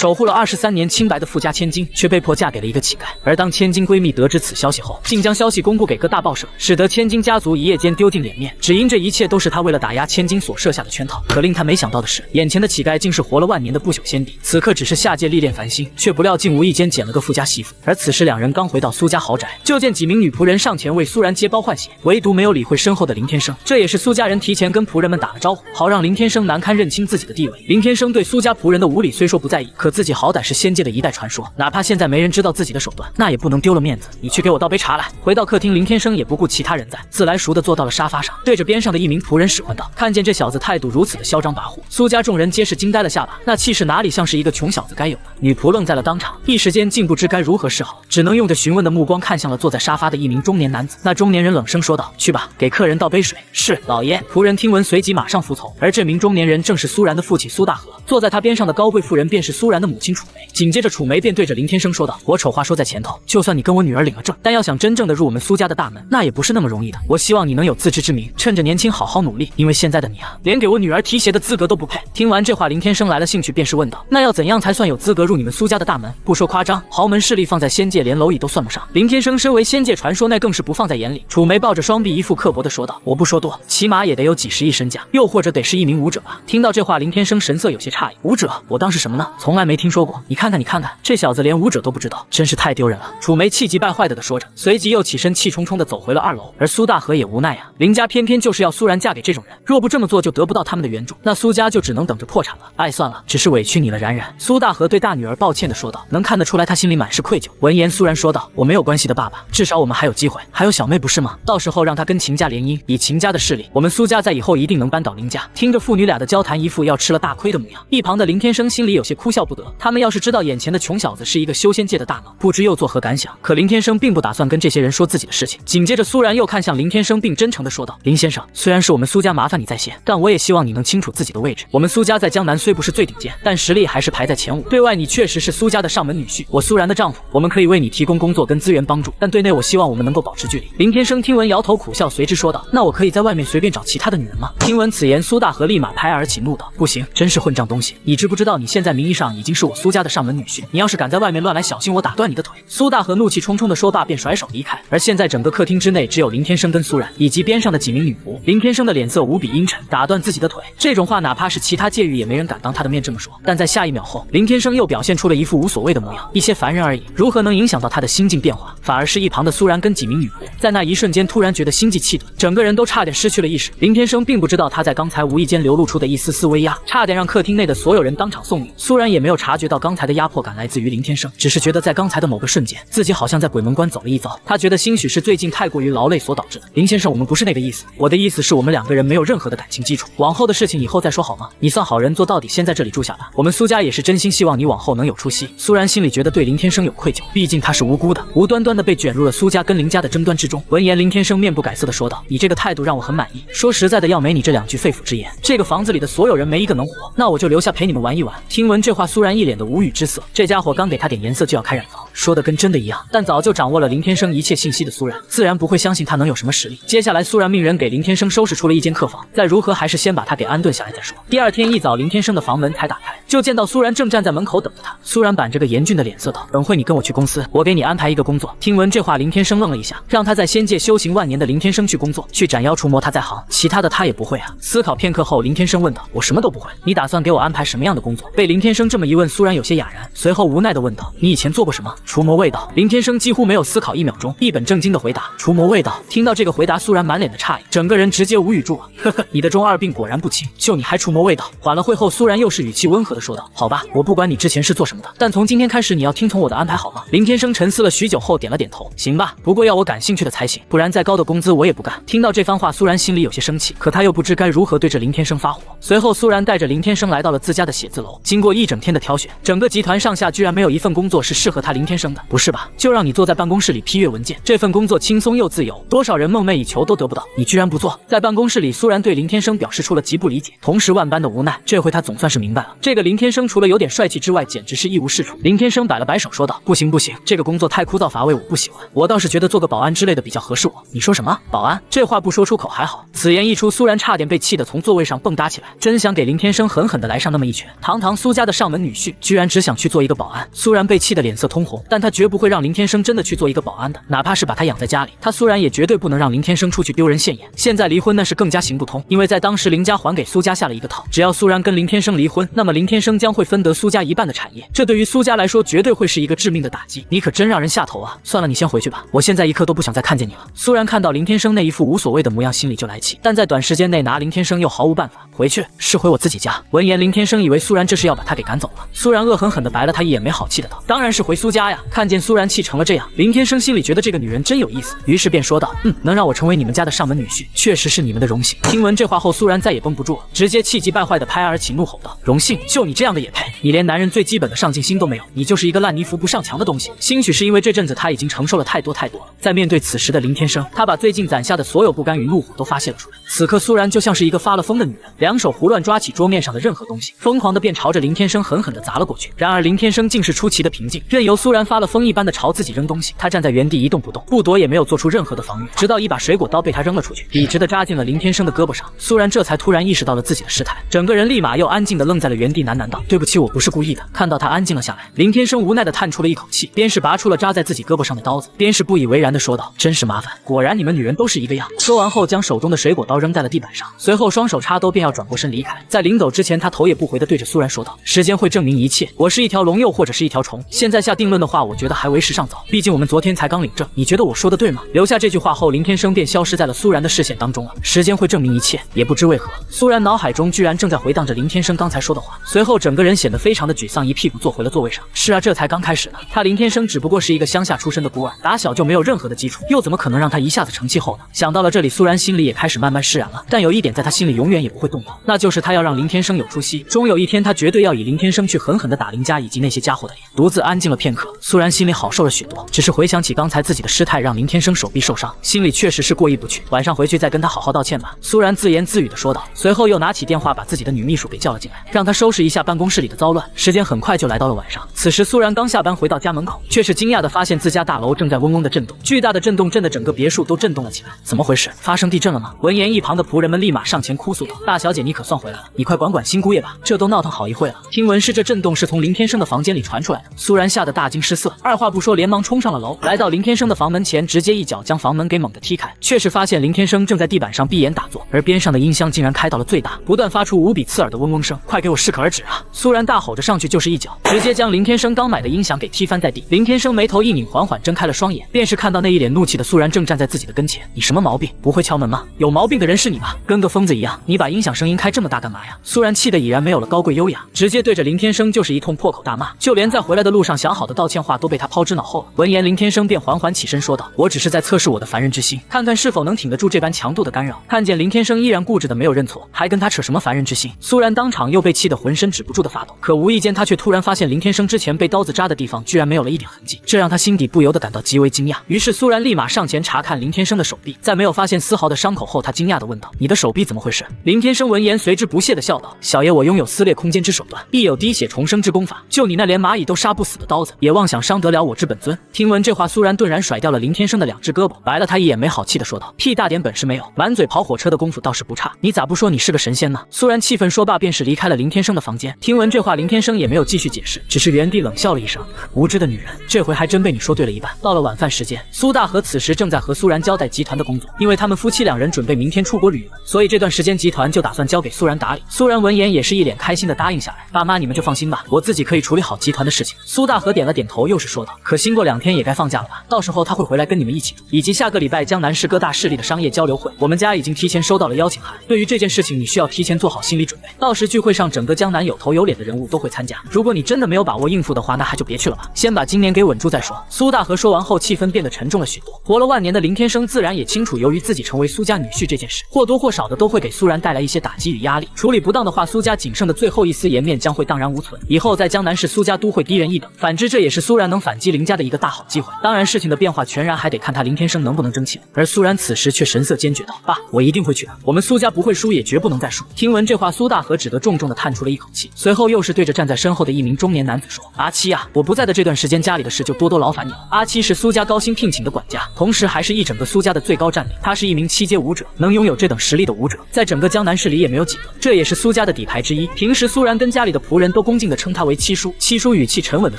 守护了23年清白的富家千金，却被迫嫁给了一个乞丐。而当千金闺蜜得知此消息后，竟将消息公布给各大报社，使得千金家族一夜间丢尽脸面。只因这一切都是她为了打压千金所设下的圈套。可令她没想到的是，眼前的乞丐竟是活了万年的不朽先帝，此刻只是下界历练繁星，却不料竟无意间捡了个富家媳妇。而此时两人刚回到苏家豪宅，就见几名女仆人上前为苏然接包换血，唯独没有理会身后的林天生。这也是苏家人提前跟仆人们打了招呼，好让林天生难堪认清自己的地位。林天生对苏家仆人的无礼虽说不在意，可自己好歹是仙界的一代传说，哪怕现在没人知道自己的手段，那也不能丢了面子。你去给我倒杯茶来。回到客厅，林天生也不顾其他人在，自来熟的坐到了沙发上，对着边上的一名仆人使唤道。看见这小子态度如此的嚣张跋扈，苏家众人皆是惊呆了下巴，那气势哪里像是一个穷小子该有的。女仆愣在了当场，一时间竟不知该如何是好，只能用着询问的目光看向了坐在沙发的一名中年男子。那中年人冷声说道：“去吧，给客人倒杯水。”是，老爷。仆人听闻随即马上服从。而这名中年人正是苏然的父亲苏大和，坐在他边上的高贵妇人便是苏然的母亲楚梅。紧接着楚梅便对着林天生说道：“我丑话说在前头，就算你跟我女儿领了证，但要想真正的入我们苏家的大门，那也不是那么容易的。我希望你能有自知之明，趁着年轻好好努力，因为现在的你啊，连给我女儿提鞋的资格都不配。”听完这话，林天生来了兴趣，便是问道：“那要怎样才算有资格入你们苏家的大门？不说夸张，豪门势力放在仙界连蝼蚁都算不上。”林天生身为仙界传说，那更是不放在眼里。楚梅抱着双臂，一副刻薄的说道：“我不说多，起码也得有几十亿身价，又或者得是一名武者吧。”听到这话，林天生神色有些诧异：“武者？我当是什么呢？从来没听说过。你看看，你看看，这小子连武者都不知道，真是太丢人了。”楚梅气急败坏的说着，随即又起身气冲冲的走回了2楼。而苏大和也无奈呀，林家偏偏就是要苏然嫁给这种人，若不这么做就得不到他们的援助，那苏家就只能等着破产了。哎，算了，只是委屈你了，然。苏大和对大女儿抱歉的说道，能看得出来他心里满是愧疚。闻言，苏然说道：“我没有关系的，爸爸，至少我们还有机会，还有小妹不是吗？到时候让她跟秦家联姻，以秦家的势力，我们苏家在以后一定能扳倒林家。”听着父女俩的交谈，一副要吃了大亏的模样，一旁的林天生心里有些哭笑不得。他们要是知道眼前的穷小子是一个修仙界的大佬，不知又作何感想。可林天生并不打算跟这些人说自己的事情。紧接着，苏然又看向林天生，并真诚的说道：“林先生，虽然是我们苏家麻烦你在先，但我也希望你能清楚自己的位置。我们苏家在江南虽不是最顶尖，但实力还是排在前5。对外你确实是苏家的上门女婿，我苏然的丈夫，我们可以为你提供工作跟资源帮助，但对内我希望我们能够保持距离。”林天生听闻摇头苦笑，随之说道：“那我可以在外面随便找其他的女人吗？”听闻此言，苏大和立马拍而起，怒道：“不行，真是混账东西！你知不知道你现在名义上已经是我苏家的上门女婿？你要是敢在外面乱来，小心我打断你的腿！”苏大和怒气冲冲的说罢，便甩手离开。而现在整个客厅之内只有林天生跟苏然以及边上的几名女仆。林天生的脸色无比阴沉，打断自己的腿，这种话哪怕是其他界域也没人敢当他的面这么说。但在下一秒后，林天生又表现出了一副无所谓的模样，一些凡人而已，如何能影响到他的心境变化？反而是一旁的苏然跟几名女仆，在那一瞬间突然觉得心悸气顿，整个人都差点失去了意识。林天生并不知道他在刚才无意间流露出的一丝丝威压，差点让客厅内的所有人当场送命。苏然也没有察觉到刚才的压迫感来自于林天生，只是觉得在刚才的某个瞬间，自己好像在鬼门关走了一遭。他觉得兴许是最近太过于劳累所导致的。林先生，我们不是那个意思，我的意思是我们2个人没有任何的感情基础，往后的事情以后再说好吗？你算好人做到底，先在这里住下吧。我们苏家也是真心希望你往后能有出息。苏然心里觉得对林天生有愧疚，毕竟他是无辜的，无端端的被卷入了苏家跟林家的争端之中。闻言，林天生面不改色的说道：“你这个态度让我很满意。说实在的，要没你这2句肺腑之言，这个房子里的所有人没一个能活，那我就留下陪你们玩一玩。”听闻这话，苏然一脸的无语之色。这家伙刚给他点颜色就要开染房，说的跟真的一样。但早就掌握了林天生一切信息的苏然，自然不会相信他能有什么实力。接下来，苏然命人给林天生收拾出了一间客房，再如何还是先把他给安顿下来再说。第2天一早，林天生的房门才打开，就见到苏然正站在门口等着他。苏然板着个严峻的脸色道：“等会你跟我去公司，我给你安排一个工作。”听闻这话，林天生愣了一下，让他在仙界修行万年的林天生去工作，去斩妖除魔他在行，其他的他也不会啊。思考片刻后，林天生问道：“我什么都不会，你打算给我安排什么样的工作？”被林天生这么一问，苏然有些哑然，随后无奈的问道：“你以前做过什么？”除魔卫道。林天生几乎没有思考1秒钟，一本正经的回答：“除魔卫道。”听到这个回答，苏然满脸的诧异，整个人直接无语住了。呵呵，你的中二病果然不轻，就你还除魔卫道。缓了会后，苏然又是语气温和的说道：“好吧，我不管你之前是做什么的，但从今天开始你要听从我的安排，好吗？”林天生沉思了许久后点了点头：“行吧，不过要我感兴趣的才行，不然再高的工资我也不干。”听到这番话，苏然心里有些生气，可他又不知该如何对着林天生发火。随后，苏然带着林天生来到了自家的写字楼，经过一整天的挑选，整个集团上下居然没有一份工作是适合他林天生的。不是吧？就让你坐在办公室里批阅文件，这份工作轻松又自由，多少人梦寐以求都得不到，你居然不做？在办公室里，苏然对林天生表示出了极不理解，同时万般的无奈。这回他总算是明白了，这个林天生除了有点帅气之外，简直是一无是处。林天生摆了摆手说道：“不行不行，这个工作太枯燥乏味，我不喜欢。我倒是觉得做个保安之类的比较合适我。”你说什么？保安？这话不说出口还好，此言一出，苏然差点被气得从座位上蹦跶起来，真想给林天生狠狠的来上那么一拳。堂堂苏家的上门女女婿，居然只想去做一个保安。苏然被气得脸色通红，但他绝不会让林天生真的去做一个保安的，哪怕是把他养在家里，他苏然也绝对不能让林天生出去丢人现眼。现在离婚那是更加行不通，因为在当时林家还给苏家下了一个套，只要苏然跟林天生离婚，那么林天生将会分得苏家一半的产业，这对于苏家来说绝对会是一个致命的打击。你可真让人下头啊！算了，你先回去吧，我现在一刻都不想再看见你了。苏然看到林天生那一副无所谓的模样，心里就来气，但在短时间内拿林天生又毫无办法。回去是回我自己家。闻言，林天生以为苏然这是要把他给赶走了。苏然恶狠狠地白了他一眼，没好气的道：“当然是回苏家呀！”看见苏然气成了这样，林天生心里觉得这个女人真有意思，于是便说道：“能让我成为你们家的上门女婿，确实是你们的荣幸。”听闻这话后，苏然再也绷不住了，直接气急败坏地拍而起，怒吼道：“荣幸？就你这样的也配？你连男人最基本的上进心都没有，你就是一个烂泥扶不上墙的东西。”兴许是因为这阵子他已经承受了太多了，在面对此时的林天生，他把最近攒下的所有不甘与怒火都发泄了出来。此刻苏然就像是一个发了疯的女人，两手胡乱抓起桌面上的任何东西，疯狂的便朝着林天生狠狠地砸了过去。然而林天生竟是出奇的平静，任由苏然发了疯一般的朝自己扔东西。他站在原地一动不动，不躲也没有做出任何的防御，直到一把水果刀被他扔了出去，笔直的扎进了林天生的胳膊上。苏然这才突然意识到了自己的失态，整个人立马又安静的愣在了原地，喃喃道：“对不起，我不是故意的。”看到他安静了下来，林天生无奈的叹出了一口气，边是拔出了扎在自己胳膊上的刀子，边是不以为然的说道：“真是麻烦，果然你们女人都是一个样。”说完后，将手中的水果刀扔在了地板上，随后双手插兜，便要转过身离开。在临走之前，他头也不回的对着苏然说道：“时间会证明一切，我是一条龙又或者是一条虫，现在下定论的话，我觉得还为时尚早，毕竟我们昨天才刚领证，你觉得我说的对吗？”留下这句话后，林天生便消失在了苏然的视线当中了。时间会证明一切，也不知为何，苏然脑海中居然正在回荡着林天生刚才说的话，随后整个人显得非常的沮丧，一屁股坐回了座位上。是啊，这才刚开始呢，他林天生只不过是一个乡下出身的孤儿，打小就没有任何的基础，又怎么可能让他一下子成气候呢？想到了这里，苏然心里也开始慢慢释然了。但有一点在他心里永远也不会动摇，那就是他要让林天生有出息，终有一天他绝对要以林天生去狠狠地打林家以及那些家伙的脸。独自安静了片刻，苏然心里好受了许多，只是回想起刚才自己的失态让林天生手臂受伤，心里确实是过意不去。晚上回去再跟他好好道歉吧，苏然自言自语的说道，随后又拿起电话把自己的女秘书给叫了进来，让她收拾一下办公室里的糟乱。时间很快就来到了晚上，此时苏然刚下班回到家门口，却是惊讶的发现自家大楼正在嗡嗡的震动，巨大的震动震得整个别墅都震动了起来。怎么回事？发生地震了吗？闻言，一旁的仆人们立马上前哭诉道：“大小姐，你可算回来了，你快管管新姑爷吧，这都闹腾好一会了。”听闻是这震动是从林天生的房间里传出来的，苏然吓得大惊失色，二话不说连忙冲上了楼，来到林天生的房门前，直接一脚将房门给猛地踢开，却是发现林天生正在地板上闭眼打坐，而边上的音箱竟然开到了最大，不断发出无比刺耳的嗡嗡声。快给我适可而止啊！苏然大吼着上去就是一脚，直接将林天生刚买的音响给踢翻在地。林天生眉头一拧，缓缓睁开了双眼，便是看到那一脸怒气的苏然正站在自己的跟前。你什么毛病？不会敲门吗？有毛病的人是你吧？跟个疯子一样，你把音响声音开这么大干嘛呀？苏然气得已然没有了高贵优雅，直接对着林天生就是一通破口大骂，就连在回来的路上想好的道歉话都被他抛之脑后了。闻言，林天生便缓缓起身说道：“我只是在测试我的凡人之心，看看是否能挺得住这般强度的干扰。”看见林天生依然固执的没有认错，还跟他扯什么凡人之心，苏然当场又被气得浑身止不住的发抖。可无意间他却突然发现林天生之前被刀子扎的地方居然没有了一点痕迹，这让他心底不由得感到极为惊讶。于是苏然立马上前查看林天生的手臂，在没有发现丝毫的伤口后，他惊讶地问道：“你的手臂怎么回事？”林天生闻言随之不屑地笑道：“小爷我拥有撕裂空间之手段，亦有滴血重生之功法，就你那连蚂蚁都杀不死的刀子，也妄想伤得了我之本尊？”听闻这话，苏然顿然甩掉了林天生的两只胳膊，白了他一眼，没好气地说道：“屁大点本事没有，满嘴跑火车的功夫倒是不差，你咋不说你是个神仙呢？”苏然气愤说罢，便是离开了林天生的房间。听闻这话，林天生也没有继续解释，只是原地冷笑了一声：“无知的女人，这回还真被你说对了一半。”到了晚饭时间，苏大和此时正在和苏然交代集团的工作，因为他们夫妻两人准备明天出国旅游，所以这段时间集团就打算交给苏然打理。苏然闻言也是一脸开心的答应下来：“爸妈你们就放心吧，我自己可以处理好集团的事情。”苏大和点了点头，又是说道：“可新过2天也该放假了吧？到时候他会回来跟你们一起住，以及下个礼拜江南市各大势力的商业交流会，我们家已经提前收到了邀请函。对于这件事情，你需要提前做好心理准备，到时聚会上整个江南有头有脸的人物都会参加。如果你真的没有把握应付的话，那还就别去了吧，先把今年给稳住再说。”苏大和说完后，气氛变得沉重了许多。活了万年的林天生自然也清楚，由于自己成为苏家女婿这件事，或多或少的都会给苏然带来一些打击与压力。处理不当的话，苏家仅剩的最后一丝颜面将会荡然无存，以后在江南市苏家都会低人一等。反之，这也是苏然能反击林家的一个大好机会。当然，事情的变化全然还得看他林天生能不能争气了。而苏然此时却神色坚决道：“爸，我一定会去的，我们苏家不会输，也绝不能再输。”听闻这话，苏大和只得重重的叹出了一口气，随后又是对着站在身后的一名中年男子说：“阿七啊，我不在的这段时间，家里的事就多多劳烦你了。”阿七是苏家高薪聘请的管家，同时还是一整个苏家的最高战力，他是一名7阶武者，能拥有这等实力的武者，在整个江南市里也没有几个，这也是苏家的底牌之一。平时苏然跟家里的仆人都恭敬地称他为七叔。七叔语气沉稳地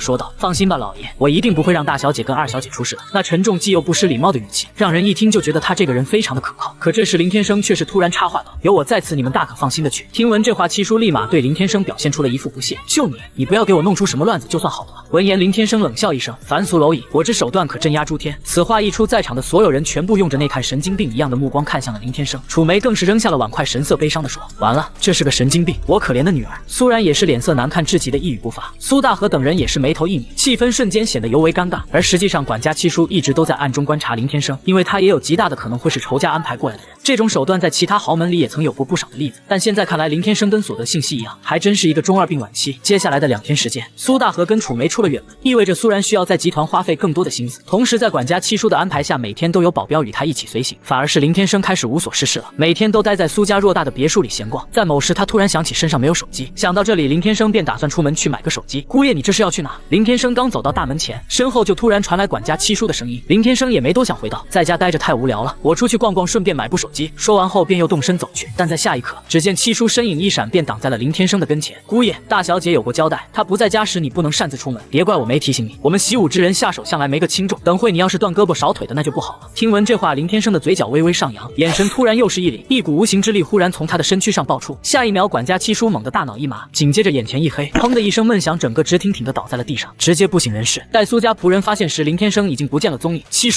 说道：“放心吧，老爷，我一定不会让大小姐跟二小姐出事的。”那沉重既又不失礼貌的语气，让人一听就觉得他这个人非常的可靠。可这时林天生却是突然插话道：“有我在此，你们大可放心的去。”听闻这话，七叔立马对林天生表现出了一副不屑：“就你不要给我弄出什么乱子就算好了。”闻言，林天生冷笑一声：“凡俗蝼蚁，我之手段可镇压诸天。”此话一出，在场的所有人全部用着那看神经病一样的目光看向了林天生。楚梅更是扔下了碗筷，神色悲伤地说：“完了，这是个神经病，我可怜的女儿。”苏然也是脸色难看至极的一语不发，苏大和等人也是眉头一拧，气氛瞬间显得尤为尴尬。而实际上，管家七叔一直都在暗中观察林天生，因为他也有极大的可能会是仇家安排过来的人。这种手段在其他豪门里也曾有过不少的例子，但现在看来，林天生跟所得信息一样，还真是一个中二病晚期。接下来的2天时间，苏大和跟楚梅出了远门，意味着苏然需要在集团花费更多的心思。同时，在管家七叔的安排下，每天都有保镖与他一起随行，反而是林天生开始无所事事了，每天都待在苏家偌大的别墅里闲逛。在某时，他突然想起身上没有手机，想到这里，林天生便打算出门去买个手机。姑爷，你这是要去哪？林天生刚走到大门前，身后就突然传来管家七叔的声音。林天生也没多想，回道：“在家待着太无聊了，我出去逛逛，顺便买部手机。”说完后便又动身走去。但在下一刻，只见七叔身影一闪，便挡在了林天生的跟前。“姑爷，大小姐有过交代，她不在家时你不能擅自出门，别怪我没提醒你。我们习武之人下手向来没个轻重，等会你要是断胳膊少腿的那就不好了。”听闻这话，林天生的嘴角微微上扬，眼神突然又是一凛，一股无形之力忽然从他的身躯上爆出。下一秒，管家七叔猛地大脑一麻，紧接着眼前一黑，砰的一声闷响，整个直挺挺的倒在了地上，直接不省人事。待苏家仆人发现时，林天生已经不见了踪影。七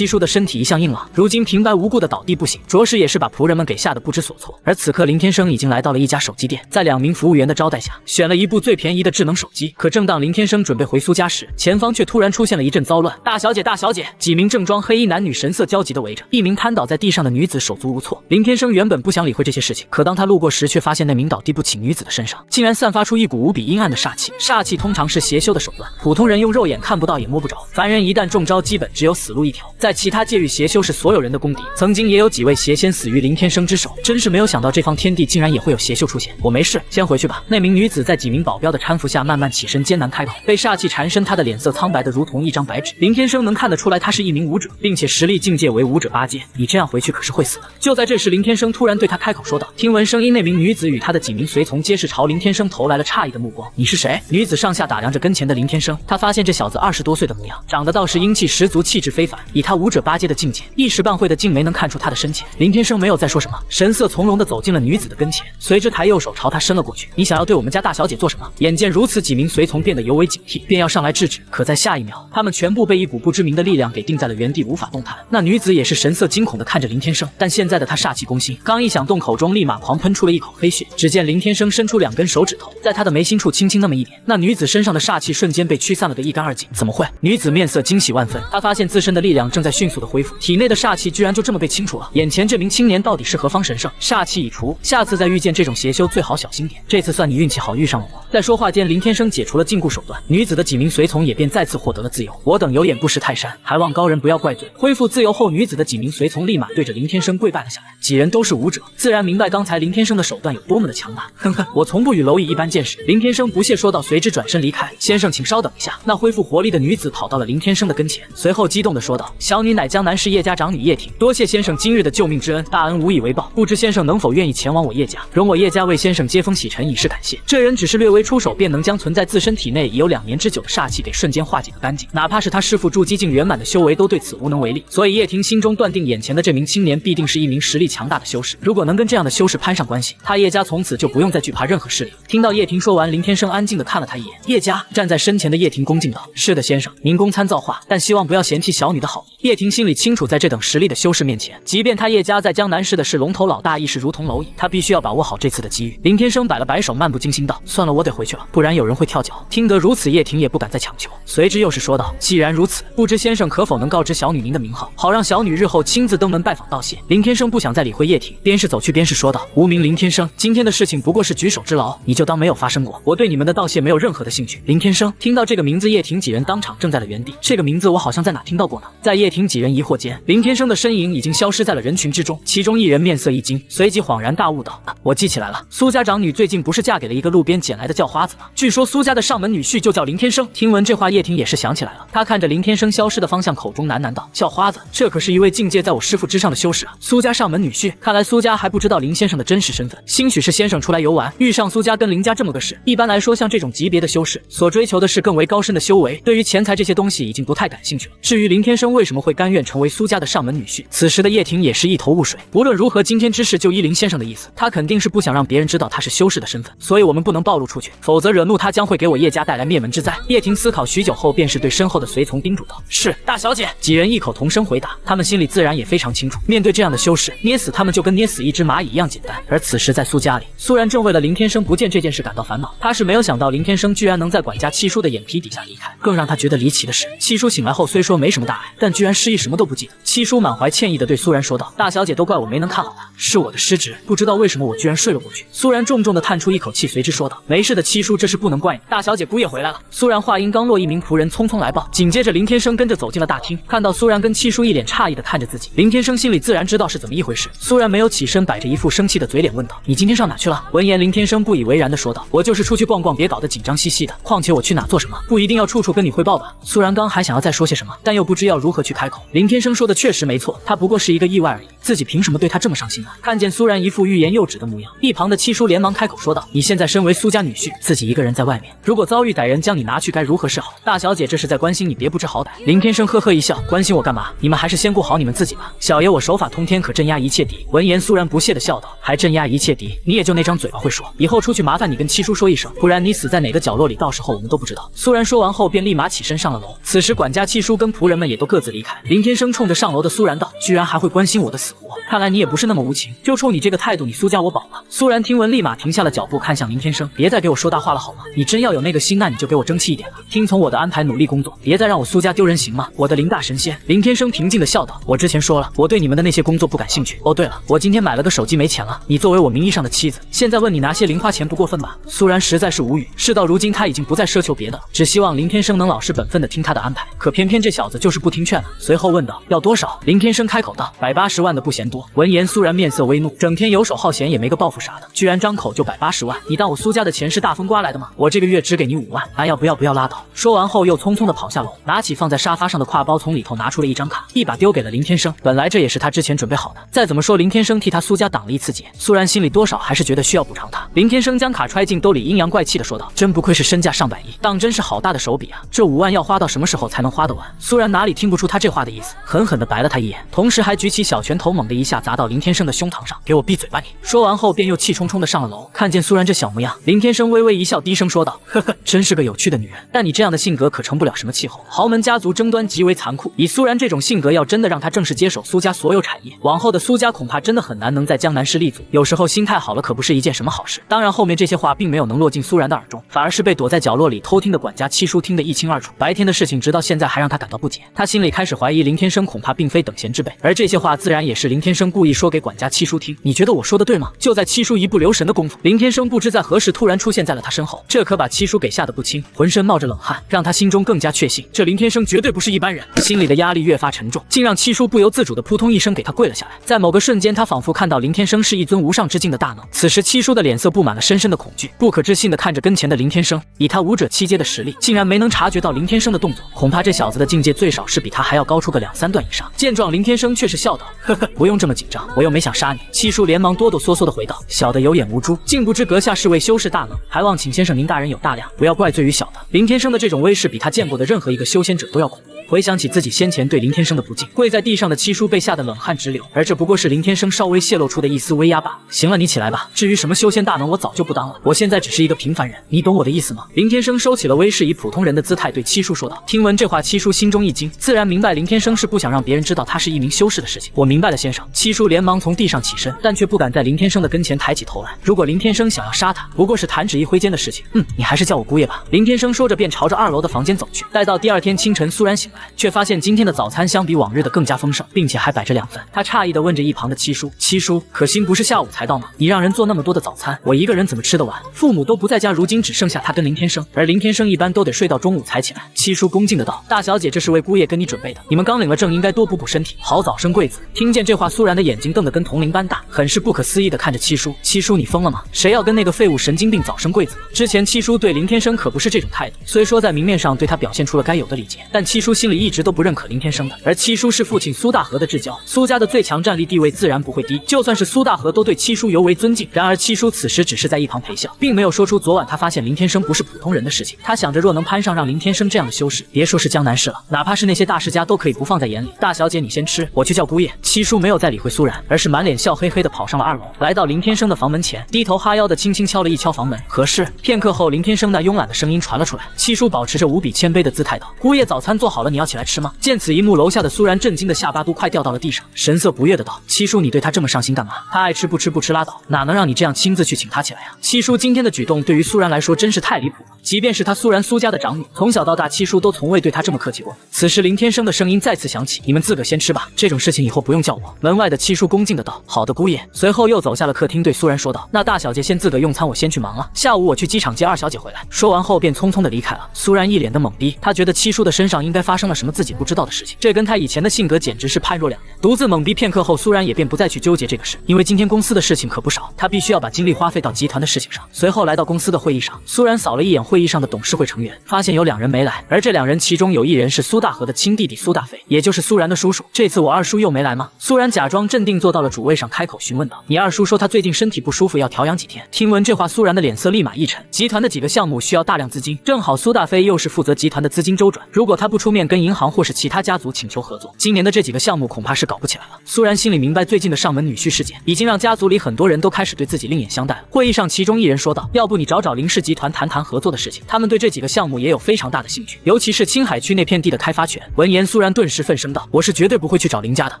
叔的身体一向硬朗，如今平白无故的倒地不醒，着实也是把仆人们给吓得不知所措。而此刻，林天生已经来到了一家手机店，在2名服务员的招待下，选了一部最便宜的智能手机。可正当林天生准备回苏家时，前方却突然出现了一阵骚乱。“大小姐，大小姐！”几名正装黑衣男女神色焦急地围着一名瘫倒在地上的女子，手足无措。林天生原本不想理会这些事情，可当他路过时，却发现那名倒地不起女子的身上竟然散发出一股无比阴暗的煞气。煞气通常是邪修的手段，普通人用肉眼看不到也摸不着，凡人一旦中招，基本只有死路一条。在其他界域，邪修是所有人的公敌，曾经也有几位邪仙死于林天生之手，真是没有想到这方天地竟然也会有邪修出现。“我没事，先回去吧。”那名女子在几名保镖的搀扶下慢慢起身，艰难开口。被煞气缠身，她的脸色苍白的如同一张白纸。林天生能看得出来，她是一名武者，并且实力境界为武者8阶。你这样回去可是会死的。就在这时，林天生突然对她开口说道。听闻声音，那名女子与她的几名随从皆是朝林天生投来了诧异的目光。“你是谁？”女子上下打量着跟前的林天生，她发现这小子20多岁的模样，长得倒是英气十足，气质非凡。以他武者8阶的境界，一时半会的竟没能看出他的深浅。林天生没有再说什么，神色从容地走进了女子的跟前，随之抬右手朝她伸了过去。“你想要对我们家大小姐做什么？”眼见如此，几名随从变得尤为警惕，便要上来制止。可在下一秒，他们全部被一股不知名的力量给定在了原地，无法动弹。那女子也是神色惊恐地看着林天生，但现在的她煞气攻心，刚一想动，口中立马狂喷出了一口黑血。只见林天生伸出2根手指头，在她的眉心处轻轻那么一点，那女子身上的煞气瞬间被驱散了个一干二净。怎么会？女子面色惊喜万分，她发现自身的力量正在迅速的恢复，体内的煞气居然就这么被清除了。眼前这名青年到底是何方神圣？煞气已除，下次再遇见这种邪修最好小心点。这次算你运气好遇上了我。在说话间，林天生解除了禁锢手段，女子的几名随从也便再次获得了自由。我等有眼不识泰山，还望高人不要怪罪。恢复自由后，女子的几名随从立马对着林天生跪拜了下来。几人都是武者，自然明白刚才林天生的手段有多么的强大。哼哼，我从不与蝼蚁一般见识。林天生不屑说道，随之转身离开。先生，请稍等一下。那恢复活力的女子跑到了林天生的跟前，随后激动地说道：“小女乃江南市叶家长女叶婷，多谢先生今日的救命之恩，大恩无以为报。不知先生能否愿意前往我叶家，容我叶家为先生接风洗尘，以示感谢。”这人只是略微出手，便能将存在自身体内已有2年之久的煞气给瞬间化解个干净，哪怕是他师父筑基境圆满的修为，都对此无能为力。所以叶婷心中断定，眼前的这名青年必定是一名实力强大的修士。如果能跟这样的修士攀上关系，他叶家从此就不用再惧怕任何势力。听到叶婷说完，林天生安静地看了他一眼。叶家站在身前的叶婷恭敬道：“是的，先生，您公参造化，但希望不要嫌弃小女的好意。”叶婷心里清楚，在这等实力的修士面前，即便他叶家在江南市的是龙头老大，亦是如同蝼蚁。他必须要把握好这次的机遇。林天生摆了摆手，漫不经心道：“算了，我得回去了，不然有人会跳脚。”听得如此，叶婷也不敢再强求，随之又是说道：“既然如此，不知先生可否能告知小女您的名号，好让小女日后亲自登门拜访道谢。”林天生不想再理会叶婷，边是走去边是说道：“无名林天生，今天的事情不过是举手之劳，你就当没有发生过。我对你们的道谢没有任何的兴趣。”林天生听到这个名字，叶婷几人当场怔在了原地。这个名字我好像在哪听到过呢？在叶婷几人疑惑间，林天生的身影已经消失在了人群之中。之中，其中一人面色一惊，随即恍然大悟道：“我记起来了，苏家长女最近不是嫁给了一个路边捡来的叫花子吗？据说苏家的上门女婿就叫林天生。”听闻这话，叶婷也是想起来了，她看着林天生消失的方向，口中喃喃道：“叫花子，这可是一位境界在我师父之上的修士啊！苏家上门女婿，看来苏家还不知道林先生的真实身份，兴许是先生出来游玩，遇上苏家跟林家这么个事。一般来说，像这种级别的修士，所追求的是更为高深的修为，对于钱财这些东西已经不太感兴趣了。至于林天生为什么会甘愿成为苏家的上门女婿，此时的叶婷也是一头雾水。无论如何，今天之事就依林先生的意思，他肯定是不想让别人知道他是修士的身份，所以我们不能暴露出去，否则惹怒他将会给我叶家带来灭门之灾。叶婷思考许久后，便是对身后的随从叮嘱道：“是，大小姐。”几人异口同声回答，他们心里自然也非常清楚，面对这样的修士，捏死他们就跟捏死一只蚂蚁一样简单。而此时在苏家里，苏然正为了林天生不见这件事感到烦恼。他是没有想到林天生居然能在管家七叔的眼皮底下离开，更让他觉得离奇的是，七叔醒来后虽说没什么大碍，但居然失忆什么都不记得。七叔满怀歉意地对苏然说道：“大小姐，都怪我没能看好他，是我的失职，不知道为什么我居然睡了过去。”苏然重重地叹出一口气，随之说道：“没事的，七叔，这是不能怪你。大小姐，姑爷回来了。”苏然话音刚落，一名仆人匆匆来报，紧接着林天生跟着走进了大厅，看到苏然跟七叔一脸诧异地看着自己，林天生心里自然知道是怎么一回事。苏然没有起身，摆着一副生气的嘴脸问道：“你今天上哪去了？”闻言，林天生不以为然地说道：“我就是出去逛逛，别搞得紧张兮兮的。况且我去哪做什么，不一定要处处跟你汇报吧？”苏然刚还想要再说些什么，但又不知要如何去开口。林天生说的确实没错，他不过是一个意外而已，自己凭什么对他这么伤心呢？看见苏然一副欲言又止的模样，一旁的七叔连忙开口说道：“你现在身为苏家女婿，自己一个人在外面，如果遭遇歹人将你拿去，该如何是好？大小姐这是在关心你，别不知好歹。”林天生呵呵一笑：“关心我干嘛？你们还是先顾好你们自己吧。小爷我手法通天，可镇压一切敌。”闻言，苏然不屑地笑道：“还镇压一切敌？你也就那张嘴巴会说，以后出去麻烦你跟七叔说一声，不然你死在哪个角落里，到时候我们都不知道。”苏然说完后便立马起身上了楼。此时管家七叔跟仆人们也都各自离开。林天生冲着上楼的苏然道：“居然还会关心我的死活，看来你也不是那么无情，就冲你这个态度，你苏家我保了。”苏然听闻立马停下了脚步，看向林天生：“别再给我说大话了好吗？你真要有那个心，那你就给我争气一点了，听从我的安排努力工作，别再让我苏家丢人行吗？”我的林大神仙。林天生平静地笑道：“我之前说了，我对你们的那些工作不感兴趣。哦对了，我今天买了个手机没钱了，你作为我名义上的妻子，现在问你拿些零花钱不过分吧？”苏然实在是无语，事到如今他已经不再奢求别的，只希望林天生能老实本分地听他的安排，可偏偏这小子就是不听劝了。随后问道：“要多少？”林天生开口道：“180万的不嫌多。”闻言，苏然面色微怒，整天游手好闲也没个报复啥的，居然张口就180万，你当我苏家的钱是大风刮来的吗？我这个月只给你5万，还要不要拉倒。说完后又匆匆地跑下楼，拿起放在沙发上的挎包，从里头拿出了一张卡，一把丢给了林天生。本来这也是他之前准备好的，再怎么说林天生替他苏家挡了一次劫，苏然心里多少还是觉得需要补偿他。林天生将卡揣进兜里，阴阳怪气地说道：“真不愧是身价上百亿，当真是好大的手笔啊！这5万要花到什么时候才能花得完？”苏然哪里听不出他这话的意思，狠狠地白了他一眼，同时还举起小拳头猛地一下砸到林天生的胸膛上：“给我闭嘴吧你！”说完后便又气冲冲地上了楼。看见苏然这小模样，林天生微微一笑，低声说道：“呵呵，真是个有趣的女人，但你这样的性格可成不了什么气候。豪门家族争端极为残酷，以苏然这种性格，要真的让他正式接手苏家所有产业，往后的苏家恐怕真的很难能在江南市立足。有时候心态好了，可不是一件什么好事。”当然，后面这些话并没有能落进苏然的耳中，反而是被躲在角落里偷听的管家七叔听得一清二楚。白天的事情，直到现在还让他感到不解。他心里开始怀疑林天生恐怕并非等闲之辈，而这些话自然也是林天生故意说给管家七叔听。你觉得我说的对吗？就在七叔一不留神的功夫，林天生不知在何时突然出现在了他身后，这可把七叔给吓得不轻，浑身冒着冷汗，让他心中更加确信这林天生绝对不是一般人。心里的压力越发沉重，竟让七叔不由自主的扑通一声给他跪了下来。在某个瞬间，他仿佛看到林天生是一尊无上之境的大能。此时七叔的脸色布满了深深的恐惧，不可置信的看着跟前的林天生，以他武者7阶的实力，竟然没能察觉到林天生的动作，恐怕这小子的境界最少是比他还要高出个2、3段以上。见状，林天生却是笑道：“呵呵，不用这么紧张，我又没想杀你。”七叔连忙哆哆嗦嗦的回道：“小的有眼无珠，竟不知阁下是位修士大能，还望请先生您大人有大量，不要怪罪于小的。”林天生的这种威势比他见过的任何一个修仙者都要恐怖。回想起自己先前对林天生的不敬，跪在地上的七叔被吓得冷汗直流，而这不过是林天生稍微泄露出的一丝威压罢了。行了，你起来吧，至于什么修仙大能，我早就不当了，我现在只是一个平凡人，你懂我的意思吗？林天生收起了威势，以普通人的姿态对七叔说道。听闻这话，七叔心中一惊，自然明白林天生是不想让别人知道他是一名修士的事情。我明白了，先生。七叔连忙从地上起身，但却不敢在林天生的跟前抬起头来。如果林天生想要杀他，不过是弹指一挥间的事情。你还是叫我姑爷吧。林天生说着便朝着2楼的房间走去。待到第2天清晨，苏然醒来来，却发现今天的早餐相比往日的更加丰盛，并且还摆着2份。他诧异地问着一旁的七叔：“七叔，可心不是下午才到吗？你让人做那么多的早餐，我一个人怎么吃得完？父母都不在家，如今只剩下他跟林天生，而林天生一般都得睡到中午才起来。”七叔恭敬的道：“大小姐，这是为姑爷跟你准备的，你们刚领了证，应该多补补身体，好早生贵子。”听见这话，苏然的眼睛瞪得跟铜铃般大，很是不可思议的看着七叔：“七叔，你疯了吗？谁要跟那个废物神经病早生贵子？”之前七叔对林天生可不是这种态度，虽说在明面上对他表现出了该有的礼节，但七叔心里一直都不认可林天生的。而七叔是父亲苏大河的至交，苏家的最强战力地位自然不会低，就算是苏大河都对七叔尤为尊敬。然而七叔此时只是在一旁陪笑，并没有说出昨晚他发现林天生不是普通人的事情。他想着若能攀上让林天生这样的修士，别说是江南市了，哪怕是那些大世家都可以不放在眼里。大小姐你先吃，我去叫姑爷。七叔没有再理会苏然，而是满脸笑嘿嘿的跑上了2楼，来到林天生的房门前，低头哈腰的轻轻敲了一敲房门。可是片刻后，林天生那慵懒的声音传了出来。七叔保持着无比谦卑的姿态道：“姑爷早餐做好了，你要起来吃吗？”见此一幕，楼下的苏然震惊的下巴都快掉到了地上，神色不悦的道：“七叔，你对他这么上心干嘛？他爱吃不吃不吃拉倒，哪能让你这样亲自去请他起来啊？”七叔今天的举动对于苏然来说真是太离谱了，即便是他苏然苏家的长女，从小到大七叔都从未对他这么客气过。此时林天生的声音再次响起：“你们自个先吃吧，这种事情以后不用叫我。”门外的七叔恭敬的道：“好的，姑爷。”随后又走下了客厅，对苏然说道：“那大小姐先自个用餐，我先去忙了，下午我去机场接2小姐回来。”说完后便匆匆的离开了。苏然一脸的懵逼，他觉得七叔的身上应该发生了什么自己不知道的事情，这跟他以前的性格简直是判若两人。独自懵逼片刻后，苏然也便不再去纠结这个事，因为今天公司的事情可不少，他必须要把精力花费到集团的事情上。随后来到公司的会议上，苏然扫了一眼会议上的董事会成员，发现有2人没来，而这2人其中有1人是苏大河的亲弟弟苏大飞，也就是苏然的叔叔。这次我二叔又没来吗？苏然假装镇定坐到了主位上，开口询问道：“你二叔说他最近身体不舒服，要调养几天。”听闻这话，苏然的脸色立马一沉。集团的几个项目需要大量资金，正好苏大飞又是负责集团的资金周转，如果他不出面跟银行或是其他家族请求合作，今年的这几个项目恐怕是搞不起来了。苏然心里明白，最近的上门女婿事件已经让家族里很多人都开始对自己另眼相待了。会议上，其中1人说道：“要不你找找林氏集团谈谈合作的事情，他们对这几个项目也有非常大的兴趣，尤其是青海区那片地的开发权。”闻言，苏然顿时愤声道：“我是绝对不会去找林家的，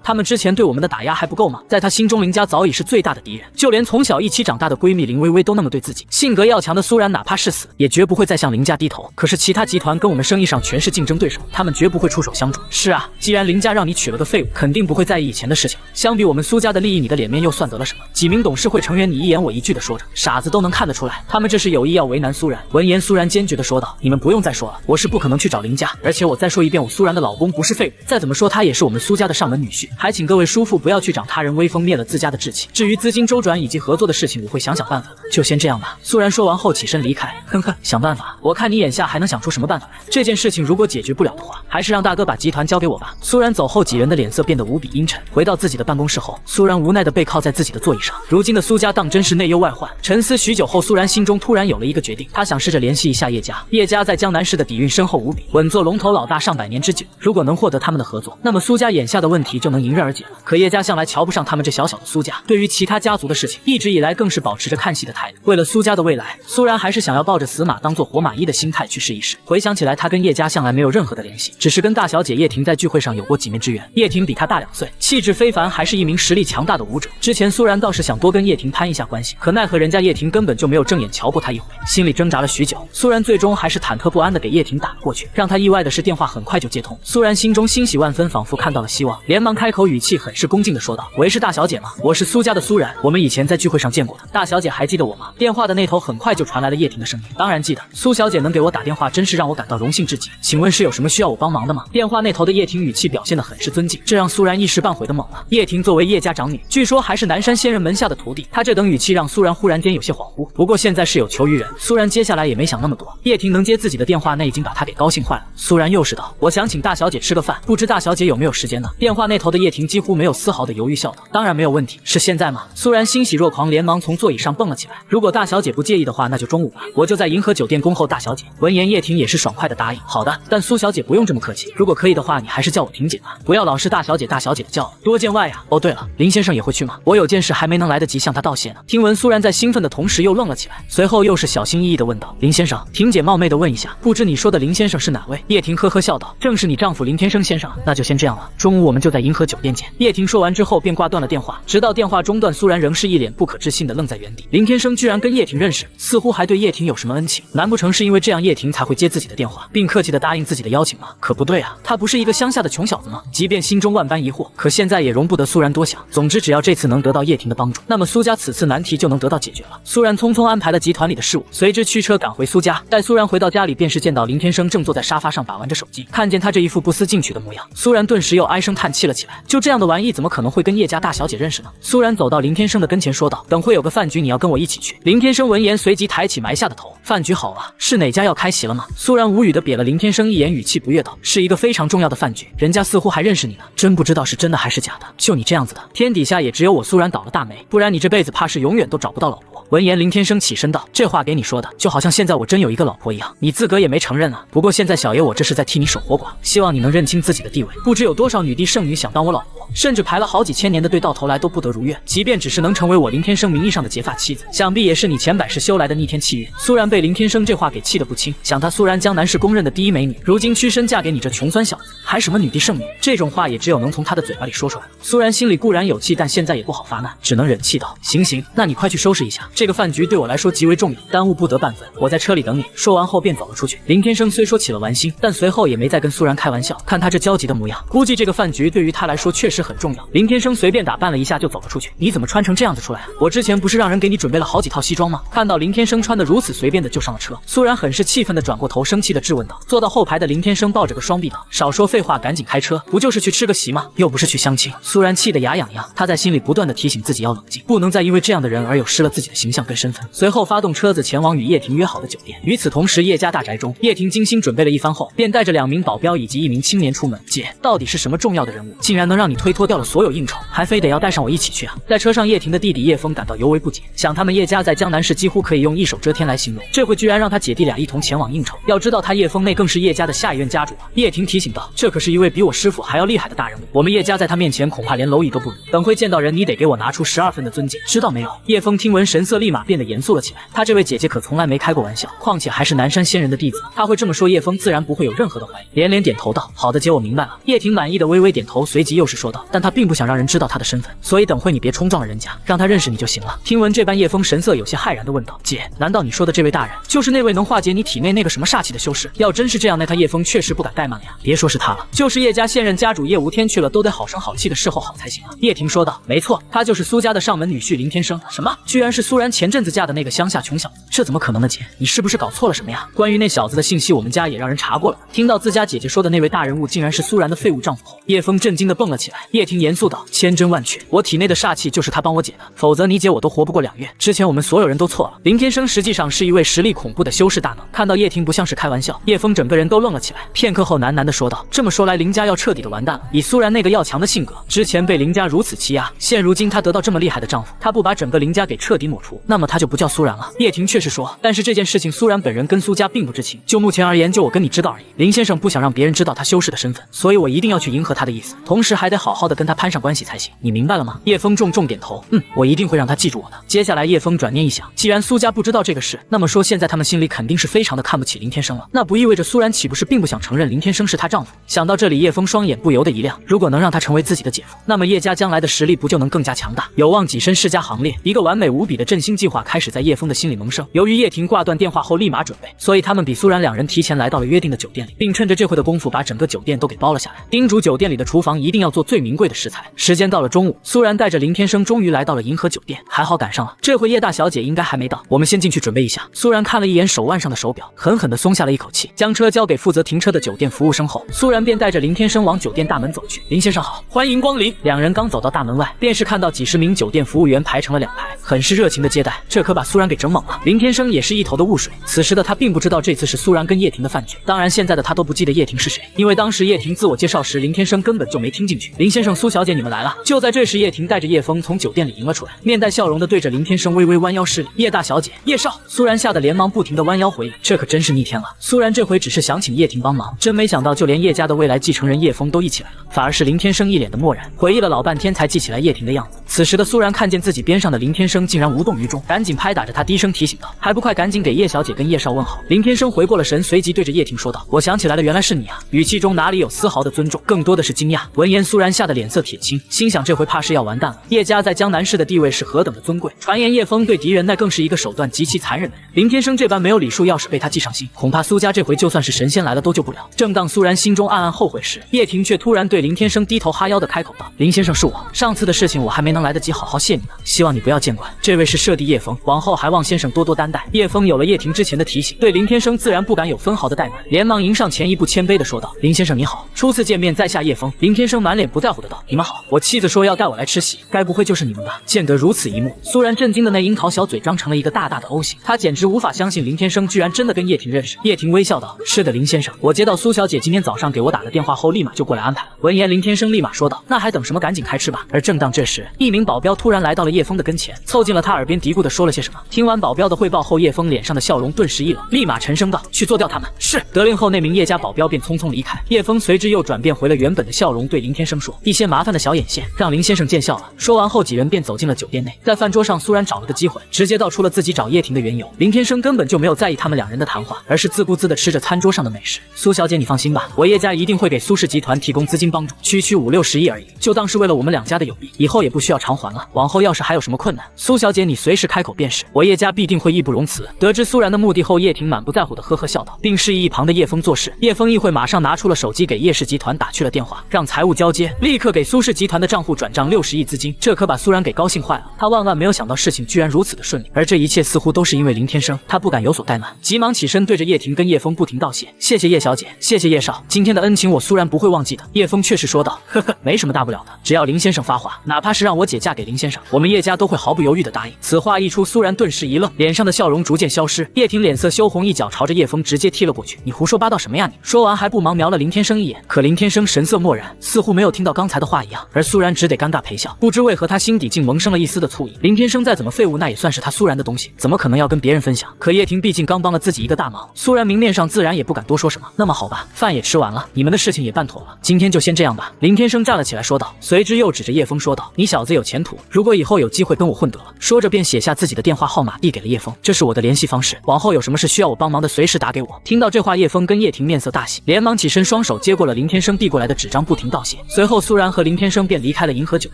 他们之前对我们的打压还不够吗？在他心中，林家早已是最大的敌人，就连从小一起长大的闺蜜林薇薇都那么对自己。性格要强的苏然，哪怕是死，也绝不会再向林家低头。可是其他集团跟我们生意上全是竞争对手，他们绝不会出手相助。是啊，既然林家让你娶了个废物，肯定不会在意以前的事情。相比我们苏家的利益，你的脸面又算得了什么？”几名董事会成员你一言我一句的说着，傻子都能看得出来，他们这是有意要为难苏然。闻言，苏然坚决的说道：“你们不用再说了，我是不可能去找林家，而且我再说一遍，我苏然的老公不是废物，再怎么说他也是我们苏家的上门女婿，还请各位叔父不要去长他人威风，灭了自家的志气。至于资金周转以及合作的事情，我会想想办法，就先这样吧。”苏然说完后起身离开。哼哼，想办法？我看你眼下还能想出什么办法来？这件事情如果解决不了的话，还是让大哥把集团交给我吧。苏然走后，几人的脸色变得无比阴沉。回到自己的办公室后，苏然无奈的背靠在自己的座椅上。如今的苏家当真是内忧外患。沉思许久后，苏然心中突然有了一个决定，他想试着联系一下叶家。叶家在江南市的底蕴深厚无比，稳坐龙头老大上百年之久。如果能获得他们的合作，那么苏家眼下的问题就能迎刃而解了。可叶家向来瞧不上他们这小小的苏家，对于其他家族的事情，一直以来更是保持着看戏的态度。为了苏家的未来，苏然还是想要抱着死马当做活马医的心态去试一试。回想起来，他跟叶家向来没有任何的联系，只是跟大小姐叶婷在聚会上有过几面之缘。叶婷比他大2岁，气质非凡，还是一名实力强大的武者。之前苏然倒是想多跟叶婷攀一下关系，可奈何人家叶婷根本就没有正眼瞧过他一回。心里挣扎了许久，苏然最终还是忐忑不安的给叶婷打了过去。让他意外的是，电话很快就接通。苏然心中欣喜万分，仿佛看到了希望，连忙开口，语气很是恭敬的说道：“喂，是大小姐吗？我是苏家的苏然，我们以前在聚会上见过的，大小姐还记得我吗？”电话的那头很快就传来了叶婷的声音：“当然记得，苏小姐能给我打电话，真是让我感到荣幸至极。请问是有什么需要我帮忙的吗？”电话那头的叶婷语气表现得很是尊敬，这让苏然一时半会的懵了。叶婷作为叶家长女，据说还是南山仙人门下的徒弟，她这等语气让苏然忽然间有些恍惚。不过现在是有求于人，苏然接下来也没想那么多。叶婷能接自己的电话，那已经把他给高兴坏了。苏然又是道：“我想请大小姐吃个饭，不知大小姐有没有时间呢？”电话那头的叶婷几乎没有丝毫的犹豫，笑道：“当然没有问题，是现在吗？”苏然欣喜若狂，连忙从座椅上蹦了起来。如果大小姐不介意的话，那就中午吧，我就在银河酒店恭候大小姐。闻言，叶婷也是爽快的答应：“好的，但苏小姐不用这么客气，如果可以的话，你还是叫我婷姐吧，不要老是大小姐大小姐的叫了，多见外呀。哦，对了，林先生也会去吗？我有件事还没能来得及向他道谢呢。”听闻苏然在兴奋的同时又愣了起来，随后又是小心翼翼的问道：“林先生？”婷姐冒昧的问一下，不知你说的林先生是哪位？叶婷呵呵笑道：“正是你丈夫林天生先生。那就先这样了，中午我们就在银河酒店见。”叶婷说完之后便挂断了电话，直到电话中断，苏然仍是一脸不可置信的愣在原地。林天生居然跟叶婷认识，似乎还对叶婷有什么恩情，难不成是因为这样叶婷才会接自己的电话，并客气的答应自己的邀请吗？可不对啊，他不是一个乡下的穷小子吗？即便心中万般疑惑，可现在也容不得苏然多想。总之，只要这次能得到叶婷的帮助，那么苏家此次难题就能得到解决了。苏然匆匆安排了集团里的事务，随之驱车赶回苏家。待苏然回到家里，便是见到林天生正坐在沙发上把玩着手机。看见他这一副不思进取的模样，苏然顿时又唉声叹气了起来。就这样的玩意，怎么可能会跟叶家大小姐认识呢？苏然走到林天生的跟前说道：“等会有个饭局，你要跟我一起去。”林天生闻言随即抬起埋下的头：“饭局好啊，是哪家要开席了吗？”苏然无语的瞥了林天生一眼，语气不悦道：“是一个非常重要的饭局，人家似乎还认识你呢，真不知道是真的还是假的。就你这样子的，天底下也只有我苏然倒了大霉，不然你这辈子怕是永远都找不到老婆。”闻言，林天生起身道：“这话给你说的，就好像现在我真有一个老婆一样，你自个也没承认啊。不过现在小爷我这是在替你守活寡，希望你能认清自己的地位。不知有多少女帝圣女想当我老婆，甚至排了好几千年的队，到头来都不得如愿。即便只是能成为我林天生名义上的结发妻子，想必也是你前百世修来的逆天契约。”苏然被林天生这话给气得不轻，想他苏然江南市公认的第一美女，如今屈身嫁给你这穷酸小子，还什么女帝圣女，这种话也只有能从他的嘴巴里说出来。苏然心里固然有气，但现在也不好发难，只能忍气道：“行行，那你快去收拾一下，这个饭局对我来说极为重要，耽误不得半分，我在车里等你。”说完后便走了出去。林天生虽说起了玩心，但随后也没再跟苏然开玩笑，看他这焦急的模样，估计这个饭局对于他来说确实很重要。林天生随便打扮了一下就走了出去。“你怎么穿成这样子出来啊？我之前不是让人给你准备了好几套西装吗？”看到林天生穿得如此随便的就上了车，苏然很是气愤的转过头，生气的质问道。坐到后排的林天生抱着个双臂道：“少说废话，赶紧开车，不就是去吃个席吗？又不是去相亲。”苏然气得牙痒痒，他在心里不断的提醒自己要冷静，不能再因为这样的人而有失了自己的形象跟身份。随后发动车子前往与叶婷约好的酒店。与此同时，叶家大宅中，叶婷精心准备了一番后，便带着2名保镖以及1名青年出门。“姐，到底是什么重要的人物，竟然能让你推脱掉了所有应酬，还非得要带上我一起去啊？”在车上，叶婷的弟弟叶枫感到尤为不解，想他们叶家在江南市几乎可以用一手遮天来形容，这回居然让他姐弟俩一同前往应酬。要知道他叶枫那更是叶家的下一任家主啊。叶婷提醒道：“这可是一位比我师父还要厉害的大人物，我们叶家在他面前恐怕连蝼蚁都不如，等会见到人你得给我拿出12分的尊敬，知道没有？”叶枫听闻神色立马变得严肃了起来，他这位姐姐可从来没开过玩笑，况且还是南山仙人的弟子，他会这么说，叶枫自然不会有任何的怀疑，连连点头道：“好的姐，我明白了。”叶婷满意的微微点头，随即又是说道：“但他并不想让人知道他的身份，所以等会你别冲撞了人家，让他认识你就行了。”听闻这般，叶枫神色有些骇然的问道：“姐，难道你说的这位大人就是那位能化解你体内那个什么煞气的修士？要真是这样，那他叶枫确实不敢怠慢了呀。别说是他了，就是叶家现任家主叶无天去了，都得好声好气的侍候好才行啊。”叶婷说道：“没错，他就是苏家的上门女婿林天生。”“什么？居然是苏然前阵子嫁的那个乡下穷小子？这怎么可能呢？姐，你是不是搞错了什么呀？关于那小子的信息，我们家也让人查过了。”听到自家姐姐说的那位大人物竟然是苏然的废物丈夫后，叶枫震惊的蹦了起来。叶婷严肃道：“千真万确，我体内的煞气就是他帮我解的，否则你姐我都活不过2月。之前我们所有人都错了，林天生实际上是一位实力恐怖的修士大能。”看到叶婷不像是开玩笑，叶枫整个人都愣了起来。片刻后，喃喃的说道：“这么说来，林家要彻底的完蛋了。以苏然那个要强的性格，之前被林家如此欺压，现如今他得到这么厉害的丈夫，他不把整个林家给彻底抹除，那么他就不叫苏然了。”叶婷却是说：“但是这件事情苏然本人跟苏家并不知情，就目前而言，就我跟你知道而已。林先生不想让别人知道他修士的身份，所以我一定要去迎合他的意思，同时还得好好的跟他攀上关系才行，你明白了吗？”叶枫重重点头：“我一定会让他记住我的。”接下来叶枫转念一想，既然苏家不知道这个事，那么说现在他们心里肯定是非常的看不起林天生了，那不意味着苏然岂不是并不想承认林天生是她丈夫？想到这里，叶枫双眼不由得一亮，如果能让他成为自己的姐夫，那么叶家将来的实力不就能更加强大，有望跻身世家行列。一个完美无比的振兴计划开始在叶枫的心里萌生。由于叶婷挂断电话后立马准备，所以他们比苏然2人提前来到了约定的酒店里，并趁着这会的功夫把整个酒店都给包了下来，叮嘱酒店里的厨房一定要做最名贵的食材。时间到了中午，苏然带着林天生终于来到了银河酒店，还好赶上了，这回叶大小姐应该还没到，我们先进去准备一下。苏然看了一眼手腕上的手表，狠狠地松下了一口气，将车交给负责停车的酒店服务生后，苏然便带着林天生往酒店大门走去。“林先生好，欢迎光临。”2人刚走到大门外，便是看到几十名酒店服务员排成了2排，很是热情的接待，这可把苏然给整懵了。林天生也是一头的雾水，此时的他并不知道这次是苏然跟叶婷的饭局，当然现在的他都不记得叶婷是谁，因为当时叶婷自我介绍时，林天生根本就没听进去。“林先生、苏小姐，你们来了。”就在这时，叶婷带着叶枫从酒店里迎了出来，面带笑容的对着林天生微微弯腰施礼：“叶大小姐，叶少。”苏然吓得连忙不停的弯腰回礼，这可真是逆天了。苏然这回只是想请叶婷帮忙，真没想到就连叶家的未来继承人叶枫都一起来了，反而是林天生一脸的漠然，回忆了老半天才记起来叶婷的样子。此时的苏然看见自己边上的林天生竟然无动于衷，赶紧拍打着他低声提醒道：“还不快赶紧给叶小姐跟叶少问好。”林天生回过了神，随即对着叶婷说道：“我想起来了，原来是你啊！”语气中哪里有丝毫的尊重，更多的是惊讶。闻言，苏然吓得脸色铁青，心想这回怕是要完蛋了。叶家在江南市的地位是何等的尊贵，传言叶枫对敌人那更是一个手段极其残忍的人。林天生这般没有礼数，要是被他记上心，恐怕苏家这回就算是神仙来了都救不了。正当苏然心中暗暗后悔时，叶婷却突然对林天生低头哈腰的开口道：“林先生，是我，上次的事情我还没能来得及好好谢你呢，希望你不要见怪。这位是舍弟叶枫，往后还望先生多多担待。”叶枫有了叶婷之前的提醒，对林天生自然不敢有分毫的怠慢，连忙迎上前一步，谦卑的说道：“林先生你好，初次见面在下叶枫。”林天生满脸不在乎的道：“你们好，我妻子说要带我来吃喜，该不会就是你们吧？”见得如此一幕，苏然震惊的那樱桃小嘴张成了一个大大的 O 型，他简直无法相信林天生居然真的跟叶婷认识。叶婷微笑道：“是的，林先生，我接到苏小姐今天早上给我打的电话后，立马就过来安排了。”闻言，林天生立马说道：“那还等什么？赶紧开吃吧。”而正当这时，一名保镖突然来到了叶枫的跟前，凑近了他耳边嘀咕的说了些什么。听完保镖的汇报后，叶枫脸上的笑容顿时一冷，立马沉声道：“去做掉他们。”是。得令后，那名叶家保镖便匆匆离开。叶枫随之又转变回了原本的笑容，对林天生说：“一些麻烦的小眼线，让林先生见笑了。”说完后，几人便走进了酒店内。在饭桌上，苏然找了个机会，直接道出了自己找叶婷的缘由。林天生根本就没有在意他们两人的谈话，而是自顾自地吃着餐桌上的美食。苏小姐，你放心吧，我叶家一定会给苏氏集团提供资金帮助，区5、60亿而已，就当是为了我们两家的友谊，以后也不需要偿还了。往后要是还有什么困难，苏小姐你随时开口便是，我叶家必定会义不容辞。得知苏然的目的后，叶婷满不在乎的呵呵笑道，并示意一旁的叶枫做事。叶枫一会马上拿出了手机给叶氏集团打去了电话，让财务交接，立刻给苏氏集团的账户转账60亿资金。这可把苏然给高兴坏了，他万万没有想到事情居然如此的顺利，而这一切似乎都是因为林天生，他不敢有所怠慢，急忙起身对着叶婷跟叶枫不停道谢：“谢谢叶小姐，谢谢叶少，今天的恩情我苏然不会忘记的。”叶枫却是说道：“呵呵，没什么大不了的，只要林先生发话，哪怕是让我姐嫁给林先生，我们叶家都会毫不犹豫的答应。”此话一出，苏然顿时一愣，脸上的笑容逐渐消失。叶婷脸色羞红，一脚朝着叶枫直接踢了过去：“你胡说八道什么呀你！”说完还不忙瞄了林天生一眼，可林天生神色漠然，似乎没有听到刚才的话一样，而苏然只得尴尬陪笑。不知为何他心底竟萌生了一丝的醋意，林天生再怎么废物，那也算是他苏然的东西，怎么可能要跟别人分享？可叶婷毕竟刚帮了自己一个大忙，苏然明面上自然也不敢多说什么。那么好吧，饭也吃完了，你们的事情也办妥了，今天就先这样吧。林天生站了起来说道，随之又指着叶枫说道：“你小子有前途，如果以后有机会跟我混得了。”说着便写下自己的电话号码递给了叶枫：“这是我的联系方式，往后有什么事需要我帮忙的，随时打给我。”听到这话，叶枫跟叶婷面色大喜，连忙起身，双手接过了林天生递过来的纸张，不停道谢。随后苏然和林天生便离开了银河酒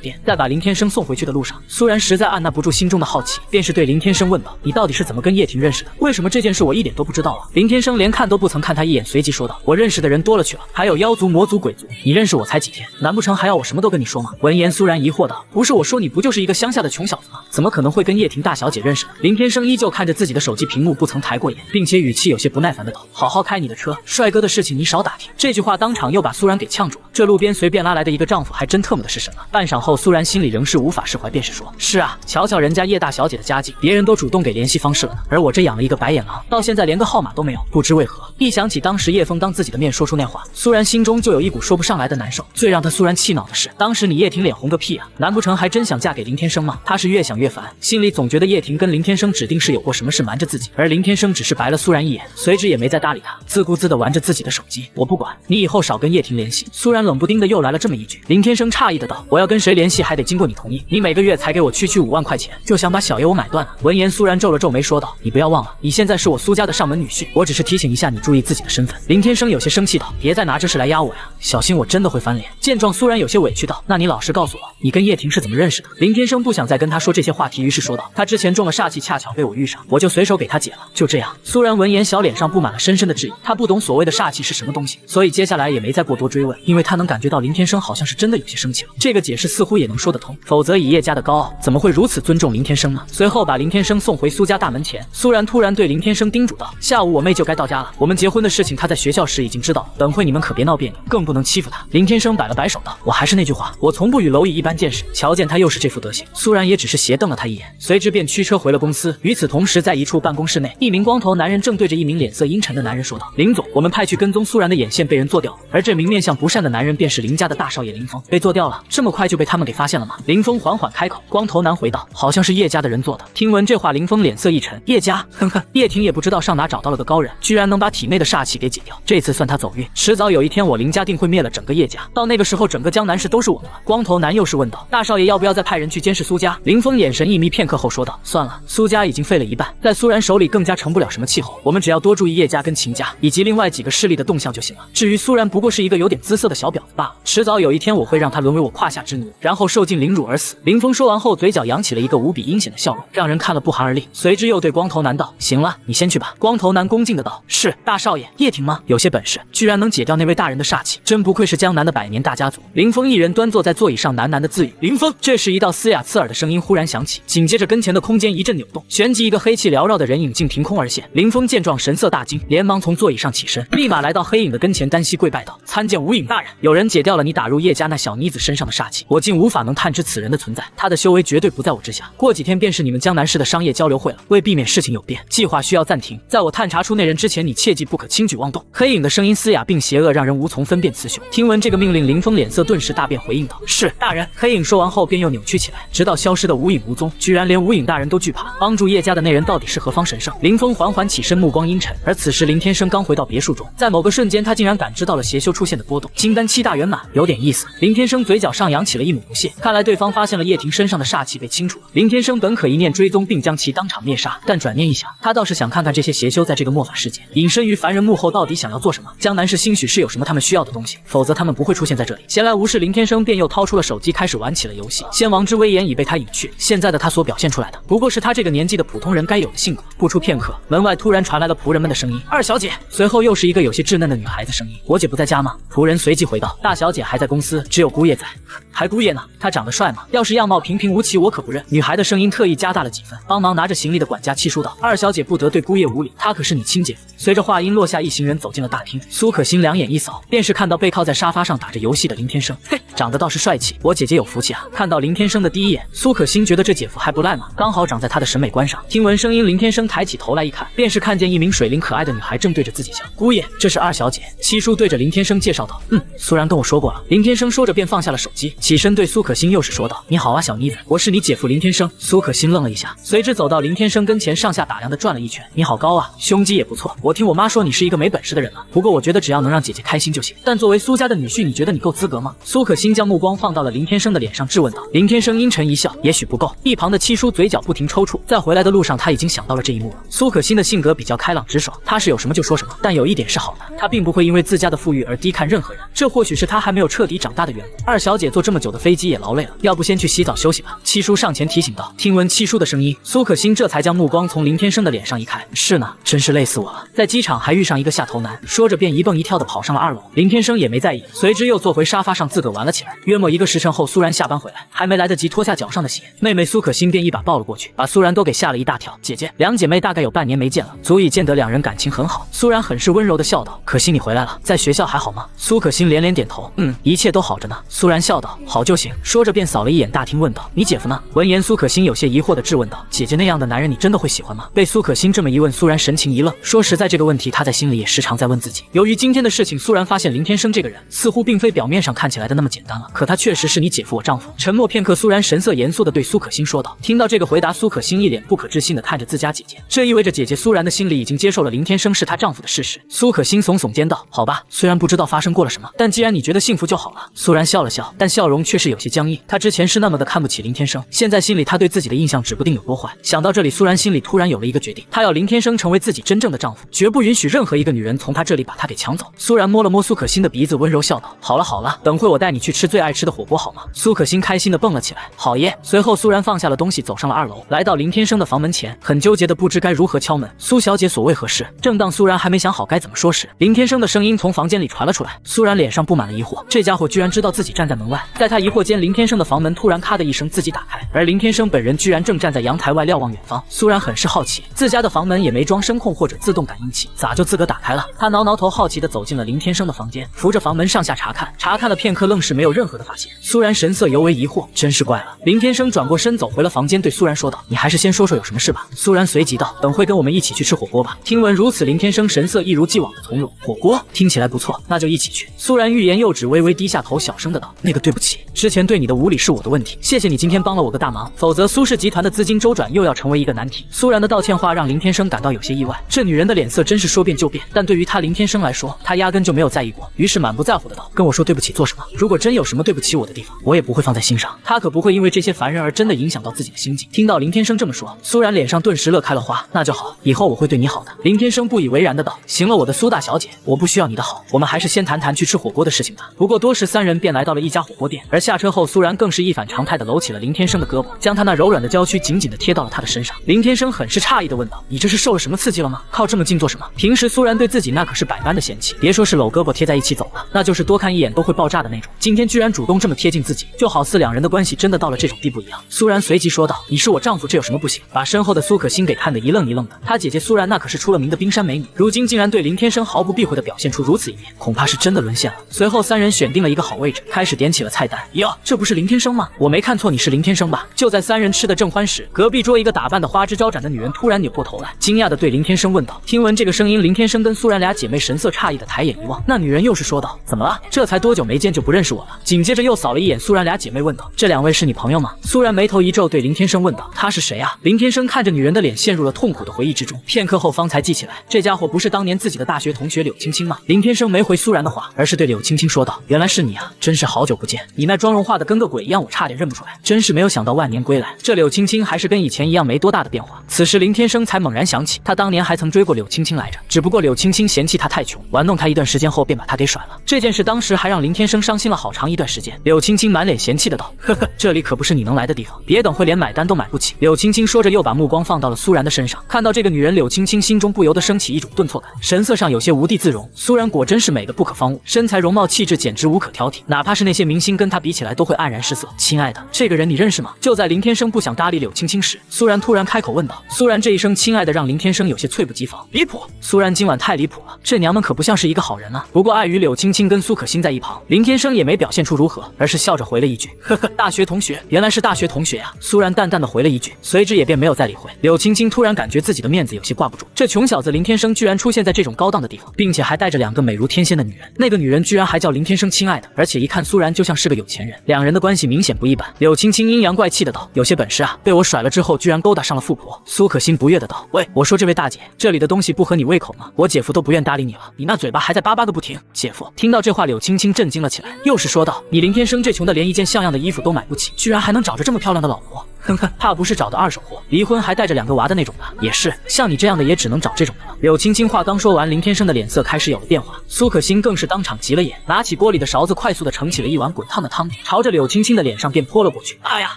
店。在把林天生送回去的路上，苏然实在按捺不住心中的好奇，便是对林天生问道：“你到底是怎么跟叶婷认识的？为什么这件事我一点都不知道啊？”林天生连看都不曾看他一眼，随即说道：“我认识的人多了去了，还有妖族、魔族、鬼族，你认识我才几天，难不成还要我什么都跟你说吗？”闻言，苏然疑惑道：“不是我说你不就是一个乡下的穷小子吗？怎么可能会跟叶婷大小姐认识呢？”林天生依旧看着自己的手机屏幕，不曾抬过眼，并且语气有些不耐烦的道：“好好开你的车，帅哥的事情你少打听。”这句话当场又把苏然给呛住了。这路边随便拉来的一个丈夫，还真特么的是神了。半晌后，苏然心里仍是无法释怀，便是说：“是啊，瞧瞧人家叶大小姐的家境，别人都主动给联系方式了呢，而我这养了一个白眼狼，到现在连个号码都没有，不知为何。”一想起当时叶枫当自己的面说出那话，苏然心中就有一股说不上来的难受。最让他苏然气恼的是，当时你叶婷脸红个屁啊，难不成还真想嫁给林天生吗？他是越想越烦，心里总觉得叶婷跟林天生指定是有过什么事瞒着自己，而林天生只是白了苏然一眼，随之也没再搭理他，自顾自地玩着自己的手机。我不管，你以后少跟叶婷联系。苏然冷不丁的又来了这么一句。林天生诧异的道：“我要跟谁联系还得经过你同意，你每个月才给我区5万块钱，就想把小爷我买断了？”闻言，苏然皱了皱眉说道：“你不要忘了，你现在是我苏家的上门女婿，我只是提醒一下你，注意自己的身份。”林天生有些生气道：“别再拿这事来压我呀，小心我真的会翻脸。”见状，苏然有些委屈道：“那你老实告诉我，你跟叶婷是怎么认识的？”林天生不想再跟他说这些话题，于是说道：“他之前中了煞气，恰巧被我遇上，我就随手给他解了，就这样。”苏然闻言，小脸上布满了深深的质疑，他不懂所谓的煞气是什么东西，所以接下来也没再过多追问，因为他能感觉到林天生好像是真的有些生气了。这个解释似乎也能说得通，否则以叶家的高傲，怎么会如此尊重林天生呢？随后把林天生送回苏家大门前，苏然突然对林天生叮嘱道：“下午我妹就该到家了，我们结婚的事情她在学校时已经知道了，等会你们可别闹别扭，更不能欺负她。”林天生摆了摆手道：“我还是那句话，我从不与蝼蚁一般见识。”瞧见他又是这副德行，苏然也只是斜瞪了他一眼，随之便驱车回了公司。与此同时，在一处办公室内，一名光头男人正对着一名脸色阴沉的男人说道：“林总，我们派去跟踪苏然的眼线被人做掉了。”而这名面相不善的男人便是林家的大少爷林峰。被做掉了？这么快就被他们给发现了吗？林峰缓缓开口。光头男回道：“好像是叶家的人做的。”听闻这话，林峰脸色一沉：“叶家？哼哼，叶婷也不知道上哪找到了个高人，居然能把体内的煞气给解掉。这次算他走运，迟早有一天我林家定会灭了整个叶家，到那个时候整个江南市都是我们了。”光头男又是问道：“大少爷要不要再派人去监视苏家？”林峰眼神一眯，片刻后说道：“算了，苏家已经废了一半，在苏然手里更加成不了什么气候，我们只要多注意叶家跟秦家以及另外几个势力的动向就行了。至于苏然，不过是一个有点姿色的小婊子罢了，迟早有有一天我会让他沦为我胯下之奴，然后受尽凌辱而死。林峰说完后，嘴角扬起了一个无比阴险的笑容，让人看了不寒而栗。随之又对光头男道：“行了，你先去吧。”光头男恭敬的道：“是，大少爷。叶婷吗？有些本事，居然能解掉那位大人的煞气，真不愧是江南的100年大家族。”林峰一人端坐在座椅上，喃喃的自语。林峰，这时一道嘶哑刺耳的声音忽然响起，紧接着跟前的空间一阵扭动，旋即一个黑气缭绕的人影竟凭空而现。林峰见状神色大惊，连忙从座椅上起身，立马来到黑影的跟前，单膝跪拜道：“参见无影大人，有人解掉了你打入叶家那小妮子身上的煞气，我竟无法能探知此人的存在，他的修为绝对不在我之下。过几天便是你们江南市的商业交流会了，为避免事情有变，计划需要暂停。在我探查出那人之前，你切记不可轻举妄动。”黑影的声音嘶哑并邪恶，让人无从分辨雌雄。听闻这个命令，林峰脸色顿时大变，回应道：“是，大人。”黑影说完后便又扭曲起来，直到消失的无影无踪，居然连无影大人都惧怕。帮助叶家的那人到底是何方神圣？林峰缓缓起身，目光阴沉。而此时林天生刚回到别墅中，在某个瞬间，他竟然感知到了邪修出现的波动。金丹7大圆满，有点意思。林天生嘴角上扬起了一抹不屑，看来对方发现了叶婷身上的煞气被清除了。林天生本可一念追踪并将其当场灭杀，但转念一想，他倒是想看看这些邪修在这个末法世界隐身于凡人幕后到底想要做什么。江南市兴许是有什么他们需要的东西，否则他们不会出现在这里。闲来无事，林天生便又掏出了手机，开始玩起了游戏。先王之威严已被他隐去，现在的他所表现出来的不过是他这个年纪的普通人该有的性格。不出片刻，门外突然传来了仆人们的声音：“二小姐。”随后又是一个有些稚嫩的女孩子声音：“我姐不在家吗？”仆人随即回道：“大小姐还在公司，只有姑爷在。”还姑爷呢？他长得帅吗？要是样貌平平无奇，我可不认。女孩的声音特意加大了几分，帮忙拿着行李的管家气叔道：“二小姐不得对姑爷无礼，他可是你亲姐夫。”随着话音落下，一行人走进了大厅。苏可欣两眼一扫，便是看到背靠在沙发上打着游戏的林天生。嘿，长得倒是帅气，我姐姐有福气啊！看到林天生的第一眼，苏可欣觉得这姐夫还不赖嘛，刚好长在她的审美观上。听闻声音，林天生抬起头来一看，便是看见一名水灵可爱的女孩正对着自己笑。姑爷，这是二小姐。七叔对着林天生介绍道：“苏然跟我说过了。”林天生说着便放下了手机，起身对苏可欣又是说道：“你好啊，小妮子，我是你姐夫林天生。”苏可欣愣了一下，随之走到林天生跟前，上下打量的转了一圈：“你好高啊，胸肌也不错。我听我妈说你是一个没本事的人了，不过我觉得只要能让姐姐开心就行。但作为苏家的女婿，你觉得你够资格吗？”苏可欣将目光放到了林天生的脸上，质问道。林天生阴沉一笑：“也许不够。”一旁的七叔嘴角不停抽搐，在回来的路上他已经想到了这一幕了。苏可欣的性格比较开朗直爽，他是有什么就说什么，但有一点是好的，他并不会因为自家的富裕而低看任何人，这或许是他还没有彻底长大的缘故。二小姐坐这么久的飞机也劳累了，要不先去洗澡休息吧。七叔上前提醒道。听闻七叔的声音，苏可欣这才将目光从林天生的脸上移开。是呢，真是累死我了，在机场还遇上一个下头男，说着便一蹦一跳的跑上了2楼。林天生也没在意，随之又坐回沙发上自个玩了起来。约莫1个时辰后，苏然下班回来，还没来得及脱下脚上的鞋，妹妹苏可欣便一把抱了过去，把苏然都给吓了一大跳。姐姐，两姐妹大概有半年没见了，足以见得两人感情很好。苏然很是温柔的笑道：“可惜你回来了，在学校还好吗？”苏可欣连连点头：“一切都好着呢。”苏然笑道：“好就行。”说着便扫了一眼大厅，问道：“你姐夫呢？”闻言，苏可欣有些疑惑的质问道：“姐姐那样的男人，你真的会喜欢吗？”被苏可欣这么一问，苏然神情一愣。说实在，这个问题他在心里也时常在问自己。由于今天的事情，苏然发现林天生这个人似乎并非表面上看起来的那么简单了。可他确实是你姐夫，我丈夫。沉默片刻，苏然神色严肃地对苏可欣说道。听到这个回答，苏可欣一脸不可置信地看着自家姐姐，这意味着姐姐苏然的心里已经接受了林天生是她丈夫的事实。苏可欣耸耸肩道：“好吧，虽然不知道发生过了什么，但既然你觉得幸福就好了。”苏然笑了笑，但笑容却是有些僵硬。她之前是那么的看不起林天生，现在心里她对自己的印象指不定有多坏。想到这里，苏然心里突然有了一个决定，她要林天生成为自己真正的丈夫，绝不允许任何一个女人从她这里把她给抢走。苏然摸了摸苏可欣的鼻子，温柔笑道：“好了好了，等会我带你去吃最爱吃的火锅好吗？”苏可欣开心的蹦了起来：“好耶！”随后苏然放下了东西，走上了2楼，来到林天生的房门前，很纠结的不知该如何敲门。苏小姐所谓何事？正当苏然还没想好该怎么说时，林天生的声音从房间里传了出来。苏然脸上布满了疑惑，这家伙居然知道自己站在门外。在他疑惑间，林天生的房门突然咔的一声自己打开，而林天生本人居然正站在阳台外瞭望远方。苏然很是好奇，自家的房门也没装声控或者自动感应器，咋就自个打开了？他挠挠头，好奇的走进了林天生的房间，扶着房门上下查看了片刻，愣是没有任何的发现。苏然神色尤为疑惑，真是怪了。林天生转过身走回了房间，对苏然说道：“你还是先说说有什么事吧。”苏然随即道：“等会跟我们一起去吃火锅吧。”听闻如此，林天生神色一如既往的从容。火锅听起来不错，那就一起去。苏然欲言又止，微微低下头，小声的道：“那个对不起，之前对你的无礼是我的问题，谢谢你今天帮了我个大忙，否则苏氏集团的资金周转又要成为一个难题。”苏然的道歉话让林天生感到有些意外，这女人的脸色真是说变就变，但对于他林天生来说，他压根就没有在意过，于是满不在乎的道：“跟我说对不起做什么？如果真真有什么对不起我的地方，我也不会放在心上。他可不会因为这些凡人而真的影响到自己的心境。听到林天生这么说，苏然脸上顿时乐开了花。那就好，以后我会对你好的。林天生不以为然的道。行了，我的苏大小姐，我不需要你的好，我们还是先谈谈去吃火锅的事情吧。不过多时，三人便来到了一家火锅店，而下车后，苏然更是一反常态的搂起了林天生的胳膊，将他那柔软的娇躯紧紧的贴到了他的身上。林天生很是诧异的问道：“你这是受了什么刺激了吗？靠这么近做什么？”平时苏然对自己那可是百般的嫌弃，别说是搂胳膊贴在一起走了，那就是多看一眼都会爆炸的那种。今天居然主动这么贴近自己，就好似两人的关系真的到了这种地步一样。苏然随即说道：“你是我丈夫，这有什么不行？”把身后的苏可欣给看得一愣一愣的。他姐姐苏然那可是出了名的冰山美女，如今竟然对林天生毫不避讳的表现出如此一面，恐怕是真的沦陷了。随后三人选定了一个好位置，开始点起了菜单。哟，这不是林天生吗？我没看错，你是林天生吧？就在三人吃得正欢时，隔壁桌一个打扮的花枝招展的女人突然扭过头来，惊讶的对林天生问道。听闻这个声音，林天生跟苏然俩姐妹神色诧异的抬眼一望，那女人又是说道：“怎么了？这才多久没见就不认识我了？”紧接着又扫了一眼苏然俩姐妹问道：“这两位是你朋友吗？”苏然眉头一皱，对林天生问道：“他是谁啊？”林天生看着女人的脸，陷入了痛苦的回忆之中，片刻后方才记起来，这家伙不是当年自己的大学同学柳青青吗？林天生没回苏然的话，而是对柳青青说道：“原来是你啊，真是好久不见，你那妆容化的跟个鬼一样，我差点认不出来，真是没有想到万年归来。”这柳青青还是跟以前一样没多大的变化。此时林天生才猛然想起，他当年还曾追过柳青青来着，只不过柳青青嫌弃他太穷，玩弄他一段时间后便把他给甩了。这件事当时还让林天生伤心了好长一段时间。柳青青满脸嫌弃的道：“呵呵，这里可不是你能来的地方，别等会连买单都买不起。”柳青青说着又把目光放到了苏然的身上，看到这个女人，柳青青心中不由得升起一种顿挫感，神色上有些无地自容。苏然果真是美的不可方物，身材容貌气质简直无可挑剔，哪怕是那些明星跟她比起来都会黯然失色。亲爱的，这个人你认识吗？就在林天生不想搭理柳青青时，苏然突然开口问道。苏然这一声亲爱的让林天生有些猝不及防，离谱！苏然今晚太离谱了，这娘们可不像是一个好人啊。不过碍于柳青青跟苏可欣在一旁，林天生也没表现出如何，而是笑着回了一句：“呵呵，大学同学，原来是大学同学呀。”苏然淡淡的回了一句，随之也便没有再理会。柳青青突然感觉自己的面子有些挂不住，这穷小子林天生居然出现在这种高档的地方，并且还带着两个美如天仙的女人，那个女人居然还叫林天生亲爱的，而且一看苏然就像是个有钱人，两人的关系明显不一般。柳青青阴阳怪气的道：“有些本事啊，被我甩了之后居然勾搭上了富婆。”苏可欣不悦的道：“喂，我说这位大姐，这里的东西不合你胃口吗？我姐夫都不愿搭理你了，你那嘴巴还在叭叭个不停。”姐夫听到这话，柳青青震惊了起来，又是说道：“你林天生这穷的连一件像样的衣服都买不起，居然还能找着这么漂亮的老婆？哼哼，怕不是找的二手货，离婚还带着两个娃的那种吧？也是，像你这样的也只能找这种的了。”柳青青话刚说完，林天生的脸色开始有了变化，苏可欣更是当场急了眼，拿起锅里的勺子，快速的盛起了一碗滚烫的汤底，朝着柳青青的脸上便泼了过去。哎呀！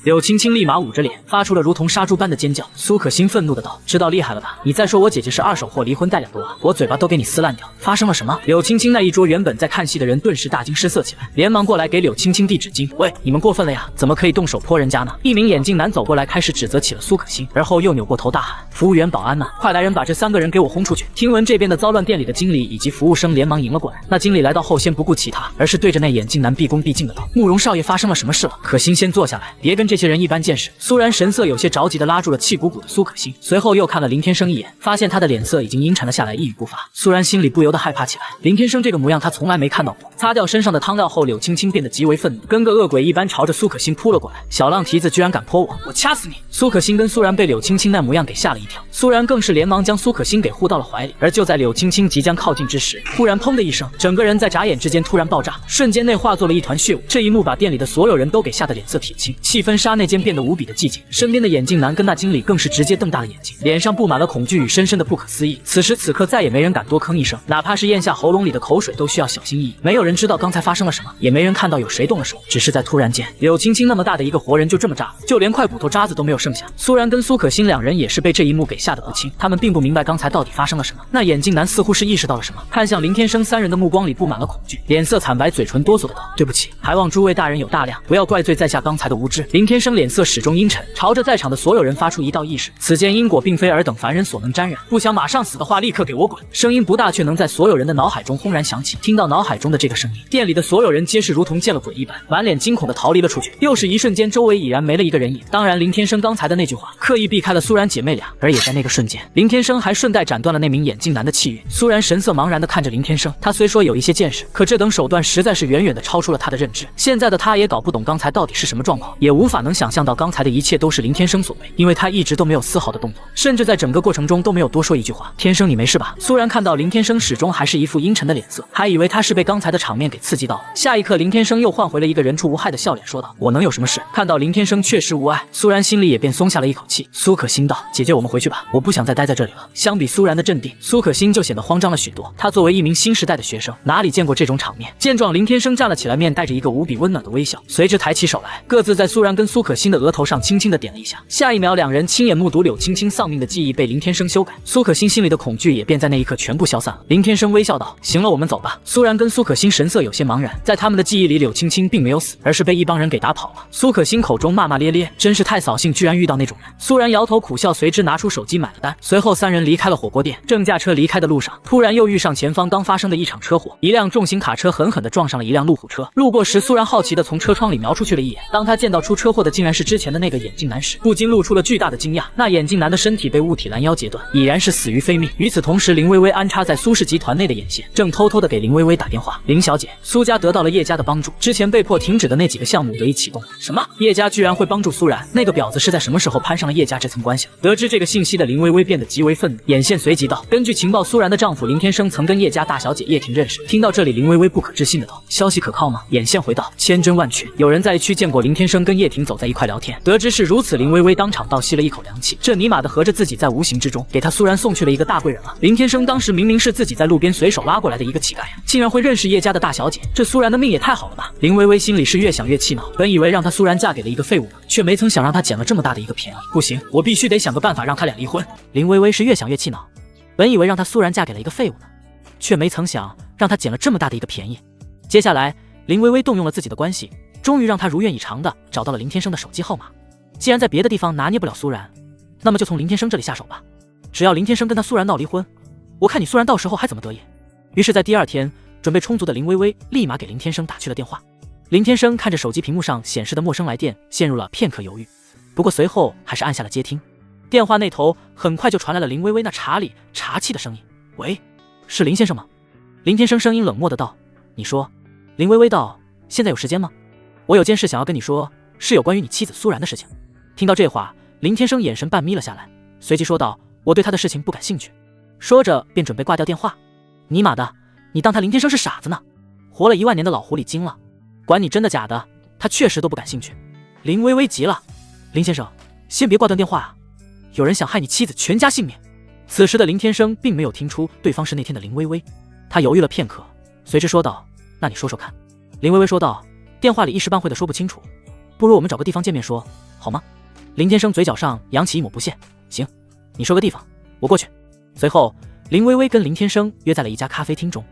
柳青青立马捂着脸，发出了如同杀猪般的尖叫。苏可欣愤怒的道：“知道厉害了吧？你再说我姐姐是二手货，离婚带两个娃，我嘴巴都给你撕烂掉！发生了什么？”柳青青那一桌原本在看戏的人顿时大惊失色起来，连忙过来给柳青青递纸巾。“喂，你们过分了呀，怎么可以动手泼人家呢？”一名眼镜男走过来，开始指责起了苏可欣，而后又扭过头大喊：“服务员，保安呢？快来人把这三个人给我轰出去！”听闻这边的骚乱，店里的经理以及服务生连忙迎了过来。那经理来到后，先不顾其他，而是对着那眼镜男毕恭毕敬的道：“慕容少爷，发生了什么事了？可欣先坐下来，别跟这些人一般见识。”苏然神色有些着急的拉住了气鼓鼓的苏可欣，随后又看了林天生一眼，发现他的脸色已经阴沉了下来，一语不发。苏然心里不由得害怕起来，林天生这个模样他从来没看到过。擦掉身上的汤料后，柳青青变得极为愤怒，跟个恶鬼一般朝着苏可欣扑了过来。“小浪蹄子，居然敢泼我，我掐死你！”苏可欣跟苏然被柳青青那模样给吓了一跳，苏然更是连忙将苏可欣给护到了怀里。而就在柳青青即将靠近之时，忽然砰的一声，整个人在眨眼之间突然爆炸，瞬间内化作了一团血雾。这一幕把店里的所有人都给吓得脸色铁青，气氛刹那间变得无比的寂静。身边的眼镜男跟那经理更是直接瞪大了眼睛，脸上布满了恐惧与深深的不可思议。此时此刻再也没人敢多吭一声，哪怕是咽下喉咙里的口水都需要小心翼翼。没有人知道刚才发生了什么，也没人看到有谁动了手，只是在突然间，柳青青那么大的一个活人就这么炸了，就连块骨头渣子都没有剩下。苏然跟苏可欣两人也是被这一幕给吓得不轻，他们并不明白刚才到底发生了什么。那眼镜男似乎是意识到了什么，看向林天生三人的目光里布满了恐惧，脸色惨白，嘴唇哆嗦的道：“对不起，还望诸位大人有大量，不要怪罪在下刚才的无知。”林天生脸色始终阴沉，朝着在场的所有人发出一道意识：此间因果并非尔等凡人所能沾染，不想马上死的话，立刻给我滚！声音不大，却能在所有人的脑海中轰然响起。听到脑海中的这个声音，店里的所有人皆是如同见了鬼一般，满脸惊恐的逃离了出去。又是一瞬间，周围已然没了一个人影。当当然，林天生刚才的那句话刻意避开了苏然姐妹俩，而也在那个瞬间，林天生还顺带斩断了那名眼镜男的气运。苏然神色茫然地看着林天生，他虽说有一些见识，可这等手段实在是远远地超出了他的认知。现在的他也搞不懂刚才到底是什么状况，也无法能想象到刚才的一切都是林天生所为，因为他一直都没有丝毫的动作，甚至在整个过程中都没有多说一句话。天生，你没事吧？苏然看到林天生始终还是一副阴沉的脸色，还以为他是被刚才的场面给刺激到了。下一刻，林天生又换回了一个人畜无害的笑脸，说道：“我能有什么事？”看到林天生确实无碍，苏然心里也便松下了一口气。苏可心道：“姐姐，我们回去吧，我不想再待在这里了。”相比苏然的镇定，苏可心就显得慌张了许多。她作为一名新时代的学生，哪里见过这种场面？见状，林天生站了起来，面带着一个无比温暖的微笑，随之抬起手来，各自在苏然跟苏可心的额头上轻轻的点了一下。下一秒，两人亲眼目睹柳青青丧命的记忆被林天生修改，苏可心心里的恐惧也便在那一刻全部消散了。林天生微笑道：“行了，我们走吧。”苏然跟苏可心神色有些茫然，在他们的记忆里，柳青青并没有死，而是被一帮人给打跑了。苏可心口中骂骂咧咧，真是太扫兴，居然遇到那种人。苏然摇头苦笑，随之拿出手机买了单。随后三人离开了火锅店，正驾车离开的路上，突然又遇上前方刚发生的一场车祸，一辆重型卡车狠狠地撞上了一辆路虎车。路过时，苏然好奇地从车窗里瞄出去了一眼，当他见到出车祸的竟然是之前的那个眼镜男时，不禁露出了巨大的惊讶。那眼镜男的身体被物体拦腰截断，已然是死于非命。与此同时，林薇薇安插在苏氏集团内的眼线正偷偷地给林薇薇打电话：“林小姐，苏家得到了叶家的帮助，之前被迫停止的那几个项目得以启动了。”什么？叶家居然会帮助苏然？那个婊子是在什么时候攀上了叶家这层关系了？得知这个信息的林薇薇变得极为愤怒，眼线随即道：“根据情报，苏然的丈夫林天生曾跟叶家大小姐叶婷认识。”听到这里，林薇薇不可置信的道：“消息可靠吗？”眼线回道：“千真万确，有人在一区见过林天生跟叶婷走在一块聊天。”得知是如此，林薇薇当场倒吸了一口凉气，这尼玛的合着自己在无形之中给他苏然送去了一个大贵人了。林天生当时明明是自己在路边随手拉过来的一个乞丐呀，竟然会认识叶家的大小姐，这苏然的命也太好了吧！林薇薇心里是越想越气恼，本以为让她苏然嫁给了一个废物呢，却没曾想让她捡了这么大的一个便宜。不行，我必须得想个办法让他俩离婚。林薇薇是越想越气恼，本以为让她苏然嫁给了一个废物呢，却没曾想让她捡了这么大的一个便宜。接下来，林薇薇动用了自己的关系，终于让她如愿以偿的找到了林天生的手机号码。既然在别的地方拿捏不了苏然，那么就从林天生这里下手吧。只要林天生跟他苏然闹离婚，我看你苏然到时候还怎么得意。于是，在第二天，准备充足的林薇薇立马给林天生打去了电话。林天生看着手机屏幕上显示的陌生来电，陷入了片刻犹豫，不过随后还是按下了接听。电话那头很快就传来了林薇薇那茶里茶气的声音：“喂，是林先生吗？”林天生声音冷漠的道：“你说。”林薇薇道：“现在有时间吗？我有件事想要跟你说，是有关于你妻子苏然的事情。”听到这话，林天生眼神半眯了下来，随即说道：“我对他的事情不感兴趣。”说着便准备挂掉电话。尼玛的，你当他林天生是傻子呢？活了1万年的老狐狸精了，管你真的假的，他确实都不感兴趣。林薇薇急了：“林先生，先别挂断电话啊，有人想害你妻子全家性命。”此时的林天生并没有听出对方是那天的林薇薇，他犹豫了片刻，随之说道：“那你说说看。”林薇薇说道：“电话里一时半会的说不清楚，不如我们找个地方见面说，好吗？”林天生嘴角上扬起一抹不屑：“行，你说个地方，我过去。”随后，林薇薇跟林天生约在了一家咖啡厅中。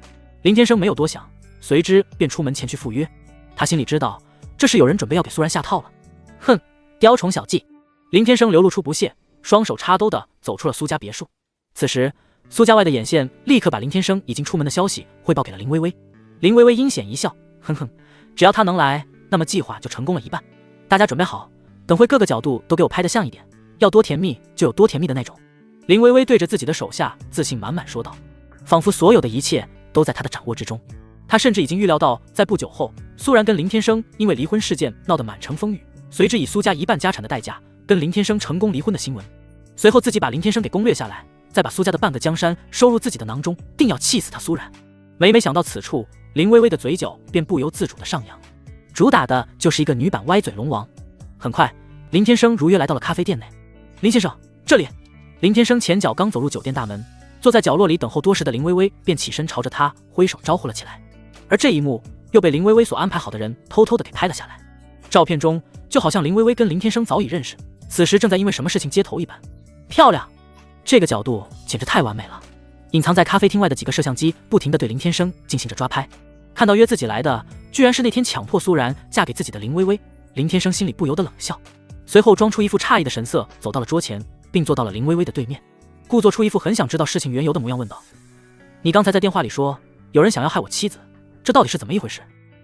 林天生没有多想，随之便出门前去赴约。他心里知道，这是有人准备要给苏然下套了。哼，雕虫小技。林天生流露出不屑，双手插兜的走出了苏家别墅。此时，苏家外的眼线立刻把林天生已经出门的消息汇报给了林薇薇。林薇薇阴险一笑：“哼哼，只要他能来，那么计划就成功了一半。大家准备好，等会各个角度都给我拍得像一点，要多甜蜜就有多甜蜜的那种。”林薇薇对着自己的手下自信满满说道，仿佛所有的一切都在她的掌握之中。她甚至已经预料到，在不久后，苏然跟林天生因为离婚事件闹得满城风雨，随之以苏家1半家产的代价跟林天生成功离婚的新闻。随后自己把林天生给攻略下来，再把苏家的半个江山收入自己的囊中，定要气死他苏然。每想到此处，林薇薇的嘴角便不由自主的上扬，主打的就是一个女版歪嘴龙王。很快，林天生如约来到了咖啡店内。林先生，这里。林天生前脚刚走入酒店大门，坐在角落里等候多时的林薇薇便起身朝着他挥手招呼了起来。而这一幕又被林薇薇所安排好的人偷偷的给拍了下来。照片中就好像林薇薇跟林天生早已认识，此时正在因为什么事情接头一般。漂亮，这个角度简直太完美了。隐藏在咖啡厅外的几个摄像机不停地对林天生进行着抓拍。看到约自己来的居然是那天强迫苏然嫁给自己的林薇薇，林天生心里不由得冷笑，随后装出一副诧异的神色走到了桌前，并坐到了林薇薇的对面，故作出一副很想知道事情缘由的模样，问道：“你刚才在电话里说有人想要害我妻子，这到底是怎么一回事？”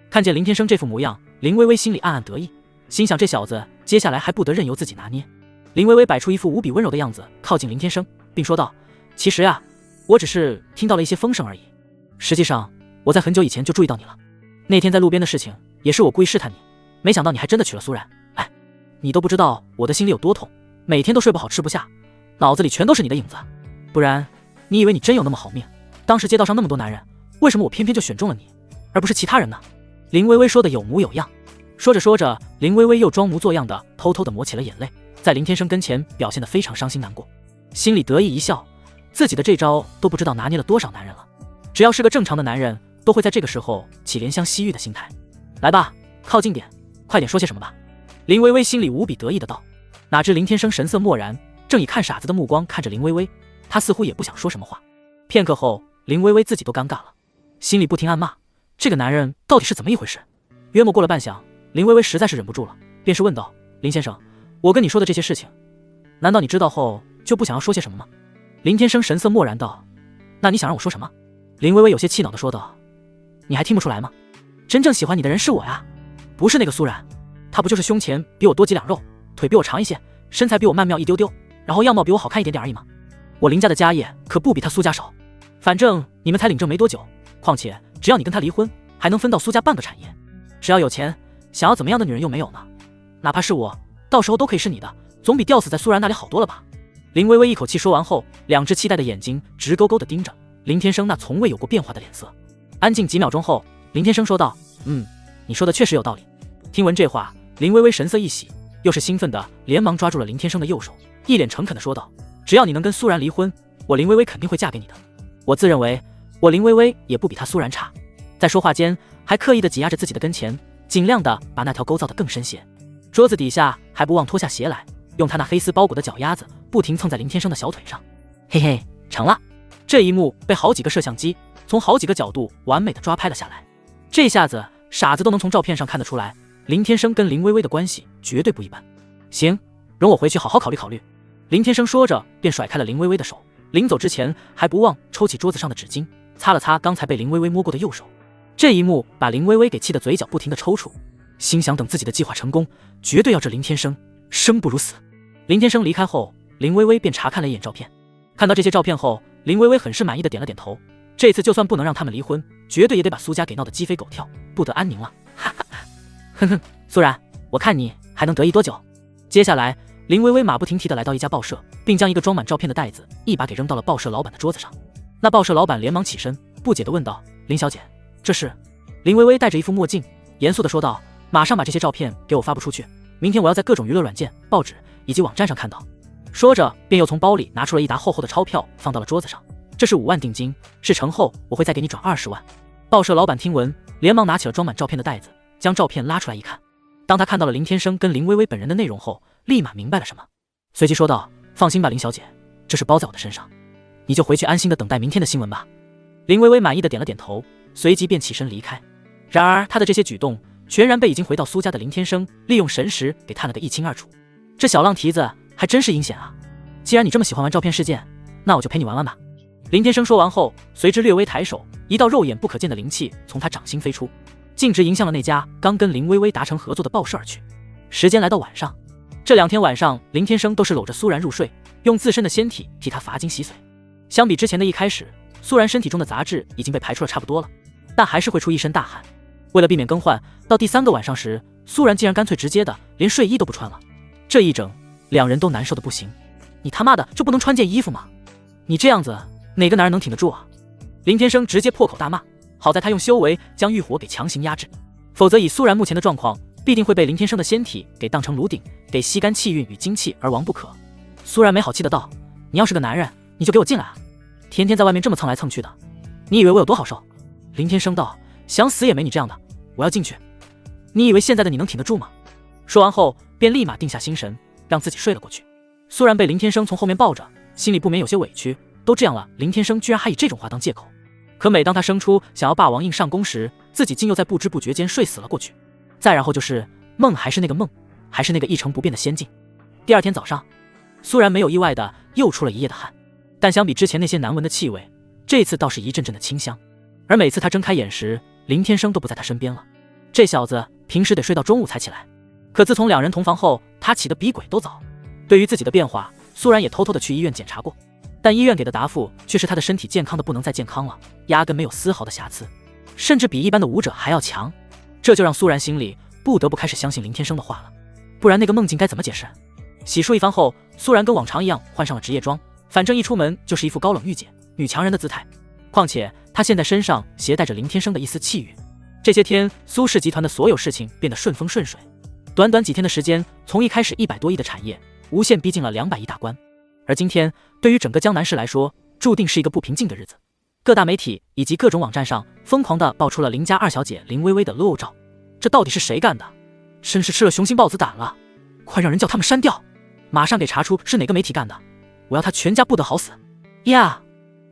看见林天生这副模样，林薇薇心里暗暗得意，心想这小子接下来还不得任由自己拿捏。林微微摆出一副无比温柔的样子，靠近林天生，并说道：“其实呀，我只是听到了一些风声而已。实际上，我在很久以前就注意到你了。那天在路边的事情，也是我故意试探你，没想到你还真的娶了苏然。哎，你都不知道我的心里有多痛，每天都睡不好吃不下，脑子里全都是你的影子。不然，你以为你真有那么好命？当时街道上那么多男人，为什么我偏偏就选中了你，而不是其他人呢？”林微微说的有模有样。说着说着，林微微又装模作样的偷偷的抹起了眼泪，在林天生跟前表现得非常伤心难过，心里得意一笑，自己的这招都不知道拿捏了多少男人了。只要是个正常的男人，都会在这个时候起怜香惜玉的心态。来吧，靠近点，快点说些什么吧。林微微心里无比得意的道。哪知林天生神色漠然，正以看傻子的目光看着林微微，他似乎也不想说什么话。片刻后，林微微自己都尴尬了，心里不停暗骂这个男人到底是怎么一回事。约莫过了半晌，林微微实在是忍不住了，便是问道：“林先生，我跟你说的这些事情，难道你知道后就不想要说些什么吗？”林天生神色漠然道：“那你想让我说什么？”林微微有些气恼的说道：“你还听不出来吗？真正喜欢你的人是我呀，不是那个苏然。他不就是胸前比我多几两肉，腿比我长一些，身材比我曼妙一丢丢，然后样貌比我好看一点点而已吗？我林家的家业可不比他苏家少，反正你们才领证没多久，况且只要你跟他离婚，还能分到苏家半个产业。只要有钱，想要怎么样的女人又没有呢？哪怕是我，到时候都可以是你的，总比吊死在苏然那里好多了吧？”林微微一口气说完后，两只期待的眼睛直勾勾地盯着林天生那从未有过变化的脸色。安静几秒钟后，林天生说道：“你说的确实有道理。”听闻这话，林微微神色一喜，又是兴奋的连忙抓住了林天生的右手，一脸诚恳地说道：“只要你能跟苏然离婚，我林微微肯定会嫁给你的。我自认为我林微微也不比他苏然差。”在说话间，还刻意地挤压着自己的跟前，尽量的把那条沟造得更深些。桌子底下还不忘脱下鞋来，用他那黑丝包裹的脚丫子不停蹭在林天生的小腿上。嘿嘿，成了！这一幕被好几个摄像机从好几个角度完美的抓拍了下来。这下子傻子都能从照片上看得出来，林天生跟林微微的关系绝对不一般。行，容我回去好好考虑考虑。林天生说着便甩开了林微微的手，临走之前还不忘抽起桌子上的纸巾，擦了擦刚才被林微微摸过的右手。这一幕把林微微给气得嘴角不停的抽搐，心想等自己的计划成功，绝对要这林天生生不如死。林天生离开后，林微微便查看了一眼照片，看到这些照片后，林微微很是满意的点了点头。这次就算不能让他们离婚，绝对也得把苏家给闹得鸡飞狗跳，不得安宁了。哈哈，哼哼，苏然，我看你还能得意多久？接下来，林微微马不停蹄地来到一家报社，并将一个装满照片的袋子一把给扔到了报社老板的桌子上。那报社老板连忙起身，不解地问道：“林小姐，这是？”林微微戴着一副墨镜，严肃地说道：“马上把这些照片给我发布出去，明天我要在各种娱乐软件、报纸以及网站上看到。”说着，便又从包里拿出了一沓厚厚的钞票，放到了桌子上。这是5万定金，事成后我会再给你转20万。报社老板听闻，连忙拿起了装满照片的袋子，将照片拉出来一看。当他看到了林天生跟林微微本人的内容后，立马明白了什么，随即说道：“放心吧，林小姐，这是包在我的身上，你就回去安心的等待明天的新闻吧。”林微微满意的点了点头，随即便起身离开。然而他的这些举动全然被已经回到苏家的林天生利用神识给探了个一清二楚。这小浪蹄子还真是阴险啊！既然你这么喜欢玩照片事件，那我就陪你玩玩吧。林天生说完后，随之略微抬手，一道肉眼不可见的灵气从他掌心飞出，径直迎向了那家刚跟林微微达成合作的报社而去。时间来到晚上，这2天晚上，林天生都是搂着苏然入睡，用自身的仙体替他罚精洗髓。相比之前的一开始，苏然身体中的杂质已经被排出了差不多了，但还是会出一身大汗。为了避免更换，到第3个晚上时，苏然竟然干脆直接的连睡衣都不穿了。这一整，2人都难受的不行。你他妈的就不能穿件衣服吗？你这样子哪个男人能挺得住啊？林天生直接破口大骂，好在他用修为将欲火给强行压制，否则以苏然目前的状况，必定会被林天生的仙体给当成炉鼎，给吸干气运与精气而亡不可。苏然没好气的道：“你要是个男人，你就给我进来啊！天天在外面这么蹭来蹭去的，你以为我有多好受？”林天生道：“想死也没你这样的，我要进去。你以为现在的你能挺得住吗？”说完后，便立马定下心神，让自己睡了过去。苏然被林天生从后面抱着，心里不免有些委屈，都这样了，林天生居然还以这种话当借口。可每当他生出想要霸王硬上弓时，自己竟又在不知不觉间睡死了过去。再然后就是梦，还是那个梦，还是那个一成不变的仙境。第2天早上，苏然没有意外的又出了一夜的汗，但相比之前那些难闻的气味，这次倒是一阵阵的清香。而每次他睁开眼时，林天生都不在他身边了。这小子平时得睡到中午才起来，可自从两人同房后，他起得比鬼都早。对于自己的变化，苏然也偷偷的去医院检查过，但医院给的答复却是他的身体健康的不能再健康了，压根没有丝毫的瑕疵，甚至比一般的武者还要强。这就让苏然心里不得不开始相信林天生的话了，不然那个梦境该怎么解释？洗漱一番后，苏然跟往常一样换上了职业装，反正一出门就是一副高冷御姐、女强人的姿态。况且他现在身上携带着林天生的一丝气运。这些天，苏氏集团的所有事情变得顺风顺水。短短几天的时间，从一开始100多亿的产业，无限逼近了200亿大关。而今天，对于整个江南市来说，注定是一个不平静的日子。各大媒体以及各种网站上疯狂地爆出了林家二小姐林薇薇的裸照，这到底是谁干的？真是吃了雄心豹子胆了！快让人叫他们删掉，马上给查出是哪个媒体干的，我要他全家不得好死呀！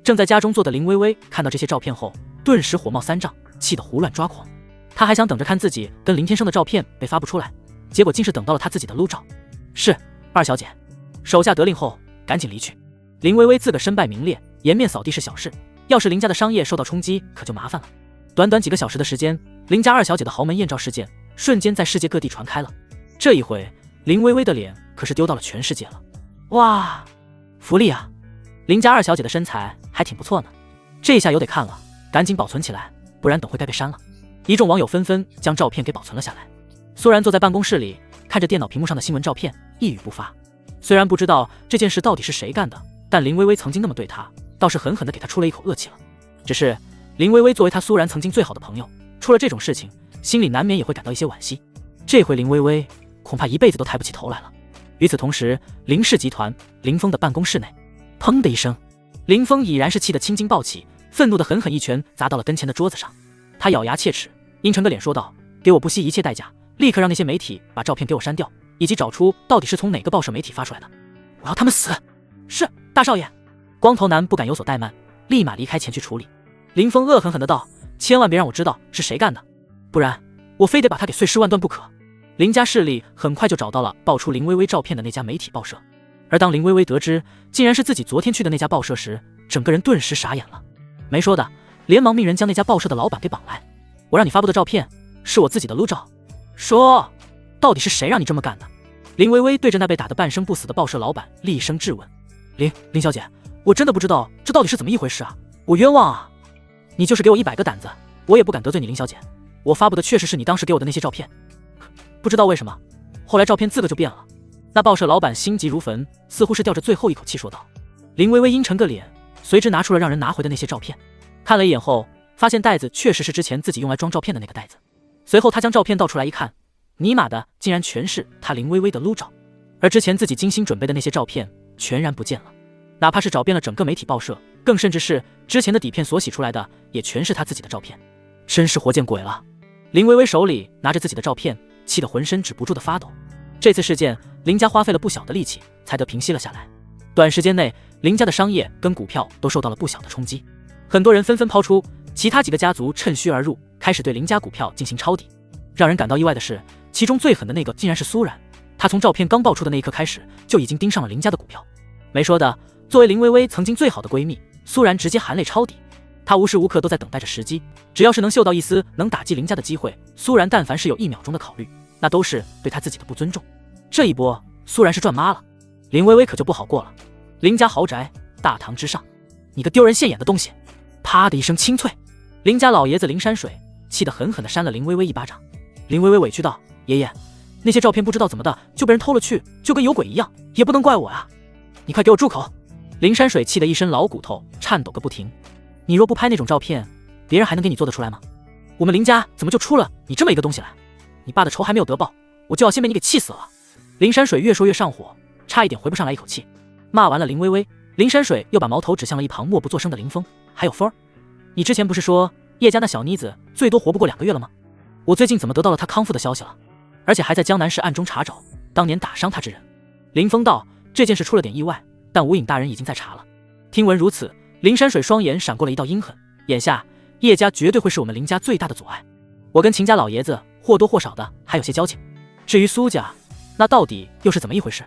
正在家中坐的林薇薇看到这些照片后，顿时火冒三丈，气得胡乱抓狂。她还想等着看自己跟林天生的照片被发布出来，结果竟是等到了她自己的裸照。是，二小姐。手下得令后，赶紧离去。林薇薇自个身败名裂，颜面扫地是小事，要是林家的商业受到冲击，可就麻烦了。短短几个小时的时间，林家二小姐的豪门艳照事件瞬间在世界各地传开了。这一回，林薇薇的脸可是丢到了全世界了。哇，福利啊！林家二小姐的身材还挺不错呢，这下有得看了，赶紧保存起来，不然等会该被删了。一众网友纷纷将照片给保存了下来。苏然坐在办公室里，看着电脑屏幕上的新闻照片，一语不发。虽然不知道这件事到底是谁干的，但林薇薇曾经那么对他，倒是狠狠地给他出了一口恶气了。只是林薇薇作为他苏然曾经最好的朋友，出了这种事情，心里难免也会感到一些惋惜。这回林薇薇恐怕一辈子都抬不起头来了。与此同时，林氏集团林峰的办公室内，砰的一声，林峰已然是气得青筋暴起，愤怒的狠狠一拳砸到了跟前的桌子上。他咬牙切齿，阴沉个脸说道：“给我不惜一切代价，立刻让那些媒体把照片给我删掉，以及找出到底是从哪个报社媒体发出来的，我要他们死！”是，大少爷。光头男不敢有所怠慢，立马离开前去处理。林峰恶狠狠的道：“千万别让我知道是谁干的，不然我非得把他给碎尸万段不可。”林家势力很快就找到了爆出林薇薇照片的那家媒体报社，而当林薇薇得知竟然是自己昨天去的那家报社时，整个人顿时傻眼了。没说的，连忙命人将那家报社的老板给绑来。我让你发布的照片是我自己的裸照，说到底是谁让你这么干的？林薇薇对着那被打得半生不死的报社老板厉声质问。林小姐，我真的不知道这到底是怎么一回事啊，我冤枉啊！你就是给我100个胆子，我也不敢得罪你林小姐。我发布的确实是你当时给我的那些照片，不知道为什么后来照片字个就变了。那报社老板心急如焚，似乎是吊着最后一口气说道。林薇薇阴沉个脸，随之拿出了让人拿回的那些照片，看了一眼后发现袋子确实是之前自己用来装照片的那个袋子。随后他将照片倒出来一看，尼玛的竟然全是他林薇薇的裸照，而之前自己精心准备的那些照片全然不见了。哪怕是找遍了整个媒体报社，更甚至是之前的底片所洗出来的，也全是他自己的照片，真是活见鬼了。林薇薇手里拿着自己的照片，气得浑身止不住的发抖。这次事件，林家花费了不小的力气才得平息了下来。短时间内，林家的商业跟股票都受到了不小的冲击，很多人纷纷抛出，其他几个家族趁虚而入，开始对林家股票进行抄底。让人感到意外的是，其中最狠的那个竟然是苏然，他从照片刚爆出的那一刻开始，就已经盯上了林家的股票。没说的，作为林薇薇曾经最好的闺蜜，苏然直接含泪抄底。她无时无刻都在等待着时机，只要是能嗅到一丝能打击林家的机会，苏然但凡是有1秒钟的考虑，那都是对她自己的不尊重。这一波，苏然是赚妈了。林薇薇可就不好过了。林家豪宅大堂之上，你个丢人现眼的东西！啪的一声清脆，林家老爷子林山水气得狠狠地扇了林薇薇一巴掌。林薇薇委屈道：“爷爷，那些照片不知道怎么的就被人偷了去，就跟有鬼一样，也不能怪我啊！你快给我住口！”林山水气得一身老骨头颤抖个不停。你若不拍那种照片，别人还能给你做得出来吗？我们林家怎么就出了你这么一个东西来？你爸的仇还没有得报，我就要先被你给气死了！林山水越说越上火，差一点回不上来一口气。骂完了林薇薇，林山水又把矛头指向了一旁默不作声的林峰。还有风儿，你之前不是说叶家那小妮子最多活不过2个月了吗？我最近怎么得到了她康复的消息了？而且还在江南市暗中查找当年打伤她之人。林峰道：“这件事出了点意外，但吴影大人已经在查了。”听闻如此，林山水双眼闪过了一道阴狠。眼下叶家绝对会是我们林家最大的阻碍。我跟秦家老爷子或多或少的还有些交情。至于苏家，那到底又是怎么一回事？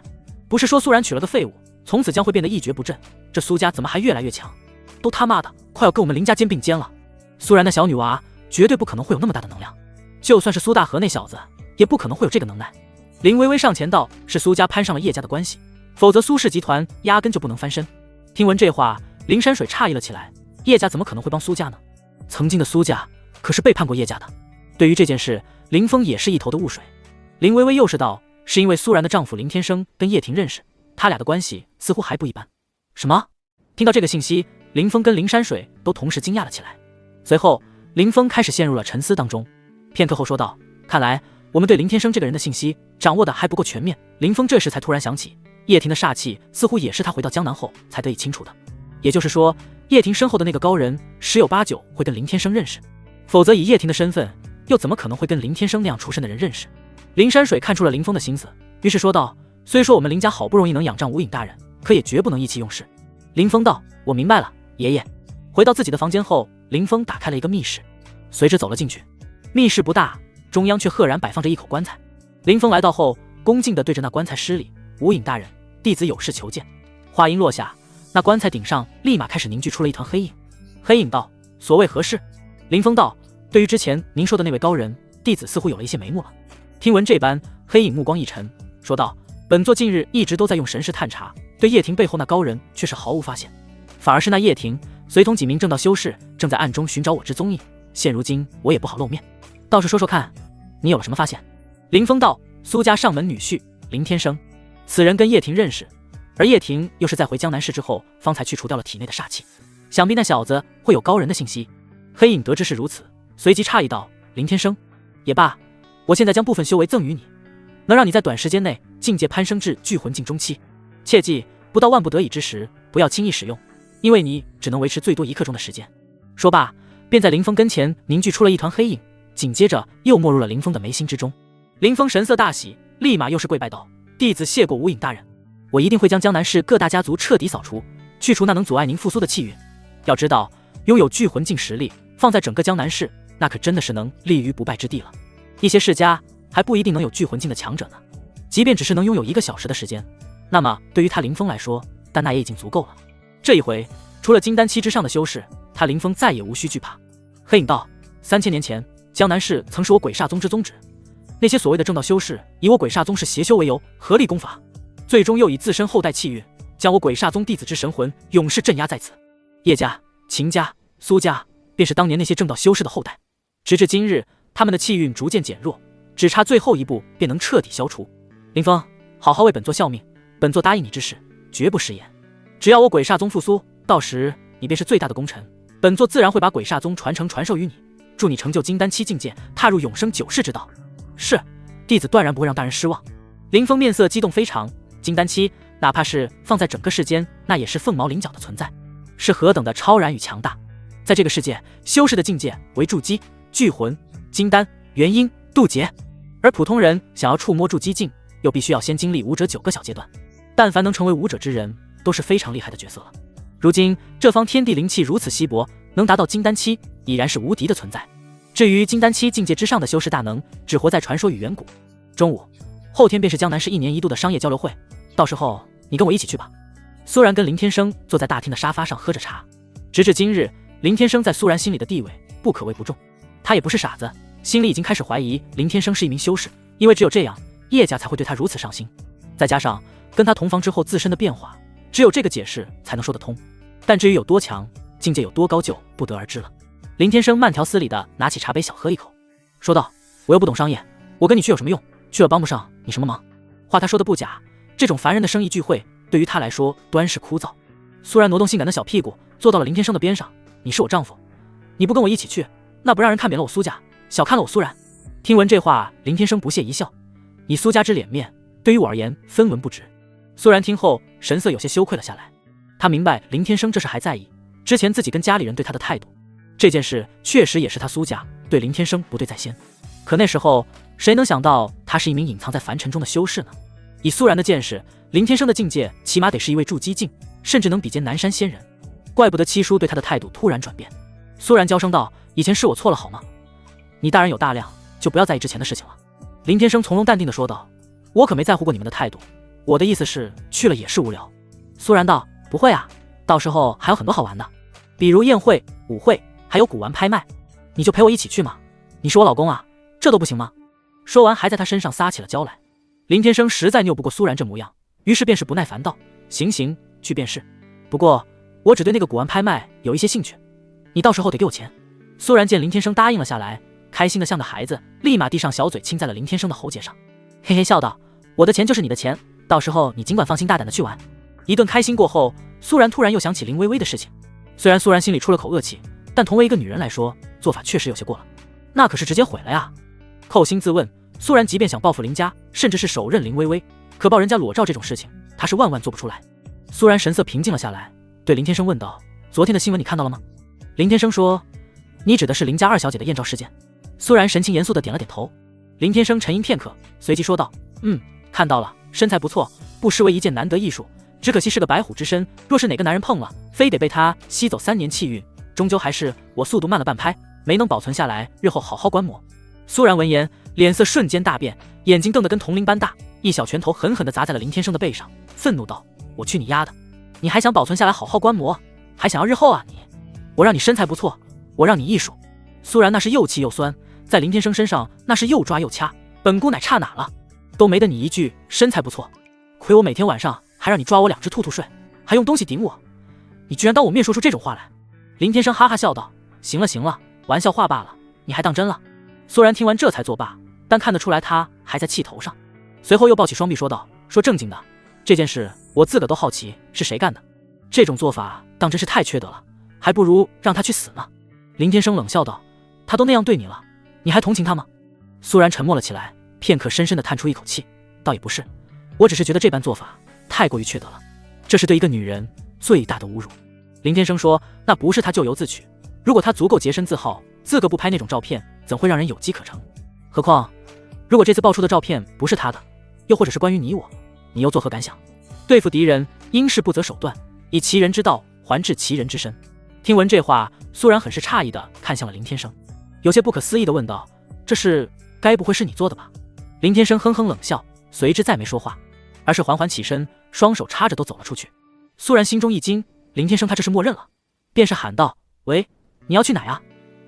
不是说苏然娶了个废物，从此将会变得一蹶不振，这苏家怎么还越来越强？都他妈的快要跟我们林家肩并肩了。苏然那小女娃绝对不可能会有那么大的能量，就算是苏大河那小子也不可能会有这个能耐。林微微上前道：“是苏家攀上了叶家的关系，否则苏氏集团压根就不能翻身。”听闻这话，林山水诧异了起来：叶家怎么可能会帮苏家呢？曾经的苏家可是背叛过叶家的。对于这件事，林峰也是一头的雾水。林微微又是道：“是因为苏然的丈夫林天生跟叶婷认识，他俩的关系似乎还不一般。”什么？听到这个信息，林峰跟林山水都同时惊讶了起来。随后，林峰开始陷入了沉思当中。片刻后说道：“看来我们对林天生这个人的信息掌握的还不够全面。”林峰这时才突然想起，叶婷的煞气似乎也是他回到江南后才得以清除的。也就是说，叶婷身后的那个高人十有八九会跟林天生认识，否则以叶婷的身份，又怎么可能会跟林天生那样出身的人认识？林山水看出了林峰的心思，于是说道：“虽说我们林家好不容易能仰仗无影大人，可也绝不能意气用事。”林峰道：“我明白了，爷爷。”回到自己的房间后，林峰打开了一个密室，随之走了进去。密室不大，中央却赫然摆放着一口棺材。林峰来到后，恭敬地对着那棺材施礼：“无影大人，弟子有事求见。”话音落下，那棺材顶上立马开始凝聚出了一团黑影。黑影道：“所谓何事？”林峰道：“对于之前您说的那位高人，弟子似乎有了一些眉目了。”听闻这般，黑影目光一沉，说道：“本座近日一直都在用神识探查，对叶婷背后那高人却是毫无发现，反而是那叶婷随同几名正道修士正在暗中寻找我之踪影，现如今我也不好露面，倒是说说看，你有了什么发现？”林峰道：“苏家上门女婿林天生，此人跟叶婷认识，而叶婷又是在回江南市之后方才去除掉了体内的煞气，想必那小子会有高人的信息。”黑影得知是如此，随即诧异道：“林天生，也罢，我现在将部分修为赠予你，能让你在短时间内境界攀升至聚魂境中期。切记，不到万不得已之时，不要轻易使用，因为你只能维持最多1刻钟的时间。”说罢，便在林峰跟前凝聚出了一团黑影，紧接着又没入了林峰的眉心之中。林峰神色大喜，立马又是跪拜道：“弟子谢过无影大人，我一定会将江南市各大家族彻底扫除，去除那能阻碍您复苏的气运。要知道，拥有聚魂境实力，放在整个江南市，那可真的是能立于不败之地了。一些世家还不一定能有聚魂境的强者呢。即便只是能拥有1个小时的时间，那么对于他林峰来说，但那也已经足够了。这一回，除了金丹期之上的修士，他林峰再也无需惧怕。”黑影道：“3000年前，江南市曾是我鬼煞宗之宗旨，那些所谓的正道修士以我鬼煞宗是邪修为由，合力攻伐，最终又以自身后代气运，将我鬼煞宗弟子之神魂永世镇压在此。叶家、秦家、苏家，便是当年那些正道修士的后代。直至今日，他们的气运逐渐减弱，只差最后一步便能彻底消除。林峰，好好为本座效命，本座答应你之事，绝不食言。只要我鬼煞宗复苏，到时你便是最大的功臣，本座自然会把鬼煞宗传授于你，祝你成就金丹期境界，踏入永生9世之道。是，弟子断然不会让大人失望。”林峰面色激动非常，金丹期哪怕是放在整个世间，那也是凤毛麟角的存在，是何等的超然与强大。在这个世界，修士的境界为筑基、聚魂、金丹、元婴、渡劫，而普通人想要触摸筑基境，又必须要先经历武者9个小阶段。但凡能成为武者之人，都是非常厉害的角色了。如今这方天地灵气如此稀薄，能达到金丹期已然是无敌的存在。至于金丹期境界之上的修士大能，只活在传说与远古。中午，后天便是江南市1年1度的商业交流会，到时候你跟我一起去吧。苏然跟林天生坐在大厅的沙发上喝着茶。直至今日，林天生在苏然心里的地位不可谓不重。他也不是傻子，心里已经开始怀疑林天生是一名修士，因为只有这样，叶家才会对他如此上心。再加上跟他同房之后自身的变化，只有这个解释才能说得通。但至于有多强，境界有多高，就不得而知了。林天生慢条斯理地拿起茶杯小喝一口，说道：“我又不懂商业，我跟你去有什么用？去了帮不上你什么忙。”话他说的不假，这种烦人的生意聚会对于他来说端是枯燥。苏然挪动性感的小屁股，坐到了林天生的边上：“你是我丈夫，你不跟我一起去，那不让人看扁了我苏家，小看了我苏然。”听闻这话，林天生不屑一笑：“你苏家之脸面，对于我而言分文不值。”苏然听后神色有些羞愧了下来，他明白林天生这是还在意之前自己跟家里人对他的态度，这件事确实也是他苏家对林天生不对在先。可那时候谁能想到他是一名隐藏在凡尘中的修士呢？以苏然的见识，林天生的境界起码得是一位筑基境，甚至能比肩南山仙人，怪不得七叔对他的态度突然转变。苏然娇声道：“以前是我错了好吗？你大人有大量，就不要在意之前的事情了。”林天生从容淡定地说道：“我可没在乎过你们的态度，我的意思是去了也是无聊。”苏然道：“不会啊，到时候还有很多好玩的，比如宴会、舞会，还有古玩拍卖，你就陪我一起去嘛，你是我老公啊，这都不行吗？”说完还在他身上撒起了娇来。林天生实在拗不过苏然这模样，于是便是不耐烦道：“行行，去便是。不过我只对那个古玩拍卖有一些兴趣，你到时候得给我钱。”苏然见林天生答应了下来，开心的像个孩子，立马递上小嘴亲在了林天生的喉结上，嘿嘿笑道：“我的钱就是你的钱，到时候你尽管放心大胆的去玩。”一顿开心过后，苏然突然又想起林微微的事情。虽然苏然心里出了口恶气，但同为一个女人来说，做法确实有些过了，那可是直接毁了呀。扣心自问，苏然即便想报复林家，甚至是手刃林微微，可抱人家裸照这种事情，他是万万做不出来。苏然神色平静了下来，对林天生问道：“昨天的新闻你看到了吗？”林天生说：“你指的是林家二小姐的艳照事件？”苏然神情严肃地点了点头。林天生沉吟片刻，随即说道：“看到了，身材不错，不失为一件难得艺术。只可惜是个白虎之身，若是哪个男人碰了，非得被他吸走3年气运，终究还是我速度慢了半拍，没能保存下来，日后好好观摩。”苏然闻言，脸色瞬间大变，眼睛瞪得跟铜铃般大，一小拳头狠狠地砸在了林天生的背上，愤怒道：“我去你丫的！你还想保存下来好好观摩，还想要日后啊你！我让你身材不错，我让你艺术。”苏然那是又气又酸，在林天生身上那是又抓又掐，本姑奶差哪了？都没得你一句身材不错，亏我每天晚上还让你抓我2只兔兔睡，还用东西顶我，你居然当我面说出这种话来！林天生哈哈笑道：“行了行了，玩笑话罢了，你还当真了？”苏然听完这才作罢，但看得出来他还在气头上。随后又抱起双臂说道：“说正经的，这件事我自个都好奇是谁干的，这种做法当真是太缺德了，还不如让他去死呢。”林天生冷笑道：“他都那样对你了，你还同情他吗？”苏然沉默了起来，片刻深深地叹出一口气，倒也不是，我只是觉得这般做法太过于缺德了，这是对一个女人最大的侮辱。林天生说：“那不是他咎由自取，如果他足够洁身自好，自个不拍那种照片，怎会让人有机可乘？何况如果这次爆出的照片不是他的，又或者是关于你我，你又作何感想？对付敌人，应是不择手段，以其人之道还治其人之身。”听闻这话，苏然很是诧异地看向了林天生，有些不可思议地问道：“这事该不会是你做的吧？”林天生哼哼冷笑，随之再没说话，而是缓缓起身，双手插着都走了出去。苏然心中一惊，林天生他这是默认了，便是喊道：“喂，你要去哪呀？”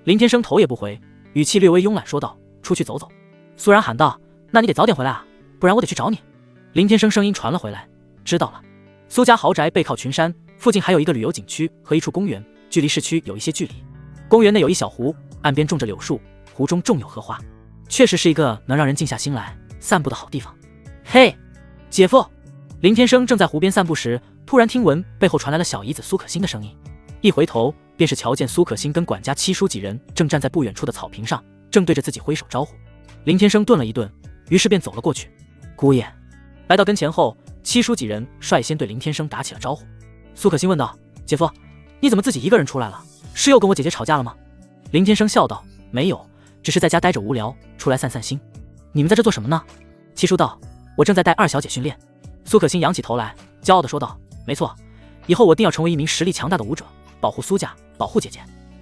林天生头也不回，语气略微慵懒说道：“出去走走。”苏然喊道：“那你得早点回来啊，不然我得去找你。”林天生声音传了回来：“知道了。”苏家豪宅背靠群山，附近还有一个旅游景区和一处公园，距离市区有一些距离。公园内有一小湖，岸边种着柳树，湖中种有荷花，确实是一个能让人静下心来散步的好地方。嘿，姐夫！林天生正在湖边散步时，突然听闻背后传来了小姨子苏可欣的声音，一回头便是瞧见苏可欣跟管家七叔几人正站在不远处的草坪上，正对着自己挥手招呼。林天生顿了一顿，于是便走了过去。姑爷。来到跟前后，七叔几人率先对林天生打起了招呼。苏可欣问道：“姐夫，你怎么自己一个人出来了？是又跟我姐姐吵架了吗？”林天生笑道：“没有，只是在家待着无聊，出来散散心。你们在这做什么呢？”七叔道：“我正在带二小姐训练。”苏可欣仰起头来，骄傲地说道：“没错，以后我定要成为一名实力强大的武者，保护苏家，保护姐姐。”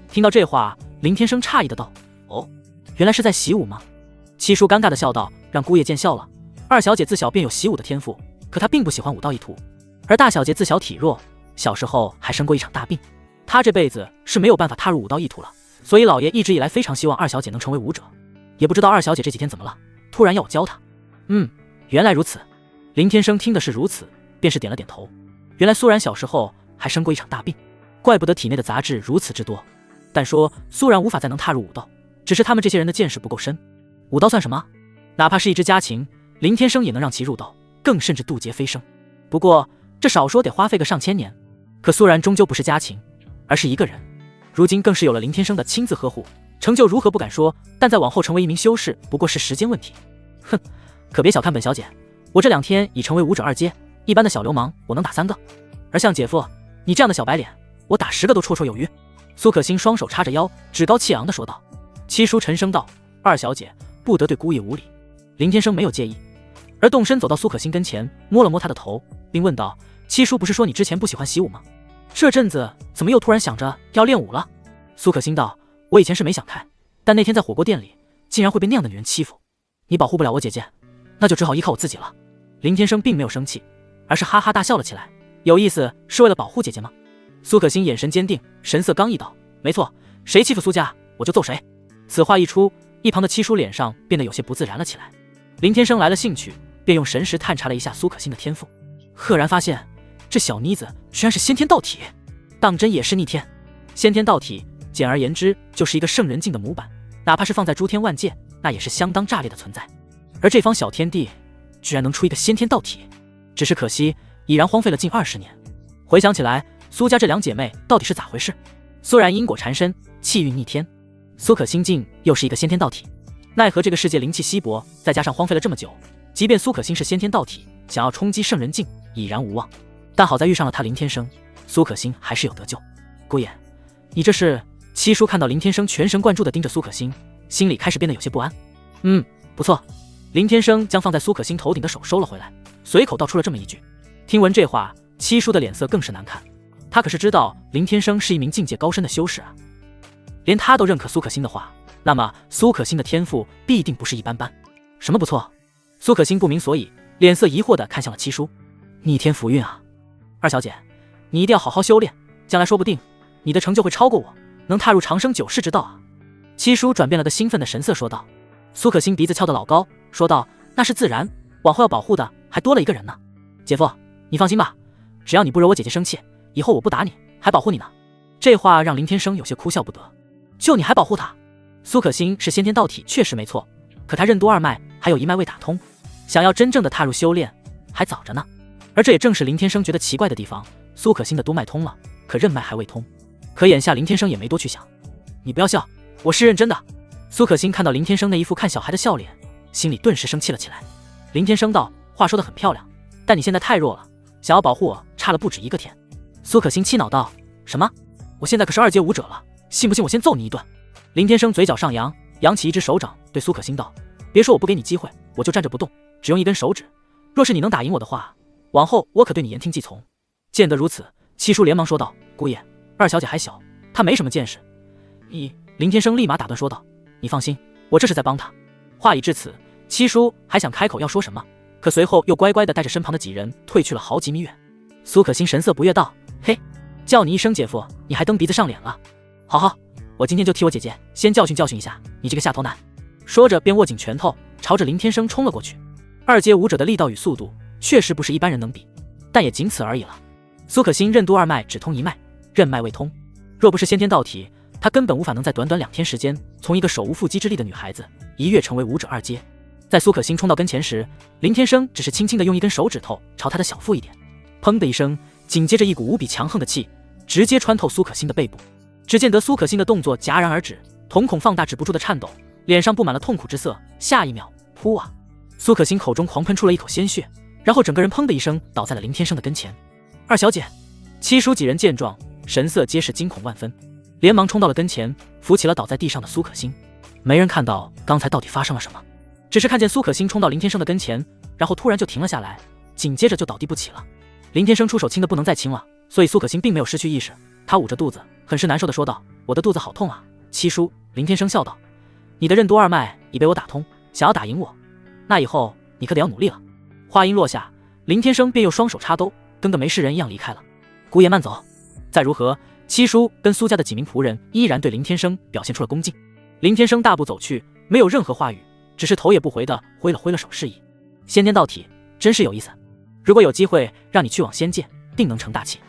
听到这话，林天生诧异的道：“哦，原来是在习武吗？”七叔尴尬的笑道：“让姑爷见笑了。二小姐自小便有习武的天赋，可她并不喜欢武道一途，而大小姐自小体弱，小时候还生过一场大病，她这辈子是没有办法踏入武道一途了。所以老爷一直以来非常希望二小姐能成为武者，也不知道二小姐这几天怎么了，突然要我教她。”原来如此。林天生听的是如此，便是点了点头。原来苏然小时候还生过一场大病，怪不得体内的杂质如此之多。但说苏然无法再能踏入武道，只是他们这些人的见识不够深。武道算什么？哪怕是一只家禽，林天生也能让其入道，更甚至渡劫飞升。不过这少说得花费个上千年。可苏然终究不是家禽，而是一个人，如今更是有了林天生的亲自呵护，成就如何不敢说，但在往后成为一名修士不过是时间问题。哼，可别小看本小姐，我这2天已成为武者2阶，一般的小流氓我能打3个，而像姐夫你这样的小白脸，我打10个都绰绰有余。苏可欣双手叉着腰，趾高气昂地说道。七叔沉声道：“二小姐不得对姑爷无礼。”林天生没有介意，而动身走到苏可欣跟前，摸了摸她的头，并问道：“七叔不是说你之前不喜欢习武吗？这阵子怎么又突然想着要练武了？”苏可欣道：“我以前是没想开，但那天在火锅店里竟然会被那样的女人欺负，你保护不了我姐姐，那就只好依靠我自己了。”林天生并没有生气，而是哈哈大笑了起来。有意思，是为了保护姐姐吗？苏可欣眼神坚定，神色刚毅道：“没错，谁欺负苏家，我就揍谁。”此话一出，一旁的七叔脸上变得有些不自然了起来。林天生来了兴趣，便用神识探查了一下苏可欣的天赋，赫然发现这小妮子居然是先天道体，当真也是逆天。先天道体简而言之就是一个圣人境的模板，哪怕是放在诸天万界，那也是相当炸裂的存在。而这方小天地居然能出一个先天道体，只是可惜已然荒废了近20年。回想起来，苏家这两姐妹到底是咋回事？苏然因果缠身，气运逆天，苏可欣境又是一个先天道体，奈何这个世界灵气稀薄，再加上荒废了这么久，即便苏可欣是先天道体，想要冲击圣人境已然无望。但好在遇上了他林天生，苏可欣还是有得救。姑爷，你这是？七叔看到林天生全神贯注地盯着苏可欣，心里开始变得有些不安。不错。林天生将放在苏可欣头顶的手收了回来，随口道出了这么一句。听闻这话，七叔的脸色更是难看。他可是知道林天生是一名境界高深的修士啊，连他都认可苏可欣的话，那么苏可欣的天赋必定不是一般般。什么不错？苏可欣不明所以，脸色疑惑地看向了七叔。逆天福运啊，二小姐，你一定要好好修炼，将来说不定你的成就会超过我，能踏入长生久世之道啊。七叔转变了个兴奋的神色说道。苏可欣鼻子翘得老高，说道：那是自然，往后要保护的还多了一个人呢。姐夫，你放心吧，只要你不惹我姐姐生气，以后我不打你，还保护你呢。这话让林天生有些哭笑不得。就你还保护他？苏可欣是先天道体确实没错，可他任督二脉还有一脉未打通，想要真正的踏入修炼还早着呢。而这也正是林天生觉得奇怪的地方，苏可欣的督脉通了，可任脉还未通。可眼下林天生也没多去想。你不要笑，我是认真的。苏可欣看到林天生那一副看小孩的笑脸，心里顿时生气了起来。林天生道：话说得很漂亮，但你现在太弱了，想要保护我差了不止一个天。苏可欣气恼道：什么？我现在可是2阶武者了，信不信我先揍你一顿？林天生嘴角上扬，扬起一只手掌对苏可欣道：别说我不给你机会，我就站着不动，只用一根手指，若是你能打赢我的话，往后我可对你言听计从。见得如此，七叔连忙说道：姑爷，二小姐还小，她没什么见识。林天生立马打断说道：你放心，我这是在帮她。话已至此，七叔还想开口要说什么，可随后又乖乖地带着身旁的几人退去了好几米远。苏可欣神色不悦道：嘿，叫你一声姐夫，你还蹬鼻子上脸了？好，我今天就替我姐姐先教训教训一下你这个下头男。说着便握紧拳头，朝着林天生冲了过去。2阶武者的力道与速度确实不是一般人能比，但也仅此而已了。苏可欣任督二脉只通一脉，任脉未通，若不是先天道体，她根本无法能在短短2天时间，从一个手无缚鸡之力的女孩子一跃成为武者2阶。在苏可欣冲到跟前时，林天生只是轻轻地用一根手指头朝她的小腹一点，砰的一声，紧接着一股无比强横的气直接穿透苏可欣的背部。只见得苏可欣的动作戛然而止，瞳孔放大，止不住的颤抖，脸上布满了痛苦之色。下一秒，噗啊！苏可欣口中狂喷出了一口鲜血，然后整个人砰的一声倒在了林天生的跟前。二小姐，七叔几人见状，神色皆是惊恐万分，连忙冲到了跟前，扶起了倒在地上的苏可欣。没人看到刚才到底发生了什么，只是看见苏可欣冲到林天生的跟前，然后突然就停了下来，紧接着就倒地不起了。林天生出手轻的不能再轻了，所以苏可欣并没有失去意识。他捂着肚子，很是难受的说道：我的肚子好痛啊。七叔，林天生笑道：你的任督二脉已被我打通，想要打赢我，那以后你可得要努力了。话音落下，林天生便又双手插兜，跟个没事人一样离开了。姑爷慢走。再如何，七叔跟苏家的几名仆人依然对林天生表现出了恭敬。林天生大步走去，没有任何话语，只是头也不回的挥了手示意。先天道体真是有意思，如果有机会让你去往仙界，定能成大器。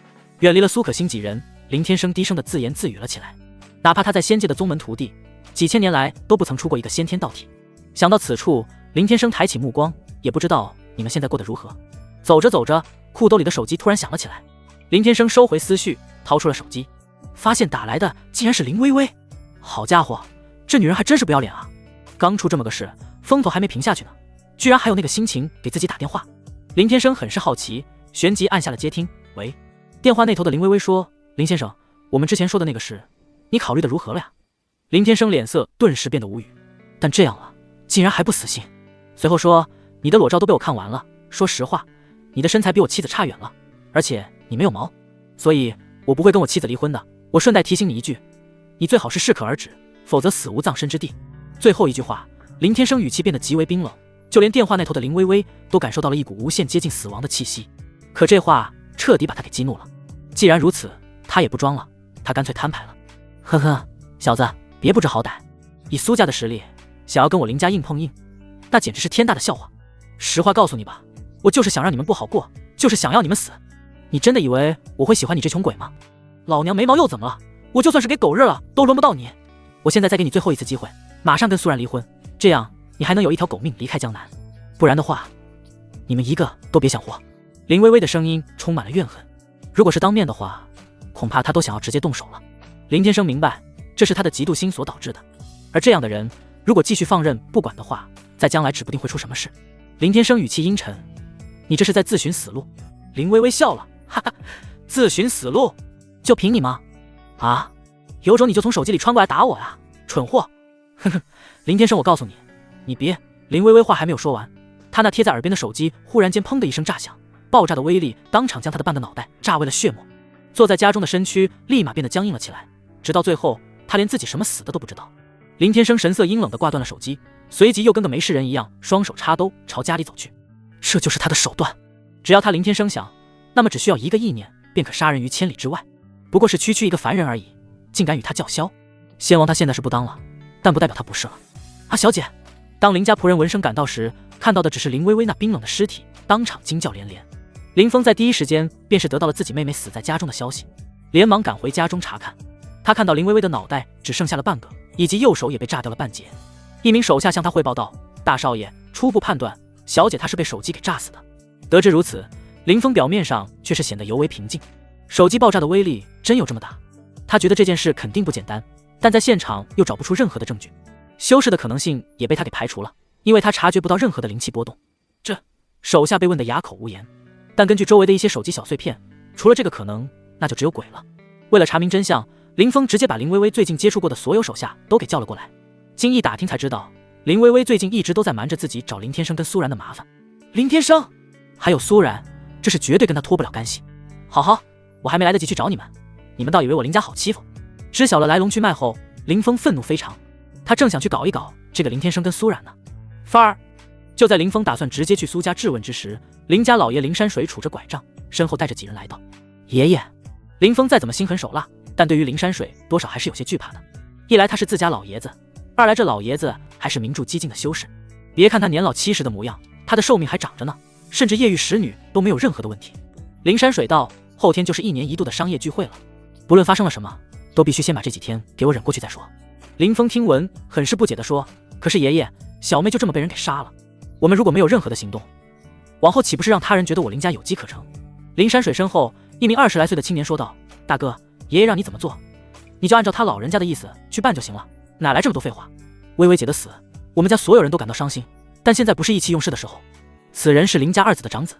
远离了苏可欣几人，林天生低声的自言自语了起来。哪怕他在仙界的宗门徒弟，几千年来都不曾出过一个先天道体。想到此处，林天生抬起目光，也不知道你们现在过得如何。走着走着，裤兜里的手机突然响了起来。林天生收回思绪，掏出了手机，发现打来的竟然是林微微。好家伙，这女人还真是不要脸啊！刚出这么个事，风头还没平下去呢，居然还有那个心情给自己打电话。林天生很是好奇，旋即按下了接听。喂，电话那头的林微微说：林先生，我们之前说的那个事，你考虑的如何了呀？林天生脸色顿时变得无语，但这样了，竟然还不死心。随后说：你的裸照都被我看完了，说实话，你的身材比我妻子差远了，而且你没有毛，所以我不会跟我妻子离婚的。我顺带提醒你一句，你最好是适可而止，否则死无葬身之地。最后一句话，林天生语气变得极为冰冷，就连电话那头的林微微都感受到了一股无限接近死亡的气息。可这话彻底把他给激怒了。既然如此，他也不装了，他干脆摊牌了。呵呵，小子，别不知好歹，以苏家的实力，想要跟我林家硬碰硬，那简直是天大的笑话。实话告诉你吧，我就是想让你们不好过，就是想要你们死。你真的以为我会喜欢你这穷鬼吗？老娘没毛又怎么了？我就算是给狗日了，都轮不到你。我现在再给你最后一次机会，马上跟苏然离婚，这样你还能有一条狗命离开江南。不然的话，你们一个都别想活。林微微的声音充满了怨恨，如果是当面的话，恐怕她都想要直接动手了。林天生明白，这是他的嫉妒心所导致的，而这样的人，如果继续放任不管的话，在将来指不定会出什么事。林天生语气阴沉：“你这是在自寻死路。”林微微笑了，哈哈，自寻死路？就凭你吗？啊，有种你就从手机里穿过来打我呀，蠢货！哼哼，林天生，我告诉你，你别……林微微话还没有说完，他那贴在耳边的手机忽然间砰的一声炸响，爆炸的威力当场将他的半个脑袋炸为了血沫。坐在家中的身躯立马变得僵硬了起来，直到最后，他连自己什么死的都不知道。林天生神色阴冷地挂断了手机，随即又跟个没事人一样，双手插兜朝家里走去。这就是他的手段，只要他林天生想，那么只需要一个意念，便可杀人于千里之外。不过是区区一个凡人而已，竟敢与他叫嚣。先王他现在是不当了，但不代表他不是了。啊，小姐！当林家仆人闻声赶到时，看到的只是林微微那冰冷的尸体，当场惊叫连连。林峰在第一时间便是得到了自己妹妹死在家中的消息，连忙赶回家中查看。他看到林微微的脑袋只剩下了半个，以及右手也被炸掉了半截。一名手下向他汇报道：“大少爷，初步判断，小姐她是被手机给炸死的。”得知如此，林峰表面上却是显得尤为平静。手机爆炸的威力真有这么大？他觉得这件事肯定不简单，但在现场又找不出任何的证据，修饰的可能性也被他给排除了，因为他察觉不到任何的灵气波动。这手下被问得哑口无言。但根据周围的一些手机小碎片，除了这个可能，那就只有鬼了。为了查明真相，林峰直接把林微微最近接触过的所有手下都给叫了过来。经一打听才知道，林微微最近一直都在瞒着自己找林天生跟苏然的麻烦。林天生还有苏然，这是绝对跟他脱不了干系。好，我还没来得及去找你们，你们倒以为我林家好欺负？知晓了来龙去脉后，林峰愤怒非常，他正想去搞一搞这个林天生跟苏然呢。范儿！就在林峰打算直接去苏家质问之时，林家老爷林山水杵着拐杖，身后带着几人来到。爷爷！林峰再怎么心狠手辣，但对于林山水多少还是有些惧怕的。一来他是自家老爷子，二来这老爷子还是名著激进的修士。别看他年老70的模样，他的寿命还长着呢，甚至夜遇使女都没有任何的问题。林山水道：“后天就是1年1度的商业聚会了，不论发生了什么，都必须先把这几天给我忍过去再说。”林峰听闻，很是不解地说：“可是爷爷，小妹就这么被人给杀了，我们如果没有任何的行动，往后岂不是让他人觉得我林家有机可乘？”林山水身后，一名20来岁的青年说道：“大哥，爷爷让你怎么做，你就按照他老人家的意思去办就行了，哪来这么多废话？微微姐的死，我们家所有人都感到伤心，但现在不是意气用事的时候。此人是林家2子的长子，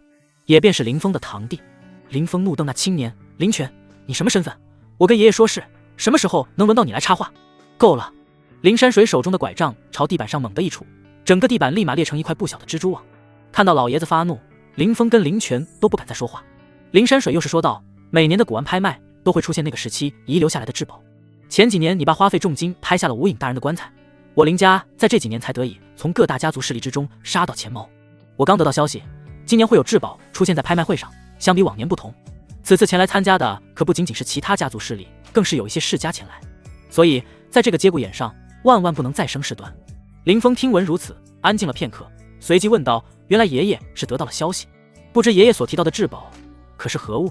也便是林峰的堂弟。”林峰怒瞪那青年：“林泉，你什么身份？我跟爷爷说事，什么时候能轮到你来插话？够了！”林山水手中的拐杖朝地板上猛地一杵，整个地板立马裂成一块不小的蜘蛛网。看到老爷子发怒，林峰跟林泉都不敢再说话。林山水又是说道：“每年的古玩拍卖都会出现那个时期遗留下来的至宝，前几年你爸花费重金拍下了无影大人的棺材，我林家在这几年才得以从各大家族势力之中杀到前茅。我刚得到消息，今年会有至宝出现在拍卖会上，相比往年不同，此次前来参加的可不仅仅是其他家族势力，更是有一些世家前来，所以在这个节骨眼上，万万不能再生事端。”林峰听闻如此，安静了片刻，随即问道：“原来爷爷是得到了消息，不知爷爷所提到的至宝可是何物？”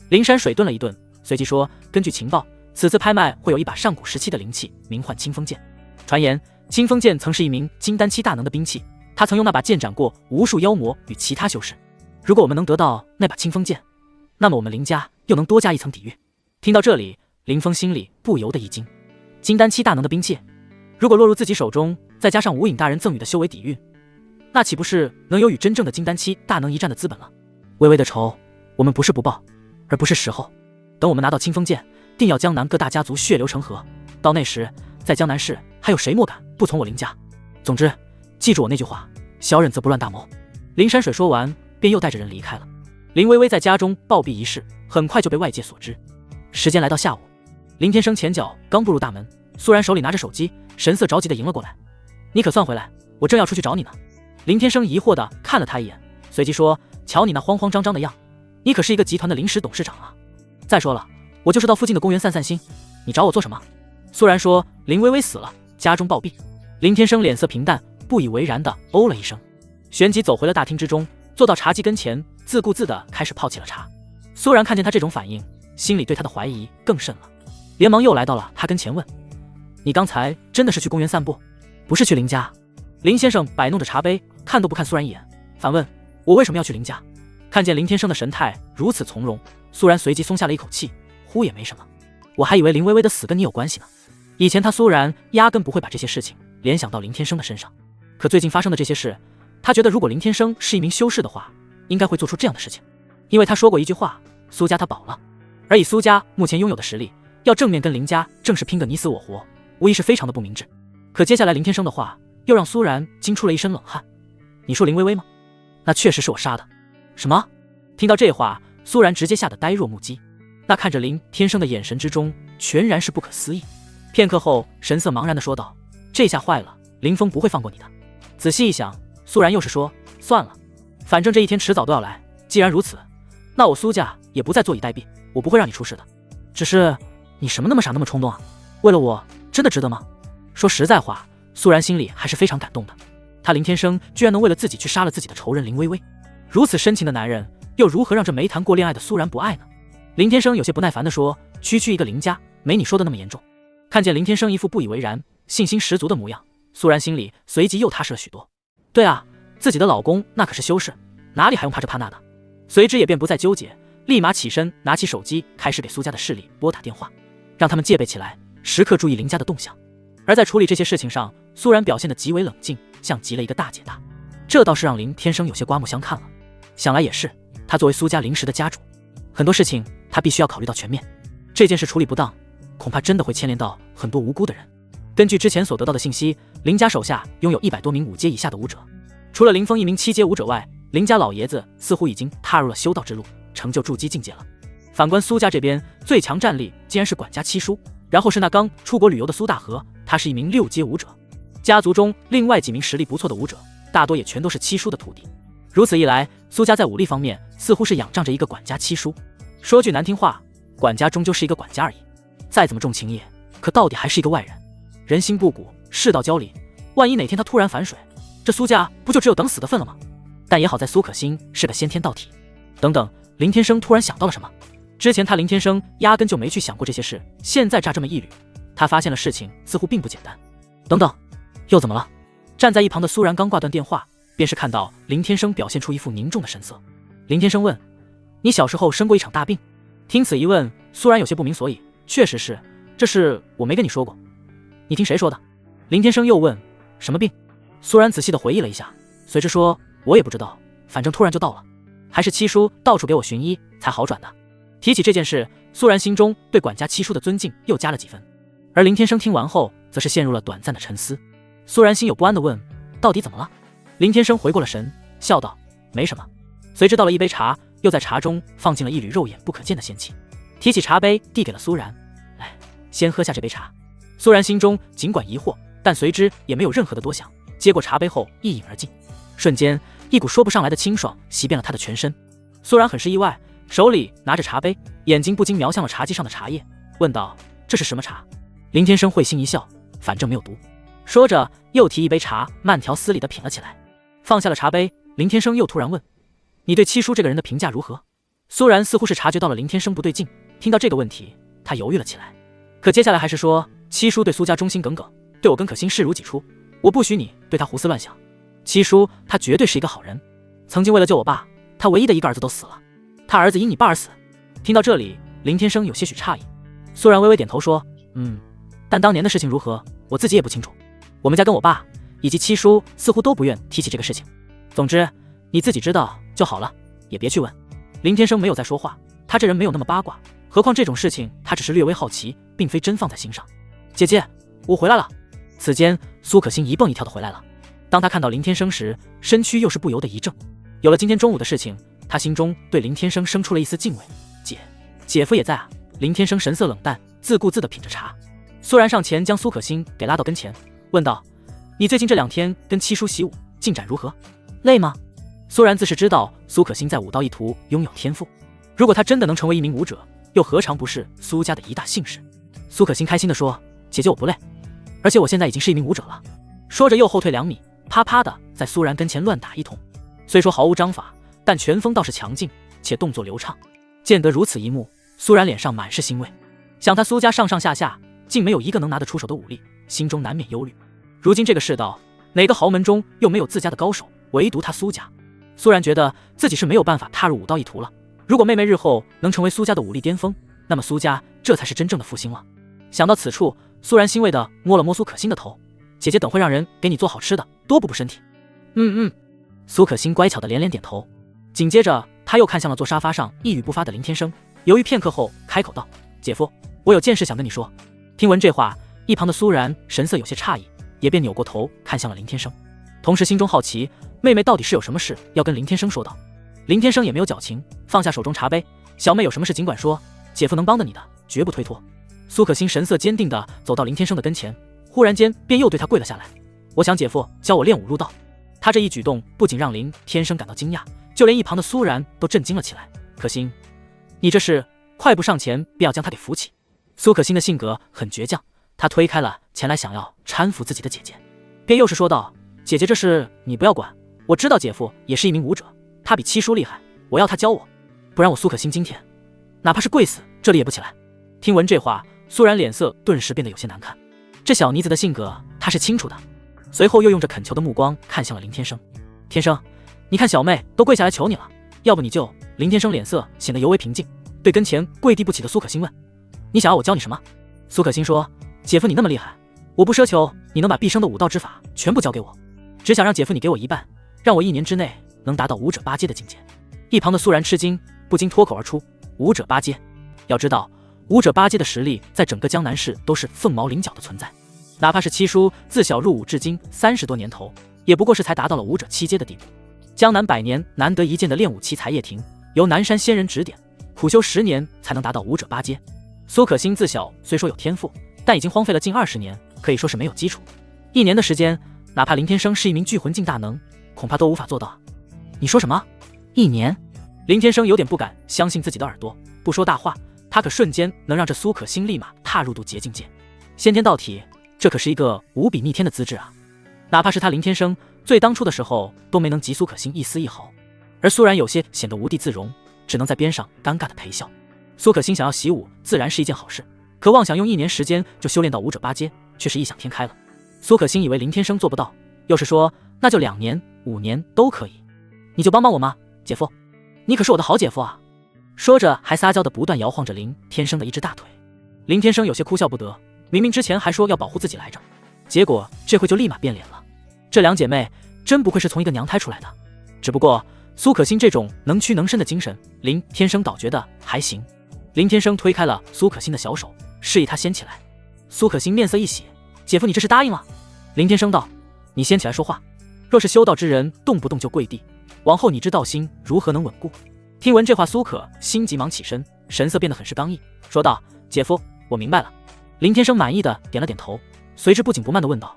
林山水顿了一顿，随即说：“根据情报，此次拍卖会有一把上古时期的灵器，名唤清风剑。传言清风剑曾是一名金丹期大能的兵器，他曾用那把剑斩过无数妖魔与其他修士。如果我们能得到那把清风剑，那么我们林家又能多加一层底蕴。”听到这里，林峰心里不由得一惊，金丹期大能的兵器，如果落入自己手中，再加上无影大人赠予的修为底蕴，那岂不是能有与真正的金丹期大能一战的资本了？微微的仇，我们不是不报，而不是时候。等我们拿到清风剑，定要江南各大家族血流成河，到那时，在江南市还有谁莫敢不从我林家？总之，记住我那句话，小忍则不乱大谋。林山水说完，便又带着人离开了。林微微在家中暴毙一事，很快就被外界所知。时间来到下午，林天生前脚刚步入大门，苏然手里拿着手机，神色着急地迎了过来：“你可算回来，我正要出去找你呢。”林天生疑惑地看了他一眼，随即说：“瞧你那慌慌张张的样，你可是一个集团的临时董事长啊！再说了，我就是到附近的公园散散心，你找我做什么？”苏然说：“林微微死了，家中暴毙。”林天生脸色平淡，不以为然地哦了一声。旋即走回了大厅之中，坐到茶几跟前，自顾自地开始泡起了茶。苏然看见他这种反应，心里对他的怀疑更甚了，连忙又来到了他跟前问：“你刚才真的是去公园散步，不是去林家？”林先生摆弄着茶杯，看都不看苏然一眼，反问：“我为什么要去林家？”看见林天生的神态如此从容，苏然随即松下了一口气，呼也没什么，我还以为林微微的死跟你有关系呢。以前他苏然压根不会把这些事情联想到林天生的身上，可最近发生的这些事，他觉得如果林天生是一名修士的话，应该会做出这样的事情。因为他说过一句话，苏家他保了，而以苏家目前拥有的实力，要正面跟林家正是拼个你死我活，无疑是非常的不明智。可接下来林天生的话又让苏然惊出了一身冷汗。你说林微微吗？那确实是我杀的。什么？听到这话，苏然直接吓得呆若木鸡，那看着林天生的眼神之中全然是不可思议。片刻后神色茫然地说道：“这下坏了，林峰不会放过你的。”仔细一想，苏然又是说：“算了，反正这一天迟早都要来，既然如此，那我苏家也不再坐以待毙，我不会让你出事的。只是你什么那么傻那么冲动啊？为了我真的值得吗？”说实在话，苏然心里还是非常感动的。他林天生居然能为了自己去杀了自己的仇人林微微，如此深情的男人又如何让这没谈过恋爱的苏然不爱呢？林天生有些不耐烦地说：“区区一个林家，没你说的那么严重。”看见林天生一副不以为然、信心十足的模样，苏然心里随即又踏实了许多。对啊，自己的老公那可是修士，哪里还用怕这怕那的？随之也便不再纠结，立马起身拿起手机，开始给苏家的势力拨打电话，让他们戒备起来，时刻注意林家的动向。而在处理这些事情上，苏然表现得极为冷静，像极了一个大姐大，这倒是让林天生有些刮目相看了。想来也是，他作为苏家临时的家主，很多事情他必须要考虑到全面。这件事处理不当，恐怕真的会牵连到很多无辜的人。根据之前所得到的信息，林家手下拥有100多名5阶以下的武者，除了林峰一名7阶武者外，林家老爷子似乎已经踏入了修道之路，成就筑基境界了。反观苏家这边，最强战力竟然是管家七叔，然后是那刚出国旅游的苏大河，他是一名6阶武者。家族中另外几名实力不错的武者，大多也全都是七叔的徒弟。如此一来，苏家在武力方面似乎是仰仗着一个管家七叔。说句难听话，管家终究是一个管家而已，再怎么重情义，可到底还是一个外人。人心不古，世道交离，万一哪天他突然反水，这苏家不就只有等死的份了吗？但也好在苏可欣是个先天道体。等等，林天生突然想到了什么。之前他林天生压根就没去想过这些事，现在乍这么一捋，他发现了事情似乎并不简单。等等，又怎么了？站在一旁的苏然刚挂断电话，便是看到林天生表现出一副凝重的神色。林天生问：“你小时候生过一场大病？”听此一问，苏然有些不明所以。确实是，这事我没跟你说过。你听谁说的？林天生又问：“什么病？”苏然仔细的回忆了一下，随之说：“我也不知道，反正突然就到了，还是七叔到处给我寻医才好转的。”提起这件事，苏然心中对管家七叔的尊敬又加了几分。而林天生听完后，则是陷入了短暂的沉思。苏然心有不安地问：“到底怎么了？”林天生回过了神，笑道：“没什么。”随之倒了一杯茶，又在茶中放进了一缕肉眼不可见的仙气，提起茶杯递给了苏然：“来，先喝下这杯茶。”苏然心中尽管疑惑，但随之也没有任何的多想，接过茶杯后一饮而尽。瞬间，一股说不上来的清爽袭遍了他的全身。苏然很是意外，手里拿着茶杯，眼睛不禁瞄向了茶几上的茶叶，问道：“这是什么茶？”林天生会心一笑，反正没有毒。说着，又提一杯茶，慢条斯理地品了起来。放下了茶杯，林天生又突然问：“你对七叔这个人的评价如何？”苏然似乎是察觉到了林天生不对劲，听到这个问题，他犹豫了起来。可接下来还是说：“七叔对苏家忠心耿耿，对我跟可心视如己出，我不许你对他胡思乱想。七叔他绝对是一个好人，曾经为了救我爸，他唯一的一个儿子都死了，他儿子因你爸而死。”听到这里，林天生有些许诧异。苏然微微点头说：“但当年的事情如何，我自己也不清楚。我们家跟我爸以及七叔似乎都不愿提起这个事情。总之，你自己知道就好了，也别去问。”林天生没有再说话，他这人没有那么八卦，何况这种事情他只是略微好奇，并非真放在心上。“姐姐，我回来了。”此间，苏可欣一蹦一跳的回来了。当他看到林天生时，身躯又是不由得一怔。有了今天中午的事情，他心中对林天生生出了一丝敬畏。姐夫也在啊。林天生神色冷淡，自顾自地品着茶。苏然上前将苏可欣给拉到跟前，问道：“你最近这2天跟七叔习武，进展如何？累吗？”苏然自是知道苏可欣在武道一途拥有天赋，如果他真的能成为一名武者，又何尝不是苏家的一大幸事。苏可欣开心地说：“姐姐我不累，而且我现在已经是一名武者了。”说着又后退2米，啪啪的在苏然跟前乱打一通。虽说毫无章法，但拳风倒是强劲，且动作流畅。见得如此一幕，苏然脸上满是欣慰，想他苏家上上下下竟没有一个能拿得出手的武力，心中难免忧虑。如今这个世道，哪个豪门中又没有自家的高手，唯独他苏家。苏然觉得自己是没有办法踏入武道一途了。如果妹妹日后能成为苏家的武力巅峰，那么苏家这才是真正的复兴了。想到此处，苏然欣慰地摸了摸苏可欣的头，姐姐等会让人给你做好吃的，多补补身体。苏可欣乖巧的连连点头。紧接着他又看向了坐沙发上一语不发的林天生，犹豫片刻后开口道：姐夫，我有件事想跟你说。听闻这话，一旁的苏然神色有些诧异，也便扭过头看向了林天生，同时心中好奇妹妹到底是有什么事要跟林天生说道。林天生也没有矫情，放下手中茶杯，小妹有什么事尽管说，姐夫能帮的你的绝不推脱。苏可欣神色坚定地走到林天生的跟前，忽然间便又对他跪了下来。我想姐夫教我练武入道。他这一举动不仅让林天生感到惊讶，就连一旁的苏然都震惊了起来。可欣，你这是快步上前便要将他给扶起。苏可欣的性格很倔强，他推开了前来想要搀扶自己的姐姐，便又是说道：姐姐这事你不要管，我知道姐夫也是一名武者，他比七叔厉害，我要他教我，不然我苏可欣今天哪怕是跪死这里也不起来。听闻这话，苏然脸色顿时变得有些难看，这小妮子的性格他是清楚的。随后又用着恳求的目光看向了林天生。天生，你看小妹都跪下来求你了，要不你就……林天生脸色显得尤为平静，对跟前跪地不起的苏可欣问：你想要我教你什么？苏可欣说：姐夫你那么厉害，我不奢求你能把毕生的武道之法全部教给我，只想让姐夫你给我一半，让我1年之内能达到武者8阶的境界。一旁的苏然吃惊，不禁脱口而出：武者8阶。要知道武者8阶的实力在整个江南市都是凤毛麟角的存在，哪怕是七叔自小入武至今30多年头，也不过是才达到了武者7阶的地步。江南100年难得一见的练武奇才叶婷，由南山仙人指点，苦修10年才能达到武者8阶。苏可欣自小虽说有天赋，但已经荒废了近20年，可以说是没有基础。1年的时间，哪怕林天生是一名聚魂境大能，恐怕都无法做到。你说什么？1年？林天生有点不敢相信自己的耳朵，不说大话，他可瞬间能让这苏可欣立马踏入渡劫境界。先天道体，这可是一个无比逆天的资质啊！哪怕是他林天生最当初的时候都没能及苏可欣一丝一毫，而苏然有些显得无地自容，只能在边上尴尬的陪笑。苏可欣想要习武自然是一件好事，可妄想用1年时间就修炼到武者8阶，却是异想天开了。苏可欣以为林天生做不到，又是说那就2年、5年都可以，你就帮帮我吗，姐夫？你可是我的好姐夫啊！说着还撒娇的不断摇晃着林天生的一只大腿。林天生有些哭笑不得，明明之前还说要保护自己来着，结果这回就立马变脸了。这2姐妹真不愧是从一个娘胎出来的。只不过苏可欣这种能屈能伸的精神，林天生倒觉得还行。林天生推开了苏可欣的小手，示意她掀起来。苏可欣面色一喜：姐夫你这是答应了？林天生道：你掀起来说话，若是修道之人动不动就跪地，往后你知道心如何能稳固？听闻这话，苏可欣急忙起身，神色变得很是刚毅，说道：姐夫，我明白了。林天生满意的点了点头，随之不紧不慢的问道：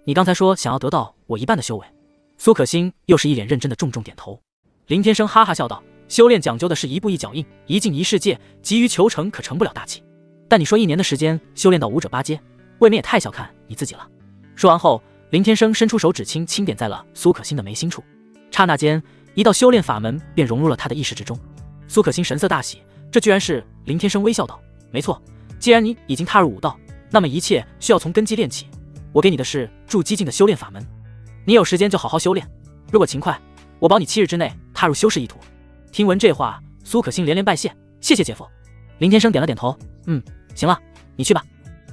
你刚才说想要得到我一半的修为？苏可欣又是一脸认真的重重点头。林天生哈哈笑道：修炼讲究的是一步一脚印，一进一世界，急于求成可成不了大器。但你说1年的时间修炼到武者8阶，未免也太小看你自己了。说完后，林天生伸出手指轻点在了苏可欣的眉心处，刹那间一道修炼法门便融入了他的意识之中。苏可欣神色大喜，这居然是……林天生微笑道：没错，既然你已经踏入武道，那么一切需要从根基练起，我给你的是筑基境的修炼法门，你有时间就好好修炼，如果勤快，我保你7日之内踏入修士一途。听闻这话，苏可欣连连拜谢：谢谢姐夫。林天生点了点头：行了，你去吧。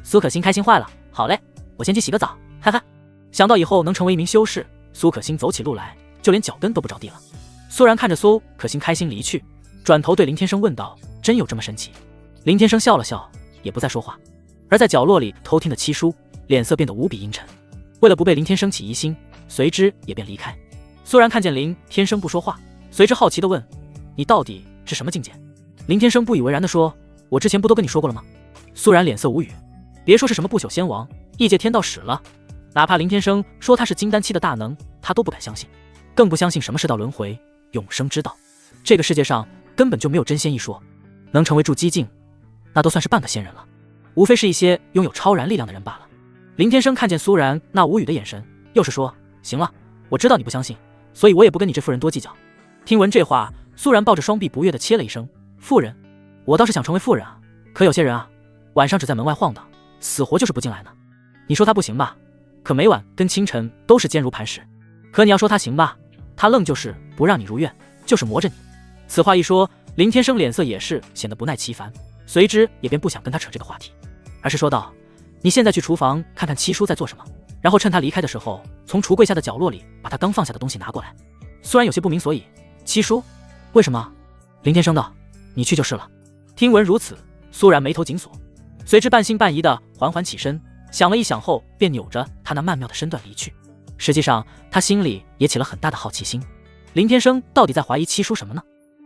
苏可欣开心坏了：好嘞，我先去洗个澡，哈哈。想到以后能成为一名修士，苏可欣走起路来就连脚跟都不着地了。苏然看着苏可欣开心离去，转头对林天生问道：真有这么神奇？林天生笑了笑，也不再说话。而在角落里偷听的七叔脸色变得无比阴沉，为了不被林天生起疑心，随之也便离开。苏然看见林天生不说话，随之好奇地问：你到底是什么境界？林天生不以为然地说：我之前不都跟你说过了吗？苏然脸色无语，别说是什么不朽仙王、异界天道使了，哪怕林天生说他是金丹期的大能，他都不敢相信，更不相信什么世道轮回、永生之道。这个世界上根本就没有真仙一说，能成为筑基境，那都算是半个仙人了，无非是一些拥有超然力量的人罢了。林天生看见苏然那无语的眼神，又是说：行了，我知道你不相信，所以我也不跟你这妇人多计较。听闻这话，苏然抱着双臂不悦地切了一声：妇人？我倒是想成为妇人啊，可有些人啊，晚上只在门外晃荡，死活就是不进来呢。你说他不行吧，可每晚跟清晨都是坚如磐石。可你要说他行吧，他愣就是不让你如愿，就是磨着你。此话一说，林天生脸色也是显得不耐其烦，随之也便不想跟他扯这个话题，而是说道：你现在去厨房看看七叔在做什么，然后趁他离开的时候，从橱柜下的角落里把他刚放下的东西拿过来。虽然有些不明所以，七叔？为什么？林天生道：你去就是了。听闻如此，苏然眉头紧锁，随之半信半疑的缓缓起身，想了一想后，便扭着他那曼妙的身段离去。实际上，他心里也起了很大的好奇心，林天生到底在怀疑七叔什么呢？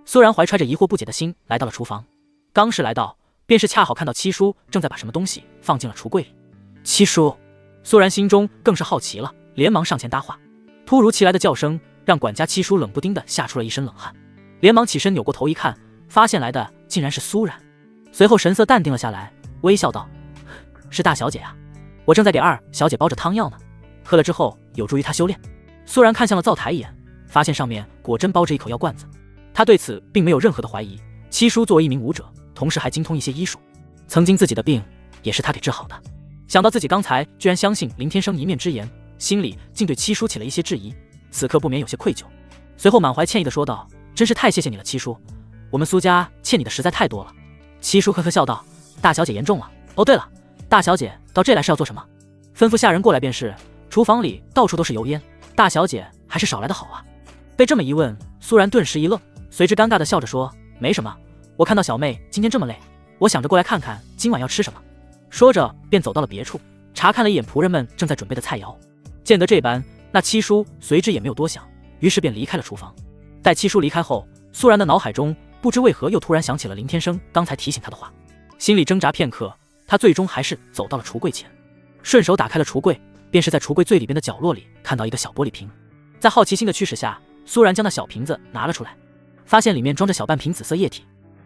苏然怀揣着疑惑不解的心来到了厨房，刚是来到，便是恰好看到七叔正在把什么东西放进了橱柜里。七叔，苏然心中更是好奇了，连忙上前搭话。突如其来的叫声让管家七叔冷不丁的吓出了一身冷汗，连忙起身扭过头一看，发现来的竟然是苏然。随后神色淡定了下来，微笑道：是大小姐啊，我正在给二小姐煲着汤药呢，喝了之后有助于她修炼。苏然看向了灶台一眼，发现上面果真包着一口药罐子。他对此并没有任何的怀疑，七叔作为一名武者，同时还精通一些医术，曾经自己的病也是他给治好的。想到自己刚才居然相信林天生一面之言，心里竟对七叔起了一些质疑，此刻不免有些愧疚。随后满怀歉意的说道：真是太谢谢你了，七叔，我们苏家欠你的实在太多了。七叔呵呵笑道：大小姐言重了。哦对了，大小姐到这来是要做什么？吩咐下人过来便是，厨房里到处都是油烟，大小姐还是少来的好啊。被这么一问，苏然顿时一愣，随之尴尬的笑着说：没什么，我看到小妹今天这么累，我想着过来看看今晚要吃什么。说着便走到了别处，查看了一眼仆人们正在准备的菜肴。见得这般，那七叔随之也没有多想，于是便离开了厨房。待七叔离开后，苏然的脑海中不知为何又突然想起了林天生刚才提醒他的话，心里挣扎片刻，他最终还是走到了橱柜前，顺手打开了橱柜，便是在橱柜最里边的角落里看到一个小玻璃瓶。在好奇心的驱使下，苏然将那小瓶子拿了出来，发现里面装着小半瓶紫色液体，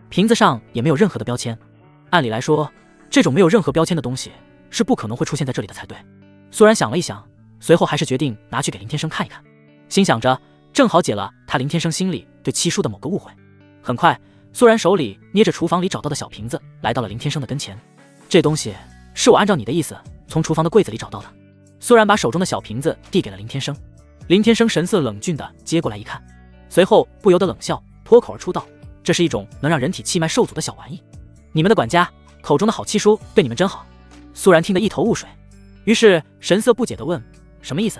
瓶子上也没有任何的标签。按理来说，这种没有任何标签的东西是不可能会出现在这里的才对。苏然想了一想，随后还是决定拿去给林天生看一看，心想着正好解了他林天生心里对七叔的某个误会。很快，苏然手里捏着厨房里找到的小瓶子，来到了林天生的跟前。这东西是我按照你的意思从厨房的柜子里找到的。苏然把手中的小瓶子递给了林天生，林天生神色冷峻的接过来一看，随后不由得冷笑，脱口而出道：这是一种能让人体气脉受阻的小玩意，你们的管家口中的好七叔对你们真好。苏然听得一头雾水，于是神色不解地问：什么意思？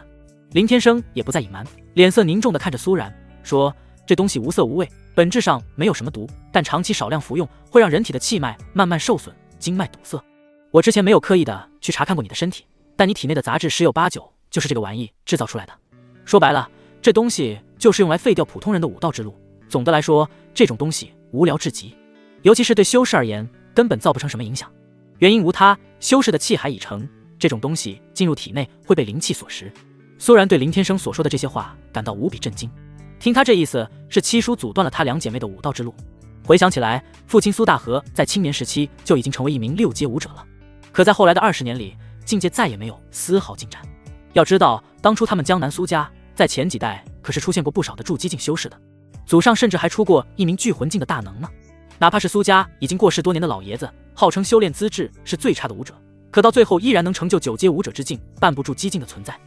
林天生也不再隐瞒，脸色凝重地看着苏然，说：这东西无色无味，本质上没有什么毒，但长期少量服用会让人体的气脉慢慢受损，经脉堵塞。我之前没有刻意的去查看过你的身体，但你体内的杂质十有八九就是这个玩意制造出来的。说白了，这东西就是用来废掉普通人的武道之路。总的来说，这种东西无聊至极，尤其是对修士而言，根本造不成什么影响。原因无他，修士的气海已成，这种东西进入体内会被灵气所食。苏然对林天生所说的这些话感到无比震惊，听他这意思是七叔阻断了他两姐妹的武道之路。回想起来，父亲苏大河在青年时期就已经成为一名6阶武者了，可在后来的20年里，境界再也没有丝毫进展。要知道，当初他们江南苏家在前几代可是出现过不少的筑基境修士的，祖上甚至还出过一名聚魂境的大能呢。哪怕是苏家已经过世多年的老爷子，号称修炼资质是最差的武者，可到最后依然能成就9阶武者之境，半不住激境的存在。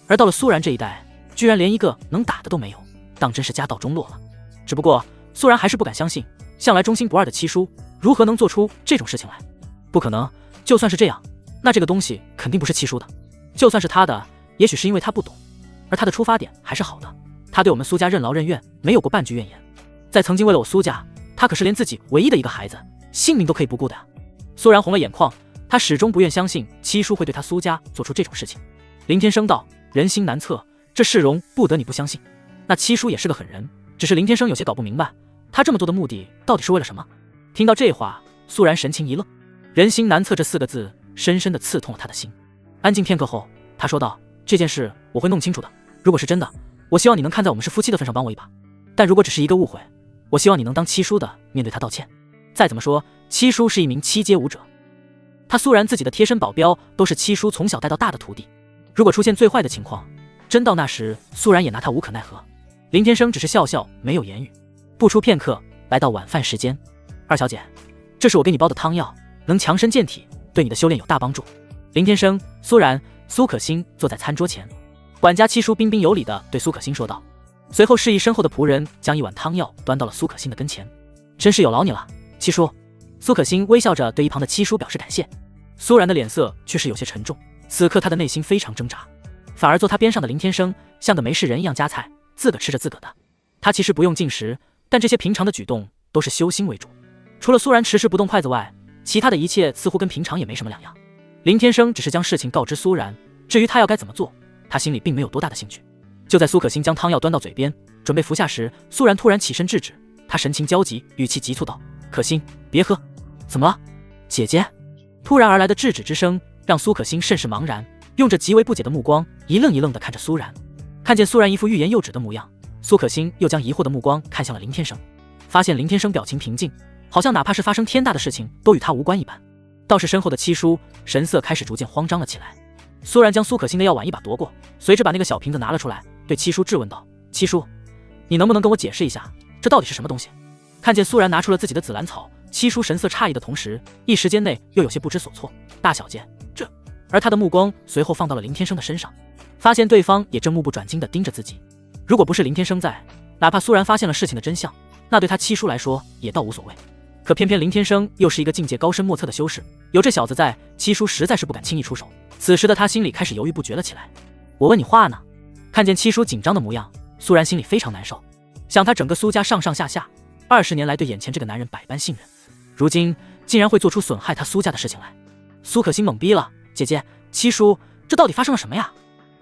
而到了苏然这一代，居然连一个能打的都没有，当真是家道中落了。只不过苏然还是不敢相信，向来忠心不二的七叔如何能做出这种事情来？不可能，就算是这样，那这个东西肯定不是七叔的，就算是他的，也许是因为他不懂，而他的出发点还是好的，他对我们苏家任劳任怨，没有过半句怨言。在曾经为了我苏家，他可是连自己唯一的一个孩子性命都可以不顾的啊。苏然红了眼眶，他始终不愿相信七叔会对他苏家做出这种事情。林天生道：人心难测，这世容不得你不相信。那七叔也是个狠人，只是林天生有些搞不明白，他这么做的目的到底是为了什么？听到这话，苏然神情一愣，人心难测这4个字深深地刺痛了他的心。安静片刻后，他说道：这件事我会弄清楚的，如果是真的，我希望你能看在我们是夫妻的份上帮我一把，但如果只是一个误会，我希望你能当七叔的面对他道歉。再怎么说，七叔是一名7阶武者，他苏然自己的贴身保镖都是七叔从小带到大的徒弟，如果出现最坏的情况，真到那时，苏然也拿他无可奈何。林天生只是笑笑，没有言语。不出片刻，来到晚饭时间。二小姐，这是我给你煲的汤药，能强身健体，对你的修炼有大帮助。林天生、苏然、苏可欣坐在餐桌前，管家七叔彬彬有礼地对苏可欣说道，随后示意身后的仆人将一碗汤药端到了苏可欣的跟前。真是有劳你了，七叔。苏可欣微笑着对一旁的七叔表示感谢。苏然的脸色却是有些沉重，此刻他的内心非常挣扎，反而坐他边上的林天生像个没事人一样夹菜，自个吃着自个的。他其实不用进食，但这些平常的举动都是修心为主。除了苏然迟迟不动筷子外，其他的一切似乎跟平常也没什么两样。林天生只是将事情告知苏然，至于他要该怎么做，他心里并没有多大的兴趣。就在苏可欣将汤药端到嘴边，准备服下时，苏然突然起身制止，他神情焦急，语气急促道：“可欣，别喝。”“怎么了，姐姐？”突然而来的制止之声让苏可欣甚是茫然，用着极为不解的目光一愣一愣地看着苏然。看见苏然一副欲言又止的模样，苏可欣又将疑惑的目光看向了林天生，发现林天生表情平静，好像哪怕是发生天大的事情都与他无关一般。倒是身后的七叔神色开始逐渐慌张了起来。苏然将苏可欣的药碗一把夺过，随之把那个小瓶子拿了出来，对七叔质问道：“七叔，你能不能跟我解释一下，这到底是什么东西？”看见苏然拿出了自己的紫兰草，七叔神色诧异的同时，一时间内又有些不知所措。“大小姐，这……”而他的目光随后放到了林天生的身上，发现对方也正目不转睛地盯着自己。如果不是林天生在，哪怕苏然发现了事情的真相，那对他七叔来说也倒无所谓。可偏偏林天生又是一个境界高深莫测的修士，有这小子在，七叔实在是不敢轻易出手。此时的他心里开始犹豫不决了起来。“我问你话呢？”看见七叔紧张的模样，苏然心里非常难受，想他整个苏家上上下下20年来对眼前这个男人百般信任，如今竟然会做出损害他苏家的事情来。苏可欣懵逼了：“姐姐，七叔，这到底发生了什么呀？”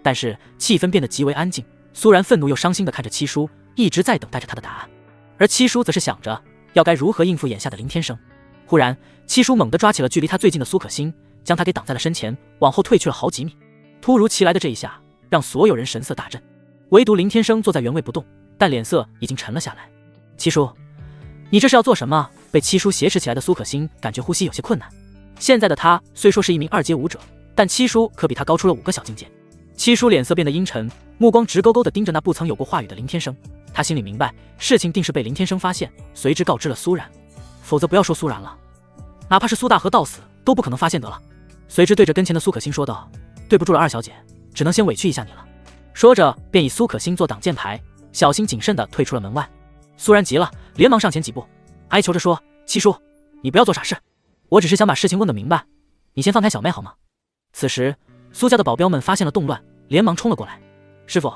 但是气氛变得极为安静，苏然愤怒又伤心地看着七叔，一直在等待着他的答案。而七叔则是想着要该如何应付眼下的林天生。忽然，七叔猛地抓起了距离他最近的苏可欣，将他给挡在了身前，往后退去了好几米。突如其来的这一下让所有人神色大震，唯独林天生坐在原位不动，但脸色已经沉了下来。“七叔，你这是要做什么？”被七叔挟持起来的苏可欣感觉呼吸有些困难。现在的他虽说是一名2阶武者，但七叔可比他高出了5个小境界。七叔脸色变得阴沉，目光直勾勾地盯着那不曾有过话语的林天生。他心里明白，事情定是被林天生发现，随之告知了苏然，否则不要说苏然了，哪怕是苏大河到死都不可能发现得了。随之对着跟前的苏可欣说道：“对不住了，二小姐，只能先委屈一下你了。”说着便以苏可欣做挡箭牌，小心谨慎地退出了门外。苏然急了，连忙上前几步，哀求着说：“七叔，你不要做傻事，我只是想把事情问个明白，你先放开小妹好吗？”此时苏家的保镖们发现了动乱，连忙冲了过来。“师傅，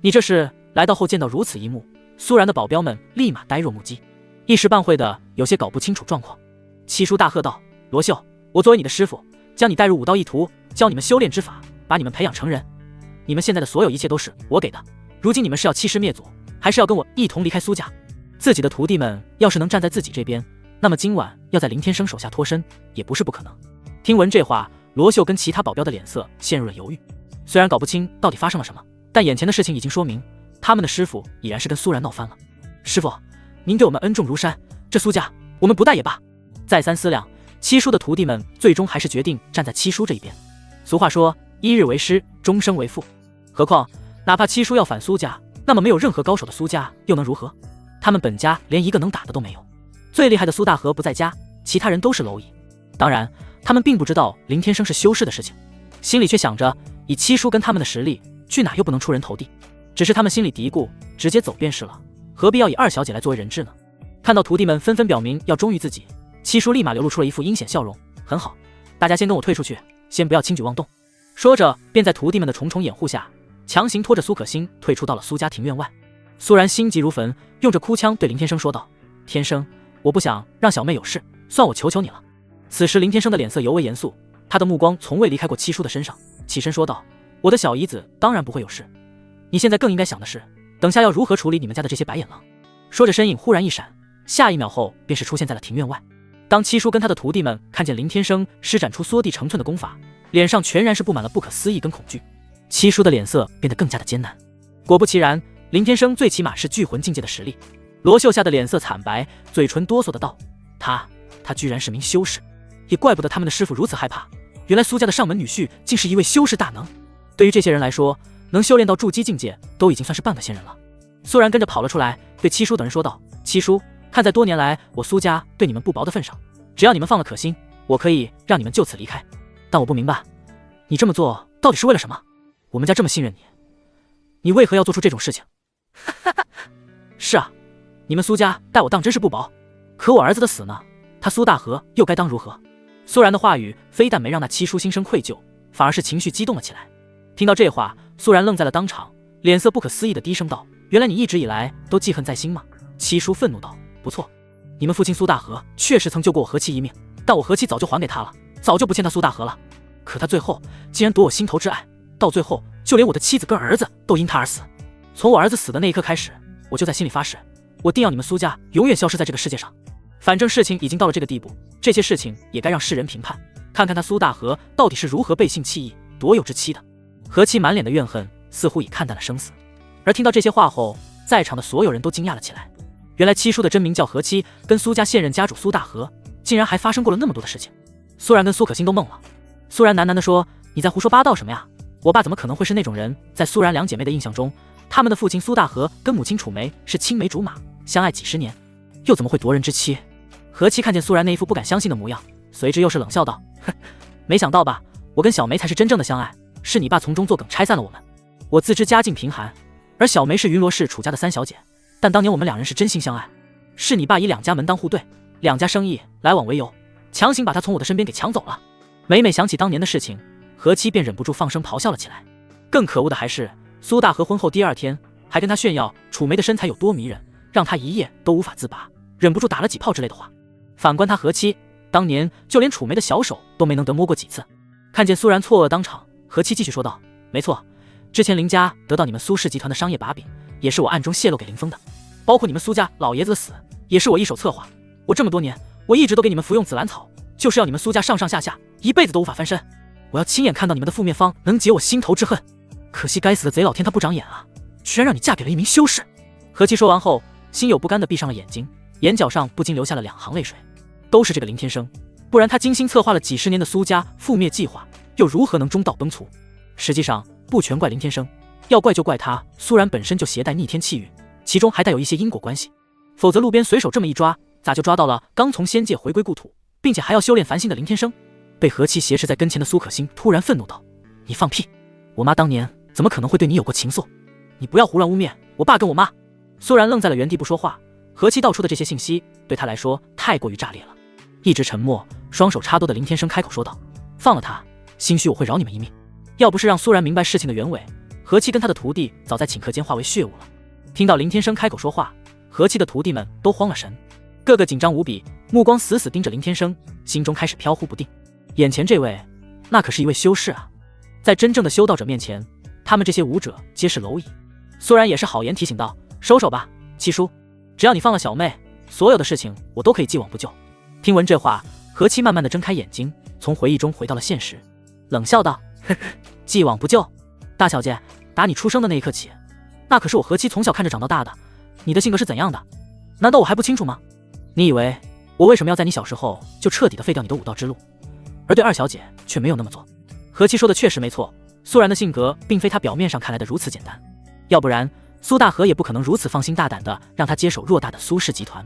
你这是……”来到后见到如此一幕，苏然的保镖们立马呆若木鸡，一时半会的有些搞不清楚状况。七叔大喝道：“罗秀，我作为你的师傅，将你带入武道一途，教你们修炼之法，把你们培养成人。你们现在的所有一切都是我给的，如今你们是要弃师灭祖，还是要跟我一同离开苏家？自己的徒弟们要是能站在自己这边，那么今晚要在林天生手下脱身也不是不可能。”听闻这话，罗秀跟其他保镖的脸色陷入了犹豫。虽然搞不清到底发生了什么，但眼前的事情已经说明他们的师傅已然是跟苏然闹翻了。“师傅，您对我们恩重如山，这苏家我们不带也罢。”再三思量，七叔的徒弟们最终还是决定站在七叔这一边。俗话说，1日为师，终生为父。何况哪怕七叔要反苏家，那么没有任何高手的苏家又能如何？他们本家连一个能打的都没有，最厉害的苏大河不在家，其他人都是蝼蚁。当然他们并不知道林天生是修士的事情，心里却想着以七叔跟他们的实力，去哪又不能出人头地。只是他们心里嘀咕，直接走便是了，何必要以二小姐来作为人质呢？看到徒弟们纷纷表明要忠于自己，七叔立马流露出了一副阴险笑容。“很好，大家先跟我退出去，先不要轻举妄动。”说着便在徒弟们的重重掩护下，强行拖着苏可欣退出到了苏家庭院外。苏然心急如焚，用着哭腔对林天生说道：“天生，我不想让小妹有事，算我求求你了。”此时林天生的脸色尤为严肃，他的目光从未离开过七叔的身上，起身说道：“我的小姨子当然不会有事，你现在更应该想的是，等下要如何处理你们家的这些白眼狼。”说着身影忽然一闪，下一秒后便是出现在了庭院外。当七叔跟他的徒弟们看见林天生施展出缩地成寸的功法，脸上全然是布满了不可思议跟恐惧，七叔的脸色变得更加的艰难。果不其然，林天生最起码是巨魂境界的实力。罗秀吓得脸色惨白，嘴唇哆嗦的道：“他居然是名修士，也怪不得他们的师傅如此害怕，原来苏家的上门女婿竟是一位修士大能。”对于这些人来说，能修炼到筑基境界，都已经算是半个仙人了。苏然跟着跑了出来，对七叔等人说道：“七叔，看在多年来我苏家对你们不薄的份上，只要你们放了可心，我可以让你们就此离开。但我不明白，你这么做到底是为了什么？我们家这么信任你，你为何要做出这种事情？”是啊，你们苏家待我当真是不薄，可我儿子的死呢？他苏大河又该当如何？苏然的话语非但没让那七叔心生愧疚，反而是情绪激动了起来。听到这话，苏然愣在了当场，脸色不可思议的低声道：“原来你一直以来都记恨在心吗？”七叔愤怒道：“不错，你们父亲苏大河确实曾救过我何妻一命，但我何妻早就还给他了，早就不欠他苏大河了。可他最后竟然夺我心头之爱，到最后就连我的妻子跟儿子都因他而死。从我儿子死的那一刻开始，我就在心里发誓，我定要你们苏家永远消失在这个世界上。反正事情已经到了这个地步，这些事情也该让世人评判，看看他苏大河到底是如何背信弃义、夺有之妻的。”何妻满脸的怨恨，似乎已看淡了生死。而听到这些话后，在场的所有人都惊讶了起来。原来七叔的真名叫何妻，跟苏家现任家主苏大河竟然还发生过了那么多的事情。苏然跟苏可心都懵了。苏然喃喃地说：“你在胡说八道什么呀？我爸怎么可能会是那种人？”在苏然两姐妹的印象中，他们的父亲苏大河跟母亲楚梅是青梅竹马，相爱几十年，又怎么会夺人之妻？何妻看见苏然那一副不敢相信的模样，随之又是冷笑道：“哼，没想到吧？我跟小梅才是真正的相爱，是你爸从中作梗拆散了我们。我自知家境贫寒，而小梅是云罗氏楚家的三小姐，但当年我们两人是真心相爱，是你爸以两家门当户对、两家生意来往为由，强行把她从我的身边给抢走了。”每每想起当年的事情，何妻便忍不住放声咆哮了起来。更可恶的还是，苏大河婚后第二天还跟他炫耀楚梅的身材有多迷人，让他一夜都无法自拔，忍不住打了几炮之类的话。反观他何妻，当年就连楚梅的小手都没能得摸过几次。看见苏然错愕当场，何妻继续说道：“没错，之前林家得到你们苏氏集团的商业把柄，也是我暗中泄露给林峰的，包括你们苏家老爷子的死，也是我一手策划。我这么多年，我一直都给你们服用紫兰草，就是要你们苏家上上下下一辈子都无法翻身。我要亲眼看到你们的覆灭方能解我心头之恨。可惜该死的贼老天他不长眼啊，居然让你嫁给了一名修士。”何妻说完后，心有不甘地闭上了眼睛，眼角上不禁流下了2行泪水。都是这个林天生，不然他精心策划了几十年的苏家覆灭计划，又如何能中道崩殂？实际上不全怪林天生，要怪就怪他苏然本身就携带逆天气运，其中还带有一些因果关系。否则路边随手这么一抓，咋就抓到了刚从仙界回归故土，并且还要修炼凡心的林天生？被何妻挟持在跟前的苏可心突然愤怒道：“你放屁！我妈当年怎么可能会对你有过情愫？你不要胡乱污蔑我爸跟我妈！”苏然愣在了原地不说话。何妻道出的这些信息对他来说太过于炸裂了。一直沉默，双手插兜的林天生开口说道：“放了他，兴许我会饶你们一命。”要不是让苏然明白事情的原委，何妻跟他的徒弟早在顷刻间化为血雾了。听到林天生开口说话，何妻的徒弟们都慌了神，个个紧张无比，目光死死盯着林天生，心中开始飘忽不定。眼前这位，那可是一位修士啊，在真正的修道者面前，他们这些武者皆是蝼蚁。苏然也是好言提醒道：“收手吧，七叔，只要你放了小妹，所有的事情我都可以既往不咎。”听闻这话，何妻慢慢的睁开眼睛，从回忆中回到了现实，冷笑道：“呵呵，既往不咎？大小姐，打你出生的那一刻起，那可是我何妻从小看着长到大的，你的性格是怎样的？难道我还不清楚吗？你以为我为什么要在你小时候就彻底的废掉你的武道之路，而对二小姐却没有那么做？”何妻说的确实没错，苏然的性格并非他表面上看来的如此简单，要不然苏大河也不可能如此放心大胆的让他接手偌大的苏氏集团。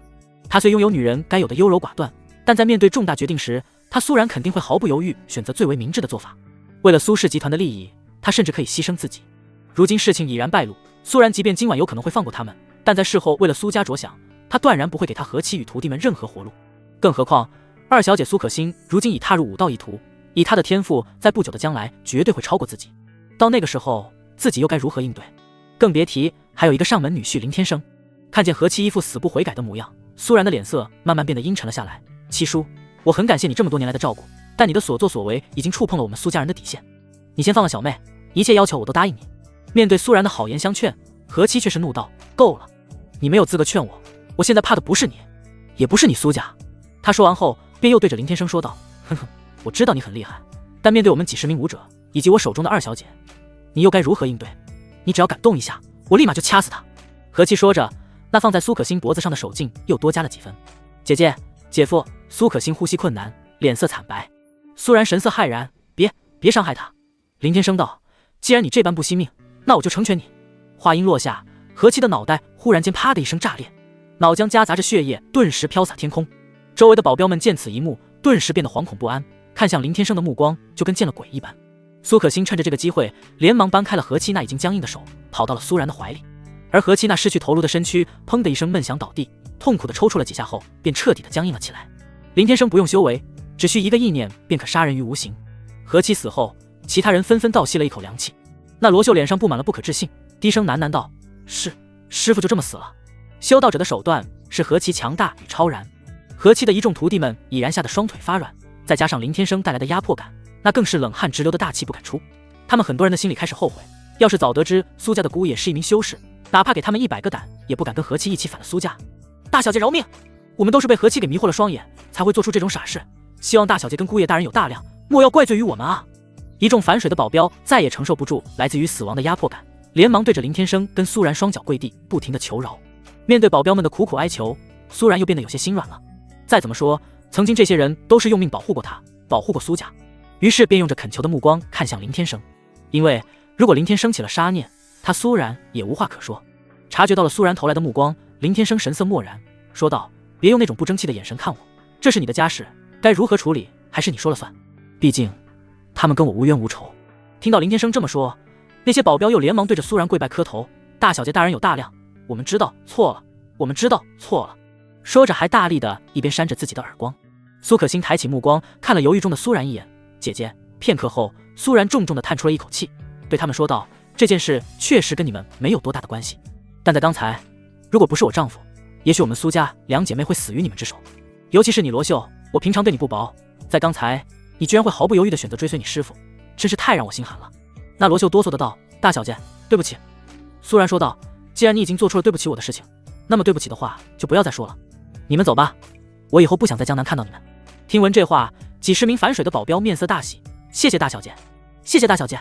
他虽拥有女人该有的优柔寡断，但在面对重大决定时，他苏然肯定会毫不犹豫选择最为明智的做法。为了苏氏集团的利益，他甚至可以牺牲自己。如今事情已然败露，苏然即便今晚有可能会放过他们，但在事后为了苏家着想，他断然不会给他何妻与徒弟们任何活路。更何况二小姐苏可心如今已踏入武道一途，以她的天赋，在不久的将来绝对会超过自己。到那个时候，自己又该如何应对？更别提还有一个上门女婿林天生。看见何妻一副死不悔改的模样，苏然的脸色慢慢变得阴沉了下来。七叔，我很感谢你这么多年来的照顾，但你的所作所为已经触碰了我们苏家人的底线。你先放了小妹，一切要求我都答应你。面对苏然的好言相劝，何妻却是怒道：“够了，你没有资格劝我，我现在怕的不是你，也不是你苏家。”他说完后，便又对着林天生说道：“哼哼，我知道你很厉害，但面对我们几十名武者以及我手中的二小姐，你又该如何应对？你只要敢动一下，我立马就掐死他。”何妻说着，那放在苏可心脖子上的手劲又多加了几分。姐姐，姐夫。苏可心呼吸困难，脸色惨白。苏然神色骇然：“别伤害他。”林天生道：“既然你这般不惜命，那我就成全你。话音落下，何七的脑袋忽然间啪的一声炸裂，脑浆夹杂着血液顿时飘洒天空。周围的保镖们见此一幕，顿时变得惶恐不安，看向林天生的目光就跟见了鬼一般。苏可欣趁着这个机会，连忙搬开了何七那已经僵硬的手，跑到了苏然的怀里。而何七那失去头颅的身躯砰的一声闷响倒地，痛苦地抽搐了几下后，便彻底的僵硬了起来。林天生不用修为，只需一个意念便可杀人于无形。何七死后，其他人纷纷倒吸了一口凉气。那罗秀脸上布满了不可置信，低声喃喃道：“师傅就这么死了？”修道者的手段是何其强大与超然，何七的一众徒弟们已然吓得双腿发软，再加上林天生带来的压迫感，那更是冷汗直流的大气不敢出。他们很多人的心里开始后悔，要是早得知苏家的姑爷是一名修士，哪怕给他们100个胆，也不敢跟何七一起反了苏家。大小姐饶命！我们都是被何七给迷惑了双眼，才会做出这种傻事。希望大小姐跟姑爷大人有大量，莫要怪罪于我们啊！一众反水的保镖再也承受不住来自于死亡的压迫感，连忙对着林天生跟苏然双脚跪地，不停的求饶。面对保镖们的苦苦哀求，苏然又变得有些心软了。再怎么说，曾经这些人都是用命保护过他，保护过苏家，于是便用着恳求的目光看向林天生。因为如果林天生起了杀念，他苏然也无话可说。察觉到了苏然投来的目光，林天生神色漠然，说道：“别用那种不争气的眼神看我，这是你的家事，该如何处理还是你说了算。毕竟他们跟我无冤无仇。”听到林天生这么说，那些保镖又连忙对着苏然跪拜磕头：“大小姐大人有大量，我们知道错了，我们知道错了。”说着还大力的一边扇着自己的耳光。苏可欣抬起目光看了犹豫中的苏然一眼：“姐姐。”片刻后，苏然重重的叹出了一口气，对他们说道：“这件事确实跟你们没有多大的关系，但在刚才，如果不是我丈夫，也许我们苏家2姐妹会死于你们之手。尤其是你罗秀，我平常对你不薄，在刚才你居然会毫不犹豫的选择追随你师父，真是太让我心寒了。”那罗秀哆嗦的道：“大小姐，对不起。”苏然说道：“既然你已经做出了对不起我的事情，那么对不起的话就不要再说了。你们走吧，我以后不想在江南看到你们。”听闻这话，几十名反水的保镖面色大喜：“谢谢大小姐，谢谢大小姐。”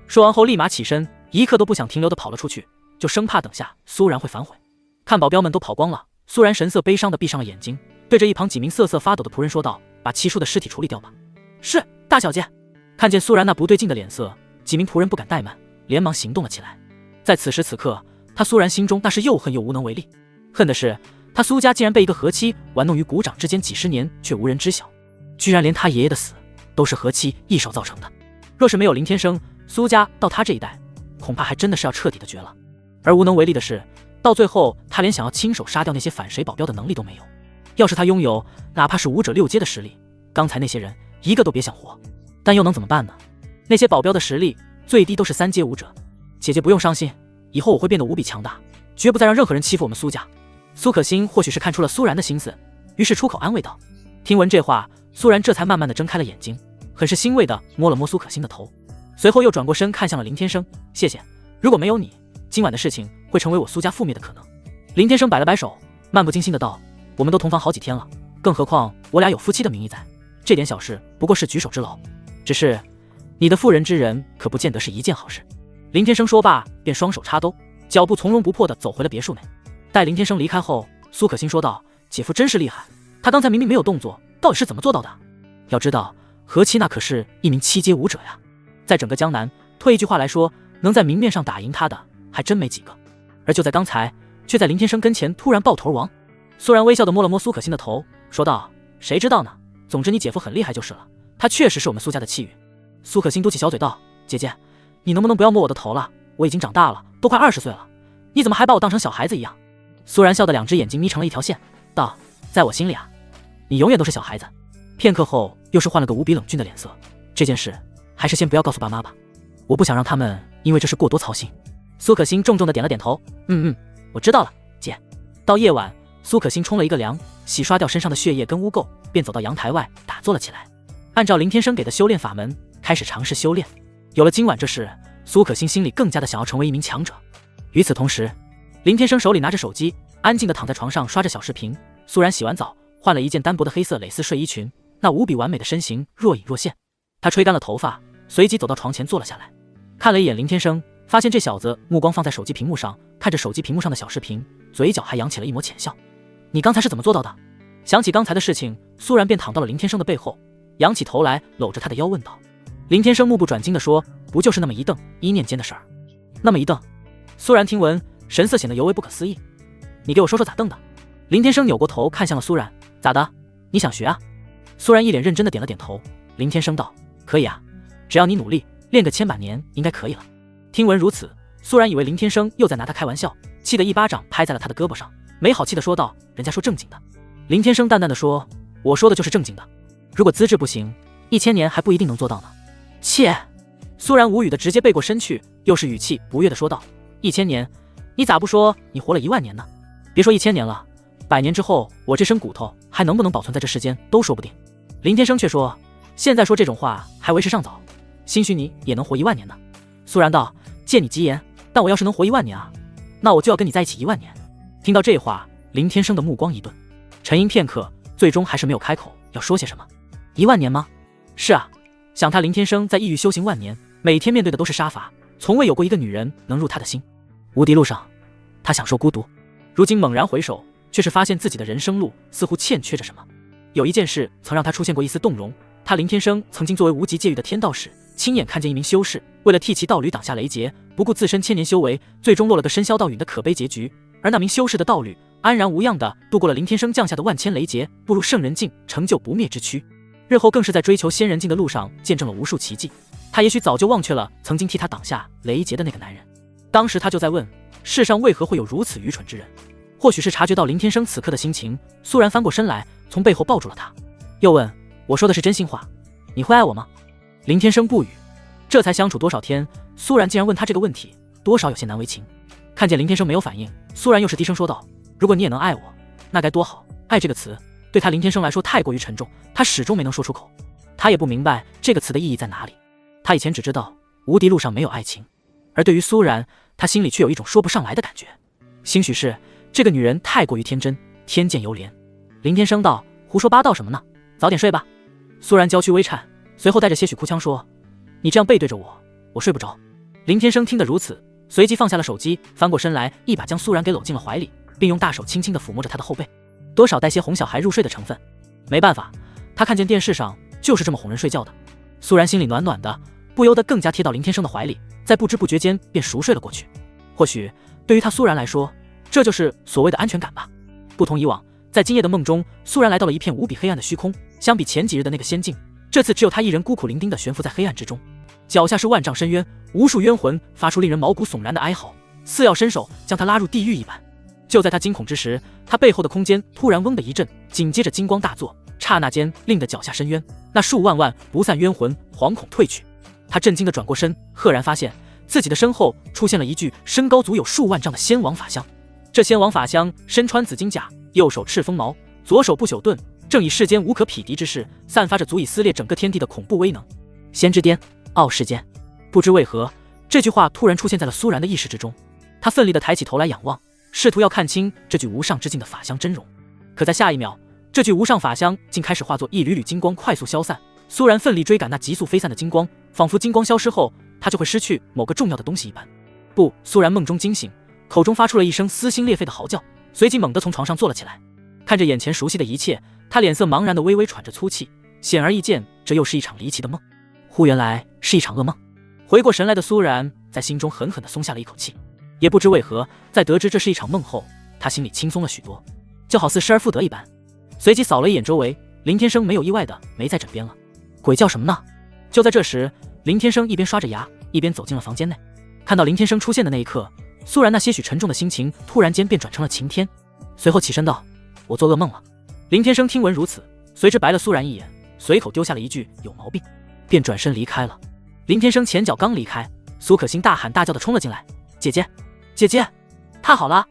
说完后立马起身，一刻都不想停留的跑了出去，就生怕等下苏然会反悔。看保镖们都跑光了，苏然神色悲伤的闭上了眼睛，对着一旁几名瑟瑟发抖的仆人说道：“把七叔的尸体处理掉吧。”是，大小姐。看见苏然那不对劲的脸色，几名仆人不敢怠慢，连忙行动了起来。在此时此刻，他苏然心中那是又恨又无能为力。恨的是他苏家竟然被一个何妻玩弄于股掌之间几十年，却无人知晓，居然连他爷爷的死都是何妻一手造成的。若是没有林天生，苏家到他这一代恐怕还真的是要彻底的绝了。而无能为力的是，到最后他连想要亲手杀掉那些反水保镖的能力都没有。要是他拥有哪怕是武者6阶的实力，刚才那些人一个都别想活。但又能怎么办呢？那些保镖的实力最低都是3阶武者。姐姐不用伤心，以后我会变得无比强大，绝不再让任何人欺负我们苏家。苏可欣或许是看出了苏然的心思，于是出口安慰道。听闻这话，苏然这才慢慢的睁开了眼睛，很是欣慰的摸了摸苏可欣的头，随后又转过身看向了林天生：“谢谢，如果没有你，今晚的事情会成为我苏家覆灭的可能。”林天生摆了摆手，漫不经心的道：“我们都同房好几天了，更何况我俩有夫妻的名义在，这点小事不过是举手之劳。只是你的妇人之仁可不见得是一件好事。”林天生说罢便双手插兜，脚步从容不迫地走回了别墅内。待林天生离开后，苏可欣说道：“姐夫真是厉害，他刚才明明没有动作，到底是怎么做到的？要知道何七那可是一名7阶武者呀，在整个江南，退一句话来说，能在明面上打赢他的还真没几个。而就在刚才，却在林天生跟前突然爆头王。”苏然微笑地摸了摸苏可欣的头，说道：“谁知道呢？总之你姐夫很厉害就是了，他确实是我们苏家的气宇。”苏可欣嘟起小嘴道：“姐姐，你能不能不要摸我的头了？我已经长大了，都快20岁了，你怎么还把我当成小孩子一样？”苏然笑得2只眼睛眯成了一条线，道：“在我心里啊，你永远都是小孩子。”片刻后，又是换了个无比冷峻的脸色：“这件事还是先不要告诉爸妈吧，我不想让他们因为这事过多操心。”苏可欣重重的点了点头：“我知道了，姐。”到夜晚，苏可欣冲了一个凉，洗刷掉身上的血液跟污垢，便走到阳台外打坐了起来，按照林天生给的修炼法门开始尝试修炼。有了今晚这事，苏可欣心里更加的想要成为一名强者。与此同时，林天生手里拿着手机，安静的躺在床上刷着小视频。苏然洗完澡，换了一件单薄的黑色蕾丝睡衣裙，那无比完美的身形若隐若现。他吹干了头发，随即走到床前坐了下来，看了一眼林天生，发现这小子目光放在手机屏幕上，看着手机屏幕上的小视频，嘴角还扬起了一抹浅笑。“你刚才是怎么做到的？”想起刚才的事情，苏然便躺到了林天生的背后，仰起头来搂着他的腰问道。林天生目不转睛地说：“不就是那么一瞪一念间的事儿。那么一瞪。苏然听闻，神色显得尤为不可思议。你给我说说咋瞪的？林天生扭过头看向了苏然，咋的？你想学啊？苏然一脸认真的点了点头。林天生道，可以啊，只要你努力，练个千把年应该可以了。听闻如此，苏然以为林天生又在拿他开玩笑，气得一巴掌拍在了他的胳膊上，没好气的说道，人家说正经的。林天生淡淡的说，我说的就是正经的，如果资质不行，1000年还不一定能做到呢。切！苏然无语的直接背过身去，又是语气不悦的说道，1000年，你咋不说你活了1万年呢？别说1000年了，100年之后我这身骨头还能不能保存在这世间都说不定。林天生却说，现在说这种话还为时尚早，兴许你也能活1万年呢。苏然道，借你吉言，但我要是能活1万年啊，那我就要跟你在一起1万年。听到这话，林天生的目光一顿，沉吟片刻，最终还是没有开口要说些什么。1万年吗？是啊，想他林天生在异域修行1万年，每天面对的都是杀伐，从未有过一个女人能入他的心。无敌路上，他享受孤独，如今猛然回首，却是发现自己的人生路似乎欠缺着什么。有一件事曾让他出现过一丝动容，他林天生曾经作为无极界域的天道使，亲眼看见一名修士为了替其道侣挡下雷劫，不顾自身千年修为，最终落了个身消道陨的可悲结局。而那名修士的道侣安然无恙地度过了林天生降下的万千雷劫，步入圣人境，成就不灭之躯。日后更是在追求仙人境的路上见证了无数奇迹。他也许早就忘却了曾经替他挡下雷劫的那个男人。当时他就在问，世上为何会有如此愚蠢之人？或许是察觉到林天生此刻的心情，苏然翻过身来，从背后抱住了他，又问，我说的是真心话，你会爱我吗？林天生不语。这才相处多少天，苏然竟然问他这个问题，多少有些难为情。看见林天生没有反应，苏然又是低声说道，如果你也能爱我，那该多好。爱这个词对他林天生来说太过于沉重，他始终没能说出口。他也不明白这个词的意义在哪里。他以前只知道无敌路上没有爱情，而对于苏然，他心里却有一种说不上来的感觉。兴许是这个女人太过于天真，天见犹怜。林天生道，胡说八道什么呢？早点睡吧。苏然娇躯微颤，随后带着些许哭腔说，你这样背对着我，我睡不着。林天生听得如此，随即放下了手机，翻过身来，一把将苏然给搂进了怀里，并用大手轻轻地抚摸着她的后背，多少带些哄小孩入睡的成分。没办法，他看见电视上就是这么哄人睡觉的。苏然心里暖暖的，不由得更加贴到林天生的怀里，在不知不觉间便熟睡了过去。或许对于他苏然来说，这就是所谓的安全感吧。不同以往，在今夜的梦中，苏然来到了一片无比黑暗的虚空，相比前几日的那个仙境，这次只有他一人孤苦伶仃地悬浮在黑暗之中，脚下是万丈深渊，无数冤魂发出令人毛骨悚然的哀嚎，似要伸手将他拉入地狱一般。就在他惊恐之时，他背后的空间突然嗡的一震，紧接着金光大作，刹那间令得脚下深渊那数万万不散冤魂惶恐退去。他震惊地转过身，赫然发现自己的身后出现了一具身高足有数万丈的仙王法相。这仙王法相身穿紫金甲，右手赤锋矛，左手不朽盾，正以世间无可匹敌之势，散发着足以撕裂整个天地的恐怖威能。仙之巅，傲世间。不知为何，这句话突然出现在了苏然的意识之中。他奋力地抬起头来仰望，试图要看清这具无上之境的法相真容。可在下一秒，这具无上法相竟开始化作一缕缕金光快速消散。苏然奋力追赶那急速飞散的金光，仿佛金光消失后，他就会失去某个重要的东西一般。不，苏然梦中惊醒，口中发出了一声撕心裂肺的嚎叫，随即猛地从床上坐了起来。看着眼前熟悉的一切，他脸色茫然地微微喘着粗气，显而易见，这又是一场离奇的梦。忽原来是一场噩梦。回过神来的苏然在心中狠狠地松下了一口气，也不知为何，在得知这是一场梦后，他心里轻松了许多，就好似失而复得一般。随即扫了一眼周围，林天生没有意外的没在枕边了。鬼叫什么呢？就在这时，林天生一边刷着牙，一边走进了房间内。看到林天生出现的那一刻，苏然那些许沉重的心情突然间便转成了晴天，随后起身道，我做噩梦了。林天生听闻如此，随之白了苏然一眼，随口丢下了一句有毛病，便转身离开了。林天生前脚刚离开，苏可欣大喊大叫的冲了进来，姐姐姐姐，太好了，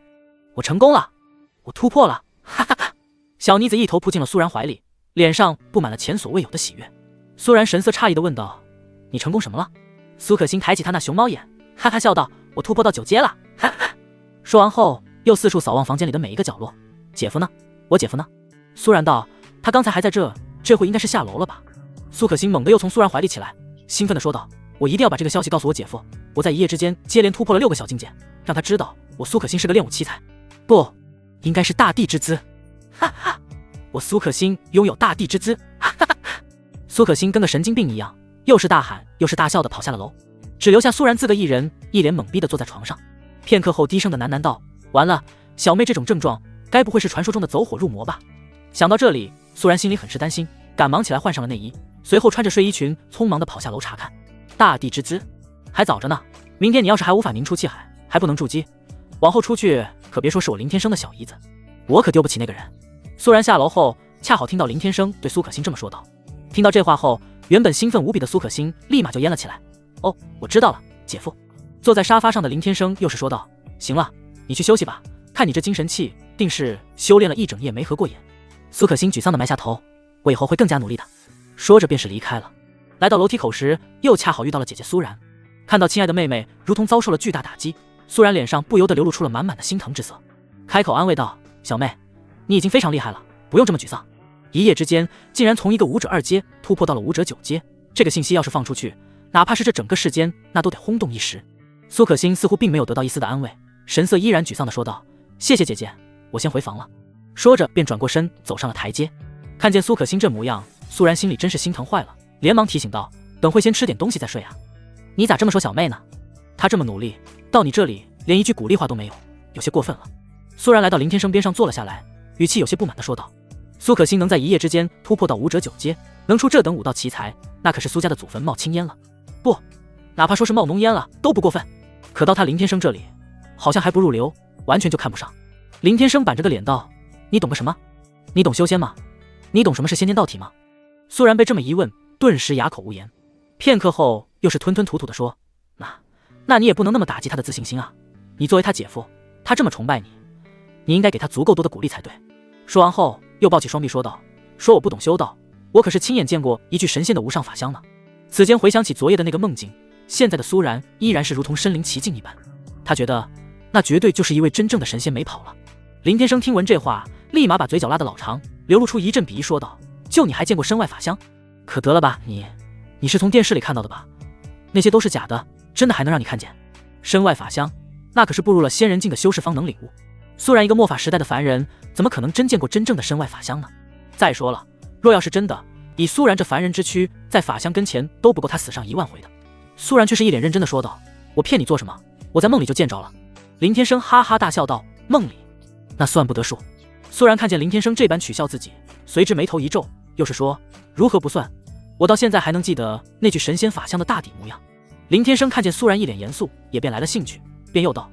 我成功了，我突破了，哈哈哈。小妮子一头扑进了苏然怀里，脸上布满了前所未有的喜悦。苏然神色诧异地问道，你成功什么了？苏可欣抬起他那熊猫眼，哈哈笑道，我突破到9阶了，哈哈。说完后又四处扫望房间里的每一个角落，姐夫呢？我姐夫呢？苏然道，他刚才还在这会应该是下楼了吧。苏可欣猛地又从苏然怀里起来，兴奋地说道，我一定要把这个消息告诉我姐夫，我在一夜之间接连突破了6个小境界，让他知道我苏可欣是个练武奇才，不，应该是大地之资，哈哈，我苏可欣拥有大地之资，哈哈哈。苏可欣跟个神经病一样，又是大喊又是大笑的跑下了楼。只留下苏然自个一人，一脸懵逼地坐在床上。片刻后低声的喃喃道：“完了，小妹这种症状，该不会是传说中的走火入魔吧？”想到这里，苏然心里很是担心，赶忙起来换上了内衣，随后穿着睡衣裙匆忙地跑下楼查看。大地之姿，还早着呢，明天你要是还无法明出气海，还不能筑基，往后出去可别说是我林天生的小姨子，我可丢不起那个人。苏然下楼后，恰好听到林天生对苏可欣这么说道。听到这话后，原本兴奋无比的苏可欣立马就蔫了起来。哦，我知道了，姐夫。坐在沙发上的林天生又是说道：“行了，你去休息吧，看你这精神气，定是修炼了一整夜没合过眼。”苏可欣沮丧地埋下头：“我以后会更加努力的。”说着便是离开了。来到楼梯口时，又恰好遇到了姐姐苏然。看到亲爱的妹妹如同遭受了巨大打击，苏然脸上不由得流露出了满满的心疼之色，开口安慰道：“小妹，你已经非常厉害了，不用这么沮丧。一夜之间竟然从一个武者2阶突破到了武者9阶，这个信息要是放出去，哪怕是这整个世间，那都得轰动一时。”苏可欣似乎并没有得到一丝的安慰，神色依然沮丧地说道：“谢谢姐姐，我先回房了。”说着便转过身走上了台阶。看见苏可欣这模样，苏然心里真是心疼坏了，连忙提醒道：“等会先吃点东西再睡啊。”“你咋这么说小妹呢？她这么努力，到你这里连一句鼓励话都没有，有些过分了。”苏然来到林天生边上坐了下来，语气有些不满地说道：“苏可欣能在一夜之间突破到武者9阶，能出这等武道奇才，那可是苏家的祖坟冒青烟了。不，哪怕说是冒浓烟了都不过分。可到他林天生这里，好像还不入流，完全就看不上。”林天生板着个脸道：“你懂个什么？你懂修仙吗？你懂什么是仙剑道体吗？”苏然被这么一问，顿时哑口无言。片刻后，又是吞吞吐吐地说：“那你也不能那么打击他的自信心啊！你作为他姐夫，他这么崇拜你，你应该给他足够多的鼓励才对。”说完后，又抱起双臂说道：“说我不懂修道，我可是亲眼见过一具神仙的无上法相呢。”此间回想起昨夜的那个梦境，现在的苏然依然是如同身临其境一般，他觉得那绝对就是一位真正的神仙没跑了。林天生听闻这话，立马把嘴角拉得老长，流露出一阵鄙夷说道：“就你还见过身外法相？可得了吧，你是从电视里看到的吧？那些都是假的，真的还能让你看见？身外法相，那可是步入了仙人境的修士方能领悟。苏然一个末法时代的凡人，怎么可能真见过真正的身外法相呢？再说了，若要是真的，以苏然这凡人之躯，在法相跟前都不够他死上1万回的。”苏然却是一脸认真地说道：“我骗你做什么？我在梦里就见着了。”林天生哈哈大笑道：“梦里？那算不得数。”苏然看见林天生这般取笑自己，随之眉头一皱，又是说：“如何不算？我到现在还能记得那具神仙法相的大抵模样。”林天生看见苏然一脸严肃，也便来了兴趣，便又道：“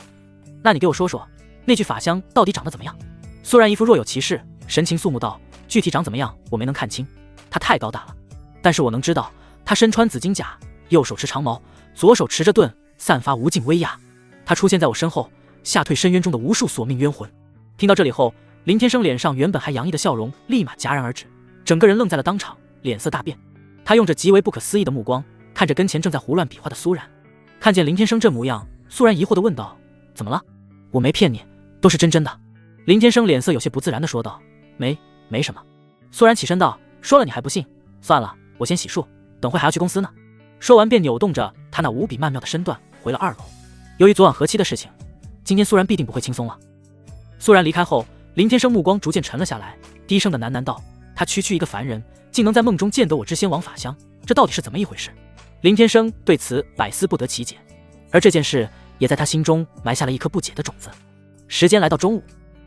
那你给我说说，那具法相到底长得怎么样？”苏然一副若有其事，神情肃穆道：“具体长怎么样，我没能看清，他太高大了。但是我能知道，他身穿紫金甲，右手持长矛，左手持着盾，散发无尽威压。他出现在我身后，吓退深渊中的无数索命冤魂。”听到这里后，林天生脸上原本还洋溢的笑容立马戛然而止，整个人愣在了当场，脸色大变。他用着极为不可思议的目光看着跟前正在胡乱比划的苏然。看见林天生这模样，苏然疑惑地问道：“怎么了？我没骗你，都是真的。”林天生脸色有些不自然地说道：“没什么。”苏然起身道：“说了你还不信？算了，我先洗漱，等会还要去公司呢。”说完便扭动着他那无比曼妙的身段回了2楼。由于昨晚和期的事情，今天苏然必定不会轻松了。苏然离开后，林天生目光逐渐沉了下来，低声的喃喃道：“他区一个凡人，竟能在梦中见得我之仙王法相，这到底是怎么一回事？”林天生对此百思不得其解，而这件事也在他心中埋下了一颗不解的种子。时间来到中午，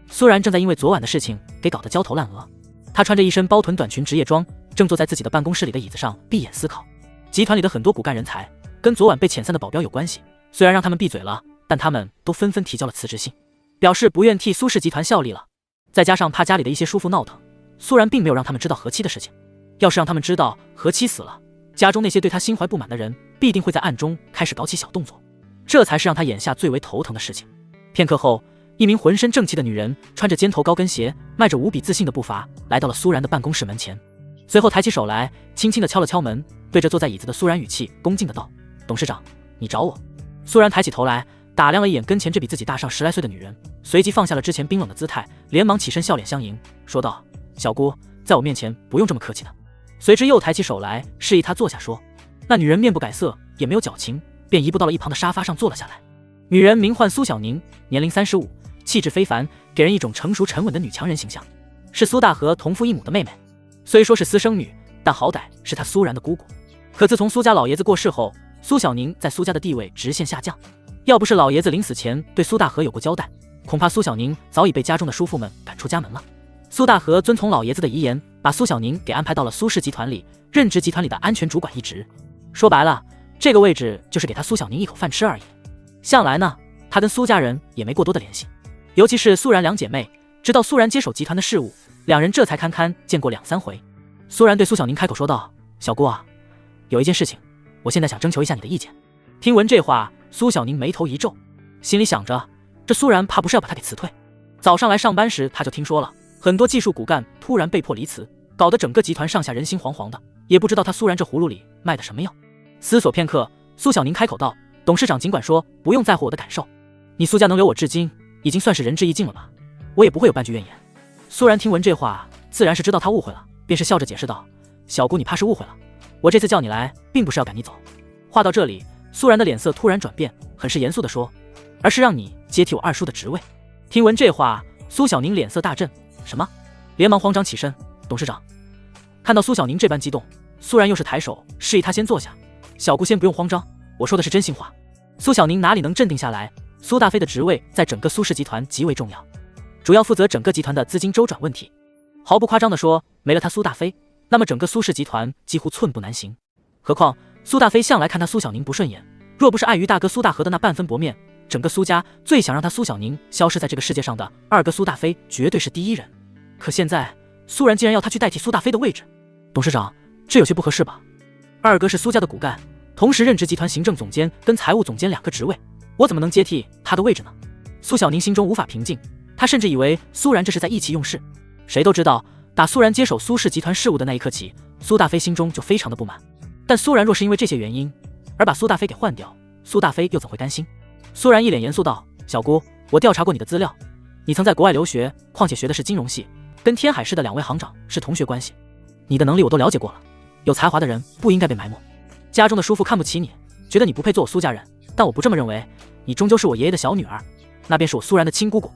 苏然正在因为昨晚的事情给搞得焦头烂额。他穿着一身包臀短裙职业装，正坐在自己的办公室里的椅子上闭眼思考。集团里的很多骨干人才跟昨晚被遣散的保镖有关系，虽然让他们闭嘴了，但他们都纷纷提交了辞职信，表示不愿替苏氏集团效力了。再加上怕家里的一些叔父闹腾，苏然并没有让他们知道何七的事情。要是让他们知道何七死了，家中那些对他心怀不满的人必定会在暗中开始搞起小动作，这才是让他眼下最为头疼的事情。片刻后，一名浑身正气的女人穿着尖头高跟鞋，迈着无比自信的步伐来到了苏然的办公室门前，随后抬起手来轻轻地敲了敲门，对着坐在椅子的苏然语气恭敬的道：“董事长，你找我。”苏然抬起头来打量了一眼跟前这比自己大上10来岁的女人，随即放下了之前冰冷的姿态，连忙起身笑脸相迎，说道：“小姑，在我面前不用这么客气的。”随之又抬起手来示意她坐下说。那女人面不改色，也没有矫情，便移步到了一旁的沙发上坐了下来。女人名唤苏小宁，年龄35，气质非凡，给人一种成熟沉稳的女强人形象，是苏大和同父异母的妹妹。虽说是私生女，但好歹是她苏然的姑姑。可自从苏家老爷子过世后，苏小宁在苏家的地位直线下降。要不是老爷子临死前对苏大河有过交代，恐怕苏小宁早已被家中的叔父们赶出家门了。苏大河遵从老爷子的遗言，把苏小宁给安排到了苏氏集团里，任职集团里的安全主管一职。说白了，这个位置就是给他苏小宁一口饭吃而已。向来呢，他跟苏家人也没过多的联系，尤其是苏然两姐妹，直到苏然接手集团的事务，两人这才堪堪见过2、3回。苏然对苏小宁开口说道：“小姑啊，有一件事情，我现在想征求一下你的意见。”听闻这话，苏小宁眉头一皱，心里想着，这苏然怕不是要把他给辞退。早上来上班时，他就听说了很多技术骨干突然被迫离辞，搞得整个集团上下人心惶惶的，也不知道他苏然这葫芦里卖的什么药。思索片刻，苏小宁开口道：“董事长尽管说不用在乎我的感受，你苏家能留我至今，已经算是仁至义尽了吧，我也不会有半句怨言。”苏然听闻这话，自然是知道他误会了，便是笑着解释道：“小姑，你怕是误会了，我这次叫你来，并不是要赶你走。”话到这里，苏然的脸色突然转变，很是严肃地说：“而是让你接替我二叔的职位。”听闻这话，苏小宁脸色大震，什么？连忙慌张起身：“董事长！”看到苏小宁这般激动，苏然又是抬手示意他先坐下：“小姑先不用慌张，我说的是真心话。”苏小宁哪里能镇定下来？苏大飞的职位在整个苏氏集团极为重要，主要负责整个集团的资金周转问题。毫不夸张地说，没了他苏大飞，那么整个苏氏集团几乎寸步难行。何况苏大飞向来看他苏小宁不顺眼，若不是碍于大哥苏大河的那半分薄面，整个苏家最想让他苏小宁消失在这个世界上的二哥苏大飞绝对是第一人。可现在苏然竟然要他去代替苏大飞的位置，董事长，这有些不合适吧？二哥是苏家的骨干，同时任职集团行政总监跟财务总监2个职位，我怎么能接替他的位置呢？苏小宁心中无法平静，他甚至以为苏然这是在意气用事。谁都知道，打苏然接手苏氏集团事务的那一刻起，苏大飞心中就非常的不满。但苏然若是因为这些原因而把苏大飞给换掉，苏大飞又怎会甘心？苏然一脸严肃道：“小姑，我调查过你的资料，你曾在国外留学，况且学的是金融系，跟天海市的2位行长是同学关系。你的能力我都了解过了，有才华的人不应该被埋没。家中的叔父看不起你，觉得你不配做我苏家人，但我不这么认为，你终究是我爷爷的小女儿，那便是我苏然的亲姑姑。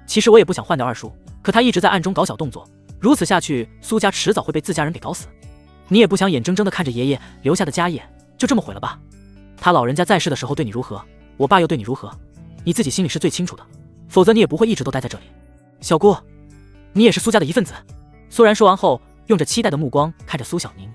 其实我也不想换掉二叔，可他一直在暗中搞小动作，如此下去，苏家迟早会被自家人给搞死。你也不想眼睁睁地看着爷爷留下的家业就这么毁了吧？他老人家在世的时候对你如何，我爸又对你如何，你自己心里是最清楚的，否则你也不会一直都待在这里。小姑，你也是苏家的一份子。”苏然说完后，用着期待的目光看着苏小宁。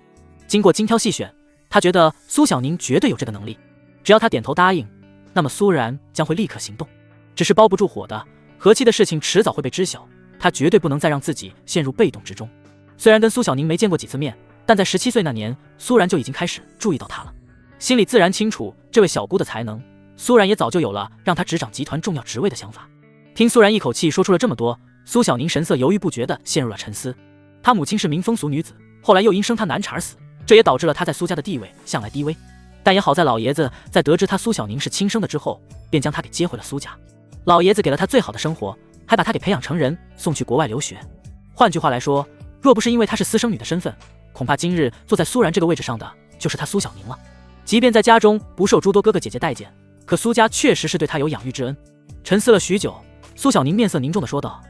经过精挑细选，他觉得苏小宁绝对有这个能力，只要他点头答应，那么苏然将会立刻行动。只是包不住火的，和气的事情迟早会被知晓，他绝对不能再让自己陷入被动之中。虽然跟苏小宁没见过几次面，但在17岁那年，苏然就已经开始注意到他了，心里自然清楚这位小姑的才能，苏然也早就有了让他执掌集团重要职位的想法。听苏然一口气说出了这么多，苏小宁神色犹豫不决地陷入了沉思。她母亲是民风俗女子，后来又因生她难产而死，这也导致了她在苏家的地位向来低微。但也好在老爷子在得知她苏小宁是亲生的之后，便将她给接回了苏家。老爷子给了她最好的生活，还把她给培养成人，送去国外留学。换句话来说，若不是因为她是私生女的身份，恐怕今日坐在苏然这个位置上的就是她苏小宁了。即便在家中不受诸多哥哥姐姐待见，可苏家确实是对她有养育之恩。沉思了许久，苏小宁面色凝重地说道：“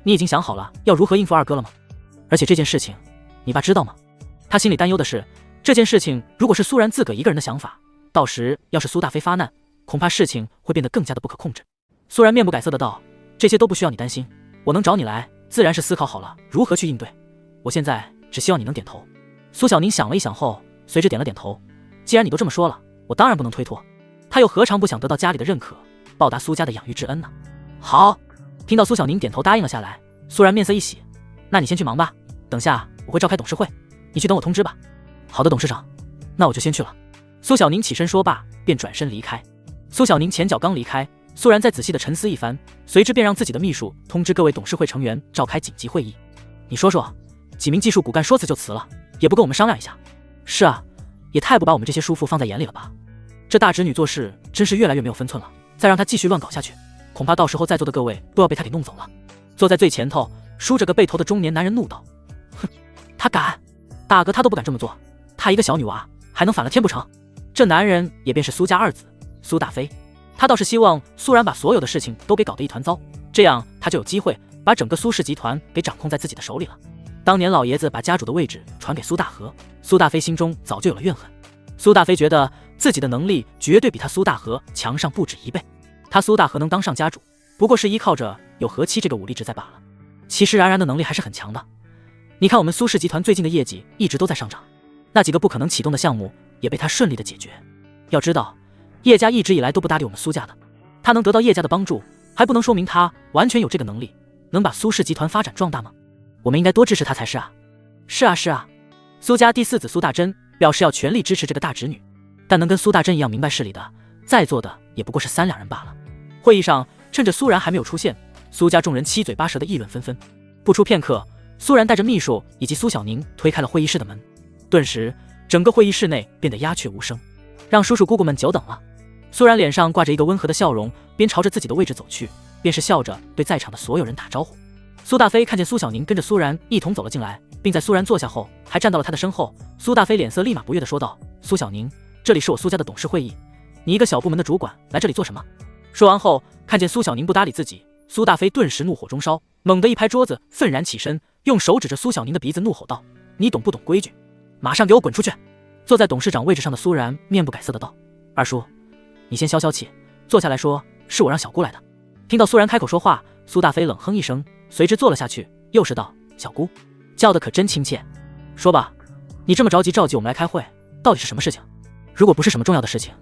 你已经想好了要如何应付二哥了吗？而且这件事情，你爸知道吗？”他心里担忧的是，这件事情如果是苏然自个一个人的想法，到时要是苏大飞发难，恐怕事情会变得更加的不可控制。苏然面不改色的道：“这些都不需要你担心，我能找你来，自然是思考好了如何去应对。我现在只希望你能点头。”苏小宁想了一想后，随之点了点头。既然你都这么说了，我当然不能推脱。他又何尝不想得到家里的认可，报答苏家的养育之恩呢？好，听到苏小宁点头答应了下来，苏然面色一喜：“那你先去忙吧，等下我会召开董事会，你去等我通知吧。”“好的，董事长，那我就先去了。”苏小宁起身说罢，便转身离开。苏小宁前脚刚离开，苏然再仔细的沉思一番，随之便让自己的秘书通知各位董事会成员召开紧急会议。你说说，几名技术骨干说辞就辞了，也不跟我们商量一下？是啊，也太不把我们这些叔父放在眼里了吧？这大侄女做事真是越来越没有分寸了，再让她继续乱搞下去，恐怕到时候在座的各位都要被她给弄走了。坐在最前头梳着个背头的中年男人怒道：“哼，他敢！大哥他都不敢这么做，他一个小女娃还能反了天不成？”这男人也便是苏家二子苏大飞，他倒是希望苏然把所有的事情都给搞得一团糟，这样他就有机会把整个苏氏集团给掌控在自己的手里了。当年老爷子把家主的位置传给苏大河，苏大飞心中早就有了怨恨。苏大飞觉得自己的能力绝对比他苏大河强上不止1倍。他苏大河能当上家主，不过是依靠着有何期这个武力值在罢了。其实然然的能力还是很强的。你看我们苏氏集团最近的业绩一直都在上涨，那几个不可能启动的项目也被他顺利的解决。要知道，叶家一直以来都不搭理我们苏家的，他能得到叶家的帮助，还不能说明他完全有这个能力，能把苏氏集团发展壮大吗？我们应该多支持他才是啊。是啊是啊，苏家第4子苏大珍表示要全力支持这个大侄女，但能跟苏大珍一样明白事理的，在座的也不过是3两人罢了。会议上，趁着苏然还没有出现，苏家众人七嘴八舌的议论纷纷。不出片刻，苏然带着秘书以及苏小宁推开了会议室的门，顿时整个会议室内变得鸦雀无声。让叔叔姑姑们久等了。苏然脸上挂着一个温和的笑容，边朝着自己的位置走去，便是笑着对在场的所有人打招呼。苏大飞看见苏小宁跟着苏然一同走了进来，并在苏然坐下后还站到了他的身后。苏大飞脸色立马不悦地说道：“苏小宁，这里是我苏家的董事会议，你一个小部门的主管来这里做什么？”说完后，看见苏小宁不搭理自己，苏大飞顿时怒火中烧，猛地一拍桌子，愤然起身，用手指着苏小宁的鼻子怒吼道：“你懂不懂规矩？马上给我滚出去！”坐在董事长位置上的苏然面不改色的道：“二叔，你先消消气，坐下来说，是我让小姑来的。”听到苏然开口说话，苏大飞冷哼一声，随之坐了下去，又是道：“小姑，叫的可真亲切。说吧，你这么着急召集我们来开会，到底是什么事情？如果不是什么重要的事情，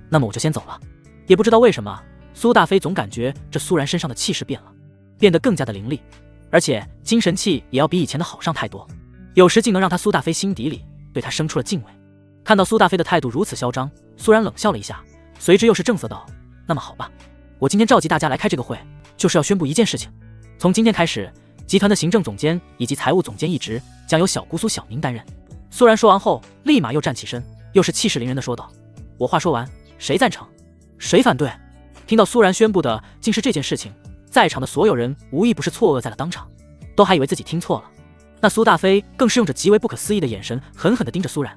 那么我就先走了。”也不知道为什么，苏大飞总感觉这苏然身上的气势变了，变得更加的凌厉，而且精神气也要比以前的好上太多，有时竟能让他苏大飞心底里对他生出了敬畏。看到苏大飞的态度如此嚣张，苏然冷笑了一下，随之又是正色道：“那么好吧，我今天召集大家来开这个会，就是要宣布一件事情。从今天开始，集团的行政总监以及财务总监一职将由小姑苏小宁担任。”苏然说完后，立马又站起身，又是气势凌人的说道：“我话说完，谁赞成？谁反对？”听到苏然宣布的竟是这件事情，在场的所有人无一不是错愕在了当场，都还以为自己听错了。那苏大飞更是用着极为不可思议的眼神狠狠地盯着苏然：“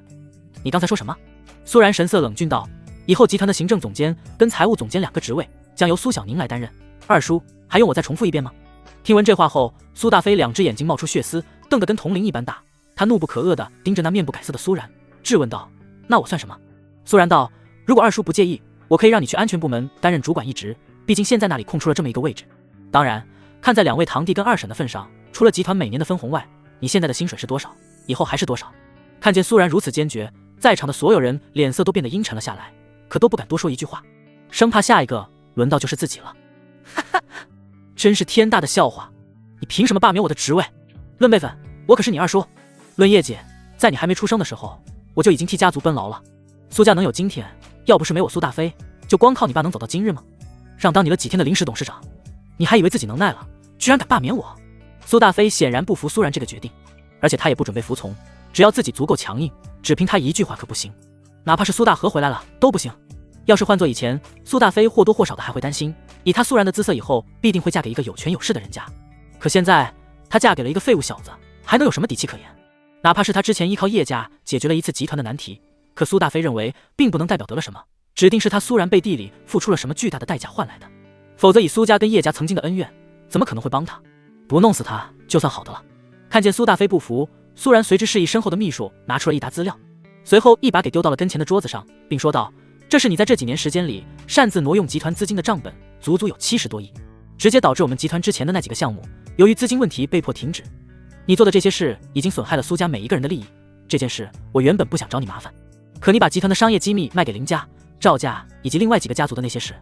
你刚才说什么？”苏然神色冷峻道：“以后集团的行政总监跟财务总监2个职位将由苏小宁来担任。二叔，还用我再重复一遍吗？”听闻这话后，苏大飞2只眼睛冒出血丝，瞪得跟铜铃一般大。他怒不可遏地盯着那面不改色的苏然，质问道：“那我算什么？”苏然道：“如果二叔不介意，我可以让你去安全部门担任主管一职，毕竟现在那里空出了这么一个位置。当然，看在2位堂弟跟2婶的份上，除了集团每年的分红外，你现在的薪水是多少，以后还是多少。”看见苏然如此坚决，在场的所有人脸色都变得阴沉了下来，可都不敢多说一句话，生怕下一个轮到就是自己了。哈哈，真是天大的笑话！你凭什么罢免我的职位？论辈分，我可是你二叔；论业绩，在你还没出生的时候，我就已经替家族奔劳了。苏家能有今天，要不是没我苏大飞，就光靠你爸能走到今日吗？让当你了几天的临时董事长，你还以为自己能耐了，居然敢罢免我！苏大飞显然不服苏然这个决定，而且他也不准备服从，只要自己足够强硬，只凭他一句话可不行，哪怕是苏大河回来了都不行。要是换做以前，苏大飞或多或少的还会担心，以他苏然的姿色，以后必定会嫁给一个有权有势的人家。可现在他嫁给了一个废物小子，还能有什么底气可言？哪怕是他之前依靠叶家解决了一次集团的难题，可苏大飞认为并不能代表得了什么，指定是他苏然背地里付出了什么巨大的代价换来的，否则以苏家跟叶家曾经的恩怨，怎么可能会帮他？不弄死他就算好的了。看见苏大飞不服，苏然随之示意身后的秘书拿出了一沓资料，随后一把给丢到了跟前的桌子上，并说道：“这是你在这几年时间里擅自挪用集团资金的账本，足足有70多亿，直接导致我们集团之前的那几个项目由于资金问题被迫停止。你做的这些事已经损害了苏家每一个人的利益。这件事我原本不想找你麻烦，可你把集团的商业机密卖给林家、赵家以及另外几个家族的那些事，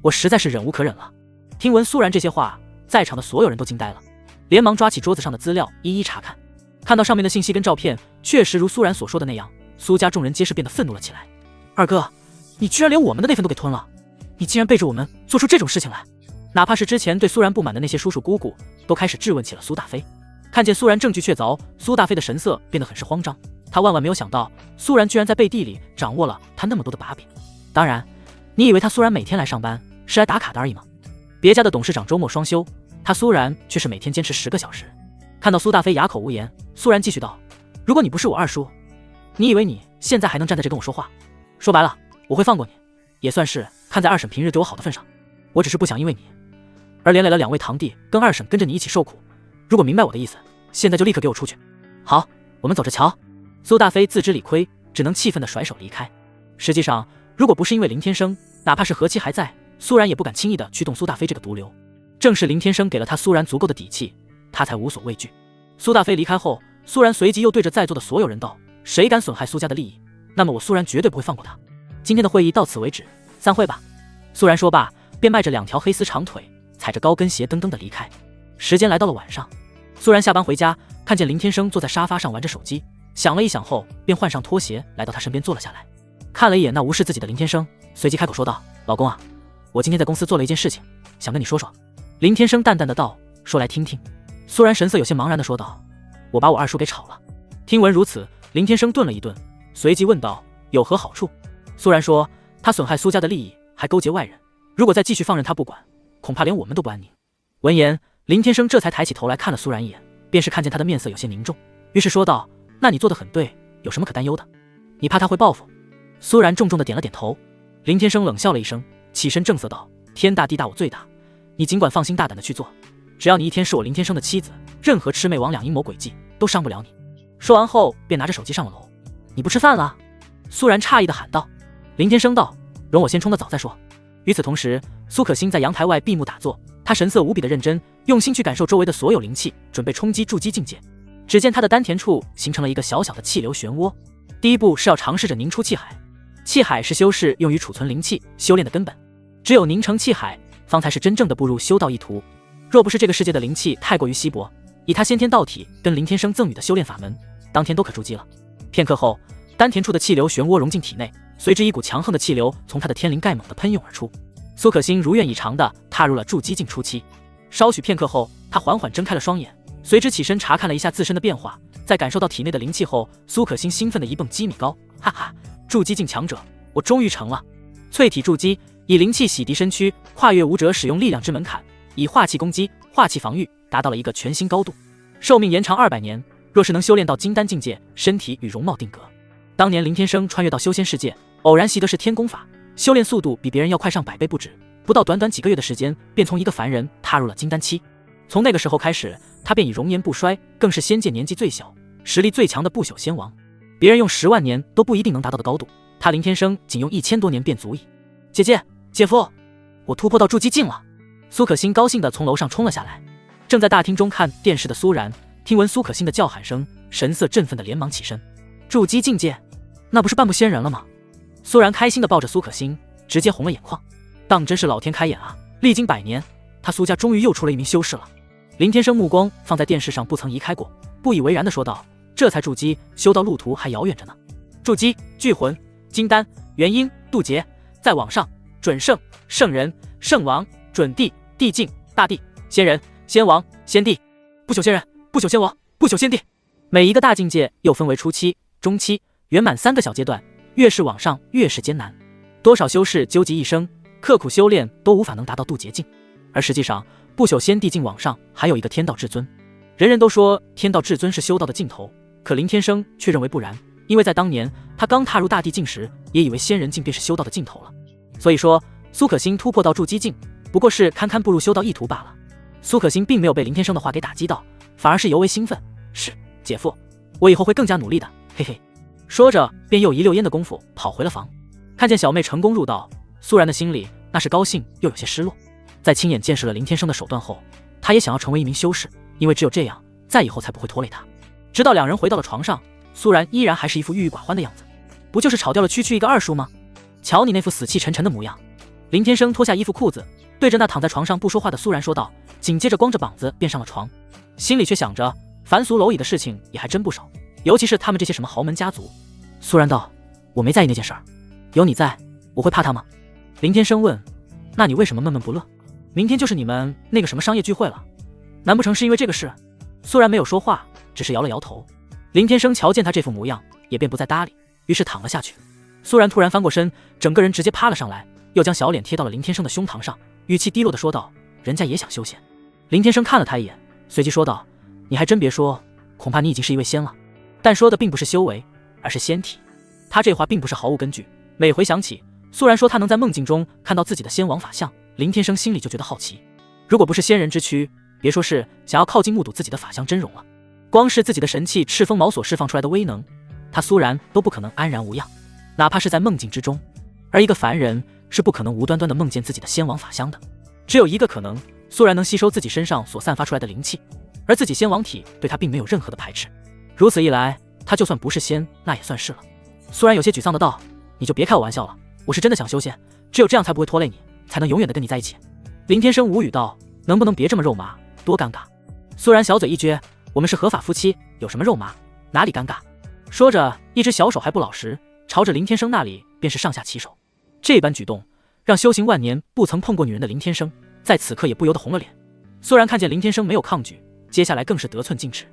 我实在是忍无可忍了。”听闻苏然这些话，在场的所有人都惊呆了，连忙抓起桌子上的资料一一查看。看到上面的信息跟照片，确实如苏然所说的那样，苏家众人皆是变得愤怒了起来。二哥，你居然连我们的那份都给吞了！你竟然背着我们做出这种事情来！哪怕是之前对苏然不满的那些叔叔姑姑，都开始质问起了苏大飞。看见苏然证据确凿，苏大飞的神色变得很是慌张。他万万没有想到，苏然居然在背地里掌握了他那么多的把柄。当然，你以为他苏然每天来上班是来打卡的而已吗？别家的董事长周末双休，他苏然却是每天坚持10个小时。看到苏大飞哑口无言，苏然继续道：“如果你不是我二叔，你以为你现在还能站在这跟我说话？说白了，我会放过你，也算是看在2婶平日对我好的份上。我只是不想因为你而连累了2位堂弟跟2婶跟着你一起受苦。如果明白我的意思，现在就立刻给我出去。好，我们走着瞧。”苏大飞自知理亏，只能气愤地甩手离开。实际上，如果不是因为林天生，哪怕是和气还在，苏然也不敢轻易的去动苏大飞这个毒瘤。正是林天生给了他苏然足够的底气，他才无所畏惧。苏大飞离开后，苏然随即又对着在座的所有人道：谁敢损害苏家的利益，那么我苏然绝对不会放过他。今天的会议到此为止，散会吧。苏然说罢，便迈着2条黑丝长腿，踩着高跟鞋噔噔的离开。时间来到了晚上，苏然下班回家，看见林天生坐在沙发上玩着手机，想了一想后，便换上拖鞋来到他身边坐了下来，看了一眼那无视自己的林天生，随即开口说道：老公啊，我今天在公司做了一件事情，想跟你说说。林天生淡淡的道：说来听听。苏然神色有些茫然的说道：我把我二叔给炒了。听闻如此，林天生顿了一顿，随即问道：有何好处？苏然说：他损害苏家的利益，还勾结外人，如果再继续放任他不管，恐怕连我们都不安宁。闻言，林天生这才抬起头来看了苏然一眼，便是看见他的面色有些凝重，于是说道：那你做得很对，有什么可担忧的？你怕他会报复？苏然重重的点了点头。林天生冷笑了一声，起身正色道：天大地大我最大，你尽管放心大胆的去做，只要你一天是我林天生的妻子，任何魑魅魍魉阴谋诡计都伤不了你。说完后便拿着手机上了楼。你不吃饭了？苏然诧异的喊道。林天生道：容我先冲个澡再说。与此同时，苏可欣在阳台外闭目打坐，她神色无比的认真，用心去感受周围的所有灵气，准备冲击筑基境界。只见她的丹田处形成了一个小小的气流漩涡，第一步是要尝试着凝出气海。气海是修士用于储存灵气修炼的根本，只有凝成气海，方才是真正的步入修道一途。若不是这个世界的灵气太过于稀薄，以他先天道体跟林天生赠予的修炼法门，当天都可筑基了。片刻后，丹田处的气流漩涡融进体内，随之一股强横的气流从他的天灵盖猛地喷涌而出。苏可欣如愿以偿地踏入了筑基境初期。稍许片刻后，他缓缓睁开了双眼，随之起身查看了一下自身的变化，在感受到体内的灵气后，苏可欣兴奋地一蹦几米高，哈哈，筑基境强者，我终于成了！淬体筑基，以灵气洗涤身躯，跨越武者使用力量之门槛，以化气攻击，化气防御，达到了一个全新高度。寿命延长200年，若是能修炼到金丹境界，身体与容貌定格。当年林天生穿越到修仙世界，偶然习得是天功法，修炼速度比别人要快上100倍不止，不到短短几个月的时间，便从一个凡人踏入了金丹期。从那个时候开始，他便已容颜不衰，更是仙界年纪最小、实力最强的不朽仙王。别人用10万年都不一定能达到的高度，他林天生仅用1000多年便足矣。姐姐，姐夫，我突破到筑基境了！苏可欣高兴地从楼上冲了下来。正在大厅中看电视的苏然，听闻苏可欣的叫喊声，神色振奋地连忙起身。筑基境界，那不是半步仙人了吗？苏然开心地抱着苏可欣，直接红了眼眶。当真是老天开眼啊！历经100年，他苏家终于又出了一名修士了。林天生目光放在电视上不曾移开过，不以为然地说道：这才筑基，修道路途还遥远着呢。筑基、聚魂、金丹、元婴、渡劫，再往上，准圣、圣人、圣王、准帝、帝境、大帝、仙人、仙王、仙帝、不朽仙人、不朽仙王、不朽仙帝。每一个大境界又分为初期、中期、圆满3个小阶段，越是往上越是艰难。多少修士究极一生，刻苦修炼都无法能达到渡劫境。而实际上，不朽仙帝境往上还有一个天道至尊。人人都说天道至尊是修道的尽头，可林天生却认为不然，因为在当年他刚踏入大地境时，也以为仙人境便是修道的尽头了。所以说，苏可欣突破到筑基境，不过是堪堪步入修道一途罢了。苏可欣并没有被林天生的话给打击到，反而是尤为兴奋。是，姐夫，我以后会更加努力的，嘿嘿。说着，便又一溜烟的功夫跑回了房。看见小妹成功入道，苏然的心里那是高兴又有些失落。在亲眼见识了林天生的手段后，他也想要成为一名修士，因为只有这样，再以后才不会拖累他。直到两人回到了床上，苏然依然还是一副郁郁寡欢的样子。不就是炒掉了区区一个二叔吗？瞧你那副死气沉沉的模样。林天生脱下衣服裤子，对着那躺在床上不说话的苏然说道，紧接着光着膀子便上了床，心里却想着凡俗蝼蚁的事情也还真不少，尤其是他们这些什么豪门家族。苏然道：我没在意那件事儿，有你在，我会怕他吗？林天生问：那你为什么闷闷不乐？明天就是你们那个什么商业聚会了，难不成是因为这个事？苏然没有说话，只是摇了摇头。林天生瞧见他这副模样，也便不再搭理，于是躺了下去。苏然突然翻过身，整个人直接趴了上来，又将小脸贴到了林天生的胸膛上，语气低落地说道：人家也想修仙。林天生看了他一眼，随即说道：你还真别说，恐怕你已经是一位仙了。但说的并不是修为，而是仙体。他这话并不是毫无根据，每回想起苏然说他能在梦境中看到自己的仙王法相，林天生心里就觉得好奇。如果不是仙人之躯，别说是想要靠近目睹自己的法相真容了，光是自己的神器赤峰矛所释放出来的威能，他苏然都不可能安然无恙，哪怕是在梦境之中。而一个凡人是不可能无端端的梦见自己的仙王法相的。只有一个可能，苏然能吸收自己身上所散发出来的灵气，而自己仙王体对他并没有任何的排斥。如此一来，他就算不是仙，那也算是了。苏然有些沮丧的道：“你就别开我玩笑了，我是真的想修仙，只有这样才不会拖累你，才能永远的跟你在一起。”林天生无语道：“能不能别这么肉麻，多尴尬。”苏然小嘴一撅：“我们是合法夫妻，有什么肉麻，哪里尴尬？”说着，一只小手还不老实，朝着林天生那里便是上下其手。这般举动让修行万年不曾碰过女人的林天生在此刻也不由得红了脸。苏然看见林天生没有抗拒，接下来更是得寸进尺。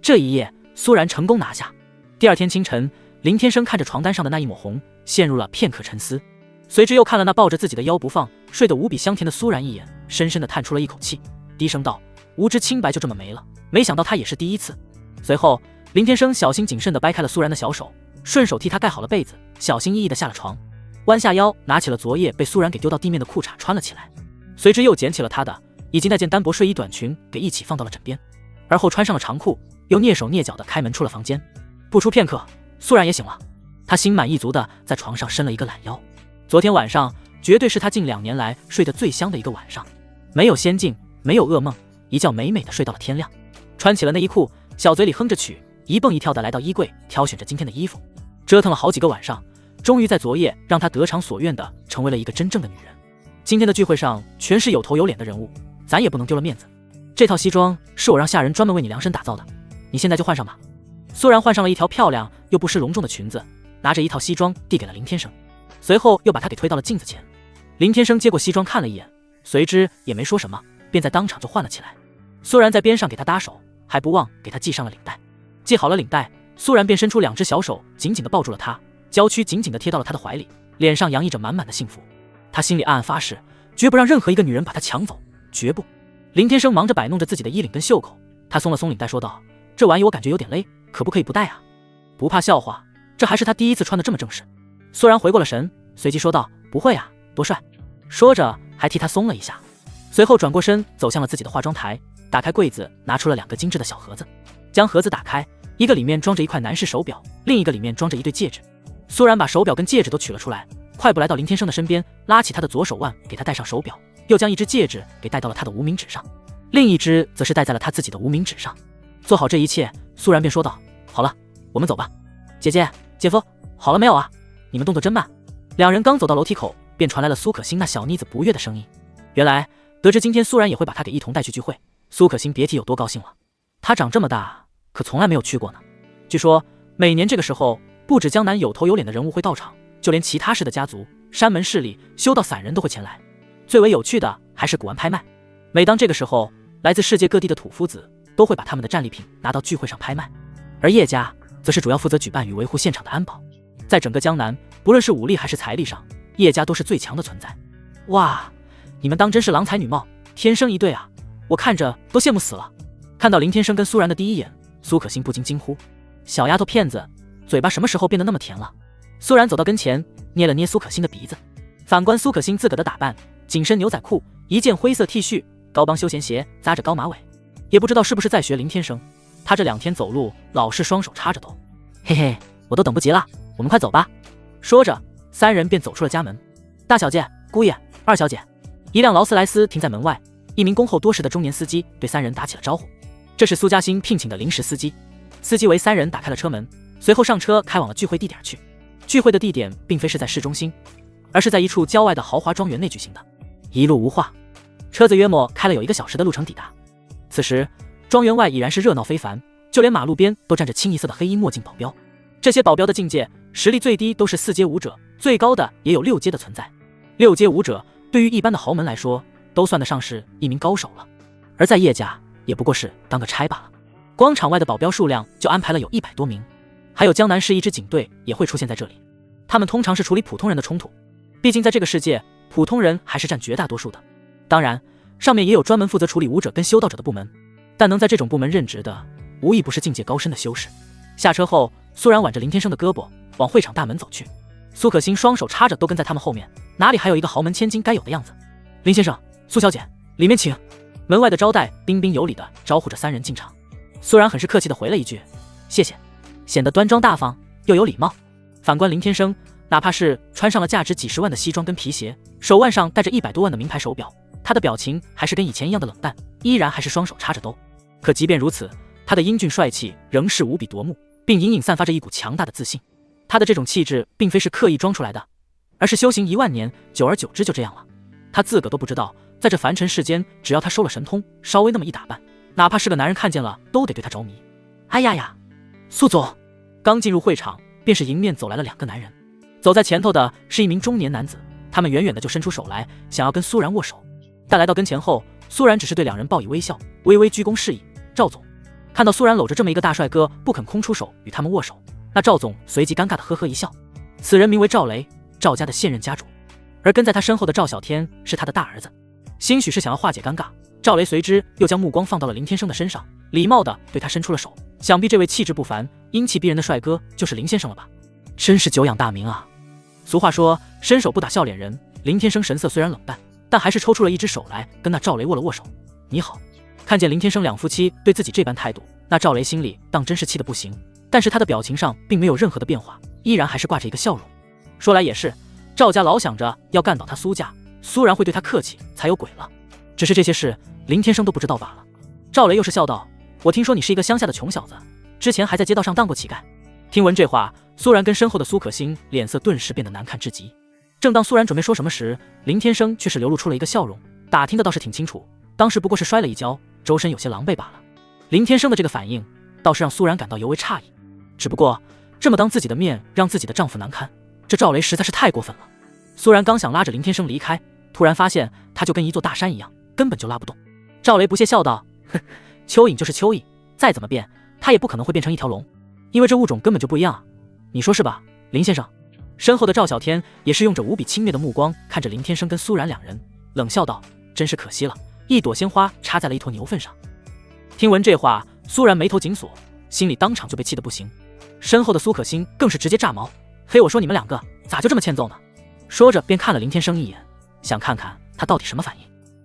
这一夜苏然成功拿下。第二天清晨，林天生看着床单上的那一抹红，陷入了片刻沉思，随之又看了那抱着自己的腰不放，睡得无比香甜的苏然一眼，深深地叹出了一口气，低声道：“无知清白就这么没了，没想到他也是第一次。”随后林天生小心谨慎地掰开了苏然的小手，顺手替他盖好了被子，小心翼翼地下了床，弯下腰拿起了昨夜被苏然给丢到地面的裤衩穿了起来，随之又捡起了他的以及那件单薄睡衣短裙给一起放到了枕边，而后穿上了长裤，又蹑手蹑脚地开门出了房间。不出片刻，苏然也醒了，他心满意足地在床上伸了一个懒腰。昨天晚上绝对是他近2年来睡得最香的一个晚上，没有仙境，没有噩梦，一觉美美地睡到了天亮。穿起了内衣裤，小嘴里哼着曲，一蹦一跳地来到衣柜，挑选着今天的衣服。折腾了好几个晚上，终于在昨夜让他得偿所愿的成为了一个真正的女人。今天的聚会上全是有头有脸的人物，咱也不能丢了面子。这套西装是我让下人专门为你量身打造的，你现在就换上吧。苏然换上了一条漂亮又不失隆重的裙子，拿着一套西装递给了林天生，随后又把他给推到了镜子前。林天生接过西装看了一眼，随之也没说什么，便在当场就换了起来。苏然在边上给他搭手，还不忘给他系上了领带。系好了领带，苏然便伸出2只小手紧紧地抱住了他，娇躯紧紧地贴到了他的怀里，脸上洋溢着满满的幸福。他心里暗暗发誓，绝不让任何一个女人把他抢走，绝不。林天生忙着摆弄着自己的衣领跟袖口，他松了松领带说道：“这玩意我感觉有点勒，可不可以不戴啊？”不怕笑话，这还是他第一次穿得这么正式。苏然回过了神，随即说道：“不会啊，多帅。”说着还替他松了一下，随后转过身走向了自己的化妆台，打开柜子拿出了2个精致的小盒子，将盒子打开，一个里面装着一块男士手表，另一个里面装着一对戒指。苏然把手表跟戒指都取了出来，快步来到林天生的身边，拉起他的左手腕给他戴上手表，又将一只戒指给戴到了他的无名指上，另一只则是戴在了他自己的无名指上。做好这一切，苏然便说道：“好了，我们走吧。”姐姐、姐夫，好了没有啊？你们动作真慢。2人刚走到楼梯口，便传来了苏可欣那小妮子不悦的声音。原来得知今天苏然也会把她给一同带去聚会，苏可欣别提有多高兴了。她长这么大可从来没有去过呢。据说每年这个时候，不止江南有头有脸的人物会到场，就连其他市的家族、山门势力、修道散人都会前来。最为有趣的还是古玩拍卖，每当这个时候，来自世界各地的土夫子都会把他们的战利品拿到聚会上拍卖，而叶家则是主要负责举办与维护现场的安保。在整个江南，不论是武力还是财力上，叶家都是最强的存在。哇，你们当真是郎才女貌，天生一对啊，我看着都羡慕死了。看到林天生跟苏然的第一眼，苏可欣不禁惊呼：“小丫头片子，嘴巴什么时候变得那么甜了？”苏然走到跟前，捏了捏苏可欣的鼻子。反观苏可欣自个的打扮，紧身牛仔裤，一件灰色 T 恤，高帮休闲鞋，扎着高马尾，也不知道是不是在学林天生。他这2天走路老是双手插着兜。嘿嘿，我都等不及了，我们快走吧。说着，3人便走出了家门。大小姐、姑爷、二小姐。一辆劳斯莱斯停在门外，一名恭候多时的中年司机对3人打起了招呼。这是苏嘉欣聘请的临时司机。司机为3人打开了车门，随后上车开往了聚会地点去。聚会的地点并非是在市中心，而是在一处郊外的豪华庄园内举行的。一路无话，车子约莫开了有1个小时的路程抵达。此时庄园外已然是热闹非凡，就连马路边都站着清一色的黑衣墨镜保镖。这些保镖的境界实力最低都是4阶武者，最高的也有6阶的存在。6阶武者对于一般的豪门来说，都算得上是一名高手了，而在叶家也不过是当个差罢了。光场外的保镖数量就安排了有100多名，还有江南市一支警队也会出现在这里。他们通常是处理普通人的冲突，毕竟在这个世界，普通人还是占绝大多数的。当然，上面也有专门负责处理武者跟修道者的部门，但能在这种部门任职的，无疑不是境界高深的修士。下车后，苏然挽着林天生的胳膊往会场大门走去，苏可欣双手插着都跟在他们后面，哪里还有一个豪门千金该有的样子。林先生、苏小姐，里面请。门外的招待彬彬有礼的招呼着3人进场。苏然很是客气的回了一句：“谢谢”，显得端庄大方又有礼貌。反观林天生，哪怕是穿上了价值几十万的西装跟皮鞋，手腕上戴着100多万的名牌手表，他的表情还是跟以前一样的冷淡，依然还是双手插着兜。可即便如此，他的英俊帅气仍是无比夺目，并隐隐散发着一股强大的自信。他的这种气质并非是刻意装出来的，而是修行1万年，久而久之就这样了。他自个都不知道，在这凡尘世间，只要他收了神通，稍微那么一打扮，哪怕是个男人看见了都得对他着迷。哎呀呀，苏总！刚进入会场，便是迎面走来了2个男人。走在前头的是一名中年男子，他们远远的就伸出手来，想要跟苏然握手。但来到跟前后，苏然只是对2人报以微笑，微微鞠躬示意。赵总看到苏然搂着这么一个大帅哥，不肯空出手与他们握手，那赵总随即尴尬的呵呵一笑。此人名为赵雷，赵家的现任家主，而跟在他身后的赵小天是他的大儿子。兴许是想要化解尴尬，赵雷随之又将目光放到了林天生的身上，礼貌的对他伸出了手。想必这位气质不凡、英气逼人的帅哥就是林先生了吧？真是久仰大名啊！俗话说伸手不打笑脸人，林天生神色虽然冷淡，但还是抽出了一只手来跟那赵雷握了握手。你好。看见林天生2夫妻对自己这般态度，那赵雷心里当真是气得不行，但是他的表情上并没有任何的变化，依然还是挂着一个笑容。说来也是，赵家老想着要干倒他苏家，苏然会对他客气才有鬼了。只是这些事林天生都不知道罢了。赵雷又是笑道，我听说你是一个乡下的穷小子，之前还在街道上当过乞丐。听闻这话，苏然跟身后的苏可欣脸色顿时变得难看至极。正当苏然准备说什么时，林天生却是流露出了一个笑容，打听的倒是挺清楚，当时不过是摔了一跤，周身有些狼狈罢了。林天生的这个反应倒是让苏然感到尤为诧异，只不过这么当自己的面让自己的丈夫难堪，这赵雷实在是太过分了。苏然刚想拉着林天生离开，突然发现他就跟一座大山一样，根本就拉不动。赵雷不屑笑道，哼，蚯蚓就是蚯蚓，再怎么变它也不可能会变成一条龙，因为这物种根本就不一样啊，你说是吧，林先生？身后的赵小天也是用着无比轻蔑的目光看着林天生跟苏然2人，冷笑道，真是可惜了，一朵鲜花插在了一坨牛粪上。听闻这话，苏然眉头紧锁，心里当场就被气得不行。身后的苏可欣更是直接炸毛，嘿，我说你们2个咋就这么欠揍呢？说着便看了林天生一眼，想看看他到底什么反应。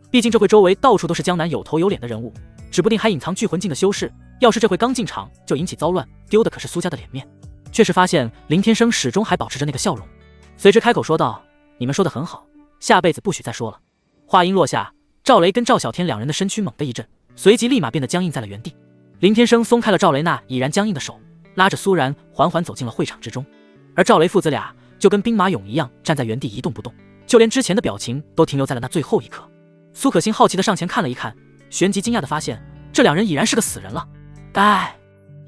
毕竟这回周围到处都是江南有头有脸的人物，指不定还隐藏聚魂镜的修士，要是这回刚进场就引起骚乱，丢的可是苏家的脸面。却是发现林天生始终还保持着那个笑容，随之开口说道，你们说的很好，下辈子不许再说了。话音落下，赵雷跟赵小天2人的身躯猛地一震，随即立马变得僵硬在了原地。林天生松开了赵雷那已然僵硬的手，拉着苏然缓缓走进了会场之中，而赵雷父子俩就跟兵马俑一样站在原地一动不动，就连之前的表情都停留在了那最后一刻。苏可欣好奇的上前看了一看，旋即惊讶的发现这2人已然是个死人了。哎，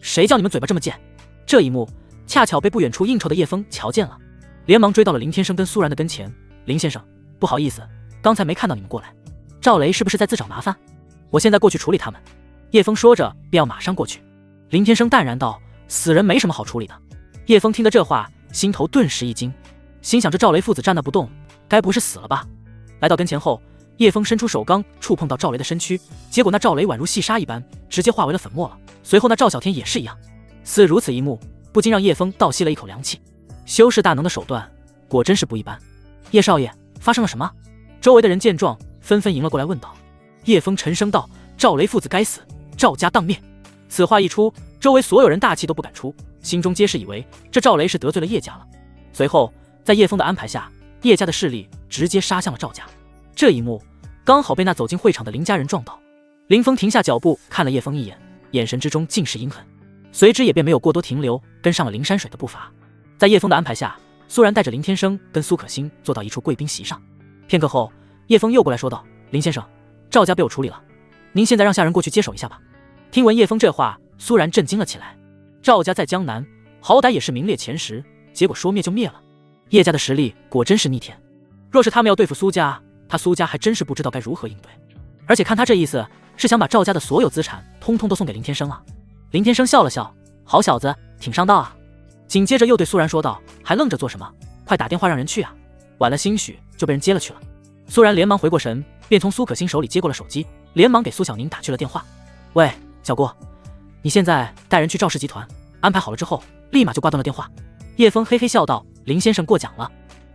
谁叫你们嘴巴这么贱？这一幕恰巧被不远处应酬的叶枫瞧见了，连忙追到了林天生跟苏然的跟前。林先生，不好意思，刚才没看到你们过来，赵雷是不是在自找麻烦？我现在过去处理他们。叶枫说着便要马上过去。林天生淡然道，死人没什么好处理的。叶枫听得这话，心头顿时一惊，心想这赵雷父子站那不动，该不是死了吧？来到跟前后，叶枫伸出手刚触碰到赵雷的身躯，结果那赵雷宛如细沙一般，直接化为了粉末了。随后那赵小天也是一样，似如此一幕，不禁让叶枫倒吸了一口凉气。修士大能的手段果真是不一般。叶少爷，发生了什么？周围的人见状纷纷迎了过来问道。叶枫沉声道，赵雷父子该死，赵家当灭。此话一出，周围所有人大气都不敢出，心中皆是以为这赵雷是得罪了叶家了。随后在叶枫的安排下，叶家的势力直接杀向了赵家。这一幕刚好被那走进会场的林家人撞到。林峰停下脚步看了叶枫一眼，眼神之中尽是阴狠，随之也便没有过多停留，跟上了林山水的步伐。在叶枫的安排下，苏然带着林天生跟苏可欣坐到一处贵宾席上。片刻后，叶枫又过来说道，林先生，赵家被我处理了，您现在让下人过去接手一下吧。听闻叶枫这话，苏然震惊了起来。赵家在江南好歹也是名列前10，结果说灭就灭了。叶家的实力果真是逆天，若是他们要对付苏家，他苏家还真是不知道该如何应对。而且看他这意思，是想把赵家的所有资产通通都送给林天生啊。林天生笑了笑，好小子，挺上道啊。紧接着又对苏然说道，还愣着做什么，快打电话让人去啊，晚了兴许就被人接了去了。苏然连忙回过神，便从苏可欣手里接过了手机，连忙给苏小宁打去了电话。喂，小郭，你现在带人去赵氏集团，安排好了之后立马就挂断了电话。叶枫嘿嘿笑道，林先生过奖了。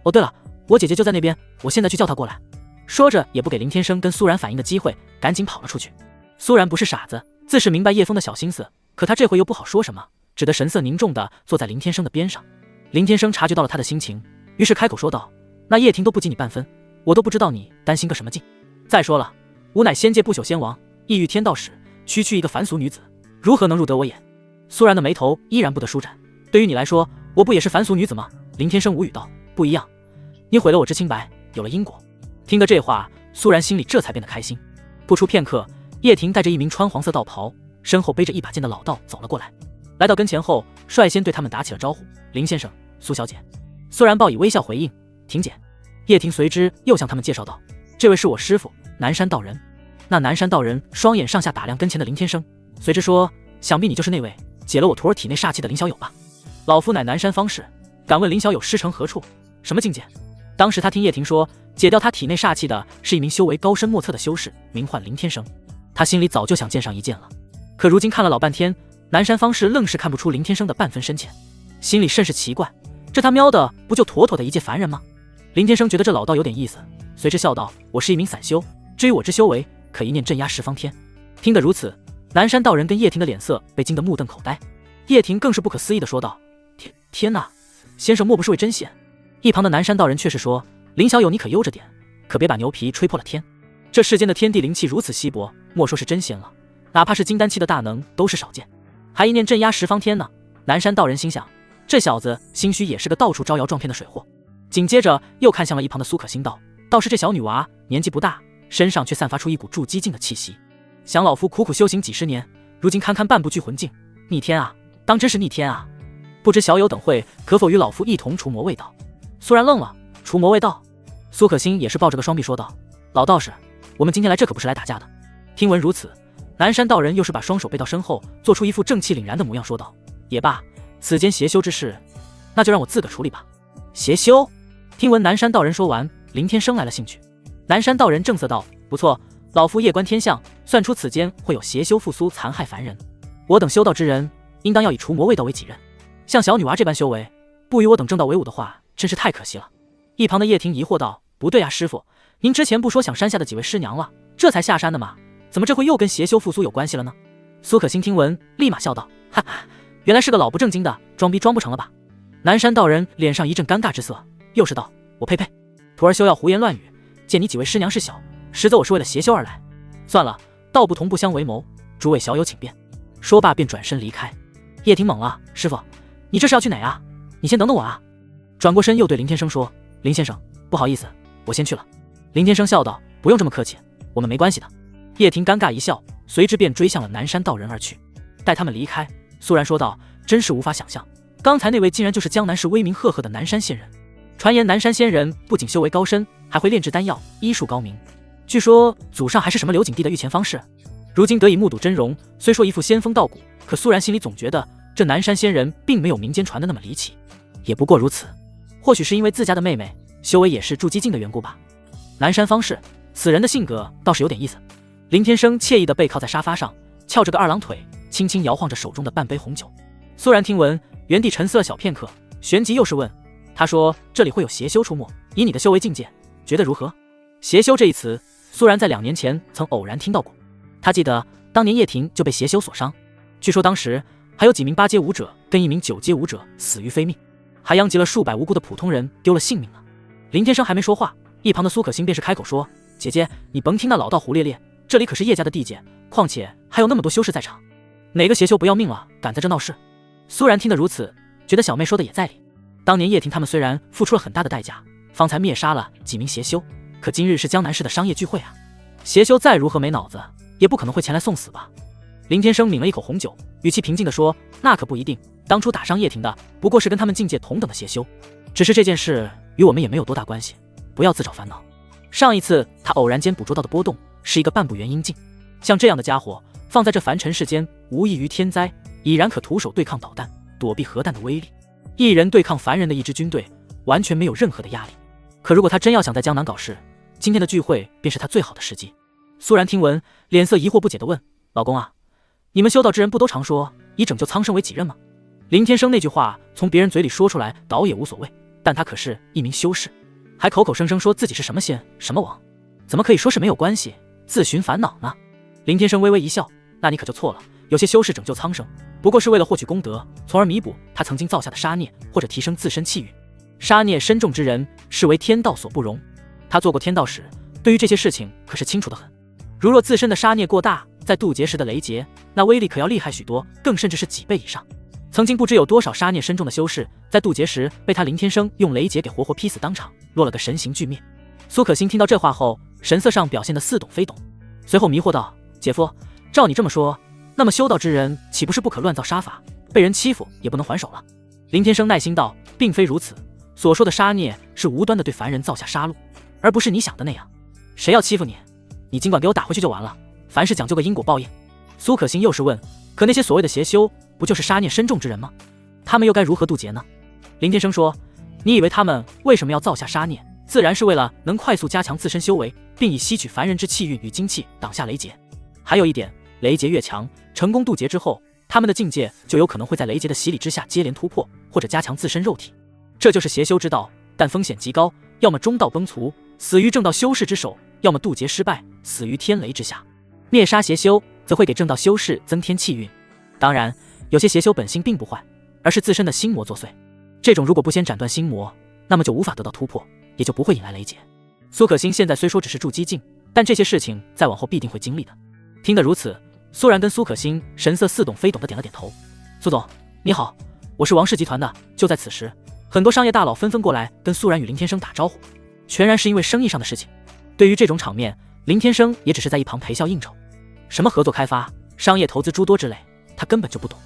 哦对了，我姐姐就在那边，我现在去叫她过来。说着也不给林天生跟苏然反应的机会，赶紧跑了出去。苏然不是傻子，自是明白叶枫的小心思，可他这回又不好说什么，只得神色凝重地坐在林天生的边上。林天生察觉到了他的心情，于是开口说道：“那叶婷都不及你半分，我都不知道你担心个什么劲。再说了，吾乃仙界不朽仙王，意欲天道使，区区一个凡俗女子，如何能入得我眼？”苏然的眉头依然不得舒展。对于你来说，我不也是凡俗女子吗？林天生无语道：“不一样，你毁了我之清白，有了因果。”听得这话，苏然心里这才变得开心。不出片刻，叶婷带着一名穿黄色道袍、身后背着一把剑的老道走了过来，来到跟前后，率先对他们打起了招呼：“林先生，苏小姐。”苏然报以微笑回应：“婷姐。”叶婷随之又向他们介绍道：“这位是我师父南山道人。”那南山道人双眼上下打量跟前的林天生，随之说：“想必你就是那位解了我徒儿体内煞气的林小友吧？老夫乃南山方士，敢问林小友师承何处，什么境界？”当时他听叶婷说解掉他体内煞气的是一名修为高深莫测的修士，名唤林天生。他心里早就想见上一见了，可如今看了老半天，南山方士愣是看不出林天生的半分深浅，心里甚是奇怪，这他喵的不就妥妥的一介凡人吗？林天生觉得这老道有点意思，随之笑道：“我是一名散修，至于我之修为，可一念镇压十方天。”听得如此，南山道人跟叶婷的脸色被惊得目瞪口呆，叶婷更是不可思议地说道：“天哪，先生莫不是位真仙？”一旁的南山道人却是说：“林小友你可悠着点，可别把牛皮吹破了天。这世间的天地灵气如此稀薄，莫说是真仙了，哪怕是金丹期的大能都是少见，还一念镇压十方天呢。”南山道人心想，这小子兴许也是个到处招摇撞骗的水货。紧接着又看向了一旁的苏可心道：“倒是这小女娃年纪不大，身上却散发出一股助激境的气息，想老夫苦苦修行几十年，如今堪堪半步具魂境，逆天啊，当真是逆天啊！不知小友等会可否与老夫一同除魔卫道？”苏然愣了，除魔卫道？苏可心也是抱着个双臂说道：“老道士，我们今天来这可不是来打架的。”听闻如此，南山道人又是把双手背到身后，做出一副正气凛然的模样，说道：“也罢，此间邪修之事，那就让我自个处理吧。”邪修？听闻南山道人说完，林天生来了兴趣。南山道人正色道：“不错，老夫夜观天象，算出此间会有邪修复苏残害凡人。我等修道之人，应当要以除魔卫道为己任。像小女娃这般修为，不与我等正道为伍的话，真是太可惜了。”一旁的叶婷疑惑道：“不对啊，师傅，您之前不说想山下的几位师娘了，这才下山的吗？怎么这会又跟邪修复苏有关系了呢？”苏可心听闻，立马笑道：“哈哈，原来是个老不正经的，装逼装不成了吧？”南山道人脸上一阵尴尬之色，又是道：“我呸呸，徒儿休要胡言乱语，见你几位师娘是小，实则我是为了邪修而来。算了，道不同不相为谋，诸位小友请便。”说罢便转身离开。叶婷懵了：“师傅，你这是要去哪啊？你先等等我啊！”转过身又对林天生说：“林先生，不好意思，我先去了。”林天生笑道：“不用这么客气，我们没关系的。”叶婷尴尬一笑，随之便追向了南山道人而去。待他们离开，苏然说道：“真是无法想象，刚才那位竟然就是江南市威名赫赫的南山仙人。传言南山仙人不仅修为高深，还会炼制丹药，医术高明。据说祖上还是什么刘景帝的御前方士。如今得以目睹真容，虽说一副仙风道骨，可苏然心里总觉得这南山仙人并没有民间传的那么离奇，也不过如此。或许是因为自家的妹妹修为也是筑基境的缘故吧。南山方士，此人的性格倒是有点意思。”林天生惬意地背靠在沙发上，翘着个二郎腿，轻轻摇晃着手中的半杯红酒。苏然听闻，原地沉思了小片刻，旋即又是问：“他说这里会有邪修出没，以你的修为境界，觉得如何？”邪修这一词，苏然在2年前曾偶然听到过。他记得当年叶婷就被邪修所伤，据说当时还有几名8阶武者跟一名9阶武者死于非命，还殃及了数百无辜的普通人丢了性命了。林天生还没说话，一旁的苏可心便是开口说：“姐姐，你甭听那老道胡咧咧，这里可是叶家的地界，况且还有那么多修士在场，哪个邪修不要命了，敢在这闹事？”苏然听得如此，觉得小妹说的也在理。当年叶婷他们虽然付出了很大的代价，方才灭杀了几名邪修，可今日是江南市的商业聚会啊，邪修再如何没脑子，也不可能会前来送死吧。林天生抿了一口红酒，语气平静地说：“那可不一定，当初打伤叶婷的不过是跟他们境界同等的邪修，只是这件事与我们也没有多大关系，不要自找烦恼。上一次他偶然间捕捉到的波动是一个半步元阴境，像这样的家伙放在这凡尘世间，无异于天灾，已然可徒手对抗导弹，躲避核弹的威力。一人对抗凡人的一支军队，完全没有任何的压力。可如果他真要想在江南搞事，今天的聚会便是他最好的时机。”苏然听闻，脸色疑惑不解地问：“老公啊，你们修道之人不都常说以拯救苍生为己任吗？”林天生那句话从别人嘴里说出来倒也无所谓，但他可是一名修士，还口口声声说自己是什么仙什么王，怎么可以说是没有关系自寻烦恼呢？林天生微微一笑：“那你可就错了，有些修士拯救苍生，不过是为了获取功德，从而弥补他曾经造下的杀孽，或者提升自身气运。杀孽深重之人，是为天道所不容。他做过天道使，对于这些事情可是清楚得很。如若自身的杀孽过大，在渡劫时的雷劫，那威力可要厉害许多，更甚至是几倍以上。曾经不知有多少杀孽深重的修士，在渡劫时被他林天生用雷劫给活活劈死当场，落了个神形俱灭。苏可欣听到这话后，神色上表现得似懂非懂，随后迷惑道：“姐夫，照你这么说，那么修道之人岂不是不可乱造杀法，被人欺负也不能还手了？”林天生耐心道：“并非如此，所说的杀孽是无端的对凡人造下杀戮，而不是你想的那样。谁要欺负你，你尽管给我打回去就完了，凡事讲究个因果报应。”苏可欣又是问：“可那些所谓的邪修，不就是杀孽深重之人吗？他们又该如何渡劫呢？”林天生说：“你以为他们为什么要造下杀孽？自然是为了能快速加强自身修为，并以吸取凡人之气运与精气挡下雷劫。还有一点，雷劫越强，成功渡劫之后，他们的境界就有可能会在雷劫的洗礼之下接连突破，或者加强自身肉体。这就是邪修之道，但风险极高，要么中道崩殂，死于正道修士之手，要么渡劫失败，死于天雷之下。灭杀邪修，则会给正道修士增添气运。当然，有些邪修本性并不坏，而是自身的心魔作祟。这种如果不先斩断心魔，那么就无法得到突破，也就不会引来雷劫。苏可欣现在虽说只是筑基境，但这些事情再往后必定会经历的。”听得如此，苏然跟苏可欣神色似懂非懂的点了点头。“苏总，你好，我是王氏集团的。”就在此时，很多商业大佬纷纷过来跟苏然与林天生打招呼，全然是因为生意上的事情。对于这种场面，林天生也只是在一旁陪笑应酬。什么合作开发、商业投资诸多之类，他根本就不懂。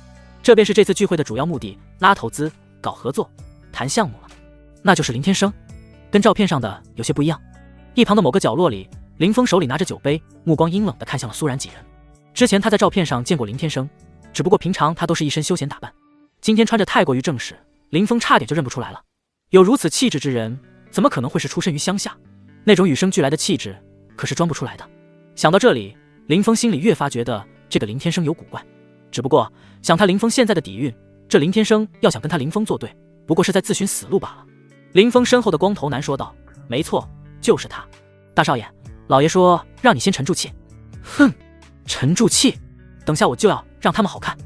这便是这次聚会的主要目的，拉投资、搞合作、谈项目了。那就是林天生，跟照片上的有些不一样。一旁的某个角落里，林峰手里拿着酒杯，目光阴冷地看向了苏然几人。之前他在照片上见过林天生，只不过平常他都是一身休闲打扮，今天穿着太过于正式，林峰差点就认不出来了。有如此气质之人，怎么可能会是出身于乡下？那种与生俱来的气质，可是装不出来的。想到这里，林峰心里越发觉得这个林天生有古怪。只不过想他林峰现在的底蕴，这林天生要想跟他林峰作对，不过是在自寻死路罢了。林峰身后的光头男说道：“没错，就是他。大少爷，老爷说让你先沉住气。”“哼，沉住气，等下我就要让他们好看。”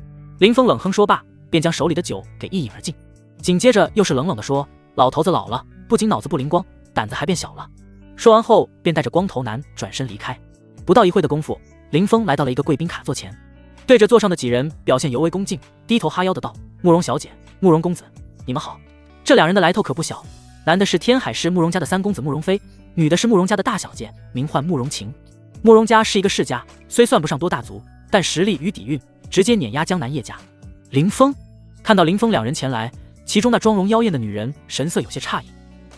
林峰冷哼说罢，便将手里的酒给一饮而尽，紧接着又是冷冷地说：“老头子老了，不仅脑子不灵光，胆子还变小了。”说完后便带着光头男转身离开。不到一会的功夫，林峰来到了一个贵宾卡座前，对着座上的几人表现尤为恭敬，低头哈腰的道：“慕容小姐，慕容公子，你们好。”这两人的来头可不小，男的是天海市慕容家的三公子慕容飞，女的是慕容家的大小姐，名唤慕容晴。慕容家是一个世家，虽算不上多大族，但实力与底蕴直接碾压江南叶家。林峰看到林峰两人前来，其中那妆容妖艳的女人神色有些诧异。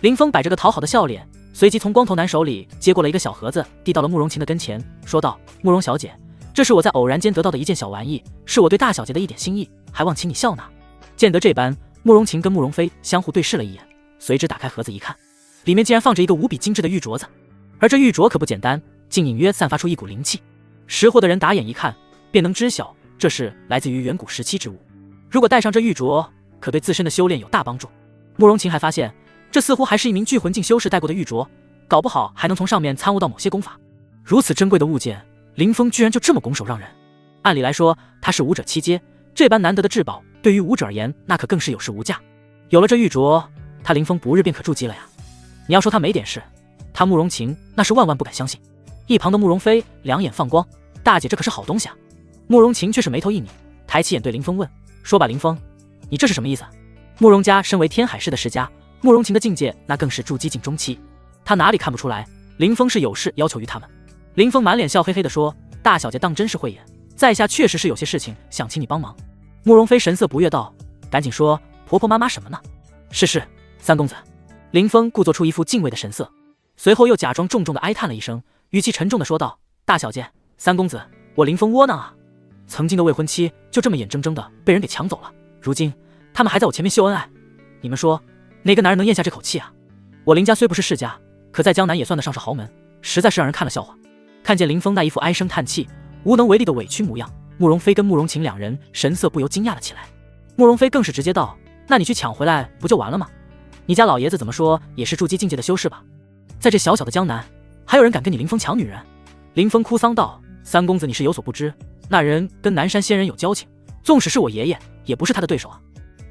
林峰摆着个讨好的笑脸，随即从光头男手里接过了一个小盒子，递到了慕容晴的跟前，说道：“慕容小姐，这是我在偶然间得到的一件小玩意，是我对大小姐的一点心意，还望请你笑纳。”见得这般，慕容晴跟慕容飞相互对视了一眼，随之打开盒子一看，里面竟然放着一个无比精致的玉镯子，而这玉镯可不简单，竟隐约散发出一股灵气。识货的人打眼一看，便能知晓这是来自于远古时期之物。如果戴上这玉镯，可对自身的修炼有大帮助。慕容晴还发现，这似乎还是一名聚魂境修士戴过的玉镯，搞不好还能从上面参悟到某些功法。如此珍贵的物件，林峰居然就这么拱手让人。按理来说，他是武者七阶，这般难得的至宝，对于武者而言，那可更是有市无价。有了这玉镯，他林峰不日便可筑基了呀！你要说他没点事，他慕容晴那是万万不敢相信。一旁的慕容飞两眼放光，大姐这可是好东西啊！慕容晴却是眉头一拧，抬起眼对林峰问：“说吧，林峰，你这是什么意思？”慕容家身为天海市的世家，慕容晴的境界那更是筑基境中期，他哪里看不出来林峰是有事要求于他们。林峰满脸笑嘿嘿地说：“大小姐当真是慧眼，在下确实是有些事情想请你帮忙。”慕容飞神色不悦道：“赶紧说，婆婆妈妈什么呢？”“是，三公子。”林峰故作出一副敬畏的神色，随后又假装重重地哀叹了一声，语气沉重地说道：“大小姐，三公子，我林峰窝囊啊！曾经的未婚妻就这么眼睁睁地被人给抢走了，如今他们还在我前面秀恩爱，你们说哪个男人能咽下这口气啊？我林家虽不是世家，可在江南也算得上是豪门，实在是让人看了笑话。”看见林峰那一副唉声叹气、无能为力的委屈模样，慕容飞跟慕容晴两人神色不由惊讶了起来。慕容飞更是直接道：“那你去抢回来不就完了吗？你家老爷子怎么说也是筑基境界的修士吧？在这小小的江南，还有人敢跟你林峰抢女人？”林峰哭丧道：“三公子你是有所不知，那人跟南山仙人有交情，纵使是我爷爷，也不是他的对手啊。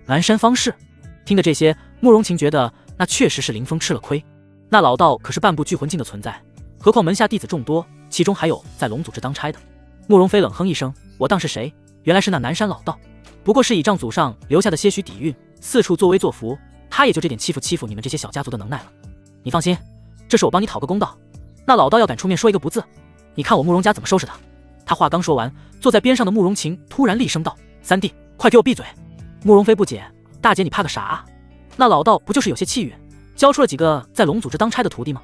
南山方士。听的这些，慕容琴觉得那确实是林峰吃了亏。那老道可是半部聚魂镜的存在，何况门下弟子众多，其中还有在龙组织当差的。慕容飞冷哼一声，我当是谁？原来是那南山老道，不过是倚仗祖上留下的些许底蕴，四处作威作福，他也就这点欺负你们这些小家族的能耐了。你放心，这是我帮你讨个公道。那老道要敢出面说一个不字，你看我慕容家怎么收拾他。他话刚说完，坐在边上的慕容琴突然厉声道：三弟，快给我闭嘴！慕容飞不解，大姐你怕个啥啊？那老道不就是有些气运，教出了几个在龙组织当差的徒弟吗？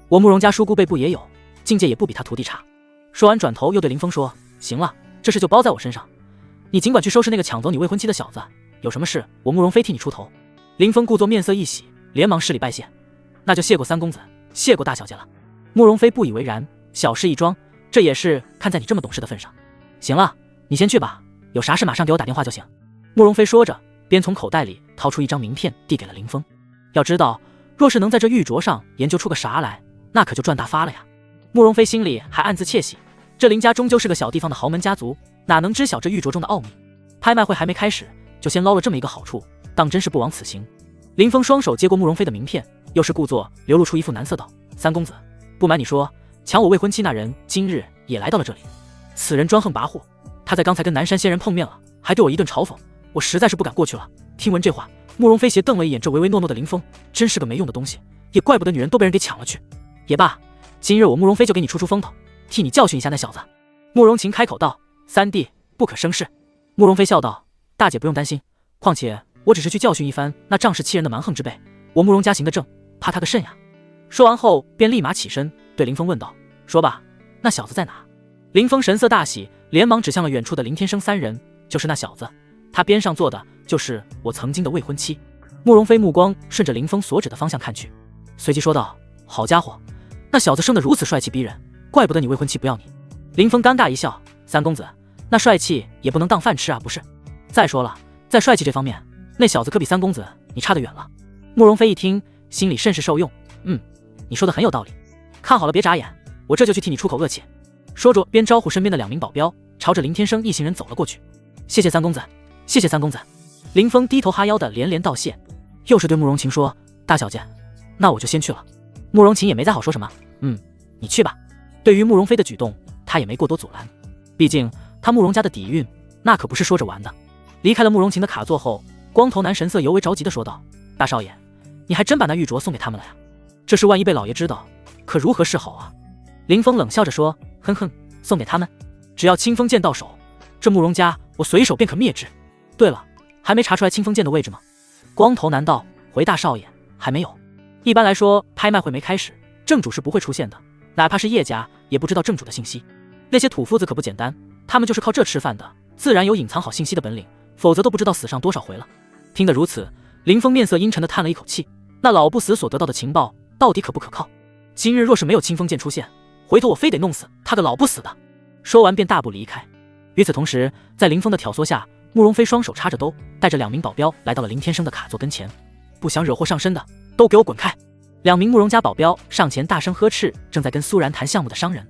我慕容家叔姑辈部也有，境界也不比他徒弟差。说完转头又对林峰说，行了，这事就包在我身上，你尽管去收拾那个抢走你未婚妻的小子，有什么事我慕容飞替你出头。林峰故作面色一喜，连忙施礼拜谢，那就谢过三公子，谢过大小姐了。慕容飞不以为然，小事一桩，这也是看在你这么懂事的份上。行了，你先去吧，有啥事马上给我打电话就行。慕容飞说着，便从口袋里掏出一张名片递给了林峰。要知道，若是能在这玉镯上研究出个啥来，那可就赚大发了呀。慕容飞心里还暗自窃喜，这林家终究是个小地方的豪门家族，哪能知晓这玉镯中的奥秘。拍卖会还没开始，就先捞了这么一个好处，当真是不枉此行。林峰双手接过慕容飞的名片，又是故作流露出一副难色道，三公子，不瞒你说，抢我未婚妻那人今日也来到了这里。此人专横跋扈，他在刚才跟南山仙人碰面了，还对我一顿嘲讽，我实在是不敢过去了。听闻这话，慕容飞斜瞪了一眼这唯唯诺诺的林峰，真是个没用的东西，也怪不得女人都被人给抢了去。也罢，今日我慕容飞就给你出风头，替你教训一下那小子。慕容琴开口道，三弟不可生事。慕容飞笑道，大姐不用担心，况且我只是去教训一番那仗势欺人的蛮横之辈，我慕容家行得正，怕他个甚呀。说完后便立马起身对林峰问道，说吧，那小子在哪？林峰神色大喜，连忙指向了远处的林天生三人，就是那小子，他边上坐的就是我曾经的未婚妻。慕容飞目光顺着林峰所指的方向看去，随即说道，好家伙，那小子生得如此帅气逼人，怪不得你未婚妻不要你。林峰尴尬一笑，三公子，那帅气也不能当饭吃啊，不是？再说了，在帅气这方面，那小子可比三公子你差得远了。慕容飞一听，心里甚是受用，你说的很有道理，看好了别眨眼，我这就去替你出口恶气。说着边招呼身边的2名保镖，朝着林天生一行人走了过去。谢谢三公子，谢谢三公子。林峰低头哈腰的连连道谢，又是对慕容琴说，大小姐，那我就先去了。慕容琴也没再好说什么，你去吧。对于慕容飞的举动，他也没过多阻拦，毕竟他慕容家的底蕴那可不是说着玩的。离开了慕容琴的卡座后，光头男神色尤为着急的说道，大少爷，你还真把那玉镯送给他们了呀？这事万一被老爷知道，可如何是好啊？林峰冷笑着说，哼哼，送给他们，只要清风剑到手，这慕容家我随手便可灭之。对了，还没查出来清风剑的位置吗？光头男道，回大少爷，还没有。一般来说，拍卖会没开始，正主是不会出现的，哪怕是叶家也不知道正主的信息。那些土夫子可不简单，他们就是靠这吃饭的，自然有隐藏好信息的本领，否则都不知道死上多少回了。听得如此，林峰面色阴沉的叹了一口气，那老不死所得到的情报到底可不可靠？今日若是没有清风剑出现，回头我非得弄死他个老不死的。说完便大步离开。与此同时，在林峰的挑唆下，慕容飞双手插着兜，带着2名保镖来到了林天生的卡座跟前。不想惹祸上身的，都给我滚开！2名慕容家保镖上前大声呵斥正在跟苏然谈项目的商人。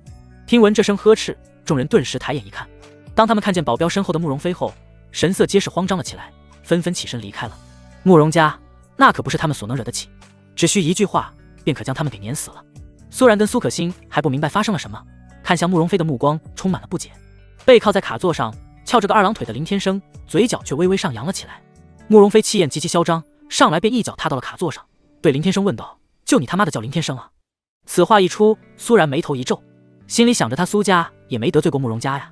听闻这声呵斥，众人顿时抬眼一看，当他们看见保镖身后的慕容飞后，神色皆是慌张了起来，纷纷起身离开了。慕容家那可不是他们所能惹得起，只需一句话便可将他们给碾死了。苏然跟苏可欣还不明白发生了什么，看向慕容飞的目光充满了不解。背靠在卡座上翘着个2郎腿的林天生，嘴角却微微上扬了起来。慕容飞气焰极其嚣张，上来便一脚踏到了卡座上，对林天生问道，就你他妈的叫林天生啊？此话一出，苏然眉头一皱，心里想着他苏家也没得罪过慕容家呀，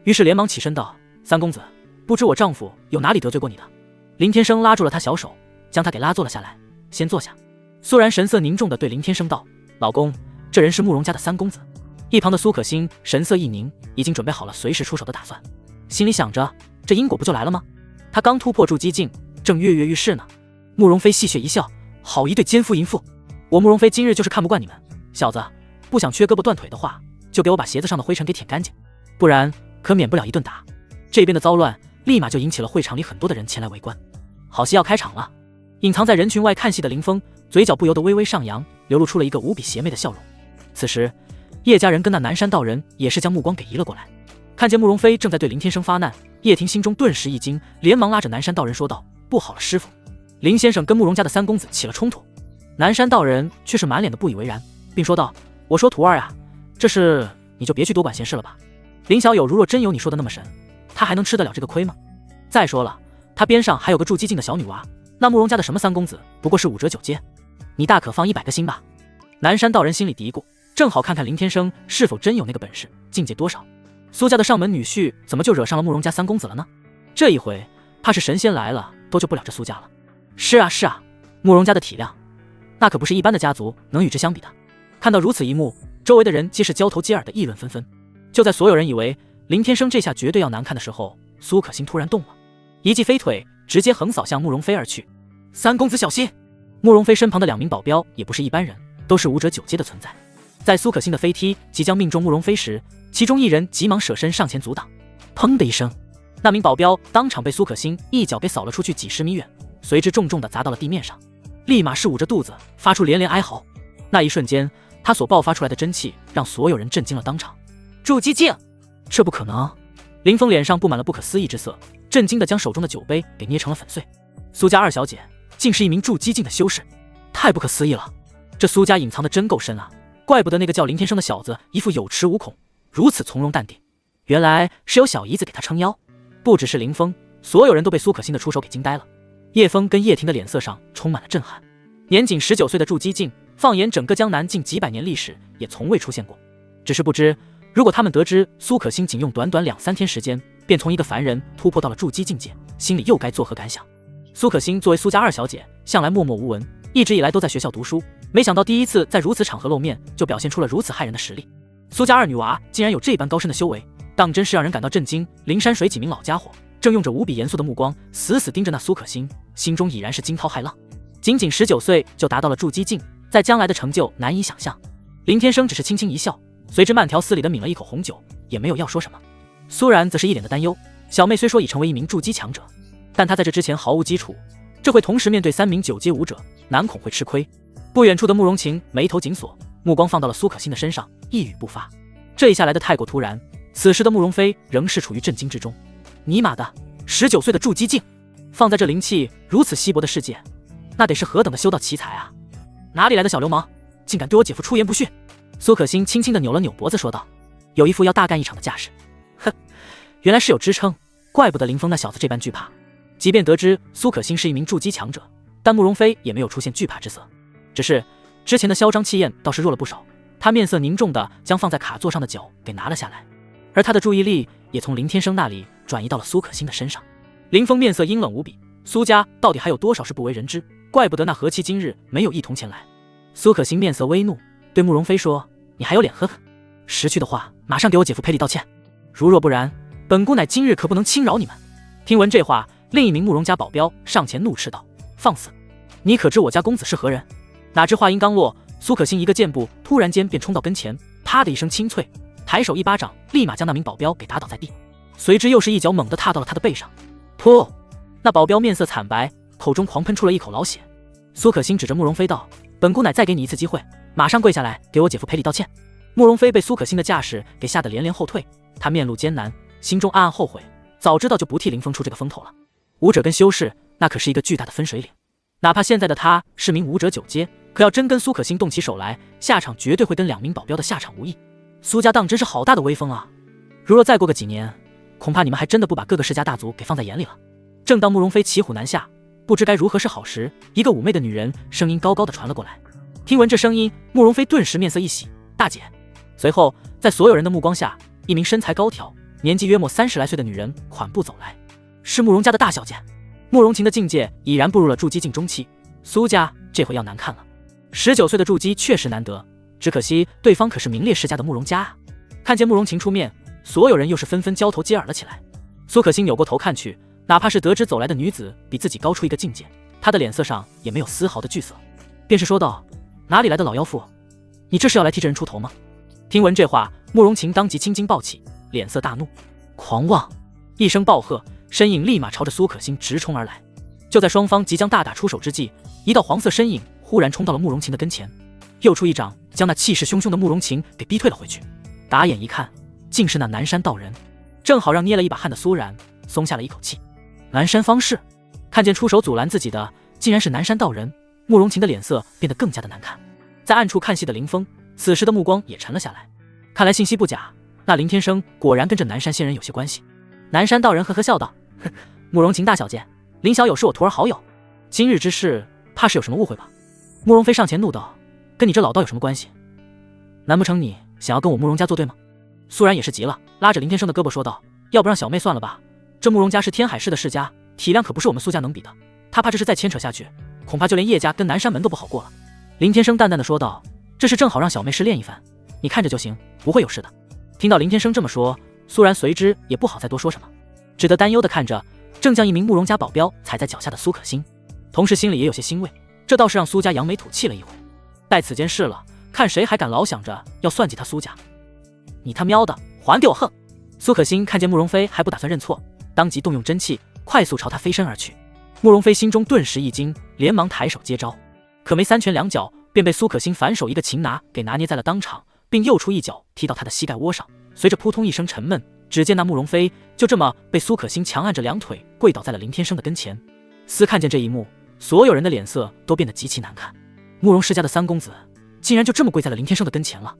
于是连忙起身道，三公子，不知我丈夫有哪里得罪过你的？林天生拉住了他小手，将他给拉坐了下来，先坐下。苏然神色凝重地对林天生道，老公，这人是慕容家的三公子。一旁的苏可欣神色一凝，已经准备好了随时出手的打算，心里想着，这因果不就来了吗？他刚突破筑基境，正跃跃欲试呢。慕容飞戏谑一笑，好一对奸夫淫妇，我慕容飞今日就是看不惯你们小子，不想缺胳膊断腿的话，就给我把鞋子上的灰尘给舔干净，不然可免不了一顿打。这边的骚乱立马就引起了会场里很多的人前来围观。好戏要开场了。隐藏在人群外看戏的林峰嘴角不由得微微上扬，流露出了一个无比邪魅的笑容。此时叶家人跟那南山道人也是将目光给移了过来，看见慕容飞正在对林天生发难，叶婷心中顿时一惊，连忙拉着南山道人说道：“不好了，师傅，林先生跟慕容家的三公子起了冲突。”南山道人却是满脸的不以为然，并说道：“我说徒儿呀，这事你就别去多管闲事了吧。林小友如若真有你说的那么神，他还能吃得了这个亏吗？再说了，他边上还有个住寂静的小女娃，那慕容家的什么三公子不过是5折9阶，你大可放100个心吧。”南山道人心里嘀咕，正好看看林天生是否真有那个本事，境界多少。苏家的上门女婿怎么就惹上了慕容家三公子了呢？这一回怕是神仙来了都救不了这苏家了。是啊是啊，慕容家的体量那可不是一般的家族能与之相比的。看到如此一幕，周围的人皆是交头接耳的议论纷纷。就在所有人以为林天生这下绝对要难看的时候，苏可欣突然动了，一记飞腿直接横扫向慕容飞而去。三公子小心！慕容飞身旁的2名保镖也不是一般人，都是5折9阶的存在。在苏可欣的飞踢即将命中慕容飞时，其中一人急忙舍身上前阻挡。砰的一声，那名保镖当场被苏可欣一脚给扫了出去几10米远，随之重重地砸到了地面上，立马是捂着肚子发出连连哀嚎。那一瞬间，他所爆发出来的真气让所有人震惊了当场。祝寂静，这不可能！林峰脸上布满了不可思议之色，震惊地将手中的酒杯给捏成了粉碎。苏家2小姐竟是一名祝寂静的修士，太不可思议了！这苏家隐藏的真够深啊，怪不得那个叫林天生的小子一副有恃无恐，如此从容淡定，原来是有小姨子给他撑腰。不只是林峰，所有人都被苏可欣的出手给惊呆了。叶枫跟叶婷的脸色上充满了震撼。年仅19岁的祝寂静，放眼整个江南近几百年历史，也从未出现过。只是不知，如果他们得知苏可欣仅用短短2、3天时间，便从一个凡人突破到了筑基境界，心里又该作何感想？苏可欣作为苏家2小姐，向来默默无闻，一直以来都在学校读书，没想到第一次在如此场合露面，就表现出了如此骇人的实力。苏家2女娃竟然有这般高深的修为，当真是让人感到震惊。灵山水几名老家伙正用着无比严肃的目光，死死盯着那苏可欣，心中已然是惊涛骇浪。仅仅19岁就达到了筑基境，在将来的成就难以想象。林天生只是轻轻一笑，随之慢条斯理地抿了一口红酒，也没有要说什么。苏然则是一脸的担忧，小妹虽说已成为一名筑基强者，但她在这之前毫无基础，这会同时面对3名9阶武者，难恐会吃亏。不远处的慕容晴眉头紧锁，目光放到了苏可欣的身上，一语不发。这一下来得太过突然，此时的慕容飞仍是处于震惊之中。尼玛的，19岁的筑基境，放在这灵气如此稀薄的世界，那得是何等的修道奇才啊！哪里来的小流氓，竟敢对我姐夫出言不逊！苏可欣轻轻地扭了扭脖子说道，有一副要大干一场的架势。哼，原来是有支撑，怪不得林峰那小子这般惧怕。即便得知苏可欣是一名筑基强者，但慕容飞也没有出现惧怕之色，只是之前的嚣张气焰倒是弱了不少。他面色凝重地将放在卡座上的脚给拿了下来，而他的注意力也从林天生那里转移到了苏可欣的身上。林峰面色阴冷无比，苏家到底还有多少是不为人知，怪不得那和气今日没有一同前来。苏可欣面色微怒，对慕容飞说，你还有脸呵呵？识趣的话马上给我姐夫赔礼道歉，如若不然，本姑奶今日可不能轻饶你们。听闻这话，另一名慕容家保镖上前怒斥道，放肆！你可知我家公子是何人？哪知话音刚落，苏可欣一个箭步突然间便冲到跟前，啪的一声清脆，抬手一巴掌立马将那名保镖给打倒在地，随之又是一脚猛地踏到了他的背上。噗！那保镖面色惨白，口中狂喷出了一口老血。苏可欣指着慕容飞道，本姑奶再给你一次机会，马上跪下来给我姐夫赔礼道歉。慕容飞被苏可欣的架势给吓得连连后退，他面露艰难，心中暗暗后悔，早知道就不替林峰出这个风头了。武者跟修士那可是一个巨大的分水岭，哪怕现在的他是名武者9阶，可要真跟苏可欣动起手来，下场绝对会跟2名保镖的下场无异。苏家当真是好大的威风啊！如若再过个几年，恐怕你们还真的不把各个世家大族给放在眼里了。正当慕容飞骑虎难下，不知该如何是好时，一个妩媚的女人声音高高的传了过来。听闻这声音，慕容飞顿时面色一喜，大姐。随后在所有人的目光下，一名身材高挑、年纪约莫30来岁的女人缓步走来，是慕容家的大小姐。慕容晴的境界已然步入了筑基境中期，苏家这回要难看了。19岁的筑基确实难得，只可惜对方可是名列世家的慕容家啊！看见慕容晴出面，所有人又是纷纷交头接耳了起来。苏可欣扭过头看去，哪怕是得知走来的女子比自己高出一个境界，她的脸色上也没有丝毫的惧色，便是说道，哪里来的老妖妇，你这是要来替这人出头吗？听闻这话，慕容晴当即青筋暴起，脸色大怒，狂妄！一声暴喝，身影立马朝着苏可欣直冲而来。就在双方即将大打出手之际，一道黄色身影忽然冲到了慕容晴的跟前，又出一掌将那气势汹汹的慕容晴给逼退了回去。打眼一看，竟是那南山道人。正好让捏了一把汗的苏然松下了一口气。南山方士看见出手阻拦自己的竟然是南山道人，慕容琴的脸色变得更加的难看。在暗处看戏的林峰此时的目光也沉了下来，看来信息不假，那林天生果然跟着南山仙人有些关系。南山道人呵呵笑道：“哼，慕容琴大小姐，林小友是我徒儿好友，今日之事怕是有什么误会吧？”慕容飞上前怒道：“跟你这老道有什么关系？难不成你想要跟我慕容家作对吗？”苏然也是急了，拉着林天生的胳膊说道：“要不让小妹算了吧，这慕容家是天海市的世家，体量可不是我们苏家能比的，他怕这事再牵扯下去，恐怕就连叶家跟南山门都不好过了。”林天生淡淡的说道：“这事正好让小妹试炼一番，你看着就行，不会有事的。”听到林天生这么说，苏然随之也不好再多说什么，只得担忧的看着正将一名慕容家保镖踩在脚下的苏可欣，同时心里也有些欣慰，这倒是让苏家扬眉吐气了一回。待此件事了，看谁还敢老想着要算计他苏家。你他喵的还给我横！苏可欣看见慕容飞还不打算认错，当即动用真气快速朝他飞身而去。慕容飞心中顿时一惊，连忙抬手接招，可没三拳两脚便被苏可欣反手一个擒拿给拿捏在了当场，并又出一脚踢到他的膝盖窝上，随着扑通一声沉闷，只见那慕容飞就这么被苏可欣强按着两腿跪倒在了林天生的跟前。司看见这一幕，所有人的脸色都变得极其难看。慕容世家的三公子竟然就这么跪在了林天生的跟前了。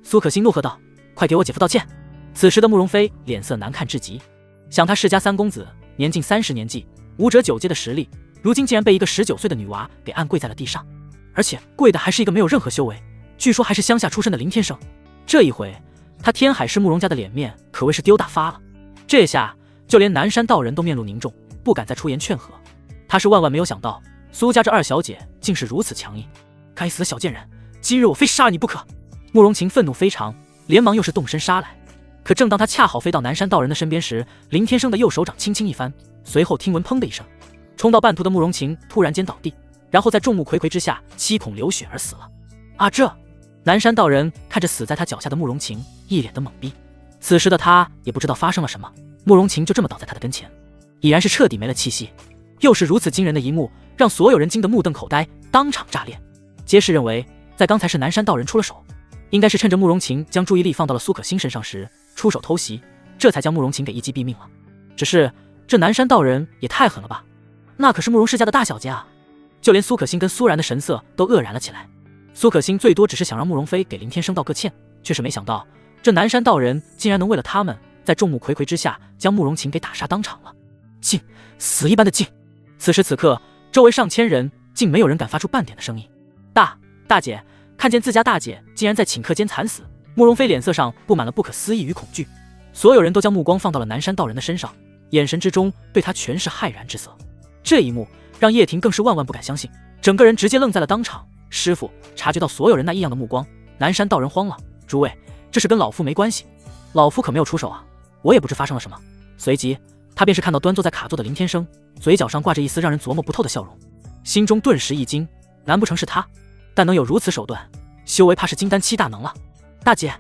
苏可欣怒喝道：“快给我姐夫道歉！”此时的慕容飞脸色难看至极，想他世家三公子年近30年纪，武者9阶的实力，如今竟然被一个19岁的女娃给按跪在了地上，而且跪的还是一个没有任何修为，据说还是乡下出身的林天生。这一回他天海市慕容家的脸面可谓是丢大发了，这下就连南山道人都面露凝重，不敢再出言劝和。他是万万没有想到苏家这二小姐竟是如此强硬，该死的小贱人，今日我非杀了你不可！慕容琴愤怒非常，连忙又是动身杀来。可正当他恰好飞到南山道人的身边时，林天生的右手掌轻轻一翻，随后听闻砰的一声，冲到半途的慕容琴突然间倒地，然后在众目睽睽之下七孔流血而死了。啊，这南山道人看着死在他脚下的慕容琴，一脸的懵逼。此时的他也不知道发生了什么，慕容琴就这么倒在他的跟前，已然是彻底没了气息。又是如此惊人的一幕，让所有人惊得目瞪口呆，当场炸裂。皆是认为在刚才是南山道人出了手，应该是趁着慕容琴将注意力放到了苏可欣身上时出手偷袭，这才将慕容琴给一击毙命了。只是这南山道人也太狠了吧，那可是慕容世家的大小姐啊！就连苏可欣跟苏然的神色都愕然了起来。苏可欣最多只是想让慕容飞给林天生道个歉，却是没想到这南山道人竟然能为了他们在众目睽睽之下将慕容琴给打杀当场了。静，死一般的静！此时此刻周围上千人竟没有人敢发出半点的声音。大姐看见自家大姐竟然在顷刻间惨死，慕容飞脸色上布满了不可思议与恐惧，所有人都将目光放到了南山道人的身上，眼神之中对他全是骇然之色。这一幕让叶婷更是万万不敢相信，整个人直接愣在了当场。师傅察觉到所有人那异样的目光，南山道人慌了：“诸位，这事跟老夫没关系，老夫可没有出手啊，我也不知发生了什么。”随即他便是看到端坐在卡座的林天生，嘴角上挂着一丝让人琢磨不透的笑容，心中顿时一惊，难不成是他？但能有如此手段，修为怕是金丹7大能了。大姐，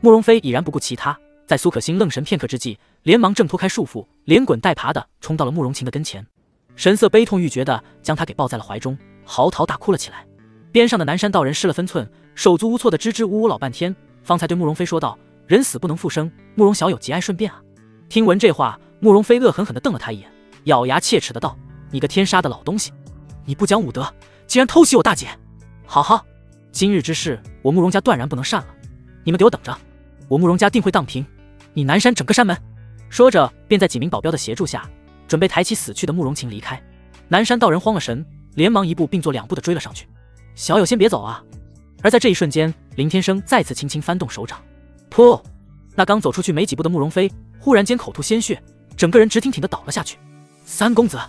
慕容飞已然不顾其他，在苏可欣愣神片刻之际，连忙挣脱开束缚，连滚带爬的冲到了慕容琴的跟前，神色悲痛欲绝的将他给抱在了怀中，嚎啕大哭了起来。边上的南山道人失了分寸，手足无措的支支吾吾老半天，方才对慕容飞说道：“人死不能复生，慕容小友节哀顺变啊。”听闻这话，慕容飞恶狠狠地瞪了他一眼，咬牙切齿的道：“你个天杀的老东西，你不讲武德，竟然偷袭我大姐！好，今日之事，我慕容家断然不能善了，你们给我等着，我慕容家定会荡平你南山整个山门。”说着便在几名保镖的协助下，准备抬起死去的慕容琴离开。南山道人慌了神，连忙一步并作2步的追了上去：“小友先别走啊！”而在这一瞬间，林天生再次轻轻翻动手掌，噗！那刚走出去没几步的慕容飞忽然间口吐鲜血，整个人直挺挺的倒了下去。三公子！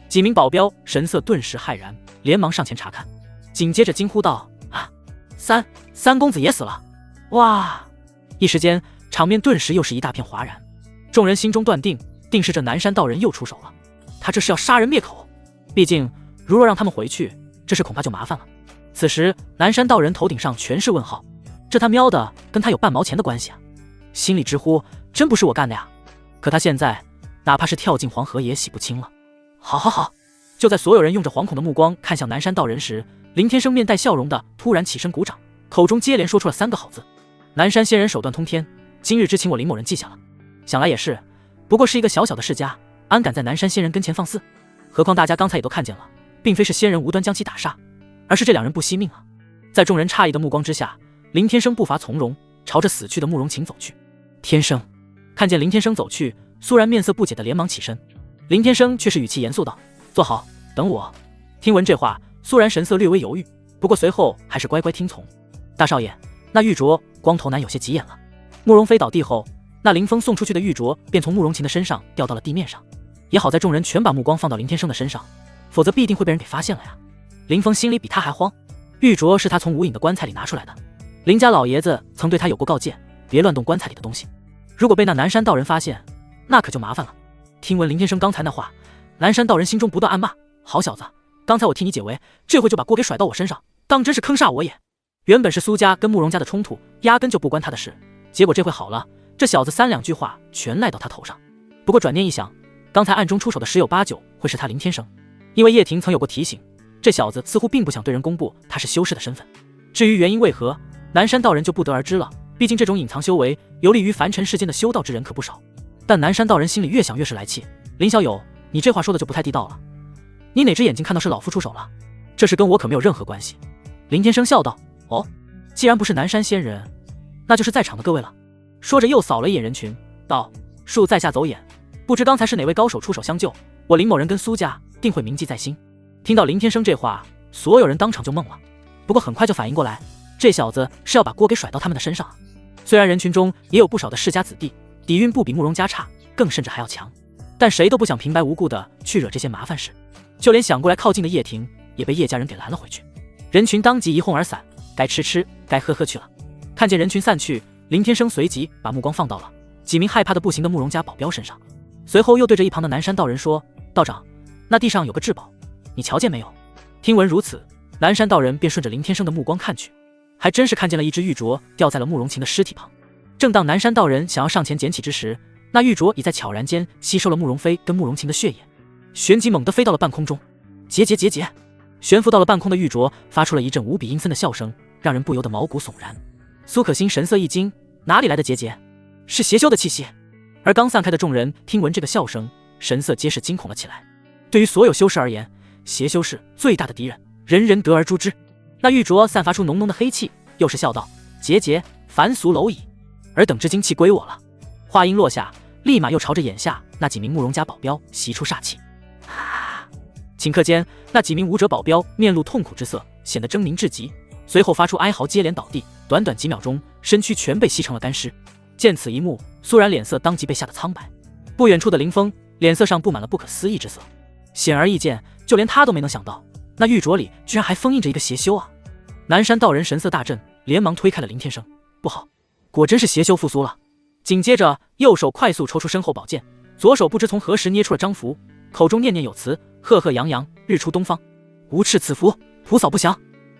几名保镖神色顿时骇然，连忙上前查看，紧接着惊呼道：“啊，三公子也死了！”哇！一时间场面顿时又是一大片哗然，众人心中断定，定是这南山道人又出手了，他这是要杀人灭口。毕竟如若让他们回去，这事恐怕就麻烦了。此时南山道人头顶上全是问号，这他喵的跟他有半毛钱的关系啊！心里直呼真不是我干的呀！可他现在哪怕是跳进黄河也洗不清了。好！就在所有人用着惶恐的目光看向南山道人时，林天生面带笑容的突然起身鼓掌，口中接连说出了3个好字：“南山仙人手段通天，今日之情我林某人记下了。想来也是，不过是一个小小的世家，安敢在南山仙人跟前放肆？何况大家刚才也都看见了，并非是仙人无端将其打杀，而是这两人不惜命啊！在众人诧异的目光之下，林天生步伐从容，朝着死去的慕容琴走去。天生看见林天生走去，苏然面色不解的连忙起身，林天生却是语气严肃道：“坐好，等我。”听闻这话，苏然神色略微犹豫，不过随后还是乖乖听从。大少爷，那玉镯光头男有些急眼了。慕容飞倒地后，那林峰送出去的玉镯便从慕容琴的身上掉到了地面上。也好在众人全把目光放到林天生的身上，否则必定会被人给发现了呀。林峰心里比他还慌，玉镯是他从无影的棺材里拿出来的，林家老爷子曾对他有过告诫，别乱动棺材里的东西。如果被那南山道人发现，那可就麻烦了。听闻林天生刚才那话，南山道人心中不断暗骂：好小子，刚才我替你解围，这回就把锅给甩到我身上，当真是坑煞我也。原本是苏家跟慕容家的冲突，压根就不关他的事，结果这回好了，这小子三两句话全赖到他头上。不过转念一想，刚才暗中出手的十有八九会是他林天生，因为叶婷曾有过提醒，这小子似乎并不想对人公布他是修士的身份。至于原因为何，南山道人就不得而知了，毕竟这种隐藏修为游历于凡尘世间的修道之人可不少。但南山道人心里越想越是来气，林小友，你这话说的就不太地道了，你哪只眼睛看到是老夫出手了？这事跟我可没有任何关系。林天生笑道：哦，既然不是南山仙人，那就是在场的各位了。说着又扫了一眼人群，道：恕在下走眼，不知刚才是哪位高手出手相救，我林某人跟苏家定会铭记在心。听到林天生这话，所有人当场就懵了，不过很快就反应过来，这小子是要把锅给甩到他们的身上。虽然人群中也有不少的世家子弟，底蕴不比慕容家差，更甚至还要强，但谁都不想平白无故的去惹这些麻烦事，就连想过来靠近的叶婷也被叶家人给拦了回去。人群当即一哄而散，该吃吃该喝喝去了。看见人群散去，林天生随即把目光放到了几名害怕的不行的慕容家保镖身上，随后又对着一旁的南山道人说：道长，那地上有个至宝，你瞧见没有？听闻如此，南山道人便顺着林天生的目光看去，还真是看见了一只玉镯掉在了慕容琴的尸体旁。正当南山道人想要上前捡起之时，那玉镯已在悄然间吸收了慕容飞跟慕容琴的血液，旋即猛地飞到了半空中。结，悬浮到了半空的玉镯发出了一阵无比阴森的笑声，让人不由得毛骨悚然。苏可欣神色一惊，哪里来的结？是邪修的气息。而刚散开的众人听闻这个笑声，神色皆是惊恐了起来。对于所有修士而言，邪修是最大的敌人，人人得而诛之。那玉镯散发出浓浓的黑气，又是笑道：结，凡俗蝼蚁，尔等之精气归我了。话音落下，立马又朝着眼下那几名慕容家保镖吸出煞气。顷刻间，那几名武者保镖面露痛苦之色，显得狰狞至极，随后发出哀嚎，接连倒地，短短几秒钟，身躯全被吸成了干尸。见此一幕，苏然脸色当即被吓得苍白，不远处的林峰脸色上布满了不可思议之色。显而易见，就连他都没能想到，那玉镯里居然还封印着一个邪修啊！南山道人神色大震，连忙推开了林天生。不好，果真是邪修复苏了。紧接着，右手快速抽出身后宝剑，左手不知从何时捏出了章符，口中念念有词，赫赫扬扬，日出东方，无赤此符，普扫不降。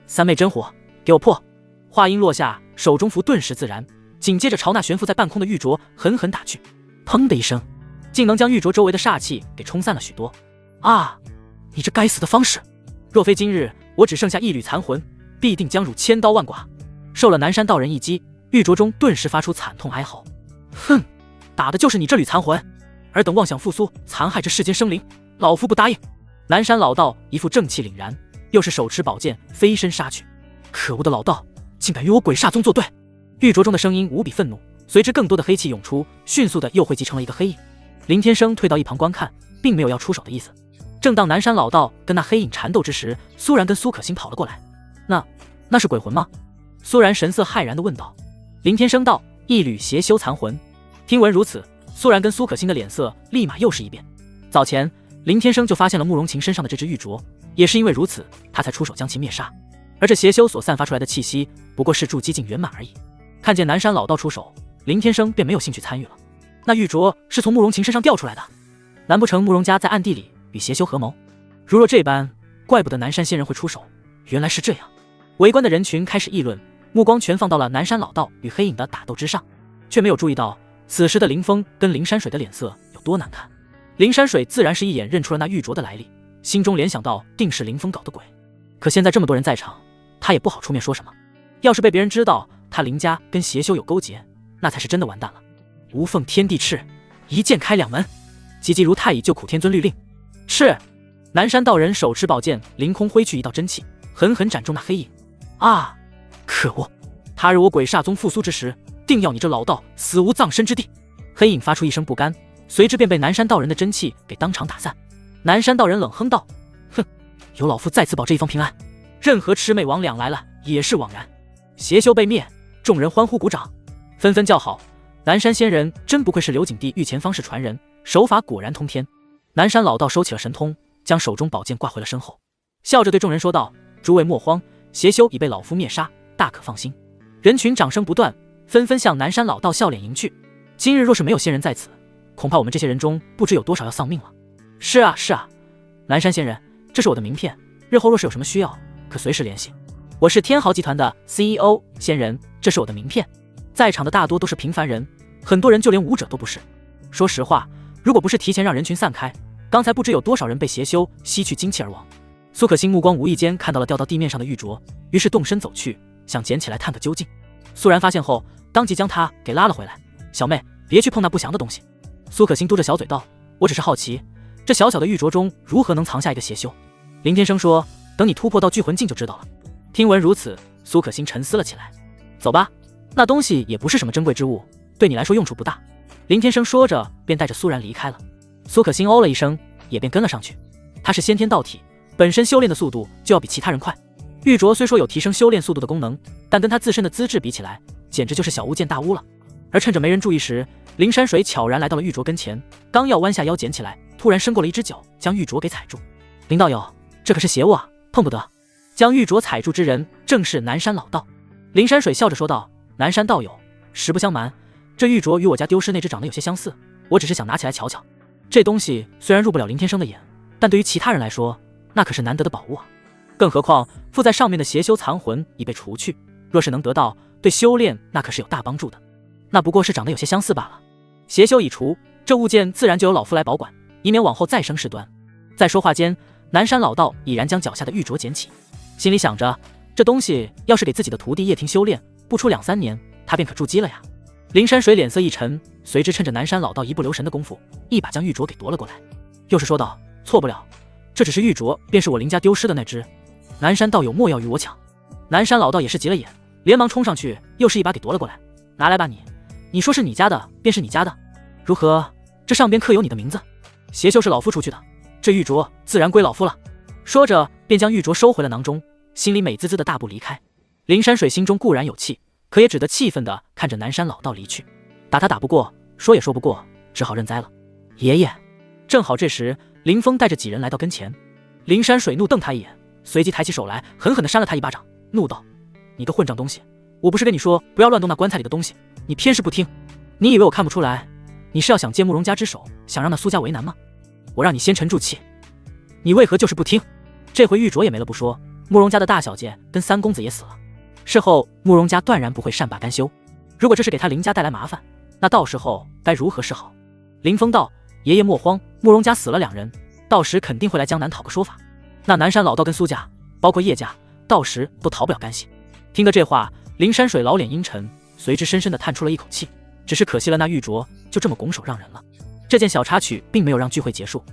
三昧真火，给我破！话音落下，手中符顿时自燃，紧接着朝那悬浮在半空的玉镯狠狠打去。砰的一声，竟能将玉镯周围的煞气给冲散了许多。啊！你这该死的方式！若非今日我只剩下一缕残魂，必定将汝千刀万剐。受了南山道人一击，玉镯中顿时发出惨痛哀嚎。哼，打的就是你这缕残魂，尔等妄想复苏，残害这世间生灵，老夫不答应！南山老道一副正气凛然，又是手持宝剑飞身杀去。可恶的老道，竟敢与我鬼煞宗作对！玉镯中的声音无比愤怒，随之更多的黑气涌出，迅速的又汇集成了一个黑影。林天生退到一旁观看，并没有要出手的意思。正当南山老道跟那黑影缠斗之时，苏然跟苏可欣跑了过来。那是鬼魂吗？苏然神色骇然地问道。林天生道：一缕邪修残魂。听闻如此，苏然跟苏可欣的脸色立马又是一变。早前林天生就发现了慕容琴身上的这只玉镯，也是因为如此，他才出手将其灭杀。而这邪修所散发出来的气息，不过是筑基境圆满而已。看见南山老道出手，林天生便没有兴趣参与了。那玉镯是从慕容琴身上掉出来的，难不成慕容家在暗地里与邪修合谋？如若这般，怪不得南山仙人会出手，原来是这样。围观的人群开始议论，目光全放到了南山老道与黑影的打斗之上，却没有注意到此时的林峰跟林山水的脸色有多难看。林山水自然是一眼认出了那玉镯的来历，心中联想到定是林峰搞的鬼。可现在这么多人在场，他也不好出面说什么。要是被别人知道他林家跟邪修有勾结，那才是真的完蛋了。无缝天地翅，一剑开两门，急急如太乙救苦天尊律令。是。南山道人手持宝剑，凌空挥去一道真气，狠狠斩中那黑影。啊！可恶！他日我鬼煞宗复苏之时，定要你这老道死无葬身之地！黑影发出一声不甘，随之便被南山道人的真气给当场打散。南山道人冷哼道：“哼，有老夫再次保这一方平安，任何魑魅魍魉来了也是枉然。”邪修被灭，众人欢呼鼓掌，纷纷叫好。南山仙人真不愧是刘景帝御前方士传人，手法果然通天。南山老道收起了神通，将手中宝剑挂回了身后，笑着对众人说道：“诸位莫慌，邪修已被老夫灭杀，大可放心。”人群掌声不断，纷纷向南山老道笑脸迎去。今日若是没有仙人在此，恐怕我们这些人中不知有多少要丧命了。是啊，是啊，南山仙人，这是我的名片，日后若是有什么需要，可随时联系。我是天豪集团的 CEO 仙人，这是我的名片。在场的大多都是平凡人，很多人就连武者都不是。说实话，如果不是提前让人群散开，刚才不知有多少人被邪修吸去精气而亡。苏可欣目光无意间看到了掉到地面上的玉镯，于是动身走去，想捡起来探个究竟。苏然发现后，当即将他给拉了回来。小妹，别去碰那不祥的东西。苏可欣嘟着小嘴道：“我只是好奇，这小小的玉镯中如何能藏下一个邪修？”林天生说：“等你突破到聚魂境就知道了。”听闻如此，苏可欣沉思了起来。走吧，那东西也不是什么珍贵之物，对你来说用处不大。林天生说着，便带着苏然离开了。苏可欣哦了一声，也便跟了上去。他是先天道体，本身修炼的速度就要比其他人快。玉镯虽说有提升修炼速度的功能，但跟他自身的资质比起来，简直就是小巫见大巫了。而趁着没人注意时，林山水悄然来到了玉镯跟前，刚要弯下腰捡起来，突然伸过了一只脚，将玉镯给踩住。林道友，这可是邪物啊，碰不得。将玉镯踩住之人正是南山老道。林山水笑着说道：“南山道友，实不相瞒，这玉镯与我家丢失那只长得有些相似，我只是想拿起来瞧瞧。这东西虽然入不了林天生的眼，但对于其他人来说，那可是难得的宝物啊。更何况附在上面的邪修残魂已被除去，若是能得到，对修炼那可是有大帮助的。那不过是长得有些相似罢了。邪修已除，这物件自然就由老夫来保管，以免往后再生事端。”在说话间，南山老道已然将脚下的玉镯捡起，心里想着，这东西要是给自己的徒弟叶庭修炼，不出2-3年，他便可筑基了呀。林山水脸色一沉，随之趁着南山老道一不留神的功夫，一把将玉镯给夺了过来，又是说道：“错不了，这只是玉镯，便是我林家丢失的那只。南山道友莫要与我抢。”南山老道也是急了眼，连忙冲上去，又是一把给夺了过来。“拿来吧你说是你家的，便是你家的，如何？这上边刻有你的名字。邪修是老夫出去的，这玉镯自然归老夫了。”说着便将玉镯收回了囊中，心里美滋滋的大步离开。林山水心中固然有气，可也只得气愤地看着南山老道离去。打他打不过，说也说不过，只好认栽了。爷爷。正好这时，林峰带着几人来到跟前。林山水怒瞪他一眼，随即抬起手来，狠狠地扇了他一巴掌，怒道：“你个混账东西！我不是跟你说不要乱动那棺材里的东西，你偏是不听。你以为我看不出来？你是要想借慕容家之手，想让那苏家为难吗？我让你先沉住气，你为何就是不听？这回玉镯也没了不说，慕容家的大小姐跟三公子也死了。事后慕容家断然不会善罢甘休，如果这是给他林家带来麻烦，那到时候该如何是好？”林峰道：“爷爷莫慌，慕容家死了2人，到时肯定会来江南讨个说法。那南山老道跟苏家，包括叶家，到时都逃不了干系。”听得这话，林山水老脸阴沉，随之深深地叹出了一口气。只是可惜了那玉镯就这么拱手让人了。这件小插曲并没有让聚会结束。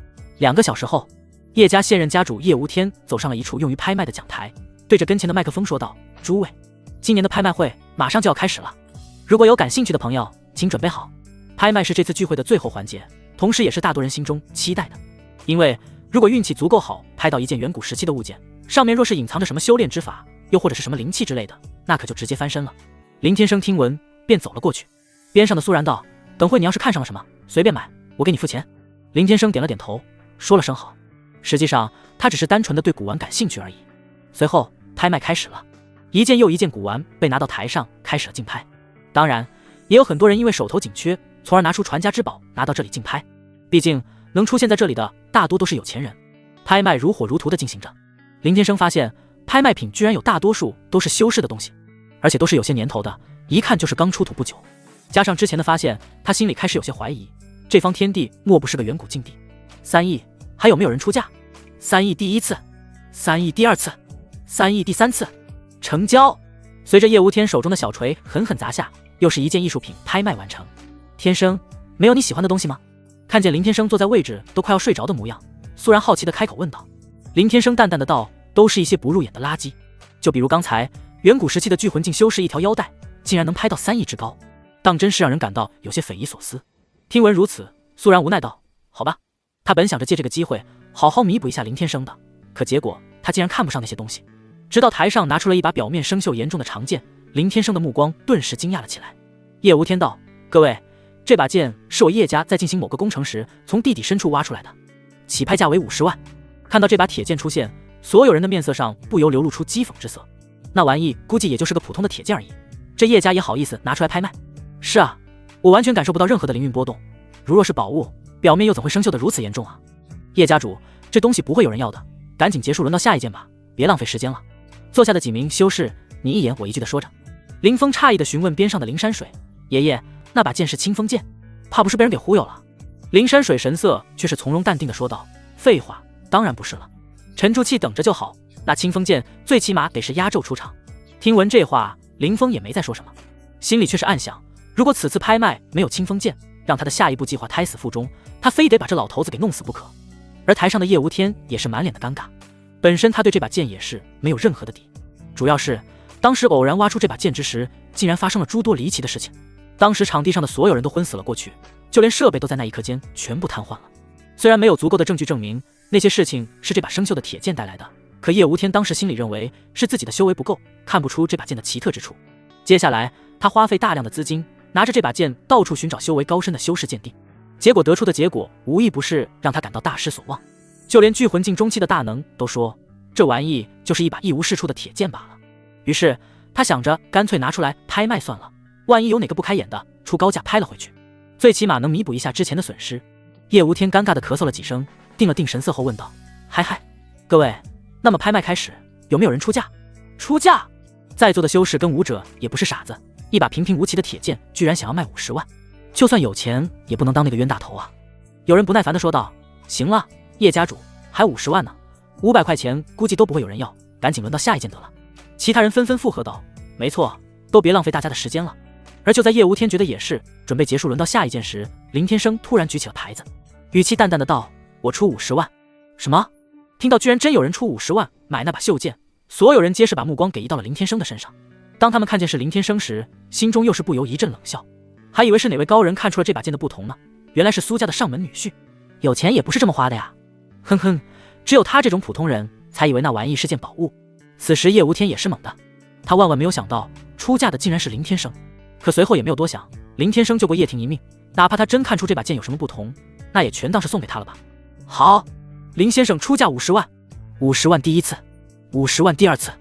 2个小时后，叶家现任家主叶无天走上了一处用于拍卖的讲台，对着跟前的麦克风说道：“诸位，今年的拍卖会马上就要开始了，如果有感兴趣的朋友，请准备好。拍卖是这次聚会的最后环节，同时也是大多人心中期待的。因为如果运气足够好，拍到一件远古时期的物件，上面若是隐藏着什么修炼之法，又或者是什么灵气之类的，那可就直接翻身了。”林天生听闻便走了过去，边上的苏然道：“等会你要是看上了什么，随便买，我给你付钱。”林天生点了点头，说了声好。实际上他只是单纯的对古玩感兴趣而已。随后拍卖开始了，一件又一件古玩被拿到台上开始了竞拍。当然也有很多人因为手头紧缺，从而拿出传家之宝拿到这里竞拍，毕竟能出现在这里的大多都是有钱人。拍卖如火如荼的进行着。林天生发现拍卖品居然有大多数都是修饰的东西，而且都是有些年头的，一看就是刚出土不久。加上之前的发现，他心里开始有些怀疑，这方天地莫不是个远古禁地。3亿，还有没有人出价？3亿第1次，3亿第2次，3亿第3次，成交！随着叶无天手中的小锤狠狠砸下，又是一件艺术品拍卖完成。天生，没有你喜欢的东西吗？看见林天生坐在位置都快要睡着的模样，苏然好奇地开口问道。林天生淡淡的道，都是一些不入眼的垃圾，就比如刚才远古时期的聚魂镜修士一条腰带竟然能拍到3亿之高，当真是让人感到有些匪夷所思。听闻如此，苏然无奈道，好吧，他本想着借这个机会好好弥补一下林天生的，可结果他竟然看不上那些东西。直到台上拿出了一把表面生锈严重的长剑，林天生的目光顿时惊讶了起来。叶无天道，各位，这把剑是我叶家在进行某个工程时从地底深处挖出来的，起拍价为50万。看到这把铁剑出现，所有人的面色上不由流露出讥讽之色。那玩意估计也就是个普通的铁剑而已，这叶家也好意思拿出来拍卖？是啊，我完全感受不到任何的灵运波动，如若是宝物，表面又怎会生锈得如此严重啊？叶家主，这东西不会有人要的，赶紧结束，轮到下一件吧，别浪费时间了。坐下的几名修士你一言我一句地说着。林峰诧异地询问边上的灵山水，爷爷，那把剑是清风剑，怕不是被人给忽悠了？灵山水神色却是从容淡定地说道，废话，当然不是了，沉住气等着就好，那清风剑最起码得是压轴出场。听闻这话，林峰也没再说什么，心里却是暗想，如果此次拍卖没有清风剑，让他的下一步计划胎死腹中，他非得把这老头子给弄死不可。而台上的叶无天也是满脸的尴尬，本身他对这把剑也是没有任何的底，主要是当时偶然挖出这把剑之时，竟然发生了诸多离奇的事情，当时场地上的所有人都昏死了过去，就连设备都在那一刻间全部瘫痪了。虽然没有足够的证据证明那些事情是这把生锈的铁剑带来的，可叶无天当时心里认为是自己的修为不够，看不出这把剑的奇特之处。接下来他花费大量的资金，拿着这把剑到处寻找修为高深的修士鉴定，结果得出的结果无一不是让他感到大失所望。就连聚魂镜中期的大能都说，这玩意就是一把一无是处的铁剑罢了。于是他想着干脆拿出来拍卖算了，万一有哪个不开眼的出高价拍了回去，最起码能弥补一下之前的损失。叶无天尴尬地咳嗽了几声，定了定神色后问道，嗨，各位，那么拍卖开始，有没有人出价？出价？在座的修士跟武者也不是傻子，一把平平无奇的铁剑居然想要卖50万，就算有钱也不能当那个冤大头啊。有人不耐烦地说道，行了，叶家主，还50万呢，500块钱估计都不会有人要，赶紧轮到下一件得了。其他人纷纷附和道，没错，都别浪费大家的时间了。而就在叶无天觉得也是准备结束轮到下一件时，林天生突然举起了牌子，语气淡淡的道，我出50万。什么？听到居然真有人出50万买那把袖剑，所有人皆是把目光给移到了林天生的身上。当他们看见是林天生时，心中又是不由一阵冷笑，还以为是哪位高人看出了这把剑的不同呢，原来是苏家的上门女婿，有钱也不是这么花的呀。哼哼，只有他这种普通人才以为那玩意是件宝物。此时叶无天也是猛的，他万万没有想到出价的竟然是林天生，可随后也没有多想，林天生救过叶婷一命，哪怕他真看出这把剑有什么不同，那也全当是送给他了吧。好，林先生出价50万，50万第一次，50万第二次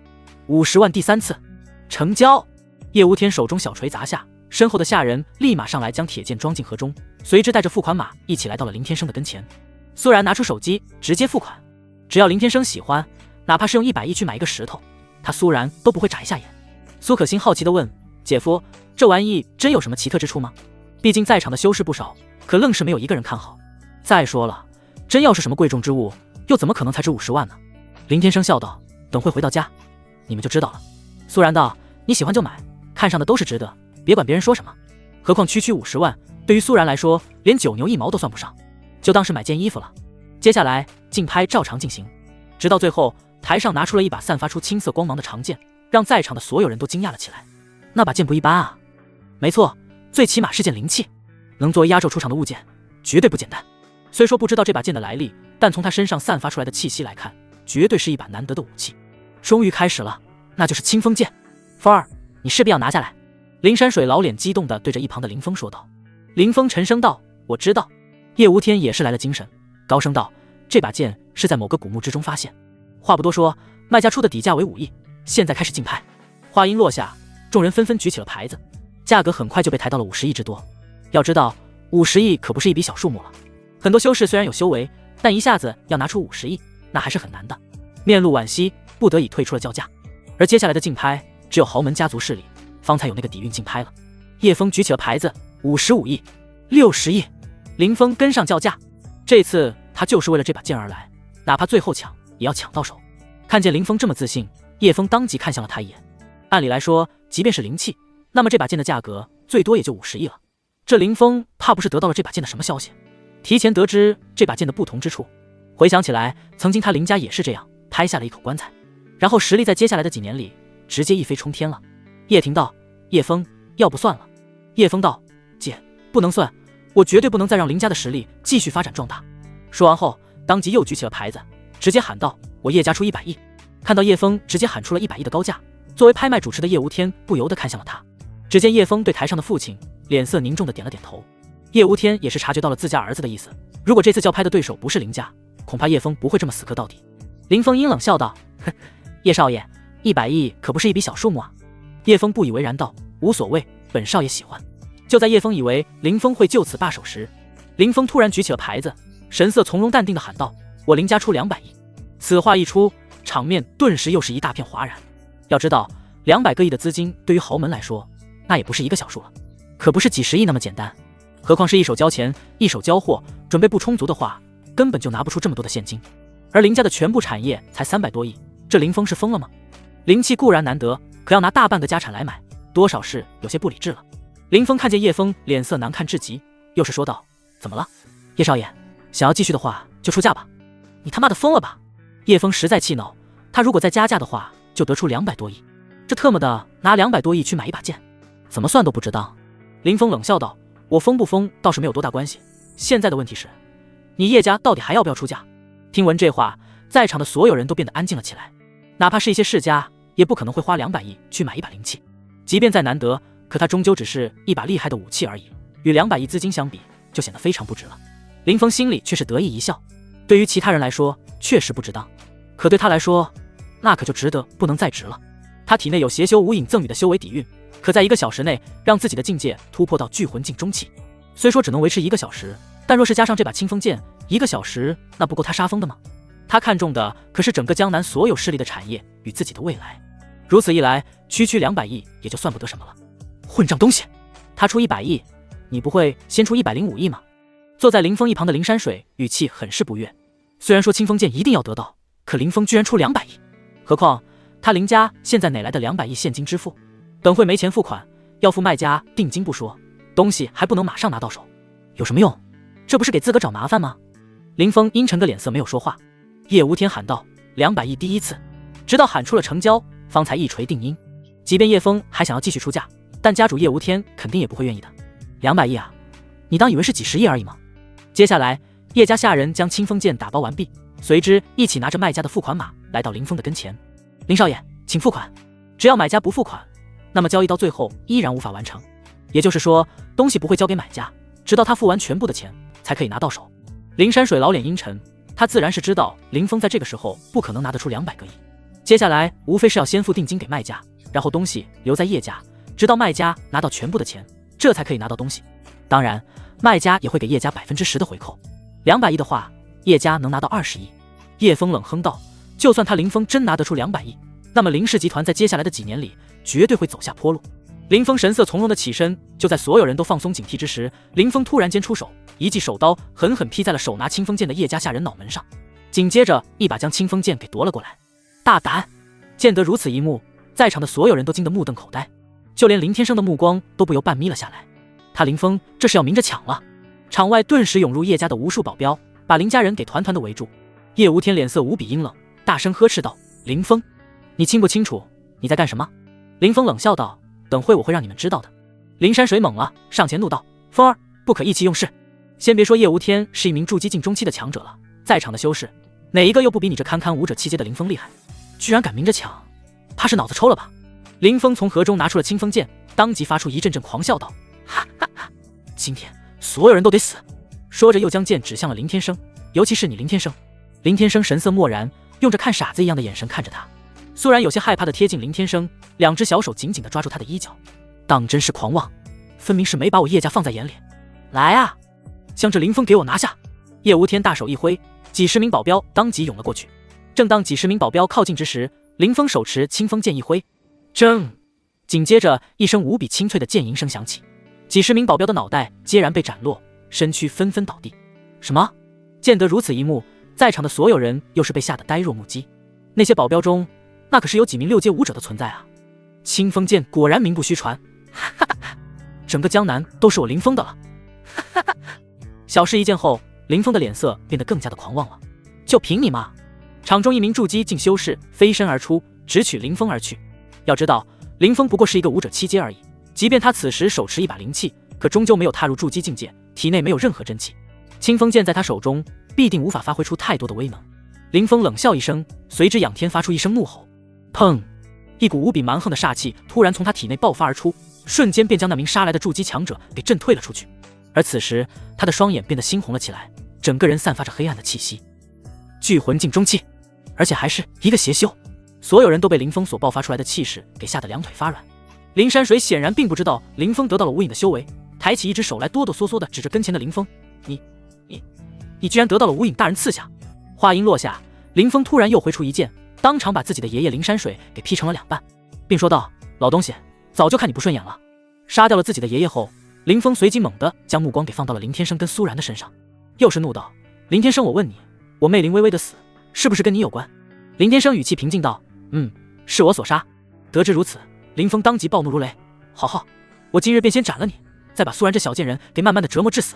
，50万第三次，成交。叶无天手中小锤砸下，身后的下人立马上来将铁剑装进盒中，随之带着付款码一起来到了林天生的跟前。苏然拿出手机直接付款，只要林天生喜欢，哪怕是用100亿去买一个石头，他苏然都不会眨一下眼。苏可心好奇地问，姐夫，这玩意真有什么奇特之处吗？毕竟在场的修士不少，可愣是没有一个人看好。再说了，真要是什么贵重之物，又怎么可能才值50万呢？林天生笑道，等会回到家你们就知道了。苏然道，你喜欢就买，看上的都是值得，别管别人说什么。何况区50万对于苏然来说连9牛1毛都算不上，就当是买件衣服了。接下来竞拍照常进行，直到最后台上拿出了一把散发出青色光芒的长剑，让在场的所有人都惊讶了起来。那把剑不一般啊，没错，最起码是件灵器，能作为压轴出场的物件绝对不简单。虽说不知道这把剑的来历，但从他身上散发出来的气息来看，绝对是一把难得的武器。终于开始了，那就是清风剑。风儿，你势必要拿下来。林山水老脸激动地对着一旁的林峰说道。林峰沉声道，我知道。叶无天也是来了精神，高声道，这把剑是在某个古墓之中发现。话不多说，卖家出的底价为5亿，现在开始竞拍。话音落下，众人纷纷举起了牌子，价格很快就被抬到了50亿之多。要知道50亿可不是一笔小数目了，很多修士虽然有修为，但一下子要拿出50亿，那还是很难的。面露惋惜，不得已退出了叫价。而接下来的竞拍，只有豪门家族势力方才有那个底蕴竞拍了。叶枫举起了牌子，55亿、60亿，林峰跟上叫价。这次他就是为了这把剑而来，哪怕最后抢也要抢到手。看见林峰这么自信，叶枫当即看向了他一眼。按理来说，即便是灵气，那么这把剑的价格最多也就50亿了。这林峰怕不是得到了这把剑的什么消息，提前得知这把剑的不同之处。回想起来，曾经他林家也是这样拍下了一口棺材，然后实力在接下来的几年里直接一飞冲天了。叶婷道：叶枫，要不算了。叶枫道：姐，不能算，我绝对不能再让林家的实力继续发展壮大。说完后，当即又举起了牌子，直接喊道：我叶家出100亿。看到叶枫直接喊出了100亿的高价，作为拍卖主持的叶无天不由得看向了他。只见叶枫对台上的父亲脸色凝重的点了点头。叶无天也是察觉到了自家儿子的意思，如果这次叫拍的对手不是林家，恐怕叶枫不会这么死磕到底。林峰阴冷笑道：哼，叶少爷，100亿可不是一笔小数目啊。叶枫不以为然道：无所谓，本少爷喜欢。就在叶枫以为林峰会就此罢手时，林峰突然举起了牌子，神色从容淡定的喊道：我林家出200亿。此话一出，场面顿时又是一大片哗然。要知道200个亿的资金对于豪门来说，那也不是一个小数了，可不是几十亿那么简单。何况是一手交钱一手交货，准备不充足的话，根本就拿不出这么多的现金。而林家的全部产业才300多亿，这林峰是疯了吗？灵气固然难得，可要拿大半个家产来买，多少是有些不理智了。林峰看见叶枫脸色难看至极，又是说道：怎么了？叶少爷，想要继续的话就出价吧。你他妈的疯了吧？叶枫实在气恼，他如果再加价的话，就得出200多亿，这特么的拿200多亿去买一把剑，怎么算都不值当。林峰冷笑道：我疯不疯倒是没有多大关系，现在的问题是你叶家到底还要不要出价？听闻这话，在场的所有人都变得安静了起来。哪怕是一些世家，也不可能会花200亿去买一把灵器，即便再难得，可它终究只是一把厉害的武器而已，与200亿资金相比，就显得非常不值了。林峰心里却是得意一笑，对于其他人来说确实不值当，可对他来说，那可就值得不能再值了。他体内有邪修无影赠予的修为底蕴，可在1个小时内让自己的境界突破到聚魂境中期。虽说只能维持1个小时，但若是加上这把清风剑，1个小时那不够他杀疯的吗？他看中的可是整个江南所有势力的产业与自己的未来。如此一来，区200亿也就算不得什么了。混账东西，他出100亿，你不会先出105亿吗？坐在林峰一旁的林山水语气很是不悦。虽然说清风剑一定要得到，可林峰居然出200亿，何况他林家现在哪来的200亿现金支付？等会没钱付款，要付卖家定金不说，东西还不能马上拿到手，有什么用？这不是给自个找麻烦吗？林峰阴沉个脸色没有说话。叶无天喊道：200亿第一次，直到喊出了成交，方才一锤定音。即便叶枫还想要继续出价，但家主叶无天肯定也不会愿意的。200亿啊，你当以为是几十亿而已吗？接下来，叶家下人将清风剑打包完毕，随之一起拿着卖家的付款码来到林峰的跟前。林少爷，请付款。只要买家不付款，那么交易到最后依然无法完成。也就是说，东西不会交给买家，直到他付完全部的钱才可以拿到手。林山水老脸阴沉，他自然是知道林峰在这个时候不可能拿得出200个亿。接下来无非是要先付定金给卖家，然后东西留在叶家，直到卖家拿到全部的钱，这才可以拿到东西。当然，卖家也会给叶家10%的回扣。200亿的话，叶家能拿到20亿。叶枫冷哼道：就算他林峰真拿得出200亿，那么林氏集团在接下来的几年里绝对会走下坡路。林峰神色从容的起身，就在所有人都放松警惕之时，林峰突然间出手，一记手刀狠狠劈在了手拿清风剑的叶家下人脑门上，紧接着一把将清风剑给夺了过来。大胆！见得如此一幕，在场的所有人都惊得目瞪口呆，就连林天生的目光都不由半眯了下来。他林峰这是要明着抢了！场外顿时涌入叶家的无数保镖，把林家人给团团的围住。叶无天脸色无比阴冷，大声呵斥道：林峰，你清不清楚你在干什么？林峰冷笑道：等会我会让你们知道的。林山水猛了，上前怒道：风儿，不可意气用事。先别说叶无天是一名筑基境中期的强者了，在场的修士哪一个又不比你这堪堪武者7阶的林峰厉害？居然敢明着抢，怕是脑子抽了吧？林峰从盒中拿出了清风剑，当即发出一阵阵狂笑道：哈哈哈，今天所有人都得死！说着又将剑指向了林天生，尤其是你林天生。林天生神色漠然，用着看傻子一样的眼神看着他。苏然有些害怕的贴近林天生，两只小手紧紧地抓住他的衣角。当真是狂妄，分明是没把我叶家放在眼里。来啊，将这林峰给我拿下！叶无天大手一挥，几十名保镖当即涌了过去。正当几十名保镖靠近之时，林峰手持清风剑一挥，铮！紧接着一声无比清脆的剑吟声响起，几十名保镖的脑袋皆然被斩落，身躯纷纷倒地。什么？见得如此一幕，在场的所有人又是被吓得呆若木鸡。那些保镖中，那可是有几名6阶武者的存在啊！清风剑果然名不虚传，哈哈哈！整个江南都是我林峰的了。哈哈，小事一件后，林峰的脸色变得更加的狂妄了。就凭你吗？场中一名筑基境修士飞身而出，直取林峰而去。要知道，林峰不过是一个武者7阶而已，即便他此时手持一把灵器，可终究没有踏入筑基境界，体内没有任何真气。清风剑在他手中，必定无法发挥出太多的威能。林峰冷笑一声，随之仰天发出一声怒吼。砰！一股无比蛮横的煞气突然从他体内爆发而出，瞬间便将那名杀来的筑基强者给震退了出去。而此时，他的双眼变得猩红了起来，整个人散发着黑暗的气息。聚魂镜中气，而且还是一个邪修。所有人都被林峰所爆发出来的气势给吓得两腿发软。林山水显然并不知道林峰得到了无影的修为，抬起一只手来哆哆嗦嗦地指着跟前的林峰：“你居然得到了无影大人赐下！”话音落下，林峰突然又挥出一剑，当场把自己的爷爷林山水给劈成了2半，并说道：“老东西，早就看你不顺眼了。”杀掉了自己的爷爷后，林峰随即猛地将目光给放到了林天生跟苏然的身上，又是怒道：“林天生，我问你，我妹林微微的死是不是跟你有关？”林天生语气平静道：“是我所杀。”得知如此，林峰当即暴怒如雷：“好，我今日便先斩了你，再把苏然这小贱人给慢慢的折磨致死。”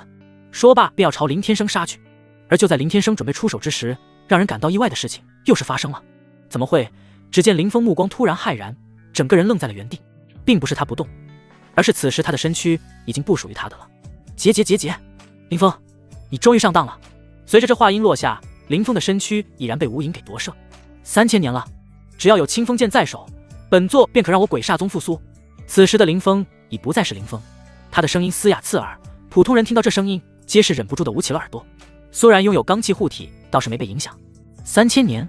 说罢便要朝林天生杀去。而就在林天生准备出手之时，让人感到意外的事情又是发生了。怎么会？只见林峰目光突然骇然，整个人愣在了原地，并不是他不动，而是此时他的身躯已经不属于他的了。结！林峰，你终于上当了！随着这话音落下，林峰的身躯已然被无影给夺舍。3000年了，只要有清风剑在手，本座便可让我鬼煞宗复苏。此时的林峰已不再是林峰，他的声音嘶哑刺耳，普通人听到这声音皆是忍不住的捂起了耳朵。虽然拥有罡气护体，倒是没被影响。3000年，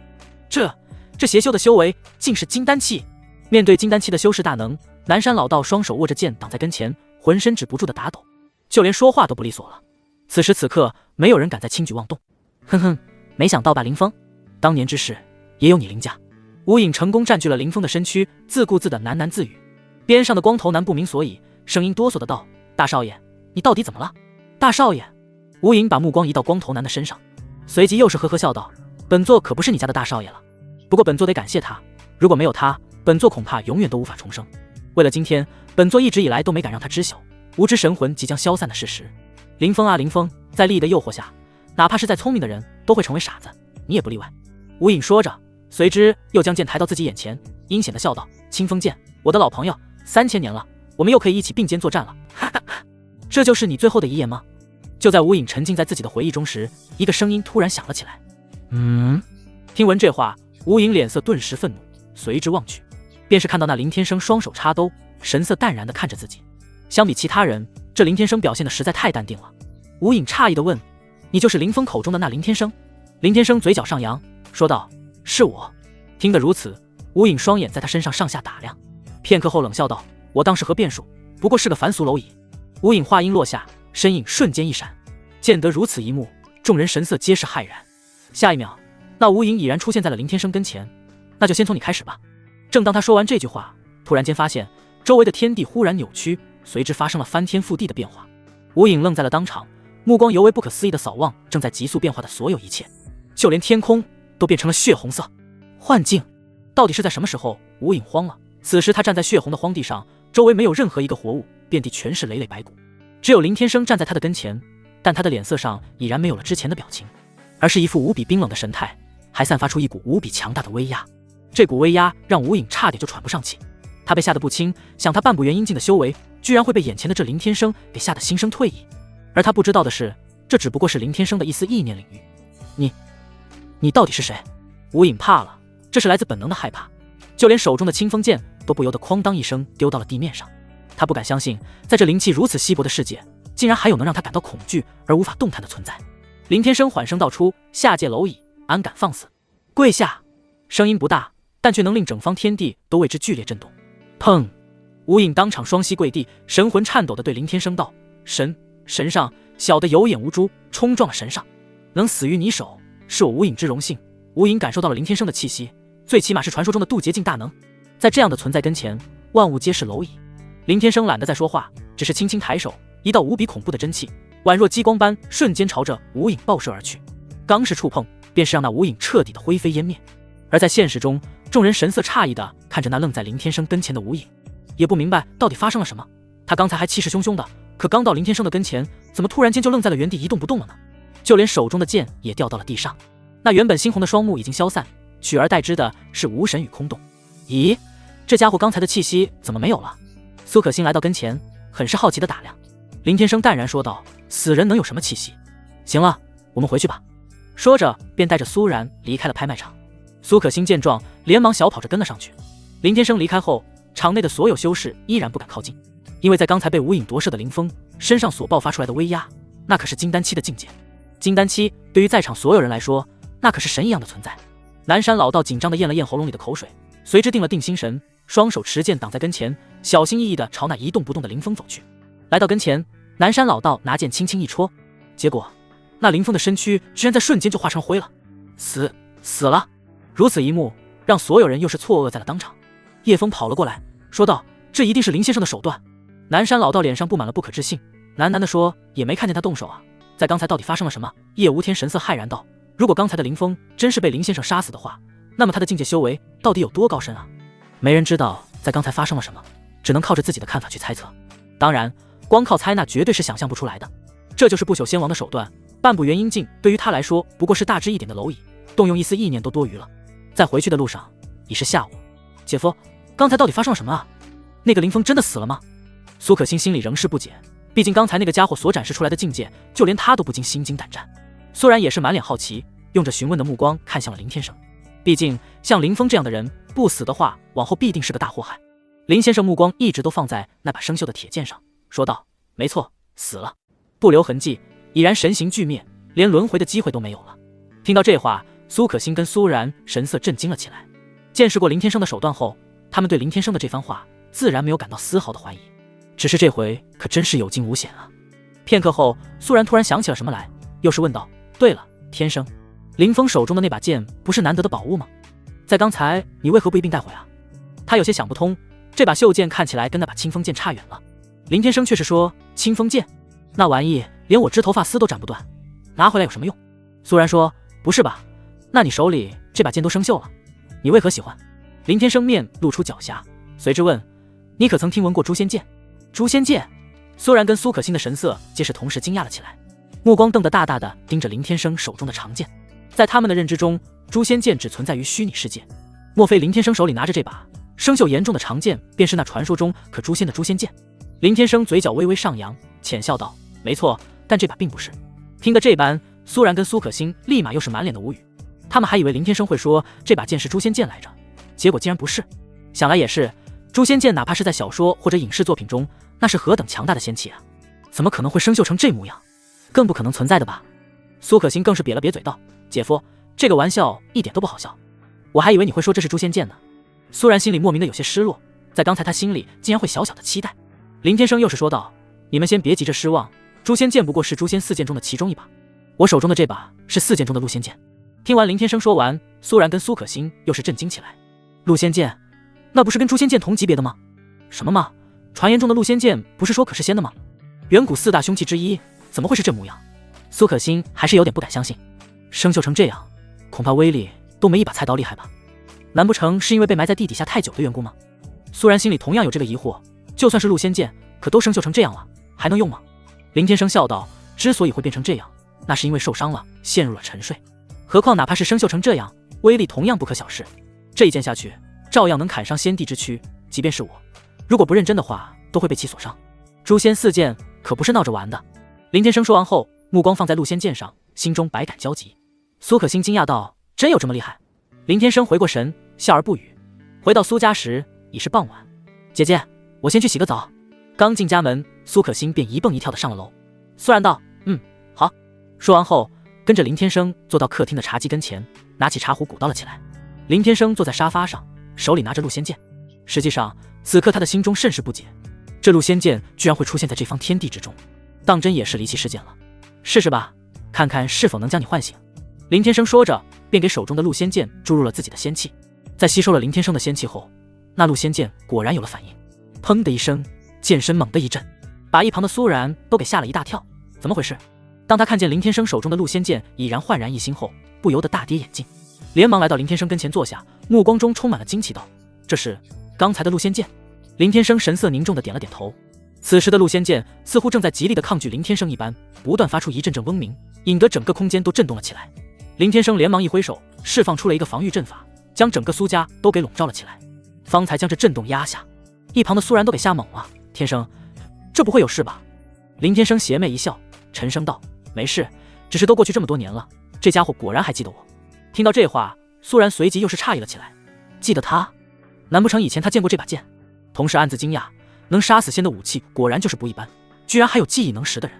这邪修的修为竟是金丹气。面对金丹期的修士大能，南山老道双手握着剑挡在跟前，浑身止不住的打抖，就连说话都不利索了。此时此刻，没有人敢再轻举妄动。哼哼，没想到吧，林峰，当年之事也有你林家。无影成功占据了林峰的身躯，自顾自的喃喃自语。边上的光头男不明所以，声音哆嗦的道：“大少爷，你到底怎么了？”大少爷，无影把目光移到光头男的身上，随即又是呵呵笑道：“本座可不是你家的大少爷了，不过本座得感谢他，如果没有他，本座恐怕永远都无法重生。为了今天，本座一直以来都没敢让他知晓无知神魂即将消散的事实。林峰啊林峰，在利益的诱惑下，哪怕是再聪明的人都会成为傻子，你也不例外。”无影说着，随之又将剑抬到自己眼前，阴险的笑道：“清风剑，我的老朋友，3000年了，我们又可以一起并肩作战了。哈哈哈，这就是你最后的遗言吗？”就在无影沉浸在自己的回忆中时，一个声音突然响了起来。听闻这话，无影脸色顿时愤怒，随之望去，便是看到那林天生双手插兜，神色淡然地看着自己。相比其他人，这林天生表现得实在太淡定了。无影诧异地问：“你就是林峰口中的那林天生？”林天生嘴角上扬，说道：“是我。”听得如此，无影双眼在他身上上下打量，片刻后冷笑道：“我当是何变数，不过是个凡俗蝼蚁。”无影话音落下，身影瞬间一闪，见得如此一幕，众人神色皆是骇然。下一秒，那无影已然出现在了林天生跟前。“那就先从你开始吧。”正当他说完这句话，突然间发现周围的天地忽然扭曲，随之发生了翻天覆地的变化。无影愣在了当场，目光尤为不可思议的扫望正在急速变化的所有一切，就连天空都变成了血红色。幻境，到底是在什么时候？无影慌了。此时他站在血红的荒地上，周围没有任何一个活物，遍地全是累累白骨，只有林天生站在他的跟前，但他的脸色上已然没有了之前的表情，而是一副无比冰冷的神态，还散发出一股无比强大的威压。这股威压让无影差点就喘不上气，他被吓得不轻，想他半步元阴境的修为，居然会被眼前的这林天生给吓得心生退意。而他不知道的是，这只不过是林天生的一丝意念领域。你到底是谁？无影怕了，这是来自本能的害怕，就连手中的清风剑都不由得哐当一声丢到了地面上。他不敢相信，在这灵气如此稀薄的世界，竟然还有能让他感到恐惧而无法动弹的存在。林天生缓声道出：“下界蝼蚁，安敢放肆！跪下！”声音不大，但却能令整方天地都为之剧烈震动。砰！无影当场双膝跪地，神魂颤抖地对林天生道：“神上，小的有眼无珠，冲撞了神上，能死于你手，是我无影之荣幸。”无影感受到了林天生的气息，最起码是传说中的渡劫境大能，在这样的存在跟前，万物皆是蝼蚁。林天生懒得再说话，只是轻轻抬手，一道无比恐怖的真气宛若激光般瞬间朝着无影爆射而去，刚是触碰，便是让那无影彻底的灰飞烟灭。而在现实中，众人神色诧异的看着那愣在林天生跟前的无影，也不明白到底发生了什么。他刚才还气势汹汹的，可刚到林天生的跟前，怎么突然间就愣在了原地一动不动了呢？就连手中的剑也掉到了地上。那原本猩红的双目已经消散，取而代之的是无神与空洞。咦，这家伙刚才的气息怎么没有了？苏可欣来到跟前，很是好奇的打量。林天生淡然说道：“死人能有什么气息？行了，我们回去吧。”说着便带着苏然离开了拍卖场。苏可欣见状，连忙小跑着跟了上去。林天生离开后，场内的所有修士依然不敢靠近，因为在刚才被无影夺射的林峰身上所爆发出来的威压，那可是金丹期的境界。金丹期对于在场所有人来说，那可是神一样的存在。南山老道紧张地咽了咽喉咙里的口水，随之定了定心神，双手持剑挡在跟前，小心翼翼地朝那一动不动的林峰走去。来到跟前，南山老道拿剑轻轻一戳，结果那林峰的身躯居然在瞬间就化成灰了。死了！如此一幕让所有人又是错愕在了当场。叶枫跑了过来说道：“这一定是林先生的手段。”南山老道脸上布满了不可置信，喃喃地说：“也没看见他动手啊，在刚才到底发生了什么？”叶无天神色骇然道：“如果刚才的林峰真是被林先生杀死的话，那么他的境界修为到底有多高深啊？”没人知道在刚才发生了什么，只能靠着自己的看法去猜测。当然，光靠猜那绝对是想象不出来的。这就是不朽仙王的手段，半步元婴境对于他来说不过是大只一点的蝼蚁，动用一丝意念都多余了。在回去的路上已是下午。姐夫，刚才到底发生了什么啊？那个林峰真的死了吗？苏可欣心里仍是不解，毕竟刚才那个家伙所展示出来的境界，就连他都不禁心惊胆战。苏然也是满脸好奇，用着询问的目光看向了林天生。毕竟像林峰这样的人不死的话，往后必定是个大祸害。林先生目光一直都放在那把生锈的铁剑上，说道：“没错，死了，不留痕迹，已然神形俱灭，连轮回的机会都没有了。”听到这话，苏可欣跟苏然神色震惊了起来。见识过林天生的手段后，他们对林天生的这番话自然没有感到丝毫的怀疑，只是这回可真是有惊无险啊。片刻后，苏然突然想起了什么来，又是问道：“对了，天生，林峰手中的那把剑不是难得的宝物吗？在刚才你为何不一并带回啊？”他有些想不通，这把袖剑看起来跟那把清风剑差远了。林天生却是说：“清风剑，那玩意连我枝头发丝都斩不断，拿回来有什么用？”苏然说：“不是吧？那你手里这把剑都生锈了，你为何喜欢？”林天生面露出狡黠，随之问：“你可曾听闻过诛仙剑？”诛仙剑？苏然跟苏可欣的神色皆是同时惊讶了起来，目光瞪得大大的盯着林天生手中的长剑。在他们的认知中，诛仙剑只存在于虚拟世界，莫非林天生手里拿着这把生锈严重的长剑便是那传说中可诛仙的诛仙剑？林天生嘴角微微上扬，浅笑道：“没错，但这把并不是。”听得这般，苏然跟苏可欣立马又是满脸的无语。他们还以为林天生会说这把剑是诛仙剑来着，结果竟然不是。想来也是，诛仙剑哪怕是在小说或者影视作品中，那是何等强大的仙气啊！怎么可能会生锈成这模样？更不可能存在的吧？苏可欣更是瘪了瘪嘴道：“姐夫，这个玩笑一点都不好笑，我还以为你会说这是诛仙剑呢。”苏然心里莫名的有些失落，在刚才他心里竟然会小小的期待。林天生又是说道：“你们先别急着失望，诛仙剑不过是诛仙4剑中的其中一把，我手中的这把是4剑中的戮仙剑。”听完林天生说完，苏然跟苏可欣又是震惊起来。戮仙剑，那不是跟诛仙剑同级别的吗？什么吗？传言中的戮仙剑不是说可是仙的吗？远古4大凶器之一，怎么会是这模样？苏可欣还是有点不敢相信，生锈成这样，恐怕威力都没一把菜刀厉害吧？难不成是因为被埋在地底下太久的缘故吗？苏然心里同样有这个疑惑，就算是戮仙剑，可都生锈成这样了，还能用吗？林天生笑道：“之所以会变成这样，那是因为受伤了，陷入了沉睡。何况哪怕是生锈成这样，威力同样不可小视。这一剑下去，照样能砍伤仙帝之躯，即便是我，如果不认真的话，都会被其所伤。诛仙4剑可不是闹着玩的。”林天生说完后，目光放在戮仙剑上，心中百感交集。苏可欣惊讶道：“真有这么厉害？”林天生回过神，笑而不语。回到苏家时已是傍晚，姐姐，我先去洗个澡。刚进家门，苏可欣便一蹦一跳的上了楼。苏然道：“好。”说完后，跟着林天生坐到客厅的茶几跟前，拿起茶壶鼓捣了起来。林天生坐在沙发上，手里拿着戮仙剑。实际上，此刻他的心中甚是不解，这戮仙剑居然会出现在这方天地之中，当真也是离奇事件了。试试吧，看看是否能将你唤醒。林天生说着，便给手中的戮仙剑注入了自己的仙气。在吸收了林天生的仙气后，那戮仙剑果然有了反应。砰的一声，剑身猛地一震，把一旁的苏然都给吓了一大跳。怎么回事？当他看见林天生手中的戮仙剑已然焕然一新后，不由得大跌眼镜，连忙来到林天生跟前坐下，目光中充满了惊奇道：“这是刚才的戮仙剑？”林天生神色凝重的点了点头。此时的陆仙剑似乎正在极力的抗拒林天生一般，不断发出一阵阵嗡鸣，引得整个空间都震动了起来。林天生连忙一挥手，释放出了一个防御阵法，将整个苏家都给笼罩了起来，方才将这震动压下。一旁的苏然都给吓懵了。天生，这不会有事吧？林天生邪魅一笑，沉声道：没事，只是都过去这么多年了，这家伙果然还记得我。听到这话，苏然随即又是诧异了起来，记得他？难不成以前他见过这把剑？同时暗自惊讶，能杀死仙的武器果然就是不一般，居然还有记忆能识的人。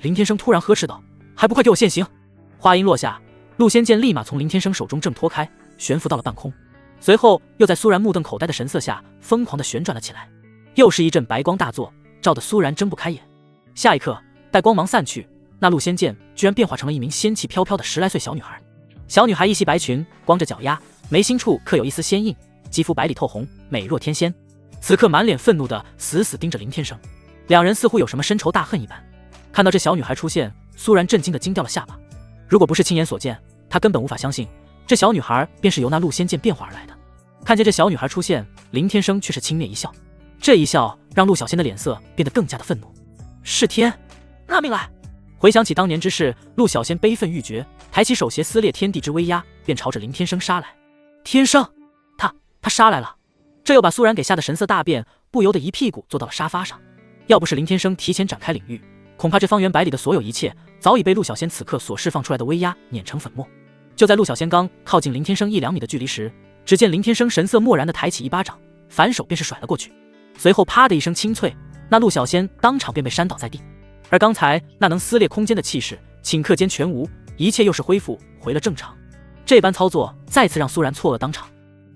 林天生突然呵斥道：还不快给我现形！话音落下，陆仙剑立马从林天生手中挣脱开，悬浮到了半空，随后又在苏然目瞪口呆的神色下疯狂地旋转了起来，又是一阵白光大作，照得苏然睁不开眼。下一刻，待光芒散去，那陆仙剑居然变化成了一名仙气飘飘的10来岁小女孩。小女孩一袭白裙，光着脚丫，眉心处刻有一丝仙印，肌肤白里透红，美若天仙。此刻满脸愤怒的死死盯着林天生，两人似乎有什么深仇大恨一般。看到这小女孩出现，苏然震惊的惊掉了下巴。如果不是亲眼所见，他根本无法相信这小女孩便是由那陆仙剑变化而来的。看见这小女孩出现，林天生却是轻蔑一笑，这一笑让陆小仙的脸色变得更加的愤怒。是天，拿命来！回想起当年之事，陆小仙悲愤欲绝，抬起手携撕裂天地之威压，便朝着林天生杀来。天生，他杀来了！这又把苏然给吓得神色大变，不由得一屁股坐到了沙发上。要不是林天生提前展开领域，恐怕这方圆百里的所有一切早已被陆小仙此刻所释放出来的威压碾成粉末。就在陆小仙刚靠近林天生1、2米的距离时，只见林天生神色漠然地抬起一巴掌，反手便是甩了过去。随后啪的一声清脆，那陆小仙当场便被扇倒在地。而刚才那能撕裂空间的气势顷刻间全无，一切又是恢复回了正常。这般操作再次让苏然错愕当场。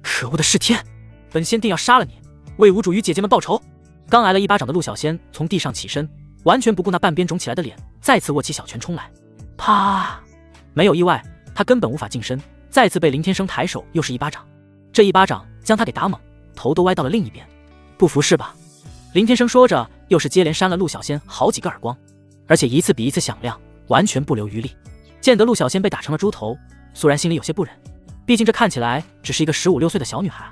可恶的是天，本仙定要杀了你，为无主与姐姐们报仇！刚挨了一巴掌的陆小仙从地上起身，完全不顾那半边肿起来的脸，再次握起小拳冲来。啪！没有意外，他根本无法近身，再次被林天生抬手又是一巴掌。这一巴掌将他给打懵，头都歪到了另一边。不服是吧？林天生说着，又是接连扇了陆小仙好几个耳光，而且一次比一次响亮，完全不留余力。见得陆小仙被打成了猪头，苏然心里有些不忍，毕竟这看起来只是一个15、16岁的小女孩。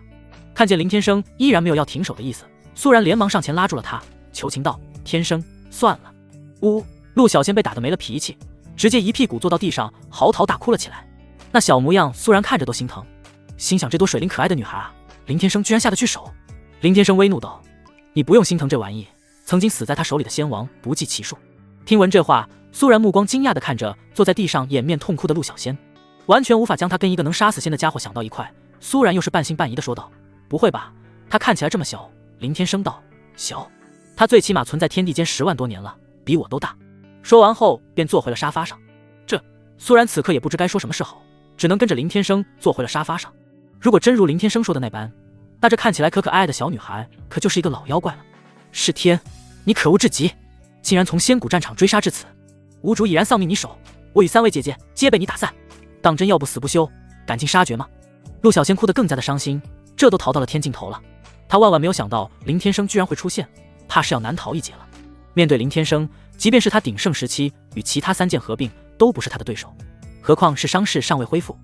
看见林天生依然没有要停手的意思，苏然连忙上前拉住了他，求情道：天生，算了。呜！陆小仙被打得没了脾气，直接一屁股坐到地上，嚎啕大哭了起来。那小模样，苏然看着都心疼，心想这朵水灵可爱的女孩啊，林天生居然下得去手。林天生微怒道：你不用心疼这玩意，曾经死在他手里的仙王不计其数。听闻这话，苏然目光惊讶地看着坐在地上掩面痛哭的陆小仙，完全无法将他跟一个能杀死仙的家伙想到一块。苏然又是半信半疑地说道：不会吧，他看起来这么小。林天生道：小，他最起码存在天地间10万多年了，比我都大。说完后便坐回了沙发上。苏然此刻也不知该说什么是好，只能跟着林天生坐回了沙发上。如果真如林天生说的那般，那这看起来可爱的小女孩可就是一个老妖怪了。是天，你可恶至极，竟然从仙谷战场追杀至此，无主已然丧命你手，我与3位姐姐皆被你打散，当真要不死不休，赶尽杀绝吗？陆小仙哭得更加的伤心，这都逃到了天尽头了，他万万没有想到林天生居然会出现，怕是要难逃一劫了。面对林天生，即便是他鼎盛时期与其他3剑合并都不是他的对手，何况是伤势尚未恢复。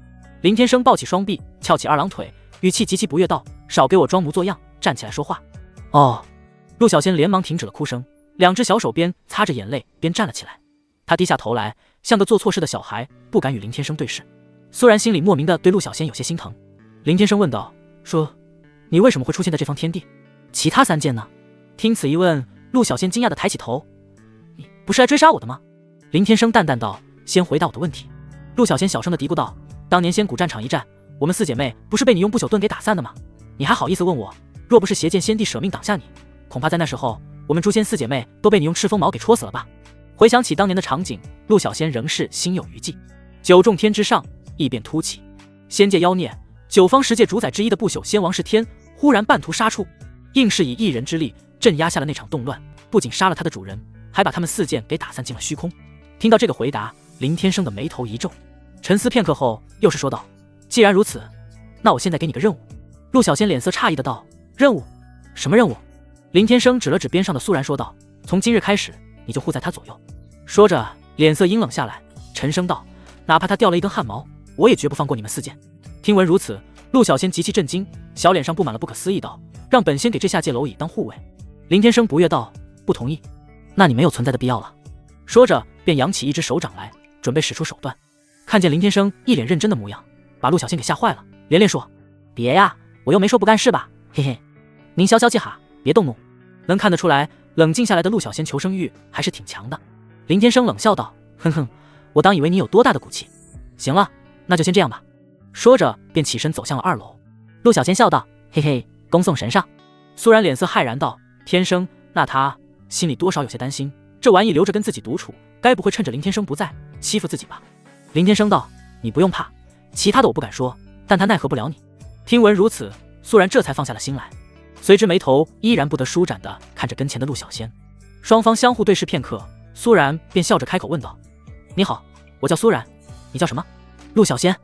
林天生抱起双臂，翘起2郎腿，语气极其不悦道：少给我装模作样，站起来说话。哦。陆小仙连忙停止了哭声，2只小手边擦着眼泪边站了起来。他低下头来，像个做错事的小孩，不敢与林天生对视。虽然心里莫名的对陆小仙有些心疼。林天生问道：说你为什么会出现在这方天地？其他3剑呢？听此一问，陆小仙惊讶的抬起头：你不是来追杀我的吗？林天生淡淡道：先回答我的问题。陆小仙小声的嘀咕道：当年仙谷战场一战，我们4姐妹不是被你用不朽盾给打散的吗？你还好意思问我？若不是邪剑仙帝舍命挡下你，恐怕在那时候我们诛仙4姐妹都被你用赤锋矛给戳死了吧。回想起当年的场景，陆小仙仍是心有余悸。9重天之上，异变突起，仙界妖孽9方10界主宰之一的不朽仙王是天忽然半途杀出，硬是以1人之力镇压下了那场动乱，不仅杀了他的主人，还把他们4剑给打散进了虚空。听到这个回答，林天生的眉头一皱，沉思片刻后又是说道：既然如此，那我现在给你个任务。陆小仙脸色诧异的道：任务？什么任务？林天生指了指边上的苏然说道：从今日开始，你就护在他左右。说着脸色阴冷下来，沉声道：哪怕他掉了一根汗毛，我也绝不放过你们4剑。听闻如此，陆小仙极其震惊，小脸上布满了不可思议道：让本仙给这下界蝼蚁当护卫。林天生不悦道：不同意。那你没有存在的必要了。说着便扬起一只手掌来，准备使出手段。看见林天生一脸认真的模样，把陆小仙给吓坏了，连连说：别呀，我又没说不干事吧，嘿嘿，您消消气哈，别动怒。能看得出来，冷静下来的陆小仙求生欲还是挺强的。林天生冷笑道：哼哼，我当以为你有多大的骨气。行了，那就先这样吧。说着便起身走向了2楼。陆小仙笑道：嘿嘿，恭送神上。苏然脸色骇然道：天生，那他心里多少有些担心，这玩意留着跟自己独处，该不会趁着林天生不在欺负自己吧？林天生道：你不用怕，其他的我不敢说，但他奈何不了你。听闻如此，苏然这才放下了心来，随之眉头依然不得舒展地看着跟前的陆小仙。双方相互对视片刻，苏然便笑着开口问道：你好，我叫苏然，你叫什么？陆小仙。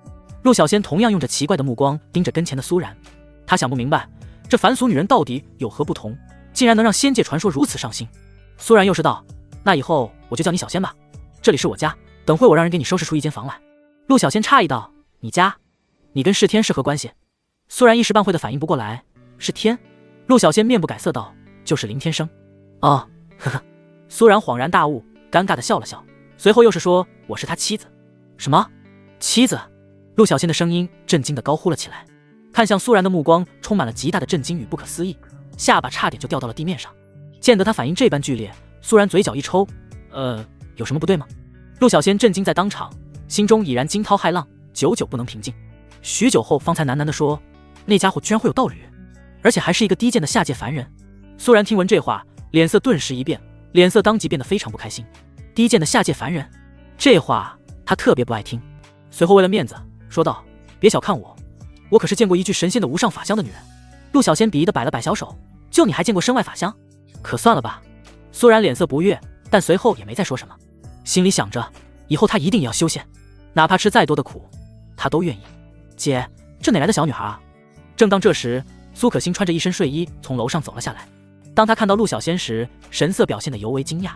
陆小仙同样用着奇怪的目光盯着跟前的苏然，他想不明白这凡俗女人到底有何不同，竟然能让仙界传说如此上心。苏然又是道：那以后我就叫你小仙吧，这里是我家，等会我让人给你收拾出一间房来。陆小仙诧异道：你家？你跟世天是何关系？苏然一时半会的反应不过来，是天？陆小仙面不改色道：就是林天生。哦，呵呵。苏然恍然大悟，尴尬的笑了笑，随后又是说：我是他妻子。什么？妻子？陆小仙的声音震惊的高呼了起来，看向苏然的目光充满了极大的震惊与不可思议，下巴差点就掉到了地面上。见得他反应这般剧烈，苏然嘴角一抽：有什么不对吗？陆小仙震惊在当场，心中已然惊涛骇浪，久久不能平静。许久后方才喃喃地说：那家伙居然会有道侣，而且还是一个低贱的下界凡人。苏然听闻这话，脸色顿时一变，脸色当即变得非常不开心。低贱的下界凡人，这话他特别不爱听。随后为了面子说道：别小看我，我可是见过一具神仙的无上法相的女人。陆小仙鄙夷的摆了摆小手：就你还见过身外法相？可算了吧。苏然脸色不悦，但随后也没再说什么，心里想着以后他一定也要修仙，哪怕吃再多的苦他都愿意。姐，这哪来的小女孩啊？正当这时，苏可欣穿着一身睡衣从楼上走了下来。当他看到陆小仙时，神色表现得尤为惊讶，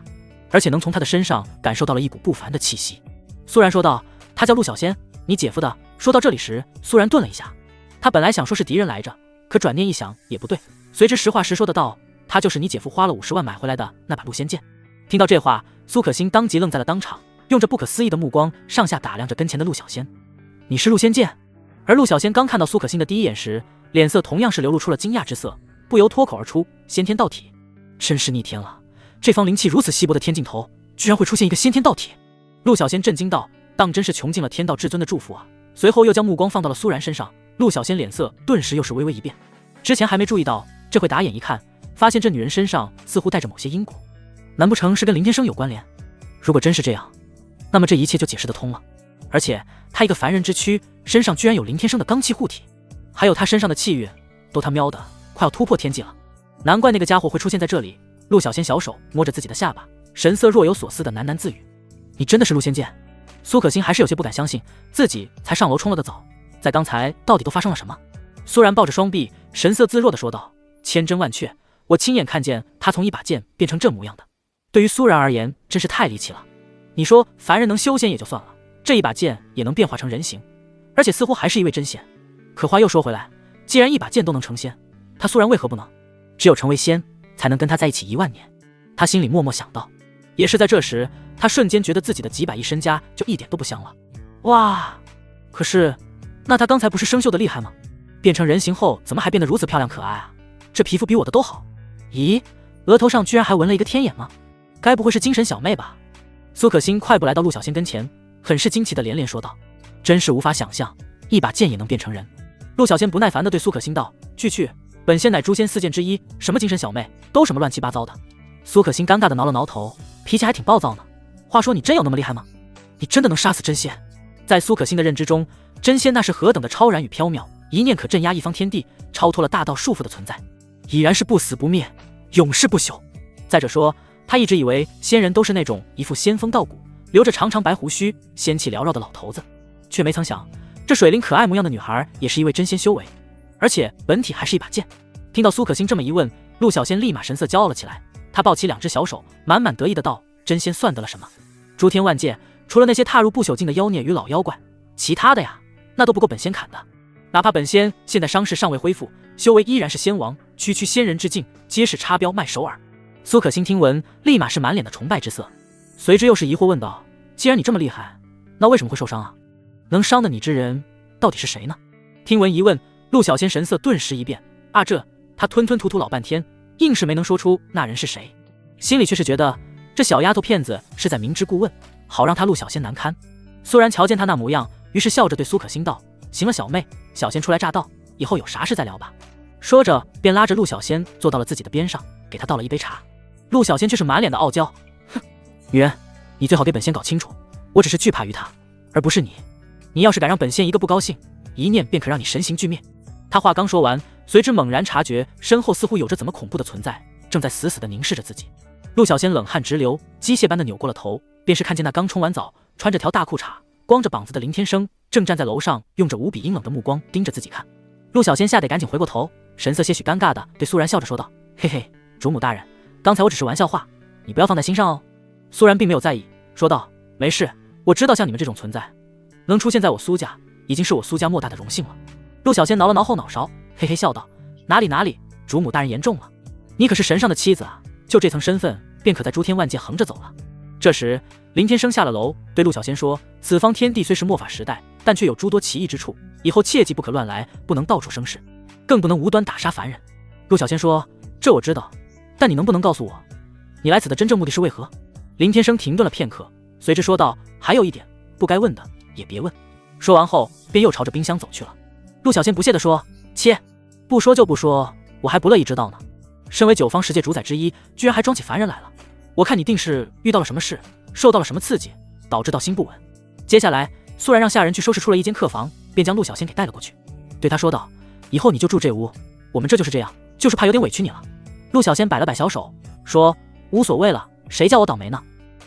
而且能从她的身上感受到了一股不凡的气息。苏然说道：她叫陆小仙，你姐夫的。说到这里时，苏然顿了一下，他本来想说是敌人来着，可转念一想也不对，随之实话实说的道：他就是你姐夫花了50万买回来的那把陆仙剑。听到这话，苏可欣当即愣在了当场，用着不可思议的目光上下打量着跟前的陆小仙。你是陆仙剑？而陆小仙刚看到苏可欣的第一眼时，脸色同样是流露出了惊讶之色，不由脱口而出：先天道体。真是逆天了，这方灵气如此稀薄的天尽头，居然会出现一个先天道体。陆小仙震惊道：当真是穷尽了天道至尊的祝福啊。随后又将目光放到了苏然身上，陆小仙脸色顿时又是微微一变，之前还没注意到，这回打眼一看，发现这女人身上似乎带着某些因果，难不成是跟林天生有关联？如果真是这样，那么这一切就解释得通了。而且他一个凡人之躯，身上居然有林天生的罡气护体，还有他身上的气运，都他喵的快要突破天际了。难怪那个家伙会出现在这里。陆小仙小手摸着自己的下巴，神色若有所思的喃喃自语：你真的是陆仙剑？苏可欣还是有些不敢相信，自己才上楼冲了个澡，在刚才到底都发生了什么？苏然抱着双臂，神色自若地说道：千真万确，我亲眼看见他从一把剑变成这模样的。对于苏然而言，真是太离奇了。你说凡人能修仙也就算了，这一把剑也能变化成人形，而且似乎还是一位真仙。可话又说回来，既然一把剑都能成仙，他苏然为何不能？只有成为仙，才能跟他在一起1万年。他心里默默想到。也是在这时，他瞬间觉得自己的几百亿身家就一点都不香了。哇！可是，那他刚才不是生锈的厉害吗？变成人形后，怎么还变得如此漂亮可爱啊？这皮肤比我的都好。咦，额头上居然还纹了一个天眼吗？该不会是精神小妹吧？苏可欣快步来到陆小仙跟前，很是惊奇的连连说道：真是无法想象，一把剑也能变成人。陆小仙不耐烦地对苏可欣道：去，本仙乃诛仙4剑之一，什么精神小妹，都什么乱七八糟的。苏可欣尴尬地挠了挠头，脾气还挺暴躁呢。话说你真有那么厉害吗？你真的能杀死真仙？在苏可欣的认知中，真仙那是何等的超然与缥缈，一念可镇压一方天地，超脱了大道束缚的存在，已然是不死不灭，永世不朽。再者说，他一直以为仙人都是那种一副仙风道骨，留着长长白胡须，仙气缭绕的老头子，却没曾想这水灵可爱模样的女孩也是一位真仙修为，而且本体还是一把剑。听到苏可欣这么一问，陆小仙立马神色骄傲了起来，他抱起2只小手，满满得意的道：真仙算得了什么？诸天万界，除了那些踏入不朽境的妖孽与老妖怪，其他的呀，那都不够本仙砍的。哪怕本仙现在伤势尚未恢复，修为依然是仙王，区区仙人之境，皆是插标卖首尔。苏可欣听闻，立马是满脸的崇拜之色，随之又是疑惑问道：“既然你这么厉害，那为什么会受伤啊？能伤得你之人到底是谁呢？”听闻疑问，陆小仙神色顿时一变，他吞吞吐吐老半天，硬是没能说出那人是谁，心里却是觉得这小丫头片子是在明知故问，好让他陆小仙难堪。苏然瞧见他那模样，于是笑着对苏可欣道：“行了，小妹，小仙初来乍到，以后有啥事再聊吧。”说着便拉着陆小仙坐到了自己的边上，给他倒了一杯茶。陆小仙却是满脸的傲娇：“哼，女人，你最好给本仙搞清楚，我只是惧怕于他，而不是你。你要是敢让本仙一个不高兴，一念便可让你神形俱灭。”他话刚说完，随之猛然察觉身后似乎有着怎么恐怖的存在，正在死死地凝视着自己。陆小仙冷汗直流，机械般的扭过了头，便是看见那刚冲完澡，穿着条大裤衩，光着膀子的林天生正站在楼上，用着无比阴冷的目光盯着自己看。陆小仙吓得赶紧回过头，神色些许尴尬的对苏然笑着说道：“嘿嘿，主母大人，刚才我只是玩笑话，你不要放在心上哦。”苏然并没有在意，说道：“没事，我知道像你们这种存在，能出现在我苏家，已经是我苏家莫大的荣幸了。”陆小仙挠了挠后脑勺，嘿嘿笑道：“哪里，主母大人言重了，你可是神上的妻子啊，就这层身份，便可在诸天万界横着走了。”这时林天生下了楼，对陆小仙说：“此方天地虽是末法时代，但却有诸多奇异之处，以后切记不可乱来，不能到处生事，更不能无端打杀凡人。”陆小仙说：“这我知道，但你能不能告诉我，你来此的真正目的是为何？”林天生停顿了片刻，随之说道：“还有一点，不该问的也别问。”说完后便又朝着冰箱走去了。陆小仙不屑地说：“切，不说就不说，我还不乐意知道呢。身为九方十界主宰之一，居然还装起凡人来了，我看你定是遇到了什么事，受到了什么刺激，导致道心不稳。”接下来苏然让下人去收拾出了一间客房，便将陆小仙给带了过去，对他说道：“以后你就住这屋，我们这就是这样，就是怕有点委屈你了。”陆小仙摆了摆小手，说：“无所谓了，谁叫我倒霉呢？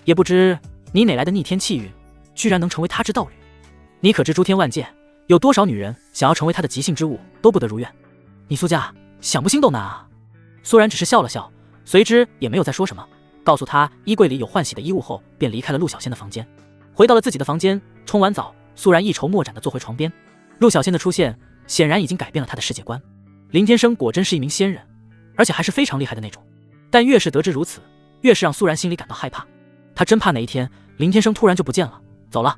也不知你哪来的逆天气运，居然能成为他之道侣。你可知诸天万界，有多少女人想要成为他的极幸之物，都不得如愿。你苏家想不兴都难啊。”苏然只是笑了笑，随之也没有再说什么，告诉他衣柜里有换洗的衣物后，便离开了陆小仙的房间。回到了自己的房间，冲完澡，苏然一筹莫展地坐回床边。陆小仙的出现显然已经改变了他的世界观。林天生果真是一名仙人，而且还是非常厉害的那种，但越是得知如此，越是让苏然心里感到害怕。他真怕哪一天林天生突然就不见了，走了，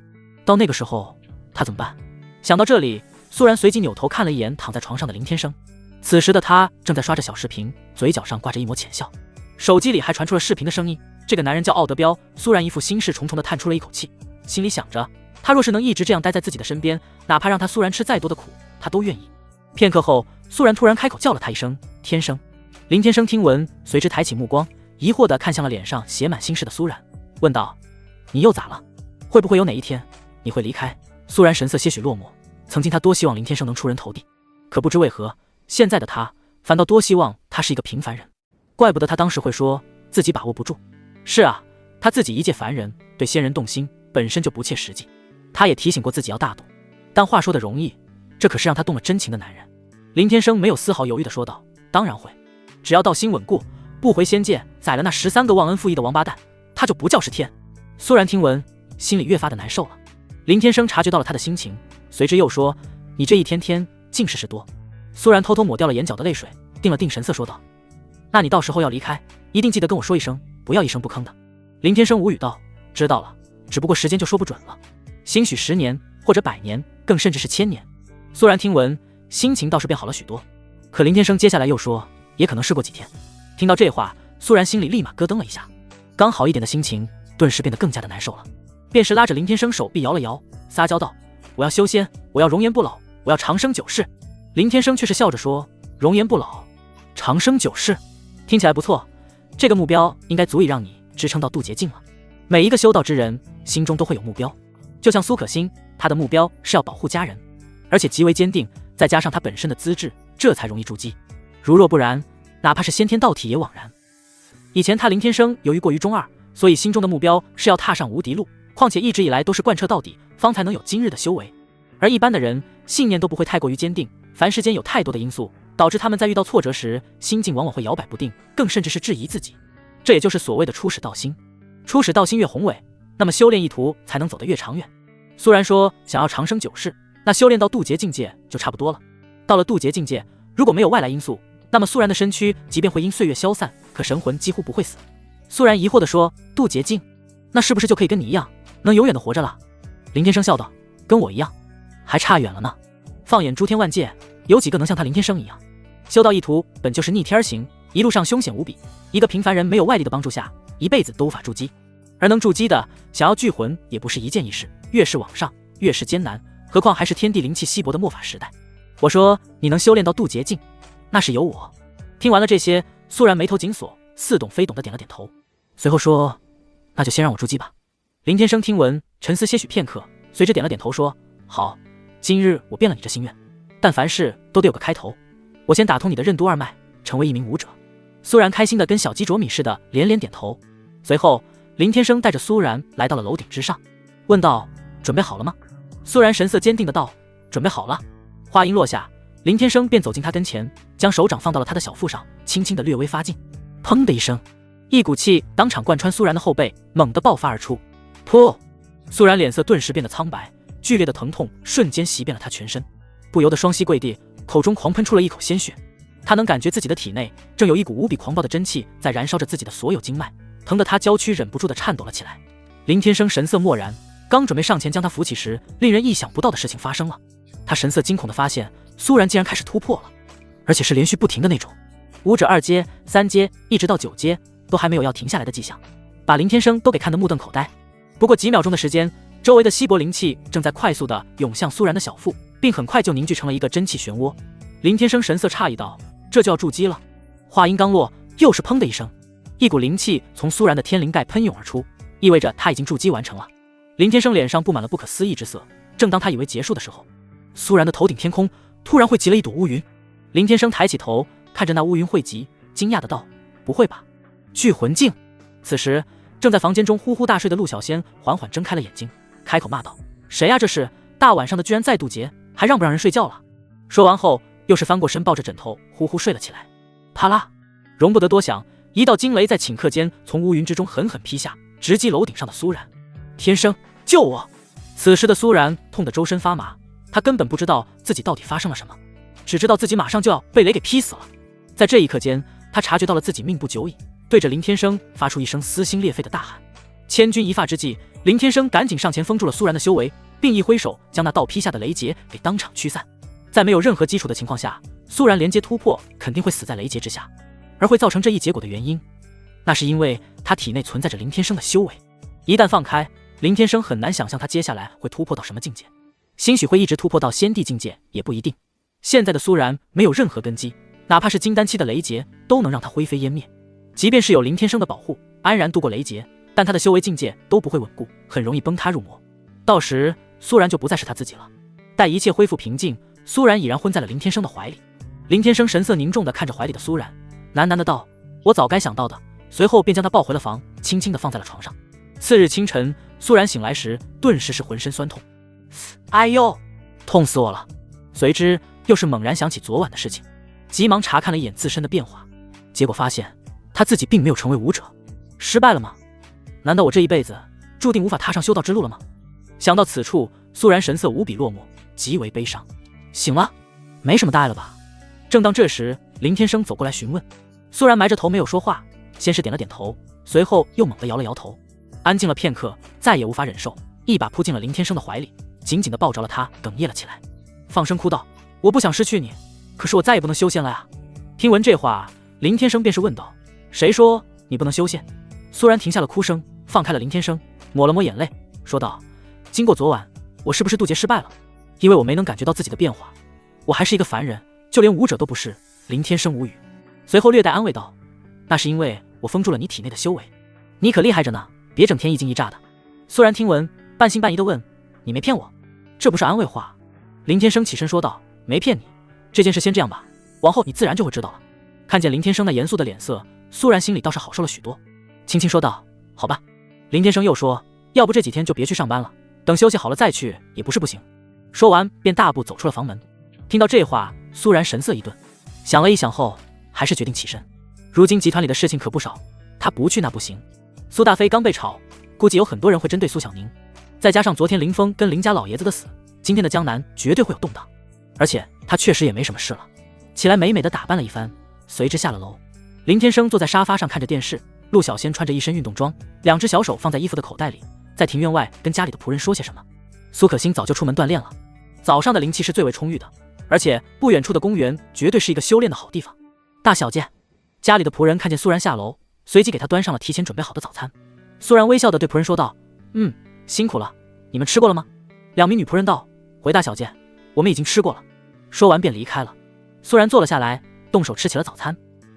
到那个时候他怎么办？想到这里，苏然随即扭头看了一眼躺在床上的林天生。此时的他正在刷着小视频，嘴角上挂着一抹浅笑，手机里还传出了视频的声音。这个男人叫奥德彪。苏然一副心事重重地叹出了一口气，心里想着，他若是能一直这样待在自己的身边，哪怕让他苏然吃再多的苦，他都愿意。片刻后，苏然突然开口叫了他一声：“天生。”林天生听闻，随之抬起目光，疑惑地看向了脸上写满心事的苏然，问道：“你又咋了？会不会有哪一天你会离开？”苏然神色些许落寞，曾经他多希望林天生能出人头地，可不知为何，现在的他反倒多希望他是一个平凡人。怪不得他当时会说自己把握不住。是啊，他自己一介凡人，对仙人动心本身就不切实际。他也提醒过自己要大度，但话说的容易，这可是让他动了真情的男人。林天生没有丝毫犹豫地说道：“当然会，只要道心稳固，不回仙界宰了那13个忘恩负义的王八蛋，他就不叫是天。”苏然听闻，心里越发的难受了。林天生察觉到了他的心情，随之又说：“你这一天天尽是事多。”苏然偷偷抹掉了眼角的泪水，定了定神色说道：“那你到时候要离开，一定记得跟我说一声，不要一声不吭的。”林天生无语道：“知道了，只不过时间就说不准了，兴许10年或者100年，更甚至是1000年。”苏然听闻，心情倒是变好了许多。可林天生接下来又说：“也可能是过几天。”听到这话，苏然心里立马咯噔了一下，刚好一点的心情顿时变得更加的难受了，便是拉着林天生手臂摇了摇，撒娇道：“我要修仙，我要容颜不老，我要长生久世。”林天生却是笑着说：“容颜不老，长生久世，听起来不错，这个目标应该足以让你支撑到渡劫境了。”每一个修道之人心中都会有目标，就像苏可欣，她的目标是要保护家人，而且极为坚定，再加上她本身的资质，这才容易筑基。如若不然，哪怕是先天道体也枉然。以前他林天生由于过于中二，所以心中的目标是要踏上无敌路，况且一直以来都是贯彻到底，方才能有今日的修为。而一般的人信念都不会太过于坚定，凡世间有太多的因素，导致他们在遇到挫折时，心境往往会摇摆不定，更甚至是质疑自己。这也就是所谓的初始道心。初始道心越宏伟，那么修炼意图才能走得越长远。苏然说想要长生久世，那修炼到渡劫境界就差不多了。到了渡劫境界，如果没有外来因素，那么苏然的身躯即便会因岁月消散，可神魂几乎不会死。苏然疑惑地说：“渡劫境，那是不是就可以跟你一样，能永远的活着了？”林天生笑道：“跟我一样，还差远了呢。放眼诸天万界，有几个能像他林天生一样？修道一途本就是逆天而行，一路上凶险无比，一个平凡人没有外力的帮助下，一辈子都无法筑基。而能筑基的，想要聚魂也不是一件易事，越是往上，越是艰难，何况还是天地灵气稀薄的末法时代。我说你能修炼到渡劫境，那是有我。”听完了这些，苏然眉头紧锁，似懂非懂的点了点头，随后说：“那就先让我筑基吧。”林天生听闻，沉思些许片刻，随之点了点头说：“好，今日我变了你这心愿，但凡事都得有个开头。我先打通你的任督二脉，成为一名武者。”苏然开心的跟小鸡啄米似的连连点头。随后林天生带着苏然来到了楼顶之上，问道：“准备好了吗？”苏然神色坚定的道：“准备好了。”话音落下，林天生便走进他跟前，将手掌放到了他的小腹上，轻轻的略微发劲。砰的一声，一股气当场贯穿苏然的后背，猛地爆发而出。噗！苏然脸色顿时变得苍白，剧烈的疼痛瞬间袭遍了他全身，不由得双膝跪地，口中狂喷出了一口鲜血。他能感觉自己的体内正有一股无比狂暴的真气在燃烧着自己的所有经脉，疼得他娇躯忍不住的颤抖了起来。林天生神色漠然，刚准备上前将他扶起时，令人意想不到的事情发生了。他神色惊恐地发现，苏然竟然开始突破了，而且是连续不停的那种。武者2阶、3阶，一直到9阶，都还没有要停下来的迹象，把林天生都给看得目瞪口呆。不过几秒钟的时间，周围的稀薄灵气正在快速地涌向苏然的小腹，并很快就凝聚成了一个真气漩涡。林天生神色诧异道：“这就要筑基了？”话音刚落，又是砰的一声，一股灵气从苏然的天灵盖喷涌而出，意味着他已经筑基完成了。林天生脸上布满了不可思议之色。正当他以为结束的时候，苏然的头顶天空突然汇集了一朵乌云。林天生抬起头看着那乌云汇集，惊讶的道：“不会吧，聚魂境？”此时正在房间中呼呼大睡的陆小仙缓缓睁开了眼睛，开口骂道：“谁呀？这是大晚上的居然在渡劫，还让不让人睡觉了？”说完后又是翻过身抱着枕头呼呼睡了起来。啪啦，容不得多想，一道惊雷在顷刻间从乌云之中狠狠劈下，直击楼顶上的苏然。天生，救我！此时的苏然痛得周身发麻，他根本不知道自己到底发生了什么，只知道自己马上就要被雷给劈死了。在这一刻间，他察觉到了自己命不久矣，对着林天生发出一声撕心裂肺的大喊。千钧一发之际，林天生赶紧上前封住了苏然的修为，并一挥手将那道劈下的雷劫给当场驱散。在没有任何基础的情况下，苏然连接突破肯定会死在雷劫之下，而会造成这一结果的原因，那是因为他体内存在着林天生的修为。一旦放开，林天生很难想象他接下来会突破到什么境界，兴许会一直突破到仙帝境界也不一定。现在的苏然没有任何根基，哪怕是金丹期的雷劫都能让他灰飞烟灭。即便是有林天生的保护，安然度过雷劫，但他的修为境界都不会稳固，很容易崩塌入魔，到时苏然就不再是他自己了。待一切恢复平静，苏然已然昏在了林天生的怀里。林天生神色凝重地看着怀里的苏然，喃喃地道：“我早该想到的。”随后便将他抱回了房，轻轻地放在了床上。次日清晨，苏然醒来时顿时是浑身酸痛，哎呦，痛死我了！随之又是猛然想起昨晚的事情，急忙查看了一眼自身的变化，结果发现他自己并没有成为武者。失败了吗？难道我这一辈子注定无法踏上修道之路了吗？想到此处，苏然神色无比落寞，极为悲伤。醒了，没什么大碍了吧？正当这时，林天生走过来询问。苏然埋着头没有说话，先是点了点头，随后又猛地摇了摇头。安静了片刻，再也无法忍受，一把扑进了林天生的怀里，紧紧地抱着了他，哽咽了起来，放声哭道：“我不想失去你，可是我再也不能修仙了啊！”听闻这话，林天生便是问道：“谁说你不能修仙？”苏然停下了哭声，放开了林天生，抹了抹眼泪，说道：“经过昨晚，我是不是渡劫失败了？因为我没能感觉到自己的变化，我还是一个凡人，就连武者都不是。”林天生无语，随后略带安慰道：“那是因为我封住了你体内的修为，你可厉害着呢，别整天一惊一乍的。”苏然听闻，半信半疑地问：“你没骗我？这不是安慰话？”林天生起身说道：“没骗你，这件事先这样吧，往后你自然就会知道了。”看见林天生那严肃的脸色，苏然心里倒是好受了许多，轻轻说道：“好吧。”林天生又说：“要不这几天就别去上班了，等休息好了再去也不是不行。”说完便大步走出了房门。听到这话，苏然神色一顿，想了一想后，还是决定起身。如今集团里的事情可不少，他不去那不行。苏大飞刚被炒，估计有很多人会针对苏小宁，再加上昨天林峰跟林家老爷子的死，今天的江南绝对会有动荡。而且他确实也没什么事了，起来美美的打扮了一番，随之下了楼。林天生坐在沙发上看着电视，陆小仙穿着一身运动装，2只小手放在衣服的口袋里，在庭院外跟家里的仆人说些什么。苏可欣早就出门锻炼了，早上的灵气是最为充裕的，而且不远处的公园绝对是一个修炼的好地方。大小姐，家里的仆人看见苏然下楼，随即给他端上了提前准备好的早餐。苏然微笑地对仆人说道：“辛苦了，你们吃过了吗？”2名女仆人道：“回大小姐，我们已经吃过了。”说完便离开了。苏然坐了下来，动手吃起了早餐。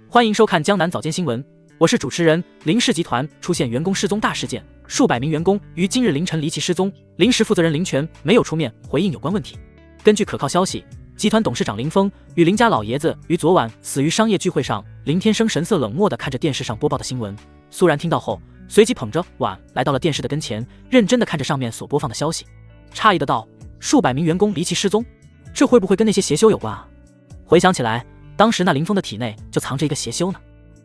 欢迎收看江南早间新闻，我是主持人。林氏集团出现员工失踪大事件，数百名员工于今日凌晨离奇失踪，临时负责人林权没有出面回应有关问题。根据可靠消息，集团董事长林峰与林家老爷子于昨晚死于商业聚会上。林天生神色冷漠地看着电视上播报的新闻。苏然听到后，随即捧着碗来到了电视的跟前，认真地看着上面所播放的消息，诧异的道：“数百名员工离奇失踪，这会不会跟那些邪修有关啊？”回想起来，当时那林峰的体内就藏着一个邪修呢。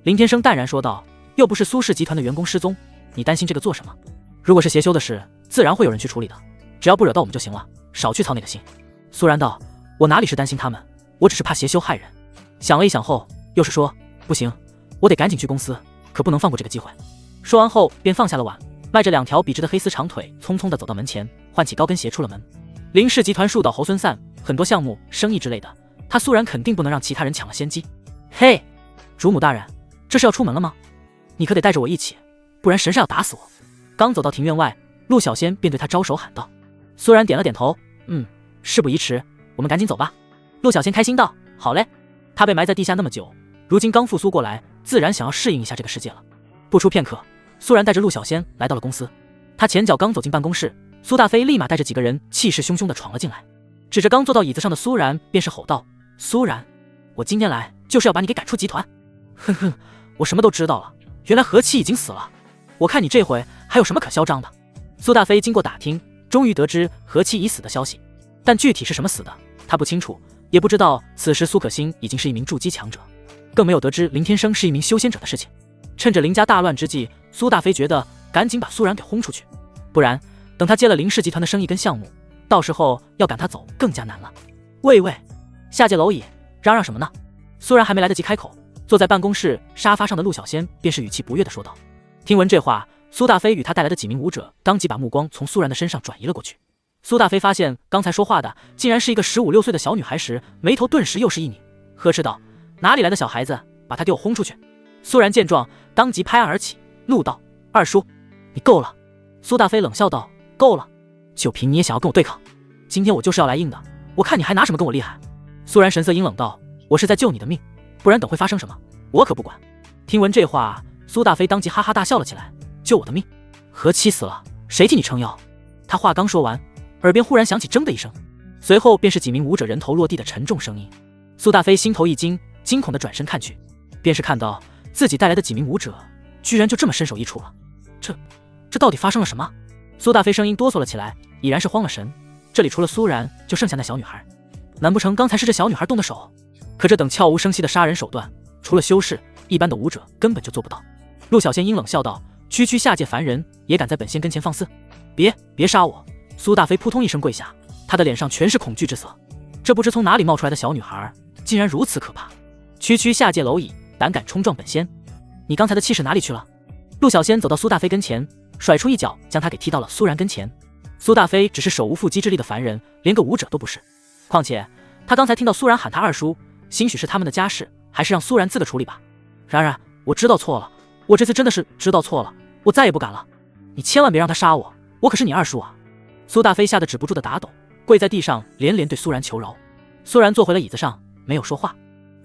林天生淡然说道：“又不是苏氏集团的员工失踪，你担心这个做什么？如果是邪修的事，自然会有人去处理的，只要不惹到我们就行了，少去操那个心。”苏然道：“我哪里是担心他们，我只是怕邪修害人。”想了一想后，又是说：“不行，我得赶紧去公司，可不能放过这个机会。”说完后便放下了碗，迈着2条笔直的黑丝长腿，匆匆地走到门前，换起高跟鞋出了门。林氏集团树倒猢狲散，很多项目、生意之类的，他苏然肯定不能让其他人抢了先机。嘿，主母大人，这是要出门了吗？你可得带着我一起，不然神煞要打死我。刚走到庭院外，陆小仙便对他招手喊道。苏然点了点头，事不宜迟，我们赶紧走吧。陆小仙开心道：“好嘞。”他被埋在地下那么久，如今刚复苏过来，自然想要适应一下这个世界了。不出片刻，苏然带着陆小仙来到了公司。他前脚刚走进办公室，苏大飞立马带着几个人气势汹汹地闯了进来，指着刚坐到椅子上的苏然便是吼道：“苏然，我今天来就是要把你给赶出集团。”“哼哼，我什么都知道了，原来何七已经死了，我看你这回还有什么可嚣张的。”苏大飞经过打听，终于得知何七已死的消息，但具体是什么死的他不清楚，也不知道此时苏可欣已经是一名筑基强者，更没有得知林天生是一名修仙者的事情。趁着林家大乱之际，苏大飞觉得赶紧把苏然给轰出去，不然等他接了林氏集团的生意跟项目，到时候要赶他走更加难了。喂，下界蝼蚁，嚷嚷什么呢？苏然还没来得及开口，坐在办公室沙发上的陆小仙便是语气不悦地说道。听闻这话，苏大飞与他带来的几名武者当即把目光从苏然的身上转移了过去。苏大飞发现刚才说话的竟然是一个15、16岁的小女孩时，眉头顿时又是一拧，呵斥道：“哪里来的小孩子，把他给我轰出去！”苏然见状，当即拍案而起，怒道：“二叔，你够了！”苏大飞冷笑道：“够了，就凭你也想要跟我对抗？今天我就是要来硬的，我看你还拿什么跟我厉害？”苏然神色阴冷道：“我是在救你的命，不然等会发生什么，我可不管。”听闻这话，苏大飞当即哈哈大笑了起来：“救我的命？何七死了，谁替你撑腰？”他话刚说完，耳边忽然响起铮的一声，随后便是几名武者人头落地的沉重声音。苏大飞心头一惊，惊恐地转身看去，便是看到自己带来的几名武者居然就这么身首异处了。这到底发生了什么？苏大飞声音哆嗦了起来，已然是慌了神。这里除了苏然，就剩下那小女孩。难不成刚才是这小女孩动的手？可这等悄无声息的杀人手段，除了修士，一般的武者根本就做不到。陆小仙阴冷笑道：“区区下界凡人，也敢在本仙跟前放肆？别杀我！”苏大飞扑通一声跪下，他的脸上全是恐惧之色。这不知从哪里冒出来的小女孩，竟然如此可怕！区下界蝼蚁，胆敢冲撞本仙，你刚才的气势哪里去了？陆小仙走到苏大飞跟前，甩出一脚将他给踢到了苏然跟前。苏大飞只是手无缚鸡之力的凡人，连个武者都不是，况且他刚才听到苏然喊他二叔，兴许是他们的家事，还是让苏然自个处理吧。然，我知道错了，我这次真的是知道错了，我再也不敢了。你千万别让他杀我，我可是你二叔啊！苏大飞吓得止不住的打抖，跪在地上连连对苏然求饶。苏然坐回了椅子上，没有说话。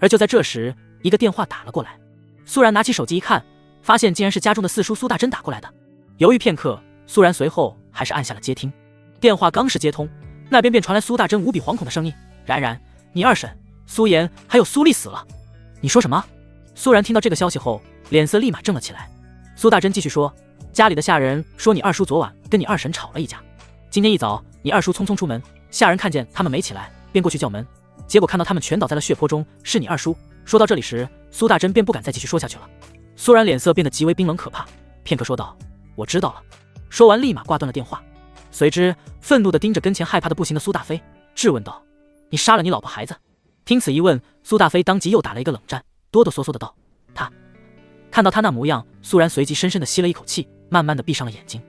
而就在这时，一个电话打了过来。苏然拿起手机一看，发现竟然是家中的四叔苏大真打过来的。犹豫片刻，苏然随后还是按下了接听。电话刚是接通，那边便传来苏大真无比惶恐的声音：“然，你二婶苏妍还有苏丽死了。”你说什么？苏然听到这个消息后，脸色立马正了起来。苏大真继续说：“家里的下人说你二叔昨晚跟你二婶吵了一架，今天一早你二叔匆匆出门，下人看见他们没起来，便过去叫门，结果看到他们全倒在了血泊中，是你二叔。”说到这里时，苏大真便不敢再继续说下去了。苏然脸色变得极为冰冷可怕，片刻说道：“我知道了。”说完立马挂断了电话，随之愤怒地盯着跟前害怕的不行的苏大飞，质问道：“你杀了你老婆孩子？”听此一问，苏大飞当即又打了一个冷战，哆哆嗦嗦的道：“他。”看到他那模样，苏然随即深深的吸了一口气，慢慢的闭上了眼睛，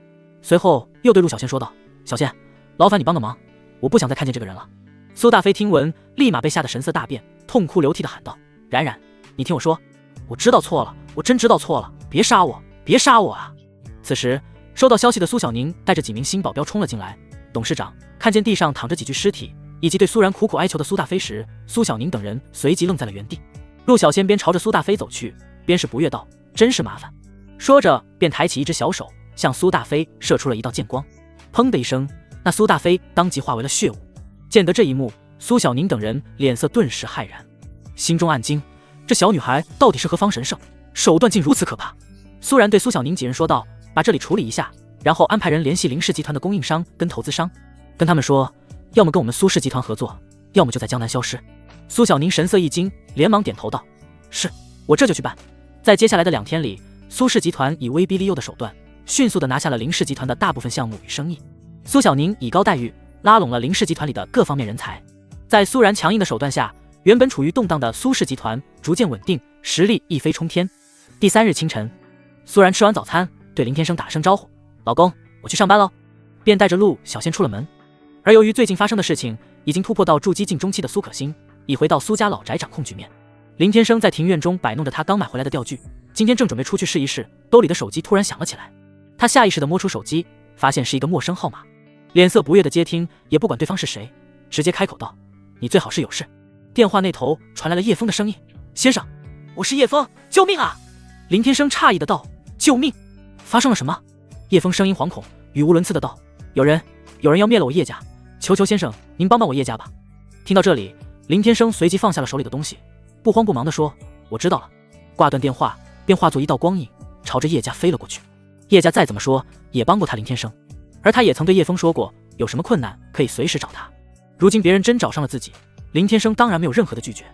随后又对陆小仙说道：“小仙，劳烦你帮个忙，我不想再看见这个人了。”苏大飞听闻，立马被吓得神色大变，痛哭流涕的喊道：“冉冉，你听我说，我知道错了，我真知道错了，别杀我，别杀我啊！”此时收到消息的苏小宁带着几名新保镖冲了进来。董事长看见地上躺着几具尸体，以及对苏然苦苦哀求的苏大飞时，苏小宁等人随即愣在了原地。陆小仙边朝着苏大飞走去，边是不悦道：“真是麻烦。”说着便抬起一只小手，向苏大飞射出了一道剑光。砰的一声，那苏大飞当即化为了血雾。见得这一幕，苏小宁等人脸色顿时骇然，心中暗惊：这小女孩到底是何方神圣，手段竟如此可怕。苏然对苏小宁几人说道：“把这里处理一下，然后安排人联系林氏集团的供应商跟投资商，跟他们说，要么跟我们苏氏集团合作，要么就在江南消失。”苏小宁神色一惊，连忙点头道：“是，我这就去办。”在接下来的2天里，苏氏集团以威逼利诱的手段，迅速地拿下了林氏集团的大部分项目与生意。苏小宁以高待遇拉拢了林氏集团里的各方面人才，在苏然强硬的手段下，原本处于动荡的苏氏集团逐渐稳定，实力一飞冲天。第3日清晨，苏然吃完早餐，对林天生打声招呼：“老公，我去上班喽。”便带着陆小仙出了门。而由于最近发生的事情已经突破到筑基境中期的苏可欣，已回到苏家老宅掌控局面。林天生在庭院中摆弄着他刚买回来的钓具，今天正准备出去试一试，兜里的手机突然响了起来。他下意识地摸出手机，发现是一个陌生号码，脸色不悦地接听，也不管对方是谁，直接开口道：“你最好是有事。”电话那头传来了叶枫的声音：“先生，我是叶枫，救命啊！”林天生诧异的道：“救命？发生了什么？”叶枫声音惶恐，语无伦次的道：“有人要灭了我叶家，求先生您帮我叶家吧。”听到这里，林天生随即放下了手里的东西，不慌不忙地说：“我知道了。”挂断电话，便化作一道光影，朝着叶家飞了过去。叶家再怎么说也帮过他林天生，而他也曾对叶枫说过，有什么困难可以随时找他。如今别人真找上了自己，林天生当然没有任何的拒绝。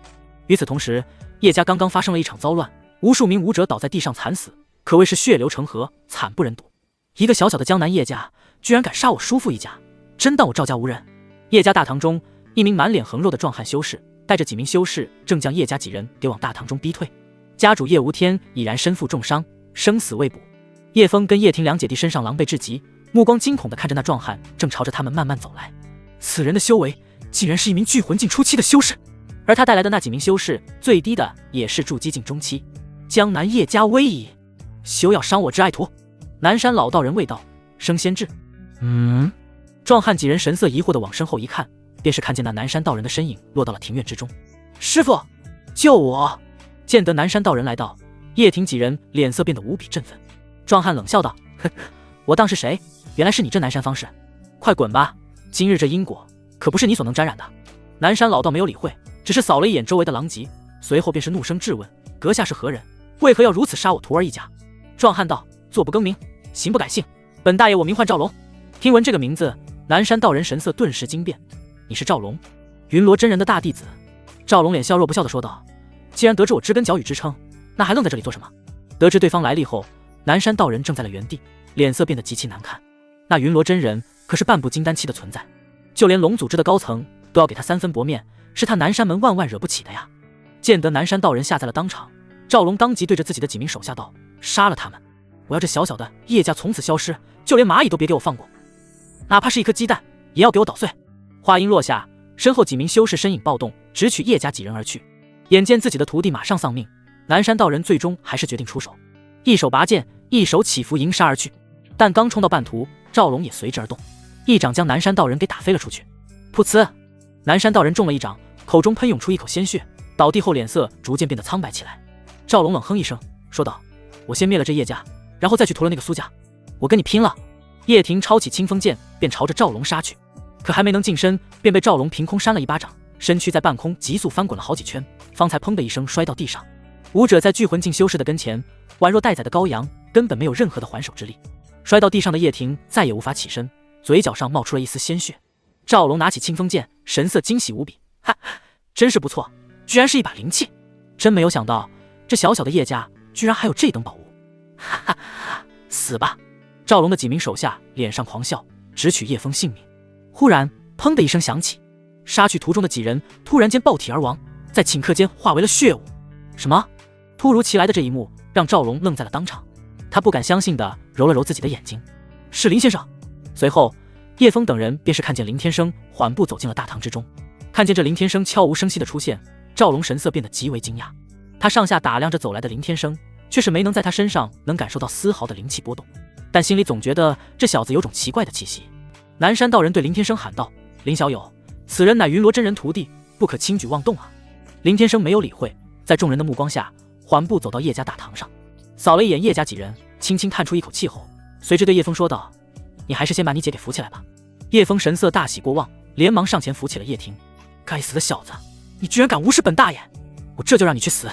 与此同时，叶家刚刚发生了一场骚乱，无数名武者倒在地上惨死，可谓是血流成河，惨不忍睹。一个小小的江南叶家，居然敢杀我叔父一家，真当我赵家无人？叶家大堂中，一名满脸横肉的壮汉修士带着几名修士，正将叶家几人给往大堂中逼退。家主叶无天已然身负重伤，生死未卜。叶枫跟叶婷两姐弟身上狼狈至极，目光惊恐地看着那壮汉正朝着他们慢慢走来。此人的修为竟然是一名聚魂境初期的修士，而他带来的那几名修士，最低的也是筑基境中期。江南叶家威仪，休要伤我之爱徒！南山老道人谓道：“升仙智。”壮汉几人神色疑惑地往身后一看，便是看见那南山道人的身影落到了庭院之中。师父，救我！见得南山道人来到，叶婷几人脸色变得无比振奋。壮汉冷笑道：“哼，我当是谁？原来是你这南山方士，快滚吧！今日这因果可不是你所能沾染的。”南山老道没有理会，只是扫了一眼周围的狼藉，随后便是怒声质问：“阁下是何人？为何要如此杀我徒儿一家？”壮汉道：“坐不更名，行不改姓，本大爷我名唤赵龙。”听闻这个名字，南山道人神色顿时惊变：“你是赵龙，云罗真人的大弟子？”赵龙脸笑若不笑地说道：“既然得知我知根脚语之称，那还愣在这里做什么？”得知对方来历后，南山道人怔在了原地，脸色变得极其难看。那云罗真人可是半步金丹期的存在，就连龙组织的高层都要给他3分薄面，是他南山门万万惹不起的呀。见得南山道人吓在了当场，赵龙当即对着自己的几名手下道：“杀了他们！我要这小小的叶家从此消失，就连蚂蚁都别给我放过，哪怕是一颗鸡蛋也要给我捣碎！”话音落下，身后几名修士身影暴动，直取叶家几人而去。眼见自己的徒弟马上丧命，南山道人最终还是决定出手，一手拔剑，一手起伏迎杀而去。但刚冲到半途，赵龙也随之而动，一掌将南山道人给打飞了出去。噗呲！南山道人中了一掌，口中喷涌出一口鲜血，倒地后脸色逐渐变得苍白起来。赵龙冷哼一声，说道：“我先灭了这叶家，然后再去屠了那个苏家，我跟你拼了！”叶婷抄起清风剑，便朝着赵龙杀去，可还没能近身，便被赵龙凭空扇了一巴掌，身躯在半空急速翻滚了好几圈，方才砰的一声摔到地上。武者在聚魂境修士的跟前，宛若待宰的羔羊，根本没有任何的还手之力。摔到地上的叶婷再也无法起身，嘴角上冒出了一丝鲜血。赵龙拿起清风剑，神色惊喜无比：“哈，真是不错，居然是一把灵器！真没有想到，这小小的叶家居然还有这等宝物！哈哈，死吧！”赵龙的几名手下脸上狂笑，直取叶枫性命。忽然，砰的一声响起，杀去途中的几人突然间爆体而亡，在顷刻间化为了血雾。什么？突如其来的这一幕让赵龙愣在了当场，他不敢相信地揉了揉自己的眼睛，是林先生。随后叶枫等人便是看见林天生缓步走进了大堂之中。看见这林天生悄无声息的出现，赵龙神色变得极为惊讶，他上下打量着走来的林天生，却是没能在他身上能感受到丝毫的灵气波动，但心里总觉得这小子有种奇怪的气息。南山道人对林天生喊道：“林小友，此人乃云罗真人徒弟，不可轻举妄动啊！”林天生没有理会，在众人的目光下缓步走到叶家大堂上，扫了一眼叶家几人，轻轻叹出一口气后，随之对叶枫说道：“你还是先把你姐给扶起来吧。”叶枫神色大喜过望，连忙上前扶起了叶婷。该死的小子，你居然敢无视本大爷，我这就让你去死！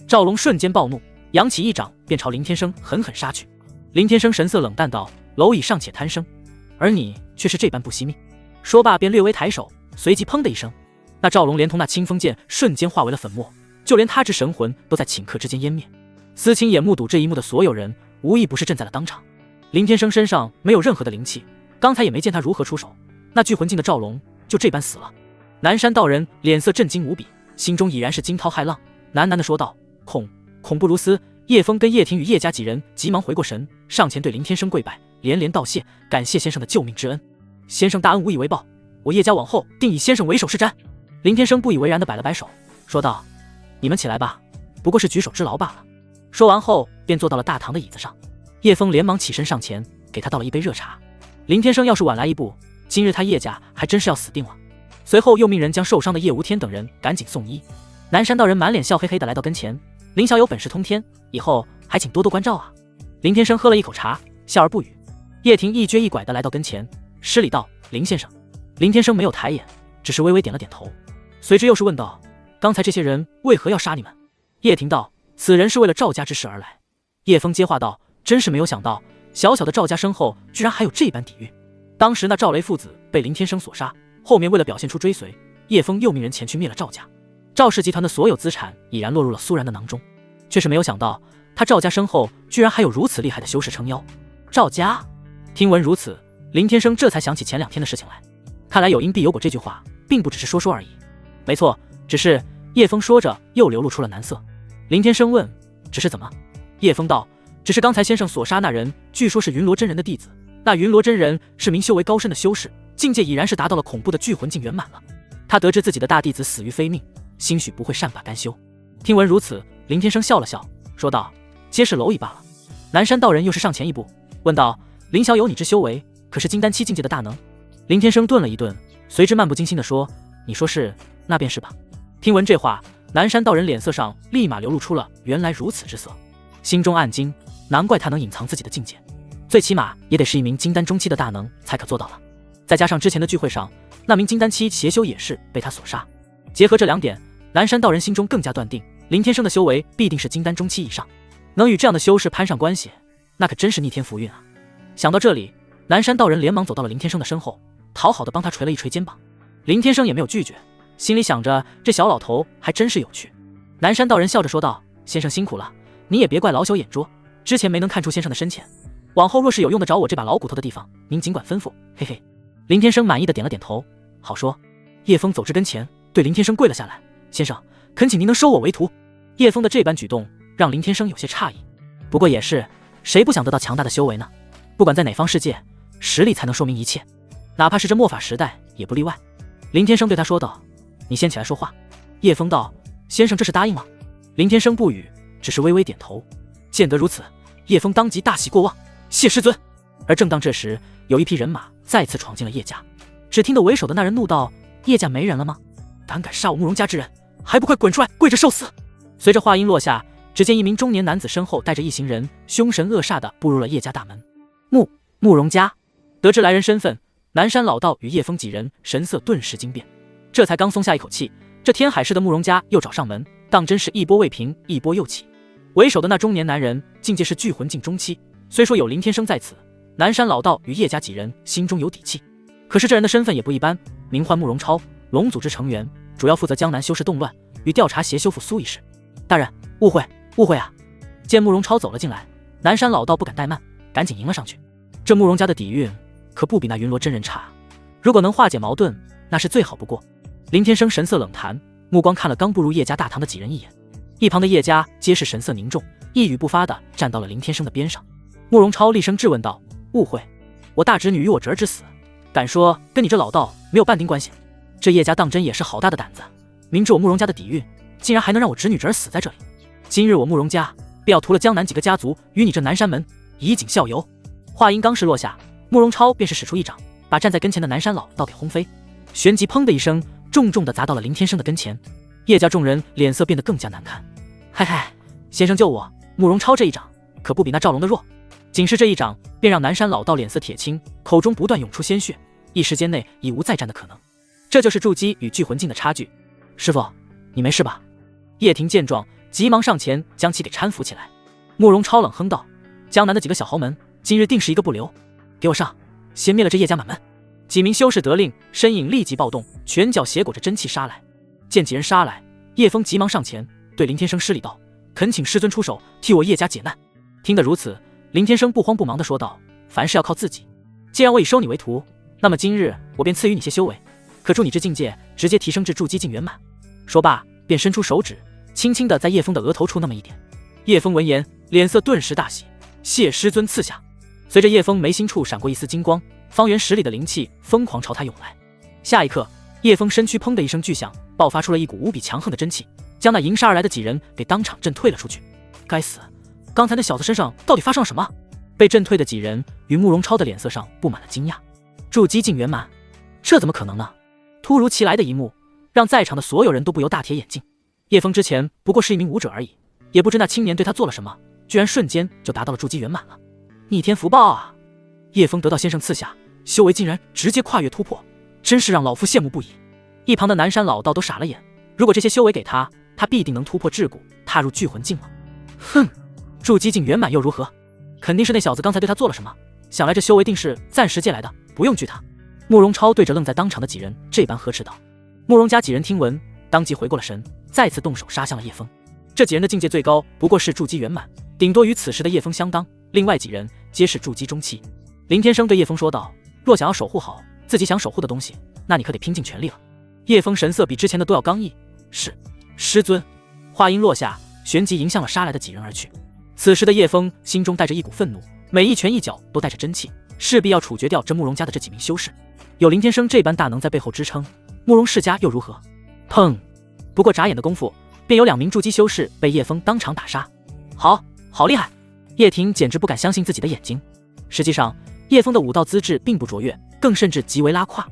赵龙瞬间暴怒，扬起一掌便朝林天生狠狠杀去。林天生神色冷淡道：“蝼蚁尚且贪生，而你却是这般不惜命。”说罢便略微抬手，随即砰的一声，那赵龙连同那清风剑瞬间化为了粉末，就连他之神魂都在顷刻之间湮灭。司青眼目睹这一幕的所有人无一不是震在了当场。林天生身上没有任何的灵气，刚才也没见他如何出手，那聚魂境的赵龙就这般死了。南山道人脸色震惊无比，心中已然是惊涛骇浪，喃喃地说道：“恐不如斯。”叶枫跟叶婷与叶家几人急忙回过神，上前对林天生跪拜，连连道谢，感谢先生的救命之恩。先生大恩无以为报，我叶家往后定以先生为首是瞻。林天生不以为然地摆了摆手，说道：“你们起来吧，不过是举手之劳罢了。”说完后便坐到了大堂的椅子上。叶枫连忙起身上前，给他倒了一杯热茶。林天生要是晚来一步，今日他叶家还真是要死定了。随后又命人将受伤的叶无天等人赶紧送医。南山道人满脸笑嘿嘿地来到跟前：“林小友本事通天，以后还请多多关照啊。”林天生喝了一口茶，笑而不语。叶婷一撅一拐地来到跟前，施礼道：“林先生。”林天生没有抬眼，只是微微点了点头，随之又是问道：“刚才这些人为何要杀你们？”叶婷道：“此人是为了赵家之事而来。”叶枫接话道：“真是没有想到，小小的赵家身后居然还有这般底蕴。当时那赵雷父子被林天生所杀，后面为了表现出追随，叶枫又命人前去灭了赵家。赵氏集团的所有资产已然落入了苏然的囊中，却是没有想到他赵家身后居然还有如此厉害的修士撑腰。赵家。”听闻如此，林天生这才想起前2天的事情来，看来有因必有果这句话并不只是说说而已。没错，只是叶枫说着又流露出了难色。林天生问：“只是怎么？”叶枫道：“只是刚才先生所杀那人，据说是云罗真人的弟子。那云罗真人是名修为高深的修士，境界已然是达到了恐怖的聚魂境圆满了。他得知自己的大弟子死于非命，兴许不会善罢甘休。”听闻如此，林天生笑了笑，说道：“皆是蝼蚁罢了。”南山道人又是上前一步，问道：“林小友，你之修为可是金丹期境界的大能？”林天生顿了一顿，随之漫不经心地说：“你说是，那便是吧。”听闻这话，南山道人脸色上立马流露出了原来如此之色，心中暗惊，难怪他能隐藏自己的境界，最起码也得是一名金丹中期的大能才可做到了。再加上之前的聚会上，那名金丹期邪修也是被他所杀，结合这2点，南山道人心中更加断定林天生的修为必定是金丹中期以上，能与这样的修士攀上关系，那可真是逆天福运啊！想到这里，南山道人连忙走到了林天生的身后，讨好的帮他捶了一捶肩膀。林天生也没有拒绝，心里想着这小老头还真是有趣。南山道人笑着说道：“先生辛苦了，你也别怪老朽眼拙，之前没能看出先生的深浅，往后若是有用得着我这把老骨头的地方，您尽管吩咐。”嘿嘿。林天生满意的点了点头，好说。叶枫走至跟前，对林天生跪了下来：“先生，恳请您能收我为徒。”叶枫的这般举动让林天生有些诧异，不过也是，谁不想得到强大的修为呢？不管在哪方世界，实力才能说明一切，哪怕是这末法时代也不例外。林天生对他说道：“你先起来说话。”叶枫道：“先生这是答应吗？”林天生不语，只是微微点头。见得如此，叶枫当即大喜过望：“谢师尊！”而正当这时，有一匹人马再次闯进了叶家。只听得为首的那人怒道：“叶家没人了吗？胆敢杀我慕容家之人，还不快滚出来跪着受死！”随着话音落下，只见一名中年男子身后带着一行人，凶神恶煞地步入了叶家大门。慕容家。得知来人身份，南山老道与叶枫几人神色顿时惊变，这才刚松下一口气，这天海市的慕容家又找上门，当真是一波未平一波又起。为首的那中年男人境界是聚魂境中期，虽说有林天生在此，南山老道与叶家几人心中有底气，可是这人的身份也不一般，名唤慕容超，龙组织成员，主要负责江南修士动乱与调查邪修复苏一事。大人，误会啊！见慕容超走了进来，南山老道不敢怠慢，赶紧迎了上去。这慕容家的底蕴可不比那云罗真人差，如果能化解矛盾，那是最好不过。林天生神色冷淡，目光看了刚步入叶家大堂的几人一眼，一旁的叶家皆是神色凝重，一语不发地站到了林天生的边上。慕容超厉声质问道：“误会，我大侄女与我侄儿之死，敢说跟你这老道没有半丁关系？”这叶家当真也是好大的胆子，明知我慕容家的底蕴，竟然还能让我侄女侄儿死在这里。今日我慕容家便要屠了江南几个家族与你这南山门，以儆效尤。话音刚是落下，慕容超便是使出一掌，把站在跟前的南山老道给轰飞，旋即砰的一声，重重地砸到了林天生的跟前。叶家众人脸色变得更加难看。嗨嗨，先生救我！慕容超这一掌可不比那赵龙的弱，仅是这一掌便让南山老道脸色铁青，口中不断涌出鲜血，一时间内已无再战的可能。这就是筑基与聚魂境的差距。师傅，你没事吧？叶婷见状，急忙上前将其给搀扶起来。慕容超冷哼道：“江南的几个小豪门，今日定是一个不留！给我上，先灭了这叶家满门！”几名修士得令，身影立即暴动，拳脚斜裹着真气杀来。见几人杀来，叶枫急忙上前对林天生施礼道：“恳请师尊出手，替我叶家解难。”听得如此，林天生不慌不忙地说道：“凡事要靠自己。既然我已收你为徒，那么今日我便赐予你些修为，可助你这境界直接提升至筑基境圆满。”说罢，便伸出手指，轻轻地在叶枫的额头处那么一点。叶枫闻言，脸色顿时大喜，谢师尊赐下。随着叶枫眉心处闪过一丝金光，方圆10里的灵气疯狂朝他涌来。下一刻，叶枫身躯砰的一声巨响，爆发出了一股无比强横的真气，将那迎杀而来的几人给当场震退了出去。该死，刚才那小子身上到底发生了什么？被震退的几人与慕容超的脸色上布满了惊讶。筑基境圆满，这怎么可能呢？突如其来的一幕让在场的所有人都不由大跌眼镜。叶枫之前不过是一名武者而已，也不知那青年对他做了什么，居然瞬间就达到了筑基圆满了。逆天福报啊！叶枫得到先生赐下，修为竟然直接跨越突破，真是让老夫羡慕不已。一旁的南山老道都傻了眼，如果这些修为给他，他必定能突破桎梏，踏入聚魂境了。哼，筑基境圆满又如何？肯定是那小子刚才对他做了什么，想来这修为定是暂时借来的，不用惧他。慕容超对着愣在当场的几人这般呵斥道。慕容家几人听闻，当即回过了神，再次动手杀向了叶枫。这几人的境界最高不过是筑基圆满，顶多与此时的叶枫相当，另外几人皆是筑基中期。林天生对叶枫说道：“若想要守护好自己想守护的东西，那你可得拼尽全力了。”叶枫神色比之前的都要刚毅。是，师尊。话音落下，旋即迎向了杀来的几人而去。此时的叶枫心中带着一股愤怒，每一拳一脚都带着真气，势必要处决掉这慕容家的这几名修士。有林天生这般大能在背后支撑，慕容世家又如何？砰！不过眨眼的功夫，便有2名筑基修士被叶枫当场打杀。好厉害！叶婷简直不敢相信自己的眼睛。实际上，叶枫的武道资质并不卓越，更甚至极为拉胯。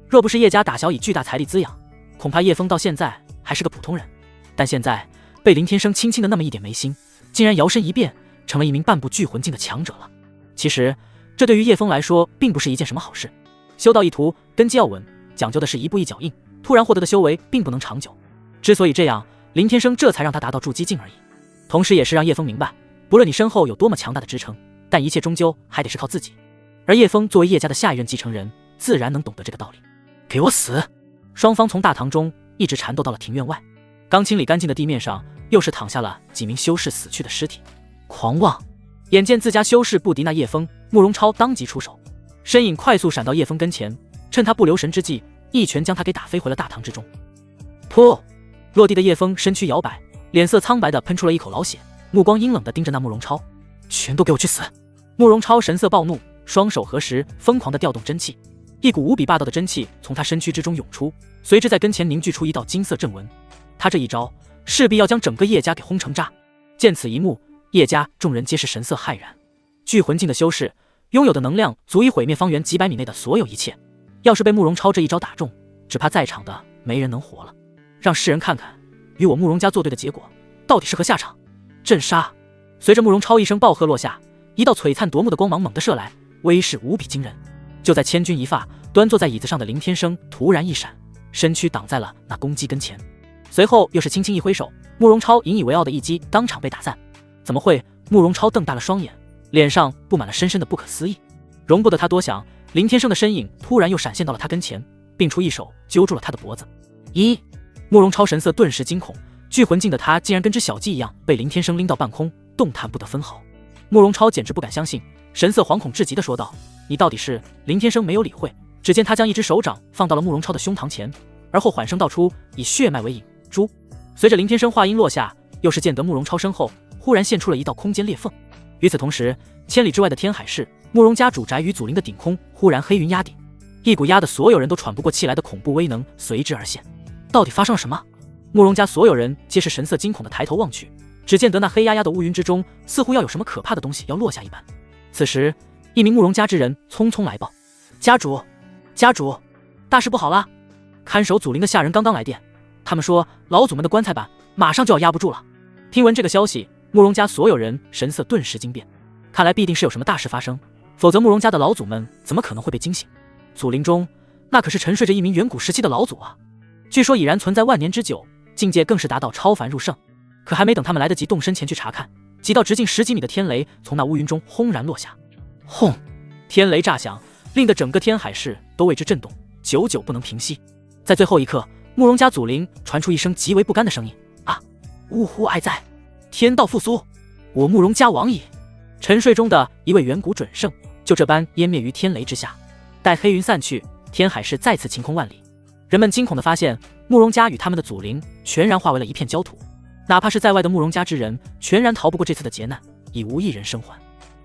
若不是叶家打小以巨大财力滋养，恐怕叶枫到现在还是个普通人。但现在被林天生轻轻的那么一点眉心，竟然摇身一变成了一名半步聚魂境的强者了。其实这对于叶枫来说并不是一件什么好事。修道一途，根基要稳，讲究的是一步一脚印，突然获得的修为并不能长久。之所以这样，林天生这才让他达到筑基境而已，同时也是让叶枫明白，不论你身后有多么强大的支撑，但一切终究还得是靠自己。而叶枫作为叶家的下一任继承人，自然能懂得这个道理。给我死！双方从大堂中一直缠斗到了庭院外，刚清理干净的地面上又是躺下了几名修士死去的尸体。狂妄！眼见自家修士不敌那叶枫，慕容超当即出手，身影快速闪到叶枫跟前，趁他不留神之际，一拳将他给打飞回了大堂之中。噗！落地的叶枫身躯摇摆，脸色苍白的喷出了一口老血，目光阴冷的盯着那慕容超。全都给我去死！慕容超神色暴怒，双手合十，疯狂的调动真气，一股无比霸道的真气从他身躯之中涌出，随之在跟前凝聚出一道金色阵纹。他这一招势必要将整个叶家给轰成渣。见此一幕，叶家众人皆是神色骇然。聚魂境的修士拥有的能量足以毁灭方圆几百米内的所有一切，要是被慕容超这一招打中，只怕在场的没人能活了。让世人看看与我慕容家作对的结果到底是何下场。震杀！随着慕容超一声暴喝落下，一道璀璨夺目的光芒猛地射来，威势无比惊人。就在千钧一发，端坐在椅子上的林天生突然一闪，身躯挡在了那攻击跟前，随后又是轻轻一挥手，慕容超引以为傲的一击当场被打散。怎么会？慕容超瞪大了双眼，脸上布满了深深的不可思议。容不得他多想，林天生的身影突然又闪现到了他跟前，并出一手揪住了他的脖子。慕容超神色顿时惊恐，聚魂境的他竟然跟只小鸡一样被林天生拎到半空，动弹不得分毫。慕容超简直不敢相信，神色惶恐至极的说道：“你到底是？”林天生没有理会，只见他将一只手掌放到了慕容超的胸膛前，而后缓声道出：“以血脉为引，猪。”随着林天生话音落下，又是见得慕容超身后忽然现出了一道空间裂缝。与此同时，千里之外的天海市慕容家主宅与祖灵的顶空忽然黑云压顶，一股压得所有人都喘不过气来的恐怖威能随之而现。到底发生了什么？慕容家所有人皆是神色惊恐地抬头望去，只见得那黑压压的乌云之中似乎要有什么可怕的东西要落下一般。此时，一名慕容家之人匆匆来报：家主，家主，大事不好了！看守祖灵的下人刚刚来电，他们说老祖们的棺材板马上就要压不住了。听闻这个消息，慕容家所有人神色顿时惊变，看来必定是有什么大事发生，否则慕容家的老祖们怎么可能会被惊醒？祖灵中那可是沉睡着一名远古时期的老祖啊，据说已然存在万年之久，境界更是达到超凡入圣。可还没等他们来得及动身前去查看，几道直径10几米的天雷从那乌云中轰然落下。轰！天雷炸响，令得整个天海市都为之震动，久久不能平息。在最后一刻，慕容家祖灵传出一声极为不甘的声音：啊！呜呼哀哉！天道复苏，我慕容家亡矣！沉睡中的一位远古准圣就这般湮灭于天雷之下。待黑云散去，天海市再次晴空万里。人们惊恐地发现，慕容家与他们的祖灵全然化为了一片焦土，哪怕是在外的慕容家之人，全然逃不过这次的劫难，已无一人生还。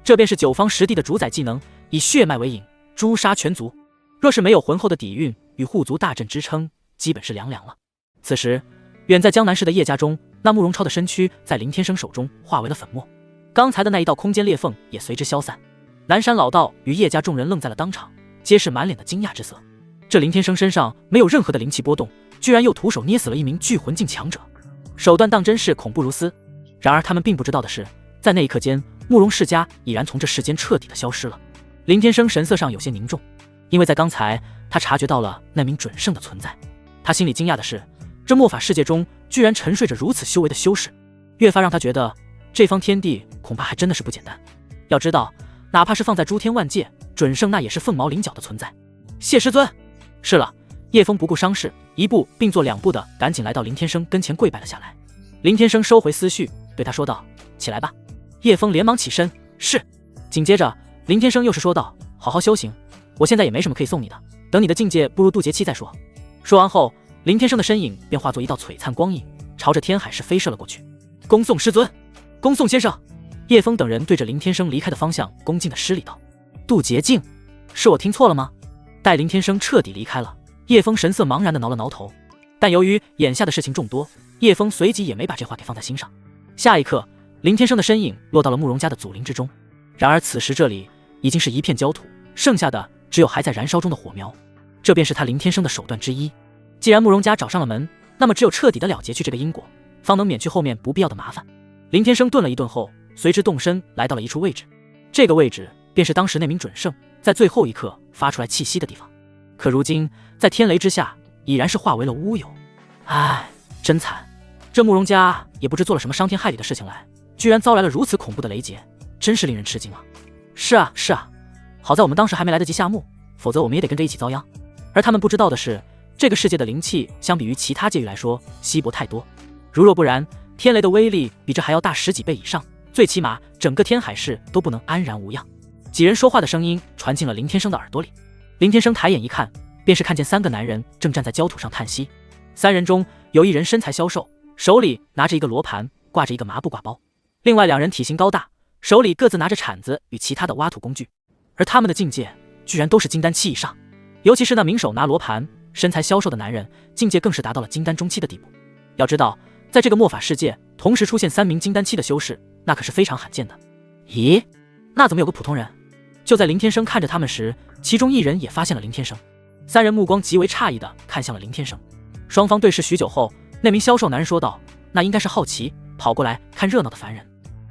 这便是九方十地的主宰技能，以血脉为引，诛杀全族。若是没有浑厚的底蕴与护族大阵支撑，基本是凉凉了。此时，远在江南市的叶家中，那慕容超的身躯在林天生手中化为了粉末，刚才的那一道空间裂缝也随之消散。南山老道与叶家众人愣在了当场，皆是满脸的惊讶之色。这林天生身上没有任何的灵气波动，居然又徒手捏死了一名巨魂境强者，手段当真是恐怖如斯。然而他们并不知道的是，在那一刻间，慕容世家已然从这世间彻底的消失了。林天生神色上有些凝重，因为在刚才他察觉到了那名准圣的存在。他心里惊讶的是，这末法世界中居然沉睡着如此修为的修士，越发让他觉得这方天地恐怕还真的是不简单。要知道，哪怕是放在诸天万界，准圣那也是凤毛麟角的存在。谢师尊。是了，叶枫不顾伤势，一步并作两步的赶紧来到林天生跟前跪拜了下来。林天生收回思绪，对他说道：起来吧。叶枫连忙起身，是。紧接着林天生又是说道：好好修行，我现在也没什么可以送你的，等你的境界步入渡劫期再说。说完后，林天生的身影便化作一道璀璨光影，朝着天海市飞射了过去。恭送师尊，恭送先生。叶枫等人对着林天生离开的方向恭敬的施礼道：渡劫境，是我听错了吗？待林天生彻底离开了，叶枫神色茫然的挠了挠头，但由于眼下的事情众多，叶枫随即也没把这话给放在心上。下一刻，林天生的身影落到了慕容家的祖灵之中。然而此时这里已经是一片焦土，剩下的只有还在燃烧中的火苗，这便是他林天生的手段之一。既然慕容家找上了门，那么只有彻底的了结去这个因果，方能免去后面不必要的麻烦。林天生顿了一顿后，随之动身来到了一处位置，这个位置便是当时那名准圣在最后一刻发出来气息的地方。可如今在天雷之下，已然是化为了乌有。唉，真惨，这慕容家也不知做了什么伤天害理的事情来，居然遭来了如此恐怖的雷劫，真是令人吃惊啊。是啊是啊，好在我们当时还没来得及下墓，否则我们也得跟着一起遭殃。而他们不知道的是，这个世界的灵气相比于其他界域来说稀薄太多，如若不然，天雷的威力比这还要大10几倍以上，最起码整个天海市都不能安然无恙。几人说话的声音传进了林天生的耳朵里，林天生抬眼一看，便是看见3个男人正站在焦土上叹息。3人中有一人身材消瘦，手里拿着一个罗盘，挂着一个麻布挂包，另外2人体型高大，手里各自拿着铲子与其他的挖土工具，而他们的境界居然都是金丹期以上，尤其是那名手拿罗盘身材消瘦的男人，境界更是达到了金丹中期的地步。要知道，在这个末法世界同时出现3名金丹期的修士，那可是非常罕见的。咦，那怎么有个普通人？就在林天生看着他们时，其中一人也发现了林天生。3人目光极为诧异地看向了林天生。双方对视许久后，那名消瘦男人说道：那应该是好奇跑过来看热闹的凡人。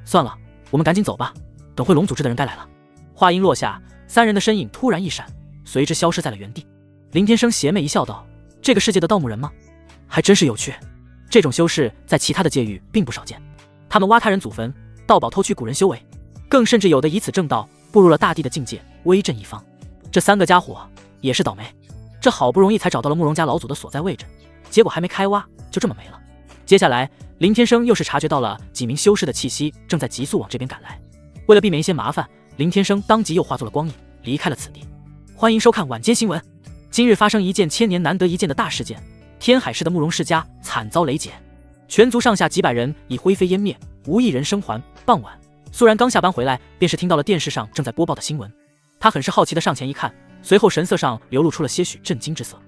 算了，我们赶紧走吧，等会龙组织的人该来了。话音落下，3人的身影突然一闪，随之消失在了原地。林天生邪魅一笑道：这个世界的盗墓人吗？还真是有趣，这种修士在其他的界域并不少见，他们挖他人祖坟，盗宝偷取古人修为，更甚至有的以此正道，步入了大帝的境界，威震一方。这3个家伙也是倒霉，这好不容易才找到了慕容家老祖的所在位置，结果还没开挖就这么没了。接下来林天生又是察觉到了几名修士的气息正在急速往这边赶来，为了避免一些麻烦，林天生当即又化作了光影离开了此地。欢迎收看晚间新闻。今日发生一件1000年难得一见的大事件，天海市的慕容世家惨遭雷劫。全族上下几百人已灰飞烟灭，无一人生还。傍晚，苏然刚下班回来，便是听到了电视上正在播报的新闻。他很是好奇的上前一看，随后神色上流露出了些许震惊之色，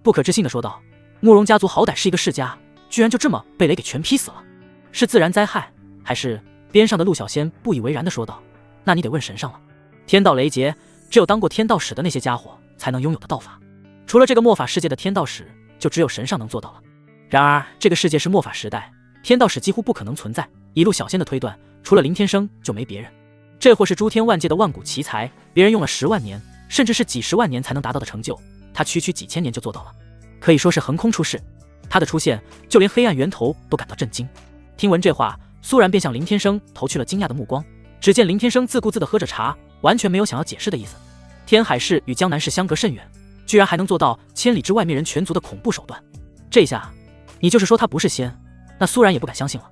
不可置信的说道：“慕容家族好歹是一个世家，居然就这么被雷给全劈死了，是自然灾害还是？”边上的陆小仙不以为然的说道：“那你得问神上了。天道雷劫，只有当过天道使的那些家伙才能拥有的道法，除了这个末法世界的天道使，就只有神上能做到了。然而这个世界是末法时代，天道使几乎不可能存在。以陆小仙的推断，除了林天生就没别人。这货是诸天万界的万古奇才，别人用了10万年，甚至是几十万年才能达到的成就，他区区几千年就做到了，可以说是横空出世。他的出现，就连黑暗源头都感到震惊。”听闻这话，苏然便向林天生投去了惊讶的目光。只见林天生自顾自地喝着茶，完全没有想要解释的意思。天海市与江南市相隔甚远，居然还能做到千里之外灭人全族的恐怖手段，这下你就是说他不是仙，那苏然也不敢相信了。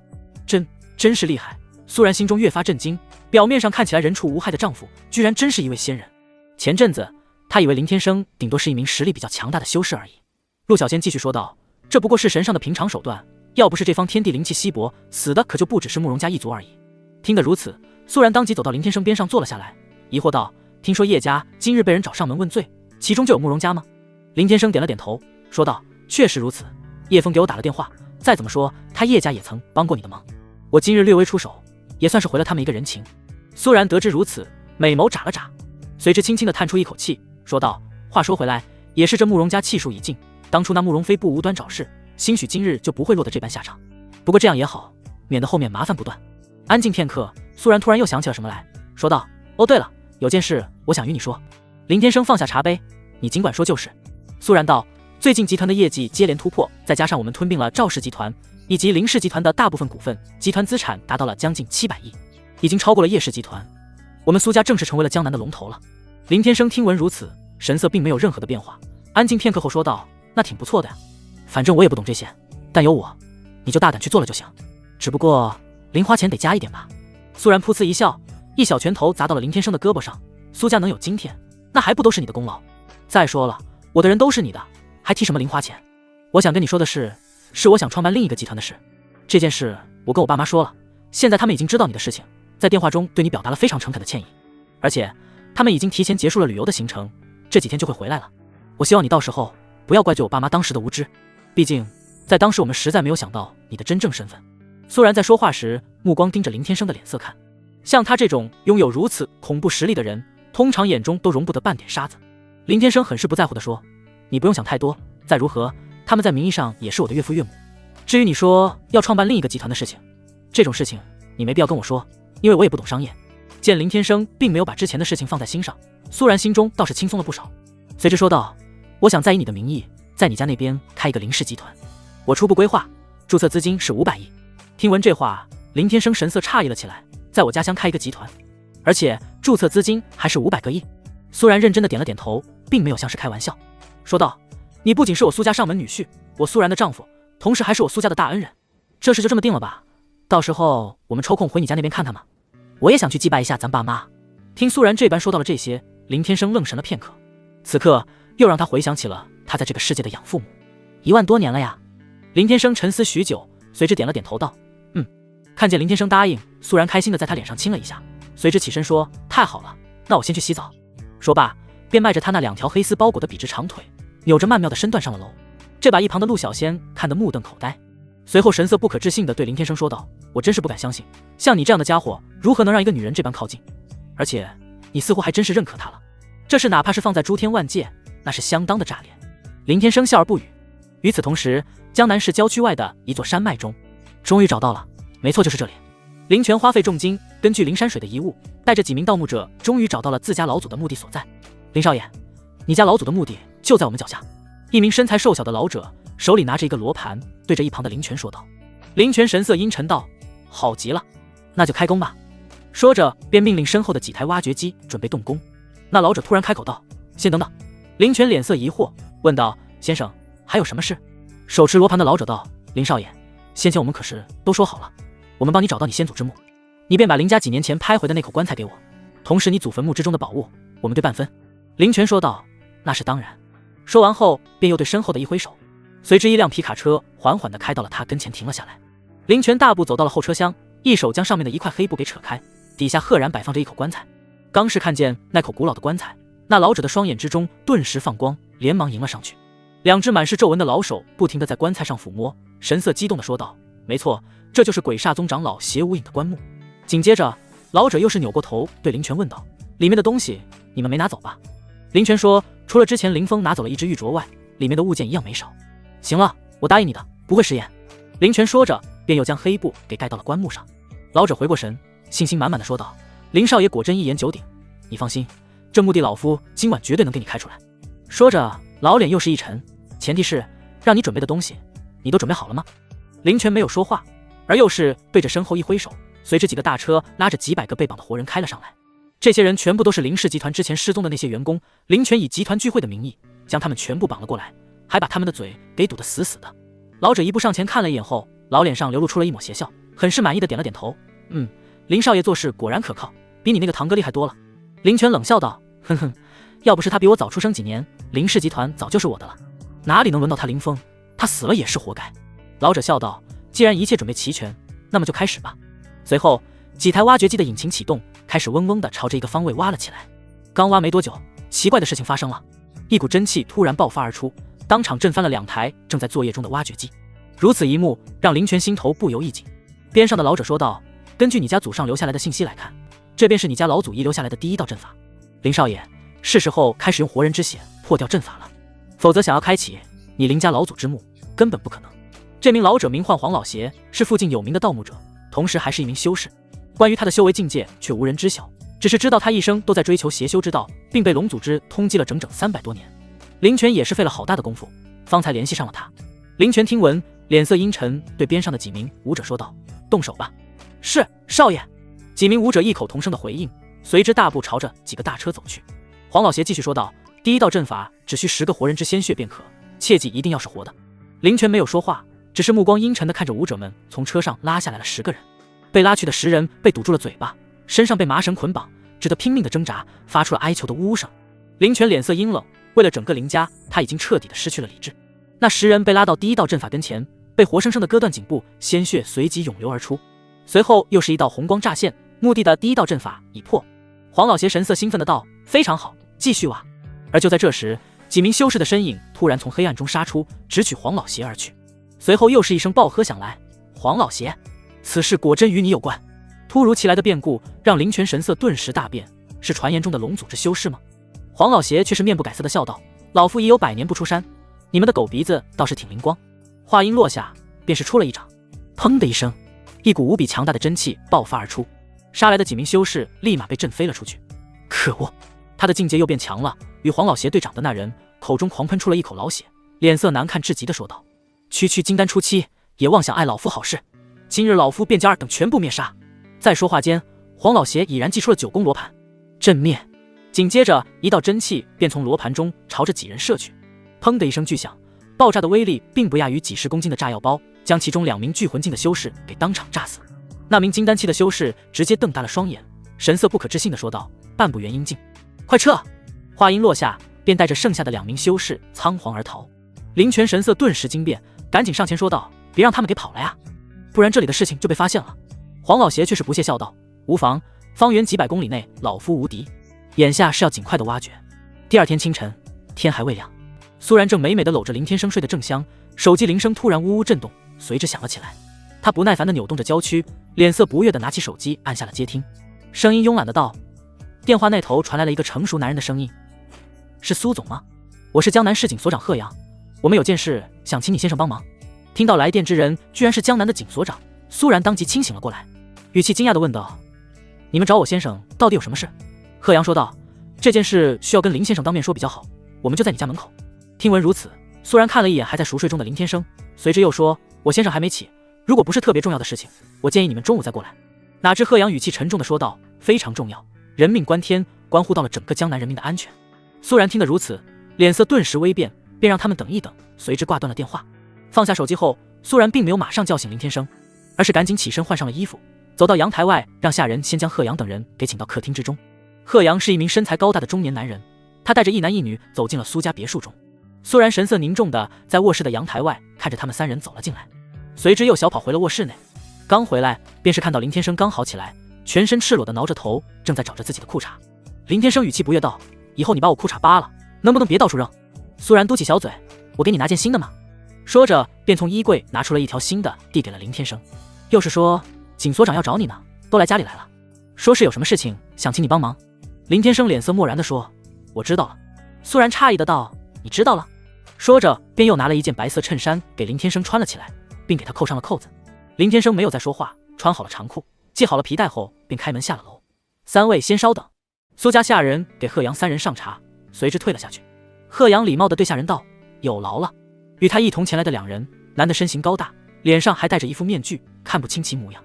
真是厉害。苏然心中越发震惊，表面上看起来人畜无害的丈夫，居然真是一位仙人。前阵子他以为林天生顶多是一名实力比较强大的修士而已。陆小仙继续说道：“这不过是神上的平常手段，要不是这方天地灵气稀薄，死的可就不只是慕容家一族而已。”听得如此，苏然当即走到林天生边上坐了下来，疑惑道：“听说叶家今日被人找上门问罪，其中就有慕容家吗？”林天生点了点头，说道：“确实如此。叶枫给我打了电话，再怎么说他叶家也曾帮过你的忙，我今日略微出手，也算是回了他们一个人情。”苏然得知如此，美眸眨了眨，随之轻轻地叹出一口气，说道：“话说回来，也是这慕容家气数已尽，当初那慕容飞不无端找事，兴许今日就不会落得这般下场。不过这样也好，免得后面麻烦不断。”安静片刻，苏然突然又想起了什么来，说道：“哦，对了，有件事我想与你说。”林天生放下茶杯：“你尽管说就是。”苏然道：“最近集团的业绩接连突破，再加上我们吞并了赵氏集团以及林氏集团的大部分股份，集团资产达到了将近700亿，已经超过了叶氏集团。我们苏家正式成为了江南的龙头了。”林天生听闻如此，神色并没有任何的变化，安静片刻后说道：“那挺不错的呀，反正我也不懂这些，但有我，你就大胆去做了就行。只不过零花钱得加一点吧。”苏然噗呲一笑，一小拳头砸到了林天生的胳膊上：“苏家能有今天，那还不都是你的功劳？再说了，我的人都是你的，还提什么零花钱？我想跟你说的是我想创办另一个集团的事。这件事我跟我爸妈说了，现在他们已经知道你的事情，在电话中对你表达了非常诚恳的歉意，而且他们已经提前结束了旅游的行程，这几天就会回来了。我希望你到时候不要怪罪我爸妈当时的无知，毕竟在当时我们实在没有想到你的真正身份。”苏然在说话时，目光盯着林天生的脸色看，像他这种拥有如此恐怖实力的人，通常眼中都容不得半点沙子。林天生很是不在乎地说：“你不用想太多，再如何，他们在名义上也是我的岳父岳母。至于你说要创办另一个集团的事情，这种事情你没必要跟我说，因为我也不懂商业。”见林天生并没有把之前的事情放在心上，苏然心中倒是轻松了不少，随之说道：“我想再以你的名义，在你家那边开一个林氏集团，我初步规划，注册资金是500亿。”听闻这话，林天生神色诧异了起来：“在我家乡开一个集团，而且注册资金还是500个亿？”苏然认真的点了点头，并没有像是开玩笑，说道：“你不仅是我苏家上门女婿，我苏然的丈夫，同时还是我苏家的大恩人。这事就这么定了吧？到时候我们抽空回你家那边看看嘛，我也想去祭拜一下咱爸妈。”听苏然这般说到了这些，林天生愣神了片刻，此刻又让他回想起了他在这个世界的养父母，1万多年了呀。林天生沉思许久，随之点了点头道：“看见林天生答应，苏然开心的在他脸上亲了一下，随之起身说：“太好了，那我先去洗澡。”说罢，便迈着他那2条黑丝包裹的笔直长腿，扭着曼妙的身段上了楼。这把一旁的陆小仙看得目瞪口呆，随后神色不可置信地对林天生说道：“我真是不敢相信，像你这样的家伙，如何能让一个女人这般靠近？而且你似乎还真是认可她了，这事哪怕是放在诸天万界，那是相当的炸裂。”林天生笑而不语。与此同时，江南市郊区外的一座山脉中，终于找到了，没错，就是这里。林泉花费重金，根据灵山水的遗物，带着几名盗墓者，终于找到了自家老祖的墓地所在。林少爷，你家老祖的墓地就在我们脚下。一名身材瘦小的老者手里拿着一个罗盘，对着一旁的林泉说道。林泉神色阴沉道：“好极了，那就开工吧。”说着便命令身后的几台挖掘机准备动工。那老者突然开口道：“先等等。”林泉脸色疑惑，问道：“先生，还有什么事？”手持罗盘的老者道：“林少爷，先前我们可是都说好了，我们帮你找到你先祖之墓，你便把林家几年前拍回的那口棺材给我，同时你祖坟墓之中的宝物，我们对半分。”林泉说道：“那是当然。”说完后便又对身后的一挥手，随之一辆皮卡车缓缓地开到了他跟前停了下来。林泉大步走到了后车厢，一手将上面的一块黑布给扯开，底下赫然摆放着一口棺材。刚是看见那口古老的棺材，那老者的双眼之中顿时放光，连忙迎了上去。两只满是皱纹的老手不停地在棺材上抚摸，神色激动地说道：“没错，这就是鬼煞宗长老邪无影的棺木。”紧接着，老者又是扭过头对林泉问道：“里面的东西你们没拿走吧？”林泉说：“除了之前林峰拿走了一只玉镯外，里面的物件一样没少。”行了，我答应你的，不会食言。林泉说着，便又将黑布给盖到了棺木上。老者回过神，信心满满的说道：“林少爷果真一言九鼎，你放心，这墓地老夫今晚绝对能给你开出来。”说着，老脸又是一沉，前提是让你准备的东西，你都准备好了吗？林泉没有说话，而又是对着身后一挥手，随着几个大车拉着几百个被绑的活人开了上来。这些人全部都是林氏集团之前失踪的那些员工，林泉以集团聚会的名义将他们全部绑了过来，还把他们的嘴给堵得死死的。老者一步上前看了一眼后，老脸上流露出了一抹邪笑，很是满意的点了点头：“林少爷做事果然可靠，比你那个堂哥厉害多了。”林泉冷笑道：“哼哼，要不是他比我早出生几年，林氏集团早就是我的了。哪里能轮到他林峰？他死了也是活该。”老者笑道：“既然一切准备齐全，那么就开始吧。”随后，几台挖掘机的引擎启动，开始嗡嗡地朝着一个方位挖了起来。刚挖没多久，奇怪的事情发生了，一股真气突然爆发而出，当场震翻了2台正在作业中的挖掘机。如此一幕让林泉心头不由一紧。边上的老者说道：“根据你家祖上留下来的信息来看，这便是你家老祖遗留下来的第一道阵法。林少爷，是时候开始用活人之血破掉阵法了，否则想要开启你林家老祖之墓，根本不可能。”这名老者名唤黄老邪，是附近有名的盗墓者，同时还是一名修士。关于他的修为境界却无人知晓，只是知道他一生都在追求邪修之道，并被龙组织通缉了整整300多年。林泉也是费了好大的功夫，方才联系上了他。林泉听闻，脸色阴沉，对边上的几名武者说道：“动手吧。”“是，少爷。”几名武者异口同声的回应，随之大步朝着几个大车走去。黄老邪继续说道：“第一道阵法只需10个活人之鲜血便可，切记一定要是活的。”林泉没有说话，只是目光阴沉地看着武者们从车上拉下来了10个人。被拉去的10人被堵住了嘴巴，身上被麻绳捆绑，只得拼命的挣扎，发出了哀求的呜呜声。林泉脸色阴冷，为了整个林家，他已经彻底的失去了理智。那10人被拉到第一道阵法跟前，被活生生的割断颈部，鲜血随即涌流而出。随后又是一道红光乍现，墓地的第一道阵法已破。黄老邪神色兴奋的道：“非常好，继续挖。”而就在这时，几名修士的身影突然从黑暗中杀出，直取黄老邪而去。随后又是一声暴喝响来：“黄老邪，此事果真与你有关！”突如其来的变故让林泉神色顿时大变，是传言中的龙组织修士吗？黄老邪却是面不改色的笑道：“老夫已有100年不出山，你们的狗鼻子倒是挺灵光。”话音落下，便是出了一掌。砰的一声，一股无比强大的真气爆发而出，杀来的几名修士立马被震飞了出去。可恶，他的境界又变强了。与黄老邪对掌的那人口中狂喷出了一口老血，脸色难看至极的说道：“区区金丹初期，也妄想碍老夫好事，今日老夫便将2等全部灭杀！”在说话间，黄老邪已然祭出了9宫罗盘，震灭。紧接着，一道真气便从罗盘中朝着几人射去。砰的一声巨响，爆炸的威力并不亚于几10公斤的炸药包，将其中2名聚魂境的修士给当场炸死。那名金丹期的修士直接瞪大了双眼，神色不可置信的说道：“半步元阴境，快撤！”话音落下，便带着剩下的2名修士仓皇而逃。林泉神色顿时惊变，赶紧上前说道：“别让他们给跑了呀，不然这里的事情就被发现了。”黄老邪却是不屑笑道：“无妨，方圆几百公里内老夫无敌，眼下是要尽快的挖掘。”第2天清晨，天还未亮，苏然正美美的搂着林天生睡得正香，手机铃声突然呜呜震动，随之响了起来。他不耐烦地扭动着娇躯，脸色不悦地拿起手机按下了接听，声音慵懒的道：“电话那头传来了一个成熟男人的声音：‘是苏总吗？我是江南市警所长贺阳，我们有件事想请你先生帮忙。’”听到来电之人居然是江南的警所长，苏然当即清醒了过来，语气惊讶地问道：“你们找我先生到底有什么事？”贺阳说道：“这件事需要跟林先生当面说比较好，我们就在你家门口。”听闻如此，苏然看了一眼还在熟睡中的林天生，随之又说：“我先生还没起，如果不是特别重要的事情，我建议你们中午再过来。”哪知贺阳语气沉重地说道：“非常重要，人命关天，关乎到了整个江南人民的安全。”苏然听得如此，脸色顿时微变，便让他们等一等，随之挂断了电话。放下手机后，苏然并没有马上叫醒林天生，而是赶紧起身换上了衣服，走到阳台外，让下人先将贺阳等人给请到客厅之中。贺阳是一名身材高大的中年男人，他带着一男一女走进了苏家别墅中。苏然神色凝重的在卧室的阳台外看着他们3人走了进来，随之又小跑回了卧室内，刚回来便是看到林天生刚好起来，全身赤裸的挠着头，正在找着自己的裤衩。林天生语气不悦道：“以后你把我裤衩扒了，能不能别到处扔？”苏然嘟起小嘴：“我给你拿件新的嘛。”说着便从衣柜拿出了一条新的，递给了林天生。又是说景所长要找你呢，都来家里来了，说是有什么事情想请你帮忙。林天生脸色漠然地说：“我知道了。”苏然诧异的道：“你知道了？”说着便又拿了一件白色衬衫给林天生穿了起来，并给他扣上了扣子。林天生没有再说话，穿好了长裤，系好了皮带后便开门下了楼。三位先稍等。苏家下人给贺阳三人上茶，随之退了下去。贺阳礼貌地对下人道：“有劳了。”与他一同前来的两人，男的身形高大，脸上还戴着一副面具，看不清其模样；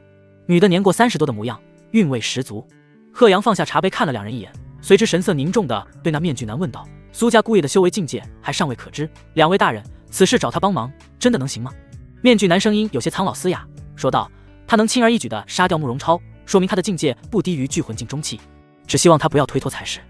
女的年过30多的模样，韵味十足。贺阳放下茶杯看了两人一眼，随之神色凝重地对那面具男问道：“苏家姑爷的修为境界还尚未可知，两位大人，此事找他帮忙，真的能行吗？”面具男声音有些苍老嘶哑，说道：“他能轻而易举地杀掉慕容超，说明他的境界不低于聚魂境中期，只希望他不要推脱才是。”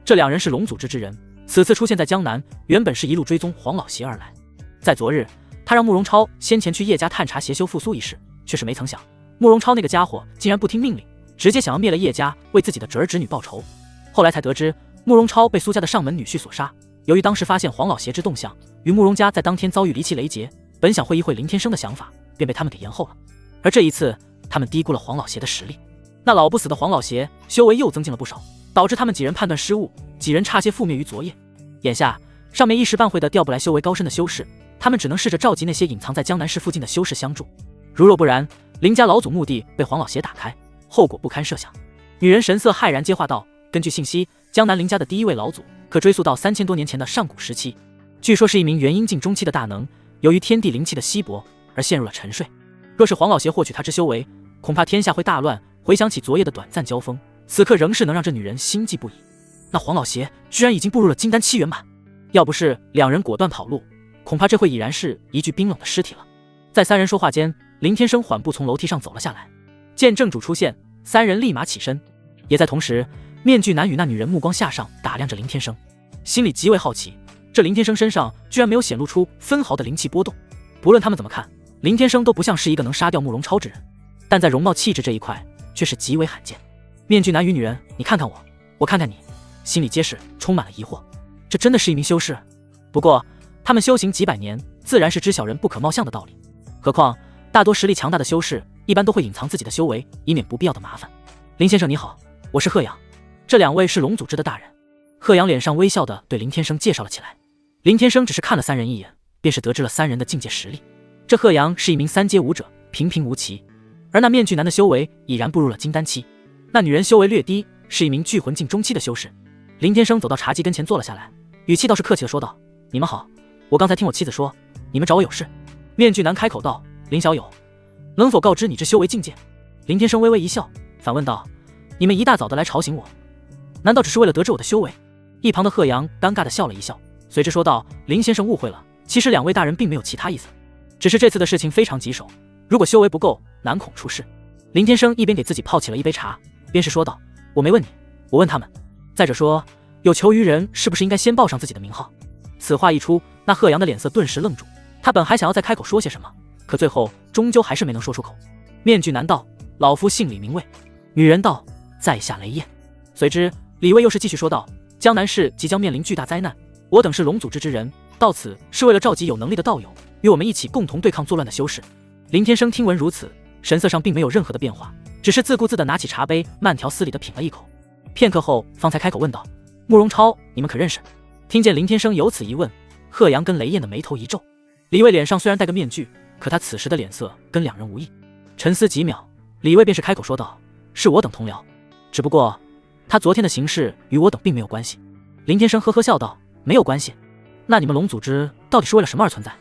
这两人是龙组织之人，此次出现在江南，原本是一路追踪黄老邪而来。在昨日，他让慕容超先前去叶家探查邪修复苏一事，却是没曾想慕容超那个家伙竟然不听命令，直接想要灭了叶家，为自己的侄儿侄女报仇。后来才得知慕容超被苏家的上门女婿所杀，由于当时发现黄老邪之动向，与慕容家在当天遭遇离奇雷劫，本想会议会林天生的想法，便被他们给延后了。而这一次他们低估了黄老邪的实力，那老不死的黄老邪修为又增进了不少，导致他们几人判断失误，几人差些覆灭于昨夜。眼下上面一时半会的调不来修为高深的修士，他们只能试着召集那些隐藏在江南市附近的修士相助。如若不然，林家老祖墓地被黄老邪打开，后果不堪设想。女人神色骇然接话道：“根据信息，江南林家的第一位老祖可追溯到3000多年前的上古时期，据说是一名元婴境中期的大能，由于天地灵气的稀薄而陷入了沉睡。若是黄老邪获取他之修为，恐怕天下会大乱。”回想起昨夜的短暂交锋，此刻仍是能让这女人心悸不已。那黄老邪居然已经步入了金丹7圆满，要不是两人果断跑路，恐怕这会已然是一具冰冷的尸体了。在三人说话间，林天生缓步从楼梯上走了下来，见正主出现，三人立马起身。也在同时，面具男与那女人目光下上打量着林天生，心里极为好奇，这林天生身上居然没有显露出分毫的灵气波动。不论他们怎么看，林天生都不像是一个能杀掉慕容超之人，但在容貌气质这一块却是极为罕见。面具男与女人，你看看我，我看看你，心里皆是充满了疑惑。这真的是一名修士？不过他们修行几百年，自然是知晓人不可貌相的道理。何况大多实力强大的修士一般都会隐藏自己的修为，以免不必要的麻烦。林先生你好，我是贺阳，这两位是龙组织的大人。贺阳脸上微笑地对林天生介绍了起来。林天生只是看了三人一眼，便是得知了三人的境界实力。这贺阳是一名3阶武者，平平无奇，而那面具男的修为已然步入了金丹期，那女人修为略低，是一名聚魂境中期的修士。林天生走到茶几跟前坐了下来，语气倒是客气地说道：“你们好，我刚才听我妻子说你们找我有事。”面具男开口道：“林小友，能否告知你之修为境界？”林天生微微一笑，反问道：“你们一大早的来吵醒我，难道只是为了得知我的修为？”一旁的贺阳尴尬地笑了一笑，随之说道：“林先生误会了，其实两位大人并没有其他意思，只是这次的事情非常棘手，如果修为不够，难恐出事。”林天生一边给自己泡起了一杯茶，边是说道：“我没问你，我问他们。再者说，有求于人，是不是应该先报上自己的名号？”此话一出，那贺阳的脸色顿时愣住，他本还想要再开口说些什么，可最后终究还是没能说出口。面具男道：“老夫姓李名卫。”女人道：“在下雷燕。”随之李卫又是继续说道：“江南市即将面临巨大灾难，我等是龙组织之人，到此是为了召集有能力的道友，与我们一起共同对抗作乱的修士。”林天生听闻如此，神色上并没有任何的变化，只是自顾自地拿起茶杯，慢条斯理地品了一口。片刻后方才开口问道：“慕容超，你们可认识？”听见林天生有此一问，贺阳跟雷燕的眉头一皱。李卫脸上虽然戴个面具，可他此时的脸色跟两人无异。沉思几秒，李卫便是开口说道：“是我等同僚，只不过他昨天的行事与我等并没有关系。”林天生呵呵笑道：“没有关系？那你们龙组织到底是为了什么而存在？”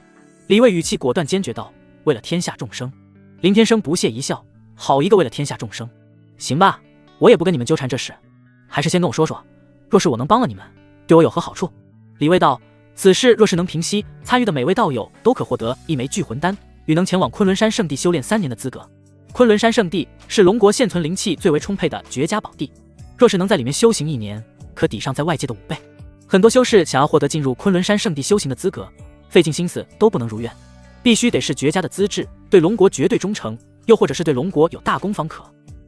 李卫语气果断坚决道：“为了天下众生。”林天生不屑一笑：“好一个为了天下众生！行吧，我也不跟你们纠缠这事，还是先跟我说说，若是我能帮了你们，对我有何好处？”李卫道：“此事若是能平息，参与的每位道友都可获得一枚聚魂丹，与能前往昆仑山圣地修炼3年的资格。昆仑山圣地是龙国现存灵气最为充沛的绝佳宝地，若是能在里面修行1年，可抵上在外界的5倍。很多修士想要获得进入昆仑山圣地修行的资格，费尽心思都不能如愿，必须得是绝佳的资质，对龙国绝对忠诚，又或者是对龙国有大功方可。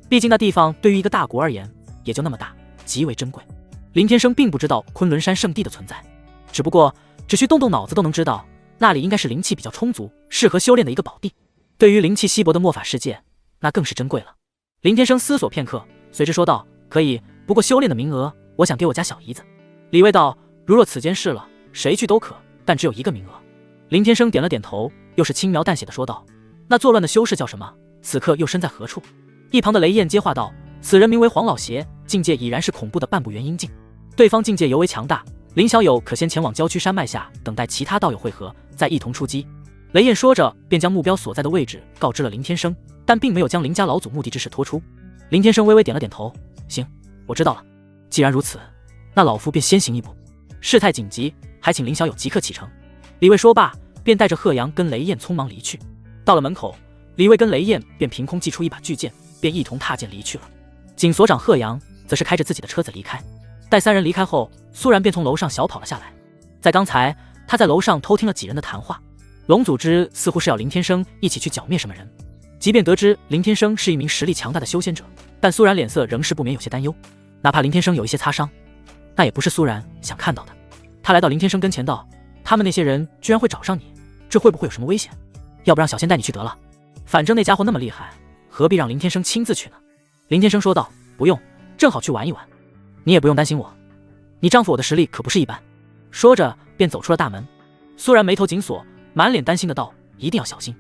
毕竟那地方对于一个大国而言，也就那么大，极为珍贵。林天生并不知道昆仑山圣地的存在，只不过只需动动脑子都能知道，那里应该是灵气比较充足，适合修炼的一个宝地。对于灵气稀薄的魔法世界，那更是珍贵了。林天生思索片刻，随之说道：“可以，不过修炼的名额，我想给我家小姨子。”李卫道：“如若此间事了，谁去都可，但只有一个名额。”林天生点了点头，又是轻描淡写的说道：“那作乱的修士叫什么？此刻又身在何处？”一旁的雷燕接话道：“此人名为黄老邪，境界已然是恐怖的半步元阴境，对方境界尤为强大。林小友可先前往郊区山脉下，等待其他道友会合，再一同出击。”雷燕说着，便将目标所在的位置告知了林天生，但并没有将林家老祖墓地之事托出。林天生微微点了点头：“行，我知道了。既然如此，那老夫便先行一步。事态紧急，还请林小友即刻启程。”李卫说罢，便带着贺阳跟雷燕匆忙离去。到了门口，李卫跟雷燕便凭空祭出一把巨剑，便一同踏剑离去了。警所长贺阳则是开着自己的车子离开。待三人离开后，苏然便从楼上小跑了下来。在刚才，他在楼上偷听了几人的谈话。龙组织似乎是要林天生一起去剿灭什么人。即便得知林天生是一名实力强大的修仙者，但苏然脸色仍是不免有些担忧。哪怕林天生有一些擦伤，那也不是苏然想看到的。他来到林天生跟前道：“他们那些人居然会找上你，这会不会有什么危险？要不让小仙带你去得了，反正那家伙那么厉害，何必让林天生亲自去呢？”林天生说道：“不用，正好去玩一玩。你也不用担心我，你丈夫我的实力可不是一般。”说着便走出了大门。苏然眉头紧锁，满脸担心的道：“一定要小心。”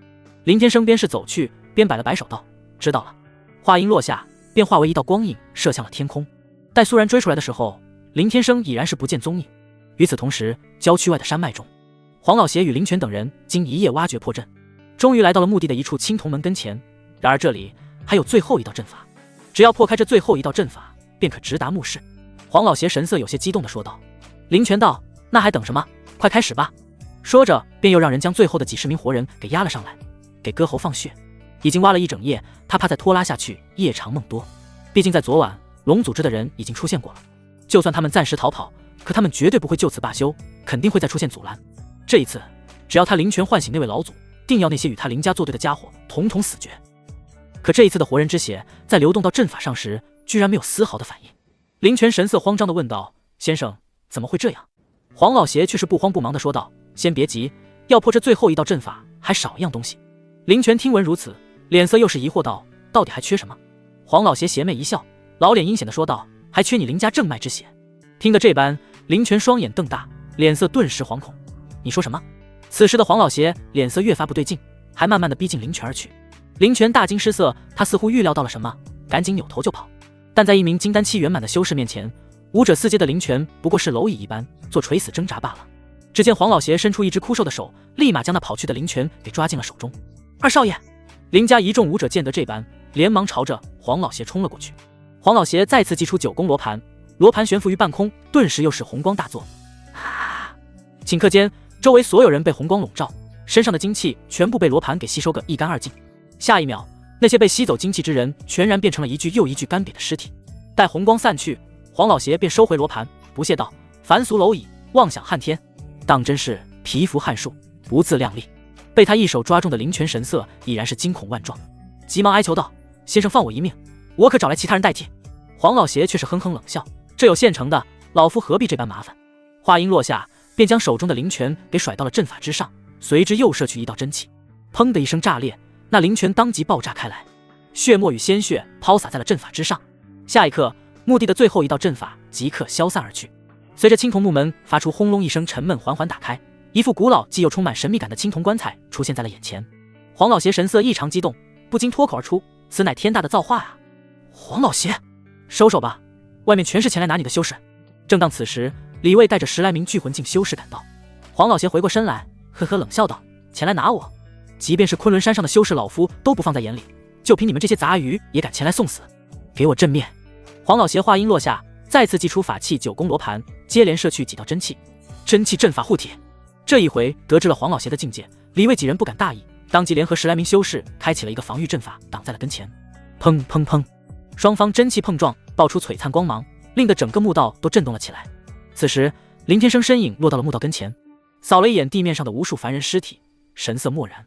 林天生边是走去边摆了摆手道：“知道了。”话音落下，便化为一道光影射向了天空。待苏然追出来的时候，林天生已然是不见踪影。与此同时，郊区外的山脉中，黄老邪与林泉等人经一夜挖掘破阵，终于来到了墓地的一处青铜门跟前。然而这里还有最后一道阵法，只要破开这最后一道阵法，便可直达墓室。黄老邪神色有些激动地说道。林泉道：“那还等什么？快开始吧！”说着便又让人将最后的几十名活人给押了上来，给歌喉放血。已经挖了一整夜，他怕再拖拉下去夜长梦多。毕竟在昨晚龙组织的人已经出现过了，就算他们暂时逃跑，可他们绝对不会就此罢休，肯定会再出现阻拦。这一次只要他林泉唤醒那位老祖，定要那些与他林家作对的家伙统统死绝。可这一次的活人之血在流动到阵法上时，居然没有丝毫的反应。林泉神色慌张地问道：“先生，怎么会这样？”黄老邪却是不慌不忙地说道：“先别急，要破这最后一道阵法，还少一样东西。”林泉听闻如此，脸色又是疑惑道：“到底还缺什么？”黄老邪邪魅一笑，老脸阴险地说道：“还缺你林家正脉之血。”听得这般，林泉双眼瞪大，脸色顿时惶恐。“你说什么？”此时的黄老邪脸色越发不对劲，还慢慢地逼近林泉而去。林泉大惊失色，他似乎预料到了什么，赶紧扭头就跑。但在一名金丹期圆满的修士面前，武者四阶的林泉不过是蝼蚁一般，做垂死挣扎罢了。只见黄老邪伸出一只枯瘦的手，立马将那跑去的林泉给抓进了手中。“二少爷！”林家一众武者见得这般，连忙朝着黄老邪冲了过去。黄老邪再次祭出九宫罗盘，罗盘悬浮于半空，顿时又是红光大作。顷刻间，周围所有人被红光笼罩，身上的精气全部被罗盘给吸收个一干二净。下一秒，那些被吸走精气之人全然变成了一具又一具干瘪的尸体。待红光散去，黄老邪便收回罗盘，不屑道：“凡俗蝼蚁，妄想撼天，当真是蚍蜉撼树，不自量力。”被他一手抓中的林泉神色已然是惊恐万状，急忙哀求道：“先生放我一命，我可找来其他人代替。”黄老邪却是哼哼冷笑：“这有现成的，老夫何必这般麻烦？”话音落下，便将手中的灵泉给甩到了阵法之上，随之又射去一道真气，砰的一声炸裂，那灵泉当即爆炸开来，血沫与鲜血抛洒在了阵法之上。下一刻，墓地的最后一道阵法即刻消散而去。随着青铜木门发出轰隆一声沉闷，缓缓打开，一副古老既又充满神秘感的青铜棺材出现在了眼前。黄老邪神色异常激动，不禁脱口而出：“此乃天大的造化啊！”黄老邪，收手吧，外面全是前来拿你的修士。正当此时，李卫带着10来名聚魂境修士赶到。黄老邪回过身来，呵呵冷笑道：“前来拿我？即便是昆仑山上的修士，老夫都不放在眼里，就凭你们这些杂鱼也敢前来送死？给我正面！”黄老邪话音落下，再次祭出法器九宫罗盘，接连射去几道真气。真气阵法护体。这一回得知了黄老邪的境界，李卫几人不敢大意，当即联合10来名修士开启了一个防御阵法，挡在了跟前。砰砰砰，双方真气碰撞，爆出璀璨光芒，令得整个墓道都震动了起来。此时林天生身影落到了墓道跟前，扫了一眼地面上的无数凡人尸体，神色漠然。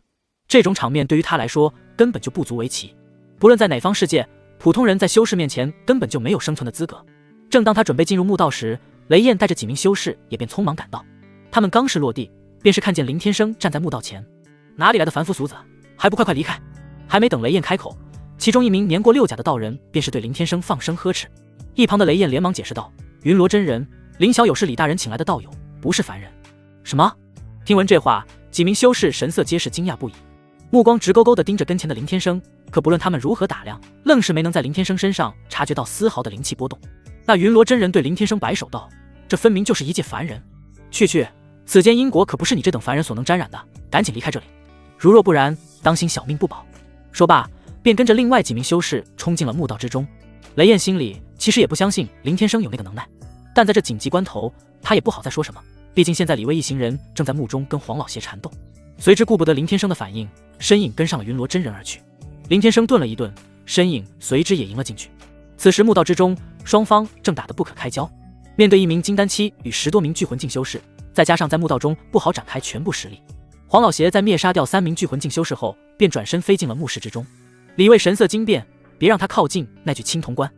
这种场面对于他来说根本就不足为奇。不论在哪方世界，普通人在修士面前根本就没有生存的资格。正当他准备进入墓道时，雷燕带着几名修士也便匆忙赶到。他们刚是落地，便是看见林天生站在墓道前。哪里来的凡夫俗子，还不快快离开！还没等雷燕开口，其中一名年过6甲的道人便是对林天生放声呵斥。一旁的雷燕连忙解释道：“云罗真人，林小友是李大人请来的道友，不是凡人。”什么？听闻这话，几名修士神色皆是惊讶不已，目光直勾勾地盯着跟前的林天生。可不论他们如何打量，愣是没能在林天生身上察觉到丝毫的灵气波动。那云罗真人对林天生摆手道：“这分明就是一介凡人，去，此间因果可不是你这等凡人所能沾染的，赶紧离开这里，如若不然，当心小命不保。”说罢，便跟着另外几名修士冲进了墓道之中。雷燕心里其实也不相信林天生有那个能耐，但在这紧急关头，他也不好再说什么，毕竟现在李卫一行人正在墓中跟黄老邪缠斗。随之顾不得林天生的反应，身影跟上了云罗真人而去。林天生顿了一顿，身影随之也迎了进去。此时墓道之中，双方正打得不可开交。面对一名金丹期与10多名聚魂境修士，再加上在墓道中不好展开全部实力，黄老邪在灭杀掉3名聚魂境修士后，便转身飞进了墓室之中。李卫神色惊变，别让他靠近那具青铜棺。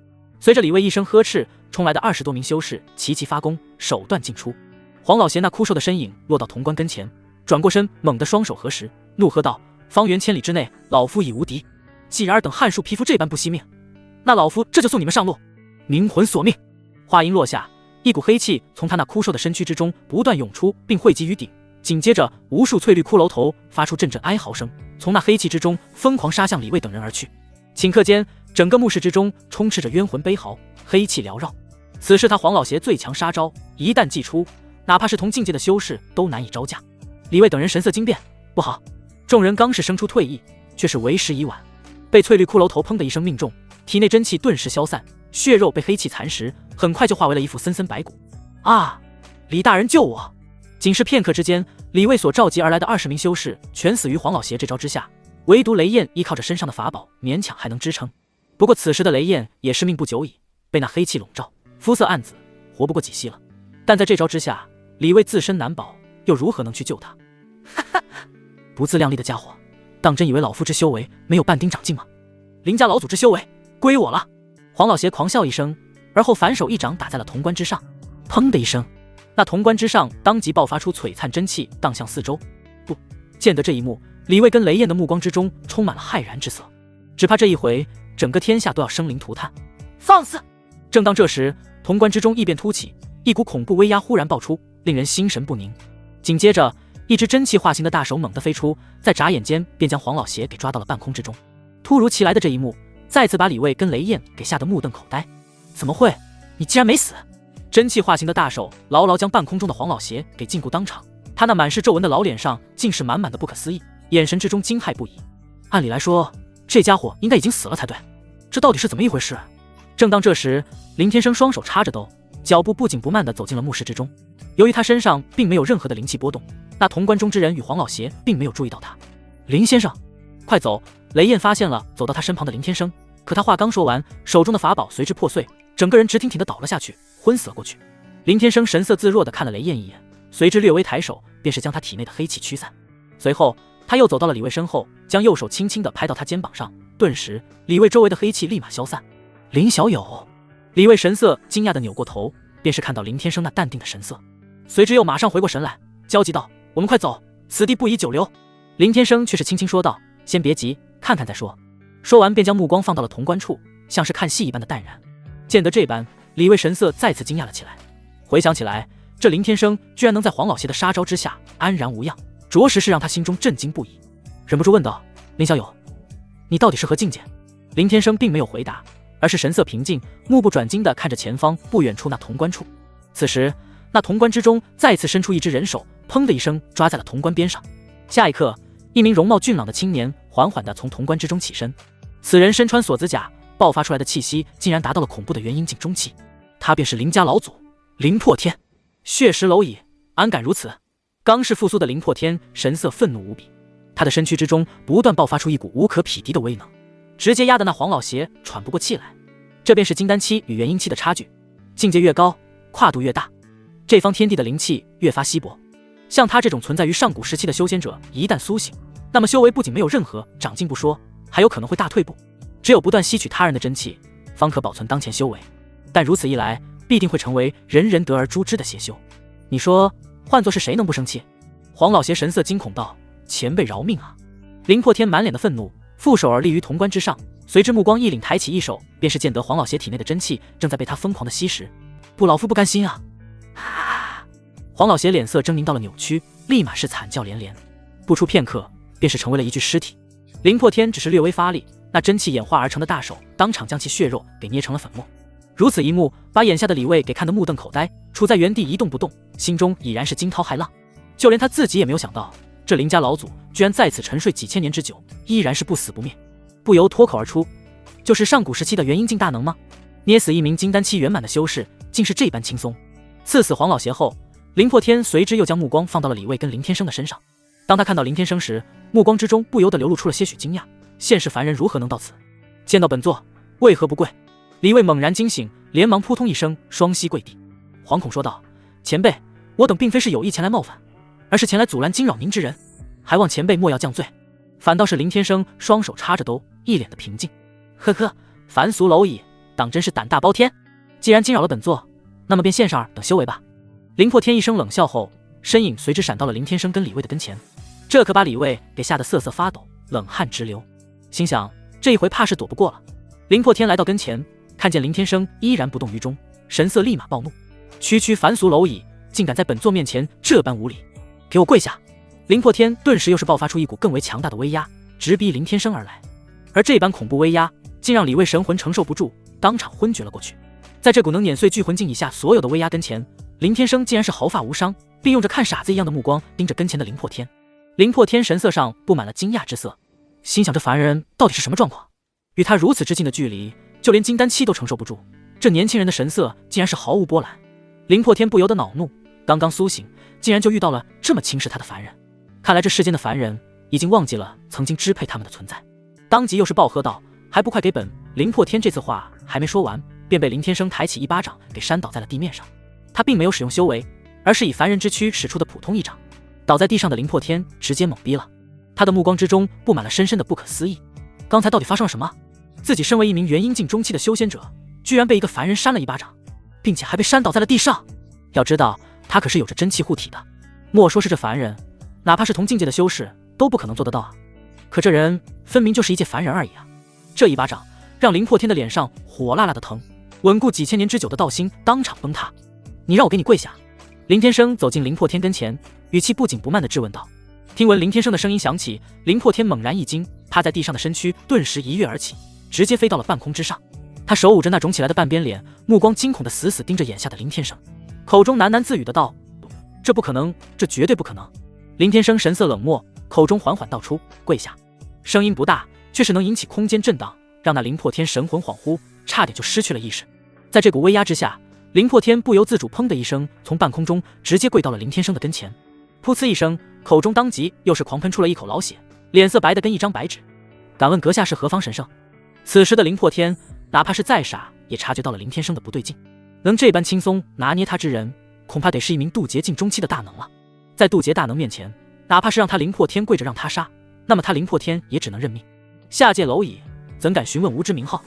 随着李卫一声呵斥，冲来的20多名修士齐齐发功，手段尽出。黄老邪那枯瘦的身影落到铜棺跟前，转过身，猛地双手合十，怒喝道：“方圆千里之内，老夫已无敌。既然尔等悍术皮肤这般不惜命，那老夫这就送你们上路，冥魂索命！”话音落下，一股黑气从他那枯瘦的身躯之中不断涌出，并汇集于顶。紧接着，无数翠绿骷髅头发出阵阵哀嚎声，从那黑气之中疯狂杀向李卫等人而去。顷刻间，整个墓室之中充斥着冤魂悲嚎，黑气缭绕。此时他黄老邪最强杀招，一旦祭出，哪怕是同境界的修士都难以招架。李卫等人神色惊变，不好！众人刚是生出退意，却是为时已晚。被翠绿骷髅头砰的一声命中，体内真气顿时消散，血肉被黑气蚕食，很快就化为了一副森森白骨。啊！李大人救我！仅是片刻之间，李卫所召集而来的20名修士全死于黄老邪这招之下，唯独雷燕依靠着身上的法宝勉强还能支撑。不过此时的雷燕也是命不久矣，被那黑气笼罩，肤色暗紫，活不过几息了。但在这招之下，李卫自身难保，又如何能去救他？哈哈，不自量力的家伙，当真以为老夫之修为没有半丁长进吗？林家老祖之修为归我了！黄老邪狂笑一声，而后反手一掌打在了铜棺之上，砰的一声，那铜棺之上当即爆发出璀璨真气，荡向四周。不，见得这一幕，李卫跟雷燕的目光之中充满了骇然之色，只怕这一回整个天下都要生灵涂炭。放肆！正当这时，铜棺之中异变突起，一股恐怖威压忽然爆出，令人心神不宁。紧接着，一只真气化形的大手猛地飞出，在眨眼间便将黄老邪给抓到了半空之中。突如其来的这一幕，再次把李卫跟雷燕给吓得目瞪口呆。怎么会？你竟然没死！真气化形的大手牢牢将半空中的黄老邪给禁锢当场，他那满是皱纹的老脸上竟是满满的不可思议，眼神之中惊骇不已。按理来说，这家伙应该已经死了才对，这到底是怎么一回事？正当这时，林天生双手插着兜，脚步不紧不慢地走进了墓室之中。由于他身上并没有任何的灵气波动，那铜棺中之人与黄老邪并没有注意到他。林先生，快走！雷燕发现了走到他身旁的林天生，可他话刚说完，手中的法宝随之破碎，整个人直挺挺地倒了下去，昏死了过去。林天生神色自若地看了雷燕一眼，随之略微抬手，便是将他体内的黑气驱散。随后他又走到了李卫身后，将右手轻轻地拍到他肩膀上，顿时李卫周围的黑气立马消散。林小友，李卫神色惊讶地扭过头，便是看到林天生那淡定的神色，随之又马上回过神来，焦急道：“我们快走，此地不宜久留。”林天生却是轻轻说道：“先别急，看看再说。”说完便将目光放到了铜棺处，像是看戏一般的淡然。见得这般，李卫神色再次惊讶了起来。回想起来，这林天生居然能在黄老邪的杀招之下安然无恙，着实是让他心中震惊不已，忍不住问道：“林小友，你到底是何境界？”林天生并没有回答，而是神色平静，目不转睛地看着前方不远处那铜棺处。此时那铜棺之中再次伸出一只人手，砰的一声抓在了铜棺边上。下一刻，一名容貌俊朗的青年缓缓地从铜棺之中起身，此人身穿锁子甲，爆发出来的气息竟然达到了恐怖的元婴境中气。他便是林家老祖林破天。血石蝼蚁，安敢如此！刚是复苏的林破天神色愤怒无比，他的身躯之中不断爆发出一股无可匹敌的威能，直接压得那黄老邪喘不过气来。这便是金丹期与元婴期的差距，境界越高，跨度越大，这方天地的灵气越发稀薄。像他这种存在于上古时期的修仙者，一旦苏醒，那么修为不仅没有任何长进不说，还有可能会大退步。只有不断吸取他人的真气，方可保存当前修为。但如此一来，必定会成为人人得而诛之的邪修。你说，换作是谁能不生气？黄老邪神色惊恐道：“前辈饶命啊！”林破天满脸的愤怒，负手而立于潼关之上，随之目光一凛，抬起一手，便是见得黄老邪体内的真气正在被他疯狂的吸食。不，老夫不甘心啊！黄老邪脸色狰狞到了扭曲，立马是惨叫连连，不出片刻，便是成为了一具尸体。林破天只是略微发力，那真气演化而成的大手当场将其血肉给捏成了粉末。如此一幕，把眼下的李卫给看得目瞪口呆，处在原地一动不动，心中已然是惊涛骇浪。就连他自己也没有想到，这林家老祖居然在此沉睡几千年之久，依然是不死不灭，不由脱口而出：“就是上古时期的元婴境大能吗？捏死一名金丹期圆满的修士，竟是这般轻松。”刺死黄老邪后，林破天随之又将目光放到了李卫跟林天生的身上。当他看到林天生时，目光之中不由得流露出了些许惊讶：现世凡人如何能到此？见到本座，为何不跪？李卫猛然惊醒，连忙扑通一声双膝跪地，惶恐说道：“前辈，我等并非是有意前来冒犯，而是前来阻拦惊扰您之人，还望前辈莫要降罪。”反倒是林天生双手插着兜，一脸的平静：“呵呵，凡俗蝼蚁，当真是胆大包天！既然惊扰了本座，那么便现上等修为吧。”林破天一声冷笑后，身影随之闪到了林天生跟李卫的跟前，这可把李卫给吓得瑟瑟发抖，冷汗直流，心想这一回怕是躲不过了。林破天来到跟前，看见林天生依然不动于衷，神色立马暴怒：“区区凡俗蝼蚁，竟敢在本座面前这般无礼，给我跪下！”林破天顿时又是爆发出一股更为强大的威压，直逼林天生而来。而这般恐怖威压，竟让李卫神魂承受不住，当场昏厥了过去。在这股能碾碎聚魂境以下所有的威压跟前，林天生竟然是毫发无伤，并用着看傻子一样的目光盯着跟前的林破天。林破天神色上布满了惊讶之色，心想这凡人到底是什么状况？与他如此之近的距离，就连金丹期都承受不住，这年轻人的神色竟然是毫无波澜。林破天不由得恼怒，刚刚苏醒，竟然就遇到了这么轻视他的凡人。看来这世间的凡人已经忘记了曾经支配他们的存在。当即又是暴喝道：“还不快给本！”林破天这次话还没说完，便被林天生抬起一巴掌给扇倒在了地面上。他并没有使用修为，而是以凡人之躯使出的普通一掌。倒在地上的林破天直接懵逼了，他的目光之中布满了深深的不可思议。刚才到底发生了什么？自己身为一名元婴境中期的修仙者，居然被一个凡人扇了一巴掌，并且还被扇倒在了地上。要知道他可是有着真气护体的，莫说是这凡人，哪怕是同境界的修士都不可能做得到啊。可这人分明就是一介凡人而已啊！这一巴掌让林破天的脸上火辣辣的疼，稳固几千年之久的道心当场崩塌。你让我给你跪下！林天生走进林破天跟前，语气不紧不慢地质问道。听闻林天生的声音响起，林破天猛然一惊，趴在地上的身躯顿时一跃而起，直接飞到了半空之上。他手捂着那肿起来的半边脸，目光惊恐地死死盯着眼下的林天生，口中喃喃自语的道：“这不可能，这绝对不可能。”林天生神色冷漠，口中缓缓道出：“跪下。”声音不大，却是能引起空间震荡，让那林破天神魂恍惚，差点就失去了意识。在这股威压之下，林破天不由自主砰的一声从半空中直接跪到了林天生的跟前，噗呲一声，口中当即又是狂喷出了一口老血，脸色白得跟一张白纸。敢问阁下是何方神圣？此时的林破天哪怕是再傻，也察觉到了林天生的不对劲，能这般轻松拿捏他之人，恐怕得是一名渡劫境中期的大能了。在渡劫大能面前，哪怕是让他林破天跪着让他杀，那么他林破天也只能认命。下界蝼蚁怎敢询问无知名号？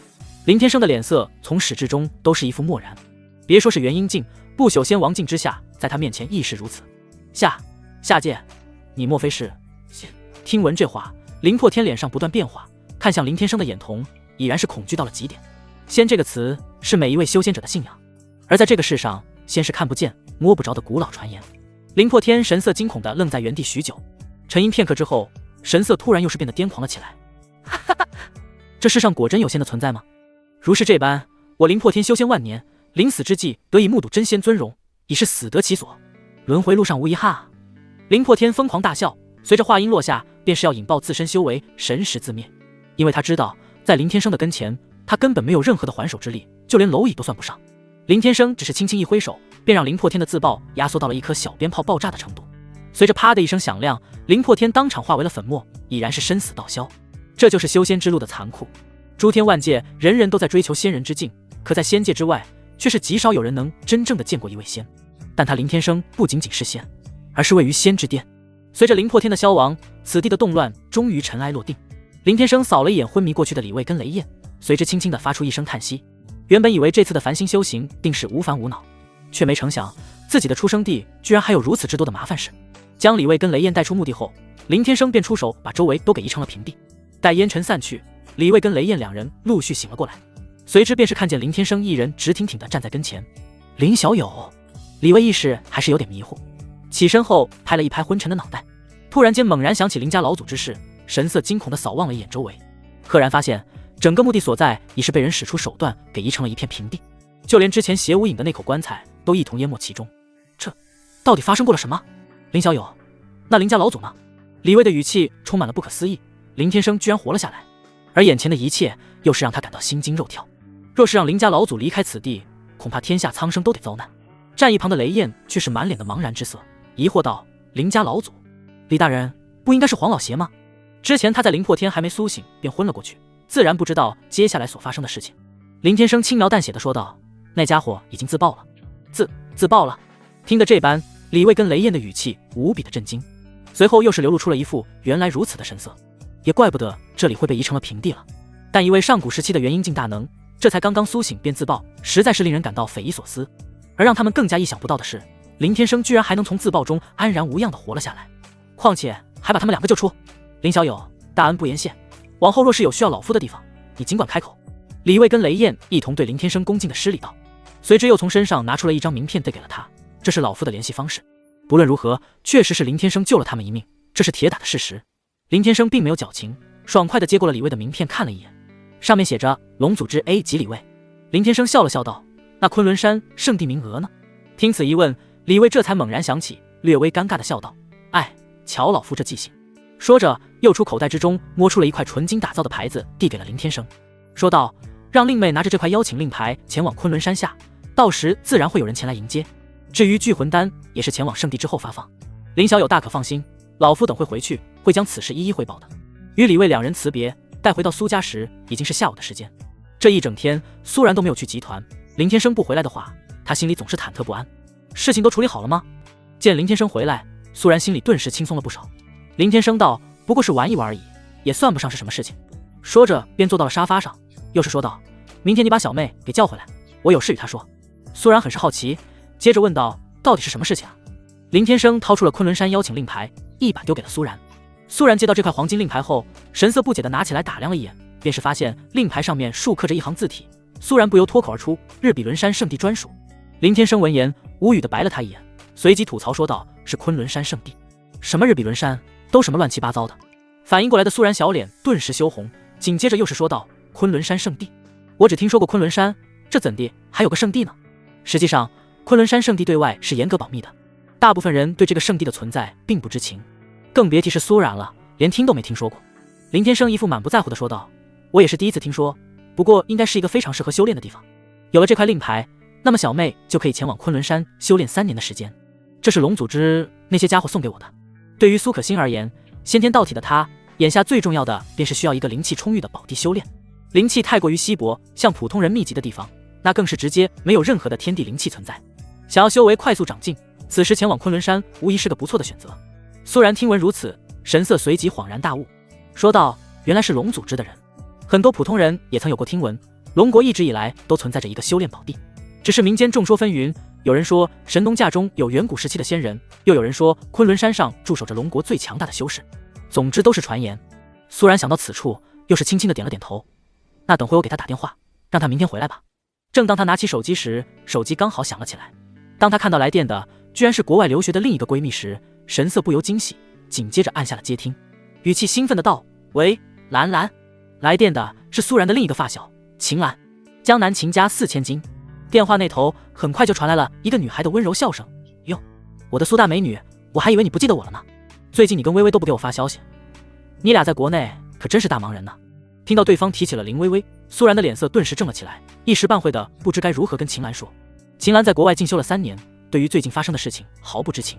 林天生的脸色从始至终都是一副漠然，别说是元婴境，不朽仙王境之下，在他面前亦是如此。下界，你莫非是？听闻这话，林破天脸上不断变化，看向林天生的眼瞳已然是恐惧到了极点。仙这个词是每一位修仙者的信仰，而在这个世上，仙是看不见摸不着的古老传言。林破天神色惊恐地愣在原地许久，沉吟片刻之后，神色突然又是变得癫狂了起来。哈哈，这世上果真有仙的存在吗？如是这般，我林破天修仙万年，临死之际得以目睹真仙尊容，已是死得其所，轮回路上无遗憾啊！林破天疯狂大笑，随着话音落下，便是要引爆自身修为，神识自灭。因为他知道，在林天生的跟前，他根本没有任何的还手之力，就连蝼蚁都算不上。林天生只是轻轻一挥手，便让林破天的自爆压缩到了一颗小鞭炮爆炸的程度。随着啪的一声响亮，林破天当场化为了粉末，已然是身死道消。这就是修仙之路的残酷。诸天万界，人人都在追求仙人之境，可在仙界之外，却是极少有人能真正的见过一位仙。但他林天生不仅仅是仙，而是位于仙之巅。随着灵破天的消亡，此地的动乱终于尘埃落定。林天生扫了一眼昏迷过去的李卫跟雷燕，随之轻轻地发出一声叹息。原本以为这次的繁星修行定是无烦无恼，却没成想自己的出生地居然还有如此之多的麻烦事。将李卫跟雷燕带出墓地后，林天生便出手把周围都给移成了平地。待烟尘散去，李卫跟雷燕两人陆续醒了过来，随之便是看见林天生一人直挺挺地站在跟前。林小友，李卫一时还是有点迷糊，起身后拍了一拍昏沉的脑袋，突然间猛然想起林家老祖之事，神色惊恐地扫望了一眼周围，赫然发现整个墓地所在已是被人使出手段给移成了一片平地，就连之前邪无影的那口棺材都一同淹没其中。这到底发生过了什么？林小友，那林家老祖呢？李卫的语气充满了不可思议，林天生居然活了下来，而眼前的一切又是让他感到心惊肉跳。若是让林家老祖离开此地，恐怕天下苍生都得遭难。站一旁的雷燕却是满脸的茫然之色，疑惑道：林家老祖，李大人不应该是黄老邪吗？之前他在灵破天还没苏醒便昏了过去，自然不知道接下来所发生的事情。林天生轻描淡写的说道：那家伙已经自爆了。自爆了？听得这般，李卫跟雷燕的语气无比的震惊，随后又是流露出了一副原来如此的神色。也怪不得这里会被移成了平地了，但一位上古时期的元婴境大能，这才刚刚苏醒便自爆，实在是令人感到匪夷所思。而让他们更加意想不到的是，林天生居然还能从自爆中安然无恙的活了下来，况且还把他们两个救出。林小友，大恩不言谢，往后若是有需要老夫的地方，你尽管开口。李卫跟雷燕一同对林天生恭敬的施礼道，随之又从身上拿出了一张名片递给了他，这是老夫的联系方式。不论如何，确实是林天生救了他们一命，这是铁打的事实。林天生并没有矫情，爽快地接过了李卫的名片，看了一眼，上面写着龙祖之 A 级李卫。林天生笑了笑道：那昆仑山圣地名额呢？听此一问，李卫这才猛然想起，略微尴尬地笑道：哎，瞧老夫这记性。说着又出口袋之中摸出了一块纯金打造的牌子，递给了林天生，说道：让令妹拿着这块邀请令牌前往昆仑山下，到时自然会有人前来迎接。至于聚魂丹，也是前往圣地之后发放。林小友大可放心，老夫等会回去会将此事一一汇报的。与李卫两人辞别，待回到苏家时已经是下午的时间。这一整天苏然都没有去集团，林天生不回来的话，他心里总是忐忑不安。事情都处理好了吗？见林天生回来，苏然心里顿时轻松了不少。林天生道：不过是玩一玩而已，也算不上是什么事情。说着便坐到了沙发上，又是说道：明天你把小妹给叫回来，我有事与她说。苏然很是好奇，接着问道：到底是什么事情啊？林天生掏出了昆仑山邀请令牌，一把丢给了苏然。苏然接到这块黄金令牌后，神色不解地拿起来打量了一眼，便是发现令牌上面竖刻着一行字体，苏然不由脱口而出：日比伦山圣地专属。林天生闻言无语地白了他一眼，随即吐槽说道：是昆仑山圣地？什么日比伦山？都什么乱七八糟的？反应过来的苏然小脸顿时羞红，紧接着又是说道：昆仑山圣地？我只听说过昆仑山，这怎地还有个圣地呢？实际上昆仑山圣地对外是严格保密的，大部分人对这个圣地的存在并不知情，更别提是苏然了，连听都没听说过。林天生一副满不在乎的说道：我也是第一次听说，不过应该是一个非常适合修炼的地方。有了这块令牌，那么小妹就可以前往昆仑山修炼3年的时间，这是龙祖之那些家伙送给我的。对于苏可欣而言，先天道体的她，眼下最重要的便是需要一个灵气充裕的宝地修炼。灵气太过于稀薄，像普通人密集的地方，那更是直接没有任何的天地灵气存在。想要修为快速长进，此时前往昆仑山无疑是个不错的选择。苏然听闻如此，神色随即恍然大悟，说道：原来是龙祖之的人。很多普通人也曾有过听闻，龙国一直以来都存在着一个修炼宝地，只是民间众说纷纭，有人说神农架中有远古时期的仙人，又有人说昆仑山上驻守着龙国最强大的修士，总之都是传言。苏然想到此处，又是轻轻的点了点头。那等会我给他打电话，让他明天回来吧。正当他拿起手机时，手机刚好响了起来。当他看到来电的居然是国外留学的另一个闺蜜时，神色不由惊喜，紧接着按下了接听，语气兴奋的道：喂，兰兰。来电的是苏然的另一个发小秦岚，江南秦家4000金。电话那头很快就传来了一个女孩的温柔笑声：哟，我的苏大美女，我还以为你不记得我了呢。最近你跟微微都不给我发消息，你俩在国内可真是大忙人呢。听到对方提起了林微微，苏然的脸色顿时正了起来，一时半会的不知该如何跟秦岚说。秦岚在国外进修了3年，对于最近发生的事情毫不知情，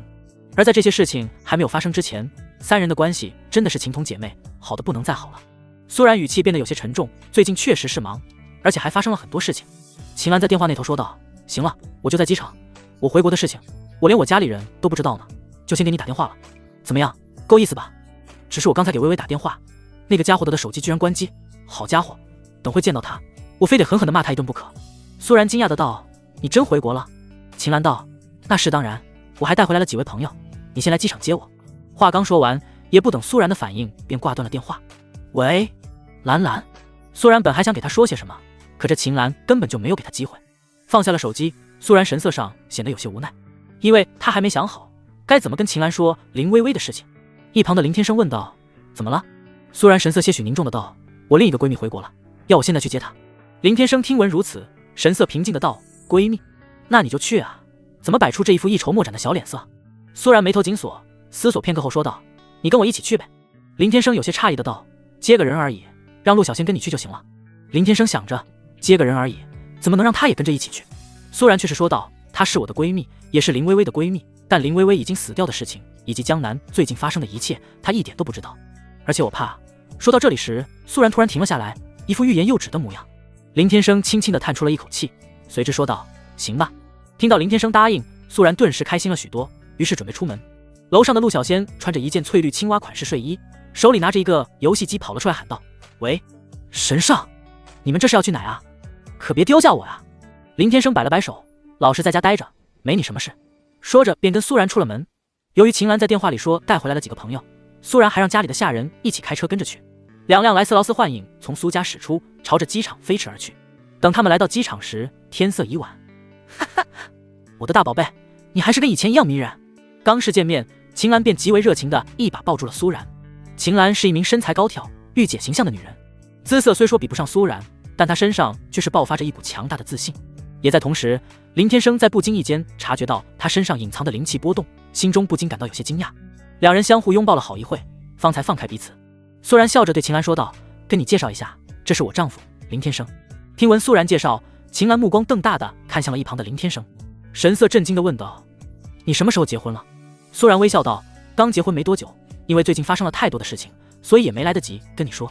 而在这些事情还没有发生之前，3人的关系真的是情同姐妹，好的不能再好了。苏然语气变得有些沉重，最近确实是忙，而且还发生了很多事情。秦岚在电话那头说道：行了，我就在机场，我回国的事情我连我家里人都不知道呢，就先给你打电话了。怎么样，够意思吧？只是我刚才给微微打电话，那个家伙的手机居然关机，好家伙，等会见到他，我非得狠狠地骂他一顿不可。苏然惊讶的道：你真回国了？秦岚道：那是当然，我还带回来了几位朋友，你先来机场接我。话刚说完，也不等苏然的反应，便挂断了电话。喂，兰兰。苏然本还想给他说些什么，可这秦岚根本就没有给他机会。放下了手机，苏然神色上显得有些无奈，因为他还没想好该怎么跟秦岚说林微微的事情。一旁的林天生问道：怎么了？苏然神色些许凝重的道：我另一个闺蜜回国了，要我现在去接她。林天生听闻如此，神色平静的道：闺蜜？那你就去啊，怎么摆出这一副一筹莫展的小脸色？苏然眉头紧锁，思索片刻后说道：你跟我一起去呗。林天生有些诧异的道：接个人而已，让陆小仙跟你去就行了。林天生想着，接个人而已，怎么能让她也跟着一起去？苏然却是说道：她是我的闺蜜，也是林微微的闺蜜，但林微微已经死掉的事情以及江南最近发生的一切，她一点都不知道。而且我怕……说到这里时，苏然突然停了下来，一副欲言又止的模样。林天生轻轻地叹出了一口气，随之说道：行吧。听到林天生答应，苏然顿时开心了许多，于是准备出门。楼上的陆小仙穿着一件翠绿青蛙款式睡衣，手里拿着一个游戏机跑了出来喊道：喂，神上，你们这是要去哪啊？可别丢下我呀！林天生摆了摆手，老实在家待着，没你什么事。说着便跟苏然出了门。由于秦岚在电话里说带回来了几个朋友，苏然还让家里的下人一起开车跟着去。两辆莱斯劳斯幻影从苏家驶出，朝着机场飞驰而去。等他们来到机场时，天色已晚。哈哈，我的大宝贝，你还是跟以前一样迷人。刚是见面，秦岚便极为热情地一把抱住了苏然。秦岚是一名身材高挑、御姐形象的女人，姿色虽说比不上苏然，但她身上却是爆发着一股强大的自信。也在同时，林天生在不经意间察觉到她身上隐藏的灵气波动，心中不禁感到有些惊讶。两人相互拥抱了好一会，方才放开彼此。苏然笑着对秦岚说道：跟你介绍一下，这是我丈夫林天生。听闻苏然介绍，秦岚目光瞪大的看向了一旁的林天生，神色震惊的问道：你什么时候结婚了？苏然微笑道：刚结婚没多久，因为最近发生了太多的事情，所以也没来得及跟你说。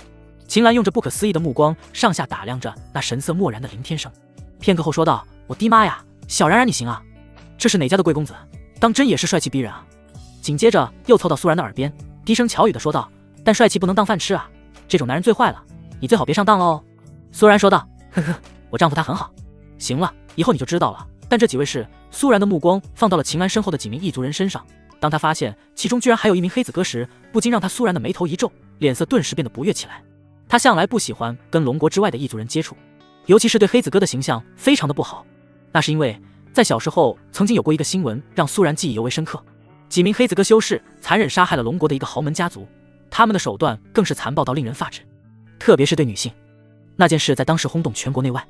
秦岚用着不可思议的目光上下打量着那神色漠然的林天生，片刻后说道：我的妈呀，小然然你行啊，这是哪家的贵公子，当真也是帅气逼人啊。紧接着又凑到苏然的耳边低声巧语的说道：但帅气不能当饭吃啊，这种男人最坏了，你最好别上当喽。苏然说道：呵呵，我丈夫他很好。行了，以后你就知道了。但这几位是……苏然的目光放到了秦岚身后的几名异族人身上，当他发现其中居然还有一名黑子哥时，不禁让他苏然的眉头一皱，脸色顿时变得不悦起来。他向来不喜欢跟龙国之外的异族人接触，尤其是对黑子哥的形象非常的不好。那是因为在小时候曾经有过一个新闻让苏然记忆尤为深刻，几名黑子哥修士残忍杀害了龙国的一个豪门家族，他们的手段更是残暴到令人发指，特别是对女性。那件事在当时轰动全国内外，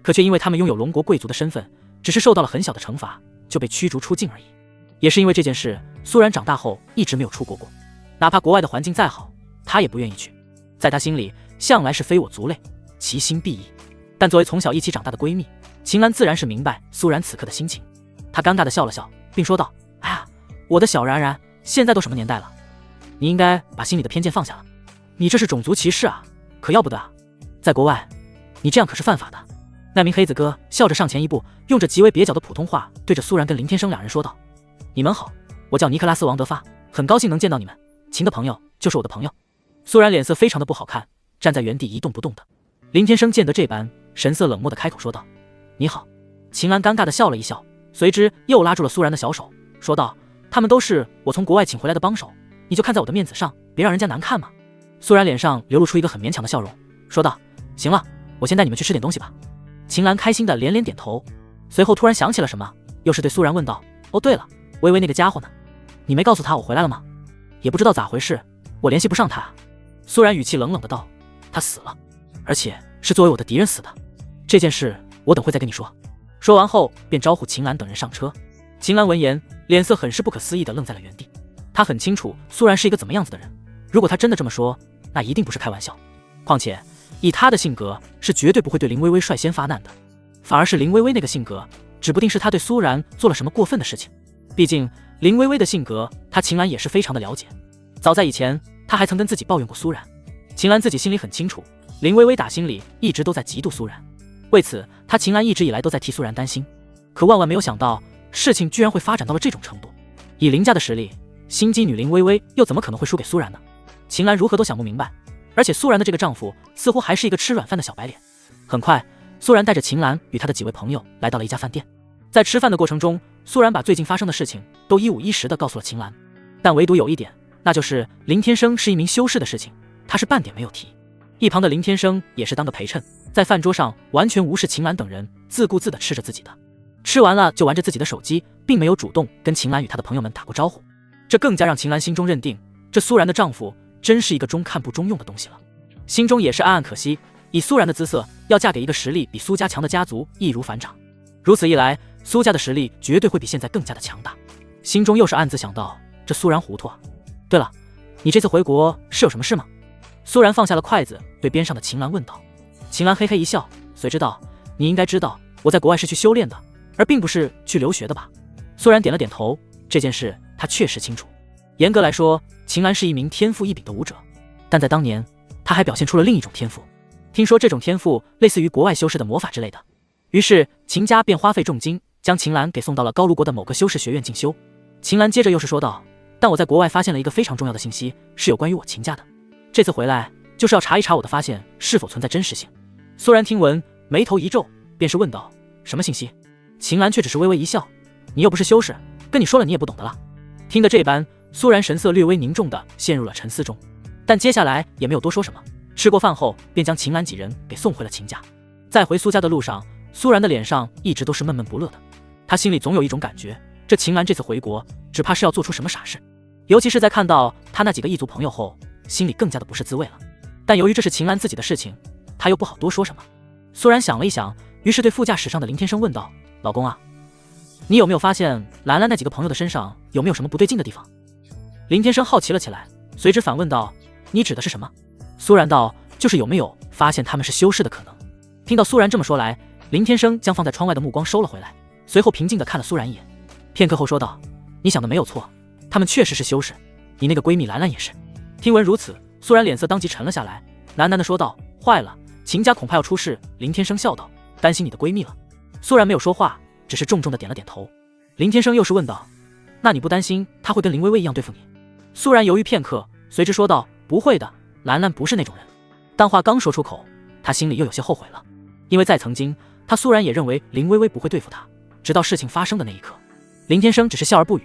可却因为他们拥有龙国贵族的身份，只是受到了很小的惩罚，就被驱逐出境而已。也是因为这件事，苏然长大后一直没有出国过，哪怕国外的环境再好，他也不愿意去。在他心里，向来是非我族类，其心必异。但作为从小一起长大的闺蜜，秦岚自然是明白苏然此刻的心情。她尴尬地笑了笑，并说道：哎呀，我的小然然，现在都什么年代了，你应该把心里的偏见放下了。你这是种族歧视啊，可要不得啊，在国外你这样可是犯法的。那名黑子哥笑着上前一步，用着极为蹩脚的普通话对着苏然跟林天生两人说道：你们好，我叫尼克拉斯王德发，很高兴能见到你们，秦的朋友就是我的朋友。苏然脸色非常的不好看，站在原地一动不动的。林天生见得这般，神色冷漠的开口说道：你好。秦岚尴尬的笑了一笑，随之又拉住了苏然的小手，说道：他们都是我从国外请回来的帮手，你就看在我的面子上，别让人家难看嘛。苏然脸上流露出一个很勉强的笑容，说道：行了，我先带你们去吃点东西吧。秦岚开心的连连点头，随后突然想起了什么，又是对苏然问道：哦对了，微微那个家伙呢？你没告诉他我回来了吗？也不知道咋回事，我联系不上他啊。苏然语气冷冷的道：他死了，而且是作为我的敌人死的，这件事我等会再跟你说。说完后便招呼秦岚等人上车。秦岚闻言，脸色很是不可思议的愣在了原地。他很清楚苏然是一个怎么样子的人，如果他真的这么说，那一定不是开玩笑。况且以他的性格，是绝对不会对林微微率先发难的，反而是林微微那个性格，指不定是他对苏然做了什么过分的事情。毕竟林微微的性格，他秦岚也是非常的了解。早在以前，他还曾跟自己抱怨过苏然。秦岚自己心里很清楚，林微微打心里一直都在嫉妒苏然，为此他秦岚一直以来都在替苏然担心。可万万没有想到，事情居然会发展到了这种程度。以林家的实力，心机女林微微又怎么可能会输给苏然呢？秦岚如何都想不明白，而且苏然的这个丈夫似乎还是一个吃软饭的小白脸。很快，苏然带着秦岚与她的几位朋友来到了一家饭店。在吃饭的过程中，苏然把最近发生的事情都一五一十地告诉了秦岚，但唯独有一点，那就是林天生是一名修士的事情，他是半点没有提。一旁的林天生也是当个陪衬，在饭桌上完全无视秦岚等人，自顾自地吃着自己的，吃完了就玩着自己的手机，并没有主动跟秦岚与她的朋友们打过招呼。这更加让秦岚心中认定，这苏然的丈夫真是一个中看不中用的东西了。心中也是暗暗可惜，以苏然的姿色，要嫁给一个实力比苏家强的家族易如反掌。如此一来，苏家的实力绝对会比现在更加的强大。心中又是暗自想到，这苏然糊涂啊。对了，你这次回国是有什么事吗？苏然放下了筷子，对边上的秦岚问道。秦岚嘿嘿一笑，随之道：你应该知道，我在国外是去修炼的，而并不是去留学的吧？苏然点了点头，这件事他确实清楚。严格来说，秦岚是一名天赋异禀的武者，但在当年，他还表现出了另一种天赋。听说这种天赋类似于国外修士的魔法之类的，于是秦家便花费重金将秦岚给送到了高卢国的某个修士学院进修。秦岚接着又是说道：但我在国外发现了一个非常重要的信息，是有关于我秦家的。这次回来就是要查一查我的发现是否存在真实性。苏然听闻，眉头一皱，便是问道：什么信息？秦岚却只是微微一笑：你又不是修士，跟你说了你也不懂的了。听得这般，苏然神色略微凝重地陷入了沉思中，但接下来也没有多说什么。吃过饭后，便将秦岚几人给送回了秦家。在回苏家的路上，苏然的脸上一直都是闷闷不乐的。他心里总有一种感觉，这秦岚这次回国，只怕是要做出什么傻事。尤其是在看到他那几个异族朋友后，心里更加的不是滋味了。但由于这是秦岚自己的事情，他又不好多说什么。苏然想了一想，于是对副驾驶上的林天生问道：老公啊，你有没有发现兰兰那几个朋友的身上有没有什么不对劲的地方？林天生好奇了起来，随之反问道：你指的是什么？苏然道：就是有没有发现他们是修士的可能。听到苏然这么说来，林天生将放在窗外的目光收了回来，随后平静地看了苏然一眼，片刻后说道：你想的没有错，他们确实是修士，你那个闺蜜兰兰也是。听闻如此，苏然脸色当即沉了下来，喃喃地说道：坏了，秦家恐怕要出事。林天生笑道：担心你的闺蜜了。苏然没有说话，只是重重地点了点头。林天生又是问道：那你不担心她会跟林薇薇一样对付你？苏然犹豫片刻，随之说道：不会的，兰兰不是那种人。但话刚说出口，他心里又有些后悔了，因为在曾经，他苏然也认为林薇薇不会对付他，直到事情发生的那一刻，林天生只是笑而不语。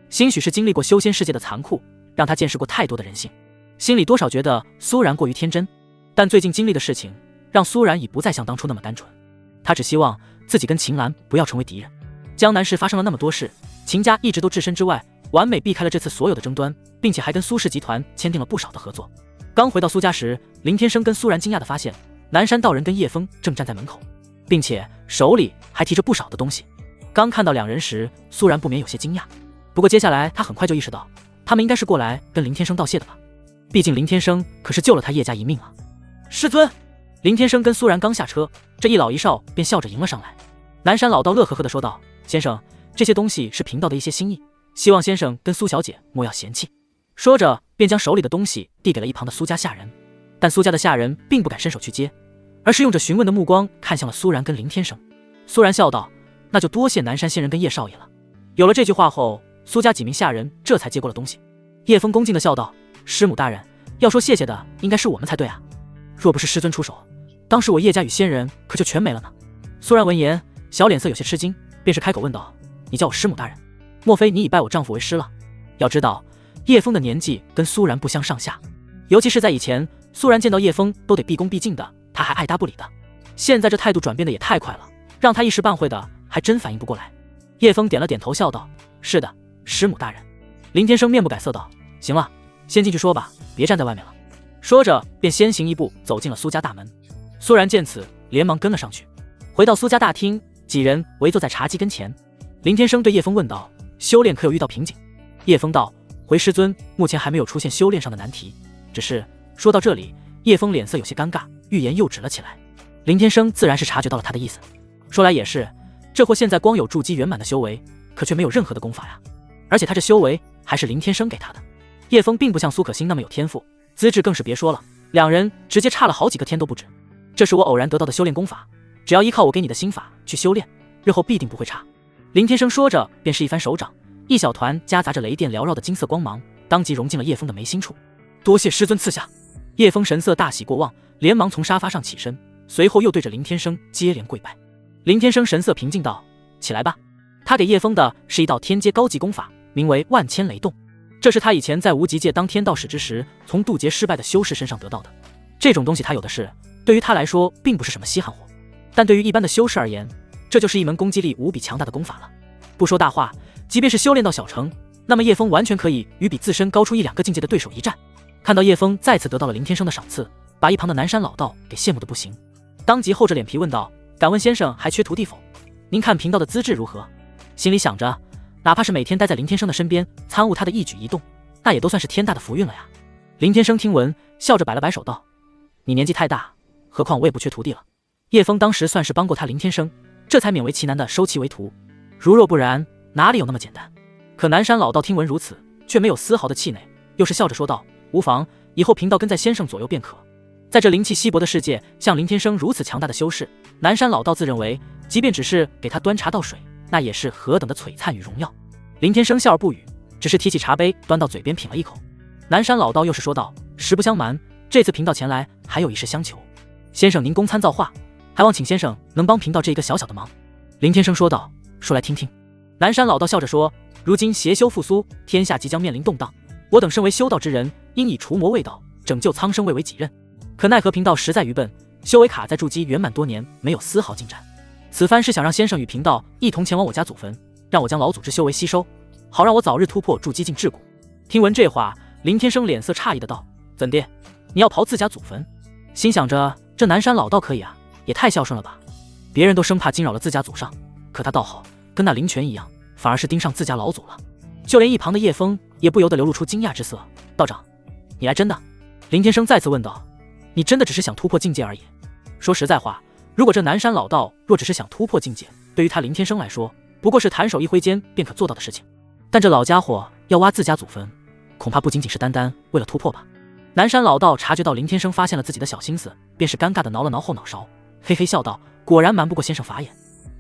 兴许是经历过修仙世界的残酷，让他见识过太多的人性，心里多少觉得苏然过于天真。但最近经历的事情，让苏然已不再像当初那么单纯。他只希望自己跟秦岚不要成为敌人。江南市发生了那么多事，秦家一直都置身之外，完美避开了这次所有的争端，并且还跟苏氏集团签订了不少的合作。刚回到苏家时，林天生跟苏然惊讶地发现，南山道人跟叶枫正站在门口，并且手里还提着不少的东西。刚看到两人时，苏然不免有些惊讶，不过接下来他很快就意识到，他们应该是过来跟林天生道谢的吧，毕竟林天生可是救了他叶家一命啊。师尊！林天生跟苏然刚下车，这一老一少便笑着迎了上来。南山老道乐呵呵地说道：先生，这些东西是贫道的一些心意，希望先生跟苏小姐莫要嫌弃。说着便将手里的东西递给了一旁的苏家下人，但苏家的下人并不敢伸手去接，而是用着询问的目光看向了苏然跟林天生。苏然笑道：那就多谢南山仙人跟叶少爷了。有了这句话后，苏家几名下人这才接过了东西。叶枫恭敬地笑道：师母大人，要说谢谢的应该是我们才对啊，若不是师尊出手，当时我叶家与仙人可就全没了呢。苏然闻言，小脸色有些吃惊，便是开口问道：你叫我师母大人，莫非你已拜我丈夫为师了？要知道叶枫的年纪跟苏然不相上下，尤其是在以前，苏然见到叶枫都得毕恭毕敬的，他还爱搭不理的，现在这态度转变的也太快了，让他一时半会的还真反应不过来。叶枫点了点头笑道：是的，师母大人。林天生面不改色道：行了，先进去说吧，别站在外面了。说着便先行一步走进了苏家大门。苏然见此连忙跟了上去。回到苏家大厅，几人围坐在茶几跟前。林天生对叶枫问道：修炼可有遇到瓶颈？叶枫道：回师尊，目前还没有出现修炼上的难题，只是……说到这里，叶枫脸色有些尴尬，欲言又止了起来。林天生自然是察觉到了他的意思，说来也是，这货现在光有筑基圆满的修为，可却没有任何的功法呀，而且他这修为还是林天生给他的。叶枫并不像苏可欣那么有天赋，资质更是别说了，两人直接差了好几个天都不止。这是我偶然得到的修炼功法，只要依靠我给你的心法去修炼，日后必定不会差。林天生说着便是一番手掌，一小团夹杂着雷电缭绕的金色光芒，当即融进了叶枫的眉心处。多谢师尊赐下。叶枫神色大喜过望，连忙从沙发上起身，随后又对着林天生接连跪拜。林天生神色平静道：“起来吧。”他给叶枫的是一道天阶高级功法，名为万千雷动。这是他以前在无极界当天道使之时，从渡劫失败的修士身上得到的。这种东西他有的是，对于他来说并不是什么稀罕货，但对于一般的修士而言，这就是一门攻击力无比强大的功法了。不说大话，即便是修炼到小成，那么叶枫完全可以与比自身高出1-2个境界的对手一战。看到叶枫再次得到了林天生的赏赐，把一旁的南山老道给羡慕的不行，当即厚着脸皮问道：“敢问先生还缺徒弟否？您看贫道的资质如何？”心里想着，哪怕是每天待在林天生的身边，参悟他的一举一动，那也都算是天大的福运了呀。林天生听闻，笑着摆了摆手道：“你年纪太大，何况我也不缺徒弟了。”叶枫当时算是帮过他林天生，这才勉为其难的收其为徒。如若不然，哪里有那么简单？可南山老道听闻如此，却没有丝毫的气馁，又是笑着说道：“无妨，以后贫道跟在先生左右便可。”在这灵气稀薄的世界，像林天生如此强大的修士，南山老道自认为，即便只是给他端茶倒水，那也是何等的璀璨与荣耀。林天生笑而不语，只是提起茶杯端到嘴边品了一口。南山老道又是说道：“实不相瞒，这次贫道前来还有一事相求。先生您功参造化，还望请先生能帮贫道这一个小小的忙。”林天生说道：“说来听听。”南山老道笑着说：“如今邪修复苏，天下即将面临动荡，我等身为修道之人，应以除魔卫道，拯救苍生为己任。可奈何贫道实在愚笨，修为卡在筑基圆满多年，没有丝毫进展。此番是想让先生与贫道一同前往我家祖坟，让我将老祖之修为吸收，好让我早日突破筑基境至骨。”听闻这话，林天生脸色诧异的道：“怎地？你要刨自家祖坟？”心想着这南山老道可以啊，也太孝顺了吧。别人都生怕惊扰了自家祖上，可他倒好，跟那灵泉一样，反而是盯上自家老祖了。就连一旁的叶枫也不由得流露出惊讶之色：“道长，你来真的？”林天生再次问道：“你真的只是想突破境界而已？”说实在话，如果这南山老道若只是想突破境界，对于他林天生来说，不过是弹手一挥间便可做到的事情。但这老家伙要挖自家祖坟，恐怕不仅仅是单单为了突破吧。南山老道察觉到林天生发现了自己的小心思，便是尴尬的挠了挠后脑勺，嘿嘿笑道：“果然瞒不过先生法眼。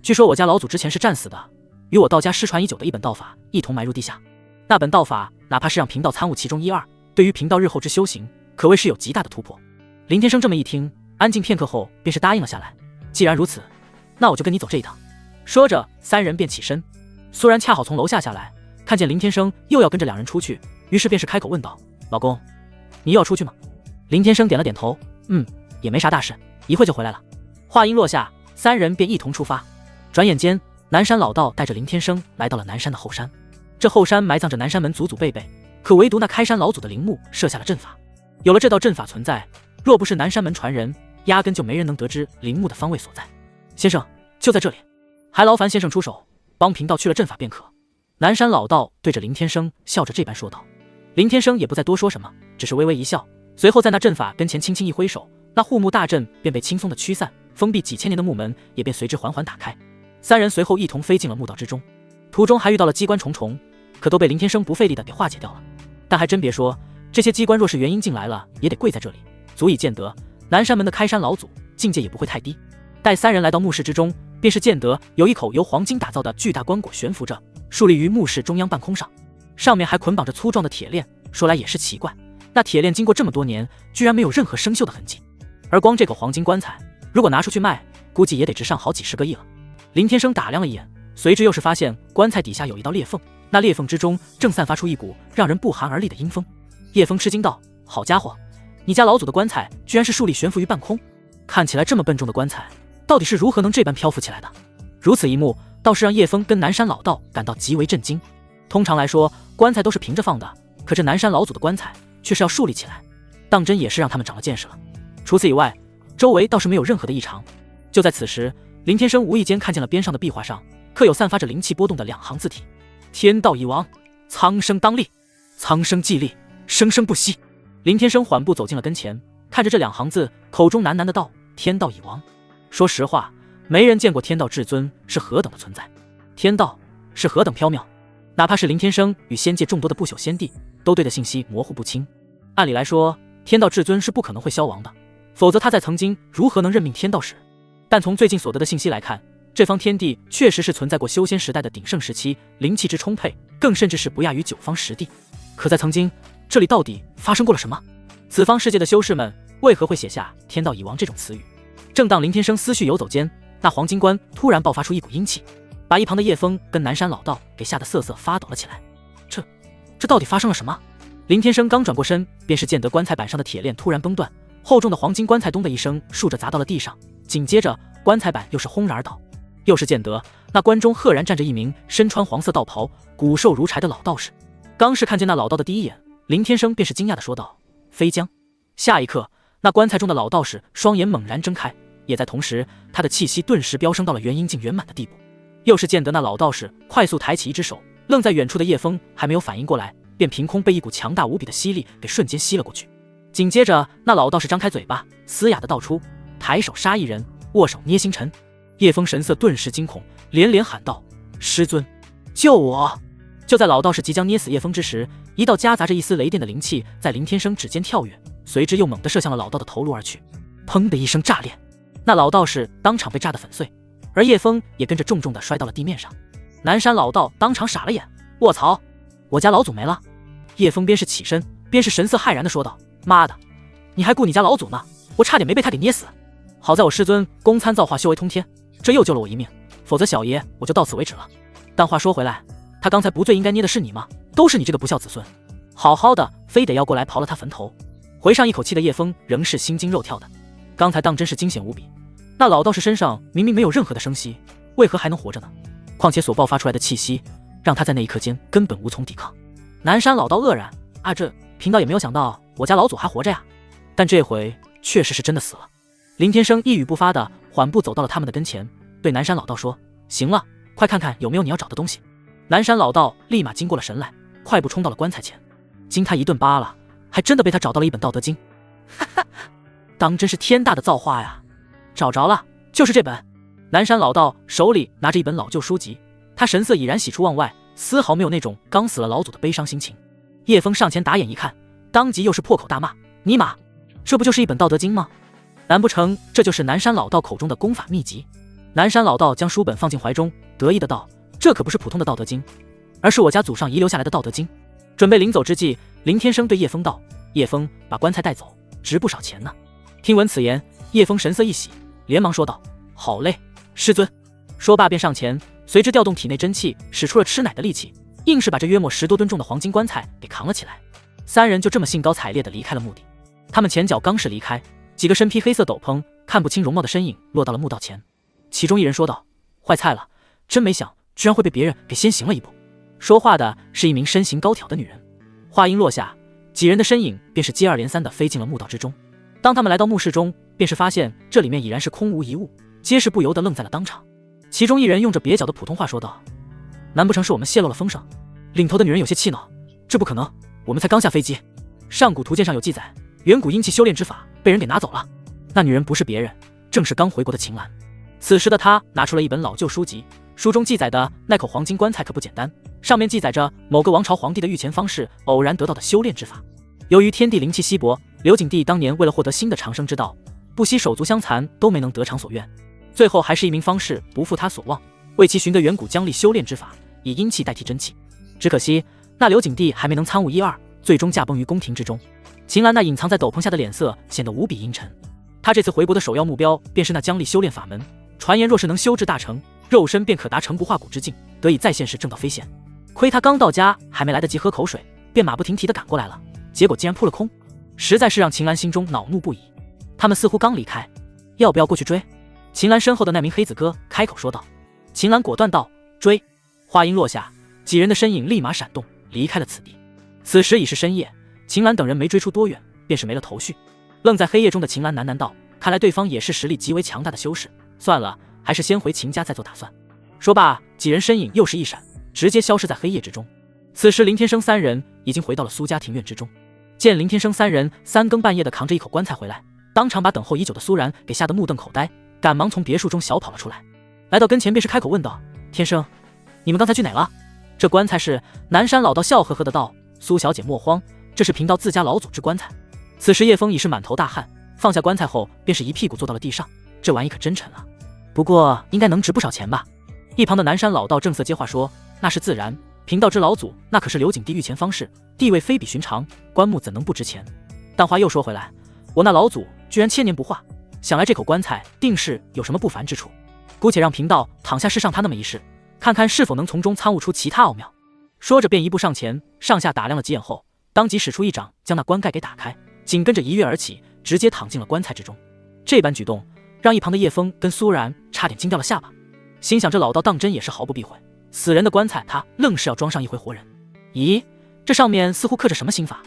据说我家老祖之前是战死的，与我道家失传已久的一本道法一同埋入地下。那本道法哪怕是让贫道参悟其中1-2，对于贫道日后之修行，可谓是有极大的突破。”林天生这么一听，安静片刻后便是答应了下来：“既然如此，那我就跟你走这一趟。”说着，三人便起身。苏然恰好从楼下下来，看见林天生又要跟着两人出去，于是便是开口问道：“老公，你又要出去吗？”林天生点了点头：“也没啥大事，一会就回来了。”话音落下，三人便一同出发。转眼间，南山老道带着林天生来到了南山的后山。这后山埋葬着南山门祖祖辈辈，可唯独那开山老祖的陵墓设下了阵法。有了这道阵法存在，若不是南山门传人，压根就没人能得知陵墓的方位所在。先生，就在这里，还劳烦先生出手，帮贫道去了阵法便可。南山老道对着林天生笑着这般说道。林天生也不再多说什么，只是微微一笑，随后在那阵法跟前轻轻一挥手，那护墓大阵便被轻松的驱散，封闭几千年的墓门也便随之缓缓打开。三人随后一同飞进了墓道之中，途中还遇到了机关重重，可都被林天生不费力的给化解掉了。但还真别说，这些机关若是元婴进来了，也得跪在这里，足以见得南山门的开山老祖境界也不会太低。待三人来到墓室之中，便是见得有一口由黄金打造的巨大棺椁悬浮着，竖立于墓室中央半空上，上面还捆绑着粗壮的铁链。说来也是奇怪，那铁链经过这么多年，居然没有任何生锈的痕迹。而光这口黄金棺材，如果拿出去卖，估计也得值上好几十个亿了。林天生打量了一眼，随之又是发现棺材底下有一道裂缝，那裂缝之中正散发出一股让人不寒而栗的阴风。叶枫吃惊道：“好家伙，你家老祖的棺材居然是竖立悬浮于半空，看起来这么笨重的棺材，到底是如何能这般漂浮起来的？”如此一幕，倒是让叶枫跟南山老道感到极为震惊。通常来说，棺材都是平着放的，可这南山老祖的棺材却是要竖立起来，当真也是让他们长了见识了。除此以外，周围倒是没有任何的异常。就在此时，林天生无意间看见了边上的壁画上刻有散发着灵气波动的两行字体：“天道已亡，苍生当立，苍生既立，生生不息。”林天生缓步走进了跟前，看着这两行字，口中喃喃的道：“天道已亡。”说实话，没人见过天道至尊是何等的存在，天道是何等缥缈，哪怕是林天生与仙界众多的不朽仙帝，都对的信息模糊不清。按理来说，天道至尊是不可能会消亡的，否则他在曾经如何能任命天道使？但从最近所得的信息来看，这方天地确实是存在过修仙时代的鼎盛时期，灵气之充沛，更甚至是不亚于九方十地。可在曾经，这里到底发生过了什么？此方世界的修士们为何会写下天道已亡这种词语？正当林天生思绪游走间，那黄金棺突然爆发出一股阴气，把一旁的叶枫跟南山老道给吓得瑟瑟发抖了起来。这到底发生了什么？林天生刚转过身，便是见得棺材板上的铁链突然崩断，厚重的黄金棺材咚的一声竖着砸到了地上，紧接着棺材板又是轰然而倒。又是见得那棺中赫然站着一名身穿黄色道袍、骨瘦如柴的老道士。刚是看见那老道的第一眼，林天生便是惊讶地说道：“飞江。”下一刻，那棺材中的老道士双眼猛然睁开，也在同时，他的气息顿时飙升到了元婴境圆满的地步。又是见得那老道士快速抬起一只手，愣在远处的叶枫还没有反应过来，便凭空被一股强大无比的吸力给瞬间吸了过去。紧接着，那老道士张开嘴巴，嘶哑的道出：“抬手杀一人，握手捏星辰。”叶枫神色顿时惊恐，连连喊道：“师尊，救我！”就在老道士即将捏死叶枫之时，一道夹杂着一丝雷电的灵气在林天生指尖跳跃，随之又猛地射向了老道的头颅而去。砰的一声炸裂，那老道士当场被炸得粉碎，而叶枫也跟着重重地摔到了地面上。南山老道当场傻了眼：“卧槽，我家老祖没了！”叶枫边是起身，边是神色骇然地说道：“妈的，你还顾你家老祖呢？我差点没被他给捏死。好在我师尊公参造化修为通天，这又救了我一命，否则小爷我就到此为止了。但话说回来，他刚才不最应该捏的是你吗？都是你这个不孝子孙，好好的非得要过来刨了他坟头。”回上一口气的叶枫仍是心惊肉跳的，刚才当真是惊险无比。那老道士身上明明没有任何的生息，为何还能活着呢？况且所爆发出来的气息，让他在那一刻间根本无从抵抗。南山老道愕然：“啊，这贫道也没有想到我家老祖还活着呀。”但这回确实是真的死了。林天生一语不发的缓步走到了他们的跟前，对南山老道说：“行了，快看看有没有你要找的东西。”南山老道立马惊过了神来，快步冲到了棺材前。经他一顿扒拉，还真的被他找到了一本道德经。哈哈，当真是天大的造化呀！找着了，就是这本。南山老道手里拿着一本老旧书籍，他神色已然喜出望外，丝毫没有那种刚死了老祖的悲伤心情。叶枫上前打眼一看，当即又是破口大骂：“尼玛，这不就是一本道德经吗？难不成这就是南山老道口中的功法秘籍？”南山老道将书本放进怀中，得意的道：“这可不是普通的道德经，而是我家祖上遗留下来的道德经。”准备临走之际，林天生对叶枫道：“叶枫，把棺材带走，值不少钱呢。”听闻此言，叶枫神色一喜，连忙说道：“好嘞，师尊。”说罢便上前，随之调动体内真气，使出了吃奶的力气，硬是把这约莫10多吨重的黄金棺材给扛了起来。三人就这么兴高采烈地离开了墓地。他们前脚刚是离开，几个身披黑色斗篷、看不清容貌的身影落到了墓道前。其中一人说道：“坏菜了，真没想居然会被别人给先行了一步。”说话的是一名身形高挑的女人。话音落下，几人的身影便是接二连三地飞进了墓道之中。当他们来到墓室中，便是发现这里面已然是空无一物，皆是不由得愣在了当场。其中一人用着蹩脚的普通话说道：“难不成是我们泄露了风声？”领头的女人有些气恼：“这不可能，我们才刚下飞机。上古图鉴上有记载，远古阴气修炼之法被人给拿走了。”那女人不是别人，正是刚回国的秦岚。此时的她拿出了一本老旧书籍，书中记载的那口黄金棺材可不简单，上面记载着某个王朝皇帝的御前方士偶然得到的修炼之法。由于天地灵气稀薄，刘景帝当年为了获得新的长生之道，不惜手足相残都没能得偿所愿，最后还是一名方士不负他所望，为其寻得远古姜力修炼之法，以阴气代替真气。只可惜那刘景帝还没能参悟一二，最终驾崩于宫廷之中。秦岚那隐藏在斗篷下的脸色显得无比阴沉。他这次回国的首要目标便是那姜力修炼法门，传言若是能修至大成，肉身便可达成不化骨之境，得以在现时正道飞仙。亏他刚到家，还没来得及喝口水，便马不停蹄地赶过来了，结果竟然扑了空，实在是让秦岚心中恼怒不已。他们似乎刚离开，要不要过去追？秦岚身后的那名黑子哥开口说道。秦岚果断道：“追！”话音落下，几人的身影立马闪动，离开了此地。此时已是深夜，秦岚等人没追出多远，便是没了头绪。愣在黑夜中的秦岚喃喃道：“看来对方也是实力极为强大的修士，算了，还是先回秦家再做打算。”说罢，几人身影又是一闪，直接消失在黑夜之中。此时林天生三人已经回到了苏家庭院之中，见林天生三人3更半夜的扛着一口棺材回来，当场把等候已久的苏然给吓得目瞪口呆，赶忙从别墅中小跑了出来，来到跟前便是开口问道：“天生，你们刚才去哪了？”这棺材是……南山老道笑呵呵的道：“苏小姐莫慌，这是贫道自家老祖之棺材。”此时叶枫已是满头大汗，放下棺材后便是一屁股坐到了地上，这玩意可真沉啊，不过应该能值不少钱吧。一旁的南山老道正色接话说：“那是自然，贫道之老祖那可是刘景帝御前方士，地位非比寻常，棺木怎能不值钱？但话又说回来，我那老祖居然千年不化，想来这口棺材定是有什么不凡之处。姑且让贫道躺下试上他那么一试，看看是否能从中参悟出其他奥妙。说着便一步上前，上下打量了几眼后，当即使出一掌将那棺盖给打开，紧跟着一跃而起，直接躺进了棺材之中。这般举动让一旁的叶枫跟苏然差点惊掉了下巴，心想这老道当真也是毫不避讳，死人的棺材他愣是要装上一回活人。咦，这上面似乎刻着什么心法？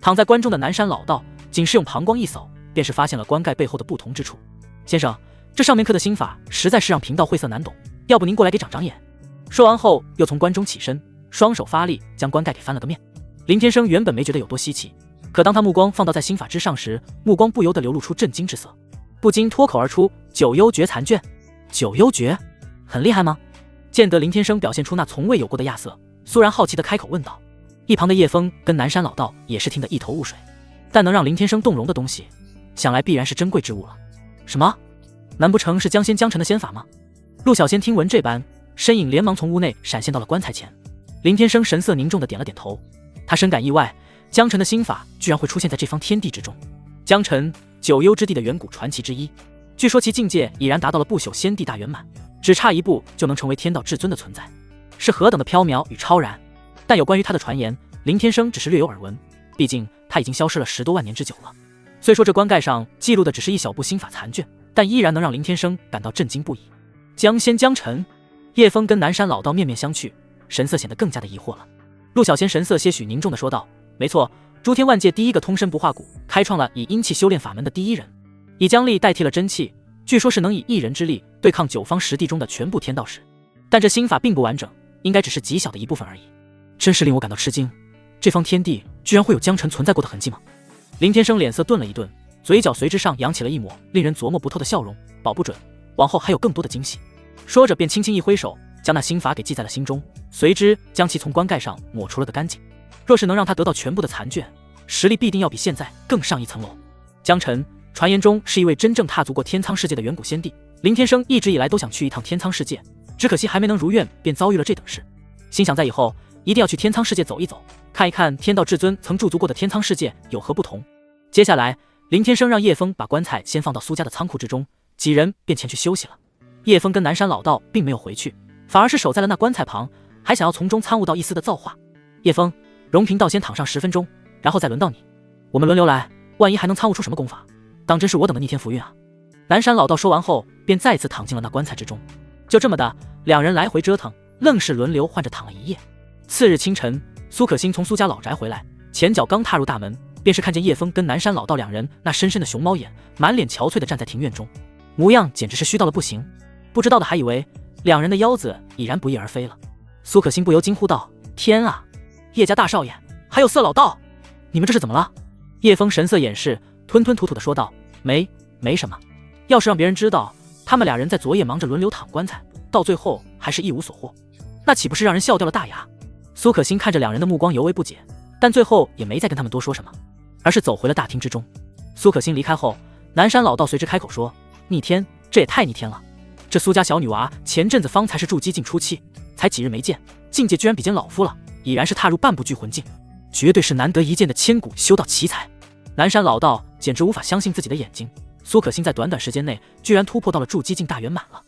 躺在棺中的南山老道仅是用膀胱一扫，便是发现了棺盖背后的不同之处。先生，这上面刻的心法实在是让贫道晦涩难懂，要不您过来给长长眼。说完后又从棺中起身，双手发力将棺盖给翻了个面。林天生原本没觉得有多稀奇，可当他目光放到在心法之上时，目光不由得流露出震惊之色，不禁脱口而出：九幽诀残卷。九幽诀很厉害吗？见得林天生表现出那从未有过的亚色，苏然好奇地开口问道。一旁的叶枫跟南山老道也是听得一头雾水，但能让林天生动容的东西，想来必然是珍贵之物了。什么？难不成是江仙江辰的仙法吗？陆小仙听闻这般，身影连忙从屋内闪现到了棺材前。林天生神色凝重地点了点头，他深感意外，江辰的心法居然会出现在这方天地之中。江辰，九幽之地的远古传奇之一，据说其境界已然达到了不朽仙帝大圆满，只差一步就能成为天道至尊的存在，是何等的缥缈与超然。但有关于他的传言，林天生只是略有耳闻，毕竟他已经消失了10多万年之久了。虽说这棺盖上记录的只是一小部心法残卷，但依然能让林天生感到震惊不已。江仙江辰，叶枫跟南山老道面面相觑，神色显得更加的疑惑了。陆小仙神色些许凝重地说道：没错，诸天万界第一个通身不化骨，开创了以阴气修炼法门的第一人，以姜力代替了真气，据说是能以一人之力对抗9方10地中的全部天道士。但这心法并不完整，应该只是极小的一部分而已。真是令我感到吃惊，这方天地居然会有江辰存在过的痕迹吗？林天生脸色顿了一顿，嘴角随之上扬起了一抹令人琢磨不透的笑容，保不准往后还有更多的惊喜。说着便轻轻一挥手，将那心法给记在了心中，随之将其从棺盖上抹除了个干净。若是能让他得到全部的残卷，实力必定要比现在更上一层楼。江辰传言中是一位真正踏足过天苍世界的远古仙帝，林天生一直以来都想去一趟天苍世界，只可惜还没能如愿，便遭遇了这等事。心想在以后一定要去天苍世界走一走，看一看天道至尊曾驻足过的天苍世界有何不同。接下来林天生让叶枫把棺材先放到苏家的仓库之中，几人便前去休息了。叶枫跟南山老道并没有回去，反而是守在了那棺材旁，还想要从中参悟到一丝的造化。叶枫，容贫道先躺上10分钟，然后再轮到你，我们轮流来，万一还能参悟出什么功法，当真是我等的逆天福运啊。南山老道说完后便再次躺进了那棺材之中。就这么的，两人来回折腾，愣是轮流换着躺了一夜。次日清晨，苏可欣从苏家老宅回来，前脚刚踏入大门，便是看见叶枫跟南山老道两人那深深的熊猫眼，满脸憔悴地站在庭院中，模样简直是虚到了不行。不知道的还以为两人的腰子已然不翼而飞了。苏可欣不由惊呼道：天啊，叶家大少爷还有色老道，你们这是怎么了？叶枫神色掩饰，吞吞吐吐地说道：没什么，要是让别人知道他们俩人在昨夜忙着轮流躺棺材，到最后还是一无所获，那岂不是让人笑掉了大牙？苏可欣看着两人的目光犹未不解，但最后也没再跟他们多说什么，而是走回了大厅之中。苏可欣离开后，南山老道随之开口说：逆天，这也太逆天了，这苏家小女娃前阵子方才是筑基境初期，才几日没见，境界居然比肩老夫了，已然是踏入半步聚魂境，绝对是难得一见的千古修道奇才。南山老道简直无法相信自己的眼睛，苏可欣在短短时间内居然突破到了筑基境大圆满了。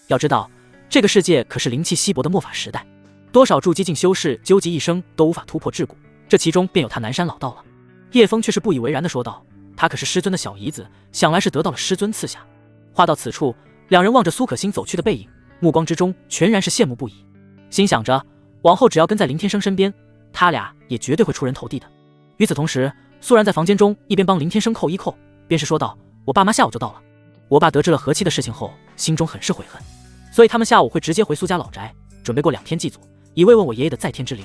要知道这个世界可是灵气稀薄的末法时代，多少筑基境修士究极一生都无法突破至古，这其中便有他南山老道了。叶枫却是不以为然地说道：他可是师尊的小姨子，想来是得到了师尊赐下。话到此处，两人望着苏可欣走去的背影，目光之中全然是羡慕不已，心想着往后只要跟在林天生身边，他俩也绝对会出人头地的。与此同时，苏然在房间中一边帮林天生扣衣扣，便是说道：我爸妈下午就到了，我爸得知了和气的事情后，心中很是悔恨，所以他们下午会直接回苏家老宅，准备过2天祭祖，以慰问我爷爷的在天之灵，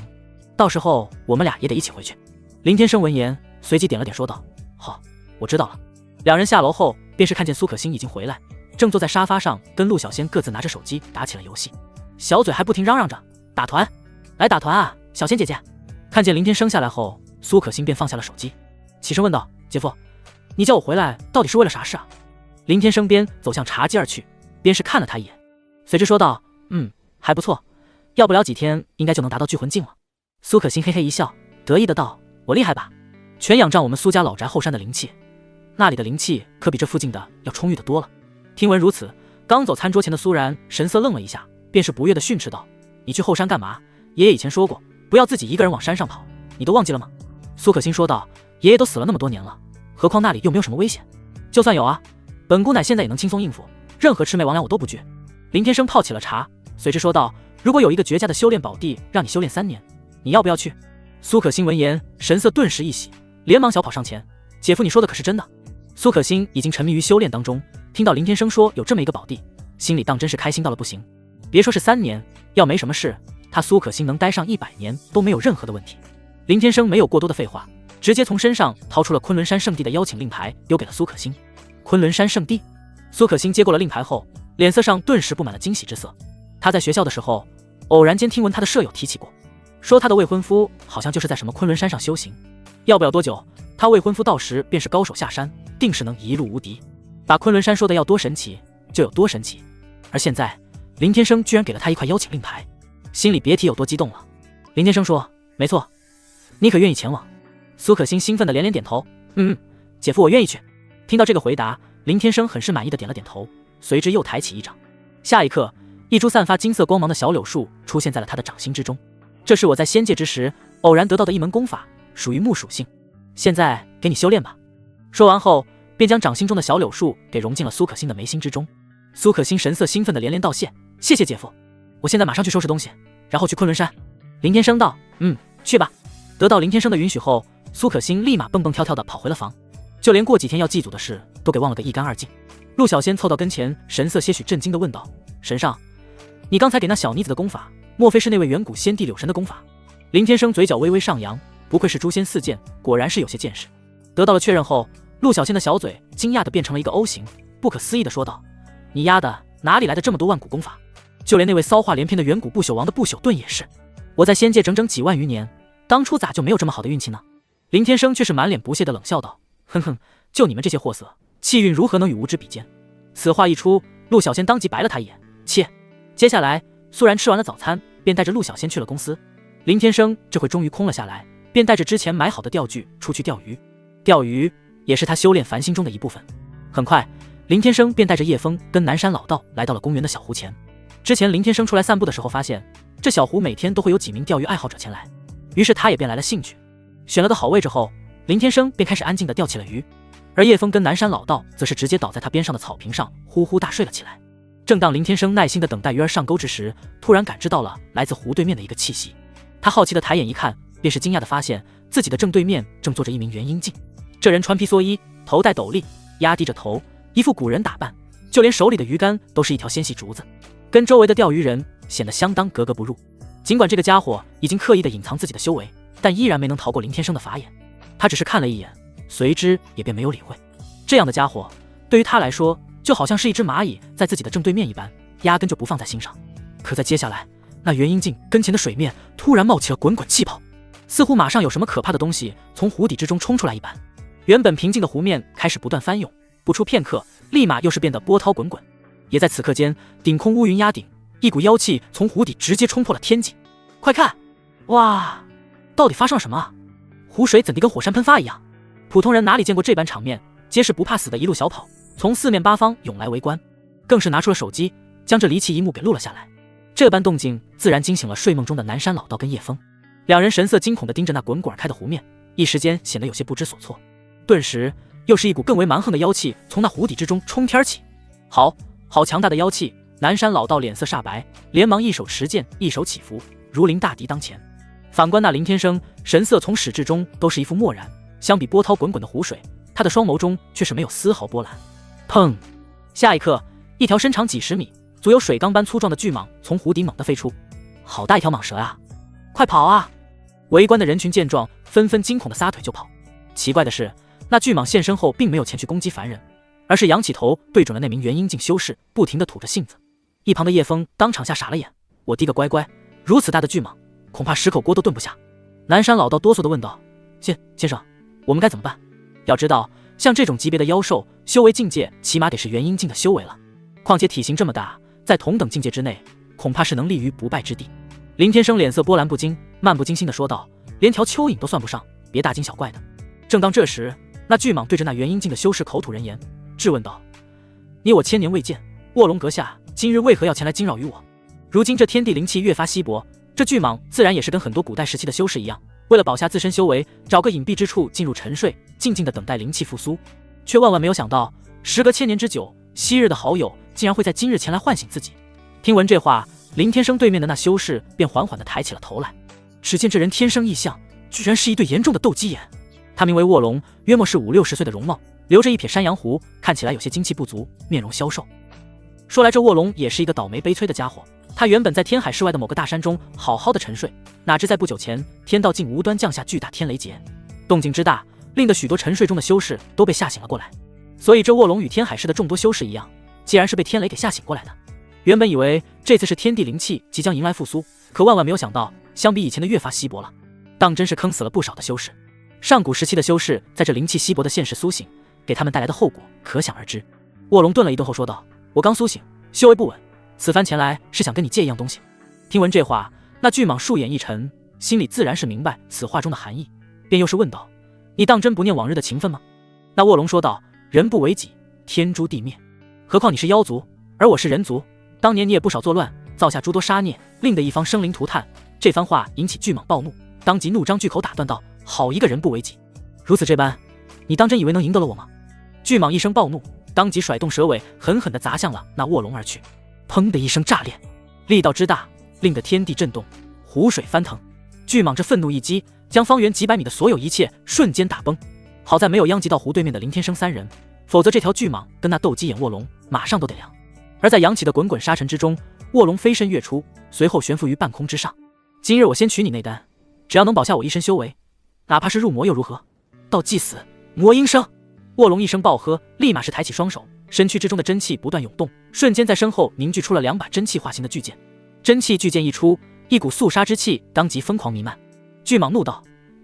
到时候我们俩也得一起回去。林天生闻言随即点了点说道：好，我知道了。两人下楼后便是看见苏可欣已经回来，正坐在沙发上跟陆小仙各自拿着手机打起了游戏，小嘴还不停嚷嚷着打团，来打团啊，小仙姐姐。看见林天生下来后，苏可欣便放下了手机，起身问道：姐夫，你叫我回来到底是为了啥事啊？林天生边走向茶几而去，边是看了他一眼，随之说道：还不错，要不了几天，应该就能达到聚魂境了。苏可欣嘿嘿一笑，得意的道：“我厉害吧？全仰仗我们苏家老宅后山的灵气，那里的灵气可比这附近的要充裕的多了。”听闻如此，刚走餐桌前的苏然神色愣了一下，便是不悦的训斥道：“你去后山干嘛？爷爷以前说过，不要自己一个人往山上跑，你都忘记了吗？”苏可欣说道：“爷爷都死了那么多年了，何况那里又没有什么危险。就算有啊，本姑奶现在也能轻松应付，任何魑魅魍魉我都不惧。”林天生泡起了茶，随之说道：“如果有一个绝佳的修炼宝地，让你修炼3年，你要不要去？”苏可欣闻言，神色顿时一喜，连忙小跑上前：“姐夫，你说的可是真的？”苏可欣已经沉迷于修炼当中，听到林天生说有这么一个宝地，心里当真是开心到了不行。别说是3年，要没什么事，他苏可欣能待上100年都没有任何的问题。林天生没有过多的废话，直接从身上掏出了昆仑山圣地的邀请令牌，丢给了苏可欣。昆仑山圣地？苏可欣接过了令牌后，脸色上顿时布满了惊喜之色。他在学校的时候，偶然间听闻他的舍友提起过，说他的未婚夫好像就是在什么昆仑山上修行。要不了多久，他未婚夫到时便是高手下山，定是能一路无敌。把昆仑山说的要多神奇就有多神奇。而现在林天生居然给了他一块邀请令牌，心里别提有多激动了。林天生说：“没错，你可愿意前往？”苏可欣兴奋的连连点头：“姐夫我愿意去。”听到这个回答，林天生很是满意的点了点头，随之又抬起一掌。下一刻，一株散发金色光芒的小柳树出现在了他的掌心之中。这是我在仙界之时偶然得到的一门功法，属于木属性，现在给你修炼吧。说完后，便将掌心中的小柳树给融进了苏可欣的眉心之中。苏可欣神色兴奋的连连道谢：“谢谢姐夫，我现在马上去收拾东西，然后去昆仑山。”林天生道：“去吧。”得到林天生的允许后，苏可欣立马蹦蹦跳跳的跑回了房，就连过几天要祭祖的事都给忘了个一干二净。陆小仙凑到跟前，神色些许震惊的问道：“神上，你刚才给那小妮子的功法，莫非是那位远古仙帝柳神的功法？”林天生嘴角微微上扬，不愧是诛仙4剑，果然是有些见识。得到了确认后，陆小仙的小嘴惊讶的变成了一个 O 型，不可思议的说道：“你丫的哪里来的这么多万古功法？就连那位骚话连篇的远古不朽王的不朽盾也是。我在仙界整整几万余年，当初咋就没有这么好的运气呢？”林天生却是满脸不屑的冷笑道：“哼哼，就你们这些货色，气运如何能与无知比肩？”此话一出，陆小仙当即白了他一眼，切。接下来苏然吃完了早餐，便带着陆小仙去了公司。林天生这回终于空了下来，便带着之前买好的钓具出去钓鱼。钓鱼也是他修炼繁星中的一部分。很快，林天生便带着叶枫跟南山老道来到了公园的小湖前。之前林天生出来散步的时候发现，这小湖每天都会有几名钓鱼爱好者前来，于是他也便来了兴趣。选了个好位置后，林天生便开始安静地钓起了鱼，而叶枫跟南山老道则是直接倒在他边上的草坪上呼呼大睡了起来。正当林天生耐心地等待鱼儿上钩之时，突然感知到了来自湖对面的一个气息。他好奇地抬眼一看，便是惊讶地发现自己的正对面正坐着一名元婴境。这人穿披蓑衣，头戴斗笠，压低着头，一副古人打扮，就连手里的鱼竿都是一条纤细竹子，跟周围的钓鱼人显得相当格格不入。尽管这个家伙已经刻意地隐藏自己的修为，但依然没能逃过林天生的法眼。他只是看了一眼，随之也便没有理会。这样的家伙对于他来说就好像是一只蚂蚁在自己的正对面一般，压根就不放在心上。可在接下来，那元婴境跟前的水面突然冒起了滚滚气泡，似乎马上有什么可怕的东西从湖底之中冲出来一般。原本平静的湖面开始不断翻涌，不出片刻，立马又是变得波涛滚滚。也在此刻间，顶空乌云压顶，一股妖气从湖底直接冲破了天际。快看，哇，到底发生了什么啊？湖水怎地跟火山喷发一样？普通人哪里见过这般场面，皆是不怕死的一路小跑，从四面八方涌来围观，更是拿出了手机，将这离奇一幕给录了下来。这般动静自然惊醒了睡梦中的南山老道跟叶枫，两人神色惊恐地盯着那滚滚而开的湖面，一时间显得有些不知所措。顿时，又是一股更为蛮横的妖气从那湖底之中冲天起。好强大的妖气！南山老道脸色煞白，连忙一手持剑，一手起伏，如临大敌当前。反观那林天生，神色从始至终都是一副漠然，相比波涛滚滚的湖水，他的双眸中却是没有丝毫波澜。砰！下一刻，一条身长几十米、足有水缸般粗壮的巨蟒从湖底猛地飞出。好大一条蟒蛇啊！快跑啊！围观的人群见状，纷纷惊恐地撒腿就跑。奇怪的是，那巨蟒现身后并没有前去攻击凡人，而是仰起头对准了那名元婴境修士，不停地吐着信子。一旁的叶枫当场吓傻了眼，我滴个乖乖，如此大的巨蟒，恐怕10口锅都炖不下。南山老道哆嗦地问道：先生，我们该怎么办？要知道，像这种级别的妖兽，修为境界起码得是元婴境的修为了，况且体型这么大，在同等境界之内，恐怕是能立于不败之地。林天生脸色波澜不惊，漫不经心地说道：“连条蚯蚓都算不上，别大惊小怪的。”正当这时，那巨蟒对着那元婴境的修士口吐人言，质问道：“你我千年未见，卧龙阁下今日为何要前来惊扰于我？”如今这天地灵气越发稀薄，这巨蟒自然也是跟很多古代时期的修士一样，为了保下自身修为，找个隐蔽之处进入沉睡，静静地等待灵气复苏。却万万没有想到，时隔千年之久，昔日的好友竟然会在今日前来唤醒自己。听闻这话，林天生对面的那修士便缓缓地抬起了头来，只见这人天生异象，居然是一对严重的斗鸡眼。他名为卧龙，约莫是50-60岁的容貌，留着一撇山羊胡，看起来有些精气不足，面容消瘦。说来这卧龙也是一个倒霉悲催的家伙，他原本在天海市外的某个大山中好好的沉睡，哪知在不久前，天道竟无端降下巨大天雷劫，动静之大，令得许多沉睡中的修士都被吓醒了过来。所以这卧龙与天海市的众多修士一样，既然是被天雷给吓醒过来的。原本以为这次是天地灵气即将迎来复苏，可万万没有想到，相比以前的越发稀薄了，当真是坑死了不少的修士。上古时期的修士在这灵气稀薄的现实苏醒，给他们带来的后果可想而知。卧龙顿了一顿后说道：“我刚苏醒，修为不稳，此番前来是想跟你借一样东西。”听闻这话，那巨蟒数眼一沉，心里自然是明白此话中的含义，便又是问道：“你当真不念往日的情分吗？”那卧龙说道：“人不为己，天诛地灭。何况你是妖族，而我是人族，当年你也不少作乱，造下诸多杀孽，令得一方生灵涂炭。”这番话引起巨蟒暴怒，当即怒张巨口打断道：“好一个人不为己！如此这般，你当真以为能赢得了我吗？”巨蟒一声暴怒，当即甩动蛇尾，狠狠地砸向了那卧龙而去。砰的一声炸裂，力道之大，令得天地震动，湖水翻腾。巨蟒这愤怒一击，将方圆几百米的所有一切瞬间打崩。好在没有殃及到湖对面的林天生三人，否则这条巨蟒跟那斗鸡眼卧龙马上都得凉。而在扬起的滚滚沙尘之中，卧龙飞身跃出，随后悬浮于半空之上。今日我先取你那丹，只要能保下我一身修为，哪怕是入魔又如何？到祭死，魔应生！卧龙一声暴喝，立马是抬起双手，身躯之中的真气不断涌动，瞬间在身后凝聚出了2把真气化形的巨剑。真气巨剑一出，一股肃杀之气当即疯狂弥漫。巨蟒怒道：“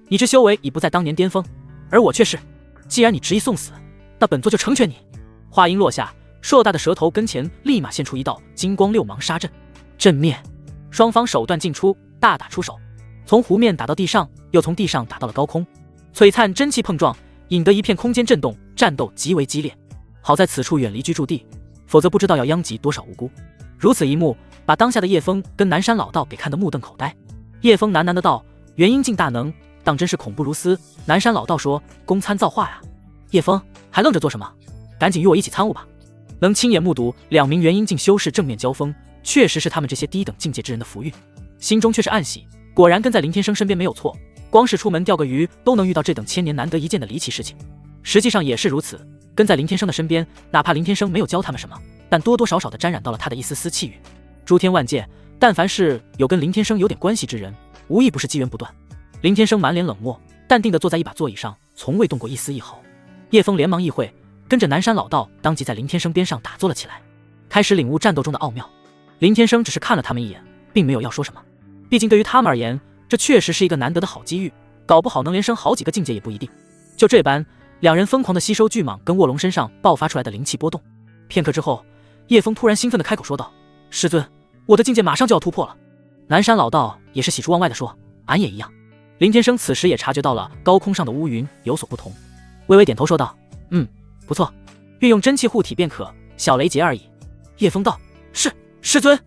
你之修为已不在当年巅峰，而我却是。既然你执意送死，那本座就成全你。”话音落下，硕大的蛇头跟前立马现出一道金光六芒杀阵，阵灭。双方手段尽出，大打出手，从湖面打到地上，又从地上打到了高空，璀璨真气碰撞，引得一片空间震动，战斗极为激烈。好在此处远离居住地，否则不知道要殃及多少无辜。如此一幕，把当下的叶枫跟南山老道给看得目瞪口呆。叶枫喃喃的道：“元婴境大能，当真是恐怖如斯。”南山老道说：“公参造化呀！”叶枫还愣着做什么？赶紧与我一起参悟吧！能亲眼目睹2名元婴境修士正面交锋，确实是他们这些低等境界之人的福运，心中却是暗喜，果然跟在林天生身边没有错。光是出门钓个鱼都能遇到这等千年难得一见的离奇事情，实际上也是如此。跟在林天生的身边，哪怕林天生没有教他们什么，但多多少少的沾染到了他的一丝丝气运。诸天万界，但凡是有跟林天生有点关系之人，无一不是机缘不断。林天生满脸冷漠，淡定地坐在一把座椅上，从未动过一丝一毫。叶枫连忙意会，跟着南山老道当即在林天生边上打坐了起来，开始领悟战斗中的奥妙。林天生只是看了他们一眼，并没有要说什么，毕竟对于他们而言，这确实是一个难得的好机遇，搞不好能连升好几个境界也不一定。就这般，2人疯狂地吸收巨蟒跟卧龙身上爆发出来的灵气波动。片刻之后，叶枫突然兴奋地开口说道：“师尊，我的境界马上就要突破了。”南山老道也是喜出望外地说：“俺也一样。”林天生此时也察觉到了高空上的乌云有所不同，微微点头说道：“不错，运用真气护体便可，小雷劫而已。”叶枫道：“是，师尊。”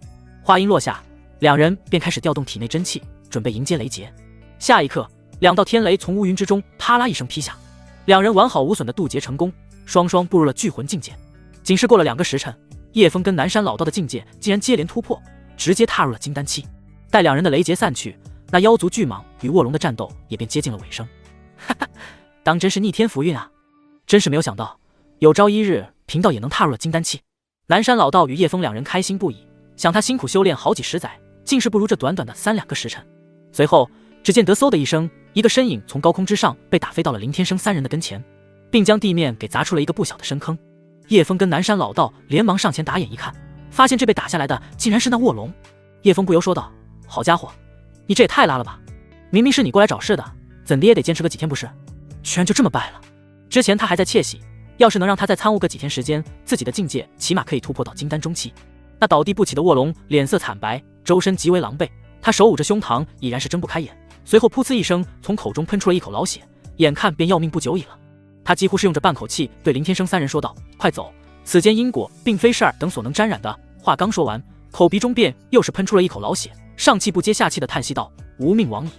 话音落下，2人便开始调动体内真气，准备迎接雷劫。下一刻，2道天雷从乌云之中啪啦一声劈下，2人完好无损的渡劫成功，双双步入了聚魂境界。仅是过了2个时辰，叶枫跟南山老道的境界竟然接连突破，直接踏入了金丹期。待2人的雷劫散去，那妖族巨蟒与卧龙的战斗也便接近了尾声。哈哈，当真是逆天福运啊！真是没有想到，有朝一日贫道也能踏入了金丹期。南山老道与叶枫2人开心不已，想他辛苦修炼好几十载，竟是不如这短短的3-2个时辰。随后只见得嗖的一声，一个身影从高空之上被打飞到了林天生3人的跟前，并将地面给砸出了一个不小的深坑。叶枫跟南山老道连忙上前打眼一看，发现这被打下来的竟然是那卧龙。叶枫不由说道：“好家伙，你这也太拉了吧！明明是你过来找事的，怎的也得坚持个几天不是？居然就这么败了！”之前他还在窃喜，要是能让他再参悟个几天时间，自己的境界起码可以突破到金丹中期。那倒地不起的卧龙脸色惨白，周身极为狼狈，他手捂着胸膛，已然是睁不开眼，随后噗呲一声，从口中喷出了一口老血，眼看便要命不久矣了。他几乎是用着半口气对林天生三人说道：“快走，此间因果并非是尔等所能沾染的。”话刚说完，口鼻中便又是喷出了一口老血，上气不接下气的叹息道：“无命亡矣。”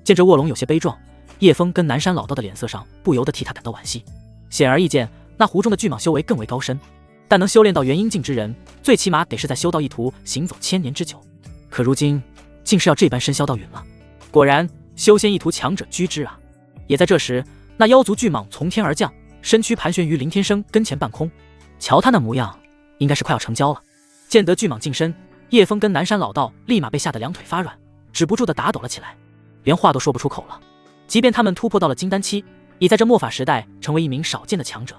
见着卧龙有些悲壮，叶枫跟南山老道的脸色上不由得替他感到惋惜。显而易见，那湖中的巨蟒修为更为高深，但能修炼到元阴境之人，最起码得是在修道一途行走1000年之久。可如今竟是要这般身消道陨了。果然修仙一途强者居之啊！也在这时，那妖族巨蟒从天而降，身躯盘旋于林天生跟前半空。瞧他那模样，应该是快要成交了。见得巨蟒近身，叶枫跟南山老道立马被吓得两腿发软，止不住的打抖了起来，连话都说不出口了。即便他们突破到了金丹期，已在这末法时代成为一名少见的强者，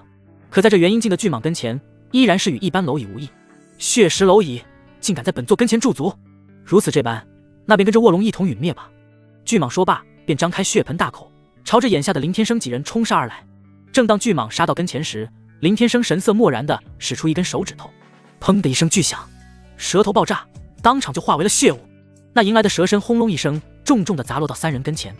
可在这元阴境的巨蟒跟前，依然是与一般蝼蚁无异。血石蝼蚁竟敢在本座跟前驻足，如此这般，那便跟着卧龙一同陨灭吧。巨蟒说罢，便张开血盆大口，朝着眼下的林天生几人冲杀而来。正当巨蟒杀到跟前时，林天生神色漠然地使出一根手指头，砰的一声巨响，舌头爆炸，当场就化为了血雾。那迎来的蛇身轰隆一声，重重地砸落到三人跟前。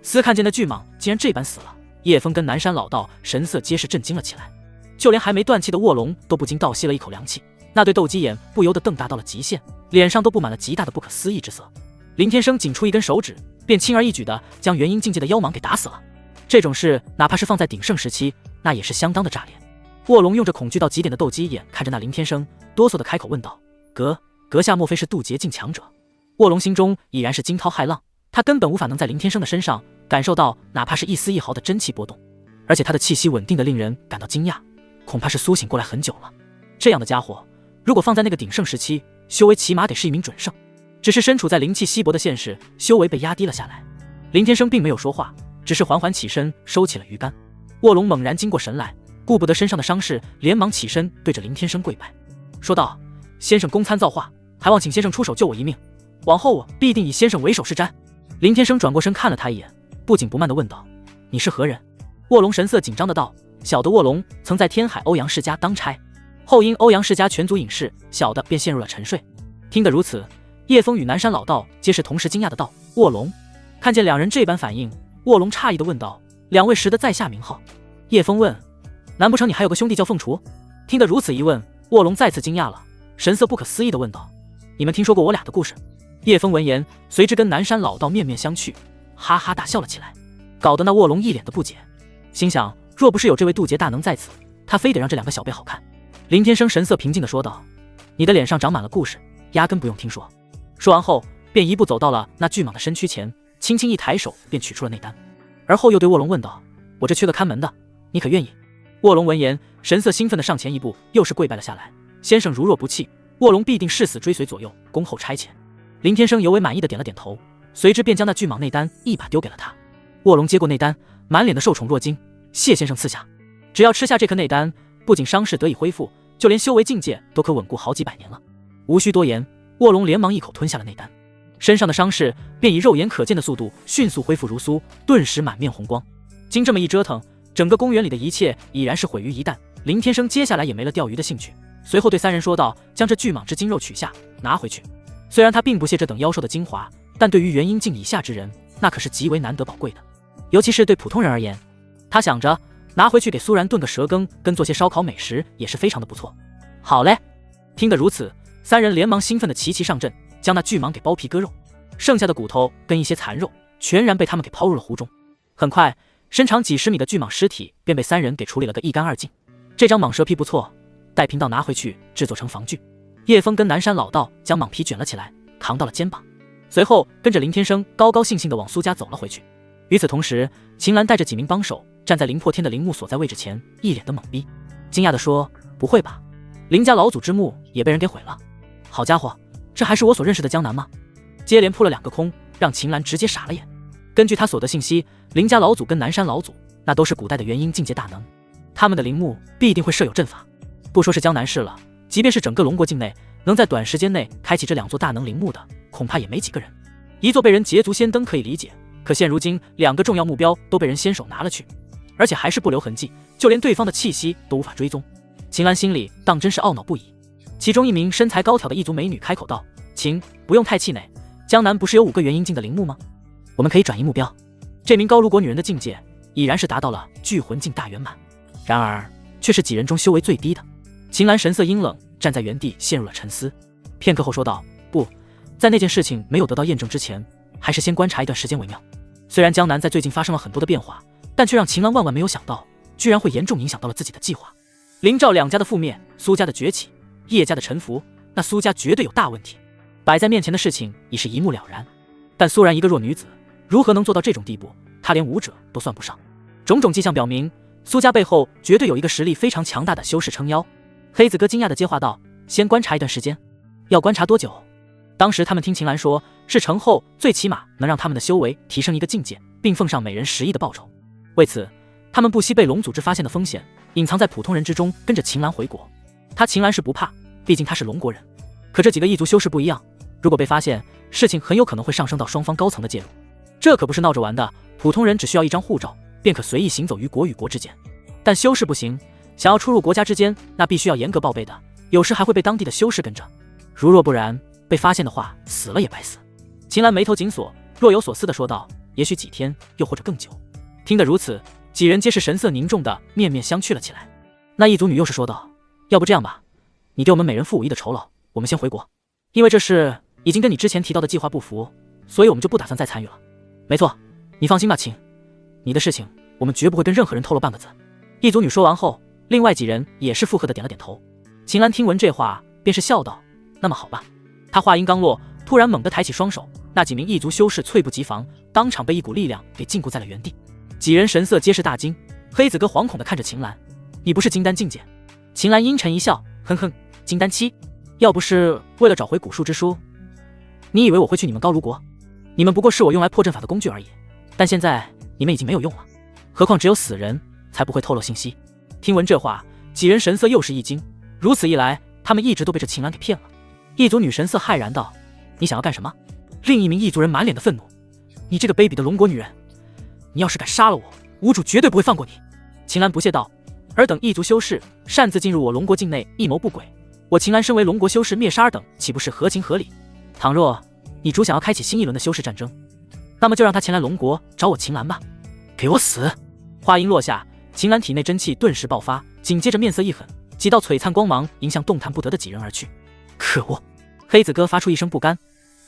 司看见那巨蟒竟然这般死了，叶枫跟南山老道神色皆是震惊了起来，就连还没断气的卧龙都不禁倒吸了一口凉气，那对斗鸡眼不由得瞪大到了极限，脸上都布满了极大的不可思议之色。林天生仅出一根手指，便轻而易举地将元阴境界的妖蟒给打死了。这种事哪怕是放在鼎盛时期，那也是相当的炸裂。卧龙用着恐惧到极点的斗鸡眼看着那林天生，哆嗦地开口问道：“阁下莫非是渡劫境强者？”卧龙心中已然是惊涛骇浪，他根本无法能在林天生的身上感受到哪怕是一丝一毫的真气波动，而且他的气息稳定的令人感到惊讶，恐怕是苏醒过来很久了。这样的家伙，如果放在那个鼎盛时期，修为起码得是一名准圣。只是身处在灵气稀薄的现世，修为被压低了下来。林天生并没有说话，只是缓缓起身收起了鱼竿。卧龙猛然惊过神来，顾不得身上的伤势，连忙起身对着林天生跪拜，说道：“先生公参造化，还望请先生出手救我一命，往后我必定以先生为首是瞻。”林天生转过身看了他一眼，不紧不慢地问道：“你是何人？”卧龙神色紧张的道：“小的卧龙曾在天海欧阳世家当差，后因欧阳世家全族隐世，小的便陷入了沉睡。”听得如此，叶枫与南山老道皆是同时惊讶的道：“卧龙？”看见两人这般反应，卧龙诧异的问道：“两位识得在下名号？”叶枫问：“难不成你还有个兄弟叫凤雏？”听得如此一问，卧龙再次惊讶了，神色不可思议的问道：“你们听说过我俩的故事？”叶枫闻言，随之跟南山老道面面相觑，哈哈大笑了起来，搞得那卧龙一脸的不解，心想若不是有这位渡劫大能在此，他非得让这两个小辈好看。林天生神色平静的说道：“你的脸上长满了故事，压根不用听说。”说完后，便一步走到了那巨蟒的身躯前，轻轻一抬手便取出了内丹，而后又对卧龙问道：“我这缺个看门的，你可愿意？”卧龙闻言，神色兴奋的上前一步，又是跪拜了下来：“先生如若不弃，卧龙必定誓死追随左右，恭候差遣。”林天生尤为满意的点了点头，随之便将那巨蟒内丹一把丢给了他。卧龙接过内丹，满脸的受宠若惊：“谢先生赐下，只要吃下这颗内丹，不仅伤势得以恢复，就连修为境界都可稳固好几百年了。”无需多言，卧龙连忙一口吞下了内丹，身上的伤势便以肉眼可见的速度迅速恢复如苏，顿时满面红光。经这么一折腾，整个公园里的一切已然是毁于一旦。林天生接下来也没了钓鱼的兴趣，随后对三人说道：“将这巨蟒之精肉取下，拿回去。”虽然他并不屑这等妖兽的精华，但对于元阴境以下之人，那可是极为难得宝贵的，尤其是对普通人而言。他想着拿回去给苏然炖个蛇羹，跟做些烧烤美食也是非常的不错。好嘞！听得如此，三人连忙兴奋的齐齐上阵，将那巨蟒给剥皮割肉，剩下的骨头跟一些残肉全然被他们给抛入了湖中。很快，身长几十米的巨蟒尸体便被三人给处理了个一干二净。这张蟒蛇皮不错，待贫道拿回去制作成防具。叶枫跟南山老道将蟒皮卷了起来，扛到了肩膀，随后跟着林天生高高兴兴地往苏家走了回去。与此同时，秦岚带着几名帮手站在林破天的陵墓所在位置前，一脸的懵逼，惊讶地说：“不会吧，林家老祖之墓也被人给毁了？好家伙，这还是我所认识的江南吗？”接连扑了2个空，让秦岚直接傻了眼。根据他所得信息，林家老祖跟南山老祖那都是古代的元婴境界大能，他们的陵墓必定会设有阵法。不说是江南市了，即便是整个龙国境内，能在短时间内开启这2座大能陵墓的，恐怕也没几个人。一座被人捷足先登可以理解，可现如今2个重要目标都被人先手拿了去，而且还是不留痕迹，就连对方的气息都无法追踪。秦岚心里当真是懊恼不已。其中一名身材高挑的异族美女开口道：“秦，不用太气馁，江南不是有5个元阴境的陵墓吗？我们可以转移目标。这名高卢国女人的境界已然是达到了聚魂境大圆满，然而却是几人中修为最低的。秦岚神色阴冷，站在原地陷入了沉思。片刻后说道：“不，在那件事情没有得到验证之前，还是先观察一段时间为妙。”虽然江南在最近发生了很多的变化，但却让秦岚万万没有想到，居然会严重影响到了自己的计划。林赵两家的覆灭，苏家的崛起，叶家的臣服，那苏家绝对有大问题。摆在面前的事情已是一目了然，但苏然一个弱女子，如何能做到这种地步？她连武者都算不上。种种迹象表明，苏家背后绝对有一个实力非常强大的修士撑腰。黑子哥惊讶地接话道：“先观察一段时间，要观察多久？”当时他们听秦岚说，是成后最起码能让他们的修为提升一个境界，并奉上每人10亿的报酬。为此，他们不惜被龙组织发现的风险，隐藏在普通人之中，跟着秦岚回国。他秦岚是不怕，毕竟他是龙国人。可这几个异族修士不一样，如果被发现，事情很有可能会上升到双方高层的介入。这可不是闹着玩的，普通人只需要一张护照，便可随意行走于国与国之间。但修士不行，想要出入国家之间，那必须要严格报备的，有时还会被当地的修士跟着。如若不然，被发现的话，死了也白死。秦岚眉头紧锁，若有所思地说道：“也许几天，又或者更久。”听得如此，几人皆是神色凝重的面面相觑了起来。那一族女又是说道：“要不这样吧，你给我们每人付5亿的酬劳，我们先回国。因为这事已经跟你之前提到的计划不符，所以我们就不打算再参与了。”“没错，你放心吧，秦，你的事情我们绝不会跟任何人透露半个字。”一族女说完后，另外几人也是附和的点了点头。秦岚听闻这话，便是笑道：“那么好吧。”他话音刚落，突然猛地抬起双手，那几名异族修士猝不及防，当场被一股力量给禁锢在了原地。几人神色皆是大惊，黑子哥惶恐地看着秦岚：“你不是金丹境界？”秦岚阴沉一笑，哼哼，金丹期，要不是为了找回古树之书，你以为我会去你们高卢国？你们不过是我用来破阵法的工具而已。但现在你们已经没有用了，何况只有死人才不会透露信息。听闻这话，几人神色又是一惊，如此一来，他们一直都被这秦岚给骗了。一族女神色骇然道：“你想要干什么？”另一名异族人满脸的愤怒：“你这个卑鄙的龙国女人，你要是敢杀了我，吾主绝对不会放过你。”秦岚不屑道：“尔等异族修士擅自进入我龙国境内，一谋不轨，我秦岚身为龙国修士灭杀尔等，岂不是合情合理？倘若你主想要开启新一轮的修士战争，那么就让他前来龙国找我秦岚吧，给我死！”话音落下，秦岚体内真气顿时爆发，紧接着面色一狠，几道璀璨光芒迎向动弹不得的几人而去。可恶！黑子哥发出一声不甘，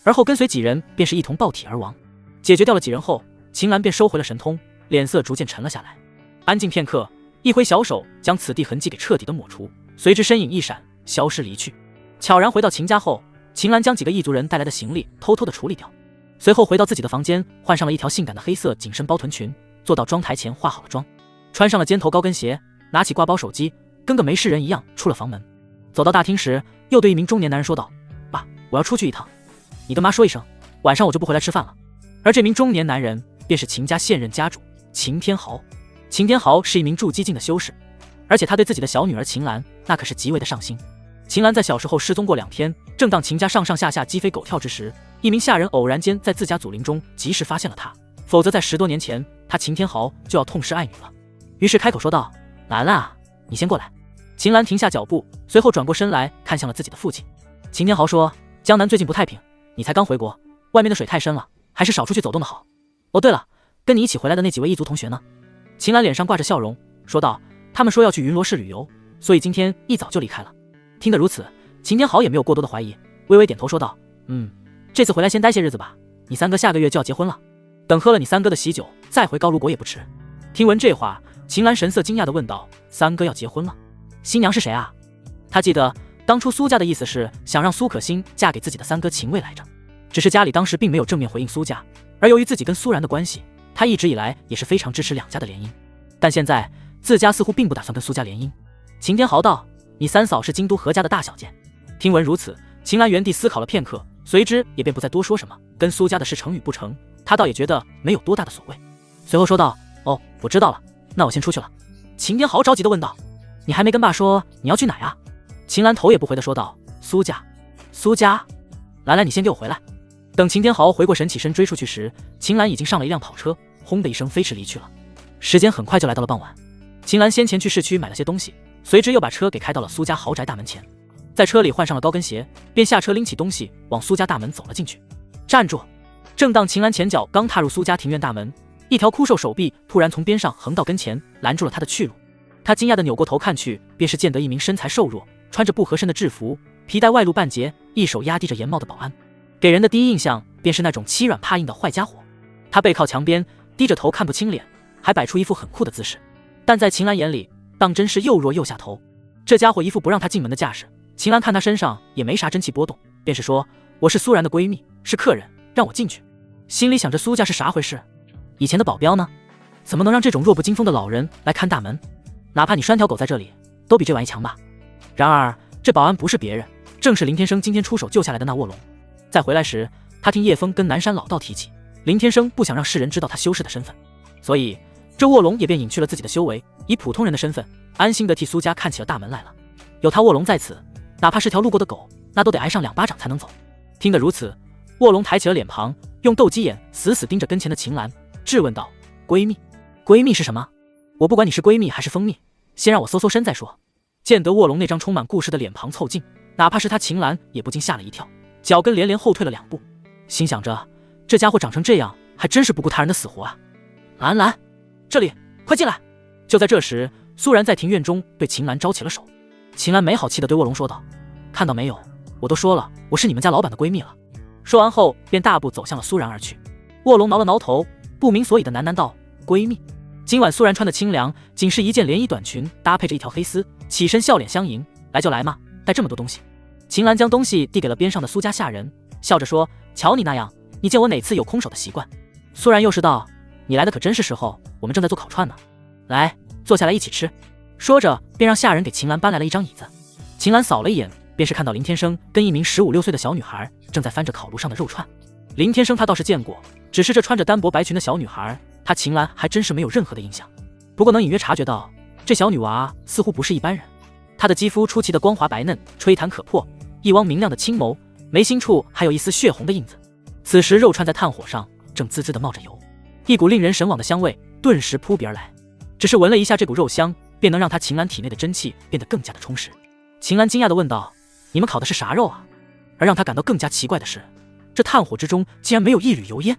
而后跟随几人便是一同爆体而亡。解决掉了几人后，秦岚便收回了神通，脸色逐渐沉了下来。安静片刻，一挥小手将此地痕迹给彻底的抹除，随之身影一闪，消失离去。悄然回到秦家后，秦岚将几个异族人带来的行李偷偷的处理掉，随后回到自己的房间，换上了一条性感的黑色紧身包臀裙，坐到妆台前化好了妆，穿上了尖头高跟鞋，拿起挂包手机，跟个没事人一样出了房门。走到大厅时，又对一名中年男人说道：“爸，我要出去一趟，你跟妈说一声，晚上我就不回来吃饭了。”而这名中年男人便是秦家现任家主秦天豪。秦天豪是一名筑基境的修士，而且他对自己的小女儿秦岚那可是极为的上心。秦岚在小时候失踪过2天，正当秦家上上下下鸡飞狗跳之时，一名下人偶然间在自家祖陵中及时发现了他，否则在10多年前，他秦天豪就要痛失爱女了。于是开口说道：“岚岚啊，你先过来。”秦岚停下脚步，随后转过身来看向了自己的父亲。秦天豪说：“江南最近不太平，你才刚回国，外面的水太深了，还是少出去走动的好。哦，对了，跟你一起回来的那几位异族同学呢？”秦岚脸上挂着笑容，说道：“他们说要去云罗市旅游，所以今天一早就离开了。”听得如此，秦天豪也没有过多的怀疑，微微点头说道：“这次回来先待些日子吧，你三哥下个月就要结婚了，等喝了你三哥的喜酒，再回高卢国也不迟。”听闻这话，秦岚神色惊讶地问道：“三哥要结婚了？新娘是谁啊？”他记得当初苏家的意思是想让苏可欣嫁给自己的三哥秦卫来着，只是家里当时并没有正面回应苏家，而由于自己跟苏然的关系，他一直以来也是非常支持两家的联姻，但现在自家似乎并不打算跟苏家联姻。秦天豪道：“你三嫂是京都何家的大小姐。”听闻如此，秦岚原地思考了片刻，随之也便不再多说什么，跟苏家的事成与不成，他倒也觉得没有多大的所谓。随后说道：“哦，我知道了，那我先出去了。”秦天豪着急地问道：“你还没跟爸说你要去哪呀？”秦岚头也不回地说道：“苏家。”苏家？兰兰，你先给我回来。等秦天豪回过神起身追出去时，秦岚已经上了一辆跑车，轰的一声飞驰离去了。时间很快就来到了傍晚，秦岚先前去市区买了些东西，随之又把车给开到了苏家豪宅大门前，在车里换上了高跟鞋，便下车拎起东西往苏家大门走了进去。站住！正当秦岚前脚刚踏入苏家庭院大门，一条枯瘦手臂突然从边上横到跟前，拦住了他的去路。他惊讶地扭过头看去，便是见得一名身材瘦弱、穿着不合身的制服、皮带外露半截、一手压低着檐帽的保安，给人的第一印象便是那种欺软怕硬的坏家伙。他背靠墙边，低着头看不清脸，还摆出一副很酷的姿势，但在秦岚眼里当真是又弱又下头。这家伙一副不让他进门的架势，秦岚看他身上也没啥真气波动，便是说：“我是苏然的闺蜜，是客人，让我进去。”心里想着苏家是啥回事？以前的保镖呢？怎么能让这种弱不禁风的老人来看大门？哪怕你拴条狗在这里，都比这玩意强吧。然而这保安不是别人，正是林天生今天出手救下来的那卧龙。在回来时，他听叶枫跟南山老道提起，林天生不想让世人知道他修士的身份，所以这卧龙也便隐去了自己的修为，以普通人的身份安心地替苏家看起了大门来了。有他卧龙在此，哪怕是条路过的狗，那都得挨上2巴掌才能走。听得如此，卧龙抬起了脸庞，用斗鸡眼死死盯着跟前的秦岚，质问道：“闺蜜？闺蜜是什么？我不管你是闺蜜还是蜂蜜，先让我搜搜身再说。”见得卧龙那张充满故事的脸庞凑近，哪怕是他秦岚也不禁吓了一跳，脚跟连连后退了2步，心想着这家伙长成这样，还真是不顾他人的死活啊！岚岚，这里，快进来！就在这时，苏然在庭院中对秦岚招起了手。秦岚没好气地对卧龙说道：“看到没有，我都说了，我是你们家老板的闺蜜了。”说完后，便大步走向了苏然而去。卧龙挠了挠头，不明所以的喃喃道：“闺蜜。”今晚苏然穿的清凉，仅是一件连衣短裙，搭配着一条黑丝，起身笑脸相迎：“来就来嘛，带这么多东西。”秦岚将东西递给了边上的苏家下人，笑着说：“瞧你那样，你见我哪次有空手的习惯？”苏然又是道：“你来的可真是时候，我们正在做烤串呢。来，坐下来一起吃。”说着便让下人给秦岚搬来了一张椅子。秦岚扫了一眼，便是看到林天生跟一名15、16岁的小女孩正在翻着烤炉上的肉串。林天生他倒是见过，只是这穿着单薄白裙的小女孩，他秦岚还真是没有任何的印象。不过能隐约察觉到，这小女娃似乎不是一般人。她的肌肤出奇的光滑白嫩，吹弹可破，一汪明亮的青眸，眉心处还有一丝血红的印子。此时肉串在炭火上正滋滋的冒着油，一股令人神往的香味顿时扑鼻而来。只是闻了一下这股肉香，便能让他秦岚体内的真气变得更加的充实。秦岚惊讶地问道：“你们烤的是啥肉啊？”而让他感到更加奇怪的是，这炭火之中竟然没有一缕油烟。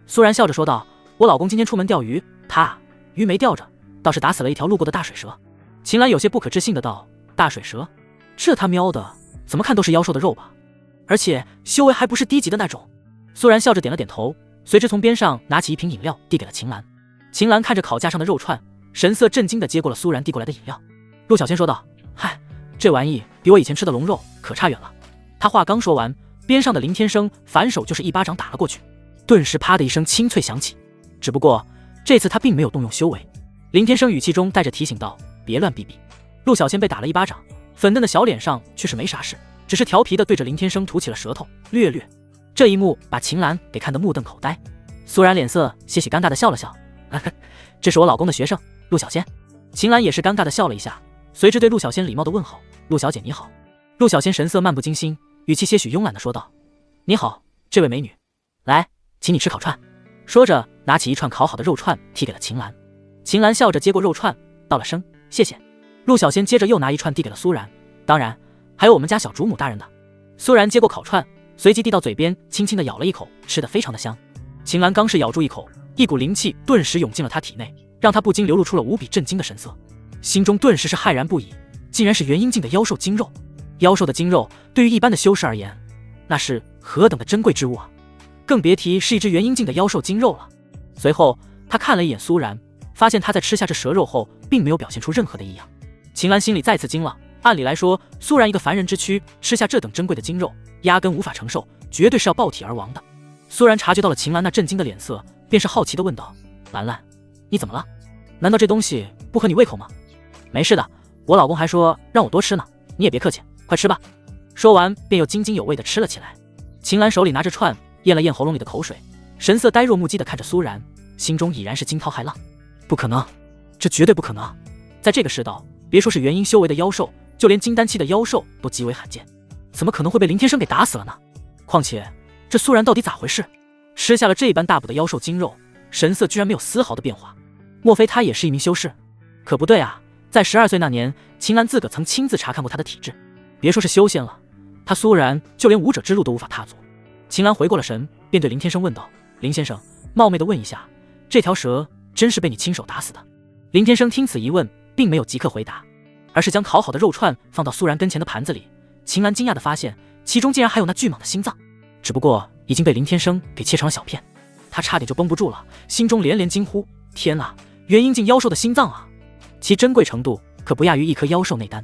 苏然笑着说道：“我老公今天出门钓鱼，他鱼没钓着，倒是打死了一条路过的大水蛇。”秦岚有些不可置信的道：“大水蛇？这他喵的怎么看都是妖兽的肉吧？而且修为还不是低级的那种。”苏然笑着点了点头，随之从边上拿起一瓶饮料递给了秦岚。秦岚看着烤架上的肉串，神色震惊地接过了苏然递过来的饮料。陆小仙说道：“嗨，这玩意比我以前吃的龙肉可差远了。”他话刚说完，边上的林天生反手就是1巴掌打了过去，顿时啪的一声清脆响起。只不过这次他并没有动用修为。林天生语气中带着提醒道：“别乱逼逼。”陆小仙被打了1巴掌，粉嫩的小脸上却是没啥事，只是调皮地对着林天生吐起了舌头，略略。这一幕把秦岚给看得目瞪口呆。苏然脸色些许尴尬地笑了笑：“这是我老公的学生陆小仙。”秦岚也是尴尬地笑了一下，随之对陆小仙礼貌地问候：“陆小姐你好。”陆小仙神色漫不经心，语气些许慵懒地说道：“你好，这位美女，来，请你吃烤串。”说着拿起一串烤好的肉串递给了秦岚。秦岚笑着接过肉串，道了声谢谢。陆小仙接着又拿一串递给了苏然：“当然还有我们家小主母大人的。”苏然接过烤串，随即递到嘴边，轻轻地咬了一口，吃得非常的香。秦岚刚是咬住一口，一股灵气顿时涌进了他体内，让他不禁流露出了无比震惊的神色，心中顿时是骇然不已，竟然是元婴境的妖兽精肉。妖兽的精肉对于一般的修士而言，那是何等的珍贵之物啊，更别提是一只元婴境的妖兽精肉了。随后他看了一眼苏然，发现他在吃下这蛇肉后并没有表现出任何的异样。秦岚心里再次惊了，按理来说苏然一个凡人之躯吃下这等珍贵的精肉，压根无法承受，绝对是要爆体而亡的。苏然察觉到了秦岚那震惊的脸色，便是好奇地问道：“兰兰，你怎么了？难道这东西不合你胃口吗？”“没事的，我老公还说让我多吃呢，你也别客气，快吃吧。”说完便又津津有味地吃了起来。秦岚手里拿着串，咽了咽喉咙里的口水，神色呆若木鸡地看着苏然，心中已然是惊涛骇浪。不可能，这绝对不可能！在这个世道，别说是元婴修为的妖兽，就连金丹期的妖兽都极为罕见，怎么可能会被林天生给打死了呢？况且这苏然到底咋回事？吃下了这般大补的妖兽精肉，神色居然没有丝毫的变化，莫非他也是一名修士？可不对啊，在12岁那年，秦岚自个曾亲自查看过他的体质，别说是修仙了，他苏然就连武者之路都无法踏足。秦岚回过了神，便对林天生问道：“林先生，冒昧的问一下，这条蛇真是被你亲手打死的？”林天生听此一问，并没有即刻回答，而是将烤好的肉串放到苏然跟前的盘子里。秦岚惊讶地发现，其中竟然还有那巨蟒的心脏，只不过已经被林天生给切成了小片。他差点就绷不住了，心中连连惊呼：“天啊，元阴境妖兽的心脏啊！其珍贵程度可不亚于一颗妖兽内丹。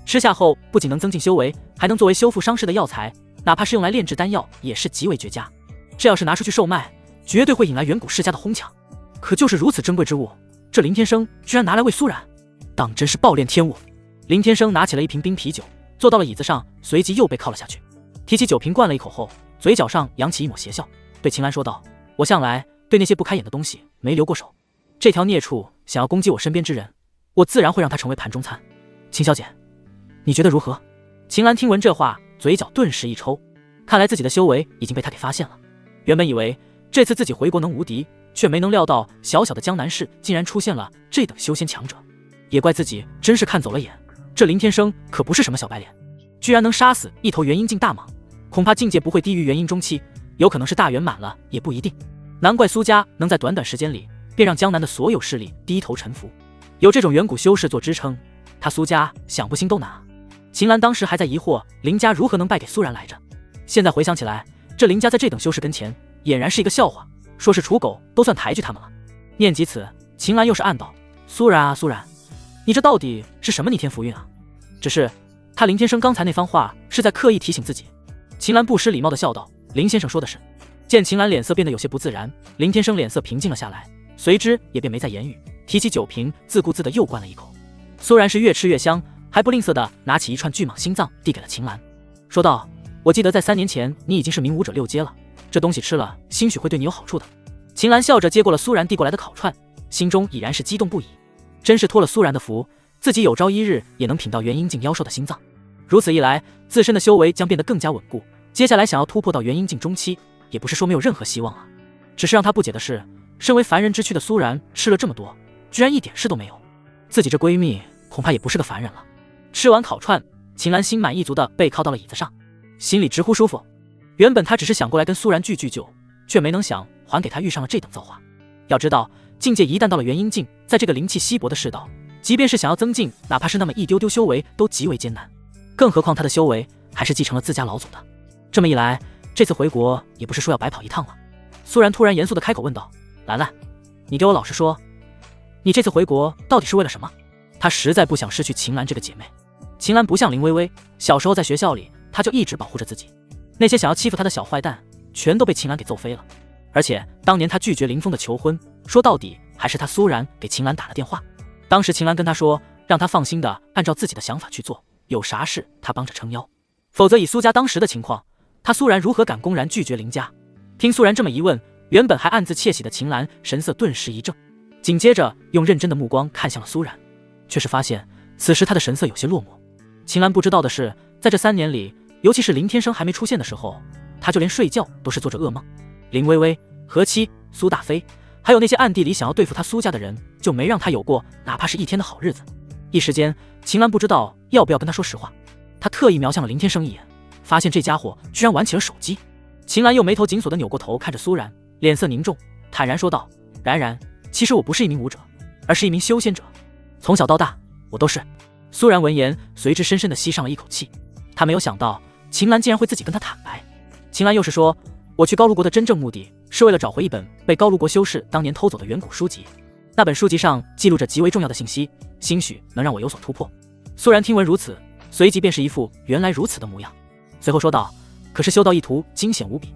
吃下后不仅能增进修为，还能作为修复伤势的药材，哪怕是用来炼制丹药，也是极为绝佳。这要是拿出去售卖，绝对会引来远古世家的哄抢。可就是如此珍贵之物，这林天生居然拿来喂苏然，当真是暴殄天物。”林天生拿起了一瓶冰啤酒，坐到了椅子上，随即又被铐了下去。提起酒瓶灌了一口后，嘴角上扬起一抹邪笑，对秦岚说道：“我向来对那些不开眼的东西没留过手，这条孽畜想要攻击我身边之人，我自然会让他成为盘中餐。秦小姐，你觉得如何？”秦岚听闻这话，嘴角顿时一抽，看来自己的修为已经被他给发现了。原本以为这次自己回国能无敌，却没能料到小小的江南市竟然出现了这等修仙强者，也怪自己真是看走了眼。这林天生可不是什么小白脸，居然能杀死一头元阴境大蟒，恐怕境界不会低于元阴中期，有可能是大圆满了也不一定。难怪苏家能在短短时间里便让江南的所有势力低头臣服，有这种远古修士做支撑，他苏家想不兴都难啊。秦岚当时还在疑惑林家如何能败给苏然来着，现在回想起来，这林家在这等修士跟前俨然是一个笑话，说是刍狗都算抬举他们了。念及此，秦岚又是暗道：“苏然啊苏然，你这到底是什么逆天福运啊？”只是他林天生刚才那番话是在刻意提醒自己。秦岚不失礼貌地笑道：“林先生说的是。”见秦岚脸色变得有些不自然，林天生脸色平静了下来，随之也便没再言语，提起酒瓶自顾自地又灌了一口。苏然是越吃越香，还不吝啬地拿起一串巨蟒心脏递给了秦岚，说道：“我记得在3年前你已经是明武者6阶了，这东西吃了兴许会对你有好处的。”秦岚笑着接过了苏然递过来的烤串，心中已然是激动不已，真是托了苏然的福，自己有朝一日也能品到元阴境妖兽的心脏。如此一来，自身的修为将变得更加稳固，接下来想要突破到元阴境中期，也不是说没有任何希望啊。只是让他不解的是，身为凡人之躯的苏然吃了这么多，居然一点事都没有，自己这闺蜜恐怕也不是个凡人了。吃完烤串，秦岚心满意足地被靠到了椅子上，心里直呼舒服。原本他只是想过来跟苏然聚聚旧，却没能想还给他遇上了这等造化。要知道，境界一旦到了元阴境，在这个灵气稀薄的世道，即便是想要增进，哪怕是那么一丢丢修为，都极为艰难。更何况他的修为还是继承了自家老祖的。这么一来，这次回国也不是说要白跑一趟了。苏然突然严肃地开口问道：“兰兰，你给我老实说，你这次回国到底是为了什么？”他实在不想失去秦岚这个姐妹。秦岚不像林微微，小时候在学校里，她就一直保护着自己，那些想要欺负她的小坏蛋，全都被秦岚给揍飞了。而且当年她拒绝林峰的求婚，说到底还是她苏然给秦岚打了电话。当时秦岚跟她说，让她放心的按照自己的想法去做，有啥事她帮着撑腰，否则以苏家当时的情况，她苏然如何敢公然拒绝林家？听苏然这么一问，原本还暗自窃喜的秦岚神色顿时一正，紧接着用认真的目光看向了苏然，却是发现此时他的神色有些落寞。秦岚不知道的是，在这3年里，尤其是林天生还没出现的时候，他就连睡觉都是做着噩梦。林微微、何七、苏大飞，还有那些暗地里想要对付他苏家的人，就没让他有过哪怕是一天的好日子。一时间，秦岚不知道要不要跟他说实话。他特意瞄向了林天生一眼，发现这家伙居然玩起了手机。秦岚又眉头紧锁地扭过头看着苏然，脸色凝重，坦然说道：“然然，其实我不是一名武者，而是一名修仙者，从小到大我都是。”苏然闻言，随之深深地吸上了一口气。他没有想到秦岚竟然会自己跟他坦白。秦岚又是说：“我去高卢国的真正目的是为了找回一本被高卢国修士当年偷走的远古书籍，那本书籍上记录着极为重要的信息，兴许能让我有所突破。”苏然听闻如此，随即便是一副原来如此的模样，随后说道：“可是修道一途惊险无比，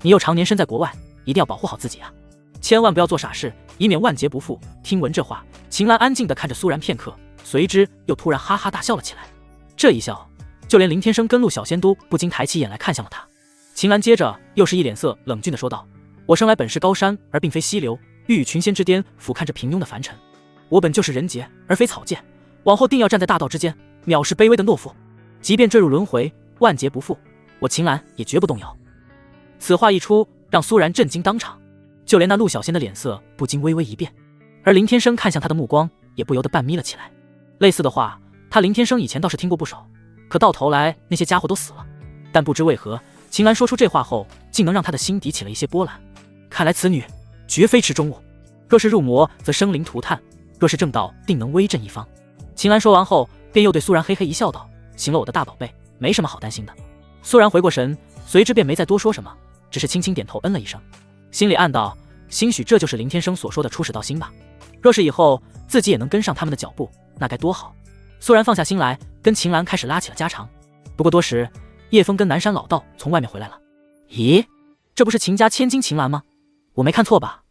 你又常年身在国外，一定要保护好自己啊，千万不要做傻事，以免万劫不复。”听闻这话，秦岚安静地看着苏然片刻，随之又突然哈哈大笑了起来。这一笑，就连林天生跟陆小仙都不禁抬起眼来看向了他。秦岚接着又是一脸色冷峻地说道：“我生来本是高山，而并非溪流，欲与群仙之巅俯瞰着平庸的凡尘。我本就是人杰，而非草芥，往后定要站在大道之间，藐视卑微的懦夫。即便坠入轮回，万劫不复，我秦岚也绝不动摇。”此话一出，让苏然震惊当场，就连那陆小仙的脸色不禁微微一变，而林天生看向他的目光也不由得半眯了起来。类似的话，他林天生以前倒是听过不少，可到头来那些家伙都死了。但不知为何，秦岚说出这话后，竟能让他的心底起了一些波澜。看来此女绝非池中物，若是入魔，则生灵涂炭；若是正道，定能威震一方。秦岚说完后，便又对苏然嘿嘿一笑道：“行了，我的大宝贝，没什么好担心的。”苏然回过神，随之便没再多说什么，只是轻轻点头嗯了一声，心里暗道：兴许这就是林天生所说的出世道心吧。若是以后自己也能跟上他们的脚步，那该多好。苏然放下心来，跟秦岚开始拉起了家常。不过多时，叶枫跟南山老道从外面回来了。咦，这不是秦家千金秦岚吗？我没看错吧？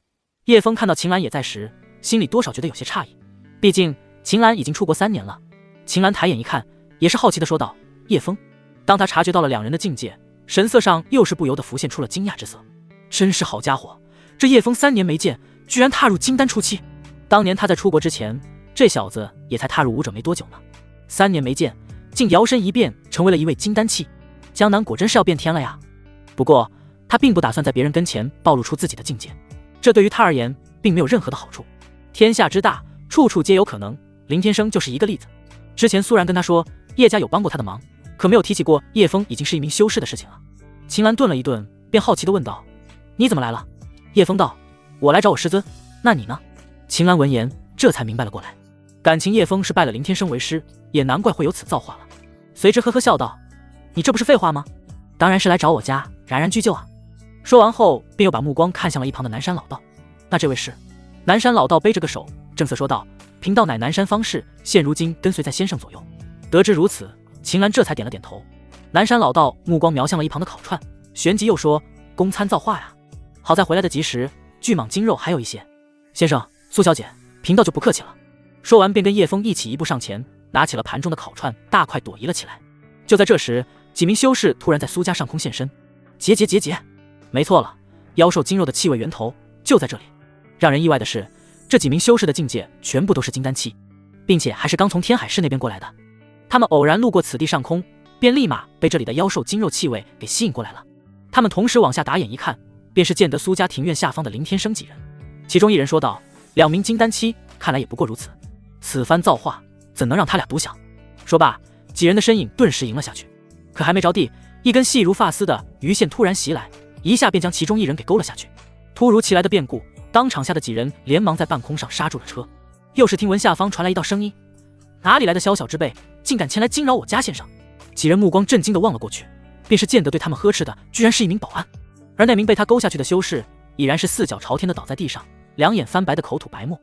叶枫看到秦岚也在时，心里多少觉得有些诧异，毕竟秦岚已经出国3年了。秦岚抬眼一看，也是好奇地说道：“叶枫。”当他察觉到了两人的境界，神色上又是不由得浮现出了惊讶之色。真是好家伙，这叶枫3年没见，居然踏入金丹初期。当年他在出国之前，这小子也才踏入武者没多久呢，3年没见，竟摇身一变成为了一位金丹期。江南果真是要变天了呀！不过他并不打算在别人跟前暴露出自己的境界，这对于他而言并没有任何的好处。天下之大，处处皆有可能，林天生就是一个例子。之前苏然跟他说叶家有帮过他的忙，可没有提起过叶枫已经是一名修士的事情啊。秦岚顿了一顿，便好奇地问道：“你怎么来了？”叶枫道：“我来找我师尊，那你呢？”秦岚闻言，这才明白了过来，感情叶枫是拜了林天生为师，也难怪会有此造化了。随之呵呵笑道：“你这不是废话吗？当然是来找我家冉冉聚旧啊。”说完后，便又把目光看向了一旁的南山老道。那这位是？南山老道背着个手，正色说道：“贫道乃南山方士，现如今跟随在先生左右。”得知如此，秦岚这才点了点头。南山老道目光瞄向了一旁的烤串，旋即又说：“供餐造化呀，好在回来的及时，巨蟒精肉还有一些。先生，苏小姐，贫道就不客气了。”说完便跟叶枫一起移步上前，拿起了盘中的烤串，大快朵颐了起来。就在这时，几名修士突然在苏家上空现身。结，没错了，妖兽精肉的气味源头就在这里。让人意外的是，这几名修士的境界全部都是金丹期，并且还是刚从天海市那边过来的。他们偶然路过此地上空，便立马被这里的妖兽精肉气味给吸引过来了。他们同时往下打眼一看，便是见得苏家庭院下方的林天生几人。其中一人说道：“2名金丹期，看来也不过如此。此番造化，怎能让他俩独享？”说罢，几人的身影顿时迎了下去。可还没着地，一根细如发丝的鱼线突然袭来，一下便将其中一人给勾了下去。突如其来的变故，当场下的几人连忙在半空上刹住了车。又是听闻下方传来一道声音：“哪里来的宵小之辈，竟敢前来惊扰我家先生？”几人目光震惊地望了过去，便是见得对他们呵斥的居然是一名保安，而那名被他勾下去的修士已然是四脚朝天的倒在地上，两眼翻白的口吐白沫。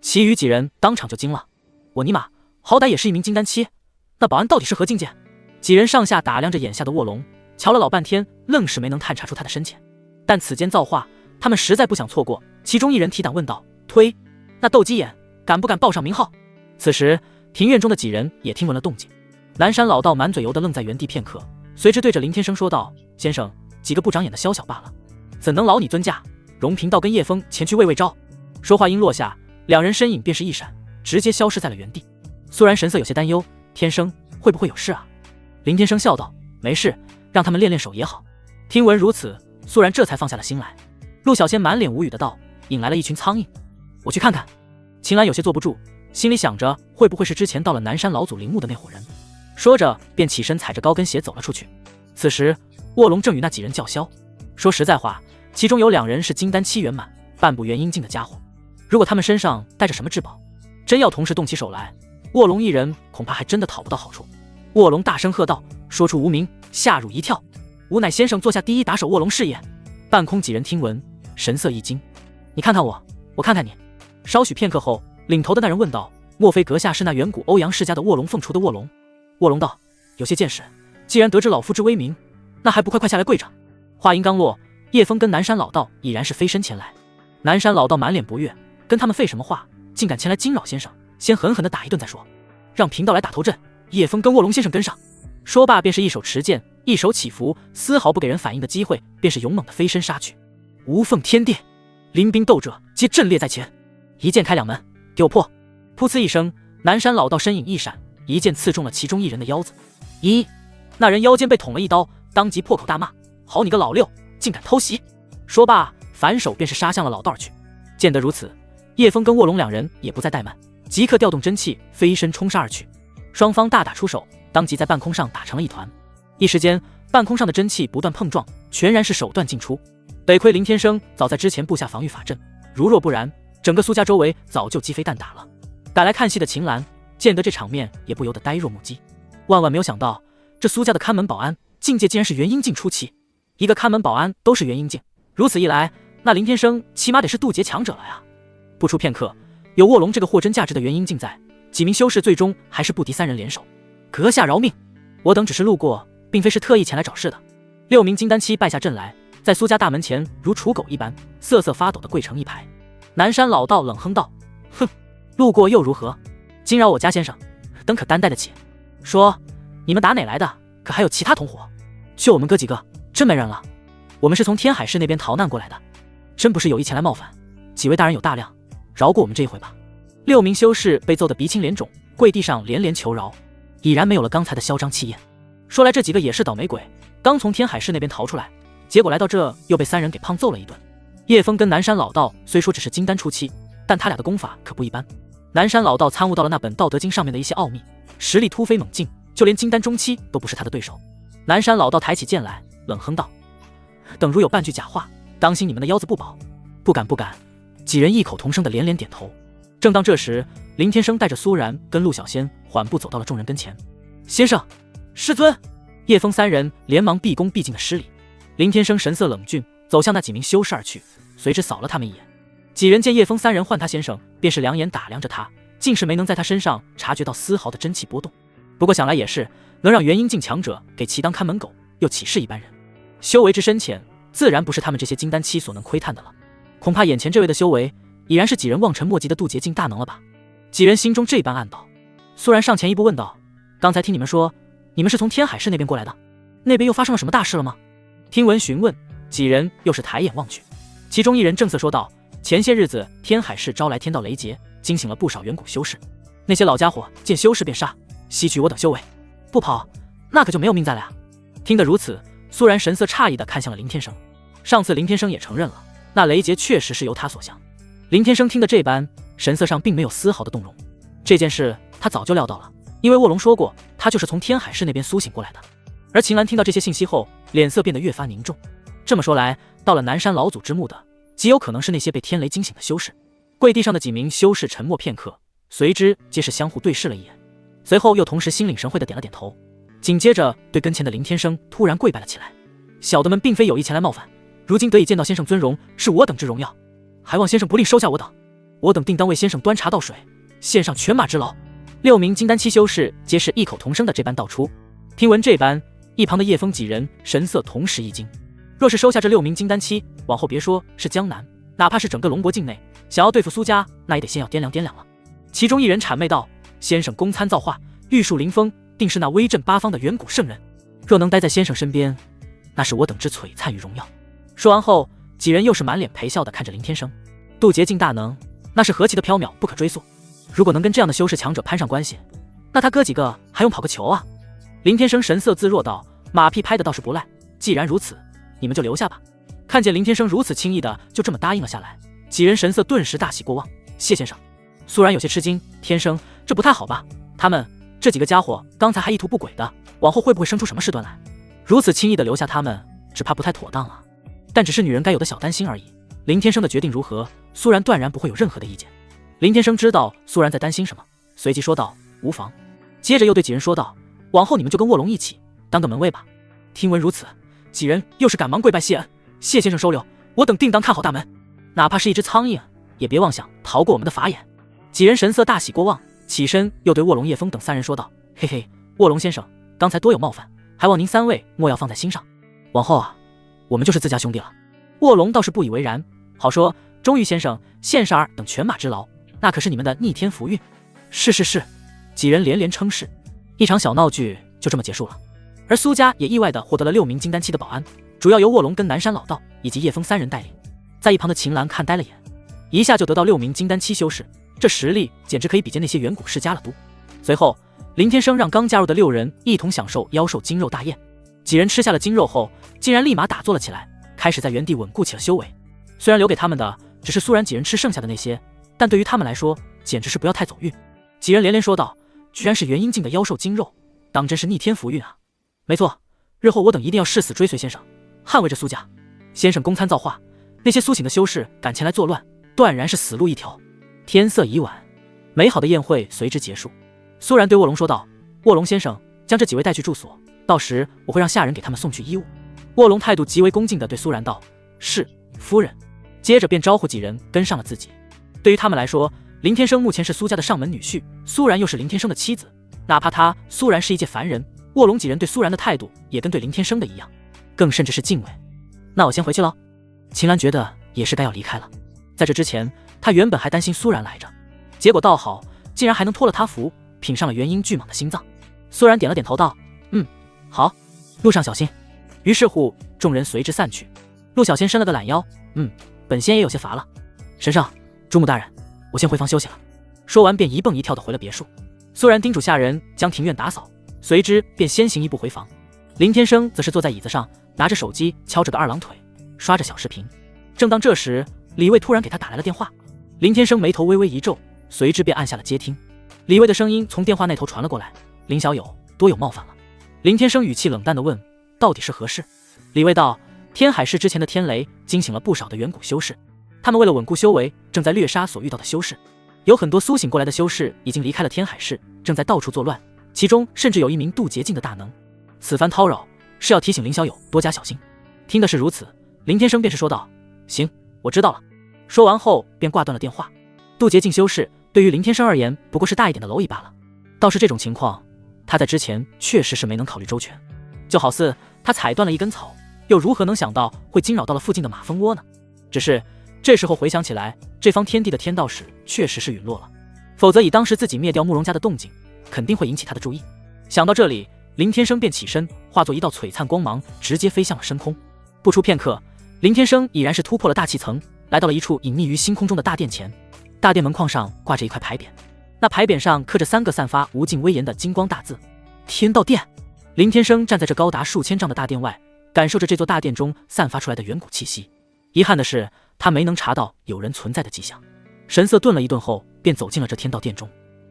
其余几人当场就惊了：“我尼玛，好歹也是一名金丹期，那保安到底是何境界？”几人上下打量着眼下的卧龙，瞧了老半天，愣是没能探查出他的深浅。但此间造化，他们实在不想错过。其中一人提胆问道：“推，那斗鸡眼敢不敢报上名号？”此时庭院中的几人也听闻了动静。南山老道满嘴油的愣在原地片刻，随之对着林天生说道：“先生，几个不长眼的宵小罢了，怎能劳你尊驾？容贫道跟叶枫前去慰招。”说话音落下，两人身影便是一闪，直接消失在了原地。苏然神色有些担忧：“天生会不会有事啊？”林天生笑道：“没事，让他们练练手也好。”听闻如此，苏然这才放下了心来。陆小仙满脸无语的道：“引来了一群苍蝇，我去看看。”秦岚有些坐不住，心里想着会不会是之前到了南山老祖陵墓的那伙人，说着便起身踩着高跟鞋走了出去。此时卧龙正与那几人叫嚣。说实在话，其中有2人是金丹期圆满，半步元阴境的家伙，如果他们身上带着什么至宝，真要同时动起手来，卧龙一人恐怕还真的讨不到好处。卧龙大声喝道：“说出无名，吓入一跳！吾乃先生座下第一打手卧龙是也。”半空几人听闻，神色一惊：“你看看我，我看看你。”稍许片刻后，领头的那人问道：“莫非阁下是那远古欧阳世家的卧龙凤雏的卧龙？”卧龙道：“有些见识，既然得知老夫之威名，那还不快下来跪着？”话音刚落，叶枫跟南山老道已然是飞身前来。南山老道满脸不悦，跟他们废什么话，竟敢前来惊扰先生，先狠狠地打一顿再说，让贫道来打头阵。叶枫跟卧龙先生跟上。说罢便是一手持剑，一手起伏，丝毫不给人反应的机会，便是勇猛的飞身杀去。无缝天地，临兵斗者皆阵列在前，一剑开2门，给我破！噗呲一声，南山老道身影一闪，一剑刺中了其中一人的腰子。那人腰间被捅了一刀，当即破口大骂：“好你个老六，竟敢偷袭！”说罢反手便是杀向了老道去。见得如此，叶枫跟卧龙2人也不再怠慢，即刻调动真气，飞身冲杀而去。双方大打出手，当即在半空上打成了一团。一时间，半空上的真气不断碰撞，全然是手段尽出。得亏林天生早在之前布下防御法阵，如若不然，整个苏家周围早就鸡飞蛋打了。赶来看戏的秦岚见得这场面，也不由得呆若木鸡。万万没有想到，这苏家的看门保安境界竟然是元婴境初期，一个看门保安都是元婴境，如此一来，那林天生起码得是渡劫强者了呀！不出片刻，有卧龙这个货真价实的元婴境在，几名修士最终还是不敌三人联手。阁下饶命！我等只是路过，并非是特意前来找事的。6名金丹期败下阵来，在苏家大门前如刍狗一般瑟瑟发抖地跪成一排。南山老道冷哼道：“哼，路过又如何？惊扰我家先生，等可担待得起？说，你们打哪来的？可还有其他同伙？就我们哥几个，真没人了。我们是从天海市那边逃难过来的，真不是有意前来冒犯。几位大人有大量，饶过我们这一回吧。”6名修士被揍得鼻青脸肿，跪地上连连求饶，已然没有了刚才的嚣张气焰。说来这几个也是倒霉鬼，刚从天海市那边逃出来，结果来到这又被3人给胖揍了一顿。叶枫跟南山老道虽说只是金丹初期，但他俩的功法可不一般。南山老道参悟到了那本道德经上面的一些奥秘，实力突飞猛进，就连金丹中期都不是他的对手。南山老道抬起剑来，冷哼道：“等如有半句假话，当心你们的腰子不保。”不敢不敢。几人异口同声的连连点头。正当这时，林天生带着苏然跟陆小仙缓步走到了众人跟前。先生，师尊！叶枫3人连忙毕恭毕敬的施礼。林天生神色冷峻，走向那几名修士而去，随之扫了他们一眼。几人见叶枫3人唤他先生，便是两眼打量着他，竟是没能在他身上察觉到丝毫的真气波动。不过想来也是，能让元婴境强者给其当看门狗，又岂是一般人？修为之深浅，自然不是他们这些金丹期所能窥探的了。恐怕眼前这位的修为，已然是几人望尘莫及的渡劫境大能了吧？几人心中这般暗道。苏然上前一步问道：“刚才听你们说，你们是从天海市那边过来的，那边又发生了什么大事了吗？”听闻询问，几人又是抬眼望去，其中一人正色说道：“前些日子天海市招来天道雷劫，惊醒了不少远古修士，那些老家伙见修士便杀，吸取我等修为，不跑那可就没有命在了呀。”听得如此，苏然神色诧异地看向了林天生。上次林天生也承认了，那雷劫确实是由他所向。林天生听得这般，神色上并没有丝毫的动容。这件事他早就料到了，因为卧龙说过，他就是从天海市那边苏醒过来的。而秦岚听到这些信息后，脸色变得越发凝重。这么说来，到了南山老祖之墓的，极有可能是那些被天雷惊醒的修士。跪地上的几名修士沉默片刻，随之皆是相互对视了一眼，随后又同时心领神会的点了点头，紧接着对跟前的林天生突然跪拜了起来。小的们并非有意前来冒犯，如今得以见到先生尊容，是我等之荣耀，还望先生不吝收下我等，我等定当为先生端茶倒水，献上犬马之劳。6名金丹期修士皆是异口同声的这般道出。听闻这般，一旁的叶枫几人神色同时一惊。若是收下这6名金丹期，往后别说是江南，哪怕是整个龙国境内，想要对付苏家，那也得先要掂量掂量了。其中一人谄媚道：“先生公参造化，玉树临风，定是那威震八方的远古圣人。若能待在先生身边，那是我等之璀璨与荣耀。”说完后，几人又是满脸陪笑的看着林天生。渡劫境大能，那是何其的缥缈不可追溯。如果能跟这样的修士强者攀上关系，那他哥几个还用跑个球啊？林天生神色自若道：“马屁拍的倒是不赖，既然如此，你们就留下吧。”看见林天生如此轻易的就这么答应了下来，几人神色顿时大喜过望。谢先生。苏然有些吃惊：“天生，这不太好吧？他们这几个家伙刚才还意图不轨的，往后会不会生出什么事端来？如此轻易的留下他们，只怕不太妥当啊。”但只是女人该有的小担心而已。林天生的决定如何，苏然断然不会有任何的意见。林天生知道苏然在担心什么，随即说道：“无妨。”接着又对几人说道：“往后你们就跟卧龙一起当个门卫吧。”听闻如此，几人又是赶忙跪拜谢恩：“谢先生收留，我等定当看好大门，哪怕是一只苍蝇，也别妄想逃过我们的法眼。”几人神色大喜过望，起身又对卧龙、叶枫等3人说道：“嘿嘿，卧龙先生，刚才多有冒犯，还望您3位莫要放在心上。往后啊，我们就是自家兄弟了。”卧龙倒是不以为然，好说：“钟玉先生、羡煞儿等犬马之劳，那可是你们的逆天福运。”是是是，几人连连称是。一场小闹剧就这么结束了。而苏家也意外地获得了6名金丹期的保安，主要由卧龙跟南山老道以及叶枫3人带领。在一旁的秦岚看呆了眼，一下就得到6名金丹期修士，这实力简直可以比肩那些远古世家了都。随后，林天生让刚加入的6人一同享受妖兽精肉大宴。几人吃下了精肉后，竟然立马打坐了起来，开始在原地稳固起了修为。虽然留给他们的只是苏然几人吃剩下的那些，但对于他们来说，简直是不要太走运。几人连连说道：“居然是元婴境的妖兽精肉，当真是逆天福运啊！”没错，日后我等一定要誓死追随先生，捍卫着苏家。先生公参造化，那些苏醒的修士敢前来作乱，断然是死路一条。天色已晚，美好的宴会随之结束。苏然对卧龙说道：卧龙先生，将这几位带去住所，到时我会让下人给他们送去衣物。卧龙态度极为恭敬地对苏然道：是，夫人。接着便招呼几人跟上了自己。对于他们来说，林天生目前是苏家的上门女婿，苏然又是林天生的妻子，哪怕他苏然是一介凡人，卧龙几人对苏然的态度也跟对林天生的一样，更甚至是敬畏。那我先回去了。秦岚觉得也是该要离开了。在这之前，他原本还担心苏然来着，结果倒好，竟然还能托了他福，品上了元婴巨蟒的心脏。苏然点了点头道：好，路上小心。于是乎众人随之散去。陆小仙伸了个懒腰：本仙也有些乏了。神圣，主母大人，我先回房休息了。说完便一蹦一跳的回了别墅。苏然叮嘱下人将庭院打扫，随之便先行一步回房。林天生则是坐在椅子上，拿着手机敲着个二郎腿，刷着小视频。正当这时，李卫突然给他打来了电话。林天生眉头微微一皱，随之便按下了接听。李卫的声音从电话那头传了过来：林小友，多有冒犯了。林天生语气冷淡地问：到底是何事？李卫道：天海市之前的天雷惊醒了不少的远古修士，他们为了稳固修为，正在掠杀所遇到的修士。有很多苏醒过来的修士已经离开了天海市，正在到处作乱，其中甚至有一名渡劫境的大能。此番叨扰是要提醒林小友多加小心。听的是如此，林天生便是说道：行，我知道了。说完后便挂断了电话。渡劫境修士对于林天生而言不过是大一点的蝼蚁罢了，倒是这种情况他在之前确实是没能考虑周全。就好似他踩断了一根草，又如何能想到会惊扰到了附近的马蜂窝呢？只是这时候回想起来，这方天地的天道使确实是陨落了，否则以当时自己灭掉慕容家的动静，肯定会引起他的注意。想到这里，林天生便起身，化作一道璀璨光芒，直接飞向了深空。不出片刻，林天生已然是突破了大气层，来到了一处隐匿于星空中的大殿前。大殿门框上挂着一块牌匾，那牌匾上刻着3个散发无尽威严的金光大字：天道殿。林天生站在这高达数千丈的大殿外，感受着这座大殿中散发出来的远古气息。遗憾的是，他没能查到有人存在的迹象。神色顿了一顿后，便走进了这天道殿中。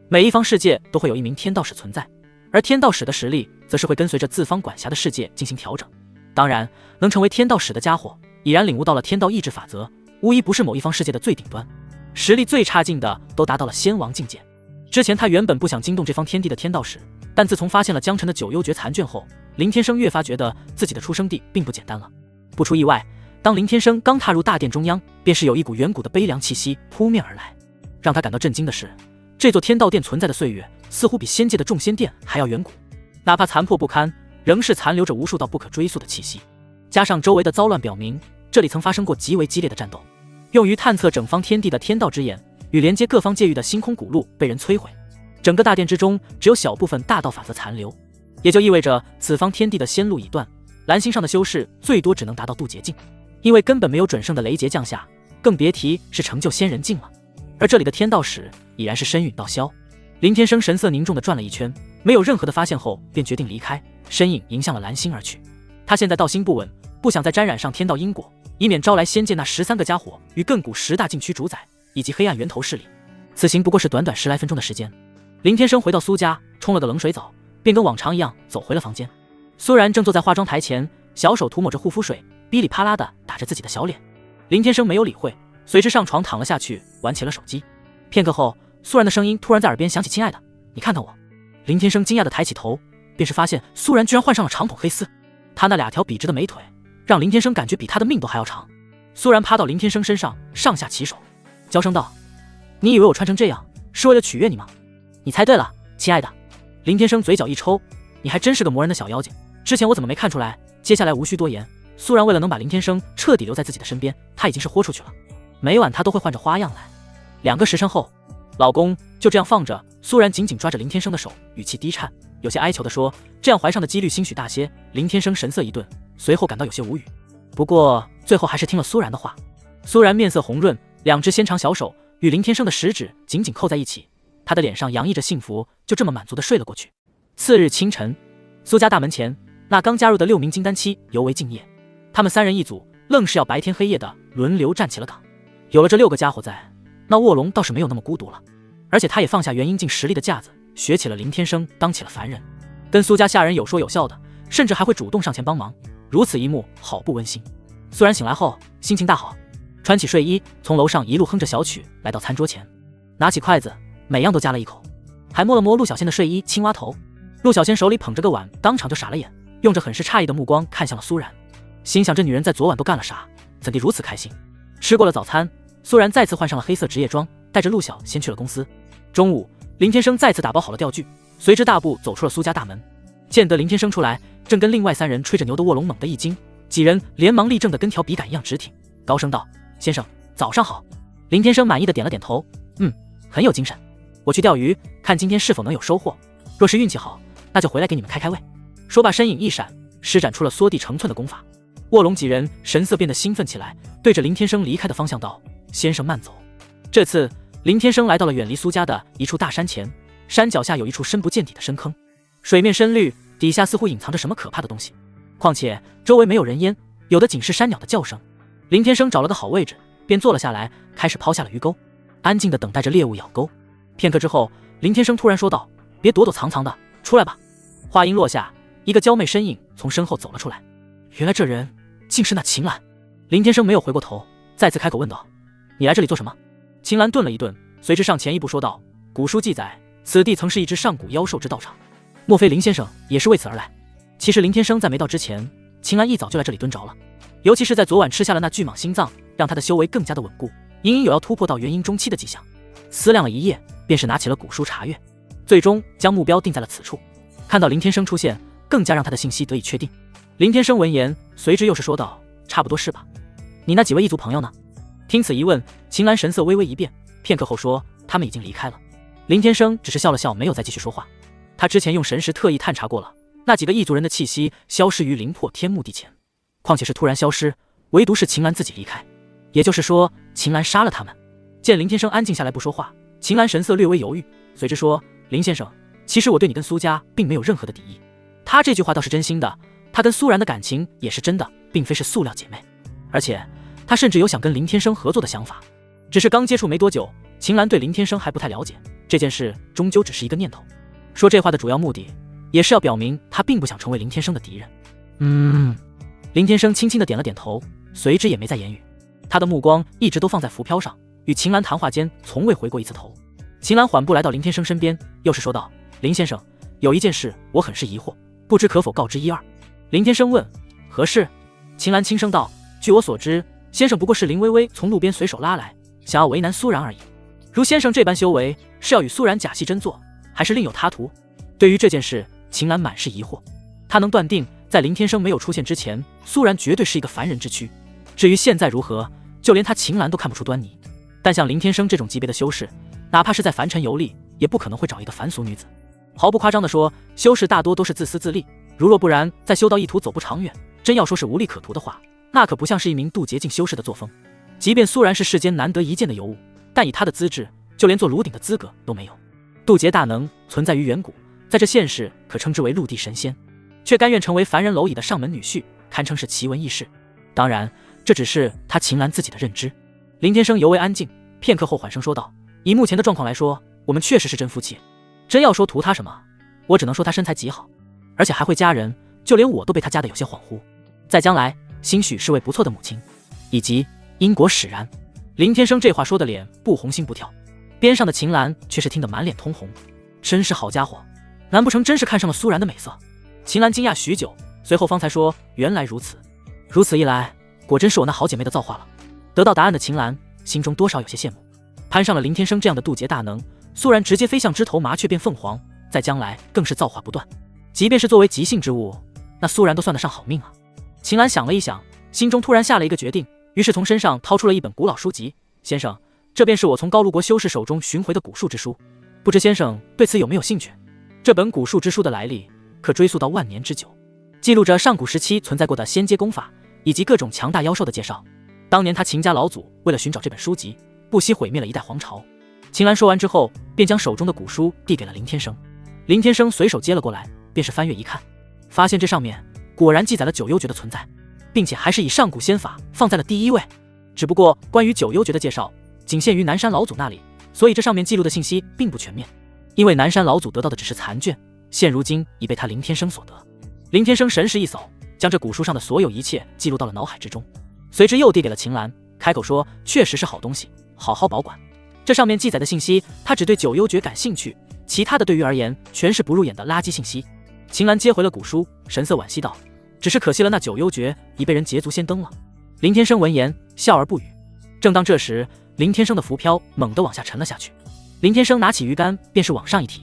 每一方世界都会有一名天道使存在，而天道使的实力则是会跟随着自方管辖的世界进行调整。当然，能成为天道使的家伙，已然领悟到了天道意志法则，无疑不是某一方世界的最顶端，实力最差劲的都达到了仙王境界。之前他原本不想惊动这方天地的天道使，但自从发现了江辰的九幽诀残卷后，林天生越发觉得自己的出生地并不简单了。不出意外，当林天生刚踏入大殿中央，便是有一股远古的悲凉气息扑面而来。让他感到震惊的是，这座天道殿存在的岁月似乎比仙界的众仙殿还要远古，哪怕残破不堪，仍是残留着无数道不可追溯的气息。加上周围的骚乱表明，这里曾发生过极为激烈的战斗。用于探测整方天地的天道之眼与连接各方界域的星空古路被人摧毁，整个大殿之中只有小部分大道法则残留，也就意味着此方天地的仙路已断，蓝星上的修士最多只能达到渡劫境，因为根本没有准圣的雷劫降下，更别提是成就仙人境了。而这里的天道使已然是身陨道消。林天生神色凝重地转了一圈，没有任何的发现后，便决定离开，身影迎向了蓝星而去。他现在道心不稳，不想再沾染上天道因果，以免招来仙界那13个家伙与亘古10大禁区主宰以及黑暗源头势力。此行不过是短短10来分钟的时间。林天生回到苏家，冲了个冷水澡，便跟往常一样走回了房间。苏然正坐在化妆台前，小手涂抹着护肤水，噼里啪啦的打着自己的小脸。林天生没有理会，随之上床躺了下去，玩起了手机。片刻后，苏然的声音突然在耳边响起：亲爱的，你看看我。林天生惊讶的抬起头，便是发现苏然居然换上了长筒黑丝，他那2条笔直的美腿让林天生感觉比他的命都还要长。苏然趴到林天生身上，上下其手，娇声道：你以为我穿成这样是为了取悦你吗？你猜对了，亲爱的。林天生嘴角一抽，你还真是个磨人的小妖精，之前我怎么没看出来？接下来无需多言，苏然为了能把林天生彻底留在自己的身边，他已经是豁出去了，每晚他都会换着花样来。2个时辰后，老公就这样放着，苏然紧紧抓着林天生的手，语气低颤，有些哀求地说：这样怀上的几率兴许大些。林天生神色一顿，随后感到有些无语，不过最后还是听了苏然的话。苏然面色红润，2只纤长小手与林天生的食指紧紧扣在一起，他的脸上洋溢着幸福，就这么满足地睡了过去。次日清晨，苏家大门前，那刚加入的6名金丹期尤为敬业，他们3人一组，愣是要白天黑夜的轮流站起了岗。有了这6个家伙在，那卧龙倒是没有那么孤独了，而且他也放下元婴境实力的架子，学起了林天生，当起了凡人，跟苏家下人有说有笑的，甚至还会主动上前帮忙。如此一幕，好不温馨。苏然醒来后，心情大好，穿起睡衣，从楼上一路哼着小曲来到餐桌前，拿起筷子，每样都夹了一口，还摸了摸陆小仙的睡衣，青蛙头。陆小仙手里捧着个碗，当场就傻了眼，用着很是诧异的目光看向了苏然，心想这女人在昨晚都干了啥，怎地如此开心？吃过了早餐，苏然再次换上了黑色职业装，带着陆小仙去了公司。中午，林天生再次打包好了钓具，随之大步走出了苏家大门。见得林天生出来，正跟另外3人吹着牛的卧龙猛地一惊，几人连忙立正的跟条笔杆一样直挺，高声道：“先生，早上好。”林天生满意的点了点头，很有精神。我去钓鱼，看今天是否能有收获。若是运气好，那就回来给你们开开胃。说罢，身影一闪，施展出了缩地成寸的功法。卧龙几人神色变得兴奋起来，对着林天生离开的方向道：“先生慢走。”这次林天生来到了远离苏家的一处大山前，山脚下有一处深不见底的深坑，水面深绿，底下似乎隐藏着什么可怕的东西。况且周围没有人烟，有的仅是山鸟的叫声。林天生找了个好位置，便坐了下来，开始抛下了鱼钩，安静地等待着猎物咬钩。片刻之后，林天生突然说道：“别躲躲藏藏的，出来吧。”话音落下，一个娇媚身影从身后走了出来。原来这人竟是那秦岚。林天生没有回过头，再次开口问道：“你来这里做什么？”秦岚顿了一顿，随之上前一步说道：“古书记载，此地曾是一只上古妖兽之道场，莫非林先生也是为此而来？”其实林天生在没到之前，秦岚一早就来这里蹲着了，尤其是在昨晚吃下了那巨蟒心脏，让他的修为更加的稳固，隐隐有要突破到元婴中期的迹象。思量了一夜，便是拿起了古书查阅，最终将目标定在了此处。看到林天生出现，更加让他的信息得以确定。林天生闻言，随之又是说道：“差不多是吧？你那几位异族朋友呢？”听此一问，秦岚神色微微一变，片刻后说：“他们已经离开了。”林天生只是笑了笑，没有再继续说话。他之前用神识特意探查过了，那几个异族人的气息消失于灵破天目地前，况且是突然消失，唯独是秦岚自己离开，也就是说秦岚杀了他们。见林天生安静下来不说话，秦岚神色略微犹豫，随之说：“林先生，其实我对你跟苏家并没有任何的敌意。”他这句话倒是真心的，他跟苏然的感情也是真的，并非是塑料姐妹。而且他甚至有想跟林天生合作的想法，只是刚接触没多久，秦岚对林天生还不太了解，这件事终究只是一个念头。说这话的主要目的，也是要表明他并不想成为林天生的敌人。林天生轻轻的点了点头，随之也没再言语。他的目光一直都放在浮漂上，与秦岚谈话间从未回过一次头。秦岚缓步来到林天生身边，又是说道：“林先生，有一件事我很是疑惑，不知可否告知一二？”林天生问：“何事？”秦岚轻声道：“据我所知，先生不过是林微微从路边随手拉来，想要为难苏然而已。如先生这般修为，是要与苏然假戏真做，还是另有他图？”对于这件事，秦岚满是疑惑。他能断定，在林天生没有出现之前，苏然绝对是一个凡人之躯。至于现在如何，就连他秦岚都看不出端倪。但像林天生这种级别的修士，哪怕是在凡尘游历，也不可能会找一个凡俗女子。毫不夸张地说，修士大多都是自私自利，如若不然，在修道一途走不长远。真要说是无利可图的话，那可不像是一名渡劫境修士的作风。即便苏然是世间难得一见的尤物，但以他的资质，就连做炉鼎的资格都没有。渡劫大能存在于远古，在这现世可称之为陆地神仙，却甘愿成为凡人蝼蚁的上门女婿，堪称是奇闻异事。当然，这只是他秦岚自己的认知。林天生尤为安静，片刻后缓声说道：“以目前的状况来说，我们确实是真夫妻。真要说图他什么，我只能说他身材极好，而且还会嫁人，就连我都被他嫁得有些恍惚。在将来，兴许是位不错的母亲，以及因果使然。”林天生这话说的脸不红心不跳，边上的秦岚却是听得满脸通红。真是好家伙，难不成真是看上了苏然的美色？秦岚惊讶许久，随后方才说：“原来如此。如此一来，果真是我那好姐妹的造化了。”得到答案的秦岚心中多少有些羡慕，攀上了林天生这样的渡劫大能，苏然直接飞向枝头麻雀变凤凰，在将来更是造化不断。即便是作为极性之物，那苏然都算得上好命啊。秦岚想了一想，心中突然下了一个决定，于是从身上掏出了一本古老书籍：“先生，这便是我从高卢国修士手中寻回的古术之书，不知先生对此有没有兴趣？”这本古术之书的来历可追溯到万年之久，记录着上古时期存在过的仙阶功法以及各种强大妖兽的介绍。当年他秦家老祖为了寻找这本书籍，不惜毁灭了一代皇朝。秦岚说完之后，便将手中的古书递给了林天生。林天生随手接了过来，便是翻阅一看，发现这上面果然记载了九幽诀的存在，并且还是以上古仙法放在了第一位。只不过关于九幽诀的介绍仅限于南山老祖那里，所以这上面记录的信息并不全面。因为南山老祖得到的只是残卷，现如今已被他林天生所得。林天生神识一扫，将这古书上的所有一切记录到了脑海之中，随之又递给了秦岚，开口说：“确实是好东西，好好保管。这上面记载的信息，他只对九幽诀感兴趣，其他的对于而言全是不入眼的垃圾信息。”秦岚接回了古书，神色惋惜道：“只是可惜了那九幽诀已被人捷足先登了。”林天生闻言笑而不语。正当这时，林天生的浮漂猛地往下沉了下去。林天生拿起鱼竿便是往上一提，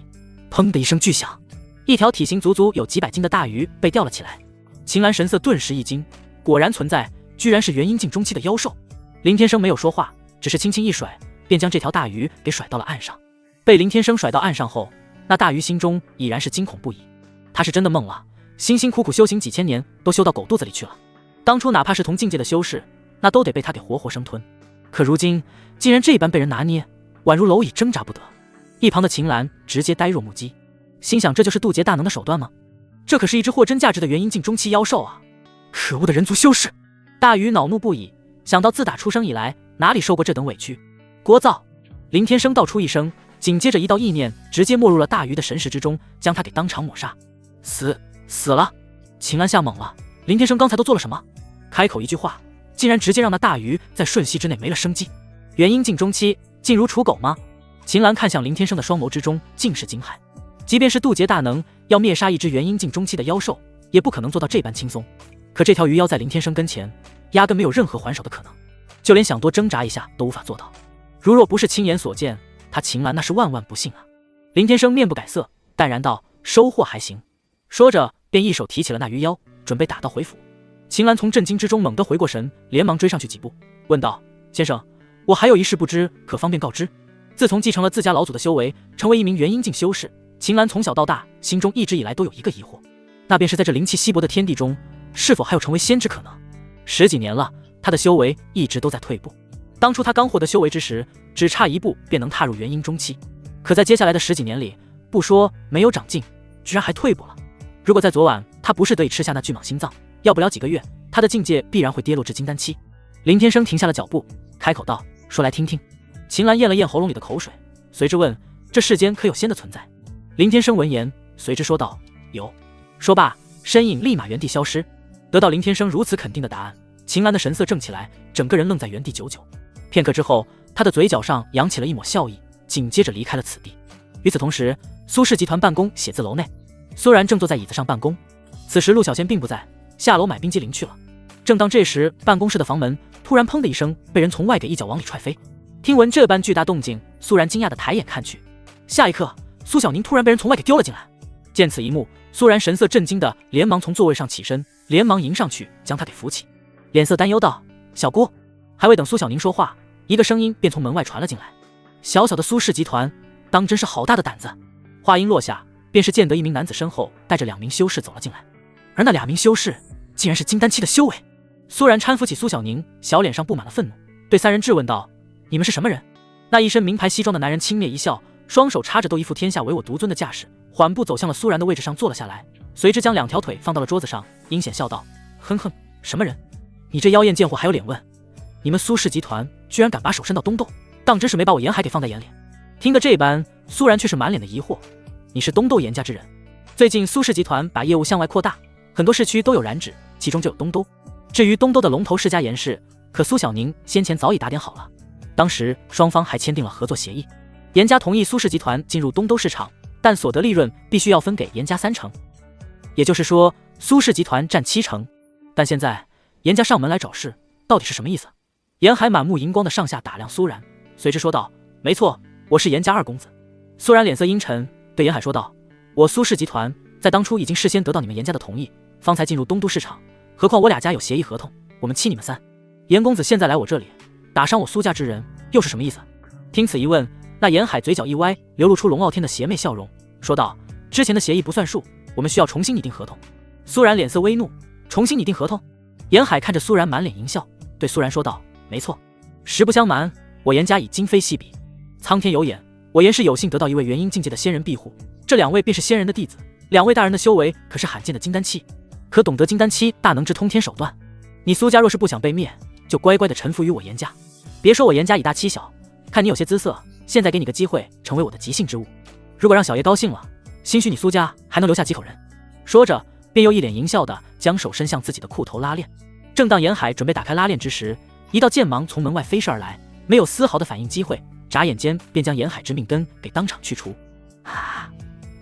砰的一声巨响，一条体型足足有几百斤的大鱼被吊了起来。秦岚神色顿时一惊，果然存在，居然是元婴境中期的妖兽。林天生没有说话，只是轻轻一甩，便将这条大鱼给甩到了岸上。被林天生甩到岸上后，那大鱼心中已然是惊恐不已。他是真的懵了，辛辛苦苦修行几千年，都修到狗肚子里去了。当初哪怕是同境界的修士，那都得被他给活活生吞。可如今竟然这般被人拿捏，宛如蝼蚁挣扎不得。一旁的秦岚直接呆若木鸡，心想这就是渡劫大能的手段吗？这可是一只货真价实的元婴境中期妖兽啊！可恶的人族修士！大鱼恼怒不已，想到自打出生以来哪里受过这等委屈，聒噪！林天生道出一声，紧接着一道意念直接没入了大鱼的神识之中，将他给当场抹杀。死了！秦岚吓懵了，林天生刚才都做了什么？开口一句话，竟然直接让那大鱼在瞬息之内没了生机。元婴境中期，竟如刍狗吗？秦岚看向林天生的双眸之中尽是惊骇。即便是渡劫大能要灭杀一只元婴境中期的妖兽，也不可能做到这般轻松。可这条鱼妖在林天生跟前，压根没有任何还手的可能，就连想多挣扎一下都无法做到。如若不是亲眼所见，他秦岚那是万万不幸啊！林天生面不改色，淡然道：“收获还行。”说着便一手提起了那鱼妖，准备打道回府。秦岚从震惊之中猛地回过神，连忙追上去几步，问道：“先生，我还有一事不知，可方便告知？”自从继承了自家老祖的修为，成为一名元婴境修士，秦岚从小到大心中一直以来都有一个疑惑，那便是在这灵气稀薄的天地中，是否还有成为仙之可能？10几年了，他的修为一直都在退步。当初他刚获得修为之时，只差一步便能踏入元婴中期，可在接下来的10几年里，不说没有长进，居然还退步了。如果在昨晚他不是得以吃下那巨蟒心脏，要不了几个月，他的境界必然会跌落至金丹期。林天生停下了脚步，开口道：“说来听听。”秦岚咽了咽喉咙里的口水，随之问：“这世间可有仙的存在？”林天生闻言，随之说道：“有。”说罢，身影立马原地消失。得到林天生如此肯定的答案，秦岚的神色正起来，整个人愣在原地久久。片刻之后，他的嘴角上扬起了一抹笑意，紧接着离开了此地。与此同时，苏氏集团办公写字楼内，苏然正坐在椅子上办公。此时陆小仙并不在，下楼买冰激凌去了。正当这时，办公室的房门突然砰的一声被人从外给一脚往里踹飞。听闻这般巨大动静，苏然惊讶的抬眼看去，下一刻，苏小宁突然被人从外给丢了进来。见此一幕，苏然神色震惊的连忙从座位上起身，连忙迎上去将他给扶起，脸色担忧道：“小姑。”还未等苏小宁说话，一个声音便从门外传了进来：“小小的苏氏集团，当真是好大的胆子！”话音落下，便是见得一名男子身后带着2名修士走了进来，而那2名修士竟然是金丹期的修为。苏然搀扶起苏小宁，小脸上布满了愤怒，对3人质问道：“你们是什么人？”那一身名牌西装的男人轻蔑一笑，双手插着都一副天下唯我独尊的架势，缓步走向了苏然的位置上坐了下来，随之将2条腿放到了桌子上，阴险笑道：“哼哼，什么人？你这妖艳贱货还有脸问？你们苏氏集团居然敢把手伸到东斗，当真是没把我严海给放在眼里。”听得这般，苏然却是满脸的疑惑：“你是东斗严家之人？”最近苏氏集团把业务向外扩大，很多市区都有染指，其中就有东都。至于东都的龙头世家严氏，可苏小宁先前早已打点好了，当时双方还签订了合作协议，严家同意苏氏集团进入东都市场，但所得利润必须要分给严家30%，也就是说苏氏集团占70%。但现在严家上门来找事，到底是什么意思？严海满目荧光的上下打量苏然，随之说道：“没错，我是严家2公子。”苏然脸色阴沉，对严海说道：“我苏氏集团在当初已经事先得到你们严家的同意，方才进入东都市场，何况我2家有协议合同，我们欺你们3。严公子现在来我这里，打伤我苏家之人，又是什么意思？”听此一问，那严海嘴角一歪，流露出龙傲天的邪魅笑容，说道：“之前的协议不算数，我们需要重新拟定合同。”苏然脸色微怒：“重新拟定合同？”严海看着苏然满脸淫笑，对苏然说道：“没错，实不相瞒，我严家已今非昔比，苍天有眼，我严氏有幸得到一位元婴境界的仙人庇护，这2位便是仙人的弟子，2位大人的修为可是罕见的金丹期，可懂得金丹期大能之通天手段。你苏家若是不想被灭，就乖乖的臣服于我严家。别说我严家以大欺小，看你有些姿色，现在给你个机会，成为我的即兴之物。如果让小爷高兴了，兴许你苏家还能留下几口人。”说着，便又一脸淫笑的将手伸向自己的裤头拉链。正当严海准备打开拉链之时，一道剑芒从门外飞射而来，没有丝毫的反应机会，眨眼间便将严海之命根给当场去除。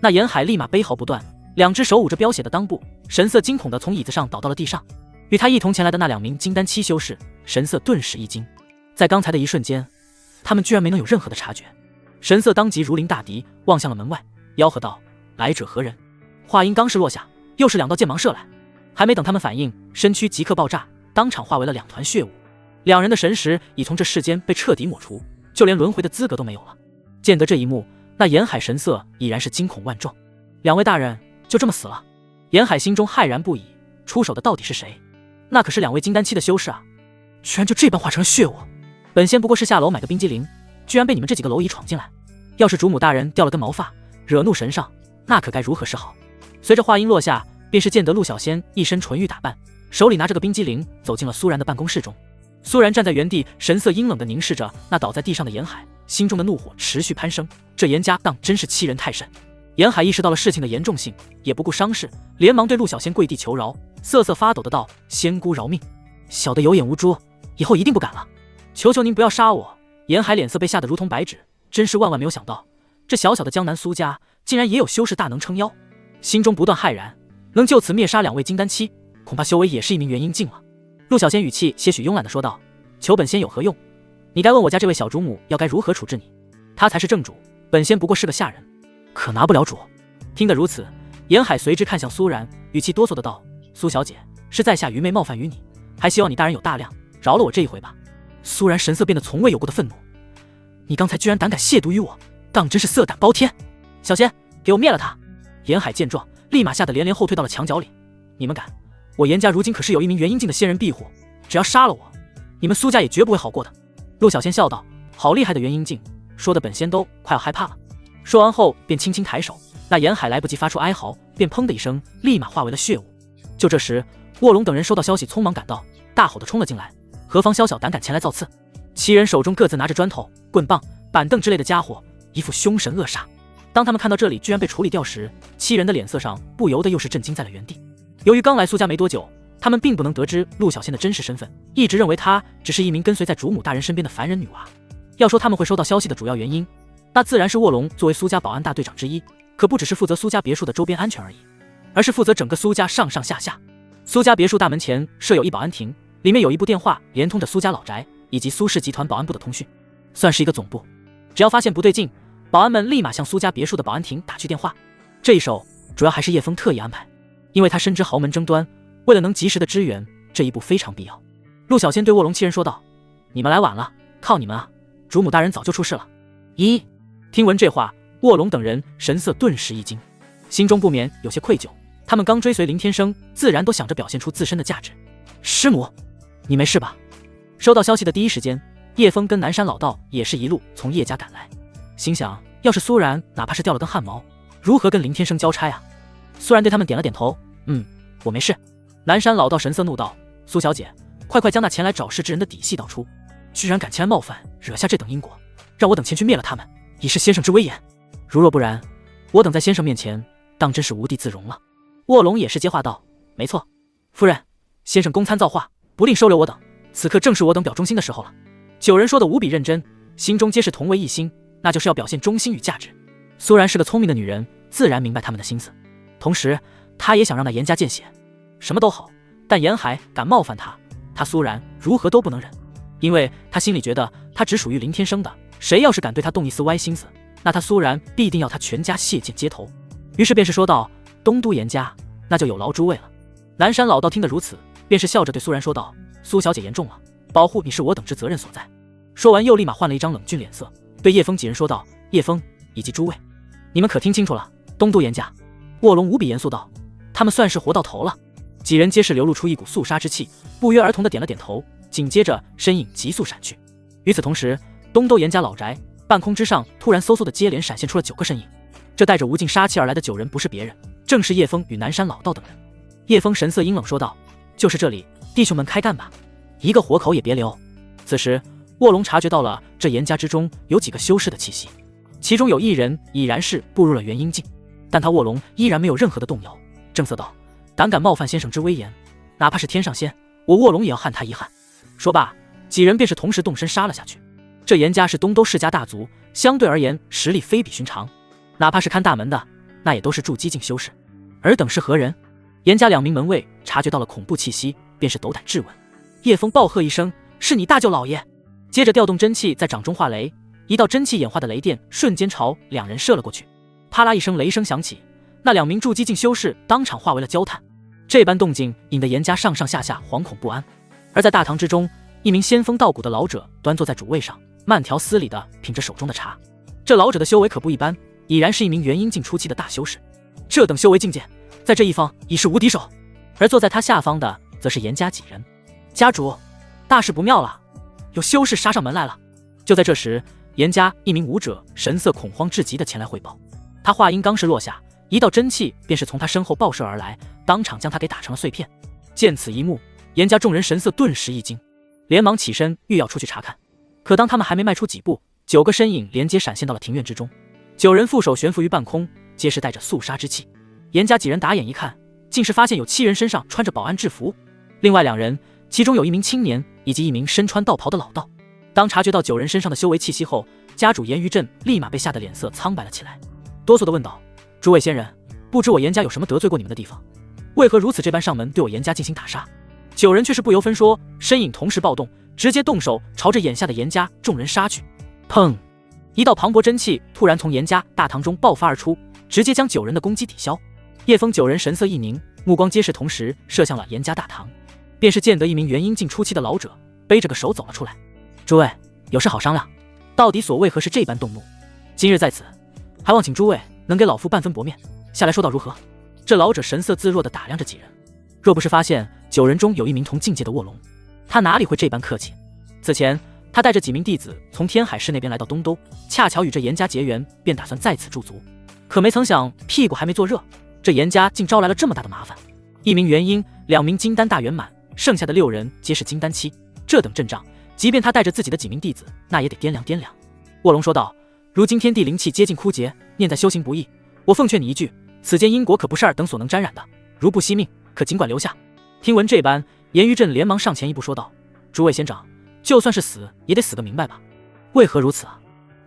那严海立马悲嚎不断，两只手捂着飙血的裆部，神色惊恐的从椅子上倒到了地上。与他一同前来的那2名金丹期修士神色顿时一惊，在刚才的一瞬间，他们居然没能有任何的察觉，神色当即如临大敌，望向了门外，吆喝道：“来者何人？”话音刚是落下，又是2道剑芒射来，还没等他们反应，身躯即刻爆炸，当场化为了2团血雾。2人的神识已从这世间被彻底抹除，就连轮回的资格都没有了。见得这一幕，那严海神色已然是惊恐万状。2位大人就这么死了？严海心中骇然不已，出手的到底是谁？那可是2位金丹期的修士啊，居然就这般化成了血雾。本仙不过是下楼买个冰激凌，居然被你们这几个蝼蚁闯进来。要是主母大人掉了根毛发，惹怒神上，那可该如何是好？随着话音落下，便是见得陆小仙一身纯欲打扮，手里拿着个冰激凌，走进了苏然的办公室中。苏然站在原地，神色阴冷地凝视着那倒在地上的严海，心中的怒火持续攀升。这严家当真是欺人太甚。严海意识到了事情的严重性，也不顾伤势，连忙对陆小仙跪地求饶，瑟瑟发抖的道：“仙姑饶命，小的有眼无珠，以后一定不敢了，求求您不要杀我。”严海脸色被吓得如同白纸，真是万万没有想到，这小小的江南苏家竟然也有修士大能撑腰，心中不断骇然，能就此灭杀2位金丹期，恐怕修为也是一名元婴境了。陆小仙语气些许慵懒的说道：“求本仙有何用？你该问我家这位小主母要该如何处置你，她才是正主，本仙不过是个下人，可拿不了主。”听得如此，严海随之看向苏然，语气哆嗦的道：“苏小姐，是在下愚昧冒犯于你，还希望你大人有大量，饶了我这一回吧。”苏然神色变得从未有过的愤怒：“你刚才居然胆敢亵渎于我，当真是色胆包天！小仙，给我灭了他！”严海见状，立马吓得连连后退到了墙角里。“你们敢？我严家如今可是有一名元婴境的仙人庇护，只要杀了我，你们苏家也绝不会好过的。”陆小仙笑道：“好厉害的元婴境，说的本仙都快要害怕了。”说完后便轻轻抬手，那严海来不及发出哀嚎，便砰的一声，立马化为了血雾。就这时，卧龙等人收到消息，匆忙赶到，大吼的冲了进来：“何方宵小胆敢前来造次？”7人手中各自拿着砖头、棍棒、板凳之类的家伙，一副凶神恶煞。当他们看到这里居然被处理掉时，7人的脸色上不由得又是震惊在了原地。由于刚来苏家没多久，他们并不能得知陆小仙的真实身份，一直认为她只是一名跟随在主母大人身边的凡人女娃。要说他们会收到消息的主要原因，那自然是卧龙作为苏家保安大队长之一，可不只是负责苏家别墅的周边安全而已，而是负责整个苏家上上下下。苏家别墅大门前设有一保安亭，里面有一部电话连通着苏家老宅以及苏氏集团保安部的通讯，算是一个总部。只要发现不对劲，保安们立马向苏家别墅的保安亭打去电话。这一手主要还是叶枫特意安排，因为他深知豪门争端，为了能及时的支援，这一步非常必要。陆小仙对卧龙7人说道：“你们来晚了，靠你们啊，主母大人早就出事了。”听闻这话，卧龙等人神色顿时一惊，心中不免有些愧疚。他们刚追随林天生，自然都想着表现出自身的价值。师母，你没事吧？收到消息的第一时间，叶枫跟南山老道也是一路从叶家赶来，心想要是苏然哪怕是掉了根汗毛，如何跟林天生交差啊？苏然对他们点了点头，我没事。南山老道神色怒道：“苏小姐，快将那前来找事之人的底细道出，居然敢前来冒犯，惹下这等因果，让我等前去灭了他们，以示先生之威严。如若不然，我等在先生面前当真是无地自容了。”卧龙也是接话道：“没错，夫人，先生公参造化，不吝收留我等，此刻正是我等表忠心的时候了。”9人说的无比认真，心中皆是同为一心，那就是要表现忠心与价值。苏然是个聪明的女人，自然明白他们的心思，同时她也想让那严家见血。什么都好，但严海敢冒犯她苏然如何都不能忍，因为她心里觉得她只属于林天生的，谁要是敢对她动一丝歪心思，那她苏然必定要她全家谢剑接头。于是便是说道：“东都严家，那就有劳诸位了。”南山老道听得如此，便是笑着对苏然说道：“苏小姐言重了，保护你是我等之责任所在。”说完又立马换了一张冷峻脸色，对叶枫几人说道：“叶枫以及诸位，你们可听清楚了？东都严家。”卧龙无比严肃道：“他们算是活到头了。”几人皆是流露出一股肃杀之气，不约而同的点了点头，紧接着身影急速闪去。与此同时，东都严家老宅半空之上突然嗖嗖的接连闪现出了9个身影，这带着无尽杀气而来的9人不是别人，正是叶枫与南山老道等人。叶枫神色阴冷说道：“就是这里，弟兄们开干吧，一个活口也别留。”此时卧龙察觉到了这严家之中有几个修士的气息，其中有1人已然是步入了元婴境，但他卧龙依然没有任何的动摇，正色道：“胆敢冒犯先生之威严，哪怕是天上仙，我卧龙也要撼他一撼。说罢，几人便是同时动身杀了下去。这严家是东都世家大族，相对而言实力非比寻常，哪怕是看大门的，那也都是筑基境修士。尔等是何人？严家2名门卫察觉到了恐怖气息，便是斗胆质问。叶枫暴喝一声：“是你大舅老爷！”接着调动真气在掌中化雷，一道真气演化的雷电瞬间朝2人射了过去。啪啦一声雷声响起，那2名筑基境修士当场化为了焦炭。这般动静引得严家上上下下惶恐不安。而在大堂之中，一名仙风道骨的老者端坐在主位上，慢条斯理地品着手中的茶。这老者的修为可不一般，已然是一名元婴境初期的大修士。这等修为境界，在这一方已是无敌手。而坐在他下方的则是严家几人。家主，大事不妙了，有修士杀上门来了。就在这时，严家一名武者神色恐慌至极地前来汇报。他话音刚是落下，一道真气便是从他身后爆射而来，当场将他给打成了碎片。见此一幕，严家众人神色顿时一惊，连忙起身欲要出去查看。可当他们还没迈出几步，9个身影连接闪现到了庭院之中，9人负手悬浮于半空，皆是带着肃杀之气。严家几人打眼一看，竟是发现有7人身上穿着保安制服，另外2人，其中有1名青年以及1名身穿道袍的老道。当察觉到9人身上的修为气息后，家主严于震立马被吓得脸色苍白了起来，哆嗦地问道：“诸位仙人，不知我严家有什么得罪过你们的地方？为何如此这般上门对我严家进行打杀？”9人却是不由分说，身影同时暴动，直接动手朝着眼下的严家众人杀去。砰！一道磅礴真气突然从严家大堂中爆发而出，直接将9人的攻击抵消。叶枫9人神色一凝，目光皆是同时射向了严家大堂。便是见得一名元婴境初期的老者背着个手走了出来。诸位有事好商量，到底所为何事这般动怒？今日在此，还望请诸位能给老夫半分薄面，下来说道如何？这老者神色自若地打量着几人，若不是发现9人中有一名同境界的卧龙，他哪里会这般客气？此前他带着几名弟子从天海市那边来到东都，恰巧与这严家结缘，便打算在此驻足。可没曾想屁股还没坐热，这严家竟招来了这么大的麻烦。1名元婴，2名金丹大圆满，剩下的6人皆是金丹期。这等阵仗，即便他带着自己的几名弟子，那也得掂量掂量。卧龙说道：“如今天地灵气接近枯竭，念在修行不易，我奉劝你一句，此间因果可不是尔等所能沾染的，如不惜命，可尽管留下。”听闻这般，严于震连忙上前一步说道：“诸位仙长，就算是死，也得死个明白吧？为何如此啊？”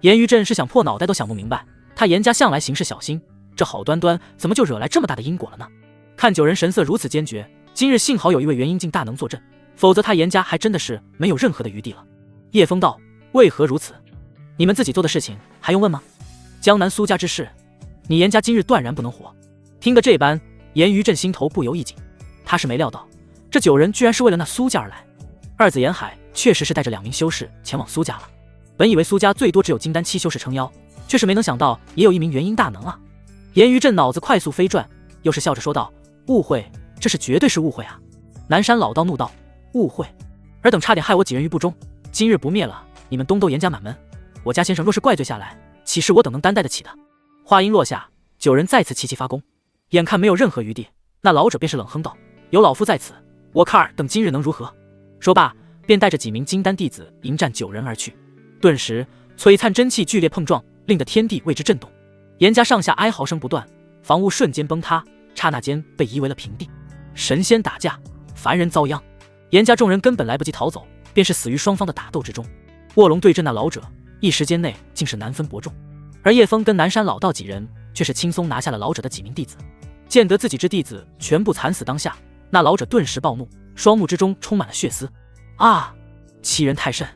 严于震是想破脑袋都想不明白，他严家向来行事小心，这好端端怎么就惹来这么大的因果了呢？看9人神色如此坚决，今日幸好有一位元婴境大能坐镇，否则他严家还真的是没有任何的余地了。叶枫道：“为何如此？你们自己做的事情还用问吗？江南苏家之事，你严家今日断然不能活。”听个这般，严于震心头不由一紧，他是没料到这9人居然是为了那苏家而来。二子严海确实是带着2名修士前往苏家了，本以为苏家最多只有金丹期修士撑腰，却是没能想到也有1名元婴大能啊。严于震脑子快速飞转，又是笑着说道：“误会，这是绝对是误会啊！”南山老道怒道：“误会？尔等差点害我几人于不忠，今日不灭了你们东都严家满门，我家先生若是怪罪下来，岂是我等能担待得起的？”话音落下，9人再次齐齐发功，眼看没有任何余地，那老者便是冷哼道：“有老夫在此，我看尔等今日能如何？”说罢，便带着几名金丹弟子迎战9人而去。顿时，璀璨真气剧烈碰撞，令得天地为之震动。严家上下哀嚎声不断，房屋瞬间崩塌，刹那间被夷为了平地。神仙打架，凡人遭殃。严家众人根本来不及逃走，便是死于双方的打斗之中。卧龙对阵那老者，一时间内竟是难分伯仲。而叶枫跟南山老道几人却是轻松拿下了老者的几名弟子。见得自己之弟子全部惨死当下，那老者顿时暴怒，双目之中充满了血丝。啊！欺人太甚，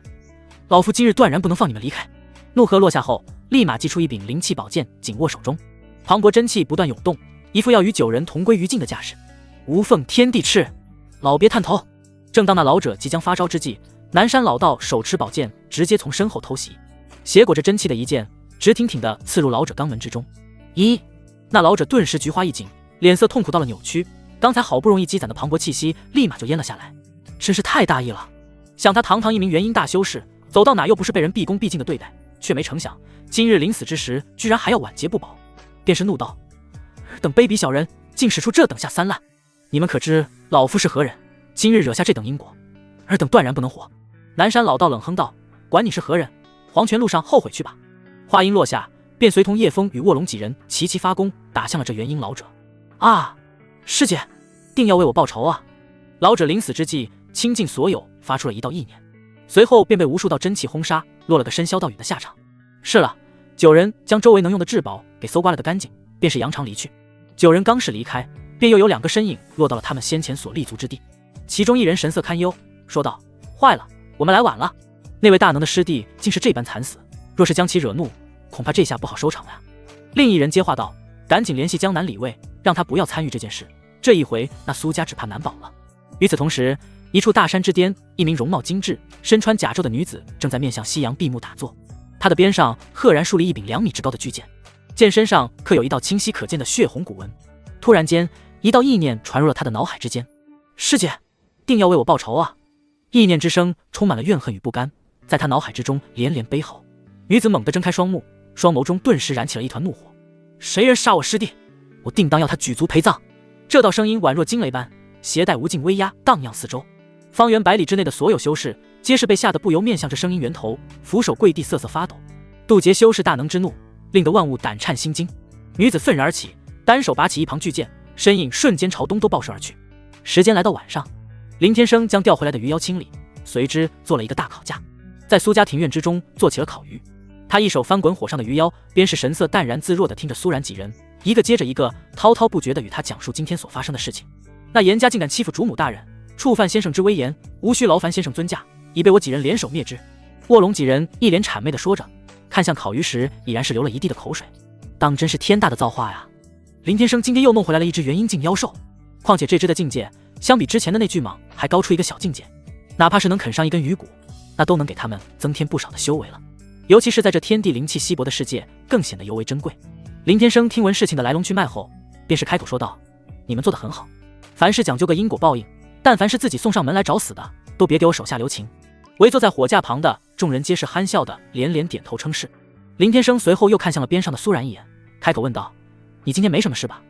老夫今日断然不能放你们离开！怒喝落下后，立马祭出一柄灵气宝剑，紧握手中，磅礴真气不断涌动，一副要与9人同归于尽的架势。无缝天地翅，老别探头！正当那老者即将发招之际，南山老道手持宝剑，直接从身后偷袭，携裹着真气的一剑，直挺挺地刺入老者肛门之中。咦！那老者顿时菊花一紧，脸色痛苦到了扭曲，刚才好不容易积攒的磅礴气息，立马就淹了下来。真是太大意了！想他堂堂一名元婴大修士，走到哪又不是被人毕恭毕敬的对待，却没成想今日临死之时，居然还要晚节不保，便是怒道：“等卑鄙小人，竟使出这等下三滥！你们可知老夫是何人？今日惹下这等因果，尔等断然不能活！”南山老道冷哼道：“管你是何人，黄泉路上后悔去吧！”话音落下，便随同叶枫与卧龙几人齐齐发功，打向了这元婴老者。啊！师姐，定要为我报仇啊！老者临死之际，倾尽所有发出了一道意念，随后便被无数道真气轰杀，落了个身消道陨的下场。是了，9人将周围能用的至宝给搜刮了个干净，便是扬长离去。9人刚是离开，便又有2个身影落到了他们先前所立足之地。其中一人神色堪忧，说道：“坏了，我们来晚了。那位大能的师弟竟是这般惨死，若是将其惹怒，恐怕这下不好收场了呀。”另一人接话道：“赶紧联系江南李卫，让他不要参与这件事。这一回，那苏家只怕难保了。”与此同时，一处大山之巅，一名容貌精致、身穿甲胄的女子正在面向夕阳闭目打坐。她的边上赫然竖立一柄2米之高的巨剑，剑身上刻有一道清晰可见的血红古纹。突然间，一道意念传入了她的脑海之间：“师姐，定要为我报仇啊！”意念之声充满了怨恨与不甘，在她脑海之中连连悲吼。女子猛地睁开双目，双眸中顿时燃起了一团怒火：“谁人杀我师弟？我定当要他举足陪葬！”这道声音宛若惊雷般，携带无尽威压，荡漾四周。方圆100里之内的所有修士，皆是被吓得不由面向着声音源头，俯首跪地，瑟瑟发抖。渡劫修士大能之怒，令得万物胆颤心惊。女子愤然而起，单手拔起一旁巨剑，身影瞬间朝东都爆射而去。时间来到晚上，林天生将调回来的鱼妖清理，随之做了一个大烤架，在苏家庭院之中做起了烤鱼。他一手翻滚火上的鱼妖，边是神色淡然自若地听着苏然几人一个接着一个滔滔不绝地与他讲述今天所发生的事情。那严家竟敢欺负主母大人，触犯先生之威严，无需劳烦先生尊驾，已被我几人联手灭之。卧龙几人一脸谄媚地说着，看向烤鱼时已然是流了一地的口水。当真是天大的造化呀！林天生今天又弄回来了一只元婴境妖兽，况且这只的境界相比之前的那巨蟒还高出一个小境界，哪怕是能啃上一根鱼骨，那都能给他们增添不少的修为了。尤其是在这天地灵气稀薄的世界，更显得尤为珍贵。林天生听闻事情的来龙去脉后，便是开口说道：“你们做得很好，凡事讲究个因果报应，但凡是自己送上门来找死的，都别给我手下留情。”围坐在火架旁的众人皆是憨笑的，连连点头称是。林天生随后又看向了边上的苏然一眼，开口问道：“你今天没什么事吧？”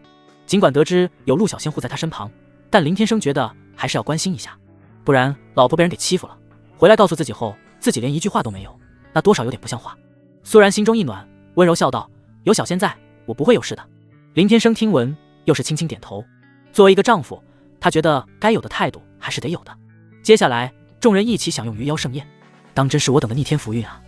尽管得知有陆小仙护在他身旁，但林天生觉得还是要关心一下，不然老婆被人给欺负了，回来告诉自己后，自己连一句话都没有，那多少有点不像话。苏然心中一暖，温柔笑道：“有小仙在，我不会有事的。”林天生听闻，又是轻轻点头。作为一个丈夫，他觉得该有的态度还是得有的。接下来，众人一起享用鱼妖盛宴，当真是我等的逆天福运啊！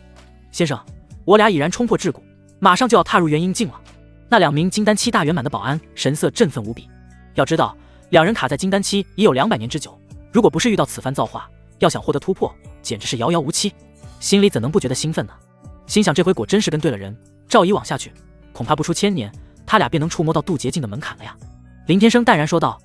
先生，我俩已然冲破桎梏，马上就要踏入元婴境了。那2名金丹期大圆满的保安神色振奋无比。要知道，2人卡在金丹期已有200年之久，如果不是遇到此番造化，要想获得突破，简直是遥遥无期。心里怎能不觉得兴奋呢？心想这回果真是跟对了人，照以往下去，恐怕不出1000年，他俩便能触摸到渡劫境的门槛了呀。林天生淡然说道：“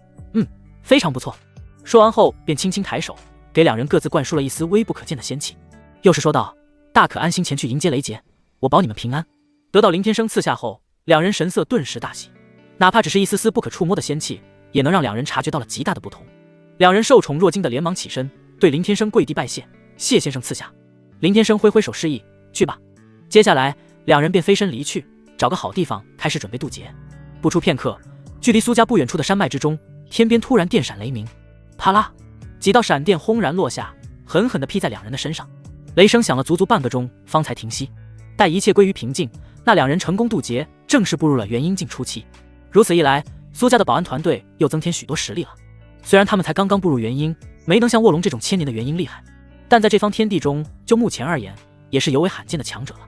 非常不错。”说完后便轻轻抬手，给2人各自灌输了一丝微不可见的仙气，又是说道：“大可安心前去迎接雷劫，我保你们平安。”得到林天生赐下后，2人神色顿时大喜，哪怕只是一丝丝不可触摸的仙气，也能让2人察觉到了极大的不同。2人受宠若惊的连忙起身，对林天生跪地拜谢：“谢先生赐下。”林天生挥挥手示意：“去吧。”接下来2人便飞身离去，找个好地方开始准备渡劫。不出片刻，距离苏家不远处的山脉之中，天边突然电闪雷鸣，啪啦，几道闪电轰然落下，狠狠地劈在2人的身上。雷声响了足足半个钟，方才停息。待一切归于平静，那2人成功渡劫，正式步入了元婴境初期。如此一来，苏家的保安团队又增添许多实力了。虽然他们才刚刚步入元婴，没能像卧龙这种1000年的元婴厉害，但在这方天地中，就目前而言，也是尤为罕见的强者了。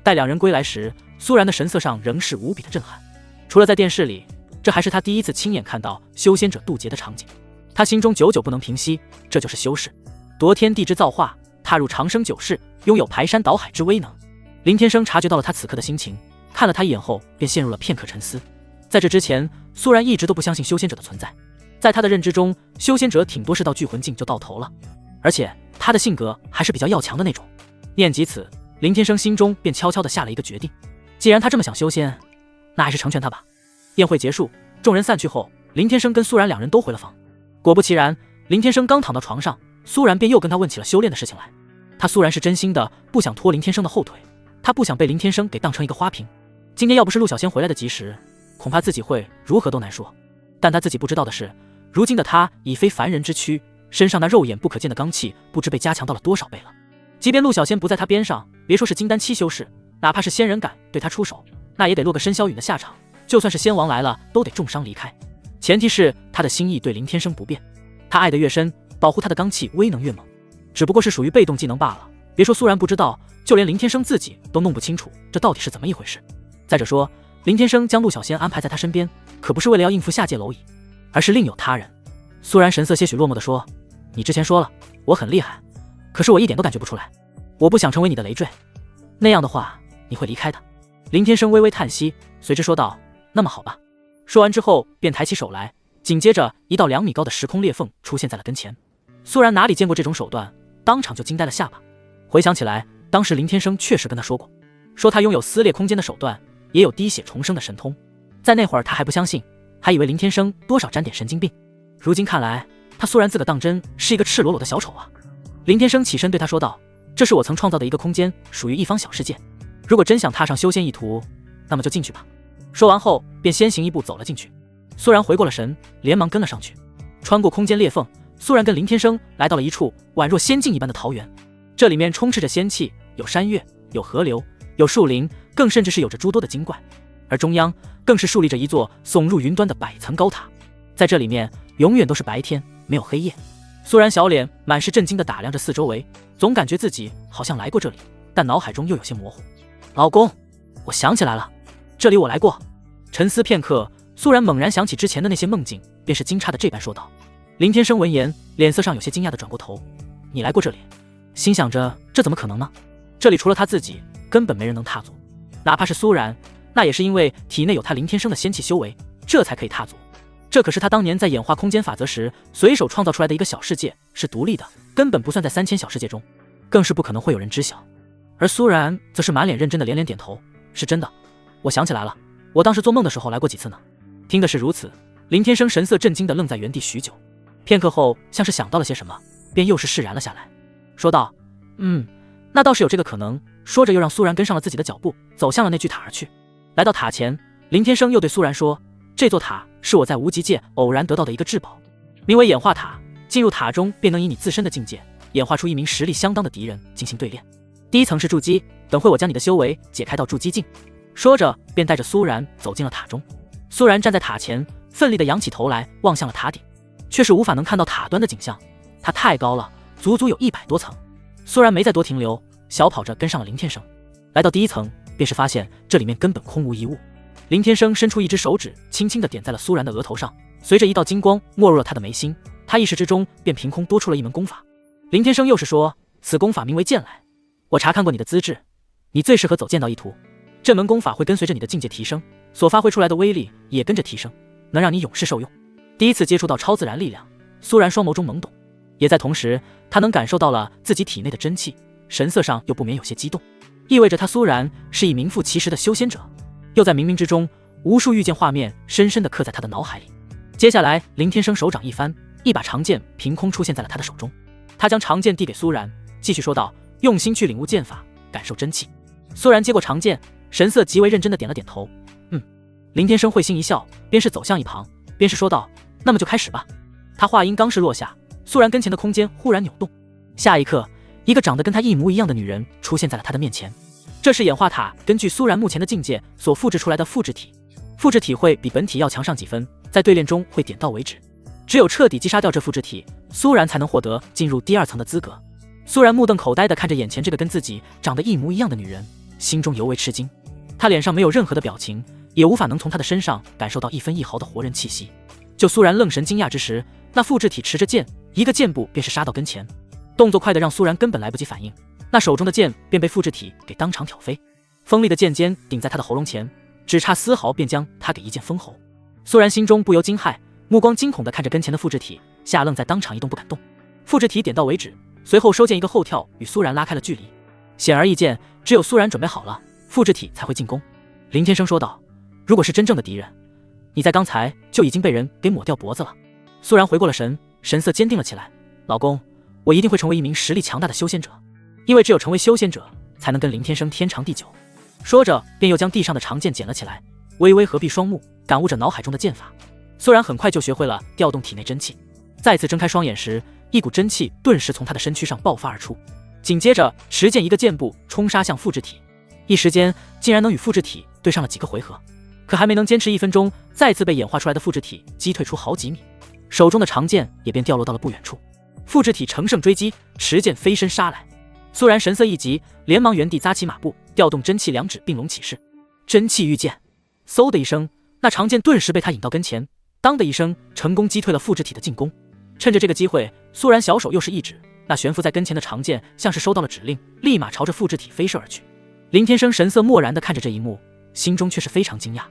待2人归来时，苏然的神色上仍是无比的震撼。除了在电视里，这还是他第一次亲眼看到修仙者渡劫的场景。他心中久久不能平息，这就是修士夺天地之造化，踏入长生9世，拥有排山倒海之威能。林天生察觉到了他此刻的心情，看了他一眼后，便陷入了片刻沉思。在这之前，苏然一直都不相信修仙者的存在，在他的认知中，修仙者顶多是到聚魂境就到头了，而且他的性格还是比较要强的那种。念及此，林天生心中便悄悄地下了一个决定，既然他这么想修仙，那还是成全他吧。宴会结束，众人散去后，林天生跟苏然2人都回了房。果不其然，林天生刚躺到床上，苏然便又跟他问起了修炼的事情来。他苏然是真心的不想拖林天生的后腿，他不想被林天生给当成一个花瓶。今天要不是陆小仙回来的及时，恐怕自己会如何都难说。但他自己不知道的是，如今的他已非凡人之躯，身上那肉眼不可见的罡气不知被加强到了多少倍了。即便陆小仙不在他边上，别说是金丹期修士，哪怕是仙人敢对他出手，那也得落个身消陨的下场，就算是仙王来了，都得重伤离开。前提是他的心意对林天生不变，他爱得越深，保护他的罡气威能越猛，只不过是属于被动技能罢了。别说苏然不知道，就连林天生自己都弄不清楚这到底是怎么一回事。再者说，林天生将陆小仙安排在他身边，可不是为了要应付下界蝼蚁，而是另有他人。苏然神色些许落寞地说：“你之前说了我很厉害，可是我一点都感觉不出来。我不想成为你的累赘，那样的话你会离开的。”林天生微微叹息，随之说道：“那么好吧。”说完之后便抬起手来，紧接着一道2米高的时空裂缝出现在了跟前。苏然哪里见过这种手段，当场就惊呆了下巴。回想起来，当时林天生确实跟他说过，说他拥有撕裂空间的手段，也有滴血重生的神通。在那会儿他还不相信，还以为林天生多少沾点神经病。如今看来，他苏然自个当真是一个赤裸裸的小丑啊。林天生起身对他说道：“这是我曾创造的一个空间，属于一方小世界。如果真想踏上修仙一途，那么就进去吧。”说完后便先行一步走了进去。苏然回过了神，连忙跟了上去。穿过空间裂缝，苏然跟林天生来到了一处宛若仙境一般的桃园。这里面充斥着仙气，有山岳，有河流，有树林，更甚至是有着诸多的精怪。而中央更是竖立着一座耸入云端的100层高塔。在这里面永远都是白天，没有黑夜。苏然小脸满是震惊地打量着四周围，总感觉自己好像来过这里，但脑海中又有些模糊。老公，我想起来了，这里我来过。沉思片刻，苏然猛然想起之前的那些梦境，便是惊诧的这般说道。林天生闻言，脸色上有些惊讶地转过头：“你来过这里？”心想着这怎么可能呢？这里除了他自己，根本没人能踏足。哪怕是苏然，那也是因为体内有他林天生的仙气修为，这才可以踏足。这可是他当年在演化空间法则时随手创造出来的一个小世界，是独立的，根本不算在3000小世界中，更是不可能会有人知晓。而苏然则是满脸认真的连连点头：“是真的，我想起来了，我当时做梦的时候来过几次呢。”听的是如此，林天生神色震惊的愣在原地许久，片刻后像是想到了些什么，便又是释然了下来，说道：“那倒是有这个可能。”说着又让苏然跟上了自己的脚步，走向了那巨塔而去。来到塔前，林天生又对苏然说：“这座塔是我在无极界偶然得到的一个至宝，名为演化塔。进入塔中便能以你自身的境界演化出一名实力相当的敌人进行对练。第1层是筑基，等会我将你的修为解开到筑基境。”说着便带着苏然走进了塔中。苏然站在塔前，奋力地仰起头来望向了塔顶，却是无法能看到塔端的景象，它太高了，足足有100多层。苏然没再多停留，小跑着跟上了林天生。来到第1层，便是发现这里面根本空无一物。林天生伸出一只手指，轻轻地点在了苏然的额头上，随着一道金光没入了他的眉心，他意识之中便凭空多出了一门功法。林天生又是说：“此功法名为剑来，我查看过你的资质，你最适合走剑道一途。这门功法会跟随着你的境界提升，所发挥出来的威力也跟着提升，能让你永世受用。”第一次接触到超自然力量，苏然双眸中懵懂，也在同时，他能感受到了自己体内的真气，神色上又不免有些激动，意味着他苏然是一名副其实的修仙者。又在冥冥之中，无数遇见画面深深地刻在他的脑海里。接下来，林天生手掌一翻，一把长剑凭空出现在了他的手中。他将长剑递给苏然，继续说道：“用心去领悟剑法，感受真气。”苏然接过长剑，神色极为认真地点了点头。林天生会心一笑，便是走向一旁，便是说道：“那么就开始吧。”他话音刚是落下，苏然跟前的空间忽然扭动，下一刻，一个长得跟他一模一样的女人出现在了他的面前。这是演化塔根据苏然目前的境界所复制出来的复制体，复制体会比本体要强上几分，在对练中会点到为止。只有彻底击杀掉这复制体，苏然才能获得进入第2层的资格。苏然目瞪口呆地看着眼前这个跟自己长得一模一样的女人，心中尤为吃惊。他脸上没有任何的表情，也无法能从她的身上感受到1分1毫的活人气息。就苏然愣神惊讶之时，那复制体持着剑，一个箭步便是杀到跟前，动作快得让苏然根本来不及反应，那手中的剑便被复制体给当场挑飞，锋利的剑尖顶在他的喉咙前，只差丝毫便将他给一剑封喉。苏然心中不由惊骇，目光惊恐地看着跟前的复制体，吓愣在当场一动不敢动。复制体点到为止，随后收剑一个后跳，与苏然拉开了距离。显而易见，只有苏然准备好了，复制体才会进攻。林天生说道：“如果是真正的敌人，你在刚才就已经被人给抹掉脖子了。”苏然回过了神，神色坚定了起来：“老公，我一定会成为一名实力强大的修仙者，因为只有成为修仙者，才能跟林天生天长地久。”说着便又将地上的长剑捡了起来，微微合闭双目，感悟着脑海中的剑法。苏然很快就学会了调动体内真气，再次睁开双眼时，一股真气顿时从他的身躯上爆发而出，紧接着持剑一个箭步冲杀向复制体，一时间竟然能与复制体对上了几个回合。可还没能坚持1分钟，再次被演化出来的复制体击退出好几米，手中的长剑也便掉落到了不远处。复制体乘胜追击，持剑飞身杀来。苏然神色一急，连忙原地扎起马步，调动真气2指并拢起势，真气御剑。嗖的一声，那长剑顿时被他引到跟前，当的一声，成功击退了复制体的进攻。趁着这个机会，苏然小手又是一指，那悬浮在跟前的长剑像是收到了指令，立马朝着复制体飞射而去。林天生神色漠然地看着这一幕，心中却是非常惊讶，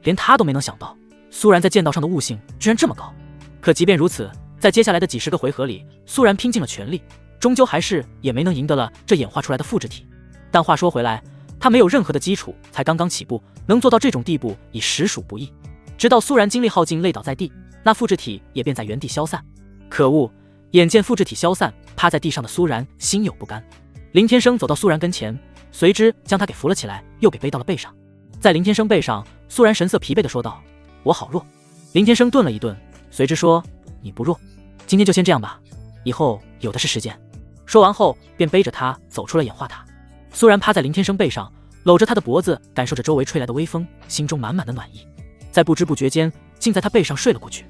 连他都没能想到，苏然在剑道上的悟性居然这么高。可即便如此，在接下来的几十个回合里，苏然拼尽了全力，终究还是也没能赢得了这演化出来的复制体。但话说回来，他没有任何的基础，才刚刚起步，能做到这种地步已实属不易。直到苏然精力耗尽，累倒在地，那复制体也便在原地消散。可恶！眼见复制体消散，趴在地上的苏然心有不甘。林天生走到苏然跟前，随之将他给扶了起来，又给背到了背上。在林天生背上，苏然神色疲惫地说道：“我好弱。”林天生顿了一顿，随之说：“你不弱，今天就先这样吧，以后有的是时间。”说完后，便背着他走出了演化塔。苏然趴在林天生背上，搂着他的脖子，感受着周围吹来的微风，心中满满的暖意。在不知不觉间，竟在他背上睡了过去。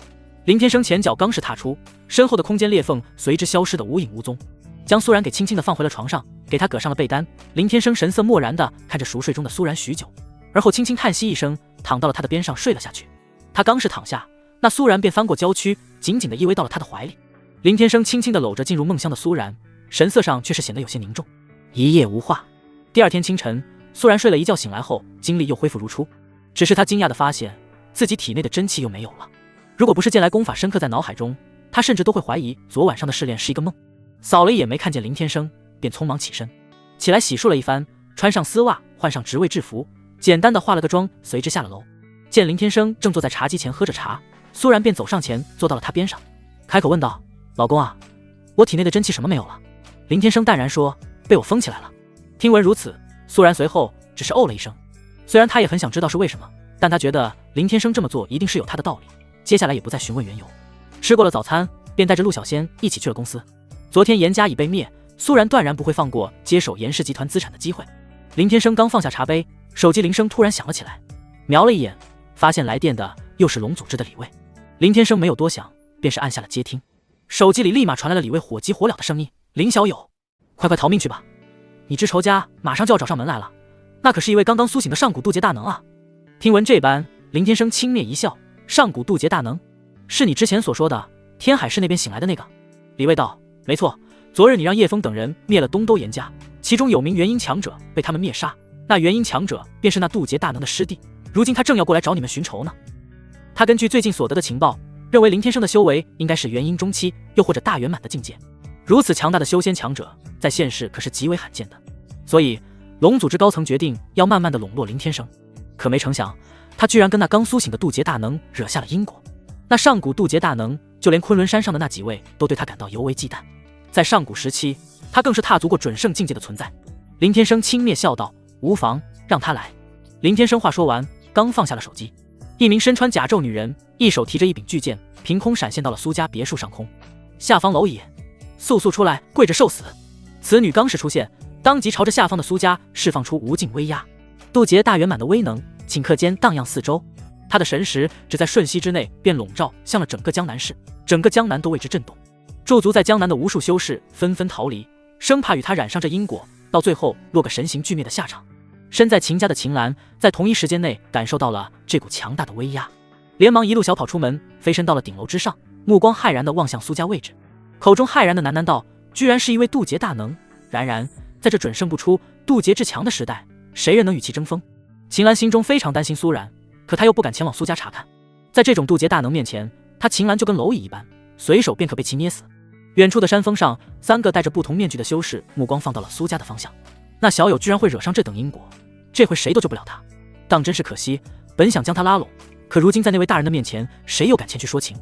林天生前脚刚是踏出，身后的空间裂缝随之消失得无影无踪，将苏然给轻轻地放回了床上，给他搁上了被单。林天生神色漠然地看着熟睡中的苏然许久，而后轻轻叹息一声，躺到了他的边上睡了下去。他刚是躺下，那苏然便翻过娇躯，紧紧地依偎到了他的怀里。林天生轻轻地搂着进入梦乡的苏然，神色上却是显得有些凝重。一夜无话。第二天清晨，苏然睡了一觉醒来后，精力又恢复如初，只是他惊讶地发现自己体内的真气又没有了。如果不是剑来功法深刻在脑海中，他甚至都会怀疑昨晚上的试炼是一个梦。扫了一眼没看见林天生，便匆忙起身，起来洗漱了一番，穿上丝袜，换上职位制服，简单的化了个妆，随之下了楼。见林天生正坐在茶几前喝着茶，苏然便走上前坐到了他边上，开口问道：“老公啊，我体内的真气什么没有了？”林天生淡然说：“被我封起来了。”听闻如此，苏然随后只是哦了一声。虽然他也很想知道是为什么，但他觉得林天生这么做一定是有他的道理，接下来也不再询问缘由。吃过了早餐，便带着陆小仙一起去了公司。昨天严家已被灭，苏然断然不会放过接手严氏集团资产的机会。林天生刚放下茶杯，手机铃声突然响了起来，瞄了一眼，发现来电的又是龙组织的李卫。林天生没有多想，便是按下了接听。手机里立马传来了李卫火急火燎的声音：“林小友，快逃命去吧！你知仇家马上就要找上门来了，那可是一位刚刚苏醒的上古渡劫大能啊！”听闻这般，林天生轻蔑一笑：“上古渡劫大能，是你之前所说的天海市那边醒来的那个？”李卫道：“没错，昨日你让叶枫等人灭了东都严家，其中有名元婴强者被他们灭杀，那元婴强者便是那渡劫大能的师弟，如今他正要过来找你们寻仇呢。”他根据最近所得的情报，认为林天生的修为应该是元婴中期，又或者大圆满的境界。如此强大的修仙强者，在现世可是极为罕见的，所以龙组织高层决定要慢慢的笼络林天生。可没成想，他居然跟那刚苏醒的渡劫大能惹下了因果。那上古渡劫大能，就连昆仑山上的那几位都对他感到尤为忌惮。在上古时期，他更是踏足过准圣境界的存在。林天生轻蔑笑道：“无妨，让他来。”林天生话说完，刚放下了手机，一名身穿甲胄女人，一手提着一柄巨剑，凭空闪现到了苏家别墅上空。下方蝼蚁，速速出来，跪着受死！此女刚是出现，当即朝着下方的苏家释放出无尽威压。渡劫大圆满的威能，顷刻间荡漾四周，他的神识只在瞬息之内便笼罩向了整个江南市，整个江南都为之震动。驻足在江南的无数修士纷纷逃离，生怕与他染上这因果，到最后落个神形俱灭的下场。身在秦家的秦岚，在同一时间内感受到了这股强大的威压，连忙一路小跑出门，飞身到了顶楼之上，目光骇然地望向苏家位置，口中骇然地喃喃道：“居然是一位渡劫大能！然，在这准圣不出、渡劫至强的时代，谁人能与其争锋？”秦岚心中非常担心苏然，可他又不敢前往苏家查看。在这种渡劫大能面前，他秦岚就跟蝼蚁一般，随手便可被其捏死。远处的山峰上，3个戴着不同面具的修士目光放到了苏家的方向。那小友居然会惹上这等因果，这回谁都救不了他，当真是可惜。本想将他拉拢，可如今在那位大人的面前，谁又敢前去说情？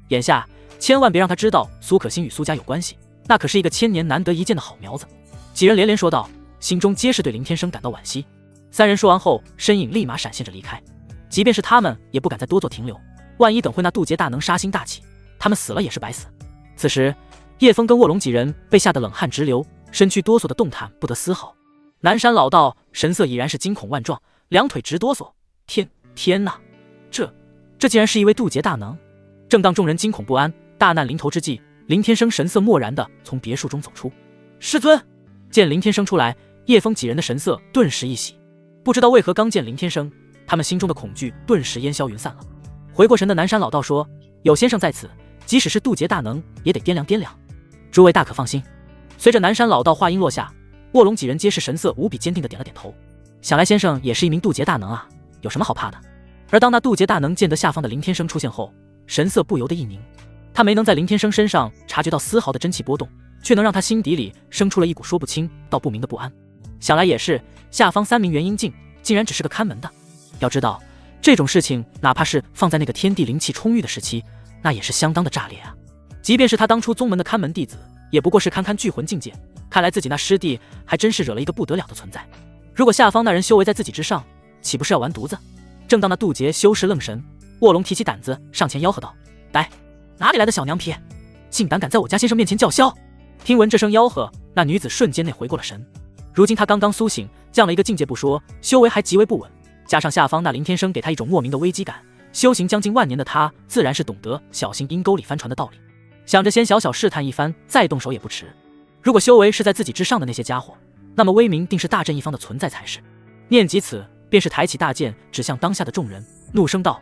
眼下千万别让他知道苏可心与苏家有关系，那可是一个千年难得一见的好苗子。几人连连说道，心中皆是对林天生感到惋惜。3人说完后，身影立马闪现着离开。即便是他们也不敢再多做停留，万一等会那渡劫大能杀心大起，他们死了也是白死。此时叶枫跟卧龙几人被吓得冷汗直流，身躯哆嗦的动弹不得丝毫。南山老道神色已然是惊恐万状，两腿直哆嗦。天哪，这竟然是一位渡劫大能！正当众人惊恐不安、大难临头之际，林天生神色漠然地从别墅中走出。师尊！见林天生出来，叶枫几人的神色顿时一喜。不知道为何，刚见林天生，他们心中的恐惧顿时烟消云散了。回过神的南山老道说：“有先生在此，即使是渡劫大能，也得掂量掂量。诸位大可放心。”随着南山老道话音落下，卧龙几人皆是神色无比坚定地点了点头。想来先生也是一名渡劫大能啊，有什么好怕的？而当那渡劫大能见得下方的林天生出现后，神色不由得一凝。他没能在林天生身上察觉到丝毫的真气波动，却能让他心底里生出了一股说不清道不明的不安。想来也是，下方3名元婴境竟然只是个看门的。要知道，这种事情哪怕是放在那个天地灵气充裕的时期，那也是相当的炸裂啊！即便是他当初宗门的看门弟子，也不过是堪聚魂境界。看来自己那师弟还真是惹了一个不得了的存在。如果下方那人修为在自己之上，岂不是要完犊子？正当那渡劫修士愣神，卧龙提起胆子上前吆喝道：“呆，哪里来的小娘撇，竟胆敢在我家先生面前叫嚣！”听闻这声吆喝，那女子瞬间内回过了神。如今她刚刚苏醒，降了一个境界不说，修为还极为不稳，加上下方那林天生给她一种莫名的危机感，修行将近万年的她自然是懂得小心阴沟里翻船的道理。想着先小小试探一番，再动手也不迟。如果修为是在自己之上的那些家伙，那么威名定是大震一方的存在才是。念及此，便是抬起大剑指向当下的众人，怒声道：“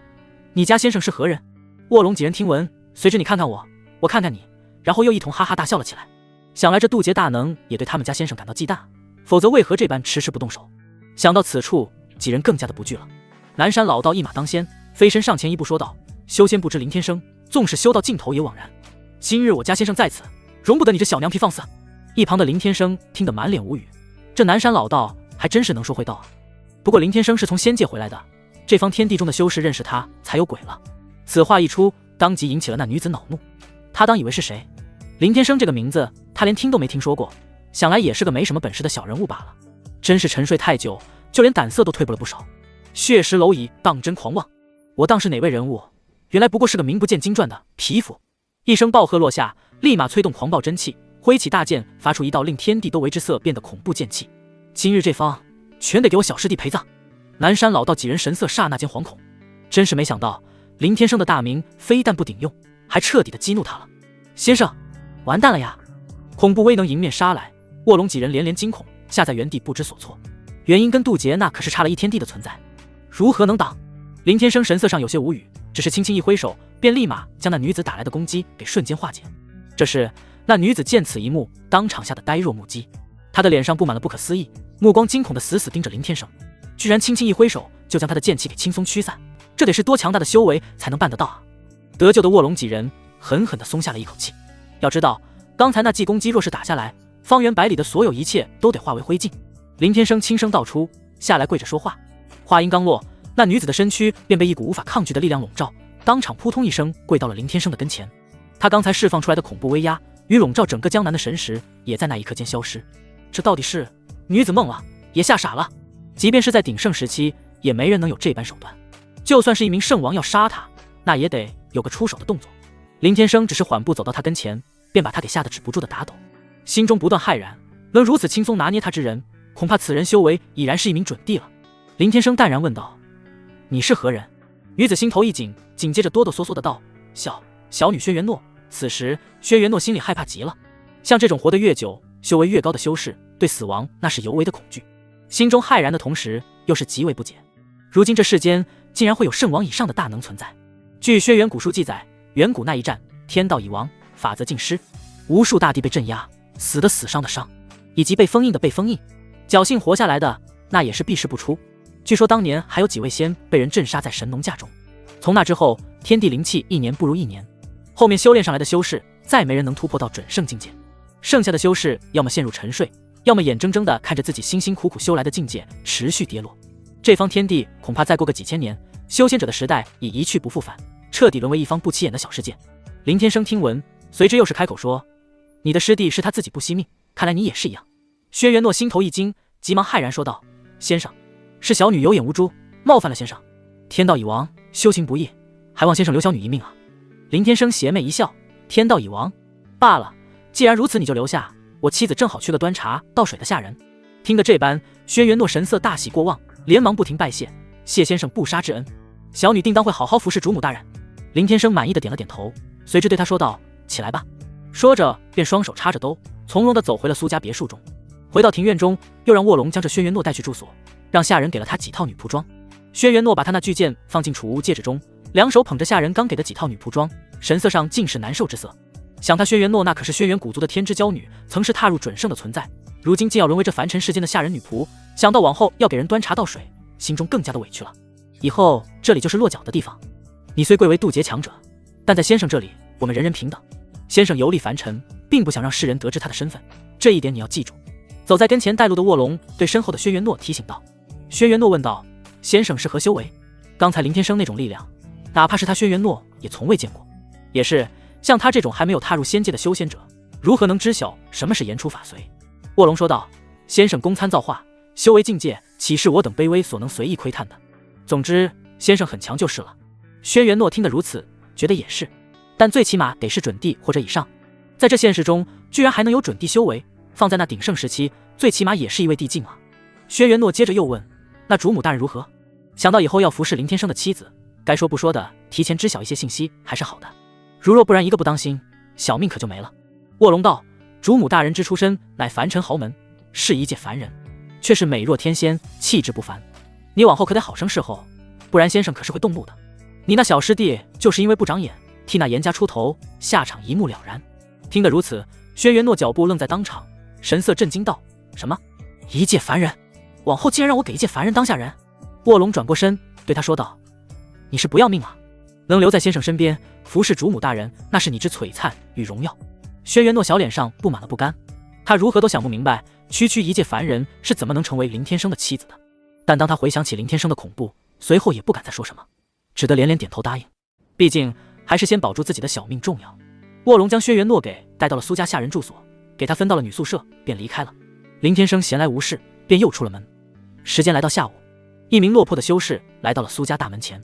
你家先生是何人？”卧龙几人听闻，随着你看看我，我看看你，然后又一同哈哈大笑了起来。想来这渡劫大能也对他们家先生感到忌惮，否则为何这般迟迟不动手？想到此处，几人更加的不惧了。南山老道一马当先，飞身上前一步说道：“修仙不知林天生，纵使修到尽头也枉然。今日我家先生在此，容不得你这小娘皮放肆。”一旁的林天生听得满脸无语，这南山老道还真是能说会道啊。不过林天生是从仙界回来的，这方天地中的修士认识他才有鬼了。此话一出，当即引起了那女子恼怒。她当以为是谁？林天生这个名字她连听都没听说过，想来也是个没什么本事的小人物罢了。真是沉睡太久，就连胆色都退步了不少。血石蝼蚁当真狂妄，我当是哪位人物？原来不过是个名不见经传的皮肤。一声暴喝落下，立马催动狂暴真气，挥起大剑，发出一道令天地都为之色变的恐怖剑气。今日这方全得给我小师弟陪葬！南山老道几人神色刹那间惶恐，真是没想到林天生的大名非但不顶用，还彻底的激怒他了。先生，完蛋了呀！恐怖威能迎面杀来，卧龙几人连连惊恐，下在原地不知所措。原因跟渡劫那可是差了一天地的存在，如何能挡？林天生神色上有些无语，只是轻轻一挥手，便立马将那女子打来的攻击给瞬间化解。这时那女子见此一幕，当场吓得呆若木鸡，她的脸上布满了不可思议，目光惊恐的死死盯着林天生，居然轻轻一挥手就将他的剑气给轻松驱散，这得是多强大的修为才能办得到啊！得救的卧龙几人狠狠地松下了一口气。要知道，刚才那记攻击若是打下来，方圆百里的所有一切都得化为灰烬。林天生轻声道出，下来跪着说话。话音刚落，那女子的身躯便被一股无法抗拒的力量笼罩，当场扑通一声跪到了林天生的跟前。他刚才释放出来的恐怖威压与笼罩整个江南的神识也在那一刻间消失。这到底是？女子懵了，也吓傻了。即便是在鼎盛时期，也没人能有这般手段。就算是一名圣王要杀他，那也得有个出手的动作。林天生只是缓步走到他跟前，便把他给吓得止不住的打抖，心中不断骇然，能如此轻松拿捏他之人，恐怕此人修为已然是一名准帝了。林天生淡然问道：“你是何人？”女子心头一紧，紧接着哆哆嗦嗦的道：“小女薛元诺。”此时薛元诺心里害怕极了，像这种活得越久修为越高的修士，对死亡那是尤为的恐惧，心中骇然的同时又是极为不解。如今这世间竟然会有圣王以上的大能存在。据轩辕古书记载，远古那一战，天道已亡，法则尽失，无数大帝被镇压，死的死，伤的伤，以及被封印的被封印，侥幸活下来的那也是避世不出。据说当年还有几位仙被人镇杀在神农架中。从那之后，天地灵气一年不如一年，后面修炼上来的修士再没人能突破到准圣境界，剩下的修士要么陷入沉睡，要么眼睁睁地看着自己辛辛苦苦修来的境界持续跌落。这方天地恐怕再过个几千年，修仙者的时代已一去不复返，彻底沦为一方不起眼的小世界。林天生听闻，随之又是开口说：“你的师弟是他自己不惜命，看来你也是一样。”轩辕诺心头一惊，急忙骇然说道：“先生，是小女有眼无珠，冒犯了先生。天道已亡，修行不易，还望先生留小女一命啊。”林天生邪魅一笑：“天道已亡，罢了。既然如此，你就留下。我妻子正好去了端茶倒水的下人。”听得这般，轩辕诺神色大喜过望，连忙不停拜谢：“谢先生不杀之恩。”小女定当会好好服侍主母大人。林天生满意的点了点头，随之对他说道：“起来吧。”说着便双手插着兜，从容地走回了苏家别墅中。回到庭院中，又让卧龙将这轩辕诺带去住所，让下人给了他几套女仆装。轩辕诺把他那巨剑放进储物戒指中，两手捧着下人刚给的几套女仆装，神色上尽是难受之色。想他轩辕诺那可是轩辕古族的天之娇女，曾是踏入准圣的存在，如今竟要沦为这凡尘世间的下人女仆，想到往后要给人端茶倒水，心中更加的委屈了。以后这里就是落脚的地方。你虽贵为渡劫强者，但在先生这里，我们人人平等。先生游历凡尘，并不想让世人得知他的身份，这一点你要记住。走在跟前带路的卧龙对身后的轩辕诺提醒道。轩辕诺问道：“先生是何修为？刚才林天生那种力量，哪怕是他轩辕诺也从未见过。也是，像他这种还没有踏入仙界的修仙者，如何能知晓什么是言出法随？”卧龙说道：“先生功参造化，修为境界，岂是我等卑微所能随意窥探的？总之，先生很强就是了。”轩辕诺听得如此，觉得也是，但最起码得是准帝或者以上。在这现实中，居然还能有准帝修为，放在那鼎盛时期，最起码也是一位帝境啊。轩辕诺接着又问：“那主母大人如何？”想到以后要服侍林天生的妻子，该说不说的，提前知晓一些信息还是好的。如若不然，一个不当心，小命可就没了。卧龙道：“主母大人之出身乃凡尘豪门，是一介凡人，却是美若天仙，气质不凡。你往后可得好生侍候，不然先生可是会动怒的。你那小师弟就是因为不长眼，替那严家出头，下场一目了然。”听得如此，轩辕诺脚步愣在当场，神色震惊道：“什么？一介凡人？往后竟然让我给一介凡人当下人？”卧龙转过身对他说道：“你是不要命了？能留在先生身边服侍主母大人，那是你之璀璨与荣耀。”轩辕诺小脸上布满了不甘，他如何都想不明白，区区一介凡人是怎么能成为林天生的妻子的。但当他回想起林天生的恐怖，随后也不敢再说什么，只得连连点头答应。毕竟还是先保住自己的小命重要。卧龙将轩辕诺给带到了苏家下人住所，给他分到了女宿舍，便离开了。林天生闲来无事，便又出了门。时间来到下午，一名落魄的修士来到了苏家大门前。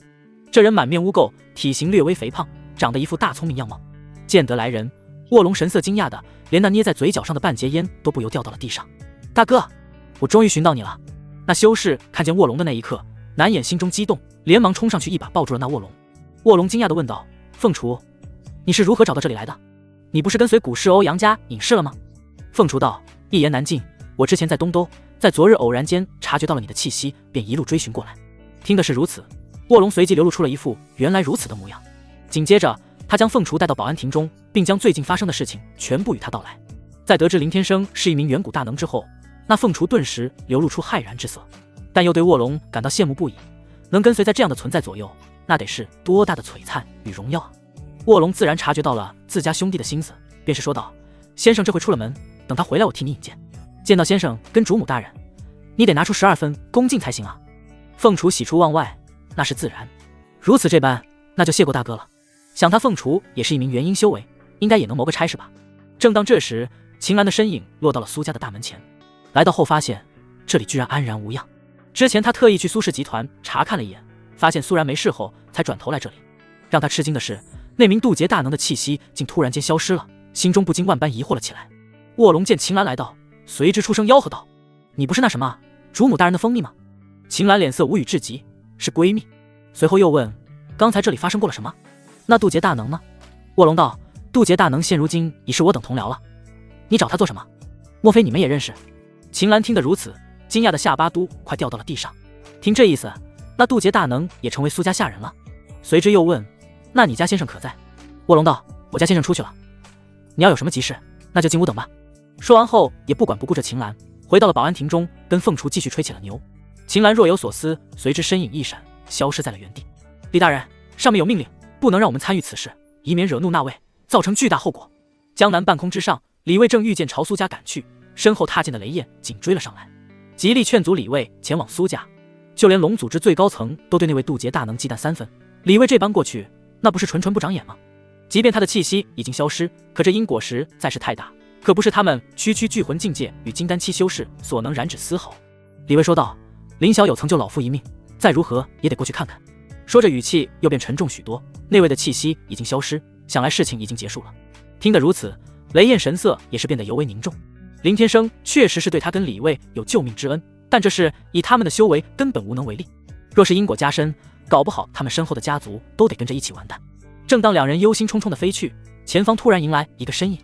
这人满面污垢，体型略微肥胖，长得一副大聪明样貌。见得来人，卧龙神色惊讶的，连那捏在嘴角上的半截烟都不由掉到了地上。“大哥，我终于寻到你了！”那修士看见卧龙的那一刻，难掩心中激动，连忙冲上去一把抱住了那卧龙。卧龙惊讶地问道：“凤雏，你是如何找到这里来的？你不是跟随古氏欧阳家隐士了吗？”凤雏道：“一言难尽，我之前在东都，在昨日偶然间察觉到了你的气息，便一路追寻过来。”听的是如此，卧龙随即流露出了一副原来如此的模样。紧接着，他将凤雏带到保安亭中，并将最近发生的事情全部与他道来。在得知林天生是一名远古大能之后，那凤雏顿时流露出骇然之色，但又对卧龙感到羡慕不已。能跟随在这样的存在左右，那得是多大的璀璨与荣耀啊！卧龙自然察觉到了自家兄弟的心思，便是说道：“先生这回出了门，等他回来我替你引荐。见到先生跟主母大人，你得拿出12分恭敬才行啊。”凤雏喜出望外，那是自然。如此这般，那就谢过大哥了。想他凤雏也是一名元婴修为，应该也能谋个差事吧。正当这时，秦岚的身影落到了苏家的大门前，来到后发现这里居然安然无恙。之前他特意去苏氏集团查看了一眼，发现苏然没事后，才转头来这里。让他吃惊的是，那名渡劫大能的气息竟突然间消失了，心中不禁万般疑惑了起来。卧龙见秦岚来到，随之出声吆喝道：“你不是那什么主母大人的蜂蜜吗？”秦岚脸色无语至极，是闺蜜。随后又问：“刚才这里发生过了什么？那渡劫大能呢？”卧龙道：“渡劫大能现如今已是我等同僚了，你找他做什么？莫非你们也认识？”秦岚听得如此，惊讶的下巴都快掉到了地上。听这意思，那渡劫大能也成为苏家下人了。随之又问：“那你家先生可在？”卧龙道：“我家先生出去了，你要有什么急事，那就进屋等吧。”说完后也不管不顾着秦岚，回到了保安亭中，跟凤雏继续吹起了牛。秦岚若有所思，随之身影一闪，消失在了原地。李大人，上面有命令，不能让我们参与此事，以免惹怒那位，造成巨大后果。江南半空之上，李卫正御剑朝苏家赶去，身后踏剑的雷燕紧追了上来，极力劝阻李卫前往苏家。就连龙组织最高层都对那位渡劫大能忌惮3分，李卫这般过去，那不是纯纯不长眼吗？即便他的气息已经消失，可这因果实在是太大，可不是他们区区聚魂境界与金丹期修士所能染指丝毫。李卫说道：“林小友曾救老夫一命，再如何也得过去看看。”说着语气又变沉重许多，那位的气息已经消失，想来事情已经结束了。听得如此，雷燕神色也是变得尤为凝重。林天生确实是对他跟李卫有救命之恩，但这事以他们的修为根本无能为力。若是因果加深，搞不好他们身后的家族都得跟着一起完蛋。正当两人忧心忡忡地飞去，前方突然迎来一个身影。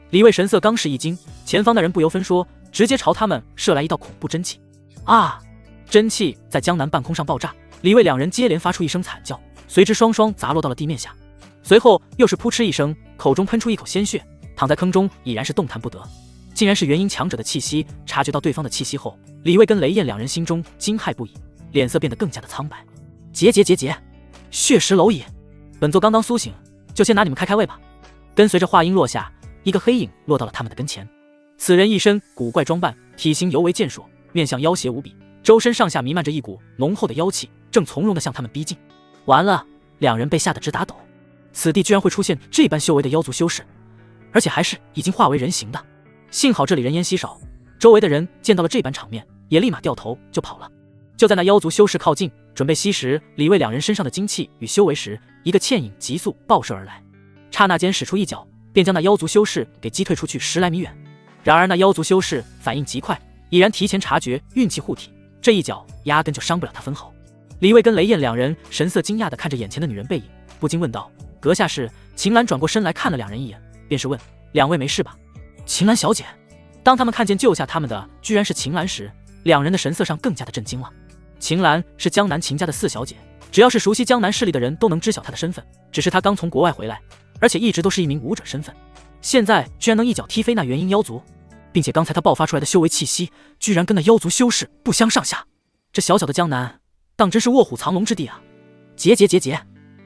李卫神色刚是一惊，前方的人不由分说，直接朝他们射来一道恐怖真气。啊！真气在江南半空上爆炸，李卫两人接连发出一声惨叫，随之双双砸落到了地面下。随后又是扑哧一声，口中喷出一口鲜血，躺在坑中已然是动弹不得。竟然是元婴强者的气息。察觉到对方的气息后，李卫跟雷燕两人心中惊骇不已，脸色变得更加的苍白。结，血石蝼蚁，本座刚刚苏醒，就先拿你们开胃吧。跟随着话音落下，一个黑影落到了他们的跟前。此人一身古怪装扮，体型尤为健硕，面相妖邪无比，周身上下弥漫着一股浓厚的妖气，正从容地向他们逼近。完了，两人被吓得直打抖。此地居然会出现这般修为的妖族修士，而且还是已经化为人形的。幸好这里人烟稀少，周围的人见到了这般场面，也立马掉头就跑了。就在那妖族修士靠近准备吸食李卫两人身上的精气与修为时，一个倩影急速爆射而来，刹那间使出一脚，便将那妖族修士给击退出去10来米远。然而那妖族修士反应极快，已然提前察觉运气护体，这一脚压根就伤不了他分毫。李卫跟雷燕两人神色惊讶地看着眼前的女人背影，不禁问道：“阁下是？”秦岚转过身来看了两人一眼，便是问：“两位没事吧？”秦岚小姐。当他们看见救下他们的居然是秦岚时，两人的神色上更加的震惊了。秦岚是江南秦家的4小姐，只要是熟悉江南势力的人都能知晓她的身份，只是她刚从国外回来，而且一直都是一名武者身份，现在居然能一脚踢飞那元婴妖族，并且刚才她爆发出来的修为气息居然跟那妖族修士不相上下。这小小的江南当真是卧虎藏龙之地啊！结，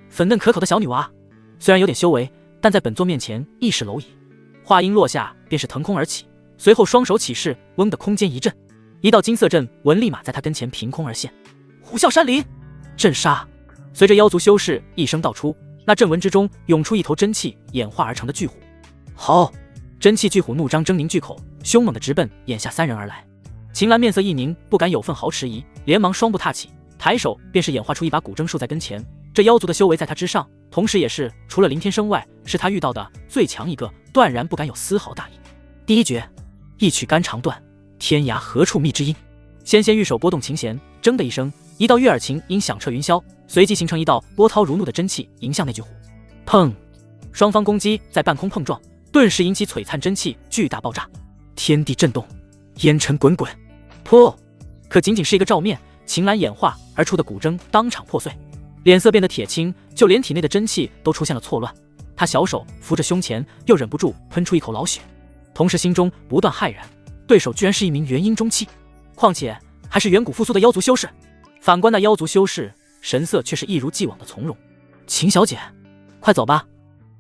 粉嫩可口的小女娃，虽然有点修为，但在本座面前亦是蝼蚁。话音落下，便是腾空而起，随后双手起势，嗡的空间一震，一道金色阵纹立马在他跟前凭空而现。虎啸山林，镇杀！随着妖族修士一声道出，那阵纹之中涌出一头真气演化而成的巨虎。好！真气巨虎怒张狰狞巨口，凶猛的直奔眼下3人而来。秦岚面色一凝，不敢有分毫迟疑，连忙双步踏起，抬手便是演化出一把古筝竖在跟前。这妖族的修为在他之上，同时也是除了林天生外，是他遇到的最强一个，断然不敢有丝毫大意。第一绝，一曲肝肠断，天涯何处觅知音。纤纤玉手拨动琴弦，铮的一声，一道悦耳琴音响彻云霄，随即形成一道波涛如怒的真气迎向那巨虎。砰！双方攻击在半空碰撞，顿时引起璀璨真气巨大爆炸，天地震动，烟尘滚滚。噗！可仅仅是一个照面，秦岚演化而出的古筝当场破碎，脸色变得铁青，就连体内的真气都出现了错乱。他小手扶着胸前，又忍不住喷出一口老血，同时心中不断骇然，对手居然是一名元婴中期，况且还是远古复苏的妖族修士。反观那妖族修士，神色却是一如既往的从容。秦小姐，快走吧，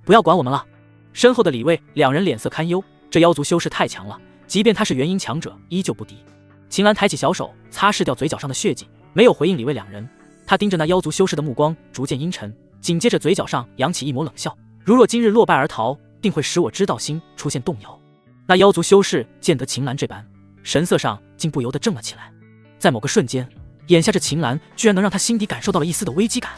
不要管我们了。身后的李卫两人脸色堪忧，这妖族修士太强了，即便他是元婴强者，依旧不敌。秦岚抬起小手擦拭掉嘴角上的血迹，没有回应李卫两人。他盯着那妖族修士的目光逐渐阴沉，紧接着嘴角上扬起一抹冷笑，如若今日落败而逃，定会使我知道心出现动摇。那妖族修士见得秦岚这般，神色上竟不由得怔了起来。在某个瞬间，眼下这秦岚居然能让他心底感受到了一丝的危机感。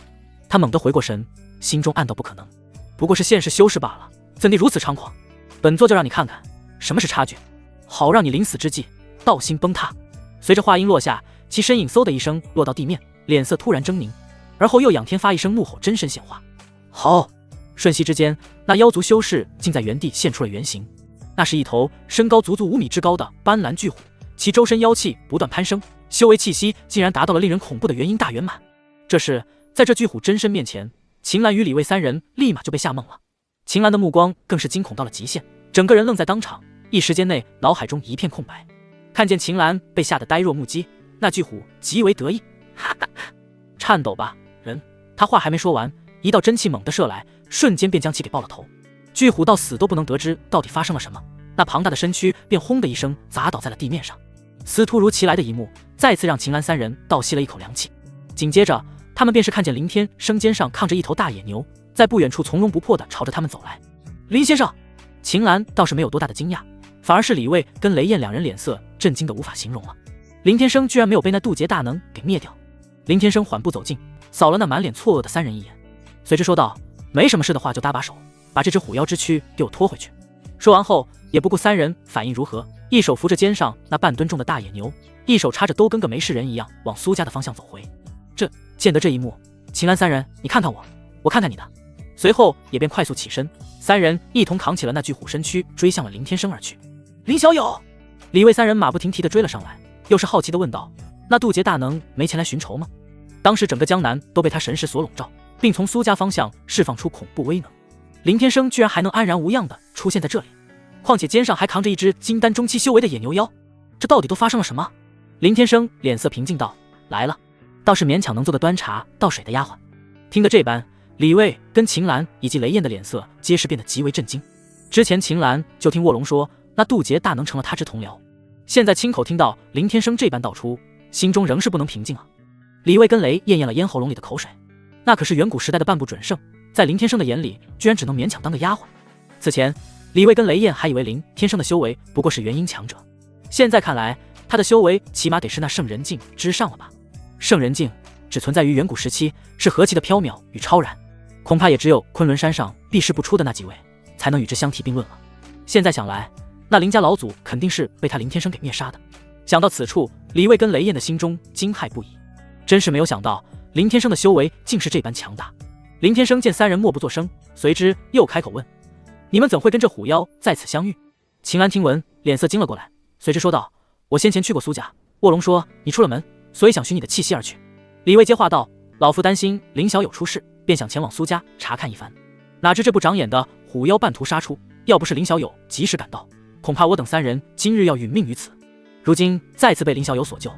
他猛地回过神，心中暗道不可能，不过是现世修士罢了，怎地如此猖狂？本座就让你看看什么是差距，好让你临死之际道心崩塌。随着话音落下，其身影嗖的一声落到地面，脸色突然狰狞，而后又仰天发一声怒吼，真身显化。好！瞬息之间，那妖族修士竟在原地现出了原形。那是一头身高足足5米之高的斑斓巨虎，其周身妖气不断攀升，修为气息竟然达到了令人恐怖的元婴大圆满。这是在这巨虎真身面前，秦岚与李卫3人立马就被吓懵了。秦岚的目光更是惊恐到了极限，整个人愣在当场，一时间内脑海中一片空白。看见秦岚被吓得呆若木鸡，那巨虎极为得意，哈哈，颤抖吧人。他话还没说完，一道真气猛地射来，瞬间便将其给爆了头。巨虎到死都不能得知到底发生了什么，那庞大的身躯便轰的一声砸倒在了地面上。似突如其来的一幕再次让秦岚3人倒吸了一口凉气。紧接着他们便是看见林天生肩上扛着一头大野牛，在不远处从容不迫地朝着他们走来。林先生！秦岚倒是没有多大的惊讶，反而是李卫跟雷燕两人脸色震惊的无法形容了。林天生居然没有被那渡劫大能给灭掉。林天生缓步走近，扫了那满脸错愕的3人一眼，随之说道：“没什么事的话就搭把手，把这只虎妖之躯给我拖回去。”说完后也不顾3人反应如何，一手扶着肩上那半吨重的大野牛，一手插着兜跟个没事人一样往苏家的方向走回。见得这一幕，秦岚三人，你看看我，我看看你的。随后也便快速起身，三人一同扛起了那具虎身躯，追向了林天生而去。林小友，李卫三人马不停蹄地追了上来，又是好奇地问道：“那渡劫大能没前来寻仇吗？”当时整个江南都被他神识所笼罩，并从苏家方向释放出恐怖威能。林天生居然还能安然无恙地出现在这里，况且肩上还扛着一只金丹中期修为的野牛妖，这到底都发生了什么？林天生脸色平静道：“来了，倒是勉强能做个端茶倒水的丫鬟。”听得这般，李卫跟秦岚以及雷燕的脸色皆是变得极为震惊。之前秦岚就听卧龙说那渡劫大能成了他之同僚，现在亲口听到林天生这般道出，心中仍是不能平静啊。李卫跟雷咽了咽喉咙里的口水，那可是远古时代的半步准圣，在林天生的眼里居然只能勉强当个丫鬟。此前李卫跟雷燕还以为林天生的修为不过是元婴强者，现在看来他的修为起码得是那圣人境之上了吧。圣人境只存在于远古时期，是何其的缥缈与超然，恐怕也只有昆仑山上避世不出的那几位才能与之相提并论了。现在想来，那林家老祖肯定是被他林天生给灭杀的。想到此处，李卫跟雷燕的心中惊骇不已，真是没有想到林天生的修为竟是这般强大。林天生见三人默不作声，随之又开口问：“你们怎会跟这虎妖在此相遇？”秦岚听闻，脸色惊了过来，随之说道：“我先前去过苏家，卧龙说你出了门，所以想寻你的气息而去。”李卫接话道：“老夫担心林小友出事，便想前往苏家查看一番，哪知这不长眼的虎妖半途杀出，要不是林小友及时赶到，恐怕我等三人今日要殒命于此。如今再次被林小友所救，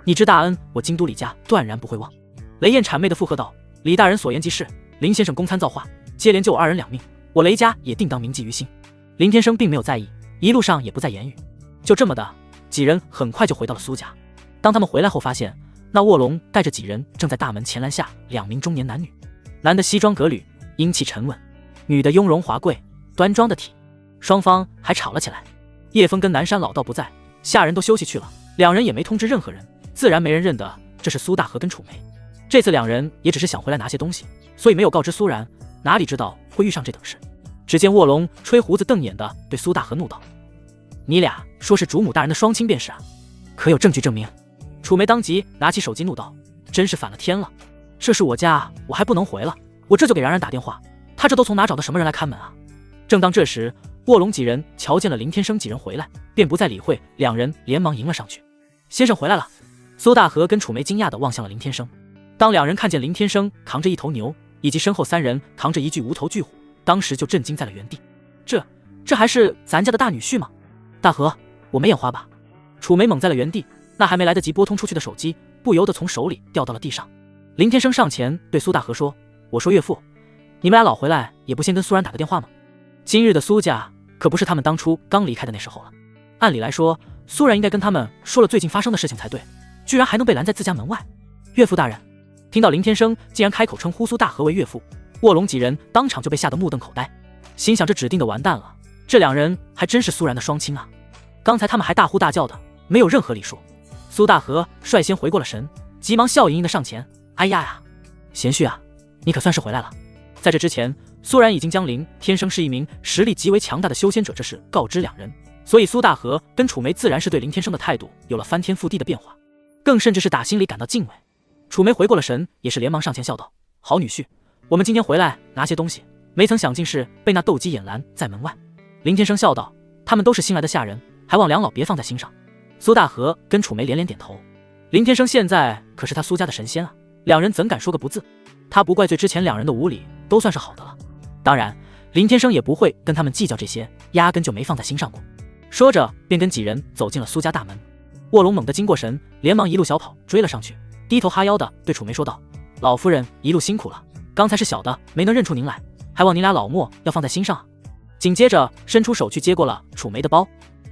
你之大恩，我京都李家断然不会忘。”雷燕谄媚地附和道：“李大人所言极是，林先生公参造化，接连救我二人两命，我雷家也定当铭记于心。”林天生并没有在意，一路上也不再言语。就这么的，几人很快就回到了苏家。当他们回来后，发现那卧龙带着几人正在大门前栏下两名中年男女，男的西装革履，英气沉稳，女的雍容华贵，端庄的体。双方还吵了起来。叶枫跟南山老道不在，下人都休息去了，两人也没通知任何人，自然没人认得这是苏大河跟楚梅。这次两人也只是想回来拿些东西，所以没有告知苏然，哪里知道会遇上这等事。只见卧龙吹胡子瞪眼的对苏大河怒道：“你俩说是主母大人的双亲便是啊，可有证据证明？”楚梅当即拿起手机怒道：“真是反了天了！这是我家，我还不能回了，我这就给然然打电话，他这都从哪找的什么人来看门啊？”正当这时，卧龙几人瞧见了林天生几人回来，便不再理会，两人连忙迎了上去。“先生回来了。”苏大河跟楚梅惊讶地望向了林天生。当两人看见林天生扛着一头牛，以及身后三人扛着一具无头巨虎，当时就震惊在了原地。这还是咱家的大女婿吗？大河，我没眼花吧？楚梅懵在了原地，那还没来得及拨通出去的手机，不由得从手里掉到了地上。林天生上前对苏大河说：“我说岳父，你们俩老回来也不先跟苏然打个电话吗？今日的苏家可不是他们当初刚离开的那时候了。按理来说，苏然应该跟他们说了最近发生的事情才对，居然还能被拦在自家门外。岳父大人。”听到林天生竟然开口称呼苏大河为岳父，卧龙几人当场就被吓得目瞪口呆，心想这指定的完蛋了，这两人还真是苏然的双亲啊！刚才他们还大呼大叫的，没有任何礼数。苏大河率先回过了神，急忙笑盈盈的上前：“哎呀呀，贤婿啊，你可算是回来了。”在这之前，苏然已经将林天生是一名实力极为强大的修仙者这事告知两人，所以苏大河跟楚梅自然是对林天生的态度有了翻天覆地的变化，更甚至是打心里感到敬畏。楚梅回过了神，也是连忙上前笑道：“好女婿，我们今天回来拿些东西，没曾想竟是被那斗鸡眼拦在门外。”林天生笑道：“他们都是新来的下人，还望两老别放在心上。”苏大河跟楚梅连连点头。林天生现在可是他苏家的神仙啊，两人怎敢说个不字？他不怪罪之前两人的无礼，都算是好的了。当然，林天生也不会跟他们计较这些，压根就没放在心上过。说着，便跟几人走进了苏家大门。卧龙猛地惊过神，连忙一路小跑追了上去，低头哈腰的对楚梅说道：“老夫人一路辛苦了，刚才是小的没能认出您来，还望您俩老莫要放在心上啊。”紧接着伸出手去接过了楚梅的包。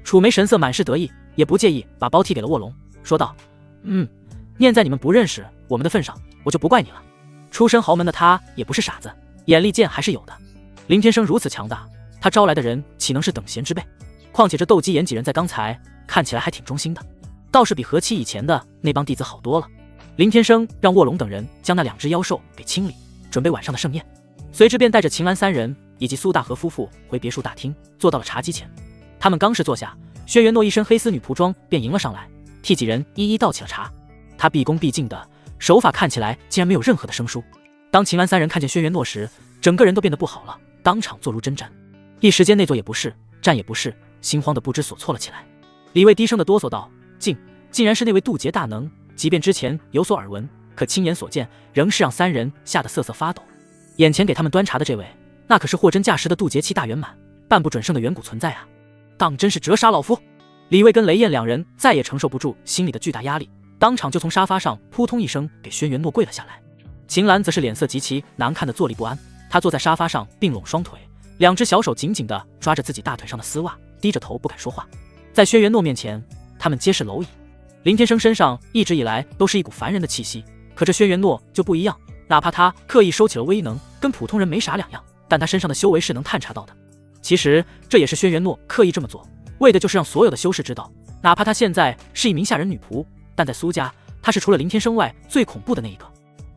楚梅神色满是得意，也不介意把包递给了卧龙，说道：“念在你们不认识我们的份上，我就不怪你了。出身豪门的他也不是傻子，眼力见还是有的。林天生如此强大，他招来的人岂能是等闲之辈？况且这斗鸡眼几人在刚才看起来还挺忠心的，倒是比何期以前的那帮弟子好多了。”林天生让卧龙等人将那两只妖兽给清理，准备晚上的盛宴，随之便带着秦岚三人以及苏大河夫妇回别墅大厅，坐到了茶几前。他们刚是坐下，轩辕诺一身黑丝女仆装便迎了上来，替几人一一倒起了茶。他毕恭毕敬的手法看起来竟然没有任何的生疏。当秦岚三人看见轩辕诺时，整个人都变得不好了，当场坐如针毡，一时间内坐也不是，站也不是，心慌的不知所措了起来。李卫低声的哆嗦道：“竟然是那位渡劫大能，即便之前有所耳闻，可亲眼所见，仍是让三人吓得瑟瑟发抖。眼前给他们端茶的这位，那可是货真价实的渡劫期大圆满，半不准胜的远古存在啊！当真是折杀老夫！”李卫跟雷燕两人再也承受不住心里的巨大压力，当场就从沙发上扑通一声给轩辕诺跪了下来。秦岚则是脸色极其难看的坐立不安，她坐在沙发上并拢双腿，两只小手紧紧地抓着自己大腿上的丝袜，低着头不敢说话。在轩辕诺面前，他们皆是蝼蚁。林天生身上一直以来都是一股凡人的气息，可这轩辕诺就不一样，哪怕他刻意收起了威能，跟普通人没啥两样，但他身上的修为是能探查到的。其实这也是轩辕诺刻意这么做，为的就是让所有的修士知道，哪怕他现在是一名下人女仆，但在苏家，他是除了林天生外最恐怖的那一个。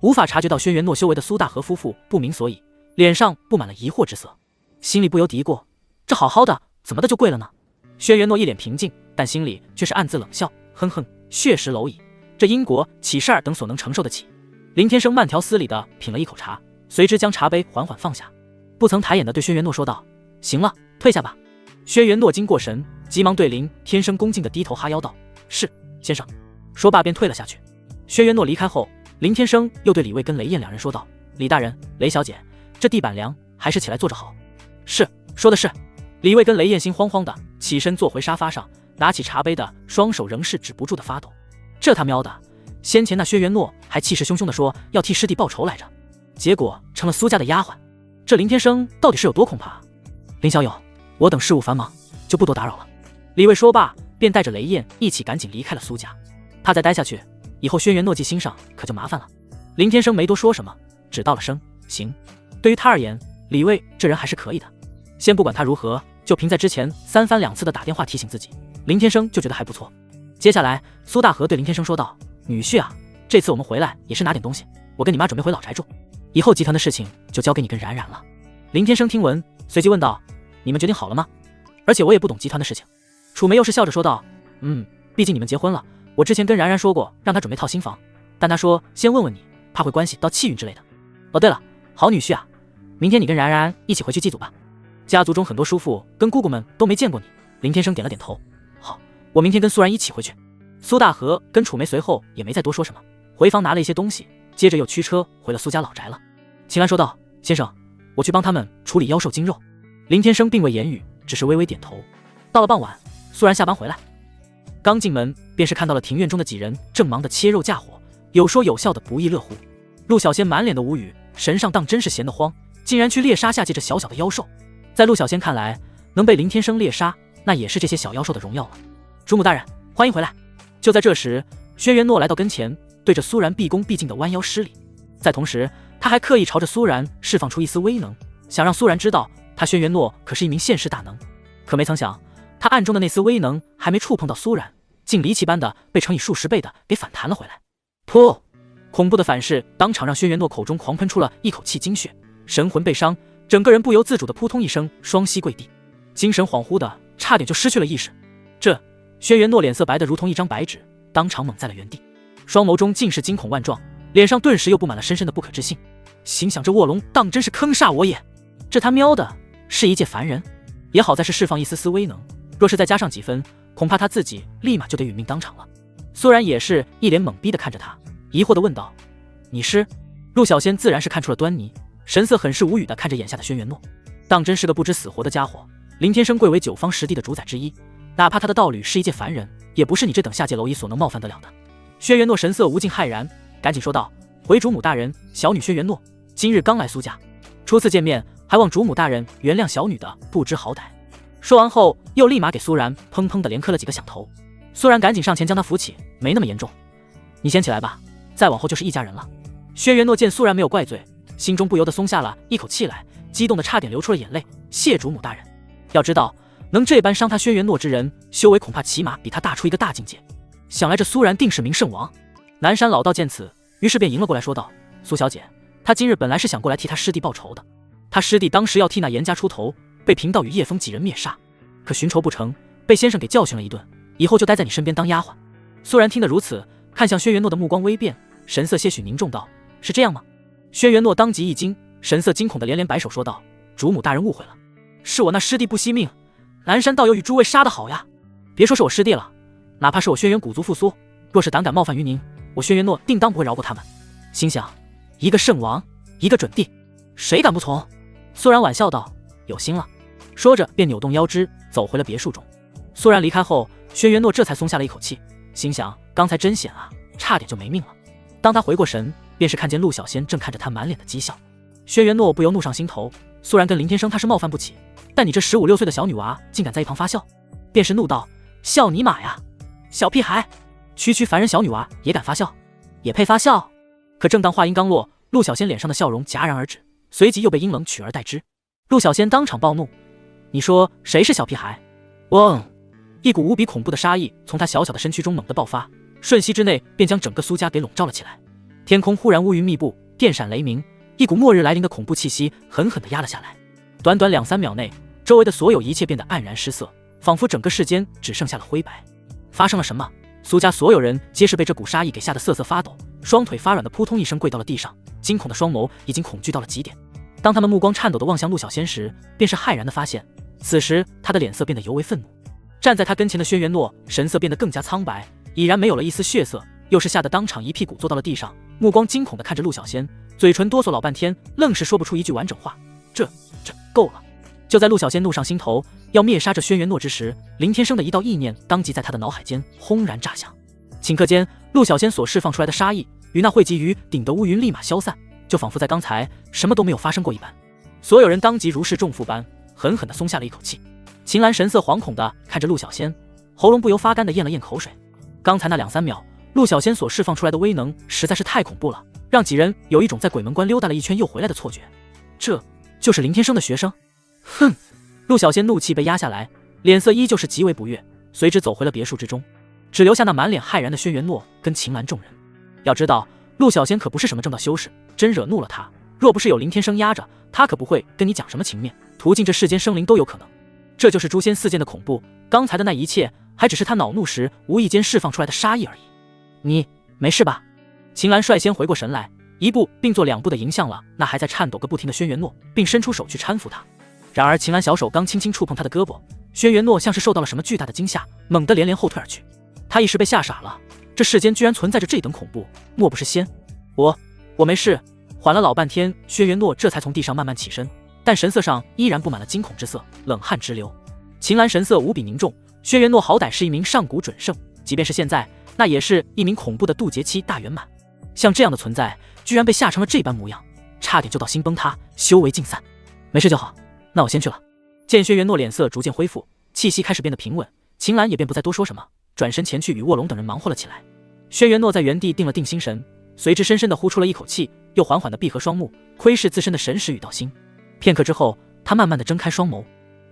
无法察觉到轩辕诺修为的苏大和夫妇不明所以，脸上布满了疑惑之色，心里不由嘀咕：这好好的怎么的就跪了呢？轩辕诺一脸平静，但心里却是暗自冷笑，哼哼，血食蝼蚁，这因果岂是尔等所能承受得起？林天生慢条斯理地品了一口茶，随之将茶杯缓缓放下，不曾抬眼地对轩辕诺说道：行了，退下吧。轩辕诺惊过神，急忙对林天生恭敬地低头哈腰道：是，先生。说罢便退了下去。轩辕诺离开后，林天生又对李卫跟雷燕两人说道：李大人，雷小姐，这地板凉，还是起来坐着好。是，说的是。李卫跟雷燕心慌慌的起身坐回沙发上，拿起茶杯的双手仍是止不住的发抖。这他喵的，先前那轩辕诺还气势汹汹的说要替师弟报仇来着，结果成了苏家的丫鬟。这林天生到底是有多恐怕？林小友，我等事务繁忙，就不多打扰了。李卫说罢，便带着雷燕一起赶紧离开了苏家。他再待下去，以后轩辕诺记心上可就麻烦了。林天生没多说什么，只道了声行。对于他而言，李卫这人还是可以的。先不管他如何，就凭在之前三番两次的打电话提醒自己，林天生就觉得还不错。接下来，苏大河对林天生说道：女婿啊，这次我们回来也是拿点东西，我跟你妈准备回老宅住，以后集团的事情就交给你跟冉冉了。林天生听闻，随即问道：你们决定好了吗？而且我也不懂集团的事情。楚梅又是笑着说道：毕竟你们结婚了，我之前跟冉冉说过让她准备套新房，但她说先问问你，怕会关系到气运之类的。哦对了，好女婿啊，明天你跟冉冉一起回去祭祖吧。家族中很多叔父跟姑姑们都没见过你。林天生点了点头，好，我明天跟苏然一起回去。苏大河跟楚梅随后也没再多说什么，回房拿了一些东西，接着又驱车回了苏家老宅了。秦岚说道：先生，我去帮他们处理妖兽精肉。林天生并未言语，只是微微点头。到了傍晚，苏然下班回来，刚进门便是看到了庭院中的几人正忙得切肉架火，有说有笑的不亦乐乎。陆小仙满脸的无语，神上当真是闲得慌，竟然去猎杀下界这小小的妖兽。在陆小仙看来，能被林天生猎杀，那也是这些小妖兽的荣耀了。主母大人，欢迎回来。就在这时，轩辕诺来到跟前，对着苏然毕恭毕敬的弯腰施礼，在同时，他还刻意朝着苏然释放出一丝威能，想让苏然知道他轩辕诺可是一名现世大能。可没曾想，他暗中的那丝威能还没触碰到苏然，竟离奇般的被乘以数十倍的给反弹了回来。噗！恐怖的反噬当场让轩辕诺口中狂喷出了一口气精血，神魂被伤，整个人不由自主的扑通一声双膝跪地，精神恍惚的差点就失去了意识。这轩辕诺脸色白得如同一张白纸，当场懵在了原地，双眸中尽是惊恐万状，脸上顿时又布满了深深的不可置信。心想这卧龙当真是坑煞我也，这他喵的是一介凡人？也好在是释放一丝丝威能，若是再加上几分，恐怕他自己立马就得殒命当场了。苏然也是一脸懵逼的看着他，疑惑的问道：你是？陆小仙自然是看出了端倪，神色很是无语的看着眼下的轩辕诺，当真是个不知死活的家伙。林天生贵为九方十地的主宰之一，哪怕他的道侣是一介凡人，也不是你这等下界蝼蚁所能冒犯得了的。轩辕诺神色无尽骇然，赶紧说道：回主母大人，小女轩辕诺今日刚来苏家，初次见面，还望主母大人原谅小女的不知好歹。说完后，又立马给苏然砰砰的连磕了几个响头。苏然赶紧上前将他扶起，没那么严重，你先起来吧，再往后就是一家人了。轩辕诺见苏然没有怪罪，心中不由得松下了一口气来，激动的差点流出了眼泪。谢主母大人。要知道，能这般伤他轩辕诺之人，修为恐怕起码比他大出一个大境界。想来这苏然定是名圣王。南山老道见此，于是便迎了过来，说道：苏小姐，他今日本来是想过来替他师弟报仇的。他师弟当时要替那严家出头，被贫道与叶枫几人灭杀，可寻仇不成，被先生给教训了一顿，以后就待在你身边当丫鬟。苏然听得如此，看向轩辕诺的目光微变，神色些许凝重道：“是这样吗？”轩辕诺当即一惊，神色惊恐的连连摆手说道：“主母大人误会了，是我那师弟不惜命，南山道友与诸位杀得好呀！别说是我师弟了，哪怕是我轩辕古族复苏，若是胆敢冒犯于您，我轩辕诺定当不会饶过他们。”心想，一个圣王，一个准帝，谁敢不从？苏然玩笑道：“有心了。”说着便扭动腰肢走回了别墅中。苏然离开后，轩辕诺这才松下了一口气，心想刚才真险啊，差点就没命了。当他回过神，便是看见陆小仙正看着他满脸的讥笑。轩辕诺不由怒上心头，苏然跟林天生他是冒犯不起，但你这15、16岁的小女娃竟敢在一旁发笑，便是怒道：“笑你妈呀，小屁孩！区区凡人小女娃也敢发笑，也配发笑？”可正当话音刚落，陆小仙脸上的笑容戛然而止，随即又被阴冷取而代之。陆小仙当场暴怒：“你说谁是小屁孩？”嗡！一股无比恐怖的杀意从他小小的身躯中猛地爆发，瞬息之内便将整个苏家给笼罩了起来。天空忽然乌云密布，电闪雷鸣，一股末日来临的恐怖气息狠狠地压了下来。短短2、3秒内，周围的所有一切变得黯然失色，仿佛整个世间只剩下了灰白。发生了什么？苏家所有人皆是被这股杀意给吓得瑟瑟发抖，双腿发软的扑通一声跪到了地上，惊恐的双眸已经恐惧到了极点。当他们目光颤抖地望向陆小仙时，便是骇然地发现，此时他的脸色变得尤为愤怒。站在他跟前的轩辕诺神色变得更加苍白，已然没有了一丝血色，又是吓得当场一屁股坐到了地上，目光惊恐地看着陆小仙，嘴唇哆嗦老半天，愣是说不出一句完整话。这够了！就在陆小仙怒上心头，要灭杀这轩辕诺之时，林天生的一道意念当即在他的脑海间轰然炸响。顷刻间，陆小仙所释放出来的杀意与那汇集于顶的乌云立马消散，就仿佛在刚才什么都没有发生过一般。所有人当即如释重负般狠狠地松下了一口气。秦岚神色惶恐地看着陆小仙，喉咙不由发干地咽了咽口水。刚才那2、3秒，陆小仙所释放出来的威能实在是太恐怖了，让几人有一种在鬼门关溜达了一圈又回来的错觉。这就是林天生的学生？哼！陆小仙怒气被压下来，脸色依旧是极为不悦，随之走回了别墅之中，只留下那满脸骇然的轩辕诺跟秦岚众人。要知道，陆小仙可不是什么正道修士，真惹怒了他，若不是有林天生压着，他可不会跟你讲什么情面，途径这世间生灵都有可能。这就是诛仙4剑的恐怖，刚才的那一切还只是他恼怒时无意间释放出来的杀意而已。你没事吧？秦岚率先回过神来，一步并作2步的迎向了那还在颤抖个不停的轩辕诺，并伸出手去搀扶他。然而秦岚小手刚轻轻触碰他的胳膊，轩辕诺像是受到了什么巨大的惊吓，猛地连连后退而去。他一时被吓傻了，这世间居然存在着这等恐怖，莫不是仙？我没事。缓了老半天，轩辕诺这才从地上慢慢起身，但神色上依然布满了惊恐之色，冷汗直流。秦岚神色无比凝重，轩辕诺好歹是一名上古准圣，即便是现在，那也是一名恐怖的渡劫期大圆满。像这样的存在，居然被吓成了这般模样，差点就到心崩塌，修为尽散。没事就好，那我先去了。见轩辕诺脸色逐渐恢复，气息开始变得平稳，秦岚也便不再多说什么，转身前去与卧龙等人忙活了起来。轩辕诺在原地定了定心神，随之深深地呼出了一口气，又缓缓地闭合双目，窥视自身的神识与道心。片刻之后，他慢慢地睁开双眸，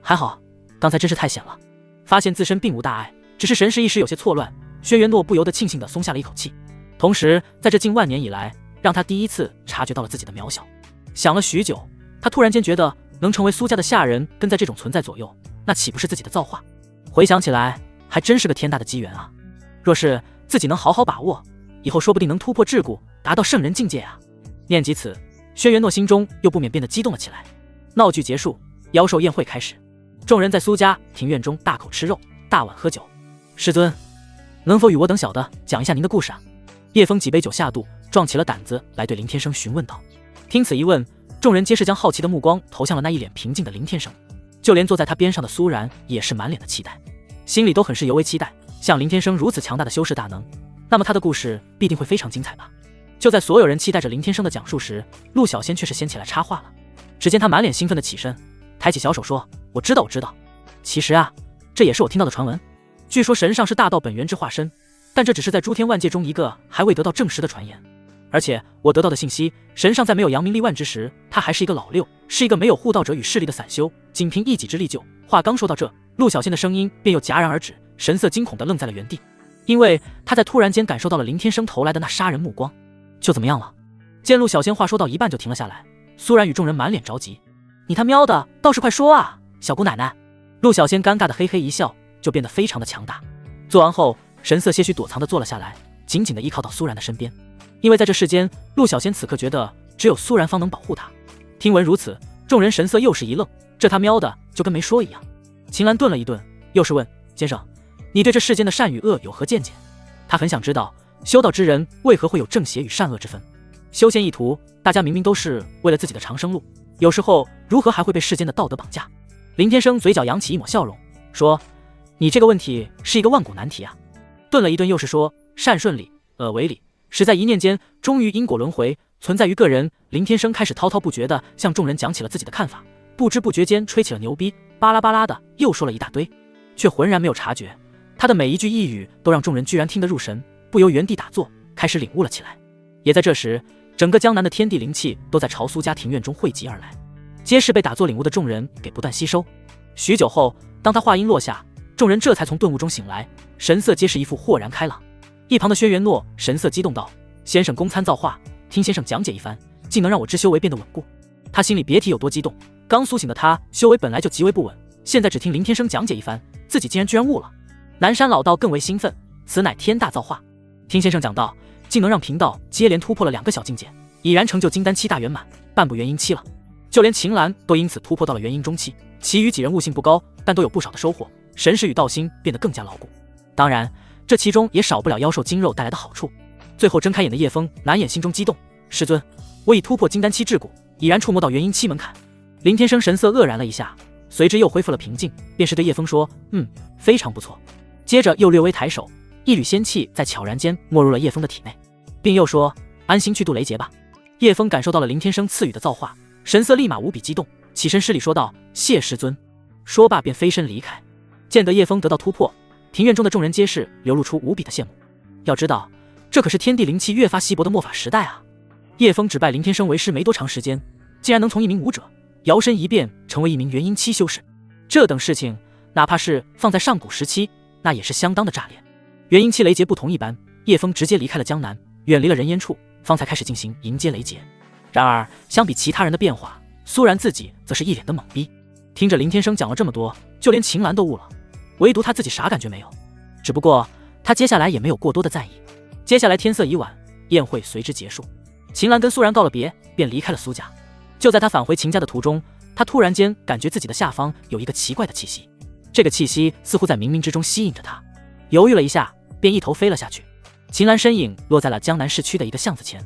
还好，刚才真是太险了。发现自身并无大碍，只是神识一时有些错乱，轩辕诺不由得庆幸地松下了一口气。同时，在这近万年以来，让他第一次察觉到了自己的渺小。想了许久，他突然间觉得能成为苏家的下人，跟在这种存在左右，那岂不是自己的造化？回想起来，还真是个天大的机缘啊！若是自己能好好把握，以后说不定能突破桎梏，达到圣人境界啊！念及此，轩辕诺心中又不免变得激动了起来。闹剧结束，妖兽宴会开始，众人在苏家庭院中大口吃肉，大碗喝酒。师尊，能否与我等小的讲一下您的故事啊？叶枫几杯酒下肚，壮起了胆子来对林天生询问道。听此一问，众人皆是将好奇的目光投向了那一脸平静的林天生，就连坐在他边上的苏然也是满脸的期待，心里都很是尤为期待。像林天生如此强大的修士大能，那么他的故事必定会非常精彩吧。就在所有人期待着林天生的讲述时，陆小仙却是先起来插话了。只见他满脸兴奋的起身，抬起小手说：“我知道。其实啊，这也是我听到的传闻。据说神上是大道本源之化身，但这只是在诸天万界中一个还未得到证实的传言。而且我得到的信息，神上在没有扬名立万之时，他还是一个老六，是一个没有护道者与势力的散修，仅凭一己之力救。”话刚说到这，陆小仙的声音便又戛然而止，神色惊恐地愣在了原地，因为他在突然间感受到了林天生投来的那杀人目光。就怎么样了？见陆小仙话说到一半就停了下来，苏然与众人满脸着急：“你他喵的倒是快说啊，小姑奶奶！”陆小仙尴尬的嘿嘿一笑，就变得非常的强大。做完后，神色些许躲藏的坐了下来，紧紧的依靠到苏然的身边。因为在这世间，陆小仙此刻觉得只有苏然方能保护他。听闻如此，众人神色又是一愣，这他喵的就跟没说一样。秦岚顿了一顿，又是问先生，你对这世间的善与恶有何见解？他很想知道，修道之人为何会有正邪与善恶之分？修仙一途，大家明明都是为了自己的长生路，有时候如何还会被世间的道德绑架？林天生嘴角扬起一抹笑容，说：“你这个问题是一个万古难题啊。”顿了一顿，又是说：“善顺理，恶为理，始在一念间，终于因果轮回，存在于个人。”林天生开始滔滔不绝地向众人讲起了自己的看法，不知不觉间吹起了牛逼，巴拉巴拉的又说了一大堆，却浑然没有察觉，他的每一句一语都让众人居然听得入神，不由原地打坐，开始领悟了起来。也在这时，整个江南的天地灵气都在朝苏家庭院中汇集而来，皆是被打坐领悟的众人给不断吸收。许久后，当他话音落下，众人这才从顿悟中醒来，神色皆是一副豁然开朗。一旁的轩辕诺神色激动道：“先生公参造化，听先生讲解一番，竟能让我之修为变得稳固。”他心里别提有多激动，刚苏醒的他修为本来就极为不稳，现在只听林天生讲解一番，自己居然悟了。南山老道更为兴奋，此乃天大造化。听先生讲道，竟能让贫道接连突破了2个小境界，已然成就金丹期大圆满，半步元婴期了。就连秦岚都因此突破到了元婴中期，其余几人悟性不高，但都有不少的收获，神识与道心变得更加牢固。当然，这其中也少不了妖兽精肉带来的好处。最后睁开眼的叶枫难掩心中激动：“师尊，我已突破金丹期至骨，已然触摸到元婴期门槛。”林天生神色愕然了一下，随之又恢复了平静，便是对叶枫说：“非常不错。”接着又略微抬手，一缕仙气在悄然间没入了叶枫的体内，并又说：“安心去渡雷劫吧。”叶枫感受到了林天生赐予的造化，神色立马无比激动，起身施礼说道：“谢师尊。”说罢便飞身离开。见得叶枫得到突破，庭院中的众人皆是流露出无比的羡慕。要知道，这可是天地灵气越发稀薄的末法时代啊！叶枫只拜林天生为师没多长时间，竟然能从一名武者摇身一变成为一名元婴期修士，这等事情哪怕是放在上古时期，那也是相当的炸裂。元婴期雷劫不同一般，叶枫直接离开了江南，远离了人烟处，方才开始进行迎接雷劫。然而相比其他人的变化，苏然自己则是一脸的懵逼。听着林天生讲了这么多，就连秦岚都悟了，唯独他自己啥感觉没有。只不过他接下来也没有过多的在意。接下来天色已晚，宴会随之结束，秦岚跟苏然告了别，便离开了苏家。就在他返回秦家的途中，他突然间感觉自己的下方有一个奇怪的气息，这个气息似乎在冥冥之中吸引着他。犹豫了一下，便一头飞了下去。秦岚身影落在了江南市区的一个巷子前，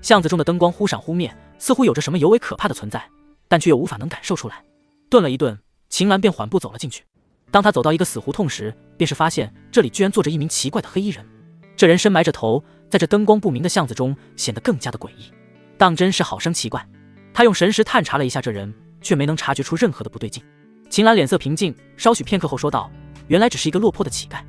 巷子中的灯光忽闪忽灭，似乎有着什么尤为可怕的存在，但却又无法能感受出来。顿了一顿，秦岚便缓步走了进去。当他走到一个死胡同时，便是发现这里居然坐着一名奇怪的黑衣人。这人深埋着头，在这灯光不明的巷子中显得更加的诡异，当真是好生奇怪。他用神识探查了一下这人，却没能察觉出任何的不对劲。秦岚脸色平静，稍许片刻后说道：“原来只是一个落魄的乞丐。”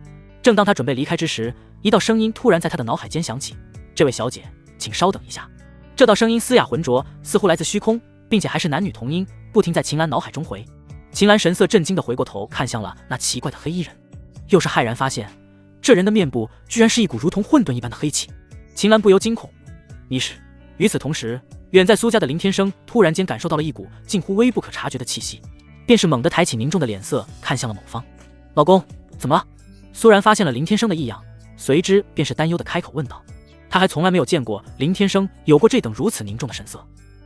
正当他准备离开之时，一道声音突然在他的脑海间响起：“这位小姐，请稍等一下。”这道声音嘶哑浑浊，似乎来自虚空，并且还是男女同音，不停在秦岚脑海中回。秦岚神色震惊地回过头看向了那奇怪的黑衣人，又是骇然发现这人的面部居然是一股如同混沌一般的黑气。秦岚不由惊恐：“你是？”与此同时，远在苏家的林天生突然间感受到了一股近乎微不可察觉的气息，便是猛地抬起凝重的脸色看向了某方。“老公，怎么了？”苏然发现了林天生的异样，随之便是担忧地开口问道。他还从来没有见过林天生有过这等如此凝重的神色。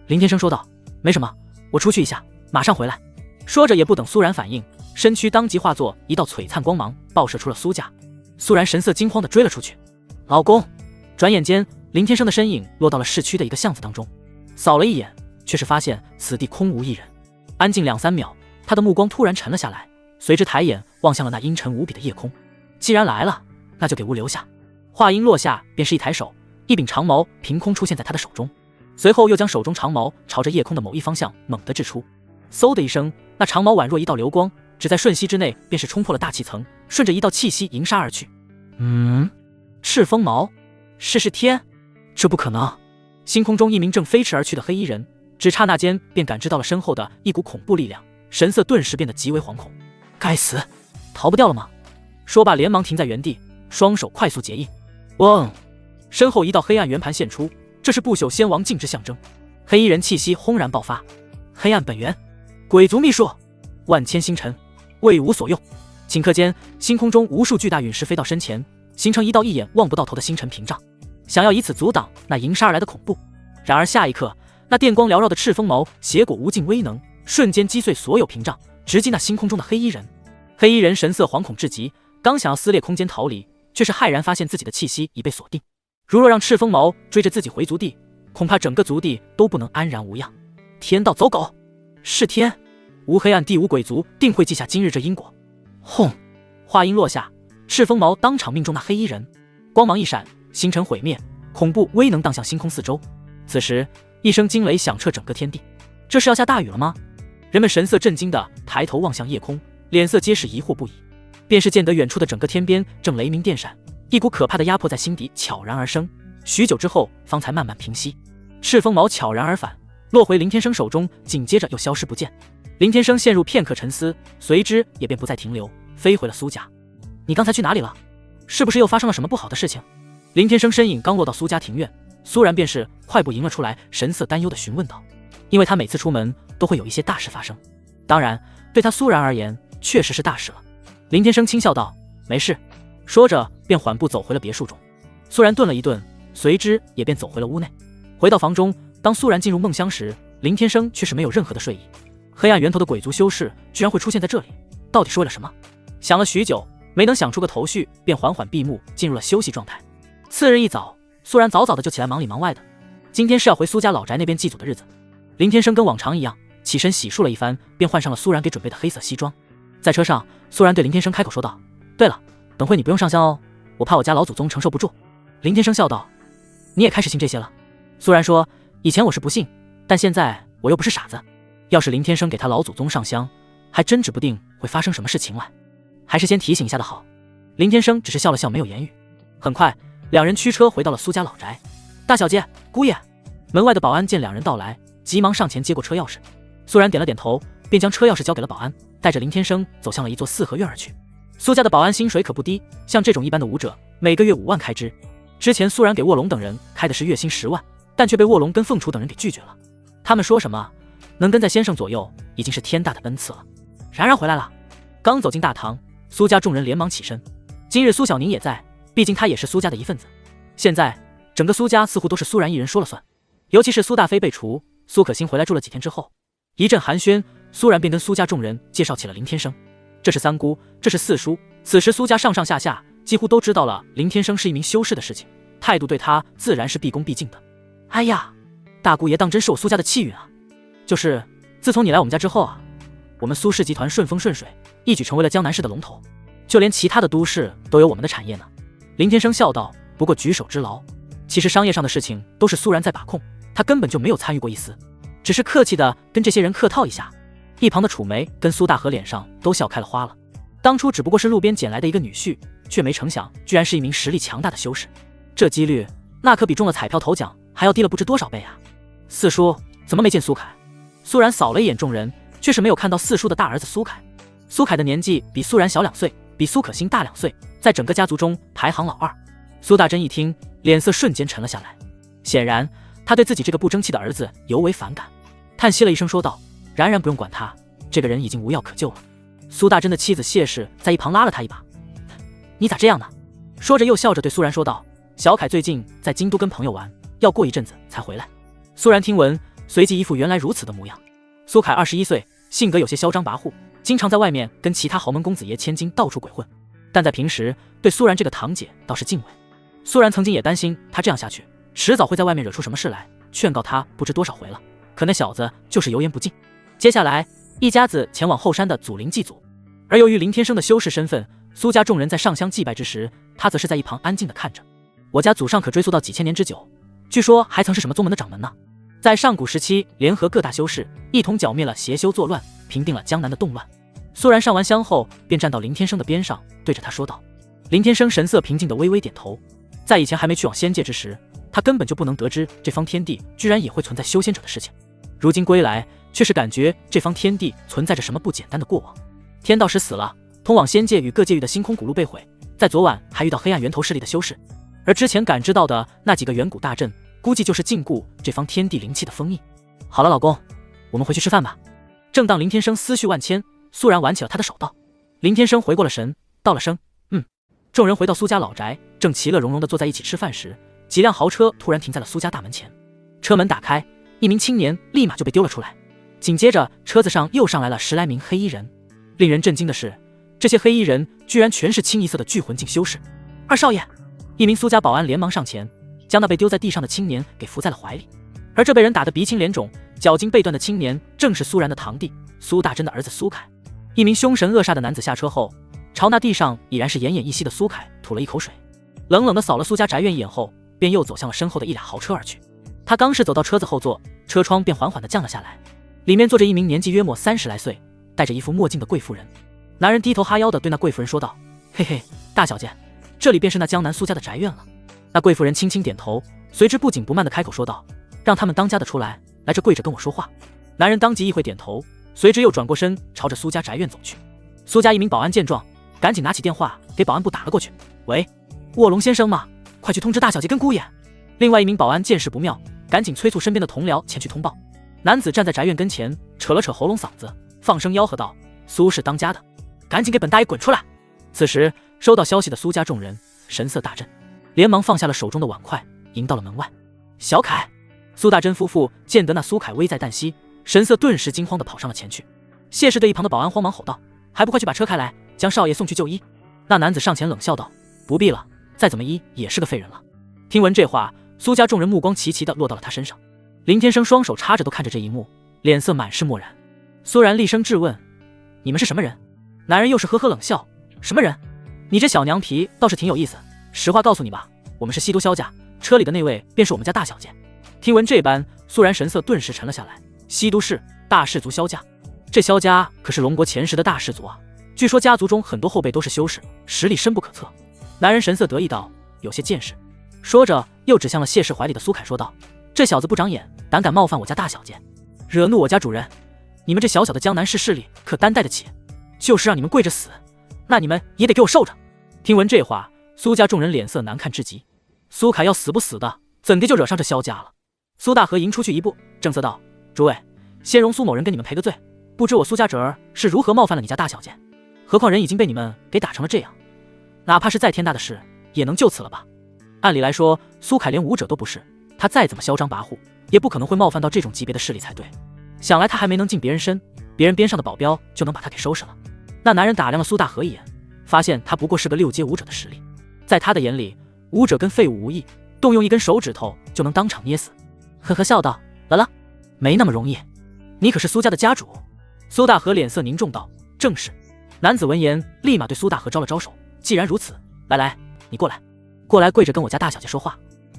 林天生说道：“没什么，我出去一下，马上回来。”说着也不等苏然反应，身躯当即化作一道璀璨光芒，爆射出了苏家。苏然神色惊慌地追了出去。“老公！”转眼间，林天生的身影落到了市区的一个巷子当中，扫了一眼，却是发现此地空无一人。安静2-3秒，他的目光突然沉了下来，随之抬眼望向了那阴沉无比的夜空。既然来了，那就给吾留下。话音落下，便是一抬手，一柄长矛凭空出现在他的手中，随后又将手中长矛朝着夜空的某一方向猛地掷出。嗖的一声，那长矛宛若一道流光，只在瞬息之内便是冲破了大气层，顺着一道气息迎杀而去。赤锋矛，是天？这不可能！星空中一名正飞驰而去的黑衣人，只刹那间便感知到了身后的一股恐怖力量，神色顿时变得极为惶恐。该死，逃不掉了吗？说罢连忙停在原地，双手快速结印。嗡！身后一道黑暗圆盘现出，这是不朽仙王禁制象征。黑衣人气息轰然爆发，黑暗本源，鬼族秘术，万千星辰，为吾所用。顷刻间，星空中无数巨大陨石飞到身前，形成一道一眼望不到头的星辰屏障。想要以此阻挡那迎杀而来的恐怖。然而下一刻，那电光缭绕的赤锋矛携裹无尽威能，瞬间击碎所有屏障，直击那星空中的黑衣人。黑衣人神色惶恐至极，刚想要撕裂空间逃离，却是骇然发现自己的气息已被锁定。如若让赤锋矛追着自己回族地，恐怕整个族地都不能安然无恙。天道走狗，是天！无黑暗地无鬼族定会记下今日这因果。轰！话音落下，赤锋矛当场命中那黑衣人，光芒一闪，星辰毁灭，恐怖威能荡向星空四周。此时，一声惊雷响彻整个天地。这是要下大雨了吗？人们神色震惊地抬头望向夜空，脸色皆是疑惑不已。便是见得远处的整个天边正雷鸣电闪，一股可怕的压迫在心底悄然而生，许久之后方才慢慢平息。赤锋矛悄然而返，落回林天生手中，紧接着又消失不见。林天生陷入片刻沉思，随之也便不再停留，飞回了苏家。你刚才去哪里了？是不是又发生了什么不好的事情？林天生身影刚落到苏家庭院，苏然便是快步迎了出来，神色担忧地询问道。因为他每次出门都会有一些大事发生，当然对他苏然而言确实是大事了。林天生轻笑道，没事，说着便缓步走回了别墅中。苏然顿了一顿，随之也便走回了屋内。回到房中，当苏然进入梦乡时，林天生却是没有任何的睡意。黑暗源头的鬼族修士居然会出现在这里，到底是为了什么？想了许久，没能想出个头绪，便缓缓闭目，进入了休息状态。次日一早，苏然早早的就起来忙里忙外的。今天是要回苏家老宅那边祭祖的日子。林天生跟往常一样，起身洗漱了一番，便换上了苏然给准备的黑色西装。在车上，苏然对林天生开口说道，对了，等会你不用上香哦，我怕我家老祖宗承受不住。林天生笑道，你也开始信这些了？苏然说，以前我是不信，但现在我又不是傻子，要是林天生给他老祖宗上香，还真指不定会发生什么事情来，还是先提醒一下的好。林天生只是笑了笑，没有言语。很快，两人驱车回到了苏家老宅。大小姐，姑爷。门外的保安见两人到来，急忙上前接过车钥匙。苏然点了点头，便将车钥匙交给了保安，带着林天生走向了一座四合院而去。苏家的保安薪水可不低，像这种一般的武者，每个月5万开支。之前苏然给卧龙等人开的是月薪10万，但却被卧龙跟凤雏等人给拒绝了。他们说什么能跟在先生左右，已经是天大的恩赐了。然然回来了。刚走进大堂，苏家众人连忙起身。今日苏小宁也在，毕竟他也是苏家的一份子。现在整个苏家似乎都是苏然一人说了算，尤其是苏大飞被除，苏可欣回来住了几天之后，一阵寒暄，苏然便跟苏家众人介绍起了林天生。这是三姑，这是四叔。此时苏家上上下下几乎都知道了林天生是一名修士的事情，态度对他自然是毕恭毕敬的。哎呀，大姑爷当真是我苏家的气运啊！就是自从你来我们家之后啊，我们苏氏集团顺风顺水，一举成为了江南市的龙头，就连其他的都市都有我们的产业呢。林天生笑道，不过举手之劳，其实商业上的事情都是苏然在把控，他根本就没有参与过一丝，只是客气的跟这些人客套一下。一旁的楚梅跟苏大河脸上都笑开了花了，当初只不过是路边捡来的一个女婿，却没成想居然是一名实力强大的修士，这几率那可比中了彩票头奖还要低了不知多少倍啊！四叔怎么没见苏凯？苏然扫了一眼众人，却是没有看到四叔的大儿子苏凯。苏凯的年纪比苏然小2岁，比苏可欣大2岁，在整个家族中排行老2。苏大珍一听，脸色瞬间沉了下来，显然他对自己这个不争气的儿子尤为反感，叹息了一声说道，然然不用管他，这个人已经无药可救了。苏大珍的妻子谢氏在一旁拉了他一把，你咋这样呢？说着又笑着对苏然说道，小凯最近在京都跟朋友玩，要过一阵子才回来。苏然听闻，随即一副原来如此的模样。苏凯21岁，性格有些嚣张跋扈，经常在外面跟其他豪门公子爷千金到处鬼混，但在平时对苏然这个堂姐倒是敬畏。苏然曾经也担心他这样下去迟早会在外面惹出什么事来，劝告他不知多少回了，可那小子就是油盐不进。接下来一家子前往后山的祖陵祭祖，而由于林天生的修士身份，苏家众人在上香祭拜之时，他则是在一旁安静的看着。我家祖上可追溯到几千年之久，据说还曾是什么宗门的掌门呢，在上古时期联合各大修士，一同剿灭了邪修作乱，平定了江南的动乱。苏然上完香后便站到林天生的边上，对着他说道。林天生神色平静的微微点头，在以前还没去往仙界之时，他根本就不能得知这方天地居然也会存在修仙者的事情，如今归来却是感觉这方天地存在着什么不简单的过往。天道时死了，通往仙界与各界域的星空古路被毁，在昨晚还遇到黑暗源头势力的修士，而之前感知到的那几个远古大阵，估计就是禁锢这方天地灵气的封印。好了老公，我们回去吃饭吧。正当林天生思绪万千，苏然挽起了他的手道。林天生回过了神，道了声众人回到苏家老宅，正其乐融融地坐在一起吃饭时，几辆豪车突然停在了苏家大门前，车门打开，一名青年立马就被丢了出来。紧接着，车子上又上来了10来名黑衣人。令人震惊的是，这些黑衣人居然全是清一色的聚魂境修士。二少爷，一名苏家保安连忙上前，将那被丢在地上的青年给扶在了怀里。而这被人打得鼻青脸肿、脚筋背断的青年，正是苏然的堂弟苏大真的儿子苏凯。一名凶神恶煞的男子下车后，朝那地上已然是奄奄一息的苏凯吐了一口水，冷冷地扫了苏家宅院一眼后，便又走向了身后的一辆豪车而去。他刚是走到车子后座，车窗便缓缓地降了下来，里面坐着一名年纪约莫30来岁、戴着一副墨镜的贵妇人。男人低头哈腰地对那贵妇人说道：“嘿嘿，大小姐，这里便是那江南苏家的宅院了。”那贵妇人轻轻点头，随之不紧不慢地开口说道：“让他们当家的出来，来这跪着跟我说话。”男人当即意会点头，随之又转过身朝着苏家宅院走去。苏家一名保安见状，赶紧拿起电话给保安部打了过去：“喂，卧龙先生吗？快去通知大小姐跟姑爷。”另外一名保安见势不妙，赶紧催促身边的同僚前去通报。男子站在宅院跟前，扯了扯喉咙嗓子，放声吆喝道：“苏氏当家的，赶紧给本大爷滚出来！”此时收到消息的苏家众人神色大振，连忙放下了手中的碗筷，迎到了门外。小凯、苏大真夫妇见得那苏凯危在旦夕，神色顿时惊慌地跑上了前去。谢氏对一旁的保安慌忙吼道：“还不快去把车开来，将少爷送去就医！”那男子上前冷笑道：“不必了，再怎么医也是个废人了。”听闻这话，苏家众人目光齐齐地落到了他身上。林天生双手插着都看着这一幕，脸色满是漠然。苏然厉声质问：“你们是什么人？”男人又是呵呵冷笑：“什么人？你这小娘皮倒是挺有意思。实话告诉你吧，我们是西都萧家，车里的那位便是我们家大小姐。”听闻这般，苏然神色顿时沉了下来。西都市大氏族萧家，这萧家可是龙国前10的大氏族啊，据说家族中很多后辈都是修士，实力深不可测。男人神色得意道：“有些见识。”说着又指向了谢氏怀里的苏凯说道：“这小子不长眼，胆敢冒犯我家大小姐，惹怒我家主人，你们这小小的江南市势力可担待得起？就是让你们跪着死，那你们也得给我受着！”听闻这话，苏家众人脸色难看至极。苏凯要死不死的，怎的就惹上这萧家了？苏大河迎出去一步，正色道：“诸位，先容苏某人跟你们赔个罪，不知我苏家侄儿是如何冒犯了你家大小姐？何况人已经被你们给打成了这样，哪怕是再天大的事，也能就此了吧？”按理来说，苏凯连武者都不是，他再怎么嚣张跋扈，也不可能会冒犯到这种级别的势力才对。想来他还没能近别人身，别人边上的保镖就能把他给收拾了。那男人打量了苏大河一眼，发现他不过是个6阶武者的实力，在他的眼里，武者跟废物无异，动用一根手指头就能当场捏死。呵呵笑道：“来了，没那么容易。你可是苏家的家主？”苏大河脸色凝重道：“正是。”男子闻言，立马对苏大河招了招手：“既然如此，来来，你过来，过来跪着跟我家大小姐说话。”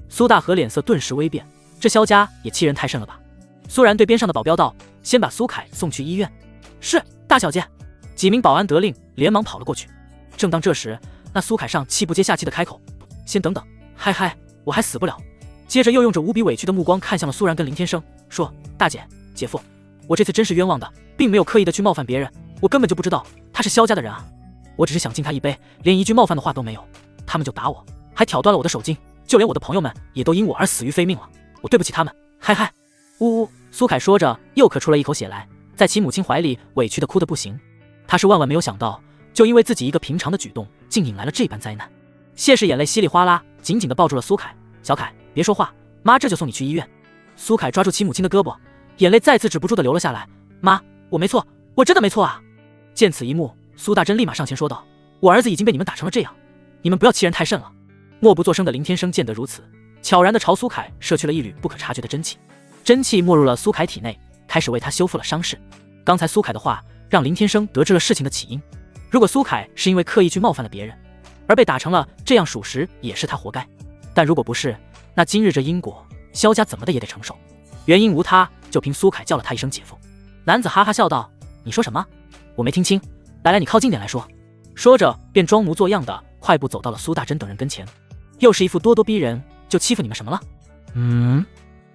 苏大河脸色顿时微变，这萧家也欺人太甚了吧？苏然对边上的保镖道：“先把苏凯送去医院。”是，大小姐。几名保安得令，连忙跑了过去。正当这时，那苏凯上气不接下气的开口：“先等等，嗨嗨，我还死不了。”接着又用着无比委屈的目光看向了苏然跟林天生，说：“大姐、姐夫，我这次真是冤枉的，并没有刻意的去冒犯别人，我根本就不知道他是萧家的人啊。我只是想敬他一杯，连一句冒犯的话都没有，他们就打我，还挑断了我的手筋，就连我的朋友们也都因我而死于非命了，我对不起他们，嗨嗨。”呜呜，苏凯说着又咳出了一口血来，在其母亲怀里委屈的哭得不行。他是万万没有想到，就因为自己一个平常的举动，竟引来了这般灾难。谢氏眼泪稀里哗啦，紧紧地抱住了苏凯：“小凯，别说话，妈这就送你去医院。”苏凯抓住其母亲的胳膊，眼泪再次止不住地流了下来：“妈，我没错，我真的没错啊！”见此一幕，苏大真立马上前说道：“我儿子已经被你们打成了这样，你们不要欺人太甚了。”默不作声的林天生见得如此，悄然地朝苏凯射去了一缕不可察觉的真气，真气没入了苏凯体内，开始为他修复了伤势。刚才苏凯的话让林天生得知了事情的起因，如果苏凯是因为刻意去冒犯了别人，而被打成了这样，属实也是他活该。但如果不是，那今日这因果，萧家怎么的也得承受。原因无他，就凭苏凯叫了他一声姐夫。男子哈哈笑道：“你说什么？我没听清。来来，你靠近点来说。”说着便装模作样的快步走到了苏大真等人跟前，又是一副咄咄逼人，就欺负你们什么了？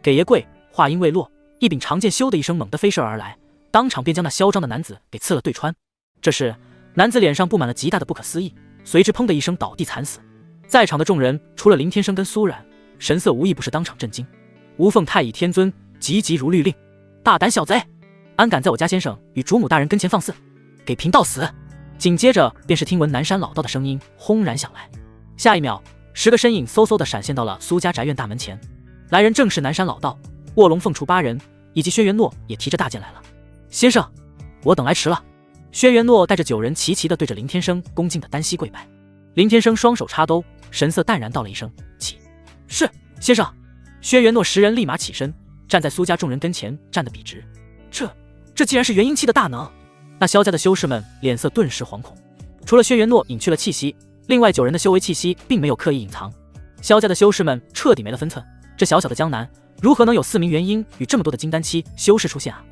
给爷跪！话音未落，一柄长剑咻的一声猛地飞射而来，当场便将那嚣张的男子给刺了对穿。这时男子脸上布满了极大的不可思议，随之砰的一声倒地惨死。在场的众人除了林天生跟苏冉，神色无一不是当场震惊。无凤太乙天尊急急如律令：“大胆小贼，安敢在我家先生与主母大人跟前放肆，给贫道死！”紧接着便是听闻南山老道的声音轰然响来。下一秒， 10个身影嗖嗖地闪现到了苏家宅院大门前。来人正是南山老道、卧龙凤雏8人，以及轩辕诺也提着大剑来了。先生，我等来迟了。轩辕诺带着9人齐齐地对着林天生恭敬地单膝跪拜。林天生双手插兜，神色淡然道了一声起。是，先生。轩辕诺10人立马起身，站在苏家众人跟前，站得笔直。这既然是元婴期的大能，那萧家的修士们脸色顿时惶恐。除了轩辕诺隐去了气息，另外9人的修为气息并没有刻意隐藏。萧家的修士们彻底没了分寸，这小小的江南如何能有4名元婴与这么多的金丹期修士出现啊？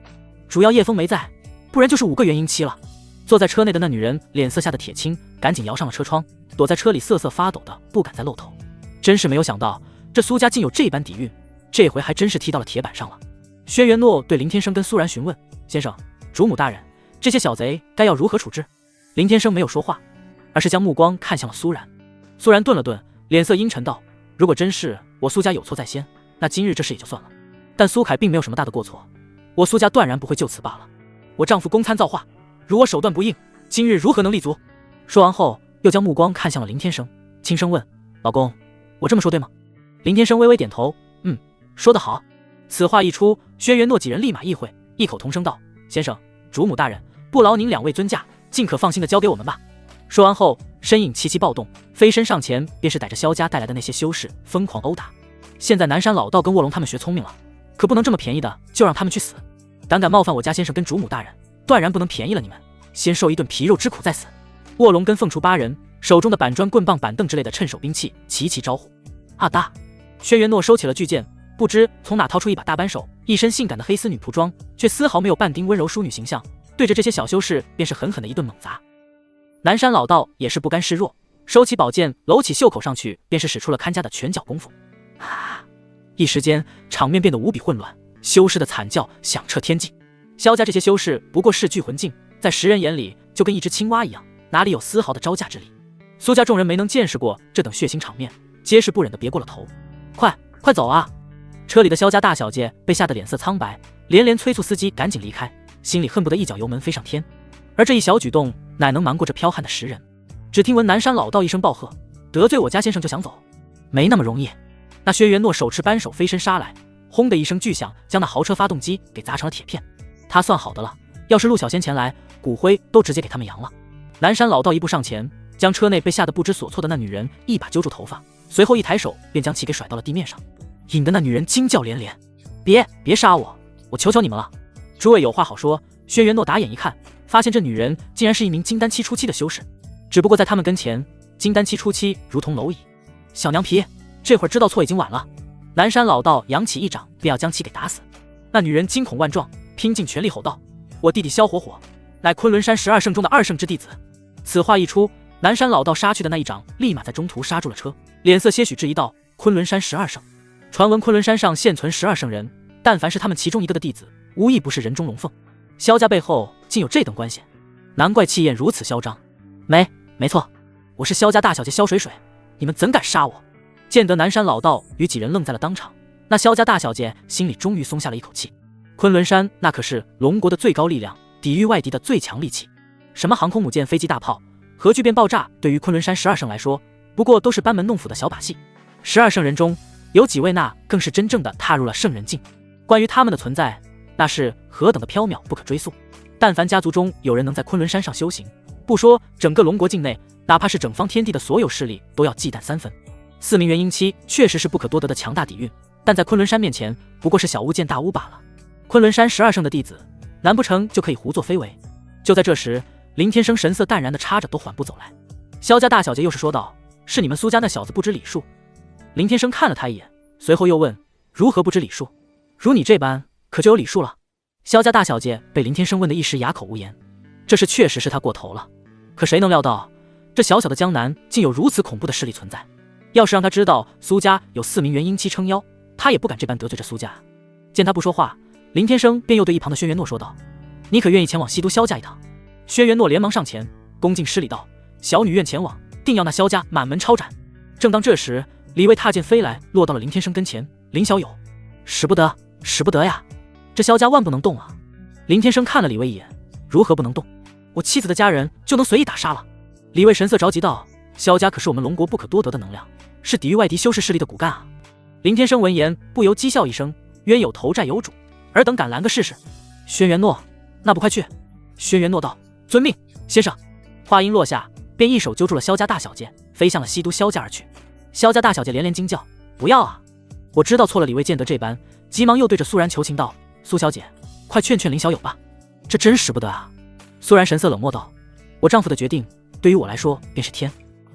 主要叶枫没在，不然就是5个元婴期了。坐在车内的那女人脸色吓得铁青，赶紧摇上了车窗，躲在车里瑟瑟发抖的不敢再露头。真是没有想到，这苏家竟有这般底蕴，这回还真是踢到了铁板上了。轩辕诺对林天生跟苏然询问：先生，主母大人，这些小贼该要如何处置？林天生没有说话，而是将目光看向了苏然。苏然顿了顿，脸色阴沉道：如果真是我苏家有错在先，那今日这事也就算了。但苏凯并没有什么大的过错，我苏家断然不会就此罢了。我丈夫公参造化，如我手段不硬，今日如何能立足？说完后，又将目光看向了林天生，轻声问：老公，我这么说对吗？林天生微微点头，说得好。此话一出，轩辕诺几人立马意会，异口同声道：先生，主母大人，不劳您2位尊驾，尽可放心的交给我们吧。说完后，身影齐齐暴动，飞身上前便是逮着萧家带来的那些修士疯狂殴打。现在南山老道跟卧龙他们学聪明了，可不能这么便宜的就让他们去死。胆敢冒犯我家先生跟主母大人，断然不能便宜了你们，先受一顿皮肉之苦再死。卧龙跟凤雏8人手中的板砖、棍棒、板凳之类的趁手兵器齐齐招呼。啊大！轩辕诺收起了巨剑，不知从哪掏出一把大扳手，一身性感的黑丝女仆装，却丝毫没有半丁温柔淑女形象，对着这些小修士便是狠狠的一顿猛砸。南山老道也是不甘示弱，收起宝剑，搂起袖口上去，便是使出了看家的拳脚功夫。一时间场面变得无比混乱，修士的惨叫响彻天际。萧家这些修士不过是聚魂境，在10人眼里就跟一只青蛙一样，哪里有丝毫的招架之力。苏家众人没能见识过这等血腥场面，皆是不忍的别过了头。快走啊！车里的萧家大小姐被吓得脸色苍白，连连催促司机赶紧离开，心里恨不得一脚油门飞上天。而这一小举动乃能瞒过这剽悍的10人。只听闻南山老道一声暴喝：得罪我家先生就想走，没那么容易。那轩辕诺手持扳手飞身杀来，轰的一声巨响，将那豪车发动机给砸成了铁片。他算好的了，要是陆小仙前来，骨灰都直接给他们扬了。南山老道一步上前，将车内被吓得不知所措的那女人一把揪住头发，随后一抬手便将其给甩到了地面上，引得那女人惊叫连连：别杀我，我求求你们了！诸位有话好说。轩辕诺打眼一看，发现这女人竟然是一名金丹期初期的修士，只不过在他们跟前，金丹期初期如同蝼蚁。小娘皮，这会儿知道错已经晚了。南山老道扬起一掌，便要将其给打死。那女人惊恐万状，拼尽全力吼道：我弟弟萧火火乃昆仑山12圣中的2圣之弟子。此话一出，南山老道杀去的那一掌立马在中途刹住了车，脸色些许质疑道：昆仑山12圣，传闻昆仑山上现存12圣人，但凡是他们其中一个的弟子，无一不是人中龙凤。萧家背后竟有这等关系，难怪气焰如此嚣张。没错，我是萧家大小姐萧水水，你们怎敢杀我？见得南山老道与几人愣在了当场，那萧家大小姐心里终于松下了一口气。昆仑山那可是龙国的最高力量，抵御外敌的最强利器。什么航空母舰、飞机、大炮、核聚变爆炸，对于昆仑山12圣来说，不过都是班门弄斧的小把戏。12圣人中有几位那更是真正的踏入了圣人境，关于他们的存在，那是何等的缥缈不可追溯。但凡家族中有人能在昆仑山上修行，不说整个龙国境内，哪怕是整方天地的所有势力都要忌惮3分。4名元婴期确实是不可多得的强大底蕴，但在昆仑山面前不过是小巫见大巫罢了。昆仑山12圣的弟子，难不成就可以胡作非为？就在这时，林天生神色淡然的插着都缓步走来。萧家大小姐又是说道：是你们苏家那小子不知礼数。林天生看了他一眼，随后又问：如何不知礼数？如你这般可就有礼数了。萧家大小姐被林天生问得一时哑口无言，这事确实是他过头了，可谁能料到这小小的江南竟有如此恐怖的势力存在。要是让他知道苏家有4名元婴期撑腰，他也不敢这般得罪这苏家。见他不说话，林天生便又对一旁的轩辕诺说道：你可愿意前往西都萧家一趟？轩辕诺连忙上前恭敬施礼道：小女愿前往，定要那萧家满门抄斩。正当这时，李卫踏剑飞来，落到了林天生跟前。林小友，使不得，使不得呀！这萧家万不能动啊！林天生看了李卫一眼，如何不能动？我妻子的家人就能随意打杀了？李卫神色着急道：萧家可是我们龙国不可多得的能量，是抵御外敌修士势力的骨干啊！林天生闻言不由讥笑一声，冤有头债有主，尔等敢拦个试试？轩辕诺，那不快去！轩辕诺道：遵命，先生。话音落下，便一手揪住了萧家大小姐，飞向了西都萧家而去。萧家大小姐连连惊叫：不要啊！我知道错了，李卫见得这般，急忙又对着苏然求情道：苏小姐，快劝劝林小友吧，这真使不得啊！苏然神色冷漠道：我丈夫的决定对于我来说便是天。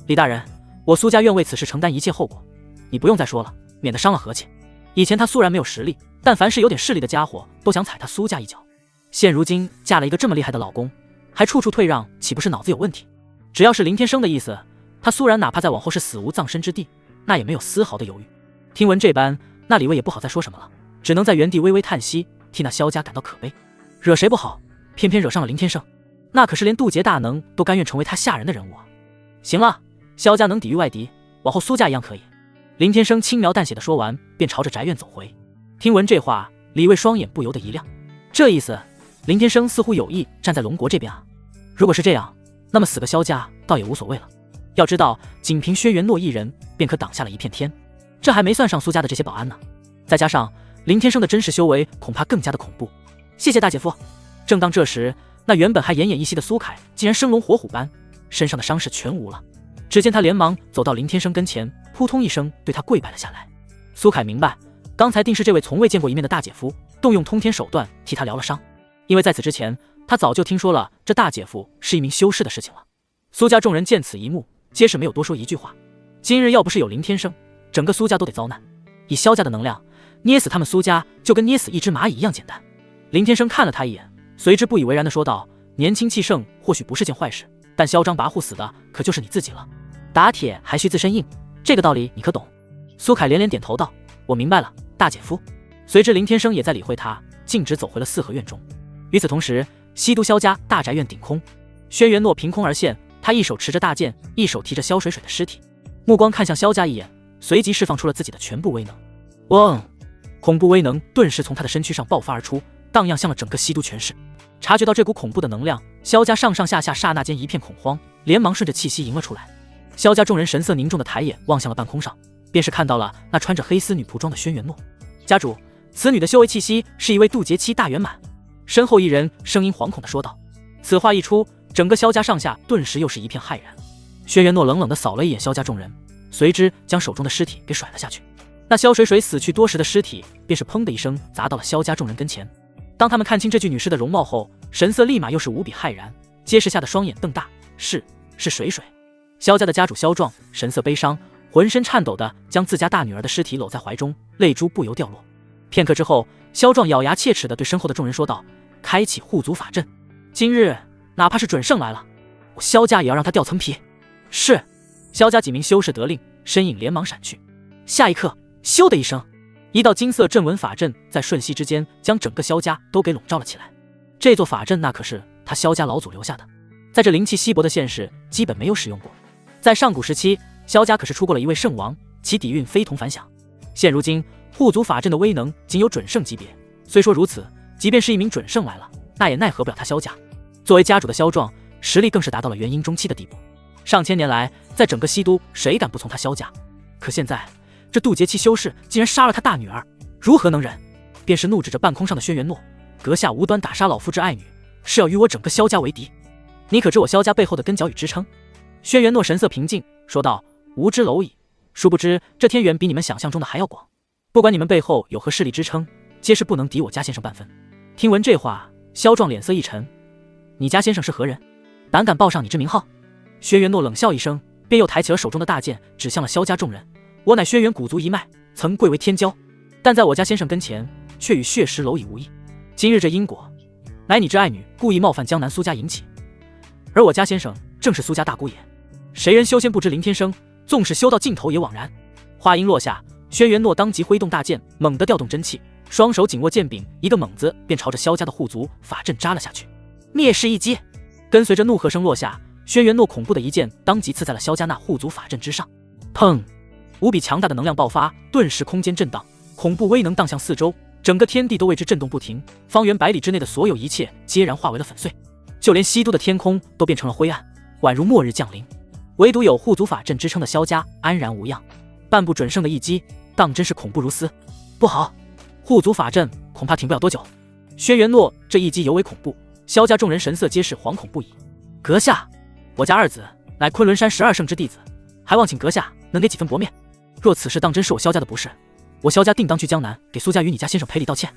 李大人，我苏家愿为此事承担一切后果，你不用再说了，免得伤了和气。以前他苏然没有实力，但凡是有点势力的家伙都想踩他苏家一脚，现如今嫁了一个这么厉害的老公，还处处退让，岂不是脑子有问题？只要是林天生的意思，他苏然哪怕在往后是死无葬身之地，那也没有丝毫的犹豫。听闻这般，那李卫也不好再说什么了，只能在原地微微叹息，替那萧家感到可悲。惹谁不好，偏偏惹上了林天生，那可是连渡劫大能都甘愿成为他下人的人物啊！行了，萧家能抵御外敌，往后苏家一样可以。林天生轻描淡写的说完，便朝着宅院走回。听闻这话，李卫双眼不由得一亮，这意思，林天生似乎有意站在龙国这边啊。如果是这样，那么死个萧家倒也无所谓了。要知道，仅凭轩辕诺一人便可挡下了一片天，这还没算上苏家的这些保安呢。再加上林天生的真实修为，恐怕更加的恐怖。谢谢大姐夫。正当这时，那原本还奄奄一息的苏凯竟然生龙活虎般，身上的伤势全无了。只见他连忙走到林天生跟前，扑通一声对他跪拜了下来。苏凯明白，刚才定是这位从未见过一面的大姐夫动用通天手段替他疗了伤，因为在此之前他早就听说了这大姐夫是一名修士的事情了。苏家众人见此一幕，皆是没有多说一句话。今日要不是有林天生，整个苏家都得遭难。以萧家的能量，捏死他们苏家就跟捏死一只蚂蚁一样简单。林天生看了他一眼，随之不以为然地说道：年轻气盛或许不是件坏事，但嚣张跋扈死的可就是你自己了。打铁还需自身硬，这个道理你可懂？苏凯连连点头道：我明白了，大姐夫。随之林天生也在理会他，径直走回了四合院中。与此同时，西都萧家大宅院顶空，轩辕诺凭空而现，他一手持着大剑，一手提着萧水水的尸体，目光看向萧家一眼，随即释放出了自己的全部威能。嗡！恐怖威能顿时从他的身躯上爆发而出，荡漾向了整个西都全市。察觉到这股恐怖的能量，萧家上上下下刹那间一片恐慌，连忙顺着气息迎了出来。萧家众人神色凝重的抬眼望向了半空上，便是看到了那穿着黑丝女仆装的轩辕诺。家主，此女的修为气息是一位渡劫期大圆满。身后一人声音惶恐地说道。此话一出，整个萧家上下顿时又是一片骇然。轩辕诺冷冷地扫了一眼萧家众人，随之将手中的尸体给甩了下去。那萧水水死去多时的尸体便是砰的一声砸到了萧家众人跟前。当他们看清这具女尸的容貌后，神色立马又是无比骇然，皆是吓得双眼瞪大。是水水。萧家的家主萧壮神色悲伤，浑身颤抖的将自家大女儿的尸体搂在怀中，泪珠不由掉落。片刻之后，萧壮咬牙切齿的对身后的众人说道：开启护族法阵，今日哪怕是准圣来了，我萧家也要让他掉层皮。是。萧家几名修士得令，身影连忙闪去。下一刻，咻的一声，一道金色阵纹法阵在瞬息之间将整个萧家都给笼罩了起来。这座法阵那可是他萧家老祖留下的，在这灵气稀薄的现世基本没有使用过。在上古时期，萧家可是出过了一位圣王，其底蕴非同凡响。现如今护族法阵的威能仅有准圣级别，虽说如此，即便是一名准圣来了，那也奈何不了他萧家。作为家主的萧壮，实力更是达到了元婴中期的地步。上千年来，在整个西都，谁敢不从他萧家？可现在，这渡劫期修士竟然杀了他大女儿，如何能忍？便是怒指着半空上的轩辕诺，阁下无端打杀老夫之爱女，是要与我整个萧家为敌？你可知我萧家背后的根脚与支撑？轩辕诺神色平静说道：无知蝼蚁，殊不知这天远比你们想象中的还要广。不管你们背后有何势力支撑，皆是不能敌我家先生半分。听闻这话，萧壮脸色一沉：你家先生是何人？胆敢报上你之名号？轩辕诺冷笑一声，便又抬起了手中的大剑，指向了萧家众人：我乃轩辕古族一脉，曾贵为天骄，但在我家先生跟前，却与血石蝼蚁无异。今日这因果，乃你之爱女故意冒犯江南苏家引起，而我家先生正是苏家大姑爷。谁人修仙不知林天生，纵使修到尽头也枉然。话音落下，轩辕诺当即挥动大剑，猛地调动真气，双手紧握剑柄，一个猛子便朝着萧家的护族法阵扎了下去。灭世一击！跟随着怒喝声落下，轩辕诺恐怖的一剑当即刺在了萧家那护族法阵之上。砰！无比强大的能量爆发，顿时空间震荡，恐怖威能荡向四周，整个天地都为之震动不停，方圆百里之内的所有一切皆然化为了粉碎，就连西都的天空都变成了灰暗，宛如末日降临。唯独有护族法阵支撑的萧家安然无恙。半步准胜的一击，当真是恐怖如斯。不好，护足法阵恐怕挺不了多久。轩辕诺这一击尤为恐怖，萧家众人神色皆是惶恐不已。阁下，我家二子乃昆仑山12圣之弟子，还望请阁下能给几分薄面。若此事当真是我萧家的不是，我萧家定当去江南给苏家与你家先生赔礼道歉。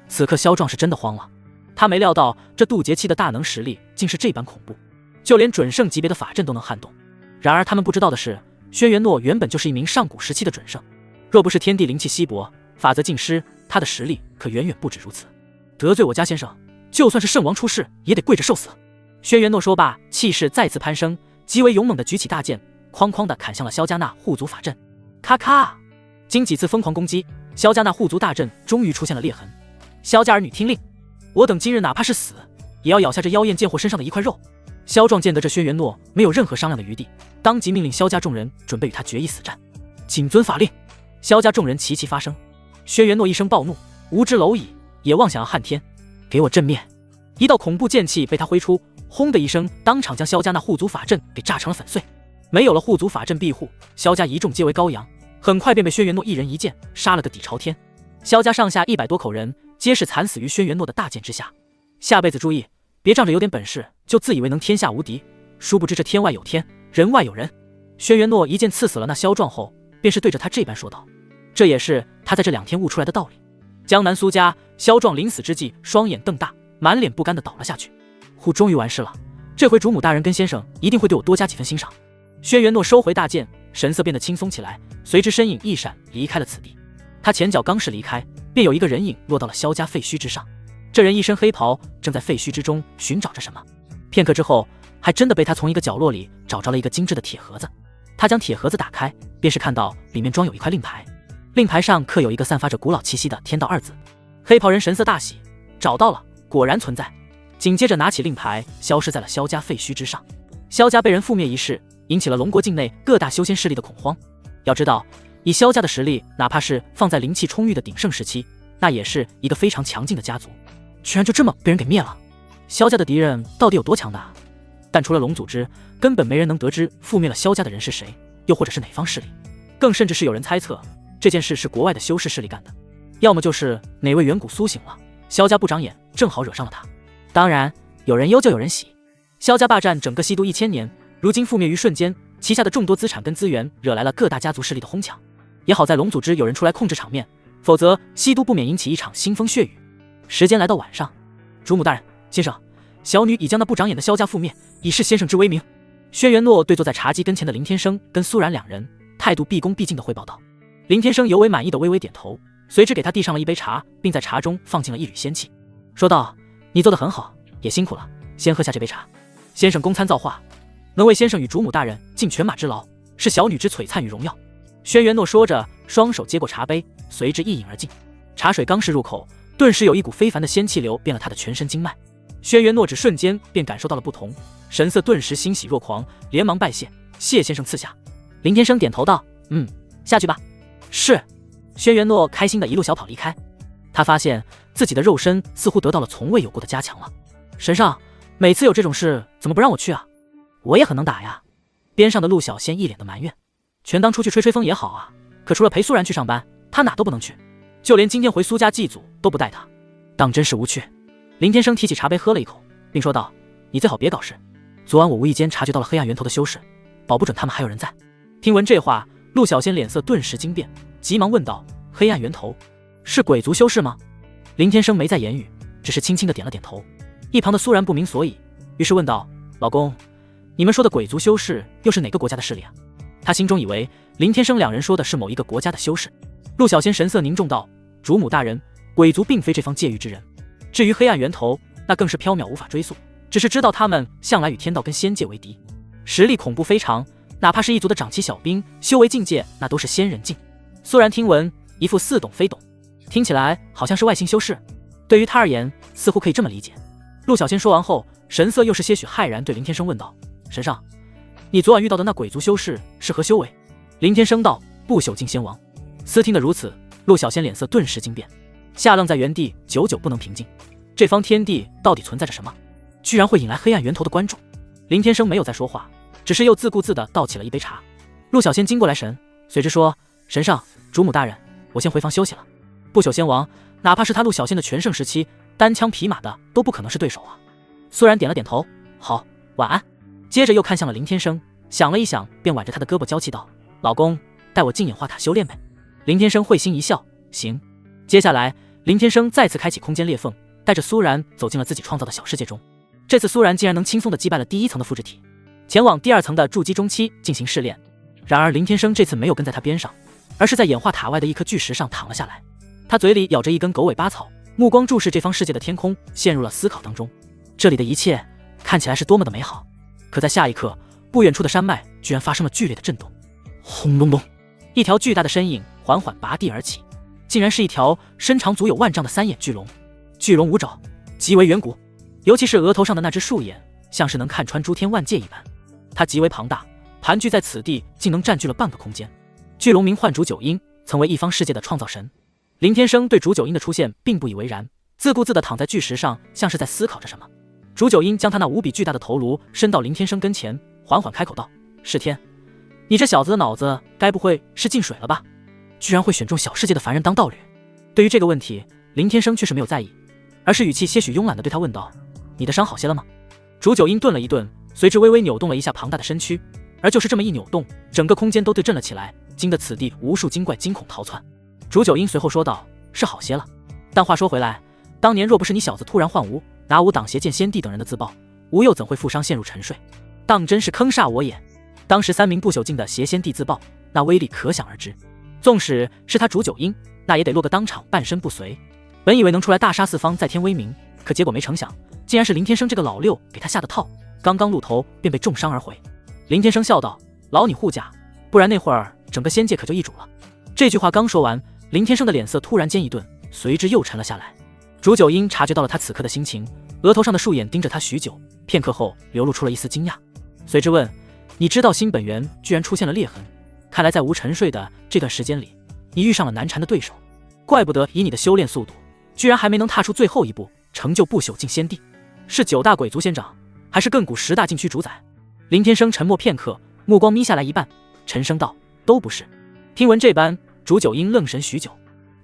此刻萧壮是真的慌了，他没料到这渡劫期的大能实力竟是这般恐怖，就连准圣级别的法阵都能撼动。然而他们不知道的是，轩辕诺原本就是一名上古时期的准圣，若不是天地灵气稀薄，法则尽失，他的实力可远远不止如此。得罪我家先生，就算是圣王出世也得跪着受死。轩辕诺说罢，气势再次攀升，极为勇猛地举起大剑，哐哐地砍向了萧家那护足法阵。咔咔，经几次疯狂攻击，萧家那护足大阵终于出现了裂痕。萧家儿女听令，我等今日哪怕是死，也要咬下这妖艳贱货身上的一块肉。萧壮见得这轩辕诺没有任何商量的余地，当即命令萧家众人准备与他决一死战。谨遵法令。萧家众人齐齐发声。轩辕诺一声暴怒，无知蝼蚁，也妄想要撼天，给我正面！一道恐怖剑气被他挥出，轰的一声，当场将萧家那护足法阵给炸成了粉碎。没有了护足法阵庇护，萧家一众皆为羔羊，很快便被轩辕诺一人一剑杀了个底朝天。萧家上下100多口人皆是惨死于轩辕诺的大剑之下。下辈子注意，别仗着有点本事就自以为能天下无敌，殊不知这天外有天，人外有人。轩辕诺一剑刺死了那萧壮后，便是对着他这般说道，这也是他在这2天悟出来的道理。江南苏家，萧壮临死之际双眼瞪大，满脸不甘地倒了下去。终于完事了，这回主母大人跟先生一定会对我多加几分欣赏。轩辕诺收回大剑，神色变得轻松起来，随之身影一闪离开了此地。他前脚刚是离开，便有一个人影落到了萧家废墟之上。这人一身黑袍，正在废墟之中寻找着什么。片刻之后，还真的被他从一个角落里找着了一个精致的铁盒子。他将铁盒子打开，便是看到里面装有一块令牌，令牌上刻有一个散发着古老气息的天道2字。黑袍人神色大喜，找到了，果然存在。紧接着拿起令牌，消失在了萧家废墟之上。萧家被人覆灭一事，引起了龙国境内各大修仙势力的恐慌。要知道，以萧家的实力，哪怕是放在灵气充裕的鼎盛时期，那也是一个非常强劲的家族，居然就这么被人给灭了。萧家的敌人到底有多强大？但除了龙组织，根本没人能得知覆灭了萧家的人是谁，又或者是哪方势力。更甚至是有人猜测，这件事是国外的修士势力干的，要么就是哪位远古苏醒了，萧家不长眼，正好惹上了他。当然，有人忧就有人喜。萧家霸占整个西都1000年，如今覆灭于瞬间，旗下的众多资产跟资源惹来了各大家族势力的哄抢。也好在龙组织有人出来控制场面，否则西都不免引起一场腥风血雨。时间来到晚上，主母大人，先生，小女已将那不长眼的萧家覆灭，以示先生之威名。轩辕诺对坐在茶几跟前的林天生跟苏然2人态度毕恭毕敬地汇报道。林天生尤为满意的微微点头，随之给他递上了一杯茶，并在茶中放进了一缕仙气，说道，你做得很好，也辛苦了，先喝下这杯茶。先生公参造化，能为先生与主母大人尽犬马之劳，是小女之璀璨与荣耀。轩辕诺说着，双手接过茶杯，随之一饮而尽。茶水刚是入口，顿时有一股非凡的仙气流遍了他的全身经脉。轩辕诺只瞬间便感受到了不同，神色顿时欣喜若狂，连忙拜谢，谢先生赐下。林天生点头道，下去吧。是。轩辕诺开心的一路小跑离开。他发现自己的肉身似乎得到了从未有过的加强了。神上，每次有这种事怎么不让我去啊？我也很能打呀。边上的陆小仙一脸的埋怨，全当出去吹吹风也好啊，可除了陪苏然去上班，他哪都不能去，就连今天回苏家祭祖都不带他，当真是无趣。林天生提起茶杯喝了一口，并说道，你最好别搞事，昨晚我无意间察觉到了黑暗源头的修士，保不准他们还有人在。听闻这话，陆小仙脸色顿时惊变，急忙问道，黑暗源头是鬼族修士吗？林天生没再言语，只是轻轻的点了点头。一旁的苏然不明所以，于是问道，老公，你们说的鬼族修士又是哪个国家的势力啊？他心中以为林天生2人说的是某一个国家的修士。陆小仙神色凝重道，主母大人，鬼族并非这方界域之人，至于黑暗源头，那更是缥缈无法追溯，只是知道他们向来与天道跟仙界为敌，实力恐怖非常，哪怕是一族的长期小兵，修为境界那都是仙人境。苏然听闻，一副似懂非懂，听起来好像是外星修士，对于他而言似乎可以这么理解。陆小仙说完后，神色又是些许骇然，对林天生问道，神上，你昨晚遇到的那鬼族修士是何修为？林天生道，不朽境仙王。思听得如此，陆小仙脸色顿时惊变，下愣在原地，久久不能平静。这方天地到底存在着什么，居然会引来黑暗源头的关注？林天生没有再说话，只是又自顾自地倒起了一杯茶。陆小仙惊过来神，随之说，神上，主母大人，我先回房休息了。不朽仙王，哪怕是他陆小仙的全盛时期，单枪匹马的都不可能是对手啊。苏然点了点头，好，晚安。接着又看向了林天生，想了一想，便挽着他的胳膊娇气道：老公，带我进演化塔修炼呗。林天生会心一笑，行。接下来林天生再次开启空间裂缝，带着苏然走进了自己创造的小世界中。这次苏然竟然能轻松地击败了第1层的复制体，前往第2层的筑基中期进行试炼。然而林天生这次没有跟在他边上，而是在演化塔外的一颗巨石上躺了下来。他嘴里咬着一根狗尾巴草，目光注视这方世界的天空，陷入了思考当中。这里的一切看起来是多么的美好，可在下一刻，不远处的山脉居然发生了剧烈的震动。轰隆隆，一条巨大的身影缓缓拔地而起，竟然是一条身长足有万丈的3眼巨龙。巨龙无爪，极为远古，尤其是额头上的那只树眼，像是能看穿诸天万界一般。它极为庞大，盘踞在此地，竟能占据了半个空间。巨龙名唤竹九阴，曾为一方世界的创造神。林天生对竹九阴的出现并不以为然，自顾自地躺在巨石上，像是在思考着什么。竹九阴将他那无比巨大的头颅伸到林天生跟前，缓缓开口道：世天，你这小子的脑子该不会是进水了吧？居然会选中小世界的凡人当道侣。对于这个问题，林天生却是没有在意，而是语气些许慵懒地对他问道：你的伤好些了吗？竹九阴顿了一顿，随之微微扭动了一下庞大的身躯，而就是这么一扭动，整个空间都对震了起来，惊得此地无数精怪惊恐逃窜。竹九阴随后说道：是好些了，但话说回来，当年若不是你小子突然换吾，拿吾挡邪剑先帝等人的自爆，吾又怎会负伤陷入沉睡？当真是坑煞我也。当时3名不朽境的邪先帝自爆，那威力可想而知，纵使是他竹九阴，那也得落个当场半身不遂。本以为能出来大杀四方再添威名，可结果没成想，竟然是林天生这个老六给他下的套，刚刚露头便被重伤而回。林天生笑道：劳你护驾，不然那会儿整个仙界可就易主了。这句话刚说完，林天生的脸色突然间一顿，随之又沉了下来。竹九阴察觉到了他此刻的心情，额头上的树眼盯着他许久，片刻后流露出了一丝惊讶，随之问：你知道新本源居然出现了裂痕，看来在无沉睡的这段时间里，你遇上了难缠的对手，怪不得以你的修炼速度，居然还没能踏出最后一步，成就不朽境仙帝。是9大鬼族仙长，还是亘古10大禁区主宰？林天生沉默片刻，目光眯下来一半，沉声道：都不是。听闻这般，竹九阴愣神许久，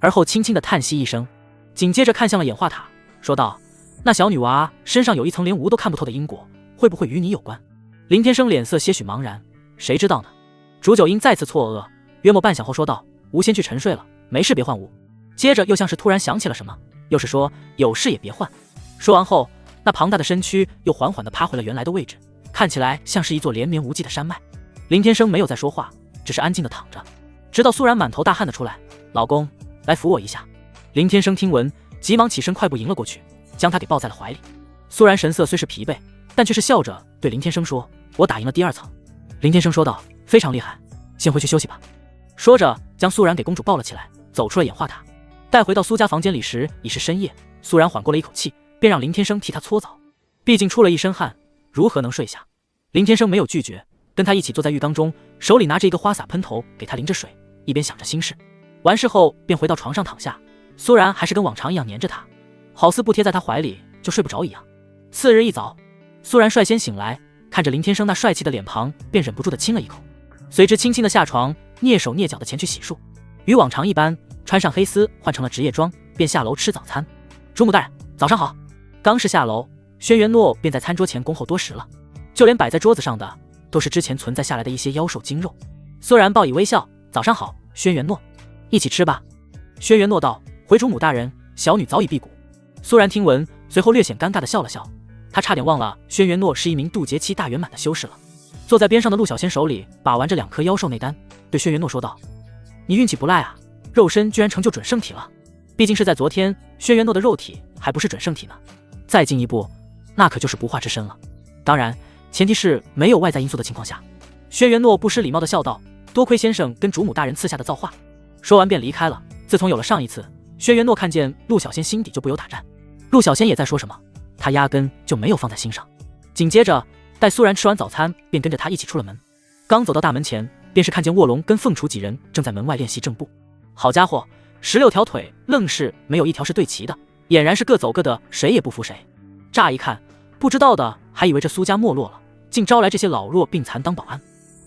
而后轻轻地叹息一声，紧接着看向了演化塔，说道：那小女娃身上有一层连吾都看不透的因果，会不会与你有关？林天生脸色些许茫然，谁知道呢？竹九阴再次错愕，约莫半晌后说道：吾先去沉睡了，没事别唤吾。接着又像是突然想起了什么，又是说有事也别唤。说完后，那庞大的身躯又缓缓地趴回了原来的位置，看起来像是一座连绵无际的山脉。林天生没有再说话，只是安静地躺着，直到苏然满头大汗的出来：老公，来扶我一下。林天生听闻，急忙起身快步迎了过去，将他给抱在了怀里。苏然神色虽是疲惫，但却是笑着对林天生说：我打赢了第2层。林天生说道：非常厉害，先回去休息吧。说着将苏然给公主抱了起来，走出了演化塔。待回到苏家房间里时已是深夜，苏然缓过了一口气，便让林天生替他搓澡，毕竟出了一身汗，如何能睡下？林天生没有拒绝，跟他一起坐在浴缸中，手里拿着一个花洒喷头给他淋着水，一边想着心事。完事后便回到床上躺下，苏然还是跟往常一样黏着他，好似不贴在他怀里就睡不着一样。次日一早，苏然率先醒来，看着林天生那帅气的脸庞，便忍不住的亲了一口，随之轻轻的下床，蹑手蹑脚的前去洗漱。与往常一般，穿上黑丝换成了职业装，便下楼吃早餐。主母大人，早上好。刚是下楼，轩辕诺便在餐桌前恭候多时了，就连摆在桌子上的都是之前存在下来的一些妖兽精肉。苏然报以微笑：早上好，轩辕诺，一起吃吧。轩辕诺道：回主母大人，小女早已辟谷。苏然听闻，随后略显尴尬的笑了笑，他差点忘了轩辕诺是一名渡劫期大圆满的修士了。坐在边上的陆小仙手里把玩着2颗妖兽内丹，对轩辕诺说道：你运气不赖啊，肉身居然成就准圣体了。毕竟是在昨天，轩辕诺的肉体还不是准圣体呢，再进一步那可就是不化之身了。当然前提是没有外在因素的情况下。轩辕诺不失礼貌的笑道：多亏先生跟主母大人赐下的造化。说完便离开了。自从有了上一次，轩辕诺看见陆小仙心底就不由打颤，陆小仙也在说什么，他压根就没有放在心上。紧接着待苏然吃完早餐，便跟着他一起出了门。刚走到大门前，便是看见卧龙跟凤雏几人正在门外练习正步。好家伙，16条腿愣是没有一条是对齐的，俨然是各走各的，谁也不服谁。乍一看，不知道的还以为这苏家没落了，竟招来这些老弱病残当保安。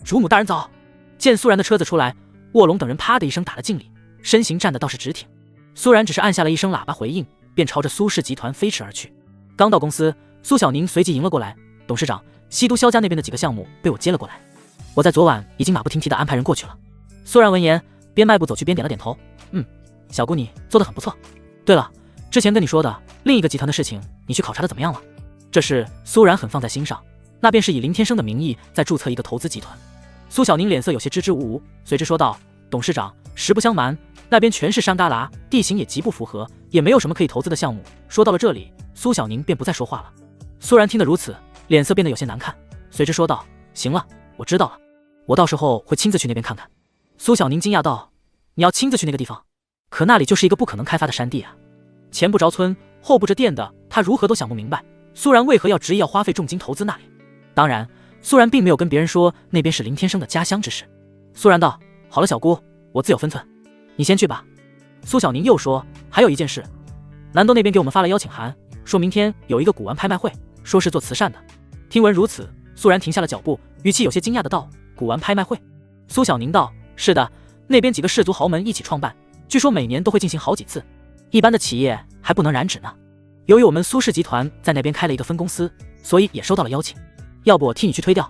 主母大人早。见苏然的车子出来，卧龙等人啪的一声打了敬礼，身形站得倒是直挺。苏然只是按下了一声喇叭回应，便朝着苏氏集团飞驰而去。刚到公司，苏小宁随即迎了过来：“董事长，西都萧家那边的几个项目被我接了过来，我在昨晚已经马不停蹄地安排人过去了。”苏然闻言，边迈步走去边点了点头：“小姑你做得很不错。对了，之前跟你说的另一个集团的事情，你去考察的怎么样了？”这事苏然很放在心上，那便是以林天生的名义在注册一个投资集团。苏小宁脸色有些支支吾吾，随之说道：“董事长，实不相瞒，那边全是山旮旯，地形也极不符合，也没有什么可以投资的项目。”说到了这里，苏小宁便不再说话了。苏然听得如此，脸色变得有些难看，随之说道：“行了，我知道了，我到时候会亲自去那边看看。”苏小宁惊讶道：“你要亲自去那个地方？可那里就是一个不可能开发的山地啊！前不着村，后不着店的，他如何都想不明白，苏然为何要执意要花费重金投资那里。当然，苏然并没有跟别人说那边是林天生的家乡之事。苏然道：“好了，小姑，我自有分寸，你先去吧。”苏小宁又说：“还有一件事，南都那边给我们发了邀请函，说明天有一个古玩拍卖会，说是做慈善的。”听闻如此，苏然停下了脚步，语气有些惊讶的道：“古玩拍卖会？”苏小宁道：“是的，那边几个氏族豪门一起创办，据说每年都会进行好几次，一般的企业还不能染指呢。由于我们苏氏集团在那边开了一个分公司，所以也收到了邀请，要不我替你去推掉？”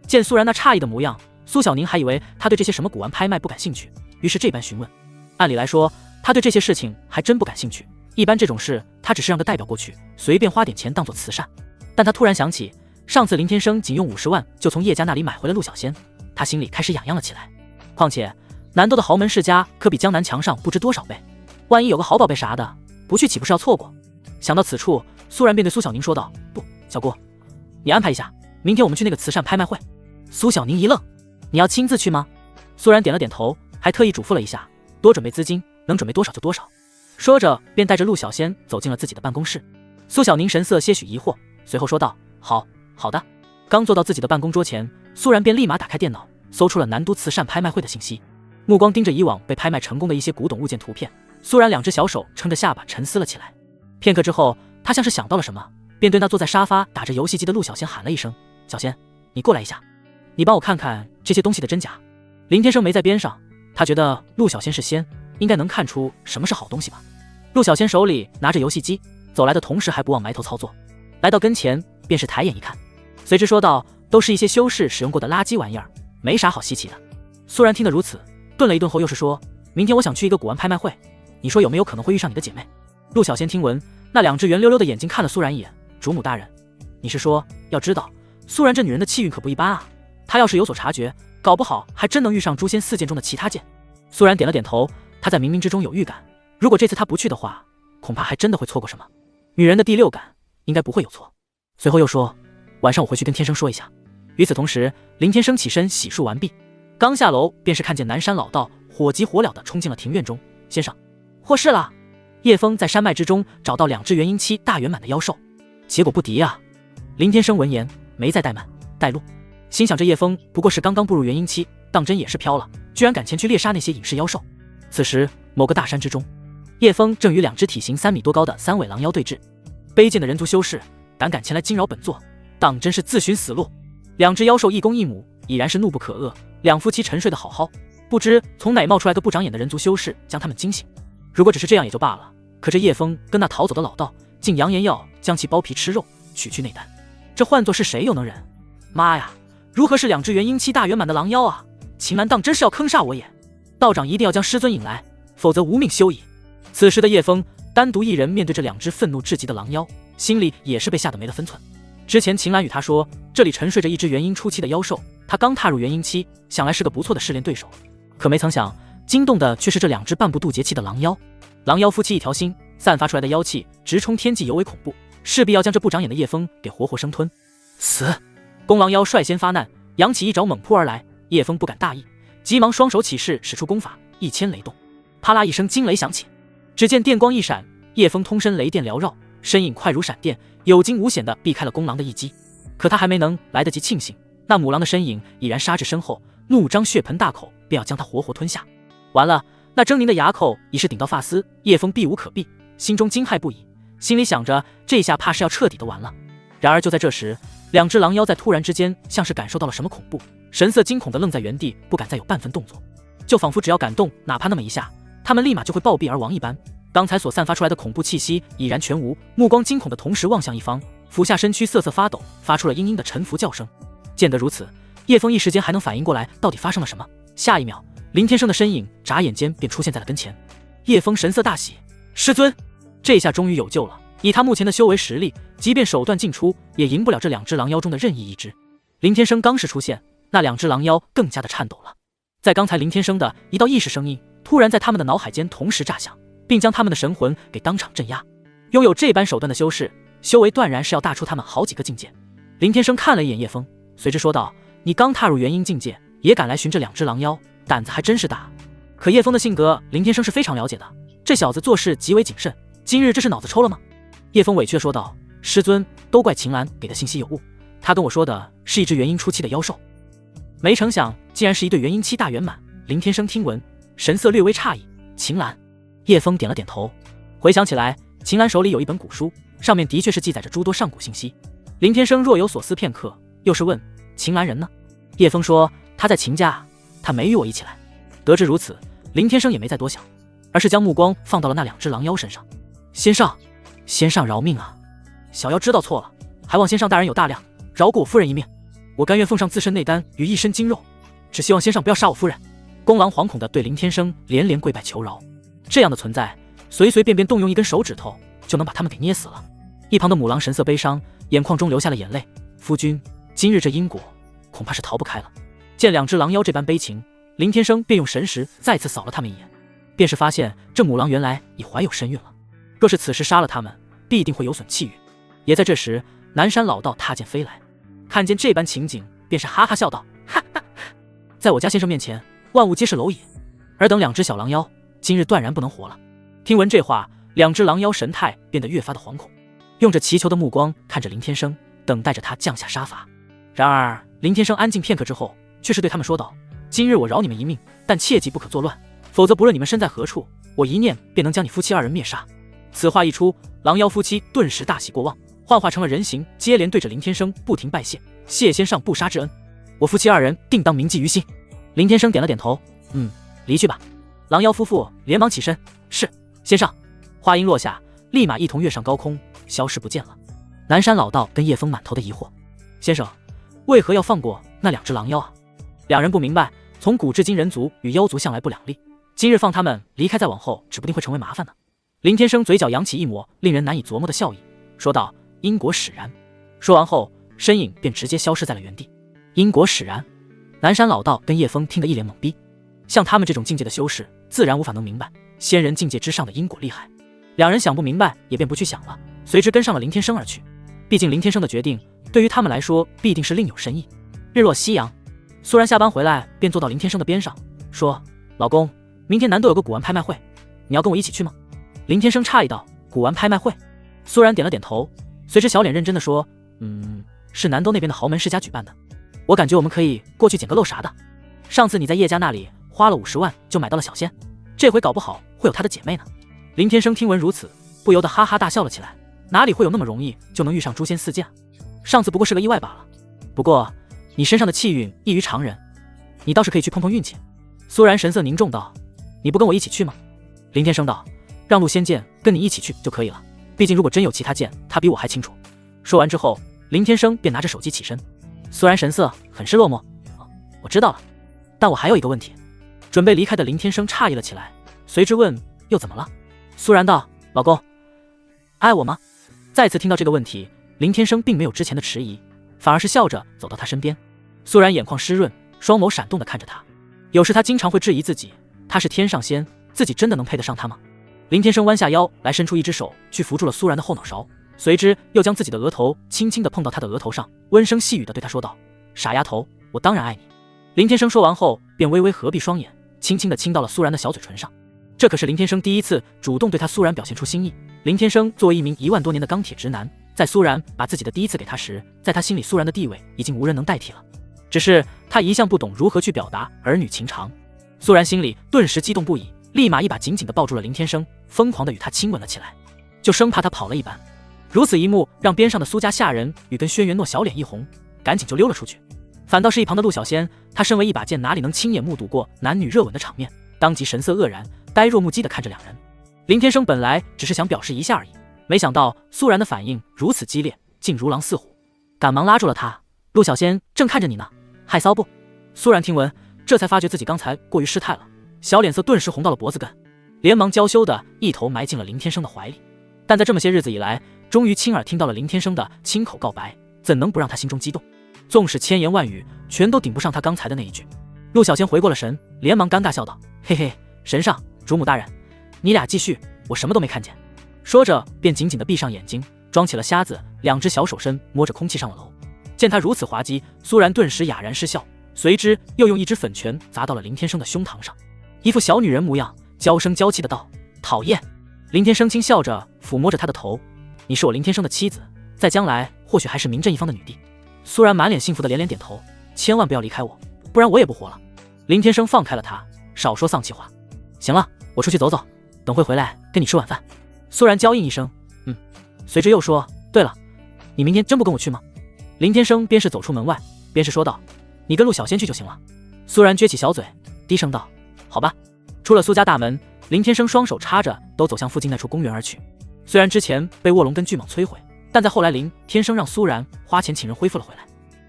见苏然那诧异的模样，苏小宁还以为他对这些什么古玩拍卖不感兴趣，于是这般询问。按理来说，他对这些事情还真不感兴趣，一般这种事他只是让个代表过去，随便花点钱当做慈善。但他突然想起，上次林天生仅用50万就从叶家那里买回了陆小仙，他心里开始痒痒了起来。况且南都的豪门世家可比江南强上不知多少倍，万一有个好宝贝啥的，不去岂不是要错过？想到此处，苏然便对苏小宁说道：“不，小姑，你安排一下，明天我们去那个慈善拍卖会。”苏小宁一愣：“你要亲自去吗？”苏然点了点头，还特意嘱咐了一下，多准备资金，能准备多少就多少。说着便带着陆小仙走进了自己的办公室。苏小宁神色些许疑惑，随后说道：“好的。”刚坐到自己的办公桌前，苏然便立马打开电脑，搜出了南都慈善拍卖会的信息，目光盯着以往被拍卖成功的一些古董物件图片。苏然两只小手撑着下巴沉思了起来。片刻之后，他像是想到了什么，便对那坐在沙发打着游戏机的陆小仙喊了一声：“小仙，你过来一下，你帮我看看这些东西的真假。”林天生没在边上，他觉得陆小仙是仙，应该能看出什么是好东西吧。陆小仙手里拿着游戏机，走来的同时还不忘埋头操作，来到跟前便是抬眼一看，随之说道：“都是一些修士使用过的垃圾玩意儿，没啥好稀奇的。”苏然听得如此，顿了一顿后又是说：“明天我想去一个古玩拍卖会，你说有没有可能会遇上你的姐妹？”陆小仙听闻，那两只圆溜溜的眼睛看了苏然一眼：“主母大人，你是说，要知道苏然这女人的气运可不一般啊，她要是有所察觉，搞不好还真能遇上诛仙4剑中的其他剑。”苏然点了点头，他在冥冥之中有预感，如果这次他不去的话，恐怕还真的会错过什么。女人的第六感应该不会有错。随后又说：“晚上我回去跟天生说一下。”与此同时，林天生起身洗漱完毕，刚下楼便是看见南山老道火急火燎地冲进了庭院中：“先生，获释了！”叶枫在山脉之中找到2只元婴期大圆满的妖兽，结果不敌啊！林天生闻言没再怠慢，带路，心想这叶枫不过是刚刚步入元婴期，当真也是飘了，居然敢前去猎杀那些隐世妖兽。此时某个大山之中，叶枫正与2只体型3米多高的3尾狼妖对峙。卑贱的人族修士胆敢前来惊扰本座，当真是自寻死路。2只妖兽一公一母，已然是怒不可遏，两夫妻沉睡的好好，不知从哪冒出来个不长眼的人族修士将他们惊醒。如果只是这样也就罢了，可这叶枫跟那逃走的老道竟扬言要将其剥皮吃肉，取去内丹，这换作是谁又能忍？妈呀，如何是2只元婴期大圆满的狼妖啊？秦岚当真是要坑杀我也！道长一定要将师尊引来，否则无命休矣。此时的叶枫单独一人面对这2只愤怒至极的狼妖，心里也是被吓得没了分寸。之前秦岚与他说，这里沉睡着1只元婴初期的妖兽，他刚踏入元婴期，想来是个不错的试炼对手。可没曾想，惊动的却是这2只半步渡劫期的狼妖。狼妖夫妻一条心，散发出来的妖气直冲天际，尤为恐怖，势必要将这不长眼的叶枫给活活生吞。死！公狼妖率先发难，扬起一爪猛扑而来，叶枫不敢大意，急忙双手起势，使出功法1000雷动。啪啦一声惊雷响起，只见电光一闪，叶枫通身雷电缭绕，身影快如闪电，有惊无险地避开了公狼的一击。可他还没能来得及庆幸，那母狼的身影已然杀至身后，怒张血盆大口，便要将他活活吞下。完了，那狰狞的牙口已是顶到发丝，叶枫避无可避，心中惊骇不已，心里想着这下怕是要彻底的完了。然而就在这时，2只狼妖在突然之间像是感受到了什么恐怖，神色惊恐地愣在原地，不敢再有半分动作。就仿佛只要感动哪怕那么一下，他们立马就会暴毙而亡一般。刚才所散发出来的恐怖气息已然全无，目光惊恐的同时望向一方，俯下身躯瑟瑟发抖，发出了嘤嘤的沉浮叫声。见得如此，叶枫一时间还能反应过来到底发生了什么。下一秒，林天生的身影眨眼间便出现在了跟前。叶枫神色大喜，师尊，这下终于有救了。以他目前的修为实力，即便手段尽出，也赢不了这2只狼妖中的任意一只。林天生刚是出现，那2只狼妖更加的颤抖了。在刚才林天生的一道意识声音突然在他们的脑海间同时炸响，并将他们的神魂给当场镇压。拥有这般手段的修士，修为断然是要大出他们好几个境界。林天生看了一眼叶枫，随之说道：“你刚踏入元婴境界，也敢来寻这2只狼妖，胆子还真是大。”可叶枫的性格，林天生是非常了解的。这小子做事极为谨慎，今日这是脑子抽了吗？叶枫委屈地说道：“师尊，都怪秦岚给的信息有误，他跟我说的是一只元婴初期的妖兽，没成想竟然是一对元婴期大圆满。”林天生听闻，神色略微诧异。秦岚，叶枫点了点头，回想起来，秦岚手里有一本古书，上面的确是记载着诸多上古信息。林天生若有所思片刻，又是问：“秦岚人呢？”叶枫说：“他在秦家，他没与我一起来。”得知如此，林天生也没再多想，而是将目光放到了那2只狼妖身上。先上，先上饶命啊！小妖知道错了，还望先上大人有大量，饶过我夫人一命。我甘愿奉上自身内丹与一身精肉，只希望先上不要杀我夫人。公狼惶恐地对林天生连连跪拜求饶。这样的存在，随随便便动用一根手指头就能把他们给捏死了。一旁的母狼神色悲伤，眼眶中流下了眼泪。夫君，今日这因果恐怕是逃不开了。见2只狼妖这般悲情，林天生便用神识再次扫了他们一眼，便是发现这母狼原来已怀有身孕了。若是此时杀了他们，必定会有损气运。也在这时，南山老道踏剑飞来，看见这般情景，便是哈哈笑道：“哈哈，在我家先生面前，万物皆是蝼蚁，而等2只小狼妖，今日断然不能活了。”听闻这话，2只狼妖神态变得越发的惶恐，用着祈求的目光看着林天生，等待着他降下杀伐。然而林天生安静片刻之后，却是对他们说道：“今日我饶你们一命，但切记不可作乱，否则不论你们身在何处，我一念便能将你夫妻2人灭杀。”此话一出，狼妖夫妻顿时大喜过望，幻化成了人形，接连对着林天生不停拜谢：“谢先上不杀之恩，我夫妻2人定当铭记于心。”林天生点了点头：“离去吧。”狼妖夫妇连忙起身：“是，先上。”话音落下，立马一同跃上高空，消失不见了。南山老道跟叶枫满头的疑惑：“先生，为何要放过那2只狼妖啊？”2人不明白，从古至今人族与妖族向来不两立，今日放他们离开，再往后指不定会成为麻烦呢。林天生嘴角扬起一抹令人难以琢磨的笑意，说道：“因果使然。”说完后，身影便直接消失在了原地。因果使然，南山老道跟叶枫听得一脸懵逼。像他们这种境界的修士，自然无法能明白仙人境界之上的因果厉害。2人想不明白，也便不去想了，随之跟上了林天生而去。毕竟林天生的决定对于他们来说必定是另有深意。日落西阳，苏然下班回来便坐到林天生的边上，说：“老公，明天南都有个古玩拍卖会，你要跟我一起去吗？”林天生诧异道：“古玩拍卖会？”苏然点了点头，随之小脸认真的说：“是南都那边的豪门世家举办的，我感觉我们可以过去捡个漏啥的。上次你在叶家那里花了50万就买到了小仙，这回搞不好会有他的姐妹呢。”林天生听闻如此，不由得哈哈大笑了起来，哪里会有那么容易就能遇上诛仙4剑？上次不过是个意外罢了。不过你身上的气运异于常人，你倒是可以去碰碰运气。苏然神色凝重道：“你不跟我一起去吗？”林天生道：“让路仙剑跟你一起去就可以了，毕竟如果真有其他剑，他比我还清楚。”说完之后，林天生便拿着手机起身。苏然神色很是落寞：“我知道了，但我还有一个问题。”准备离开的林天生诧异了起来，随之问：“又怎么了？”苏然道：“老公，爱我吗？”再次听到这个问题，林天生并没有之前的迟疑，反而是笑着走到他身边。苏然眼眶湿润，双眸闪动地看着他。有时他经常会质疑自己，他是天上仙，自己真的能配得上他吗？林天生弯下腰来，伸出一只手去扶住了苏然的后脑勺，随之又将自己的额头轻轻地碰到他的额头上，温声细语地对他说道：“傻丫头，我当然爱你。”林天生说完后，便微微合闭双眼，轻轻地亲到了苏然的小嘴唇上。这可是林天生第一次主动对他苏然表现出心意。林天生作为一名1万多年的钢铁直男，在苏然把自己的第一次给他时，在他心里苏然的地位已经无人能代替了。只是他一向不懂如何去表达儿女情长。苏然心里顿时激动不已，立马一把紧紧地抱住了林天生，疯狂地与他亲吻了起来，就生怕他跑了一般。如此一幕让边上的苏家下人与跟轩辕诺小脸一红，赶紧就溜了出去。反倒是一旁的陆小仙，她身为一把剑，哪里能亲眼目睹过男女热吻的场面，当即神色愕然，呆若木鸡地看着两人。林天生本来只是想表示一下而已，没想到苏然的反应如此激烈，竟如狼似虎，赶忙拉住了他。陆小仙正看着你呢，害臊不？苏然听闻，这才发觉自己刚才过于失态了，小脸色顿时红到了脖子根，连忙娇羞的一头埋进了林天生的怀里。但在这么些日子以来，终于亲耳听到了林天生的亲口告白，怎能不让他心中激动？纵使千言万语，全都顶不上他刚才的那一句。陆小仙回过了神，连忙尴尬笑道：“嘿嘿，神上，主母大人，你俩继续，我什么都没看见。”说着便紧紧地闭上眼睛，装起了瞎子，两只小手伸摸着空气上了楼。见他如此滑稽，苏然顿时哑然失笑，随之又用一只粉拳砸到了林天生的胸膛上，一副小女人模样，娇声娇气的道：“讨厌。”林天生轻笑着抚摸着她的头：“你是我林天生的妻子，在将来或许还是名正一方的女帝。”苏然满脸幸福的连连点头：“千万不要离开我，不然我也不活了。”林天生放开了他，少说丧气话。行了，我出去走走，等会回来跟你吃晚饭。苏然娇应一声：“随之又说：“对了，你明天真不跟我去吗？”林天生边是走出门外，边是说道：“你跟陆小仙去就行了。”苏然撅起小嘴，低声道：“好吧。”出了苏家大门，林天生双手插着，都走向附近那处公园而去。虽然之前被卧龙跟巨蟒摧毁，但在后来林天生让苏然花钱请人恢复了回来。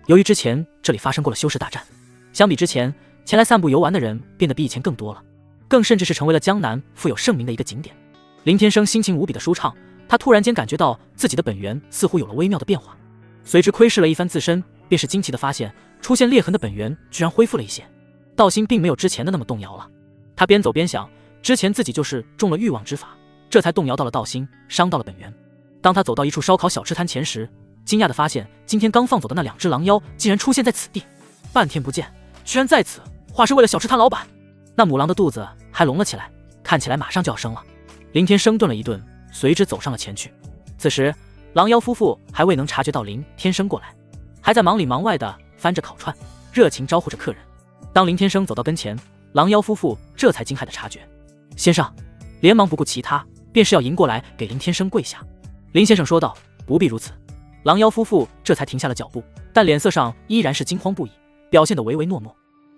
由于之前这里发生过了修士大战，相比之前前来散步游玩的人变得比以前更多了，更甚至是成为了江南富有盛名的一个景点。林天生心情无比的舒畅，他突然间感觉到自己的本源似乎有了微妙的变化，随之窥视了一番自身，便是惊奇的发现出现裂痕的本源居然恢复了一些，道心并没有之前的那么动摇了。他边走边想，之前自己就是中了欲望之法，这才动摇到了道心，伤到了本源。当他走到一处烧烤小吃摊前时，惊讶的发现今天刚放走的那两只狼妖竟然出现在此地，半天不见，居然在此化是为了小吃摊老板。那母狼的肚子还隆了起来，看起来马上就要生了。林天生顿了一顿，随之走上了前去。此时狼妖夫妇还未能察觉到林天生过来，还在忙里忙外的翻着烤串，热情招呼着客人。当林天生走到跟前，狼妖夫妇这才惊骇的察觉，先生连忙不顾其他，便是要迎过来给林天生跪下。林先生说道：“不必如此。”狼妖夫妇这才停下了脚步，但脸色上依然是惊慌不已，表现得唯唯诺诺。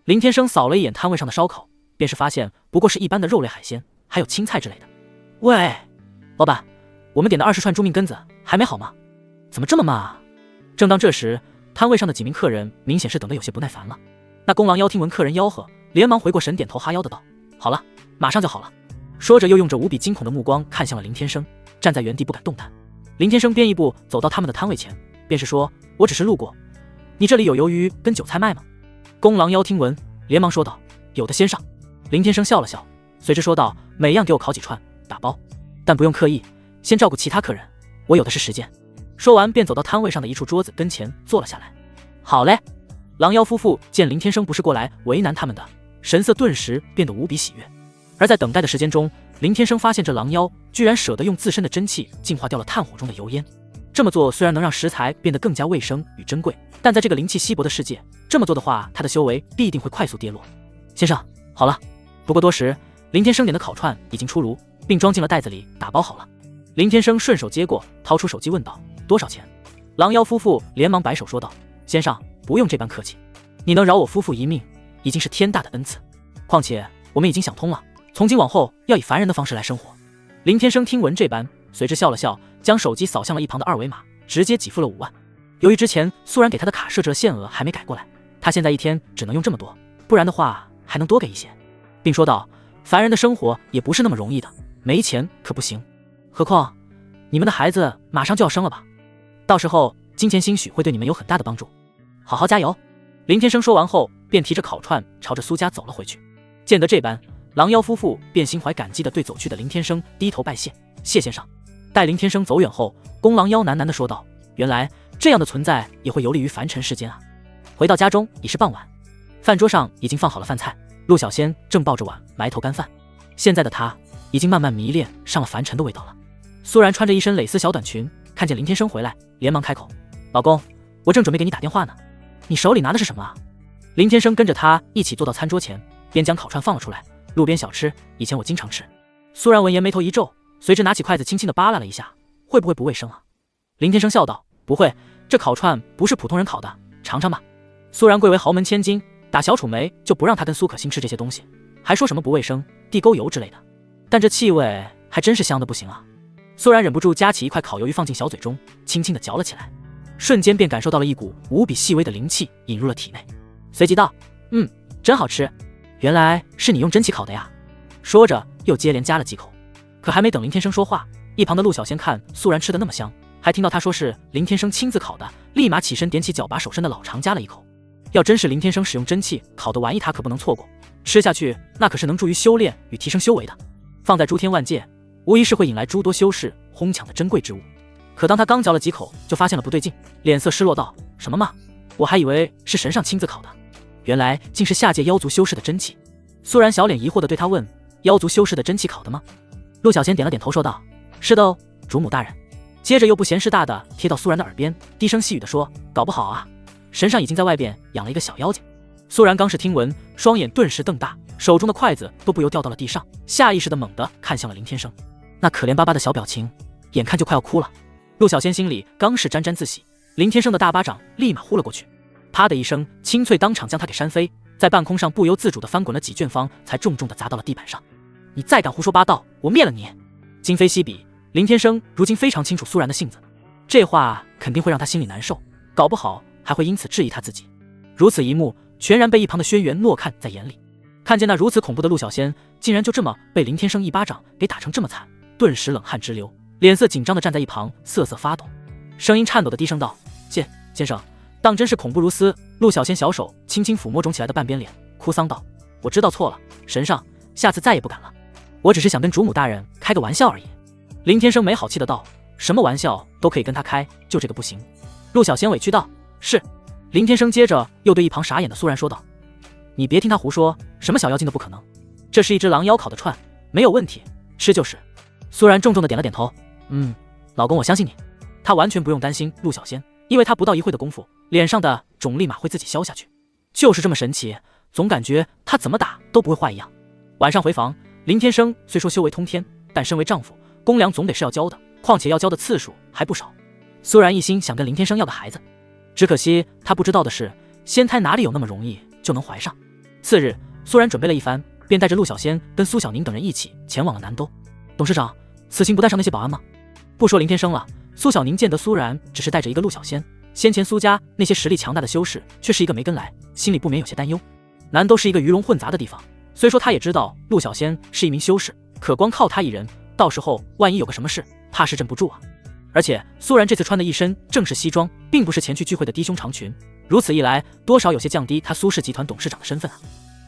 林天生扫了一眼摊位上的烧烤，便是发现不过是一般的肉类海鲜，还有青菜之类的。喂，老板，我们点的20串猪命根子还没好吗？怎么这么慢啊？正当这时，摊位上的几名客人明显是等得有些不耐烦了。那公狼妖听闻客人吆喝，连忙回过神，点头哈腰的道：“好了，马上就好了。”说着又用着无比惊恐的目光看向了林天生，站在原地不敢动弹。林天生边一步走到他们的摊位前，便是说：“我只是路过，你这里有鱿鱼跟韭菜卖吗？”公狼妖听闻，连忙说道：“有的，先生。”林天生笑了笑，随之说道：“每样给我烤几串，打包，但不用刻意，先照顾其他客人，我有的是时间。”说完便走到摊位上的一处桌子跟前坐了下来。好嘞。狼妖夫妇见林天生不是过来为难他们的，神色顿时变得无比喜悦。而在等待的时间中，林天生发现这狼妖居然舍得用自身的真气净化掉了炭火中的油烟。这么做虽然能让食材变得更加卫生与珍贵，但在这个灵气稀薄的世界，这么做的话，他的修为必定会快速跌落。先生，好了。不过多时，林天生点的烤串已经出炉，并装进了袋子里，打包好了。林天生顺手接过，掏出手机问道：“多少钱？”狼妖夫妇连忙摆手说道：“先生，不用这般客气，你能饶我夫妇一命，已经是天大的恩赐。况且我们已经想通了，从今往后要以凡人的方式来生活。”林天生听闻这般，随之笑了笑，将手机扫向了一旁的二维码，直接给付了5万。由于之前苏然给他的卡设置了限额还没改过来，他现在一天只能用这么多，不然的话还能多给一些，并说道：“凡人的生活也不是那么容易的，没钱可不行。何况你们的孩子马上就要生了吧？到时候金钱兴许会对你们有很大的帮助，好好加油。”林天生说完后，便提着烤串朝着苏家走了回去。见得这般，狼妖夫妇便心怀感激地对走去的林天生低头拜谢：“谢先生。”待林天生走远后，公狼妖喃喃地说道：“原来这样的存在也会游离于凡尘世间啊。”回到家中已是傍晚，饭桌上已经放好了饭菜，陆小仙正抱着碗埋头干饭。现在的他已经慢慢迷恋上了凡尘的味道了。苏然穿着一身蕾丝小短裙，看见林天生回来，连忙开口：“老公，我正准备给你打电话呢，你手里拿的是什么啊？”林天生跟着他一起坐到餐桌前，边将烤串放了出来：“路边小吃，以前我经常吃。”苏然闻言眉头一皱，随之拿起筷子轻轻地扒拉了一下：“会不会不卫生啊？”林天生笑道：“不会，这烤串不是普通人烤的，尝尝吧。”苏然贵为豪门千金，打小楚梅就不让她跟苏可欣吃这些东西，还说什么不卫生、地沟油之类的，但这气味还真是香的不行啊！苏然忍不住夹起一块烤鱿鱼放进小嘴中，轻轻地嚼了起来，瞬间便感受到了一股无比细微的灵气引入了体内，随即道：“真好吃，原来是你用蒸汽烤的呀！”说着又接连夹了几口。可还没等林天生说话，一旁的陆小仙看苏然吃的那么香，还听到他说是林天生亲自烤的，立马起身点起脚把手伸的老长夹了一口。要真是林天生使用蒸汽烤的玩意，他可不能错过，吃下去那可是能助于修炼与提升修为的，放在诸天万界无疑是会引来诸多修士哄抢的珍贵之物。可当他刚嚼了几口，就发现了不对劲，脸色失落道：“什么嘛，我还以为是神上亲自烤的，原来竟是下界妖族修士的真气。”苏然小脸疑惑地对他问：“妖族修士的真气烤的吗？”陆小仙点了点头说道：“是的哦，主母大人。”接着又不嫌事大的贴到苏然的耳边，低声细语地说：“搞不好啊，神上已经在外边养了一个小妖精。”苏然刚是听闻，双眼顿时瞪大，手中的筷子都不由掉到了地上，下意识地猛地看向了林天生，那可怜巴巴的小表情，眼看就快要哭了。陆小仙心里刚是沾沾自喜，林天生的大巴掌立马呼了过去，啪的一声，清脆当场将他给扇飞，在半空上不由自主地翻滚了几卷方，才重重地砸到了地板上。“你再敢胡说八道，我灭了你！”今非昔比，林天生如今非常清楚苏然的性子，这话肯定会让他心里难受，搞不好还会因此质疑他自己。如此一幕，全然被一旁的轩辕诺看在眼里，看见那如此恐怖的陆小仙，竟然就这么被林天生一巴掌给打成这么惨，顿时冷汗直流，脸色紧张地站在一旁，瑟瑟发抖，声音颤抖地低声道：“先生，当真是恐怖如斯。”陆小仙小手轻轻抚摸肿起来的半边脸，哭丧道：“我知道错了，神上，下次再也不敢了。我只是想跟主母大人开个玩笑而已。”林天生没好气的道：“什么玩笑都可以跟他开，就这个不行。”陆小仙委屈道：“是。”林天生接着又对一旁傻眼的苏然说道：“你别听他胡说，什么小妖精都不可能，这是一只狼妖烤的串，没有问题，吃就是。”苏然重重的点了点头：“老公，我相信你。”他完全不用担心陆小仙，因为他不到一会的功夫，脸上的肿立马会自己消下去，就是这么神奇，总感觉他怎么打都不会坏一样。晚上回房，林天生虽说修为通天，但身为丈夫，公粮总得是要交的，况且要交的次数还不少。苏然一心想跟林天生要个孩子，只可惜他不知道的是，仙胎哪里有那么容易就能怀上。次日，苏然准备了一番，便带着陆小仙跟苏小宁等人一起前往了南都。董事长，此行不带上那些保安吗？不说林天生了，苏小宁见得苏然只是带着一个陆小仙，先前苏家那些实力强大的修士却是一个没跟来，心里不免有些担忧。南都是一个鱼龙混杂的地方，虽说他也知道陆小仙是一名修士，可光靠他一人，到时候万一有个什么事，怕是镇不住啊。而且苏然这次穿的一身正式西装，并不是前去聚会的低胸长裙，如此一来，多少有些降低他苏氏集团董事长的身份啊。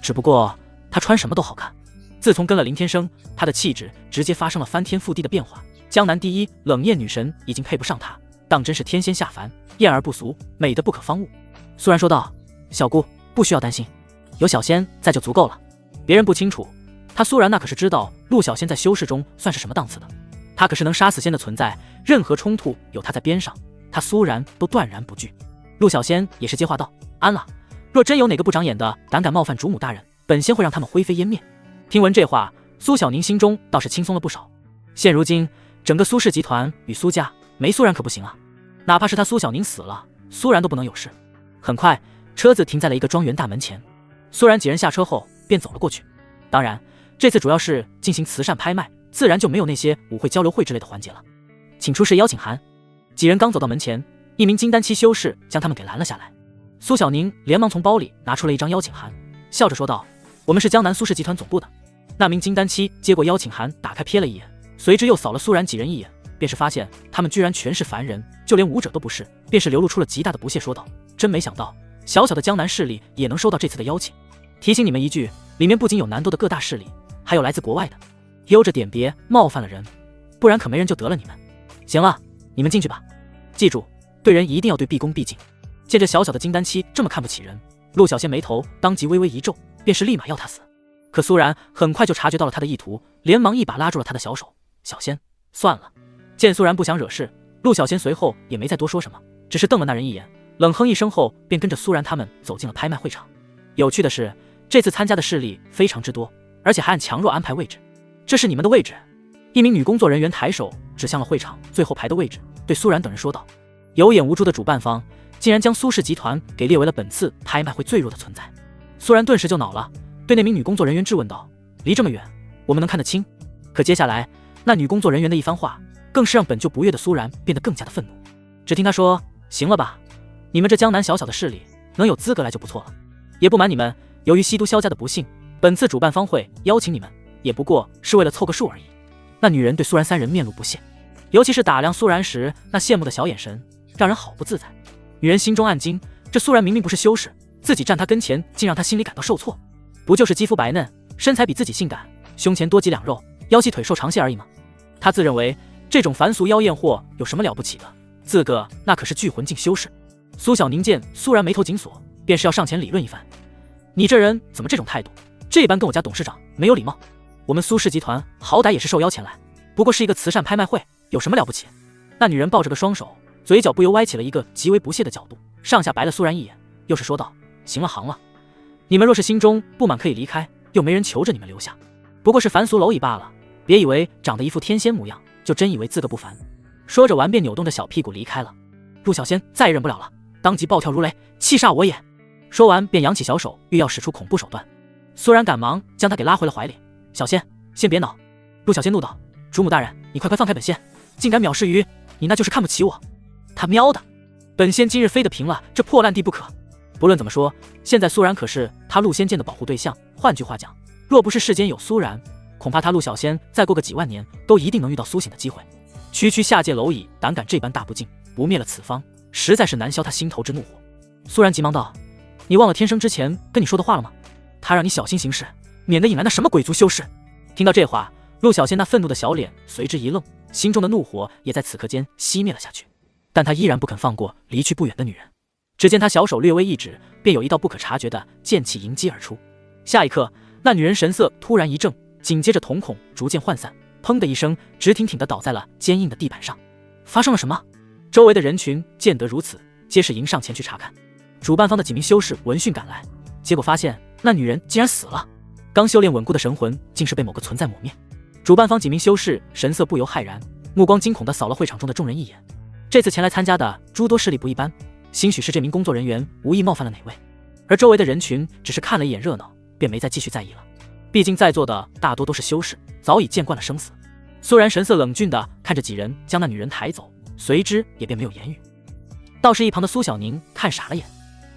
只不过他穿什么都好看。自从跟了林天生，他的气质直接发生了翻天覆地的变化，江南第一冷艳女神已经配不上他，当真是天仙下凡，艳而不俗，美得不可方物。苏然说道：“小姑不需要担心，有小仙在就足够了。别人不清楚，他苏然那可是知道陆小仙在修士中算是什么档次的，他可是能杀死仙的存在，任何冲突有他在边上，他苏然都断然不惧。”陆小仙也是接话道：“安了，若真有哪个不长眼的胆冒犯主母大人，本仙会让他们灰飞烟灭。”听闻这话，苏小宁心中倒是轻松了不少。现如今整个苏氏集团与苏家没苏然可不行啊，哪怕是他苏小宁死了，苏然都不能有事。很快车子停在了一个庄园大门前，苏然几人下车后便走了过去。当然这次主要是进行慈善拍卖，自然就没有那些舞会交流会之类的环节了。请出示邀请函。几人刚走到门前，一名金丹期修士将他们给拦了下来。苏小宁连忙从包里拿出了一张邀请函，笑着说道：“我们是江南苏氏集团总部的。”那名金丹期接过邀请函，打开瞥了一眼，随之又扫了苏然几人一眼，便是发现他们居然全是凡人，就连武者都不是，便是流露出了极大的不屑，说道：“真没想到小小的江南势力也能收到这次的邀请。提醒你们一句，里面不仅有南都的各大势力，还有来自国外的，悠着点别冒犯了人，不然可没人就得了你们。行了，你们进去吧，记住对人一定要对毕恭毕敬。”见这小小的金丹期这么看不起人，陆小仙眉头当即微微一皱，便是立马要他死。可苏然很快就察觉到了他的意图，连忙一把拉住了他的小手：“小仙，算了。”见苏然不想惹事，陆小仙随后也没再多说什么，只是瞪了那人一眼，冷哼一声后便跟着苏然他们走进了拍卖会场。有趣的是，这次参加的势力非常之多，而且还按强弱安排位置。这是你们的位置。一名女工作人员抬手指向了会场最后排的位置，对苏然等人说道。有眼无珠的主办方竟然将苏氏集团给列为了本次拍卖会最弱的存在。苏然顿时就恼了，对那名女工作人员质问道：“离这么远，我们能看得清？”可接下来那女工作人员的一番话，更是让本就不悦的苏然变得更加的愤怒。只听他说：“行了吧，你们这江南小小的势力，能有资格来就不错了。也不瞒你们，由于西都萧家的不幸，本次主办方会邀请你们，也不过是为了凑个数而已。”那女人对苏然三人面露不屑，尤其是打量苏然时那羡慕的小眼神，让人好不自在。女人心中暗惊，这苏然明明不是修士，自己站他跟前竟让他心里感到受挫。不就是肌肤白嫩，身材比自己性感，胸前多几两肉，腰细腿瘦长些而已吗？他自认为这种凡俗妖艳货有什么了不起的，自个那可是聚魂境修士。苏小宁见苏然眉头紧锁，便是要上前理论一番：“你这人怎么这种态度？这般跟我家董事长没有礼貌。我们苏氏集团好歹也是受邀前来，不过是一个慈善拍卖会，有什么了不起？”那女人抱着个双手，嘴角不由歪起了一个极为不屑的角度，上下白了苏然一眼，又是说道：“行了行了，你们若是心中不满可以离开，又没人求着你们留下，不过是凡俗蝼蚁罢了，别以为长得一副天仙模样，就真以为自个不凡。”说着完便扭动着小屁股离开了。陆小仙再也忍不了了，当即暴跳如雷，气煞我也！说完便扬起小手，欲要使出恐怖手段。苏然赶忙将他给拉回了怀里。小仙，先别恼。陆小仙怒道：“主母大人，你快放开本仙，竟敢藐视于你，那就是看不起我。他喵的，本仙今日非得平了这破烂地不可。”不论怎么说，现在苏然可是他陆仙剑的保护对象，换句话讲，若不是世间有苏然，恐怕他陆小仙再过个几万年都一定能遇到苏醒的机会。区区下界蝼蚁胆敢这般大不敬，不灭了此方，实在是难消他心头之怒火。苏然急忙道：“你忘了天生之前跟你说的话了吗？他让你小心行事，免得引来那什么鬼族修士。”听到这话，陆小仙那愤怒的小脸随之一愣，心中的怒火也在此刻间熄灭了下去。但他依然不肯放过离去不远的女人。只见他小手略微一指，便有一道不可察觉的剑气迎击而出。下一刻，那女人神色突然一怔，紧接着瞳孔逐渐涣散，砰的一声，直挺挺地倒在了坚硬的地板上。发生了什么？周围的人群见得如此，皆是迎上前去查看。主办方的几名修士闻讯赶来，结果发现那女人竟然死了，刚修炼稳固的神魂竟是被某个存在抹灭。主办方几名修士神色不由骇然，目光惊恐地扫了会场中的众人一眼。这次前来参加的诸多势力不一般，兴许是这名工作人员无意冒犯了哪位，而周围的人群只是看了一眼热闹，便没再继续在意了。毕竟在座的大多都是修士，早已见惯了生死。苏然神色冷峻地看着几人将那女人抬走，随之也便没有言语。倒是一旁的苏小宁看傻了眼。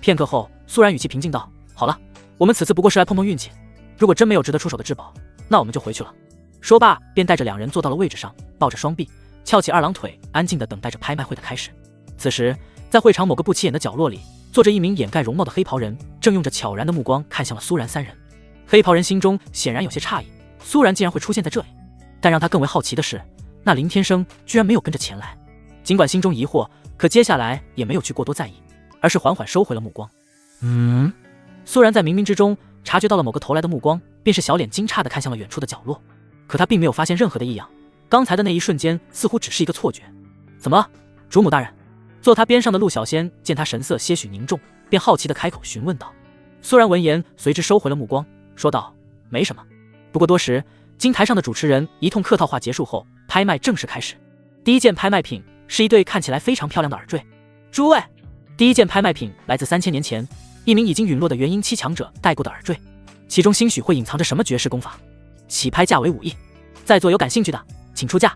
片刻后，苏然语气平静道：“好了，我们此次不过是来碰碰运气，如果真没有值得出手的至宝，那我们就回去了。”说罢便带着两人坐到了位置上，抱着双臂，翘起二郎腿，安静地等待着拍卖会的开始。此时在会场某个不起眼的角落里，坐着一名掩盖容貌的黑袍人，正用着悄然的目光看向了苏然三人。黑袍人心中显然有些诧异，苏然竟然会出现在这里，但让他更为好奇的是，那林天生居然没有跟着前来。尽管心中疑惑，可接下来也没有去过多在意，而是缓缓收回了目光。苏然在冥冥之中察觉到了某个投来的目光，便是小脸惊诧地看向了远处的角落，可他并没有发现任何的异样，刚才的那一瞬间似乎只是一个错觉。怎么了，主母大人？坐他边上的陆小仙见他神色些许凝重，便好奇地开口询问道。苏然闻言随之收回了目光，说道：“没什么。不过多时。”经台上的主持人一通客套话结束后，拍卖正式开始。第一件拍卖品是一对看起来非常漂亮的耳坠。诸位，第一件拍卖品来自3000年前一名已经陨落的元婴期强者戴过的耳坠，其中兴许会隐藏着什么绝世功法，起拍价为5亿，在座有感兴趣的请出价。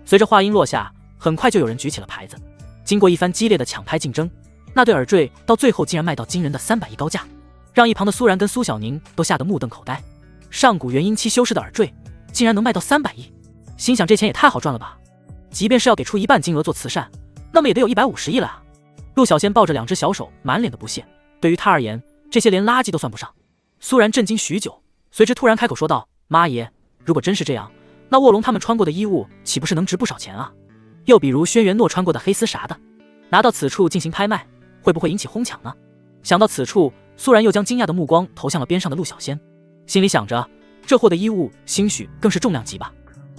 随着话音落下，很快就有人举起了牌子。经过一番激烈的抢拍竞争，那对耳坠到最后竟然卖到惊人的300亿高价，让一旁的苏然跟苏小宁都吓得目瞪口呆。上古元婴期修士的耳坠竟然能卖到300亿，心想这钱也太好赚了吧！即便是要给出一半金额做慈善，那么也得有150亿了啊！陆小仙抱着两只小手，满脸的不屑。对于他而言，这些连垃圾都算不上。苏然震惊许久，随之突然开口说道：“妈爷，如果真是这样，那卧龙他们穿过的衣物岂不是能值不少钱啊？又比如轩辕诺穿过的黑丝啥的，拿到此处进行拍卖，会不会引起哄抢呢？”想到此处，苏然又将惊讶的目光投向了边上的陆小仙，心里想着，这货的衣物兴许更是重量级吧。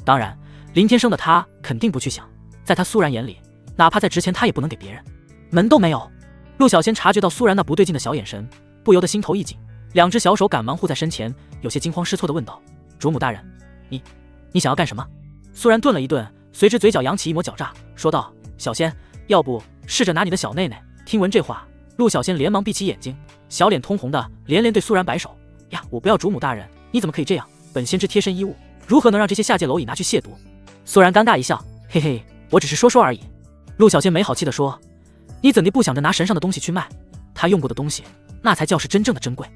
当然，林天生的他肯定不去想，在他苏然眼里，哪怕再值钱他也不能给别人，门都没有。陆小仙察觉到苏然那不对劲的小眼神，不由得心头一紧，两只小手赶忙护在身前，有些惊慌失措地问道：“主母大人，你想要干什么？”苏然顿了一顿，随之嘴角扬起一抹狡诈，说道：“小仙，要不试着拿你的小内内。听闻这话，陆小仙连忙闭起眼睛，小脸通红的连连对苏然摆手：“呀，我不要主母大人，你怎么可以这样？本仙之贴身衣物，如何能让这些下界蝼蚁拿去亵渎？”苏然尴尬一笑：“嘿嘿，我只是说说而已。”陆小仙没好气地说：“你怎地不想着拿神上的东西去卖？他用过的东西，那才叫是真正的珍贵。”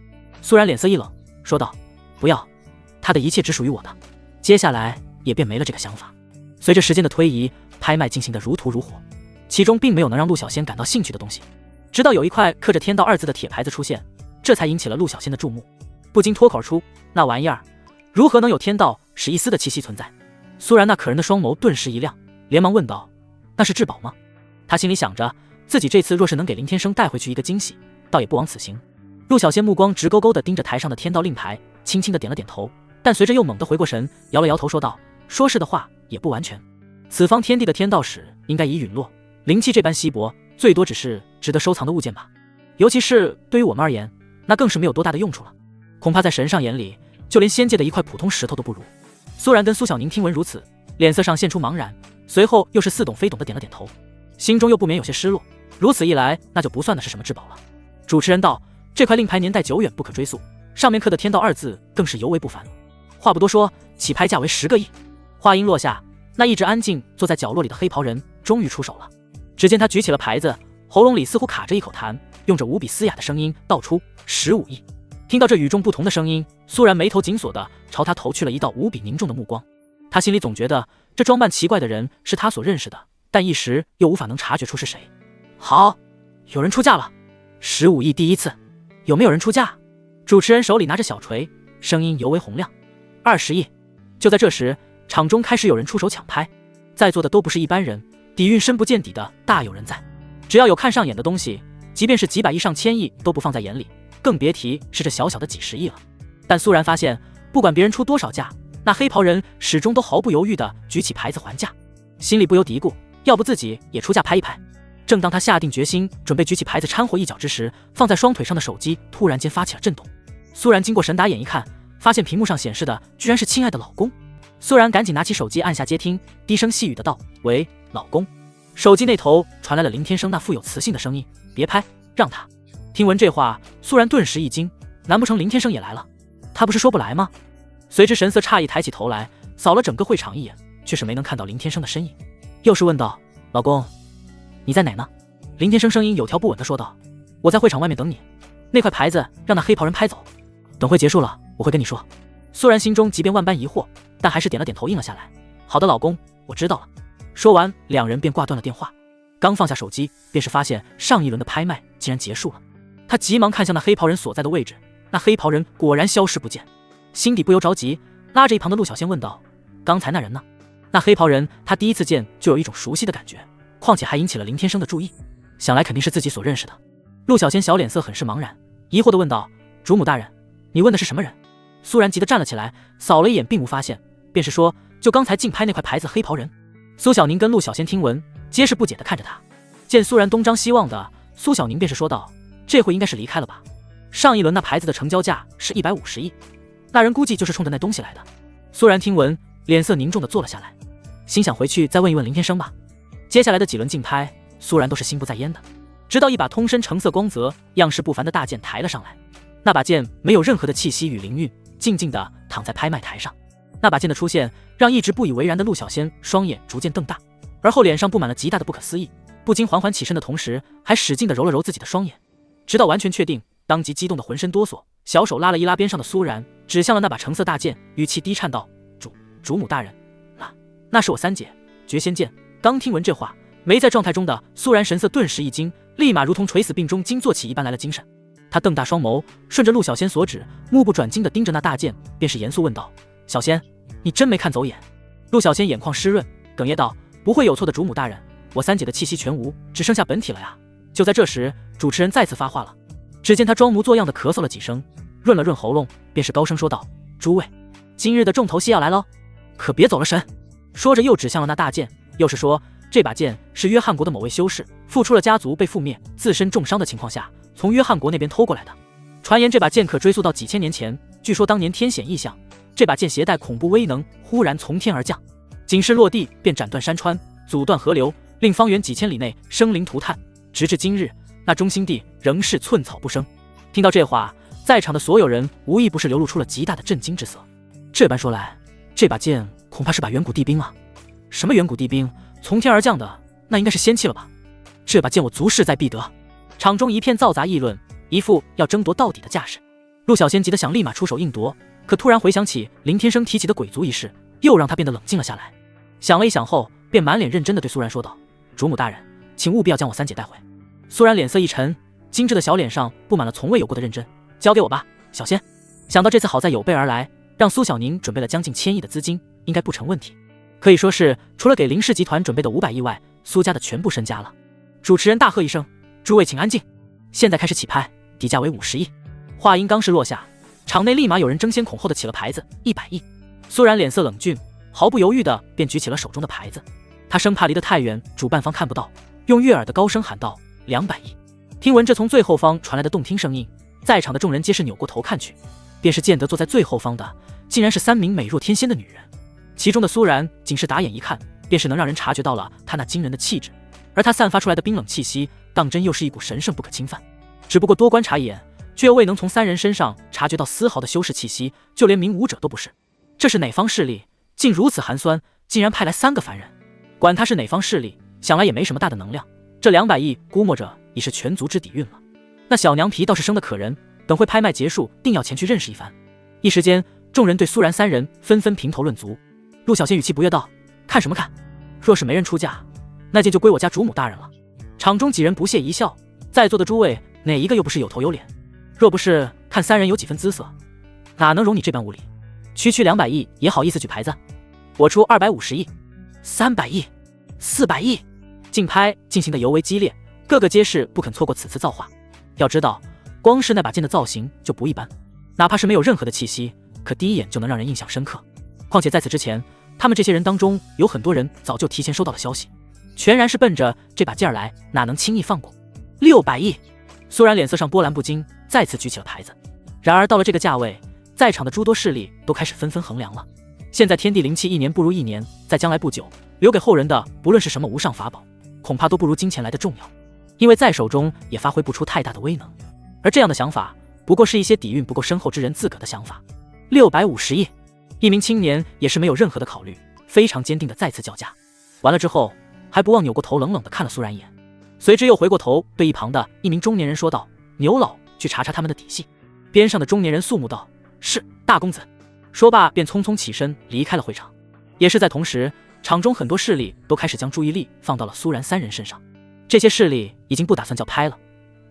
苏然脸色一冷，说道：“不要，他的一切只属于我的。”接下来也便没了这个想法。随着时间的推移，拍卖进行得如荼如火，其中并没有能让陆小仙感到兴趣的东西。直到有一块刻着天道二字的铁牌子出现，这才引起了陆小仙的注目，不禁脱口而出：“那玩意儿如何能有天道使一丝的气息存在？”苏然那可人的双眸顿时一亮，连忙问道：“那是至宝吗？”他心里想着，自己这次若是能给林天生带回去一个惊喜，倒也不枉此行。陆小仙目光直勾勾地盯着台上的天道令牌，轻轻地点了点头，但随着又猛地回过神，摇了摇头说道：“说是的话，也不完全。此方天地的天道使应该已陨落，灵气这般稀薄，最多只是值得收藏的物件吧。尤其是对于我们而言，那更是没有多大的用处了。恐怕在神上眼里，就连仙界的一块普通石头都不如。”苏然跟苏小宁听闻如此，脸色上现出茫然，随后又是似懂非懂的点了点头，心中又不免有些失落。如此一来，那就不算的是什么至宝了。主持人道：“这块令牌年代久远，不可追溯，上面刻的天道二字更是尤为不凡。话不多说，起拍价为10个亿。”话音落下，那一直安静坐在角落里的黑袍人终于出手了。只见他举起了牌子，喉咙里似乎卡着一口痰，用着无比嘶哑的声音道出：“15亿。”听到这与众不同的声音，苏然眉头紧锁的朝他投去了一道无比凝重的目光。他心里总觉得这装扮奇怪的人是他所认识的，但一时又无法能察觉出是谁。好，有人出价了，15亿第一次，有没有人出价？主持人手里拿着小锤，声音尤为洪亮。20亿。就在这时，场中开始有人出手抢拍，在座的都不是一般人，底蕴深不见底的大有人在。只要有看上眼的东西，即便是几百亿上千亿都不放在眼里，更别提是这小小的几十亿了。但苏然发现，不管别人出多少价，那黑袍人始终都毫不犹豫地举起牌子还价，心里不由嘀咕：要不自己也出价拍一拍。正当他下定决心准备举起牌子掺和一脚之时，放在双腿上的手机突然间发起了震动。苏然经过神打眼一看，发现屏幕上显示的居然是亲爱的老公。苏然赶紧拿起手机按下接听，低声细语的道：“喂，老公。”手机那头传来了林天生那富有磁性的声音：“别拍，让他。”听闻这话，苏然顿时一惊，难不成林天生也来了？他不是说不来吗？随之神色诧异，抬起头来扫了整个会场一眼，却是没能看到林天生的身影，又是问道：“老公，你在哪呢？”林天生声音有条不紊地说道：“我在会场外面等你，那块牌子让那黑袍人拍走，等会结束了我会跟你说。”苏然心中即便万般疑惑，但还是点了点头应了下来：“好的，老公，我知道了。”说完，两人便挂断了电话。刚放下手机，便是发现上一轮的拍卖竟然结束了。他急忙看向那黑袍人所在的位置，那黑袍人果然消失不见，心底不由着急，拉着一旁的陆小仙问道：“刚才那人呢？”那黑袍人他第一次见就有一种熟悉的感觉，况且还引起了林天生的注意，想来肯定是自己所认识的。陆小仙小脸色很是茫然，疑惑地问道：“主母大人，你问的是什么人？”苏然急得站了起来，扫了一眼并无发现，便是说：“就刚才竞拍那块牌子黑袍人。”苏小宁跟陆小仙听闻，皆是不解地看着他。见苏然东张西望的，苏小宁便是说道：“这回应该是离开了吧？上一轮那牌子的成交价是150亿，那人估计就是冲着那东西来的。”苏然听闻，脸色凝重地坐了下来，心想回去再问一问林天生吧。接下来的几轮竞拍，苏然都是心不在焉的，直到一把通身橙色光泽、样式不凡的大剑抬了上来。那把剑没有任何的气息与灵韵，静静地躺在拍卖台上。那把剑的出现，让一直不以为然的陆小仙双眼逐渐瞪大，而后脸上布满了极大的不可思议，不禁缓缓起身的同时，还使劲地揉了揉自己的双眼，直到完全确定，当即激动的浑身哆嗦，小手拉了一拉边上的苏然，指向了那把橙色大剑，语气低颤道：“主母大人，那是我三姐绝仙剑。”刚听闻这话，没在状态中的苏然神色顿时一惊，立马如同垂死病中惊坐起一般来了精神。他瞪大双眸，顺着陆小仙所指，目不转睛地盯着那大剑，便是严肃问道：“小仙，你真没看走眼？”陆小仙眼眶湿润，哽咽道：“不会有错的，主母大人，我三姐的气息全无，只剩下本体了呀。”就在这时，主持人再次发话了。只见他装模作样地咳嗽了几声，润了润喉咙，便是高声说道：“诸位，今日的重头戏要来喽，可别走了神。”说着又指向了那大剑，又是说这把剑是约翰国的某位修士付出了家族被覆灭、自身重伤的情况下，从约翰国那边偷过来的。传言这把剑可追溯到几千年前，据说当年天显异象，这把剑携带恐怖威能，忽然从天而降，仅是落地便斩断山川，阻断河流，令方圆几千里内生灵涂炭。直至今日，那中心地仍是寸草不生。听到这话，在场的所有人无一不是流露出了极大的震惊之色。这般说来，这把剑恐怕是把远古帝兵啊！什么远古帝兵？从天而降的，那应该是仙器了吧？这把剑我足势在必得。场中一片嘈杂议论，一副要争夺到底的架势。陆小仙急得想立马出手应夺，可突然回想起林天生提起的鬼族一事，又让他变得冷静了下来。想了一想后，便满脸认真地对苏然说道：“主母大人，请务必要将我三姐带回。”苏然脸色一沉，精致的小脸上布满了从未有过的认真。交给我吧，小仙。想到这次好在有备而来，让苏小宁准备了将近1000亿的资金，应该不成问题。可以说是除了给林氏集团准备的500亿外，苏家的全部身家了。主持人大喝一声：“诸位请安静，现在开始起拍，底价为50亿。”话音刚是落下，场内立马有人争先恐后的起了牌子，100亿。苏然脸色冷峻，毫不犹豫的便举起了手中的牌子。他生怕离得太远，主办方看不到，用悦耳的高声喊道：“200亿！”听闻这从最后方传来的动听声音，在场的众人皆是扭过头看去，便是见得坐在最后方的，竟然是3名美若天仙的女人。其中的苏然仅是打眼一看，便是能让人察觉到了她那惊人的气质，而她散发出来的冰冷气息，当真又是一股神圣不可侵犯。只不过多观察一眼，却又未能从3人身上察觉到丝毫的修饰气息，就连明武者都不是。这是哪方势力？竟如此寒酸，竟然派来3个凡人。管他是哪方势力，想来也没什么大的能量。这200亿估摸着已是全族之底蕴了。那小娘皮倒是生得可人，等会拍卖结束，定要前去认识一番。一时间，众人对苏然3人纷纷评头论足。陆小仙语气不悦道：“看什么看？若是没人出价，那件就归我家主母大人了。”场中几人不屑一笑，在座的诸位哪一个又不是有头有脸？若不是看3人有几分姿色，哪能容你这般无礼？区200亿也好意思举牌子？我出250亿，300亿，400亿。竞拍进行的尤为激烈，个个皆是不肯错过此次造化。要知道，光是那把剑的造型就不一般，哪怕是没有任何的气息，可第一眼就能让人印象深刻。况且在此之前，他们这些人当中有很多人早就提前收到了消息，全然是奔着这把剑而来，哪能轻易放过？600亿！苏然脸色上波澜不惊，再次举起了牌子。然而到了这个价位，在场的诸多势力都开始纷纷衡量了。现在天地灵气一年不如一年，在将来不久，留给后人的不论是什么无上法宝，恐怕都不如金钱来的重要，因为在手中也发挥不出太大的威能。而这样的想法，不过是一些底蕴不够深厚之人自个的想法。650亿！一名青年也是没有任何的考虑，非常坚定的再次叫价。完了之后，还不忘扭过头冷冷的看了苏然一眼，随之又回过头对一旁的一名中年人说道：“牛老，去查查他们的底细。”边上的中年人肃穆道：“是，大公子。”说罢便匆匆起身离开了会场。也是在同时，场中很多势力都开始将注意力放到了苏然3人身上。这些势力已经不打算叫拍了，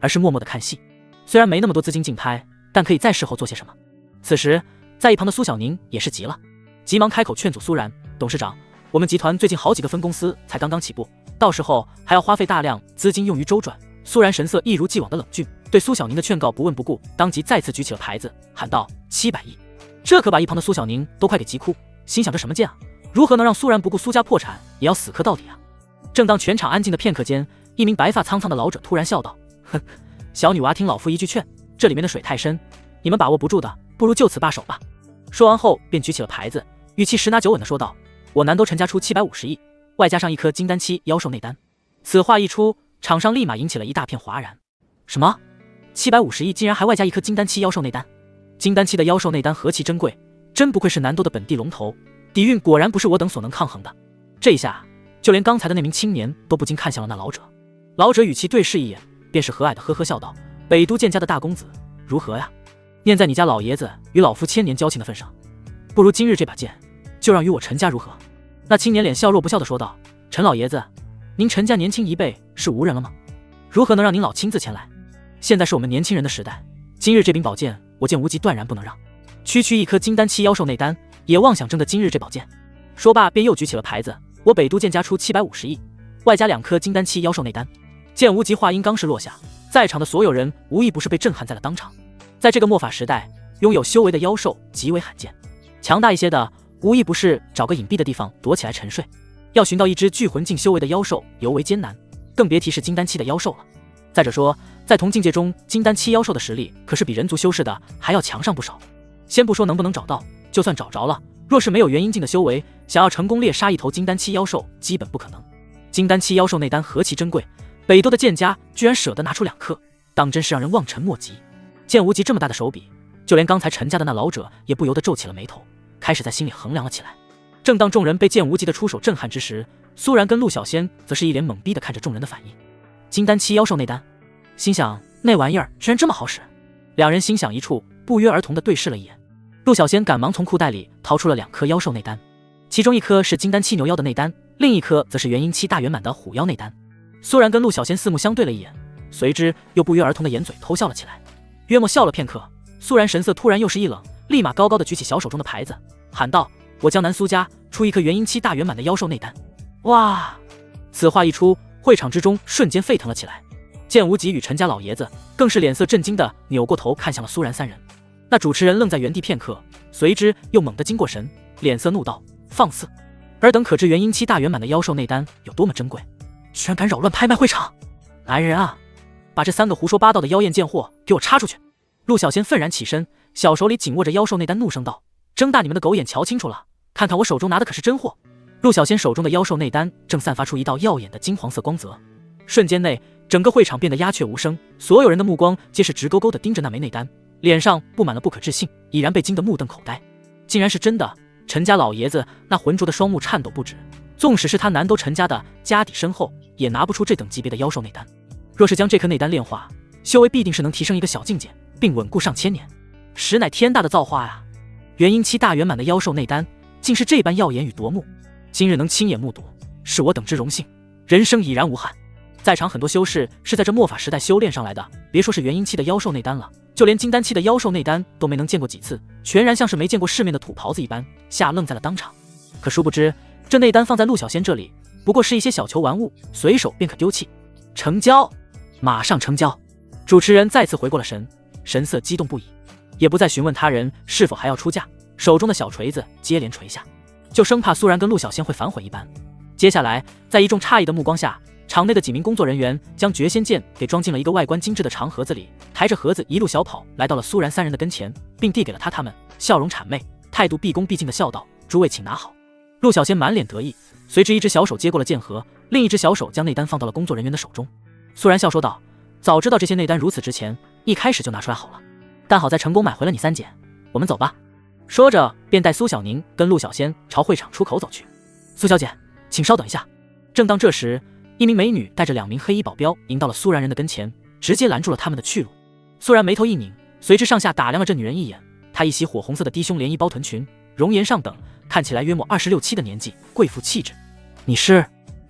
而是默默的看戏。虽然没那么多资金竞拍，但可以在事后做些什么。此时在一旁的苏小宁也是急了，急忙开口劝阻苏然：“董事长，我们集团最近好几个分公司才刚刚起步，到时候还要花费大量资金用于周转。”苏然神色一如既往的冷峻，对苏小宁的劝告不问不顾，当即再次举起了牌子，喊道：“700亿！”这可把一旁的苏小宁都快给急哭，心想：这什么剑啊？如何能让苏然不顾苏家破产也要死磕到底啊？正当全场安静的片刻间，一名白发苍苍的老者突然笑道：“哼，小女娃听老夫一句劝，这里面的水太深，你们把握不住的，不如就此罢手吧。”说完后便举起了牌子，语气十拿九稳的说道：“我南都陈家出750亿，外加上一颗金丹期妖兽内丹。”此话一出，场上立马引起了一大片哗然。什么？750亿竟然还外加一颗金丹期妖兽内丹？金丹期的妖兽内丹何其珍贵，真不愧是南都的本地龙头，底蕴果然不是我等所能抗衡的。这一下，就连刚才的那名青年都不禁看向了那老者。老者与其对视一眼，便是和蔼的呵呵笑道：“北都剑家的大公子，如何呀？念在你家老爷子与老夫1000年交情的份上，不如今日这把剑就让与我陈家如何？”那青年脸笑若不笑的说道：“陈老爷子，您陈家年轻一辈是无人了吗？如何能让您老亲自前来？现在是我们年轻人的时代，今日这柄宝剑，我见无极断然不能让。区一颗金丹期妖兽内丹，也妄想争得今日这宝剑。”说罢便又举起了牌子：“我北都剑家出750亿，外加2颗金丹期妖兽内丹。”剑无极话音刚是落下，在场的所有人无一不是被震撼在了当场。在这个末法时代，拥有修为的妖兽极为罕见，强大一些的无一不是找个隐蔽的地方躲起来沉睡。要寻到一只聚魂境修为的妖兽尤为艰难，更别提是金丹期的妖兽了。再者说，在同境界中，金丹期妖兽的实力可是比人族修士的还要强上不少。先不说能不能找到，就算找着了，若是没有元婴境的修为，想要成功猎杀一头金丹期妖兽，基本不可能。金丹期妖兽内丹何其珍贵，北斗的剑家居然舍得拿出2颗，当真是让人望尘莫及。见无极这么大的手笔，就连刚才陈家的那老者也不由得皱起了眉头，开始在心里衡量了起来。正当众人被剑无极的出手震撼之时，苏然跟陆小仙则是一脸懵逼地看着众人的反应。金丹期妖兽内丹，心想那玩意儿居然这么好使。两人心想一处，不约而同地对视了一眼。陆小仙赶忙从裤袋里掏出了2颗妖兽内丹，其中1颗是金丹期牛妖的内丹，另1颗则是元婴期大圆满的虎妖内丹。苏然跟陆小仙四目相对了一眼，随之又不约而同地掩嘴偷笑了起来。约莫笑了片刻，苏然神色突然又是一冷，立马高高地举起小手中的牌子，喊道：我江南苏家出1颗元婴期大圆满的妖兽内丹。哇！此话一出，会场之中瞬间沸腾了起来。剑无极与陈家老爷子更是脸色震惊地扭过头看向了苏然三人。那主持人愣在原地片刻，随之又猛地惊过神，脸色怒道：放肆！尔等可知元婴期大圆满的妖兽内丹有多么珍贵，居然敢扰乱拍卖会场！来人啊，把这3个胡说八道的妖艳贱货给我插出去！陆小仙愤然起身，小手里紧握着妖兽内丹，怒声道：睁大你们的狗眼瞧清楚了，看看我手中拿的可是真货！陆小仙手中的妖兽内丹正散发出一道耀眼的金黄色光泽，瞬间内整个会场变得鸦雀无声，所有人的目光皆是直勾勾地盯着那枚内丹，脸上布满了不可置信，已然被惊得目瞪口呆。竟然是真的！陈家老爷子那浑浊的双目颤抖不止，纵使是他南都陈家的家底深厚，也拿不出这等级别的妖兽内丹。若是将这颗内丹炼化，修为必定是能提升一个小境界，并稳固上千年，实乃天大的造化呀！元婴期大圆满的妖兽内丹，竟是这般耀眼与夺目，今日能亲眼目睹，是我等之荣幸，人生已然无憾。在场很多修士是在这末法时代修炼上来的，别说是元婴期的妖兽内丹了，就连金丹期的妖兽内丹都没能见过几次，全然像是没见过世面的土袍子一般，吓愣在了当场。可殊不知，这内丹放在陆小仙这里，不过是一些小球玩物，随手便可丢弃。成交！马上成交！主持人再次回过了神，神色激动不已，也不再询问他人是否还要出价，手中的小锤子接连锤下，就生怕苏然跟陆小仙会反悔一般。接下来，在一众诧异的目光下，场内的几名工作人员将绝仙剑给装进了一个外观精致的长盒子里，抬着盒子一路小跑来到了苏然三人的跟前，并递给了他们，笑容谄媚，态度毕恭毕敬的笑道：诸位请拿好。陆小仙满脸得意，随之一只小手接过了剑盒，另一只小手将内丹放到了工作人员的手中。苏然笑说道：早知道这些内丹如此值钱，一开始就拿出来好了，但好在成功买回了你3件，我们走吧。说着便带苏小宁跟陆小仙朝会场出口走去。苏小姐，请稍等一下。正当这时，一名美女带着2名黑衣保镖迎到了苏然人的跟前，直接拦住了他们的去路。苏然眉头一拧，随之上下打量了这女人一眼。她一袭火红色的低胸连衣包臀裙，容颜上等，看起来约莫26、7的年纪，贵妇气质。你是？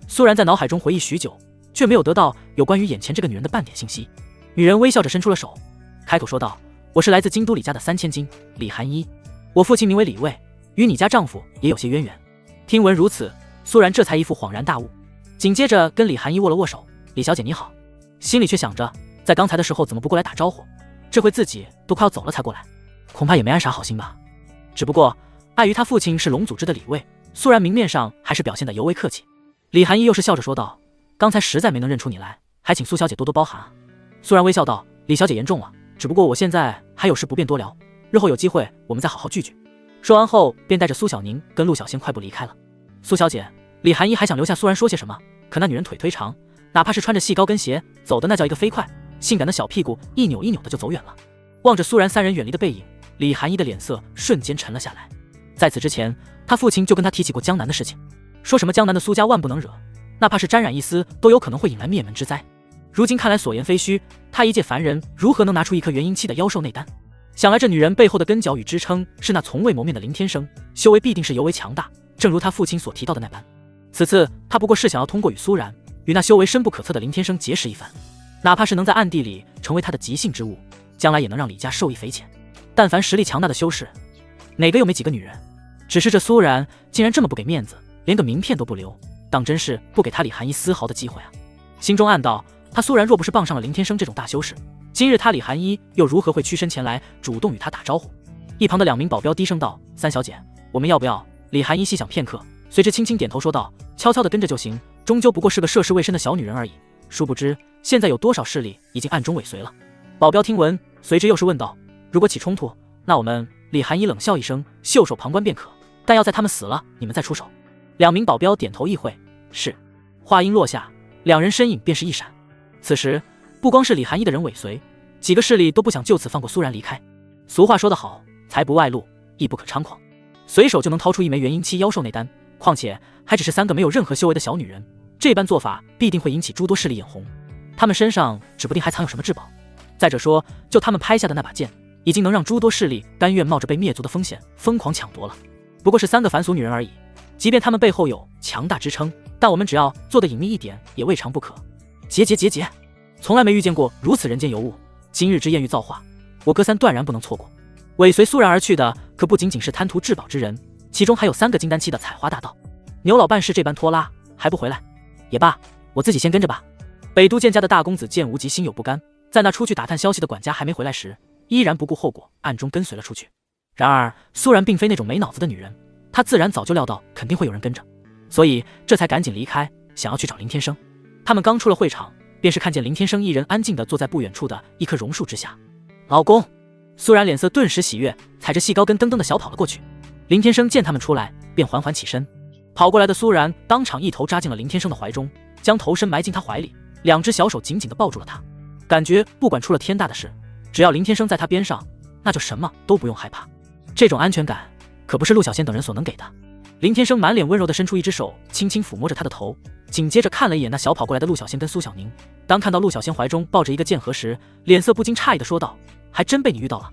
苏然在脑海中回忆许久，却没有得到有关于眼前这个女人的半点信息。女人微笑着伸出了手，开口说道：我是来自京都李家的3000金李寒衣，我父亲名为李卫，与你家丈夫也有些渊源。听闻如此，苏然这才一副恍然大悟，紧接着跟李寒衣握了握手：李小姐你好。心里却想着，在刚才的时候怎么不过来打招呼，这回自己都快要走了才过来，恐怕也没安啥好心吧。只不过碍于他父亲是龙组织的李卫，苏然明面上还是表现得尤为客气。李寒衣又是笑着说道：刚才实在没能认出你来，还请苏小姐多多包涵啊。苏然微笑道：李小姐言重了，只不过我现在还有事不便多聊，日后有机会我们再好好聚聚。说完后便带着苏小宁跟陆小仙快步离开了。苏小姐，李寒衣还想留下苏然说些什么，可那女人腿忒长，哪怕是穿着细高跟鞋走的那叫一个飞快，性感的小屁股一扭一扭的就走远了。望着苏然三人远离的背影，李寒衣的脸色瞬间沉了下来。在此之前，他父亲就跟他提起过江南的事情，说什么江南的苏家万不能惹，哪怕是沾染一丝都有可能会引来灭门之灾。如今看来所言非虚，他一介凡人如何能拿出一颗元婴期的妖兽内丹？想来这女人背后的根脚与支撑是那从未谋面的林天生，修为必定是尤为强大，正如他父亲所提到的那般。此次他不过是想要通过与苏然与那修为深不可测的林天生结识一番，哪怕是能在暗地里成为他的急性之物，将来也能让李家受益匪浅。但凡实力强大的修士，哪个又没几个女人？只是这苏然竟然这么不给面子，连个名片都不留，当真是不给他李寒衣丝毫的机会啊！心中暗道，他苏然若不是傍上了林天生这种大修士，今日他李寒衣又如何会屈身前来主动与他打招呼？一旁的2名保镖低声道：三小姐，我们要不要？李寒衣细想片刻，随之轻轻点头说道：悄悄地跟着就行，终究不过是个涉世未深的小女人而已。殊不知现在有多少势力已经暗中尾随了。保镖听闻，随之又是问道：如果起冲突，那我们……李寒衣冷笑一声，袖手旁观便可，但要在他们死了，你们再出手。2名保镖点头意会，是。话音落下，两人身影便是一闪。此时，不光是李寒衣的人尾随，几个势力都不想就此放过苏然离开。俗话说得好，财不外露，亦不可猖狂。随手就能掏出一枚元婴期妖兽内丹，况且还只是3个没有任何修为的小女人，这般做法必定会引起诸多势力眼红。他们身上指不定还藏有什么至宝。再者说，就他们拍下的那把剑，已经能让诸多势力甘愿冒着被灭族的风险疯狂抢夺了。不过是3个凡俗女人而已，即便她们背后有强大支撑，但我们只要做得隐秘一点，也未尝不可。结，从来没遇见过如此人间尤物，今日之艳遇造化，我哥3断然不能错过。尾随苏然而去的可不仅仅是贪图至宝之人，其中还有3个金丹期的采花大盗。牛老办事这般拖拉，还不回来？也罢，我自己先跟着吧。北都剑家的大公子剑无极心有不甘，在那出去打探消息的管家还没回来时，依然不顾后果，暗中跟随了出去。然而苏然并非那种没脑子的女人，她自然早就料到肯定会有人跟着，所以这才赶紧离开，想要去找林天生。他们刚出了会场，便是看见林天生一人安静地坐在不远处的一棵榕树之下。老公！苏然脸色顿时喜悦，踩着细高跟噔噔地小跑了过去。林天生见他们出来，便缓缓起身。跑过来的苏然当场一头扎进了林天生的怀中，将头身埋进他怀里，2只小手紧紧地抱住了他，感觉不管出了天大的事，只要林天生在他边上，那就什么都不用害怕。这种安全感可不是陆小仙等人所能给的。林天生满脸温柔地伸出一只手，轻轻抚摸着他的头，紧接着看了一眼那小跑过来的陆小仙跟苏小宁。当看到陆小仙怀中抱着一个剑盒时，脸色不禁诧异地说道：“还真被你遇到了。”